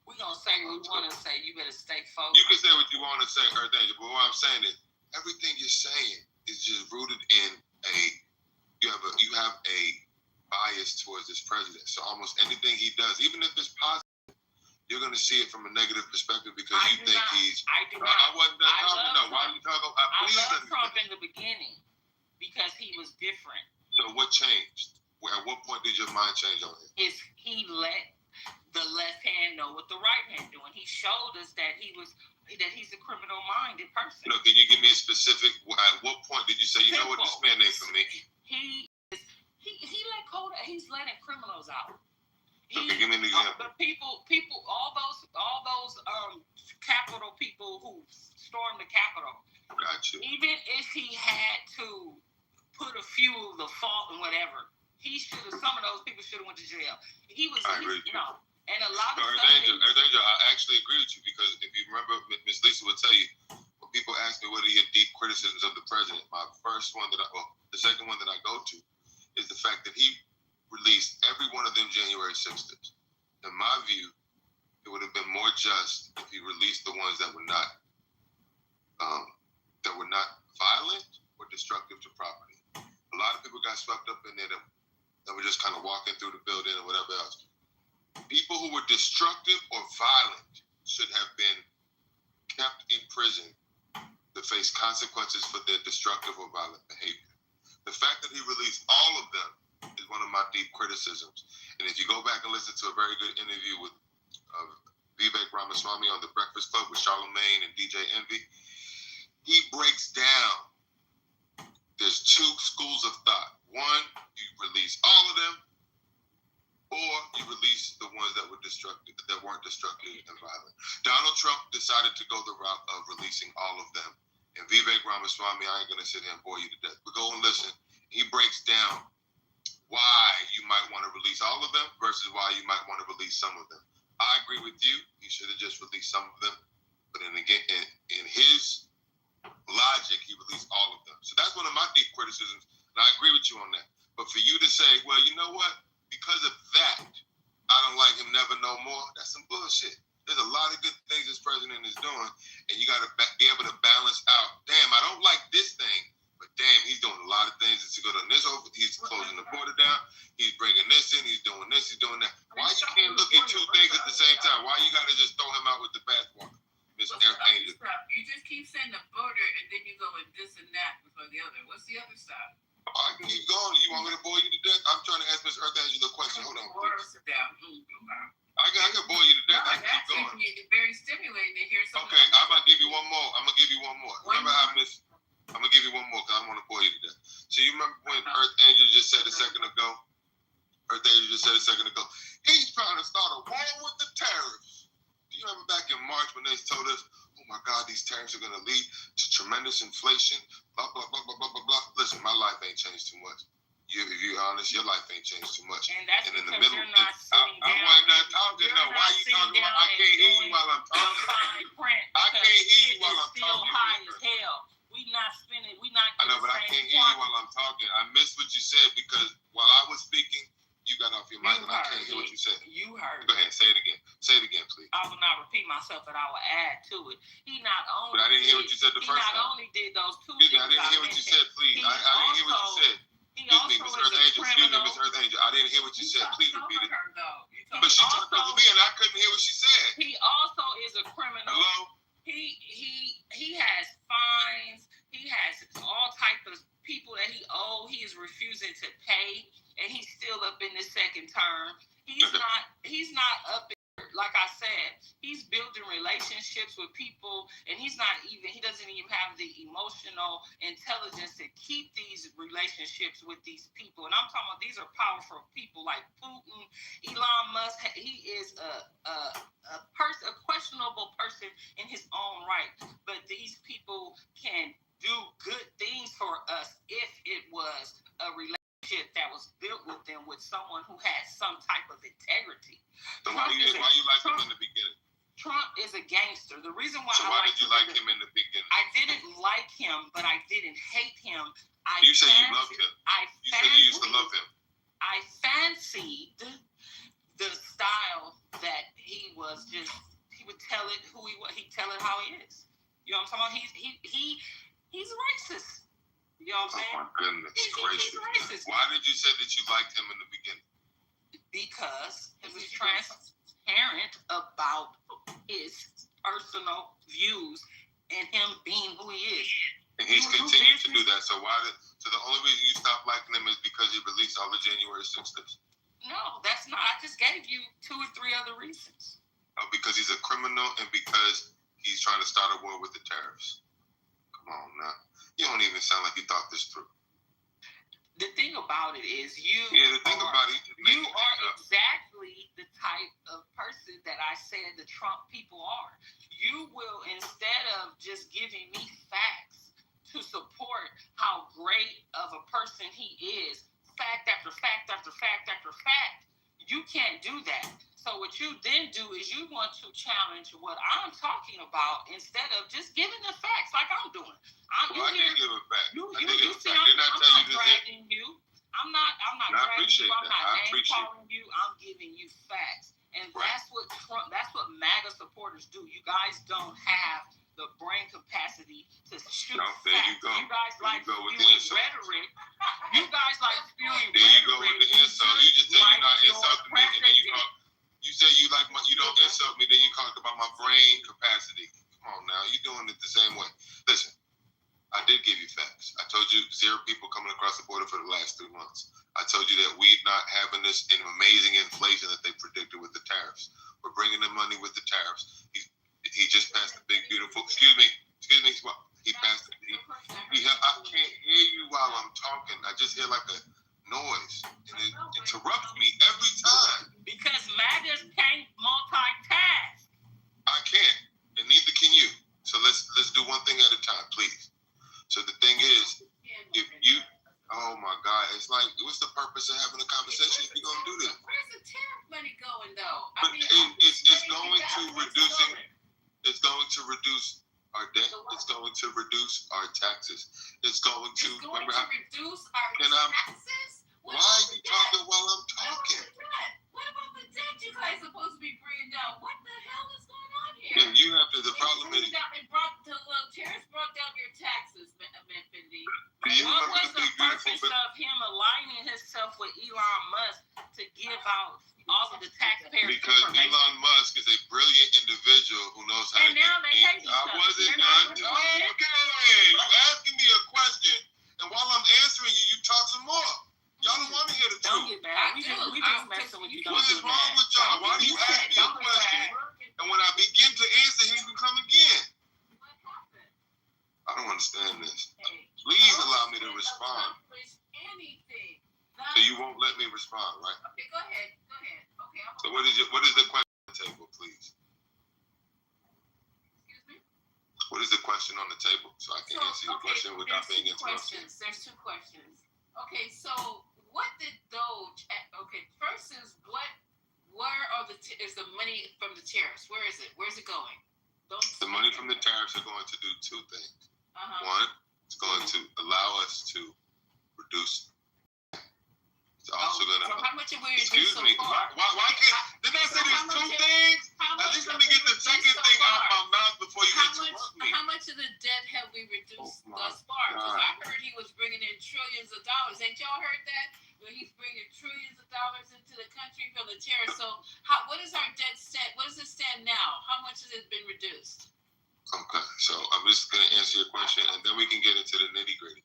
We're going to say what we want to say. You better stay focused. You can say what you want to say, Earth Angel, but what I'm saying is everything you're saying is just rooted in you have a bias towards this president. So almost anything he does, even if it's positive, you're going to see it from a negative perspective because I wasn't done talking. No, why are you talking? I loved Trump in the beginning because he was different. So what changed? At what point did your mind change on him? He let the left hand know what the right hand doing. He showed us that he's a criminal-minded person. You know, can you give me a specific? At what point did you say, you know what, this man ain't for me? He's letting criminals out. Okay, give me an example. But people, all those Capitol people who stormed the Capitol. Gotcha. Even if he had to put a few of the fault and whatever, some of those people should have went to jail. I agree with you. And a lot of Angel, I actually agree with you because if you remember, Miss Lisa would tell you when people ask me what are your deep criticisms of the president, the second one that I go to is the fact that he released every one of them January 6th. In my view, it would have been more just if he released the ones that were not violent or destructive to property. A lot of people got swept up in there that were just kind of walking through the building or whatever else. People who were destructive or violent should have been kept in prison to face consequences for their destructive or violent behavior. The fact that he released all of them is one of my deep criticisms. And if you go back and listen to a very good interview with Vivek Ramaswamy on The Breakfast Club with Charlamagne and DJ Envy, he breaks down there's two schools of thought. One, you release all of them, or you release the ones that weren't destructive and violent. Donald Trump decided to go the route of releasing all of them. And Vivek Ramaswamy, I ain't going to sit here and bore you to death, but go and listen. He breaks down why you might want to release all of them versus why you might want to release some of them. I agree with you. He should have just released some of them. But then again, in his logic, he released all of them. So that's one of my deep criticisms. And I agree with you on that. But for you to say, well, you know what? Because of that, I don't like him never no more. That's some bullshit. There's a lot of good things this president is doing, and you got to be able to balance out. Damn, I don't like this thing, but damn, he's doing a lot of things. He's closing the border down. He's bringing this in. He's doing this. He's doing that. Why you can't look at two things at the same time? Why you got to just throw him out with the bathwater? What's the other stuff? You just keep saying the border, and then you go with this and that before the other. What's the other stuff? I can keep going. You want me to bore you to death? I'm trying to ask Miss Earth Angela a question. Hold on. I can bore you to death. I can keep going. It's very stimulating to hear something. Okay, I'm going to give you one more. I'm going to give you one more. Remember how I'm going to give you one more because I want to bore you to death. So you remember when Earth Angel just said a second ago? He's trying to start a war with the tariffs. Do you remember back in March when they told us, oh my God, these tariffs are going to lead to tremendous inflation, blah, blah, blah, blah, blah, blah, blah. Listen, my life ain't changed too much. If you're honest, your life ain't changed too much. And that's in the because middle, you're not sitting down. I'm not talking. No, why are you talking about? I can't hear you while I'm talking. I can't hear you while I'm still talking. High as hell. We not. I know, but I can't hear you while I'm talking. I missed what you said because while I was speaking, you got off your mic and I can't hear what you said. You heard. Go ahead, say it again. Say it again, please. I will not repeat myself, but I will add to it. He not only. But I didn't hear what you said the first time. He not only did those two things. I didn't hear what you said, please. I didn't hear what you said. Excuse me, Miss Earth Angel. Excuse me, Miss Earth Angel. I didn't hear what you said. Please repeat it. But she talked over me and I couldn't hear what she said. He also is a criminal. Hello? He has fines. He has all types of people that he owes. He is refusing to pay, and he's still up in his second term. He's not up. Like I said, he's building relationships with people, and he doesn't even have the emotional intelligence to keep these relationships with these people. And I'm talking about these are powerful people like Putin, Elon Musk. He is a questionable person in his own right, but these people can do good things for us if it was a relationship that was built with them with someone who had some type of integrity. So why you like him in the beginning? Trump is a gangster. The reason why why did you like him in the beginning? I didn't like him, but I didn't hate him. You say you loved him. You said you used to love him. I fancied the style that he was just. He would tell it who he was. He'd tell it how he is. You know what I'm talking about? He's racist. You know what I'm saying? Oh my goodness gracious! He's racist. Why did you say that you liked him in the beginning? Because he was transparent about his personal views and him being who he is. And he's continued to do that. So so the only reason you stopped liking him is because he released all the January 6th? No, that's not. I just gave you 2 or 3 other reasons. Oh, because he's a criminal and because he's trying to start a war with the tariffs. Come on now. You don't even sound like you thought this through. The thing about it is you are exactly the that I said the Trump people are. You will, instead of just giving me facts to support how great of a person he is, fact after fact after fact after fact, you can't do that. So what you then do is you want to challenge what I'm talking about instead of just giving the facts like I'm doing. I did give it back. You I did give it see, back. Didn't I tell you I'm not dragging you. I'm not dragging you. I'm not name calling you. I'm giving you facts. And that's what MAGA supporters do. You guys don't have the brain capacity to shoot facts. There you go. You guys like spewing rhetoric. You guys like spewing there rhetoric. You go with the insult. You just say you're not insulting me, and then you talk. You say you don't insult me, then you talk about my brain capacity. Come on now, you're doing it the same way. Listen, I did give you facts. I told you 0 people coming across the border for the last 3 months. I told you that we're not having this amazing inflation that they predicted with the tariffs. We're bringing the money with the tariffs. He just passed the big beautiful. Excuse me. He passed it. I can't hear you while I'm talking. I just hear like a noise, and it interrupts me every time. Because MAGAs can't multitask. I can't, and neither can you. So let's do one thing at a time, please. So the thing is, if you, oh my God, it's like, what's the purpose of having a conversation if you're gonna do this? Where's the tariff money going though? But it's going to reducing. It's going to reduce our debt. It's going to reduce our taxes. It's going to reduce our taxes. Why are you talking while I'm talking? What about the debt you guys are supposed to be bringing down? What the hell is going on here? Yeah, you have to. The problem is. Tariffs brought down your taxes, Fendi. What was the purpose of him aligning himself with Elon Musk to give out all of the taxpayers? Because Elon Musk is a brilliant individual who knows how to get things. I wasn't done talking. Okay, you asking me a question, and while I'm answering you, you talk some more. Y'all don't want to hear the truth. Don't get mad. We just messing with you. What is wrong with y'all? Why do you ask me a question, and when I begin to answer, he can come again? I don't understand this. Please allow me to respond. So you won't let me respond, right? Okay, go ahead. Okay. So what is the question on the table, please? Excuse me? What is the question on the table? So I can answer your question without being interrupted. There's 2 questions. Okay, so what did Doge? Okay, first is where is the money from the tariffs? Where is it? Where's it going? The money from the tariffs are going to do 2 things. One, it's going to allow us to reduce. It's also going to. So how much have we reduced Excuse me. so far? Why can't? Didn't I say there's 2 things? At least let me get the second thing out of my mouth before you interrupt me. How much of the debt have we reduced thus far? Because I heard he was bringing in trillions of dollars. Ain't y'all heard that? Where he's bringing trillions of dollars into the country from the tariffs. So what is our debt stand? What does it stand now? How much has it been reduced? Okay, so I'm just going to answer your question, and then we can get into the nitty gritty.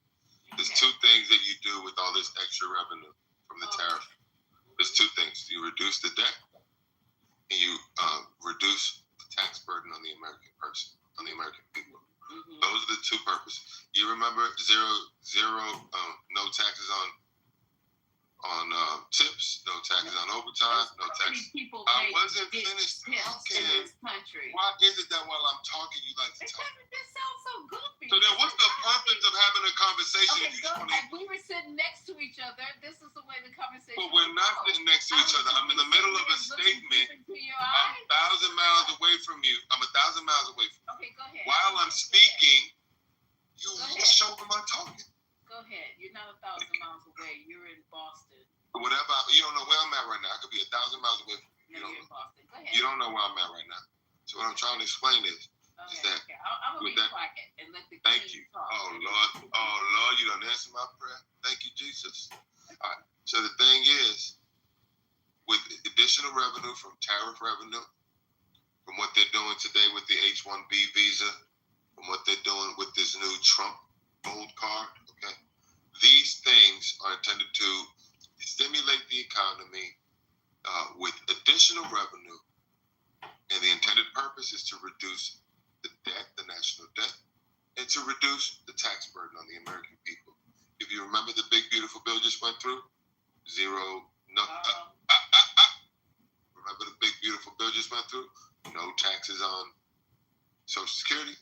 There's 2 things that you do with all this extra revenue from the tariff. There's 2 things. You reduce the debt, and you reduce the tax burden on the American person, on the American people. Those are the 2 purposes. You remember no taxes on tips, no taxes on overtime, no taxes. I wasn't finished talking. Why is it that while I'm talking, you like to talk? This sounds so goofy. So then what's the purpose of having a conversation if you just want to... We were sitting next to each other. This is the way the conversation But we're not sitting next to each other. I'm in the middle of a statement. I'm 1,000 miles away from you. I'm 1,000 miles away from you. Okay, go ahead. While I'm speaking, you show my talking. Go ahead. You're not 1,000 miles away. You're in Boston. Whatever. You don't know where I'm at right now. I could be 1,000 miles away from you. You're in Boston. Go ahead. You don't know where I'm at right now. So what I'm trying to explain is that. Okay. I'm going to be quiet and let the Thank you. talk. Oh, Lord, you done answered my prayer. Thank you, Jesus. All right. So the thing is, with additional revenue from tariff revenue, from what they're doing today with the H-1B visa, from what they're doing with this new Trump gold card, okay? These things are intended to stimulate the economy with additional revenue, and the intended purpose is to reduce the debt, the national debt, and to reduce the tax burden on the American people. If you remember, the big beautiful bill just went through. Remember the big, beautiful bill just went through? No taxes on Social Security,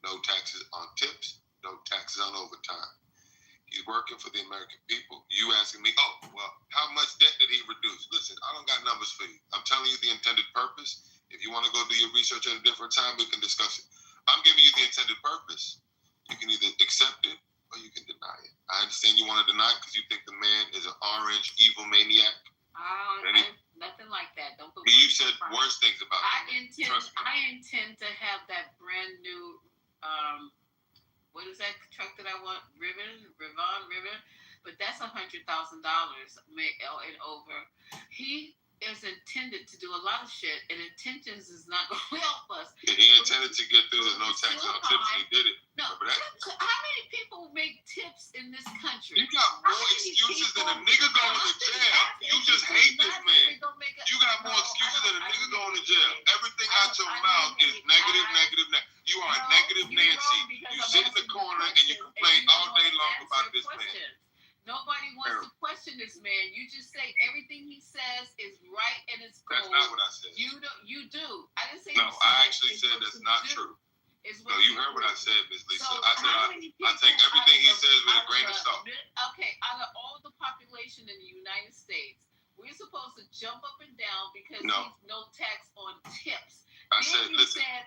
no taxes on tips, no taxes on overtime. He's working for the American people. You asking me, oh, well, how much debt did he reduce? Listen, I don't got numbers for you. I'm telling you the intended purpose. If you want to go do your research at a different time, we can discuss it. I'm giving you the intended purpose. You can either accept it or you can deny it. I understand you want to deny it because you think the man is an orange, evil maniac. Nothing like that. Don't put you said worse things about him. I intend to have that brand new what is that truck that I want? Ribbon, but that's $100,000 and over. He is intended to do a lot of shit, and intentions is not going to help us. He intended to get through the no tax on tips, and he did it. No, how many people make tips in this country? You got more excuses than a nigga going to jail. You just hate this man. You got more excuses than a nigga going to jail. Everything out your mouth is negative. You are a negative Nancy. You sit in the corner and you complain all day long about this man. Nobody wants to question this man. You just say everything he says is right and it's gold. That's not what I said. You do. I didn't say. No, I actually said that's not true. No, you heard what I said, Ms. Lisa. I said I take everything he says with a grain of salt. Okay, out of all the population in the United States, we're supposed to jump up and down because he's no tax on tips. I said, listen. Said,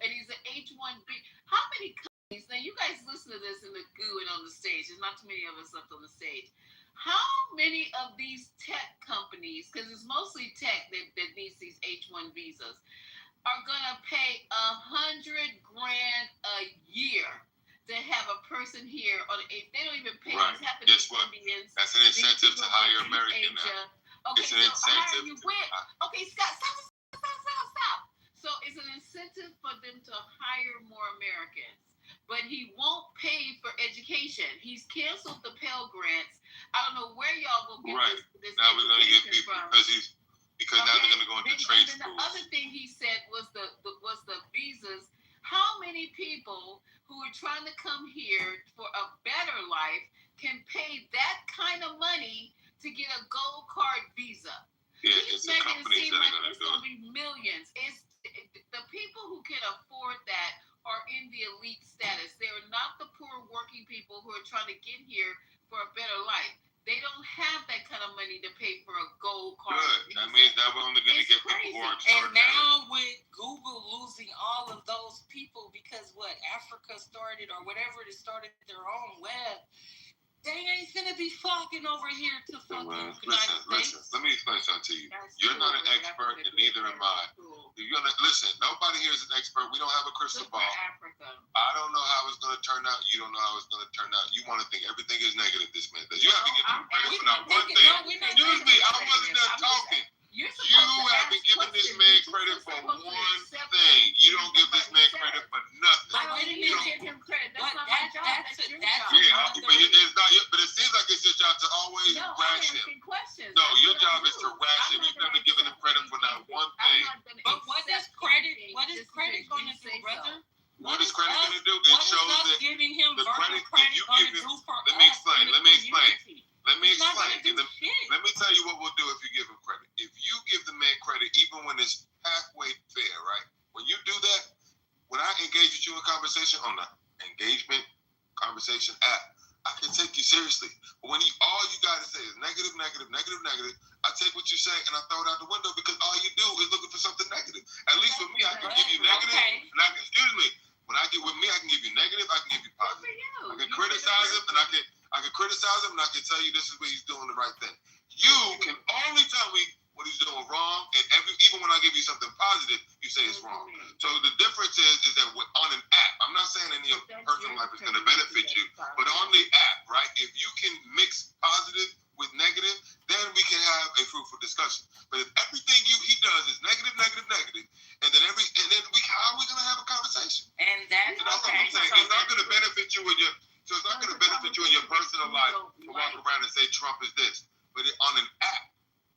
and he's an H-1B. How many companies? Now, you guys listen to this in the goo and on the stage. There's not too many of us left on the stage. How many of these tech companies, because it's mostly tech that needs these H-1 visas, are gonna pay $100,000 a year to have a person here on? If they don't even pay, right. Guess what? Indians, that's an incentive to hire American now. Okay, it's an incentive. Okay, stop. So it's an incentive for them to hire more Americans, but he won't pay for education. He's canceled the Pell Grants. I don't know where y'all will get this now we're gonna get people from. Because now they're gonna go into trade schools. The other thing he said was the visas. How many people who are trying to come here for a better life can pay that kind of money to get a gold card visa? Yeah, it's the companies that are gonna do it. Be millions. It's the people who can afford that are in the elite status. They are not the poor working people who are trying to get here for a better life. They don't have that kind of money to pay for a gold card. Good. That means that we're only going to get people who are extraordinary. And now with Google losing all of those people because Africa started or whatever it started their own web, they ain't finna be flocking over here to fucking United States. Let me explain something to you. You're not an expert, and neither am I. You're gonna listen. Nobody here is an expert. We don't have a crystal ball. I don't know how it's gonna turn out. You don't know how it's gonna turn out. You want to think everything is negative this minute. You have to give them credit for not one thing. Excuse me, I wasn't done talking. You have been giving this man credit for one thing. You don't give this man credit for nothing. I didn't give him credit. That's not my job. That's your job. Yeah, but it's not. But it seems like it's your job to always rash him. No, your job is to rash him. You've never given him credit for not one thing. But what is credit going to do, brother? What is credit going to do? It shows that giving him the credit that you give him. Let me explain. Let me tell you what we'll do if you give him credit. If you give the man credit, even when it's halfway fair, right? When you do that, when I engage with you in conversation on the engagement conversation app, I can take you seriously. But when all you got to say is negative, I take what you say and I throw it out the window because all you do is looking for something negative. At least with me, I can give you negative. Okay. And excuse me, when I get with me, I can give you negative, I can give you positive. I can criticize him and I can criticize him and I can tell you this is what he's doing the right thing. You can only tell me what he's doing wrong, and even when I give you something positive, you say it's wrong. So the difference is that on an app, I'm not saying in your personal life it's going to benefit you, but on the app, right, if you can mix positive with negative, then we can have a fruitful discussion. But if everything he does is negative, and then how are we going to have a conversation? And that's what I'm saying. It's not going to benefit you in your. So it's not going to benefit you in your personal life to walk around and say Trump is this. But on an app,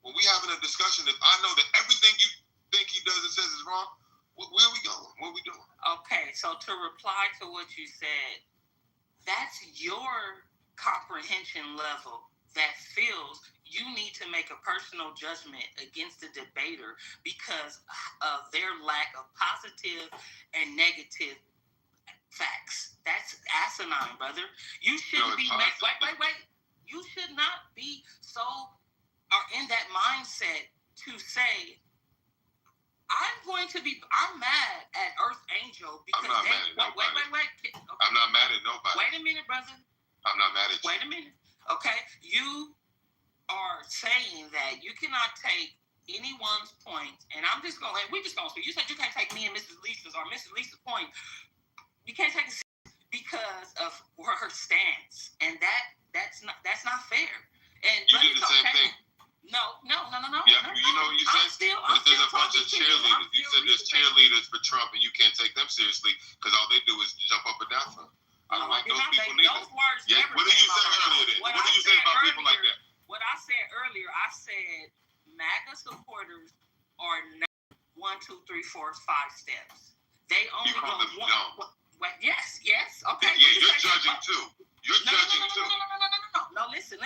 when we having a discussion, if I know that everything you think he does and says is wrong, where are we going? What are we doing? Okay, so to reply to what you said, that's your comprehension level that feels you need to make a personal judgment against the debater because of their lack of positive and negative facts. That's asinine, brother. You shouldn't be wait. You should not be so or in that mindset to say, I'm mad at Earth Angel because I'm not mad at nobody. Wait. Okay. I'm not mad at nobody. Wait a minute, brother. I'm not mad at you. Wait a minute. Okay. You are saying that you cannot take anyone's point, and we're just going to speak. You said you can't take me and Mrs. Lisa's point. You can't take it because of her stance, and that's not fair. And you did the same thing. No. Yeah, you know what you said? There's a bunch of cheerleaders. You said there's cheerleaders for Trump, and you can't take them seriously because all they do is jump up and down for him. I don't like those people neither. Yeah, what did you say earlier then? What did you say about people like that? What I said earlier, I said MAGA supporters are not 1, 2, 3, 4, 5 steps. They only you call go them dumb. Yes. Okay. Yeah, you're judging too. You're judging too. No, listen.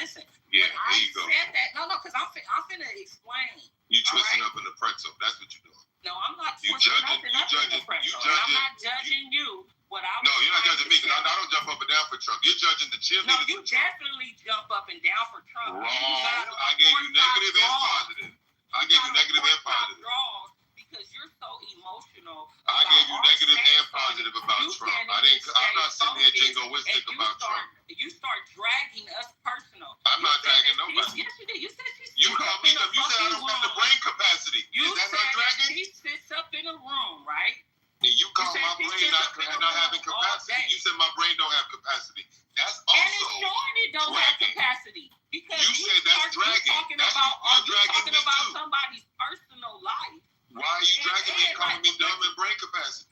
Yeah, when there you go. I said that, because I'm finna explain. You twisting up in the pretzel. That's what you're doing. No, I'm not You twisting judging. nothing up in the pretzel. I'm not judging you. No, you're not judging me because I don't jump up and down for Trump. You're judging the cheerleaders. No, you definitely jump up and down for Trump. Wrong. I gave you negative and positive. I gave you negative and positive. Because you're so emotional. I gave you negative and positive about Trump. I'm not sitting here jingoistic about Trump. You start dragging us personal. I'm not dragging nobody. Yes, you did. You said she's you called me up. You said I don't have the brain capacity. Is that not dragging? She sits up in a room, right? And you call my brain not having capacity. You said my brain don't have capacity. That's also and it's showing it don't have capacity. Because you said that's dragging. You're talking about somebody's personal life. Why are you dragging me and calling me dumb and brain capacity?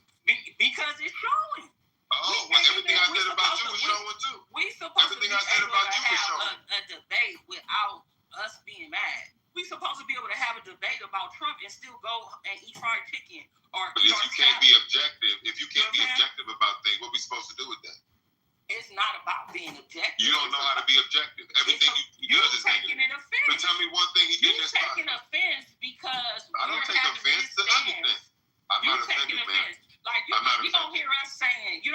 Because it's showing. Everything I said about you was showing too. Everything I said about you was showing. A debate without us being mad. We supposed to be able to have a debate about Trump and still go and eat fried chicken But if you can't be objective about things, what are we supposed to do with that? It's not about being objective. You don't know how to be objective. Everything he does is negative. But tell me one thing he did that's taking offense because I don't take offense to anything. I'm not offended, man. Like you don't hear us saying, you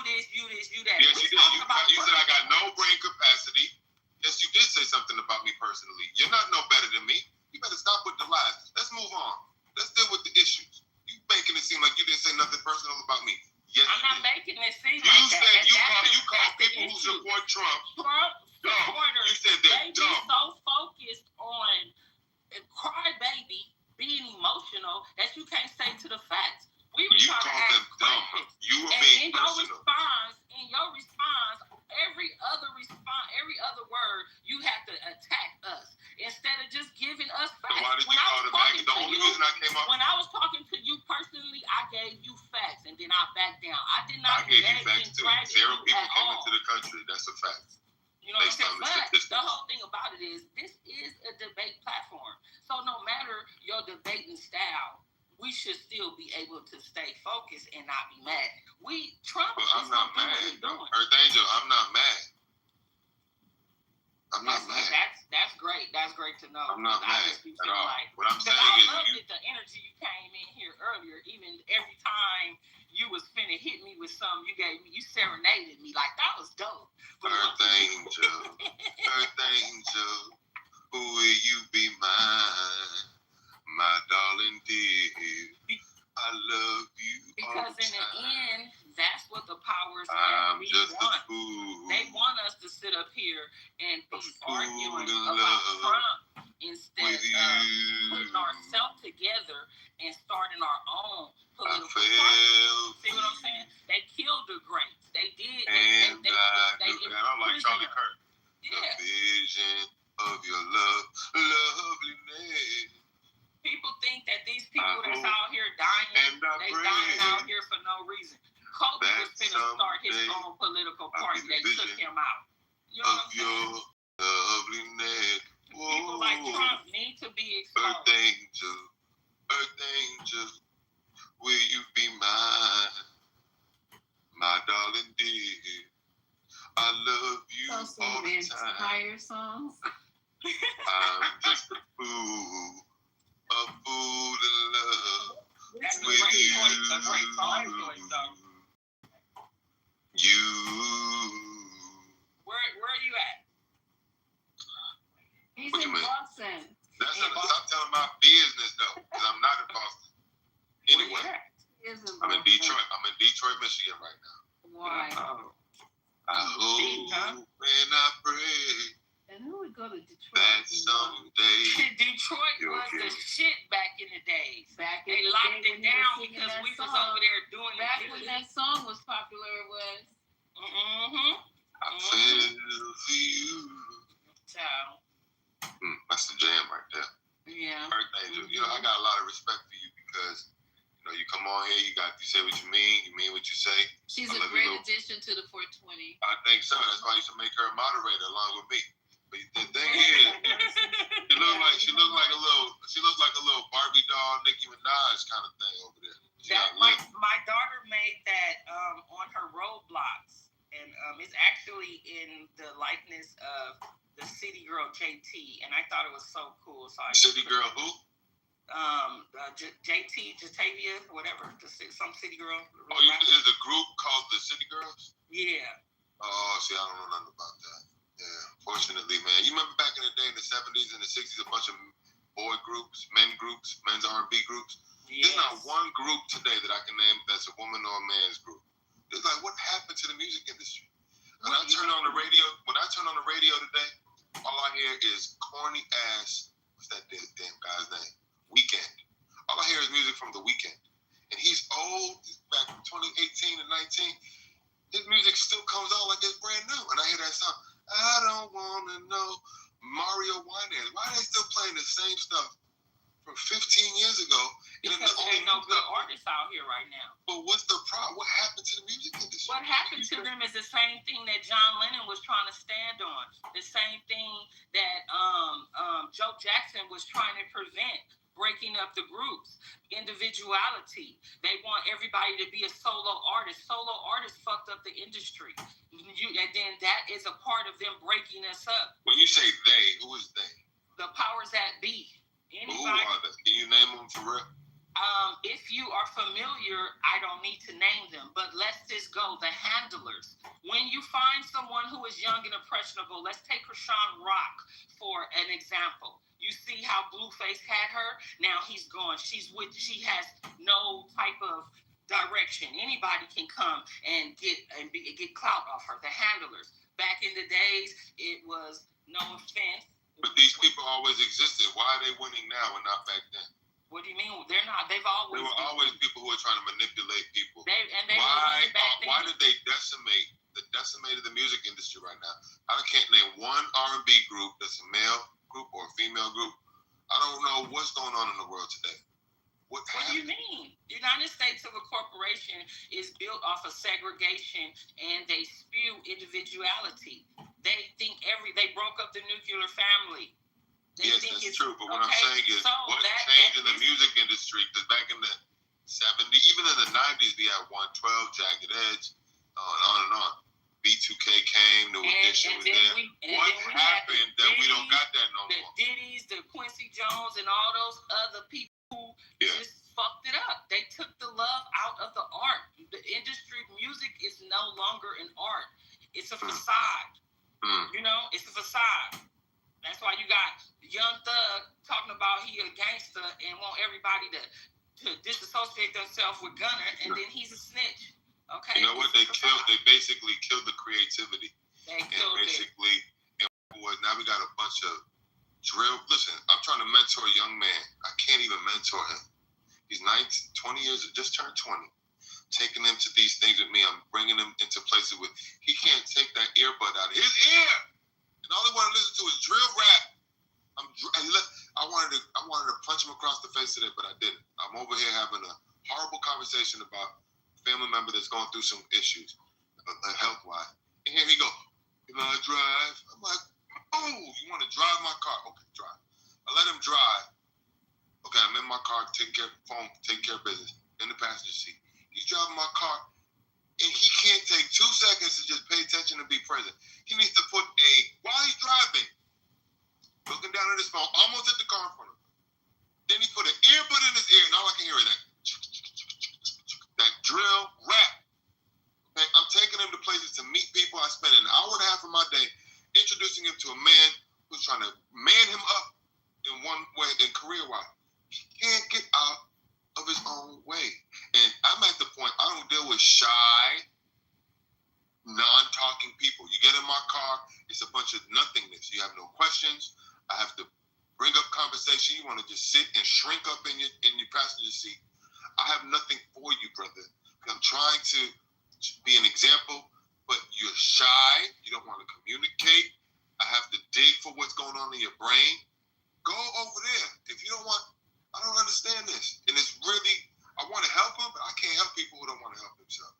this, you that. Yes, you did. You said I got no brain capacity. Yes, you did say something about me personally. You're not no better than me. You better stop with the lies. Let's move on. Let's deal with the issues. You making it seem like you didn't say nothing personal about me. Yes, I'm not making it seem like that. You call people who support Trump supporters. You said they're dumb. They be so focused on crybaby being emotional that you can't say to the facts. We were you trying called to them dumb. You were being personal. In your response, every other word, you have to attack us instead of just giving us facts. So why did you call them back? The only reason I came up. When I was talking to you personally, I gave you facts and then I backed down. I did not. I gave you facts too. 0 people came into the country. That's a fact. You know what I'm saying? But the whole thing about it is this is a debate platform. So no matter your debating style, we should still be able to stay focused and not be mad. Trump but I'm not mad. Earth Angel, I'm not mad. I'm not mad. That's great. That's great to know. I'm not mad at all. What I'm saying is the energy you came in here earlier, even every time you was finna hit me with something, you serenaded me. Like, that was dope. Earth Angel, will you be mine? My darling dear, I love you. Because in the end, that's what the powers I'm that just want. A fool. They want us to sit up here and be arguing about love Trump instead of putting ourselves together and starting our own political party. See what I'm saying? They killed the greats. They did. I don't like Charlie Kirk. Yeah. The vision of your love, loveliness. People think that these people that's out here dying, they dying out here for no reason. Kobe was finna start his own political party. They took him out. You know what I'm saying? Loveliness. People like Trump need to be exposed. Earth Angel, will you be mine? My darling dear, I love you all the time. Inspire songs. I He's What in you mean? Boston. Stop telling my business though, because I'm not in Boston. Anyway, I'm in Detroit. I'm in Detroit, Michigan right now. Why? I hope when I pray. And who would go to Detroit? That someday. Detroit was the shit back in the days. They the locked day it down when because we was song. over there doing Back it. when that song was popular, it was. I feel for you. Child. That's the jam right there. Yeah. Earth Angel. You know, I got a lot of respect for you because, you know, you come on here, you say what you mean what you say. She's a great addition to the 420. I think so. That's why you should make her a moderator along with me. But the thing is, she looks like a little Barbie doll, Nicki Minaj kind of thing over there. My daughter made that on her roadblocks, and it's actually in the likeness of the city girl JT, and I thought it was so cool. So City girl who? JT, Jatavia, whatever, some city girl. Oh, there's a group called the City Girls? Yeah. Oh, see, I don't know nothing about that. Yeah, fortunately, man. You remember back in the day in the 70s and the 60s, a bunch of boy groups, men's R&B groups? Yes. There's not one group today that I can name that's a woman or a man's group. It's like, what happened to the music industry? When I turn on the radio today, all I hear is corny ass, what's that damn guy's name? Weekend. All I hear is music from The Weeknd. And he's old, back from 2018 and 19. His music still comes out like it's brand new. And I hear that song, I don't want to know Mario Winans. Why are they still playing the same stuff from 15 years ago? Because there's no good artists out here right now. But what's the problem? What happened to the music industry? What happened to them is the same thing that John Lennon was trying to stand on. The same thing that Joe Jackson was trying to prevent. Breaking up the groups, individuality. They want everybody to be a solo artist. Solo artists fucked up the industry. And then that is a part of them breaking us up. When you say they, who is they? The powers that be. Anybody? Who are they? Can you name them for real? If you are familiar, I don't need to name them, but let's just go. The handlers. When you find someone who is young and impressionable, let's take Krishan Rock for an example. You see how Blueface had her? Now he's gone. She has no type of direction. Anybody can come and get clout off her. The handlers. Back in the days, it was no offense. But these people always existed. Why are they winning now and not back then? What do you mean? They're not. They were always people who are trying to manipulate people. Why did they decimated the music industry right now? I can't name one R&B group that's a male group or a female group. I don't know what's going on in the world today. What do you mean? The United States of a corporation is built off of segregation, and they spew individuality. They think they broke up the nuclear family. Yes, that's true. But what I'm saying is, what changed in the music industry? Because back in the 70s, even in the 90s, we had 112, Jagged Edge, on and on. B2K came, New Edition was there. What happened that we don't got that no more? The Diddy's, the Quincy Jones, and all those other people who just fucked it up. They took the love out of the art. The industry, music is no longer an art. It's a facade. You know, it's a facade. That's why you got Young Thug talking about he a gangster and want everybody to disassociate themselves with Gunna, and then he's a snitch. Okay. You know what? They basically killed the creativity. They killed it. Now we got a bunch of drill. Listen, I'm trying to mentor a young man. I can't even mentor him. He's 19, 20 years, just turned 20. Taking him to these things with me. I'm bringing him into places with, he can't take that earbud out of his ear. And all he wanted to listen to is drill rap. I wanted to punch him across the face today, but I didn't. I'm over here having a horrible conversation about family member that's going through some issues, health-wise. And here he go, can I drive? I'm like, oh, you want to drive my car? Okay, drive. I let him drive. Okay, I'm in my car, taking care of business, in the passenger seat. He's driving my car, and he can't take 2 seconds to just pay attention and be present. He needs to put while he's driving, looking down at his phone, almost at the car in front of him. Then he put an earbud in his ear, and all I can hear is that drill rap. Okay, I'm taking him to places to meet people. I spend an hour and a half of my day introducing him to a man who's trying to man him up in one way, in career-wise. He can't get out of his own way. And I'm at the point, I don't deal with shy, non-talking people. You get in my car, it's a bunch of nothingness. You have no questions. I have to bring up conversation. You want to just sit and shrink up in your passenger seat. I have nothing for you, brother. I'm trying to be an example, but you're shy. You don't want to communicate. I have to dig for what's going on in your brain. Go over there. If you don't want, I don't understand this. And it's really, I want to help him, but I can't help people who don't want to help themselves.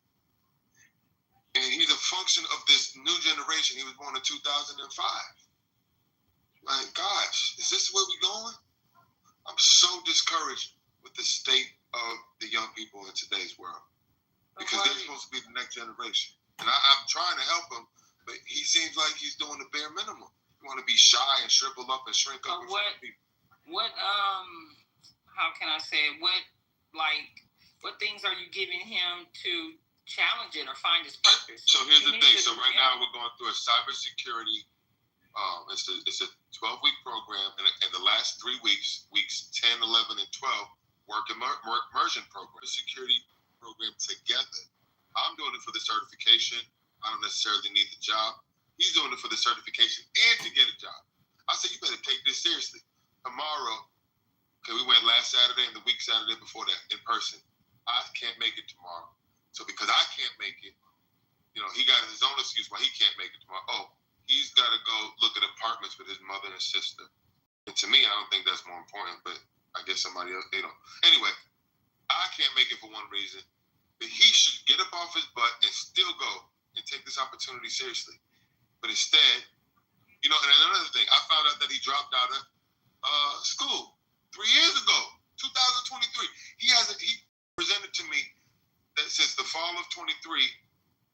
And he's a function of this new generation. He was born in 2005. Like, gosh, is this where we're going? I'm so discouraged with the state of the young people in today's world. Because they're supposed to be the next generation. And I'm trying to help him, but he seems like he's doing the bare minimum. You want to be shy and shrivel up and shrink up in front of people. How can I say it? What things are you giving him to challenge it or find his purpose? So here's the thing. So right now we're going through a cybersecurity, it's a 12-week program, and the last 3 weeks, weeks 10, 11, and 12, work immersion program, security program together. I'm doing it for the certification. I don't necessarily need the job. He's doing it for the certification and to get a job. I said, you better take this seriously. Tomorrow, because we went last Saturday and the week Saturday before that in person. I can't make it tomorrow. So because I can't make it, he got his own excuse why he can't make it tomorrow. Oh, he's got to go look at apartments with his mother and sister. And to me, I don't think that's more important, but I guess somebody else, Anyway, I can't make it for one reason. But he should get up off his butt and still go and take this opportunity seriously. But instead, and another thing, I found out that he dropped out of school 3 years ago, 2023. He presented to me that since the fall of 23,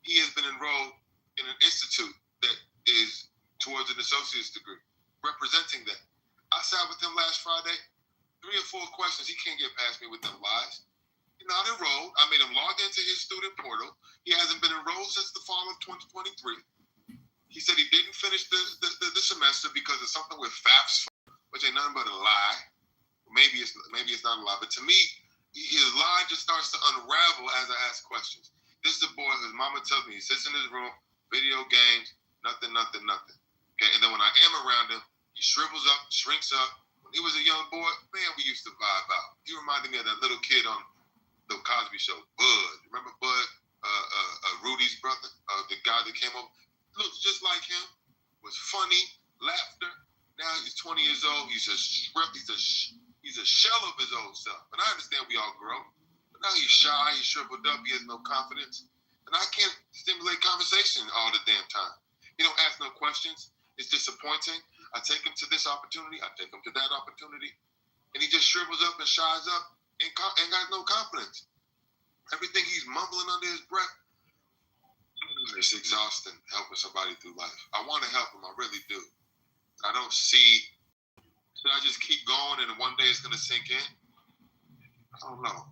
he has been enrolled in an institute that is towards an associate's degree, representing that. I sat with him last Friday, 3 or 4 questions. He can't get past me with them lies. He's not enrolled. I made him log into his student portal. He hasn't been enrolled since the fall of 2023. He said he didn't finish the semester because of something with FAFSA, which ain't nothing but a lie. Maybe it's not a lie, but to me, his lie just starts to unravel as I ask questions. This is a boy whose mama tells me he sits in his room, video games, nothing. Okay, and then when I am around him, he shrivels up, shrinks up. When he was a young boy, man, we used to vibe out. He reminded me of that little kid on the Cosby Show, Bud. Remember Bud, Rudy's brother, the guy that came over? Looks just like him, was funny, laughter. Now he's 20 years old. He's a shell of his old self. And I understand we all grow. But now he's shy, he's shriveled up, he has no confidence. And I can't stimulate conversation all the damn time. He don't ask no questions. It's disappointing. I take him to this opportunity, I take him to that opportunity. And he just shrivels up and shies up and got no confidence. Everything he's mumbling under his breath, it's exhausting helping somebody through life. I want to help him, I really do. I don't see, should I just keep going and one day it's going to sink in? I don't know.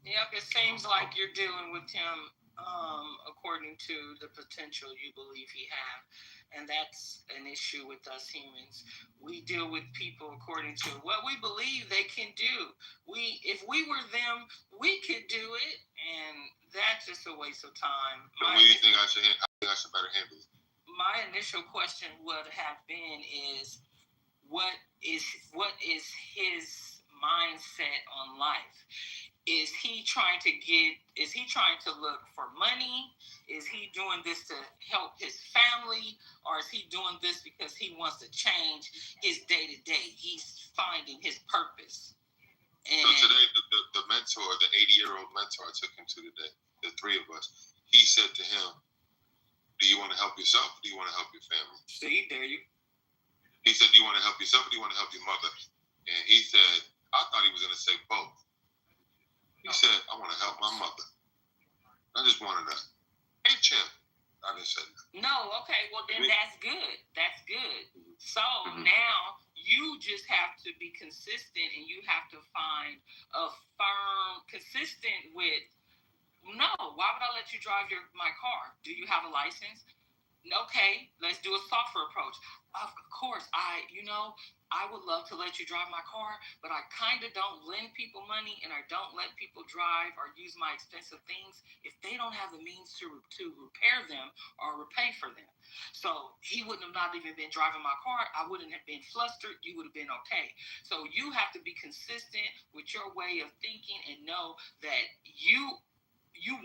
Yep, it seems like you're dealing with him according to the potential you believe he has. And that's an issue with us humans. We deal with people according to what we believe they can do. If we were them, we could do it, and that's just a waste of time. So what do you think I should better handle it? My initial question would have been what is his mindset on life? Is he trying to look for money? Is he doing this to help his family? Or is he doing this because he wants to change his day-to-day? He's finding his purpose. And so today, the mentor, the 80-year-old mentor I took him to today, the 3 of us, he said to him, do you want to help yourself or do you want to help your family? See, there you. He said, do you want to help yourself or do you want to help your mother? And he said, I thought he was going to say both. He said, I want to help my mother. I just wanted to pinch him. I didn't say that. No, okay, well then that's good. That's good. So now you just have to be consistent and you have to find a firm, consistent with, no, why would I let you drive my car? Do you have a license? Okay, let's do a softer approach. Of course, I would love to let you drive my car, but I kind of don't lend people money and I don't let people drive or use my expensive things if they don't have the means to repair them or repay for them. So he wouldn't have not even been driving my car. I wouldn't have been flustered. You would have been okay. So you have to be consistent with your way of thinking and know that you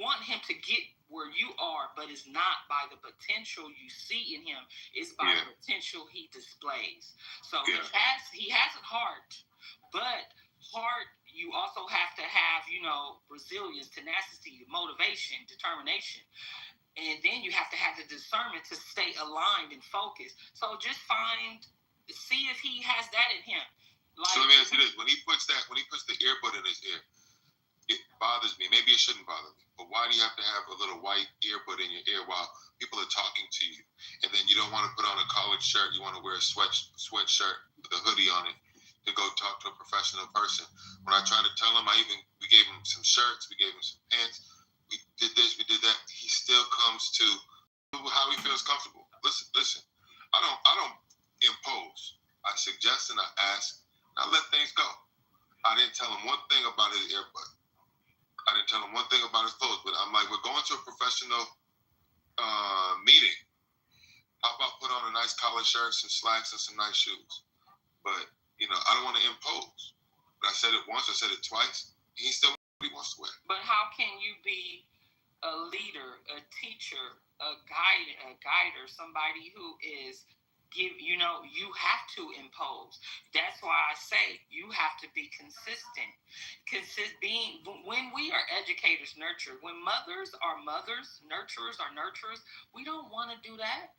want him to get where you are, but it's not by the potential you see in him. It's by the potential he displays. So he has a heart, but heart, you also have to have, resilience, tenacity, motivation, determination. And then you have to have the discernment to stay aligned and focused. So just see if he has that in him. So let me ask you this: when he puts the earbud in his ear, it bothers me. Maybe it shouldn't bother me, but why do you have to have a little white earbud in your ear while people are talking to you? And then you don't want to put on a collared shirt. You want to wear a sweatshirt with a hoodie on it to go talk to a professional person. When I tried to tell him, we gave him some shirts, we gave him some pants, we did this, we did that. He still comes to how he feels comfortable. Listen. I don't impose. I suggest and I ask. And I let things go. I didn't tell him one thing about his earbud. I didn't tell him one thing about his clothes, but I'm like, we're going to a professional meeting. How about put on a nice collared shirt, some slacks, and some nice shoes? But, I don't want to impose. But I said it once, I said it twice. He still what he wants to wear. But how can you be a leader, a teacher, a guider, somebody who is you have to impose. That's why I say you have to be consistent. When we are educators, nurturers, when mothers are mothers, nurturers are nurturers, we don't want to do that.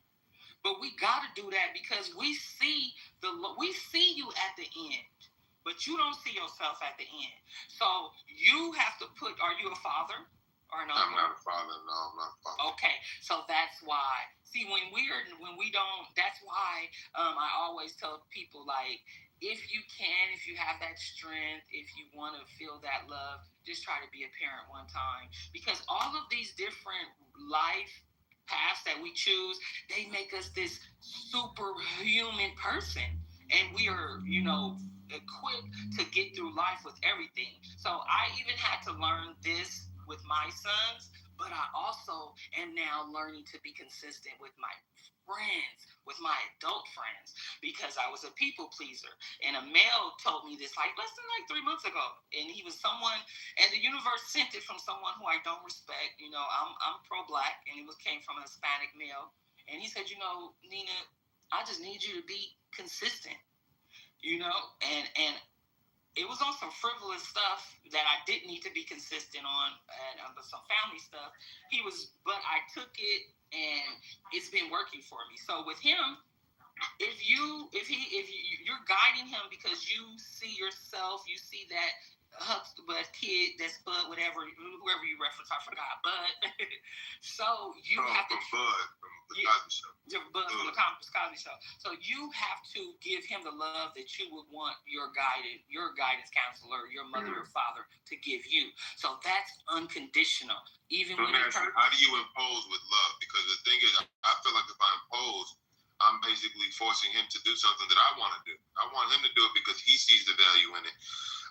But we got to do that because we see you at the end, but you don't see yourself at the end. So you have to are you a father? Or no? I'm not a father. No, I'm not a father. Okay, so that's why. See, when we don't, that's why I always tell people, like, if you have that strength, if you want to feel that love, just try to be a parent one time. Because all of these different life paths that we choose, they make us this superhuman person. And we are, equipped to get through life with everything. So I even had to learn this with my sons, but I also am now learning to be consistent with my friends, with my adult friends, because I was a people pleaser. And a male told me this less than 3 months ago. And he was someone, and the universe sent it from someone who I don't respect. I'm pro-black, and it came from a Hispanic male. And he said, Nina, I just need you to be consistent, and it was on some frivolous stuff that I didn't need to be consistent on, and some family stuff. But I took it, and it's been working for me. So with him, if you're guiding him because you see yourself, you see that Huxtable kid, that's Bud, whoever you reference, I forgot, Bud. So you have to. Bud from the Cosby Show. So you have to give him the love that you would want your guidance counselor, your mother or father to give you. So that's unconditional. Even when how do you impose with love? Because the thing is, I feel like if I impose, I'm basically forcing him to do something that I want to do. I want him to do it because he sees the value in it.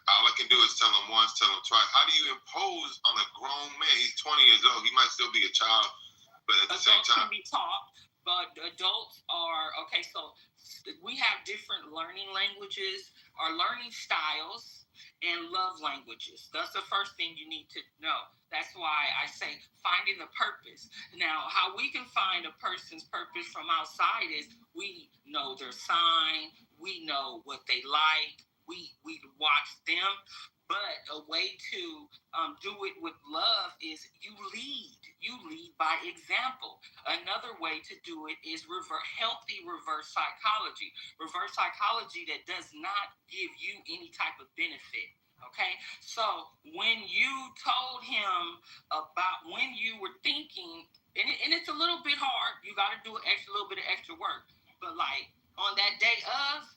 All I can do is tell him once, tell him twice. How do you impose on a grown man? He's 20 years old. He might still be a child, but at the same time, can be taught. But adults are okay. So we have different learning languages, or learning styles, and love languages. That's the first thing you need to know. That's why I say finding the purpose. Now, how we can find a person's purpose from outside is we know their sign, we know what they like, we watch them. But a way to do it with love is you lead. You lead by example. Another way to do it is healthy reverse psychology. Reverse psychology that does not give you any type of benefit. Okay? So when you told him about when you were thinking, and it's a little bit hard, you got to do a little bit of extra work. But like on that day of,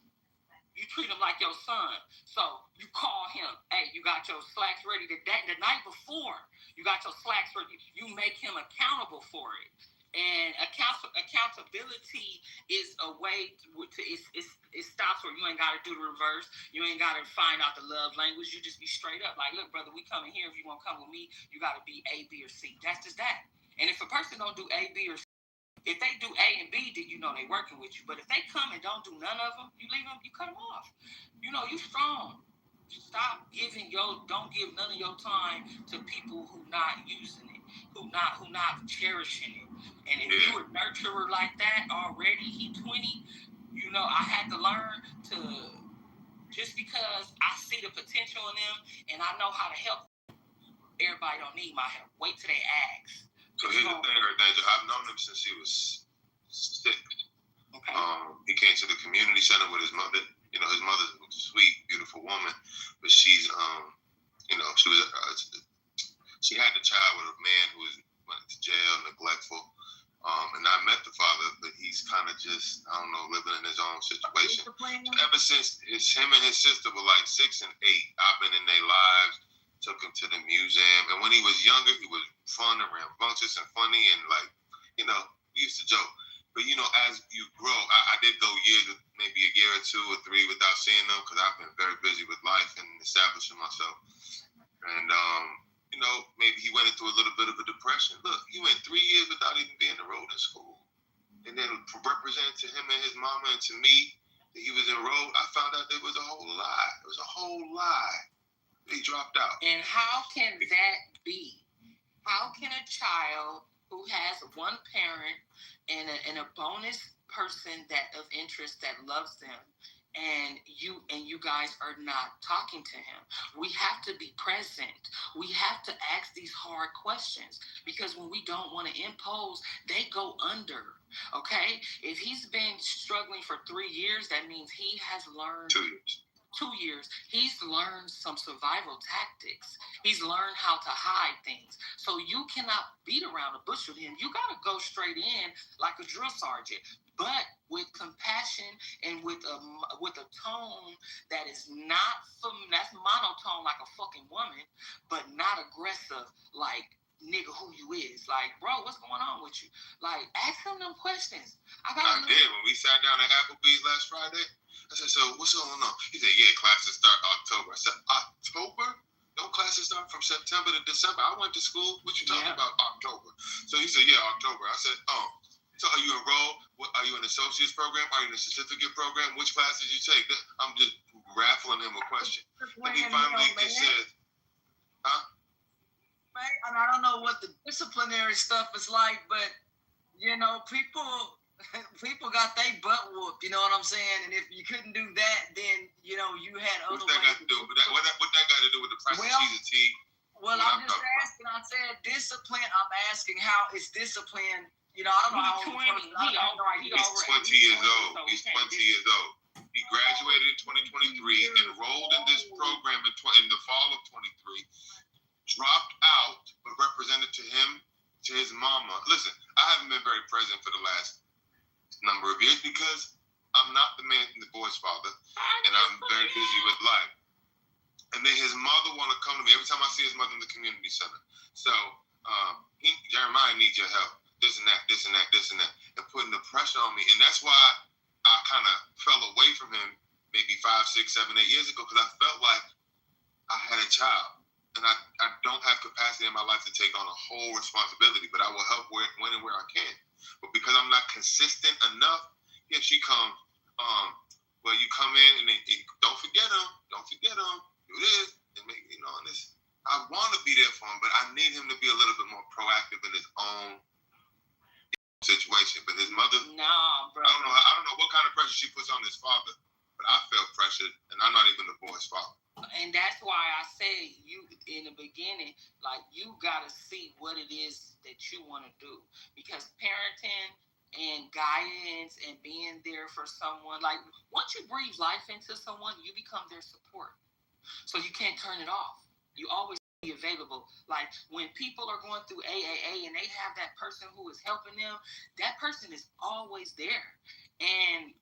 you treat him like your son. So you call him, hey, you got your slacks ready the night before. You got your slacks ready. You make him accountable for it. And accountability is a way it stops where you ain't got to do the reverse. You ain't got to find out the love language. You just be straight up. Like, look, brother, we coming here. If you want to come with me, you got to be A, B, or C. That's just that. And if a person don't do A, B, or C, if they do A and B, then you know they working with you. But if they come and don't do none of them, you leave them, you cut them off. You know, you strong. Stop don't give none of your time to people who not using it, who not cherishing it. And if you a nurturer like that already, he 20, you know, I had to learn to, just because I see the potential in them and I know how to help, everybody don't need my help. Wait till they ask. So here's the thing, I've known him since he was 6. Okay. He came to the community center with his mother. You know, his mother's a sweet, beautiful woman, but she's, you know, she had the child with a man who went to jail, neglectful. And I met the father, but he's kind of just, I don't know, living in his own situation. Ever since him and his sister were like 6 and 8, I've been in their lives, took him to the museum. And when he was younger, he was fun and rambunctious and funny and like, you know, we used to joke. But, you know, as you grow, I did go maybe a year or 2 or 3 without seeing them because I've been very busy with life and establishing myself. And, you know, maybe he went into a little bit of a depression. Look, he went 3 years without even being enrolled in school. And then representing to him and his mama and to me that he was enrolled, I found out there was a whole lie. It was a whole lie. He dropped out. And how can that be? How can a child who has one parent and a bonus person that of interest that loves them, and you guys are not talking to him? We have to be present. We have to ask these hard questions, because when we don't want to impose, they go under. Okay? If he's been struggling for 3 years, that means he has learned 2 years. 2 years, he's learned some survival tactics. He's learned how to hide things. So you cannot beat around the bush with him. You got to go straight in like a drill sergeant, but with compassion and with a tone that is that's monotone like a fucking woman, but not aggressive like nigga who you is. Like, bro, what's going on with you? Like, ask him them questions. I did. When we sat down at Applebee's last Friday, I said, so what's going on? He said, yeah, classes start October. I said, October? No classes start from September to December. I went to school. What you talking about? October. So he said, yeah, October. I said, oh, so are you enrolled? Are you in the associate's program? Are you in the certificate program? Which classes you take? I'm just raffling him a question. And he finally just said, huh? Right? And I don't know what the disciplinary stuff is like, but, you know, people got their butt whooped, you know what I'm saying? And if you couldn't do that, then, you know, you had other ways. What that got to do with the price of cheese and tea? Well, I'm just asking. I said discipline. I'm asking how is discipline. You know, I don't know how old the person. He's 20 years old. He's 20 years old. He graduated in 2023, enrolled in this program in the fall of 23, dropped out, but represented to him, to his mama. Listen, I haven't been very present for the last number of years because I'm not the boy's father, and I'm very busy with life. And then his mother want to come to me every time I see his mother in the community center. So Jeremiah needs your help. This and that, this and that, this and that, and putting the pressure on me. And that's why I kind of fell away from him maybe 5, 6, 7, 8 years ago, because I felt like I had a child. And I don't have capacity in my life to take on a whole responsibility, but I will help when and where I can. But because I'm not consistent enough, yeah, she comes, well, you come in and don't forget him, do this, and make, you know, and this. I want to be there for him, but I need him to be a little bit more proactive in his own situation. But his mother, nah, bro. I don't know what kind of pressure she puts on his father, but I felt pressured, and I'm not even the boy's father. And that's why I say you in the beginning, like, you gotta see what it is that you want to do, because parenting and guidance and being there for someone, like, once you breathe life into someone, you become their support. So you can't turn it off. You always be available. Like, when people are going through AAA and they have that person who is helping them, that person is always there. And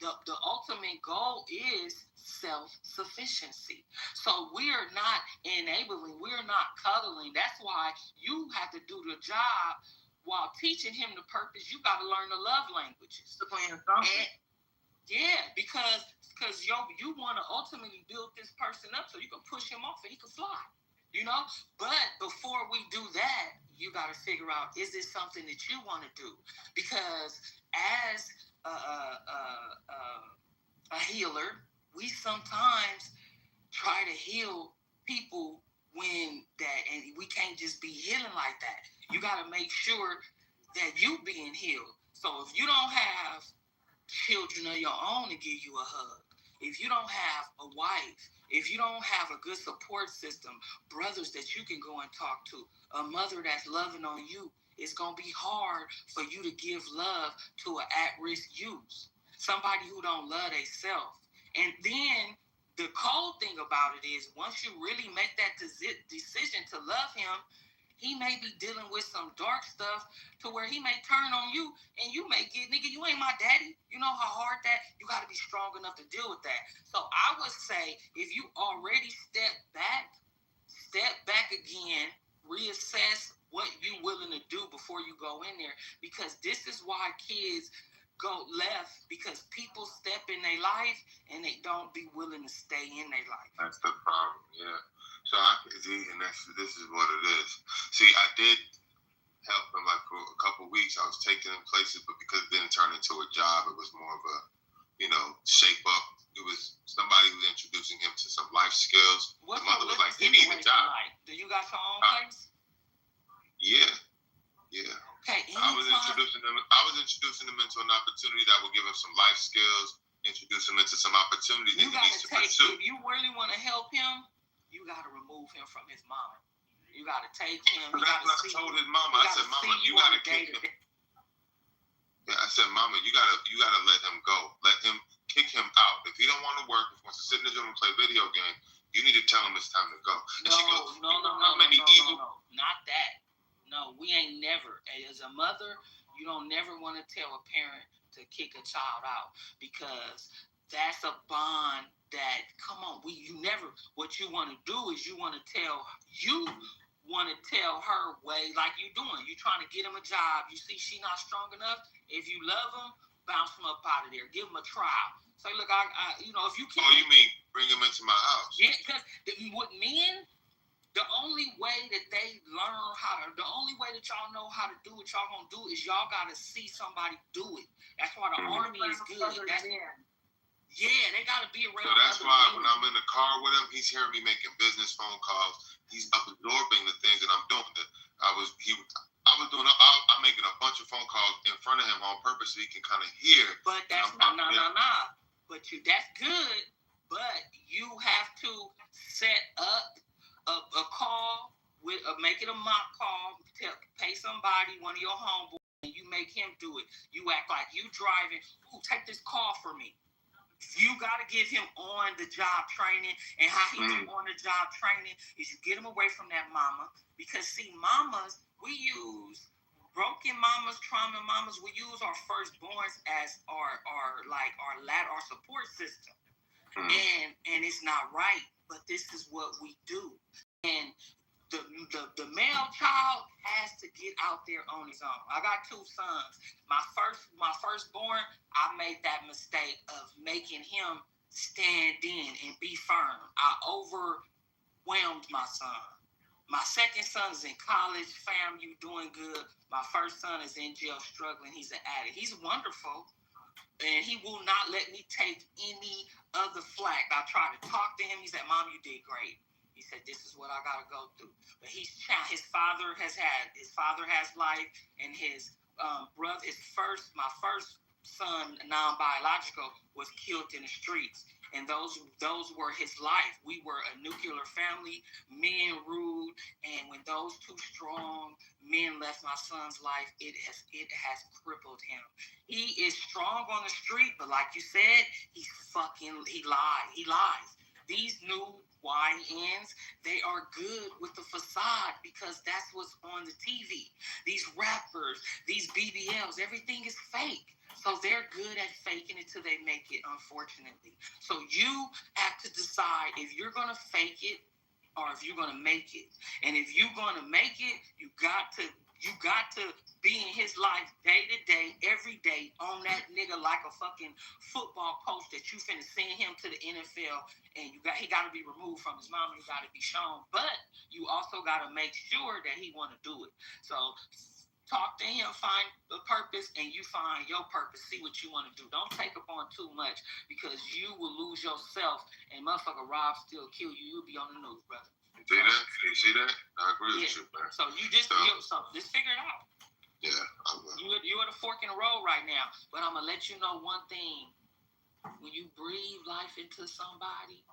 the ultimate goal is self-sufficiency. So we are not enabling, we're not cuddling. That's why you have to do the job while teaching him the purpose, you got to learn the love languages. Yeah, because you want to ultimately build this person up so you can push him off and he can fly, you know? But before we do that, you got to figure out, is this something that you want to do? Because as a healer, we sometimes try to heal people and we can't just be healing like that. You got to make sure that you being healed. So if you don't have children of your own to give you a hug, if you don't have a wife, if you don't have a good support system, brothers that you can go and talk to, a mother that's loving on you, it's going to be hard for you to give love to an at-risk youth, somebody who don't love themselves. And then the cold thing about it is, once you really make that decision to love him, he may be dealing with some dark stuff to where he may turn on you and you may get, nigga, you ain't my daddy. You know how hard that, you got to be strong enough to deal with that. So I would say, if you already step back again, reassess what you willing to do before you go in there. Because this is why kids go left, because people step in their life and they don't be willing to stay in their life. That's the problem, yeah. So this is what it is. See, I did help him like for a couple of weeks. I was taking him places, but because it didn't turn into a job, it was more of a, shape up. It was somebody who was introducing him to some life skills. The mother was like, "You need a job." Do you got your own place? Yeah. Okay. I was introducing him into an opportunity that would give him some life skills, introduce him into some opportunities that he needs to pursue. If you really want to help him, you got to remove him from his mama. You got to take him. That's what I told his mama. I said, "Mama, you got to kick him." Yeah, I said, "Mama, you gotta let him go. Let him kick him out. If he don't want to work, if he wants to sit in the gym and play video game, you need to tell him it's time to go." And she goes, No. Not that. No, we ain't never. As a mother, you don't never want to tell a parent to kick a child out, because that's a bond that, come on, what you want to do is you want to tell her way, like you doing. You trying to get him a job. You see she not strong enough. If you love him, bounce him up out of there. Give him a trial. Say, look, if you can. Oh, you mean bring him into my house? Yeah, because with men, the only way that they learn the only way that y'all know how to do what y'all gonna do is y'all gotta see somebody do it. That's why the Army is good. Yeah, they gotta be around. So that's why when I'm in the car with him, he's hearing me making business phone calls. He's absorbing the things that I'm doing. I'm making a bunch of phone calls in front of him on purpose so he can kind of hear. But that's that's good. But you have to set up a call make it a mock call. Pay somebody, one of your homeboys, and you make him do it. You act like you driving. Ooh, take this call for me. You got to give him on-the-job training, and how he do on-the-job training is you get him away from that mama, because see, mamas, we use broken mamas, trauma mamas. We use our firstborns as our support system, and it's not right. But this is what we do, and the male child has to get out there on his own. I got two sons. My firstborn, I made that mistake of making him stand in and be firm. I overwhelmed my son. My second son is in college. Fam, you doing good. My first son is in jail struggling. He's an addict. He's wonderful, and he will not let me take any other flack. I tried to talk to him. He said, "Mom, you did great." He said, "This is what I gotta go through." But his father has life, and his brother, my first son, non-biological, was killed in the streets, and those were his life. We were a nuclear family, men ruled, and when those two strong men left my son's life, it has crippled him. He is strong on the street, but like you said, he lies. These new YNs, they are good with the facade because that's what's on the TV. These rappers, these BBLs, everything is fake. So they're good at faking it till they make it, unfortunately. So you have to decide if you're going to fake it or if you're going to make it. And if you're going to make it, you got to You got to be in his life day to day, every day, on that nigga like a fucking football coach that you finna send him to the NFL, and he got to be removed from his mom. He got to be shown, but you also got to make sure that he want to do it. So talk to him, find the purpose, and you find your purpose. See what you want to do. Don't take up on too much, because you will lose yourself, and motherfucker Rob still kill you. You'll be on the news, brother. See that? You see that? I agree with you, man. So you just just figure it out. Yeah, I will. You're at a fork in the road right now, but I'm gonna let you know one thing: when you breathe life into somebody,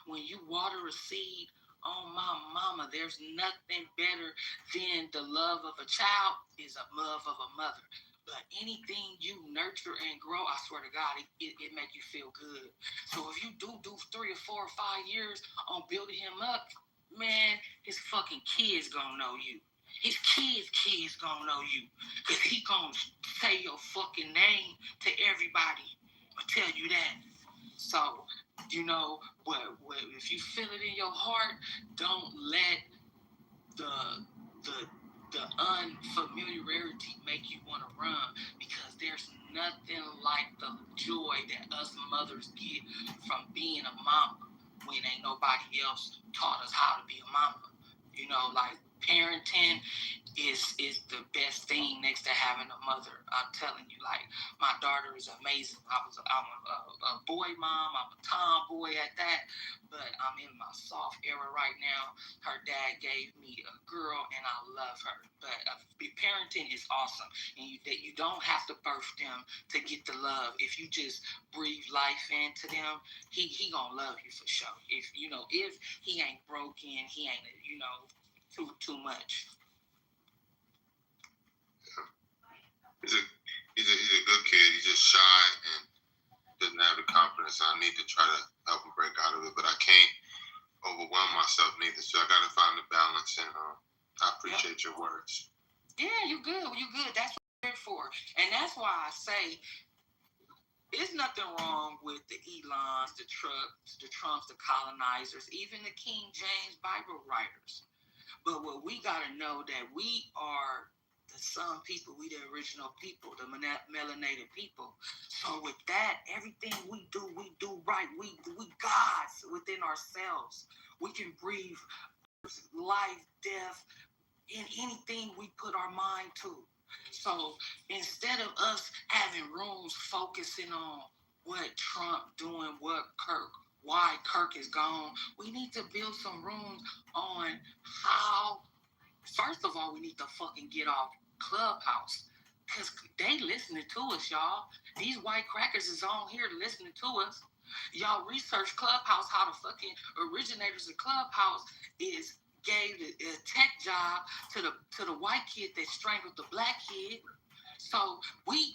when you water a seed, oh my mama, there's nothing better than the love of a child is a love of a mother. But anything you nurture and grow, I swear to God, it make you feel good. So if you do 3 or 4 or 5 years on building him up, man, his fucking kids gonna know you. His kids gonna know you. Because he gonna say your fucking name to everybody. I'll tell you that. So, you know, if you feel it in your heart, don't let the unfamiliarity make you want to run, because there's nothing like the joy that us mothers get from being a mama when ain't nobody else taught us how to be a mama. You know, like parenting is the best thing next to having a mother. I'm telling you, like, my daughter is amazing. I'm a boy mom. I'm a tomboy at that, but I'm in my soft era right now. Her dad gave me a girl, and I love her. But parenting is awesome, and you don't have to birth them to get the love. If you just breathe life into them, he gonna love you for sure. If he ain't broken, he ain't too much. He's a good kid. He's just shy and doesn't have the confidence I need to try to help him break out of it. But I can't overwhelm myself neither. So I got to find the balance. And I appreciate your words. Yeah, you good. That's what I'm here for. And that's why I say there's nothing wrong with the Elons, the Trumps, the colonizers, even the King James Bible writers. But what we got to know that we are the sun people, we the original people, the melanated people. So with that, everything we do right. We gods within ourselves. We can breathe life, death, in anything we put our mind to. So instead of us having rooms focusing on what Trump doing, why Kirk is gone, we need to build some rooms on how. First of all, we need to fucking get off Clubhouse, because they listening to us, y'all. These white crackers is on here listening to us. Y'all research Clubhouse, how the fucking originators of Clubhouse gave a tech job to the white kid that strangled the black kid. So we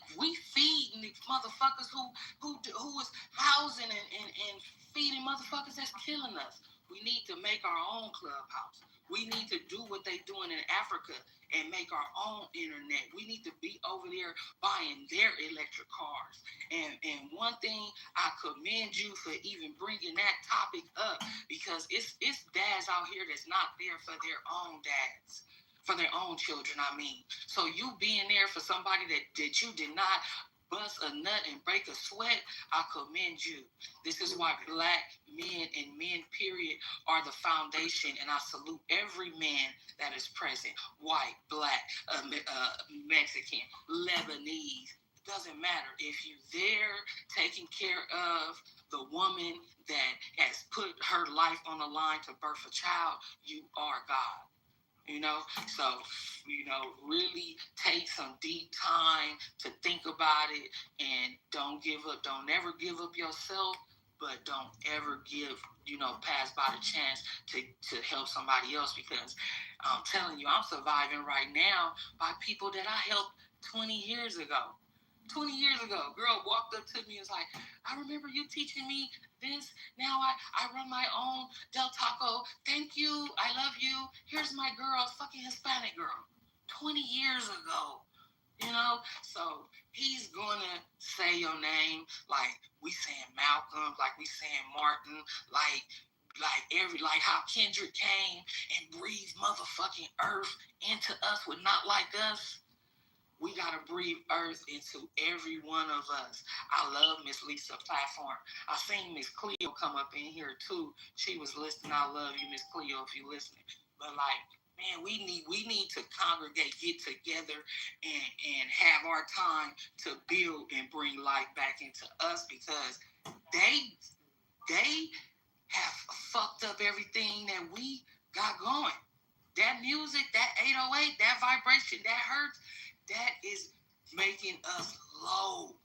feeding these motherfuckers who is housing and feeding motherfuckers that's killing us. We need to make our own Clubhouse. We need to do what they doing in Africa and make our own internet. We need to be over there buying their electric cars. And one thing, I commend you for even bringing that topic up, because it's dads out here that's not there for their own dads, for their own children, I mean. So you being there for somebody that you did not bust a nut and break a sweat, I commend you. This is why black men and men, period, are the foundation, and I salute every man that is present. White, black, Mexican, Lebanese. It doesn't matter. If you're there taking care of the woman that has put her life on the line to birth a child, you are God. So really take some deep time to think about it, and don't give up. Don't ever give up yourself, but don't ever pass by the chance to help somebody else, because I'm telling you, I'm surviving right now by people that I helped 20 years ago. 20 years ago, girl walked up to me and was like, I remember you teaching me this. Now I run my own Del Taco. Thank you. I love you. Here's my girl, fucking Hispanic girl. 20 years ago. So he's gonna say your name like we saying Malcolm, like we saying Martin, like like how Kendrick came and breathed motherfucking earth into us with Not Like Us. We gotta breathe earth into every one of us. I love Miss Lisa platform. I seen Miss Cleo come up in here too. She was listening. I love you, Miss Cleo, if you listening. But like, man, we need to congregate, get together, and have our time to build and bring life back into us, because they have fucked up everything that we got going. That music, that 808, that vibration, that hurts, that is making us low.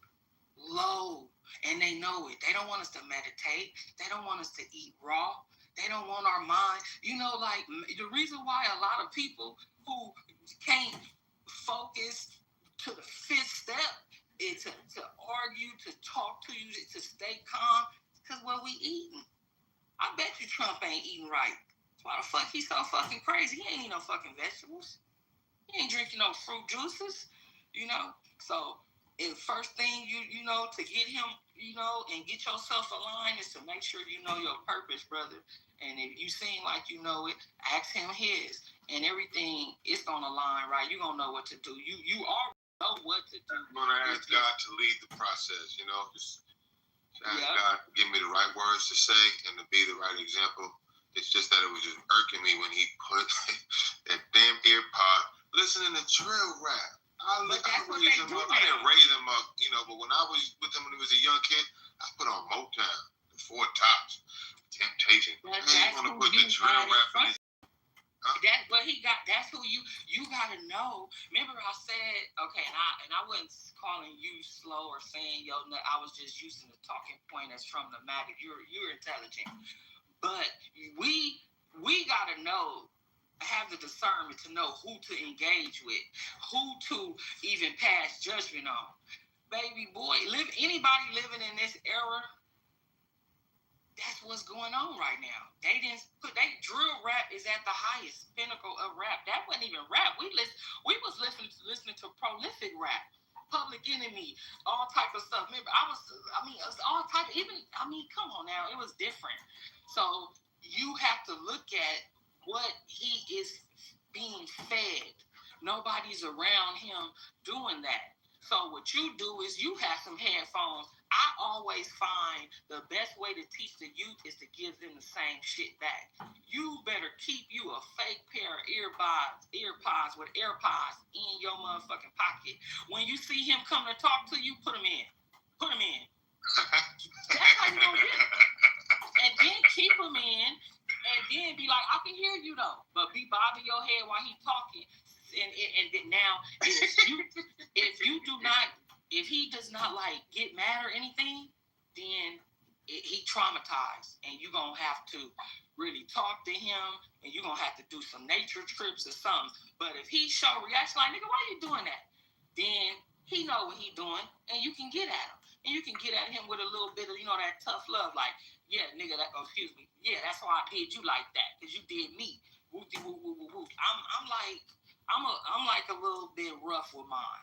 And they know it. They don't want us to meditate. They don't want us to eat raw. They don't want our mind. You know, like, the reason why a lot of people who can't focus to the fifth step is to argue, to talk to you, to stay calm, because what we eating. I bet you Trump ain't eating right. That's why the fuck he's so fucking crazy. He ain't eating no fucking vegetables. He ain't drinking no fruit juices, you know. So, the first thing you know to get him, you know, and get yourself aligned is to make sure you know your purpose, brother. And if you seem like you know it, ask him his, and everything is gonna align right. You gonna know what to do. You already know what to do. I'm gonna ask God to lead the process. You know, just ask God to give me the right words to say and to be the right example. It's just that it was just irking me when he put that damn ear pod listening to drill rap. I raised him up. I didn't raise him up, you know, but when I was with him when he was a young kid, I put on Motown, the Four Tops, Temptation. I ain't gonna put the drill rap in his. That's what he got. That's who you gotta know. Remember, I said, okay, and I wasn't calling you slow or saying yo. I was just using the talking point as from the maggot. You're intelligent, but we gotta know. Have the discernment to know who to engage with, who to even pass judgment on. Baby boy, anybody living in this era, that's what's going on right now. They drill rap is at the highest pinnacle of rap. That wasn't even rap. We was listening to prolific rap, Public Enemy, all type of stuff. Remember, it was all type. Come on now, it was different. So you have to look at what he is being fed. Nobody's around him doing that. So what you do is you have some headphones. I always find the best way to teach the youth is to give them the same shit back. You better keep you a fake pair of earpods with AirPods in your motherfucking pocket. When you see him come to talk to you, put them in. That's how you gonna get it. And then keep them in. And then be like, I can hear you though, but be bobbing your head while he's talking. And now, if he does not like get mad or anything, then he traumatized, and you're gonna have to really talk to him, and you're gonna have to do some nature trips or something. But if he show reaction like, nigga, why you doing that? Then he know what he doing, and you can get at him. And you can get at him with a little bit of, that tough love, like, yeah, nigga, excuse me. Yeah, that's why I did you like that, because you did me. Woo-dee, woo, woo, woo, woo. I'm like a little bit rough with mine,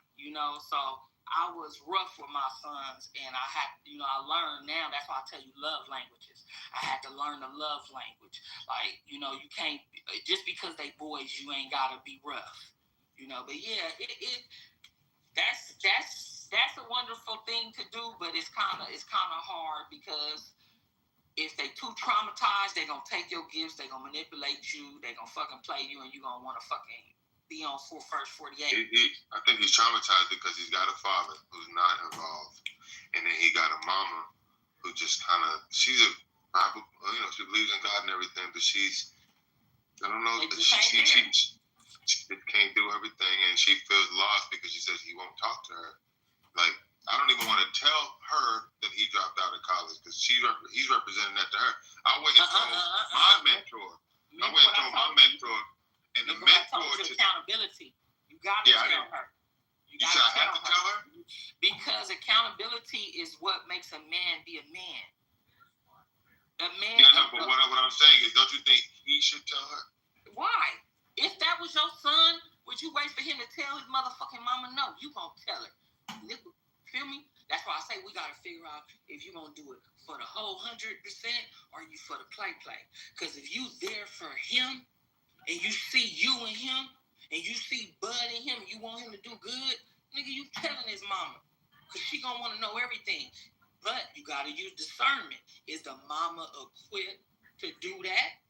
so I was rough with my sons, and I had, I learned now, that's why I tell you love languages. I had to learn the love language. Like, you can't, just because they boys, you ain't gotta be rough, but yeah, that's a wonderful thing to do, but it's kind of hard, because if they too traumatized, they're gonna take your gifts, they're gonna manipulate you, they're gonna fucking play you, and you're gonna want to fucking be on first 48. I think he's traumatized because he's got a father who's not involved, and then he got a mama who just kind of, she's a Bible, she believes in God and everything, but she's, I don't know, she can't do everything, and she feels lost because she says he won't talk to her. Like, I don't even want to tell her that he dropped out of college, because he's representing that to her. I went and told my mentor. And the mentor to accountability. You gotta tell her. You said I have to tell her? Because accountability is what makes a man be a man. A man. Yeah, no, but what I'm saying is, don't you think he should tell her? Why? If that was your son, would you wait for him to tell his motherfucking mama no? You gonna tell her. Feel me? That's why I say we got to figure out if you're going to do it for the whole 100% or you for the play. Because if you there for him and you see you in him and you see Bud in him and you want him to do good, nigga, you telling his mama. Because she going to want to know everything. But you got to use discernment. Is the mama equipped to do that?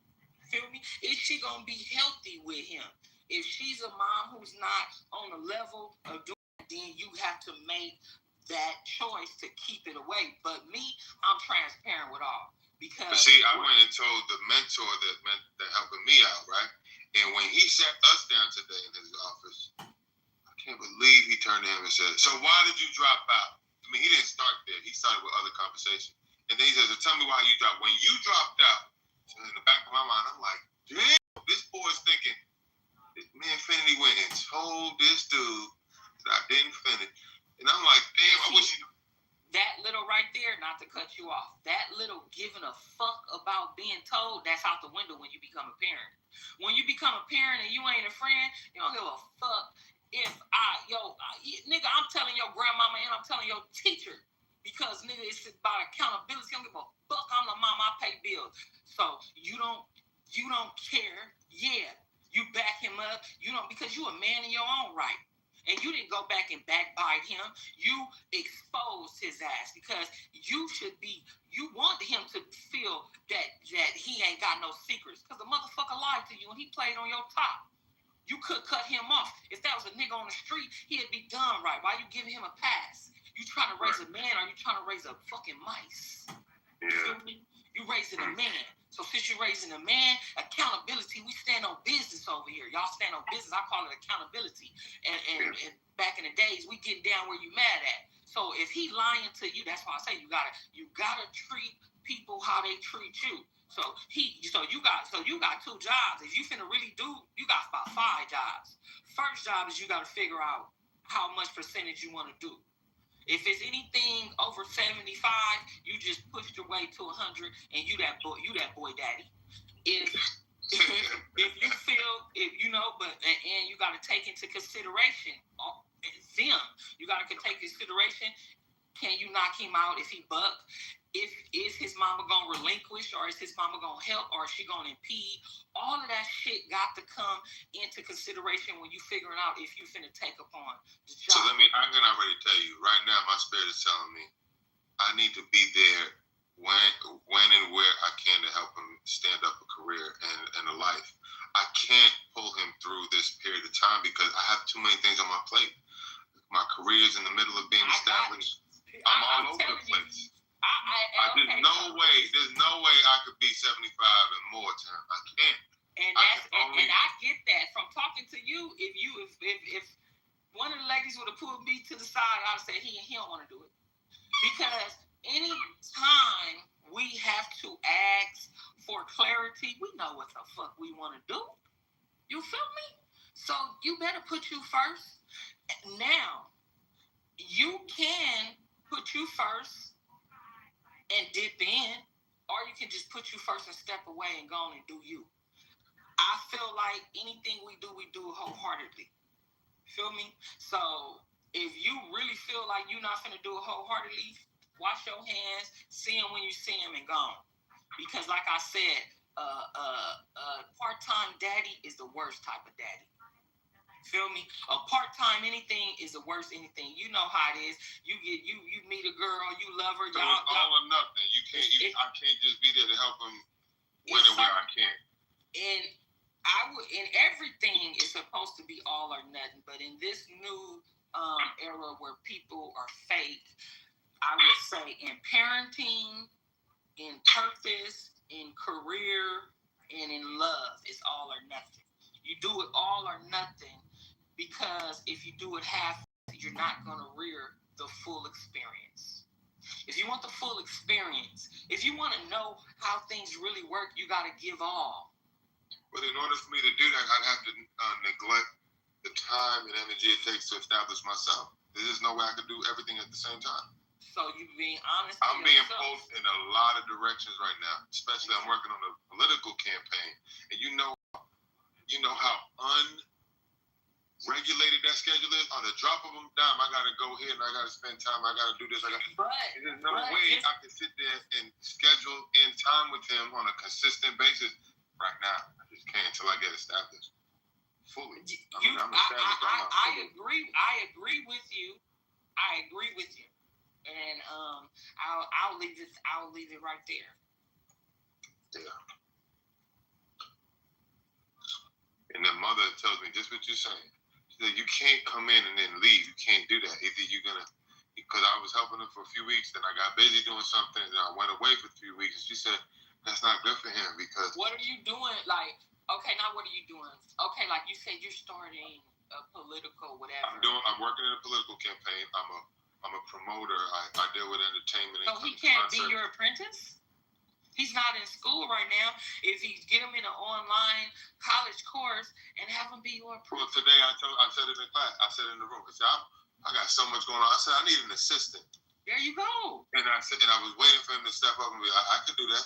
Feel me? Is she going to be healthy with him? If she's a mom who's not on the level of doing that, then you have to make that choice to keep it away. But me, I'm transparent with all. Because but see, I went and told the mentor that helping me out, right? And when he sat us down today in his office, I can't believe he turned to him and said, "So why did you drop out?" I mean, he didn't start there. He started with other conversation. And then he says, "So tell me why you dropped. When you dropped out," so in the back of my mind, I'm like, damn, this boy's thinking, me and Infinity went and told this dude that I didn't finish. And I'm like, damn, I wish you. That little right there, not to cut you off, that little giving a fuck about being told, that's out the window when you become a parent. When you become a parent and you ain't a friend, you don't give a fuck if nigga, I'm telling your grandmama and I'm telling your teacher. Because, nigga, it's about accountability. I don't give a fuck. I'm the mom. I pay bills. So you don't care. Yeah, you back him up. You don't, because you a man in your own right. And you didn't go back and backbite him. You exposed his ass because you want him to feel that he ain't got no secrets. Because the motherfucker lied to you and he played on your top. You could cut him off. If that was a nigga on the street, he'd be done right. Why you giving him a pass? You trying to raise a man or you trying to raise a fucking mice? Yeah. You feel me? You raising a man. So since you're raising a man, accountability, we stand on business over here. Y'all stand on business. I call it accountability. And back in the days, we get down where you mad at. So if he lying to you, that's why I say you gotta treat people how they treat you. So you got 2 jobs. If you finna really do, you got about 5 jobs. First job is you gotta figure out how much percentage you want to do. If it's anything over 75, you just pushed your way to 100, and you that boy daddy. If you feel, and you got to take into consideration them. You got to take consideration. Can you knock him out if he buck? Is his mama gonna relinquish, or is his mama gonna help, or is she gonna impede? All of that shit got to come into consideration when you figuring out if you finna take upon the job. So I can already tell you right now, my spirit is telling me I need to be there when and where I can to help him stand up a career and a life. I can't pull him through this period of time because I have too many things on my plate. My career is in the middle of being established. I'm all over the place. There's no way I could be 75 and more time. I can't. And I get that from talking to you. If one of the ladies would have pulled me to the side, I'd say he don't want to do it. Because any time we have to ask for clarity, we know what the fuck we want to do. You feel me? So you better put you first. Now, you can put you first and dip in, or you can just put you first and step away and go on and do you. I feel like anything we do wholeheartedly. Feel me? So if you really feel like you're not finna do it wholeheartedly, wash your hands, see him when you see him, and gone. Because like I said, part-time daddy is the worst type of daddy. Feel me? A part-time anything is the worst anything. You know how it is. You meet a girl, you love her. So it's all or nothing. I can't just be there to help him when and where I can. And everything is supposed to be all or nothing. But in this new era where people are fake, I would say in parenting, in purpose, in career, and in love, it's all or nothing. You do it all or nothing. Because if you do it half, you're not going to rear the full experience. If you want the full experience, if you want to know how things really work, you got to give all. But in order for me to do that, I'd have to neglect the time and energy it takes to establish myself. There's just no way I could do everything at the same time. So you being honest. I'm being pulled in a lot of directions right now. Especially I'm working on a political campaign, and you know how regulated that schedule is, on the drop of a dime, I gotta go here and I gotta spend time. I gotta do this. There's no way I can sit there and schedule in time with him on a consistent basis right now. I just can't until I get established fully. I agree with you. And I'll leave it right there. Yeah. And the mother tells me just what you're saying. She said, you can't come in and then leave. You can't do that. Either you're going to, because I was helping her for a few weeks, then I got busy doing something, and I went away for 3 weeks. And she said, that's not good for him because. What are you doing? Like, okay, now what are you doing? Okay, like you said, you're starting a political whatever. I'm working in a political campaign. I'm a promoter. I deal with entertainment. So he can't be your apprentice? He's not in school right now. If he get him in an online college course and have him be your apprentice. Well, today I said in the class, I said in the room, I said, I got so much going on. I said, I need an assistant. There you go. And I was waiting for him to step up and be like, I can do that.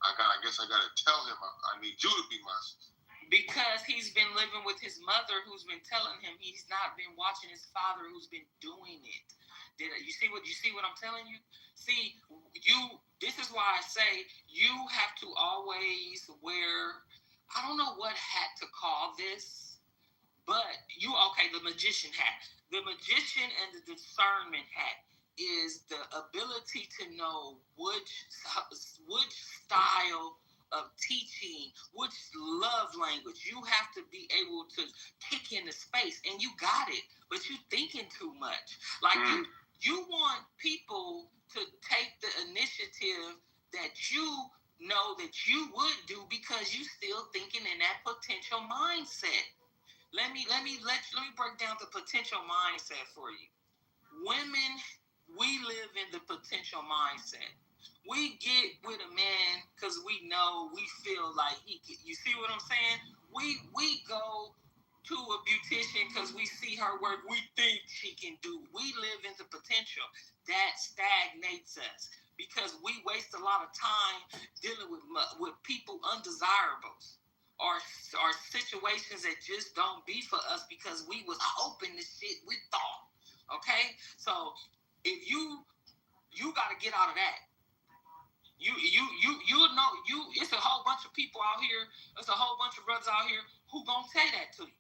I guess I got to tell him, I need you to be my assistant. Because he's been living with his mother, who's been telling him he's not been watching his father, who's been doing it. You see what I'm telling you? See, this is why I say you have to always wear, I don't know what hat to call this, but the magician hat. The magician and the discernment hat is the ability to know which style of teaching, which love language. You have to be able to kick into space, and you got it, but you thinking too much. Like you want people to take the initiative that you know that you would do because you still thinking in that potential mindset. Let me break down the potential mindset for you. Women, we live in the potential mindset. We get with a man because we know, we feel like you see what I'm saying? We go to a beautician because we see her work, we think she can do. We live in the potential. That stagnates us because we waste a lot of time dealing with people undesirables or situations that just don't be for us because we was hoping the shit we thought. Okay? So if you got to get out of that. You know, it's a whole bunch of people out here, it's a whole bunch of brothers out here who gonna say that to you.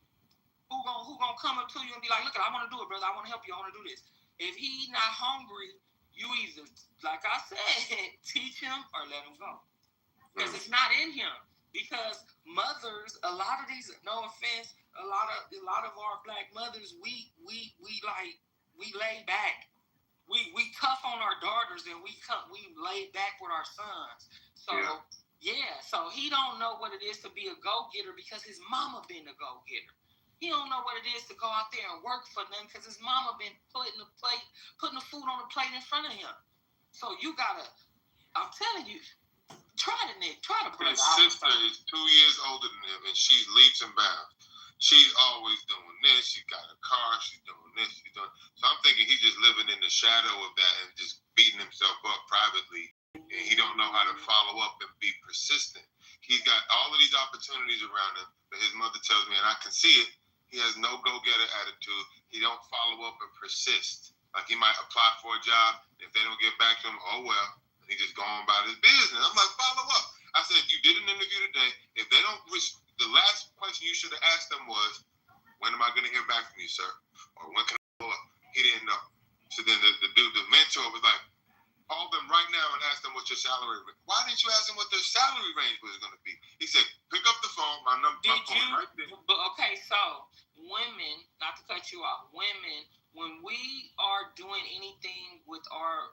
Who gonna come up to you and be like, look, I want to do it, brother. I want to help you. I want to do this. If he not hungry, you either, like I said, teach him or let him go. Because it's not in him. Because mothers, a lot of these, no offense, a lot of our black mothers, we lay back. We tough on our daughters and we lay back with our sons. So so he don't know what it is to be a go-getter because his mama been a go-getter. He don't know what it is to go out there and work for them because his mama been putting the food on the plate in front of him. So you gotta, I'm telling you, try to bring his sister is 2 years older than him and she's leaps and bounds. She's always doing this. She got a car. She's doing this. She's doing. So I'm thinking he's just living in the shadow of that and just beating himself up privately. And he don't know how to follow up and be persistent. He's got all of these opportunities around him, but his mother tells me, and I can see it, he has no go-getter attitude. He don't follow up and persist. Like he might apply for a job. If they don't get back to him, oh well. And he just go on about his business. I'm like, follow up. I said, you did an interview today. If they don't, the last question you should have asked them was, when am I going to hear back from you, sir? Or when can I follow up? He didn't know. So then the mentor was like, call them right now and ask them what your salary range. Why didn't you ask them what their salary range was going to be? He said, pick up the phone, my number, my phone right there. But okay, so women, not to cut you off, women, when we are doing anything with our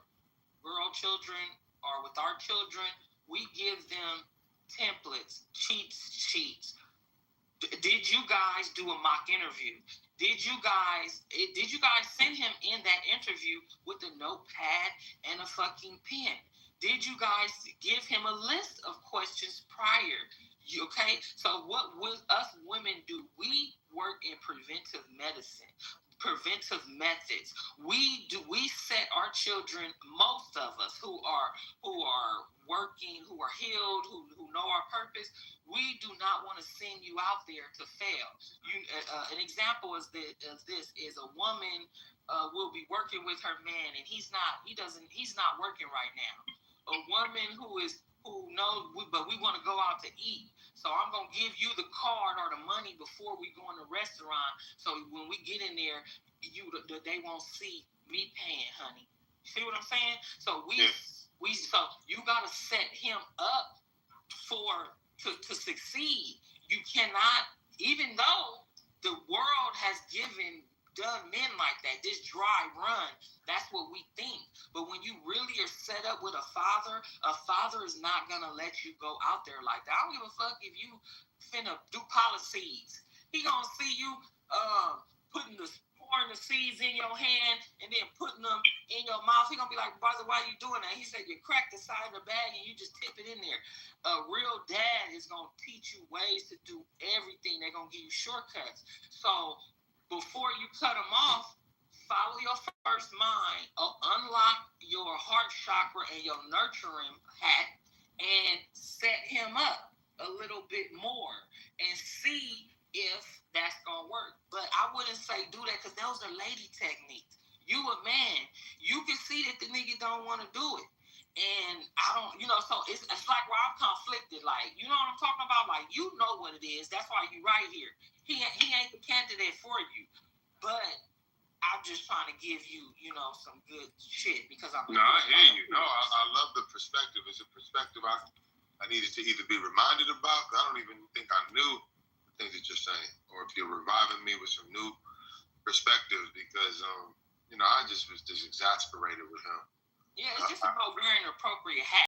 girl children or with our children, we give them templates, cheat sheets. Did you guys do a mock interview? Did you guys send him in that interview with a notepad and a fucking pen? Did you guys give him a list of questions prior? Okay, so what will us women do? We work in preventive medicine, preventive methods. We set our children, most of us who are working, who are healed, who know our purpose, we do not want to send you out there to fail. An example is a woman will be working with her man, and he's not working right now. A woman who knows, but we want to go out to eat. So I'm going to give you the card or the money before we go in the restaurant. So when we get in there, they won't see me paying, honey. See what I'm saying? So so you got to set him up to succeed. You cannot, even though the world has done men like that, this dry run, that's what we think. But when you really are set up with a father is not going to let you go out there like that. I don't give a fuck if you finna do policies. He going to see you pouring the seeds in your hand and then putting them in your mouth. He going to be like, brother, why are you doing that? He said, you crack the side of the bag and you just tip it in there. A real dad is going to teach you ways to do everything. They're going to give you shortcuts. So before you cut him off, follow your first mind, unlock your heart chakra and your nurturing hat, and set him up a little bit more and see if that's gonna work. But I wouldn't say do that because those are lady techniques. You a man, you can see that the nigga don't want to do it. And I don't, so it's like where I'm conflicted. Like, you know what I'm talking about? Like, you know what it is. That's why you right here. He ain't the candidate for you. But I'm just trying to give you, some good shit because I'm. No, I hear you. No, I love the perspective. It's a perspective I needed to either be reminded about. I don't even think I knew the things that you're saying, or if you're reviving me with some new perspectives because, I just was just exasperated with him. Yeah, it's just about wearing an appropriate hat.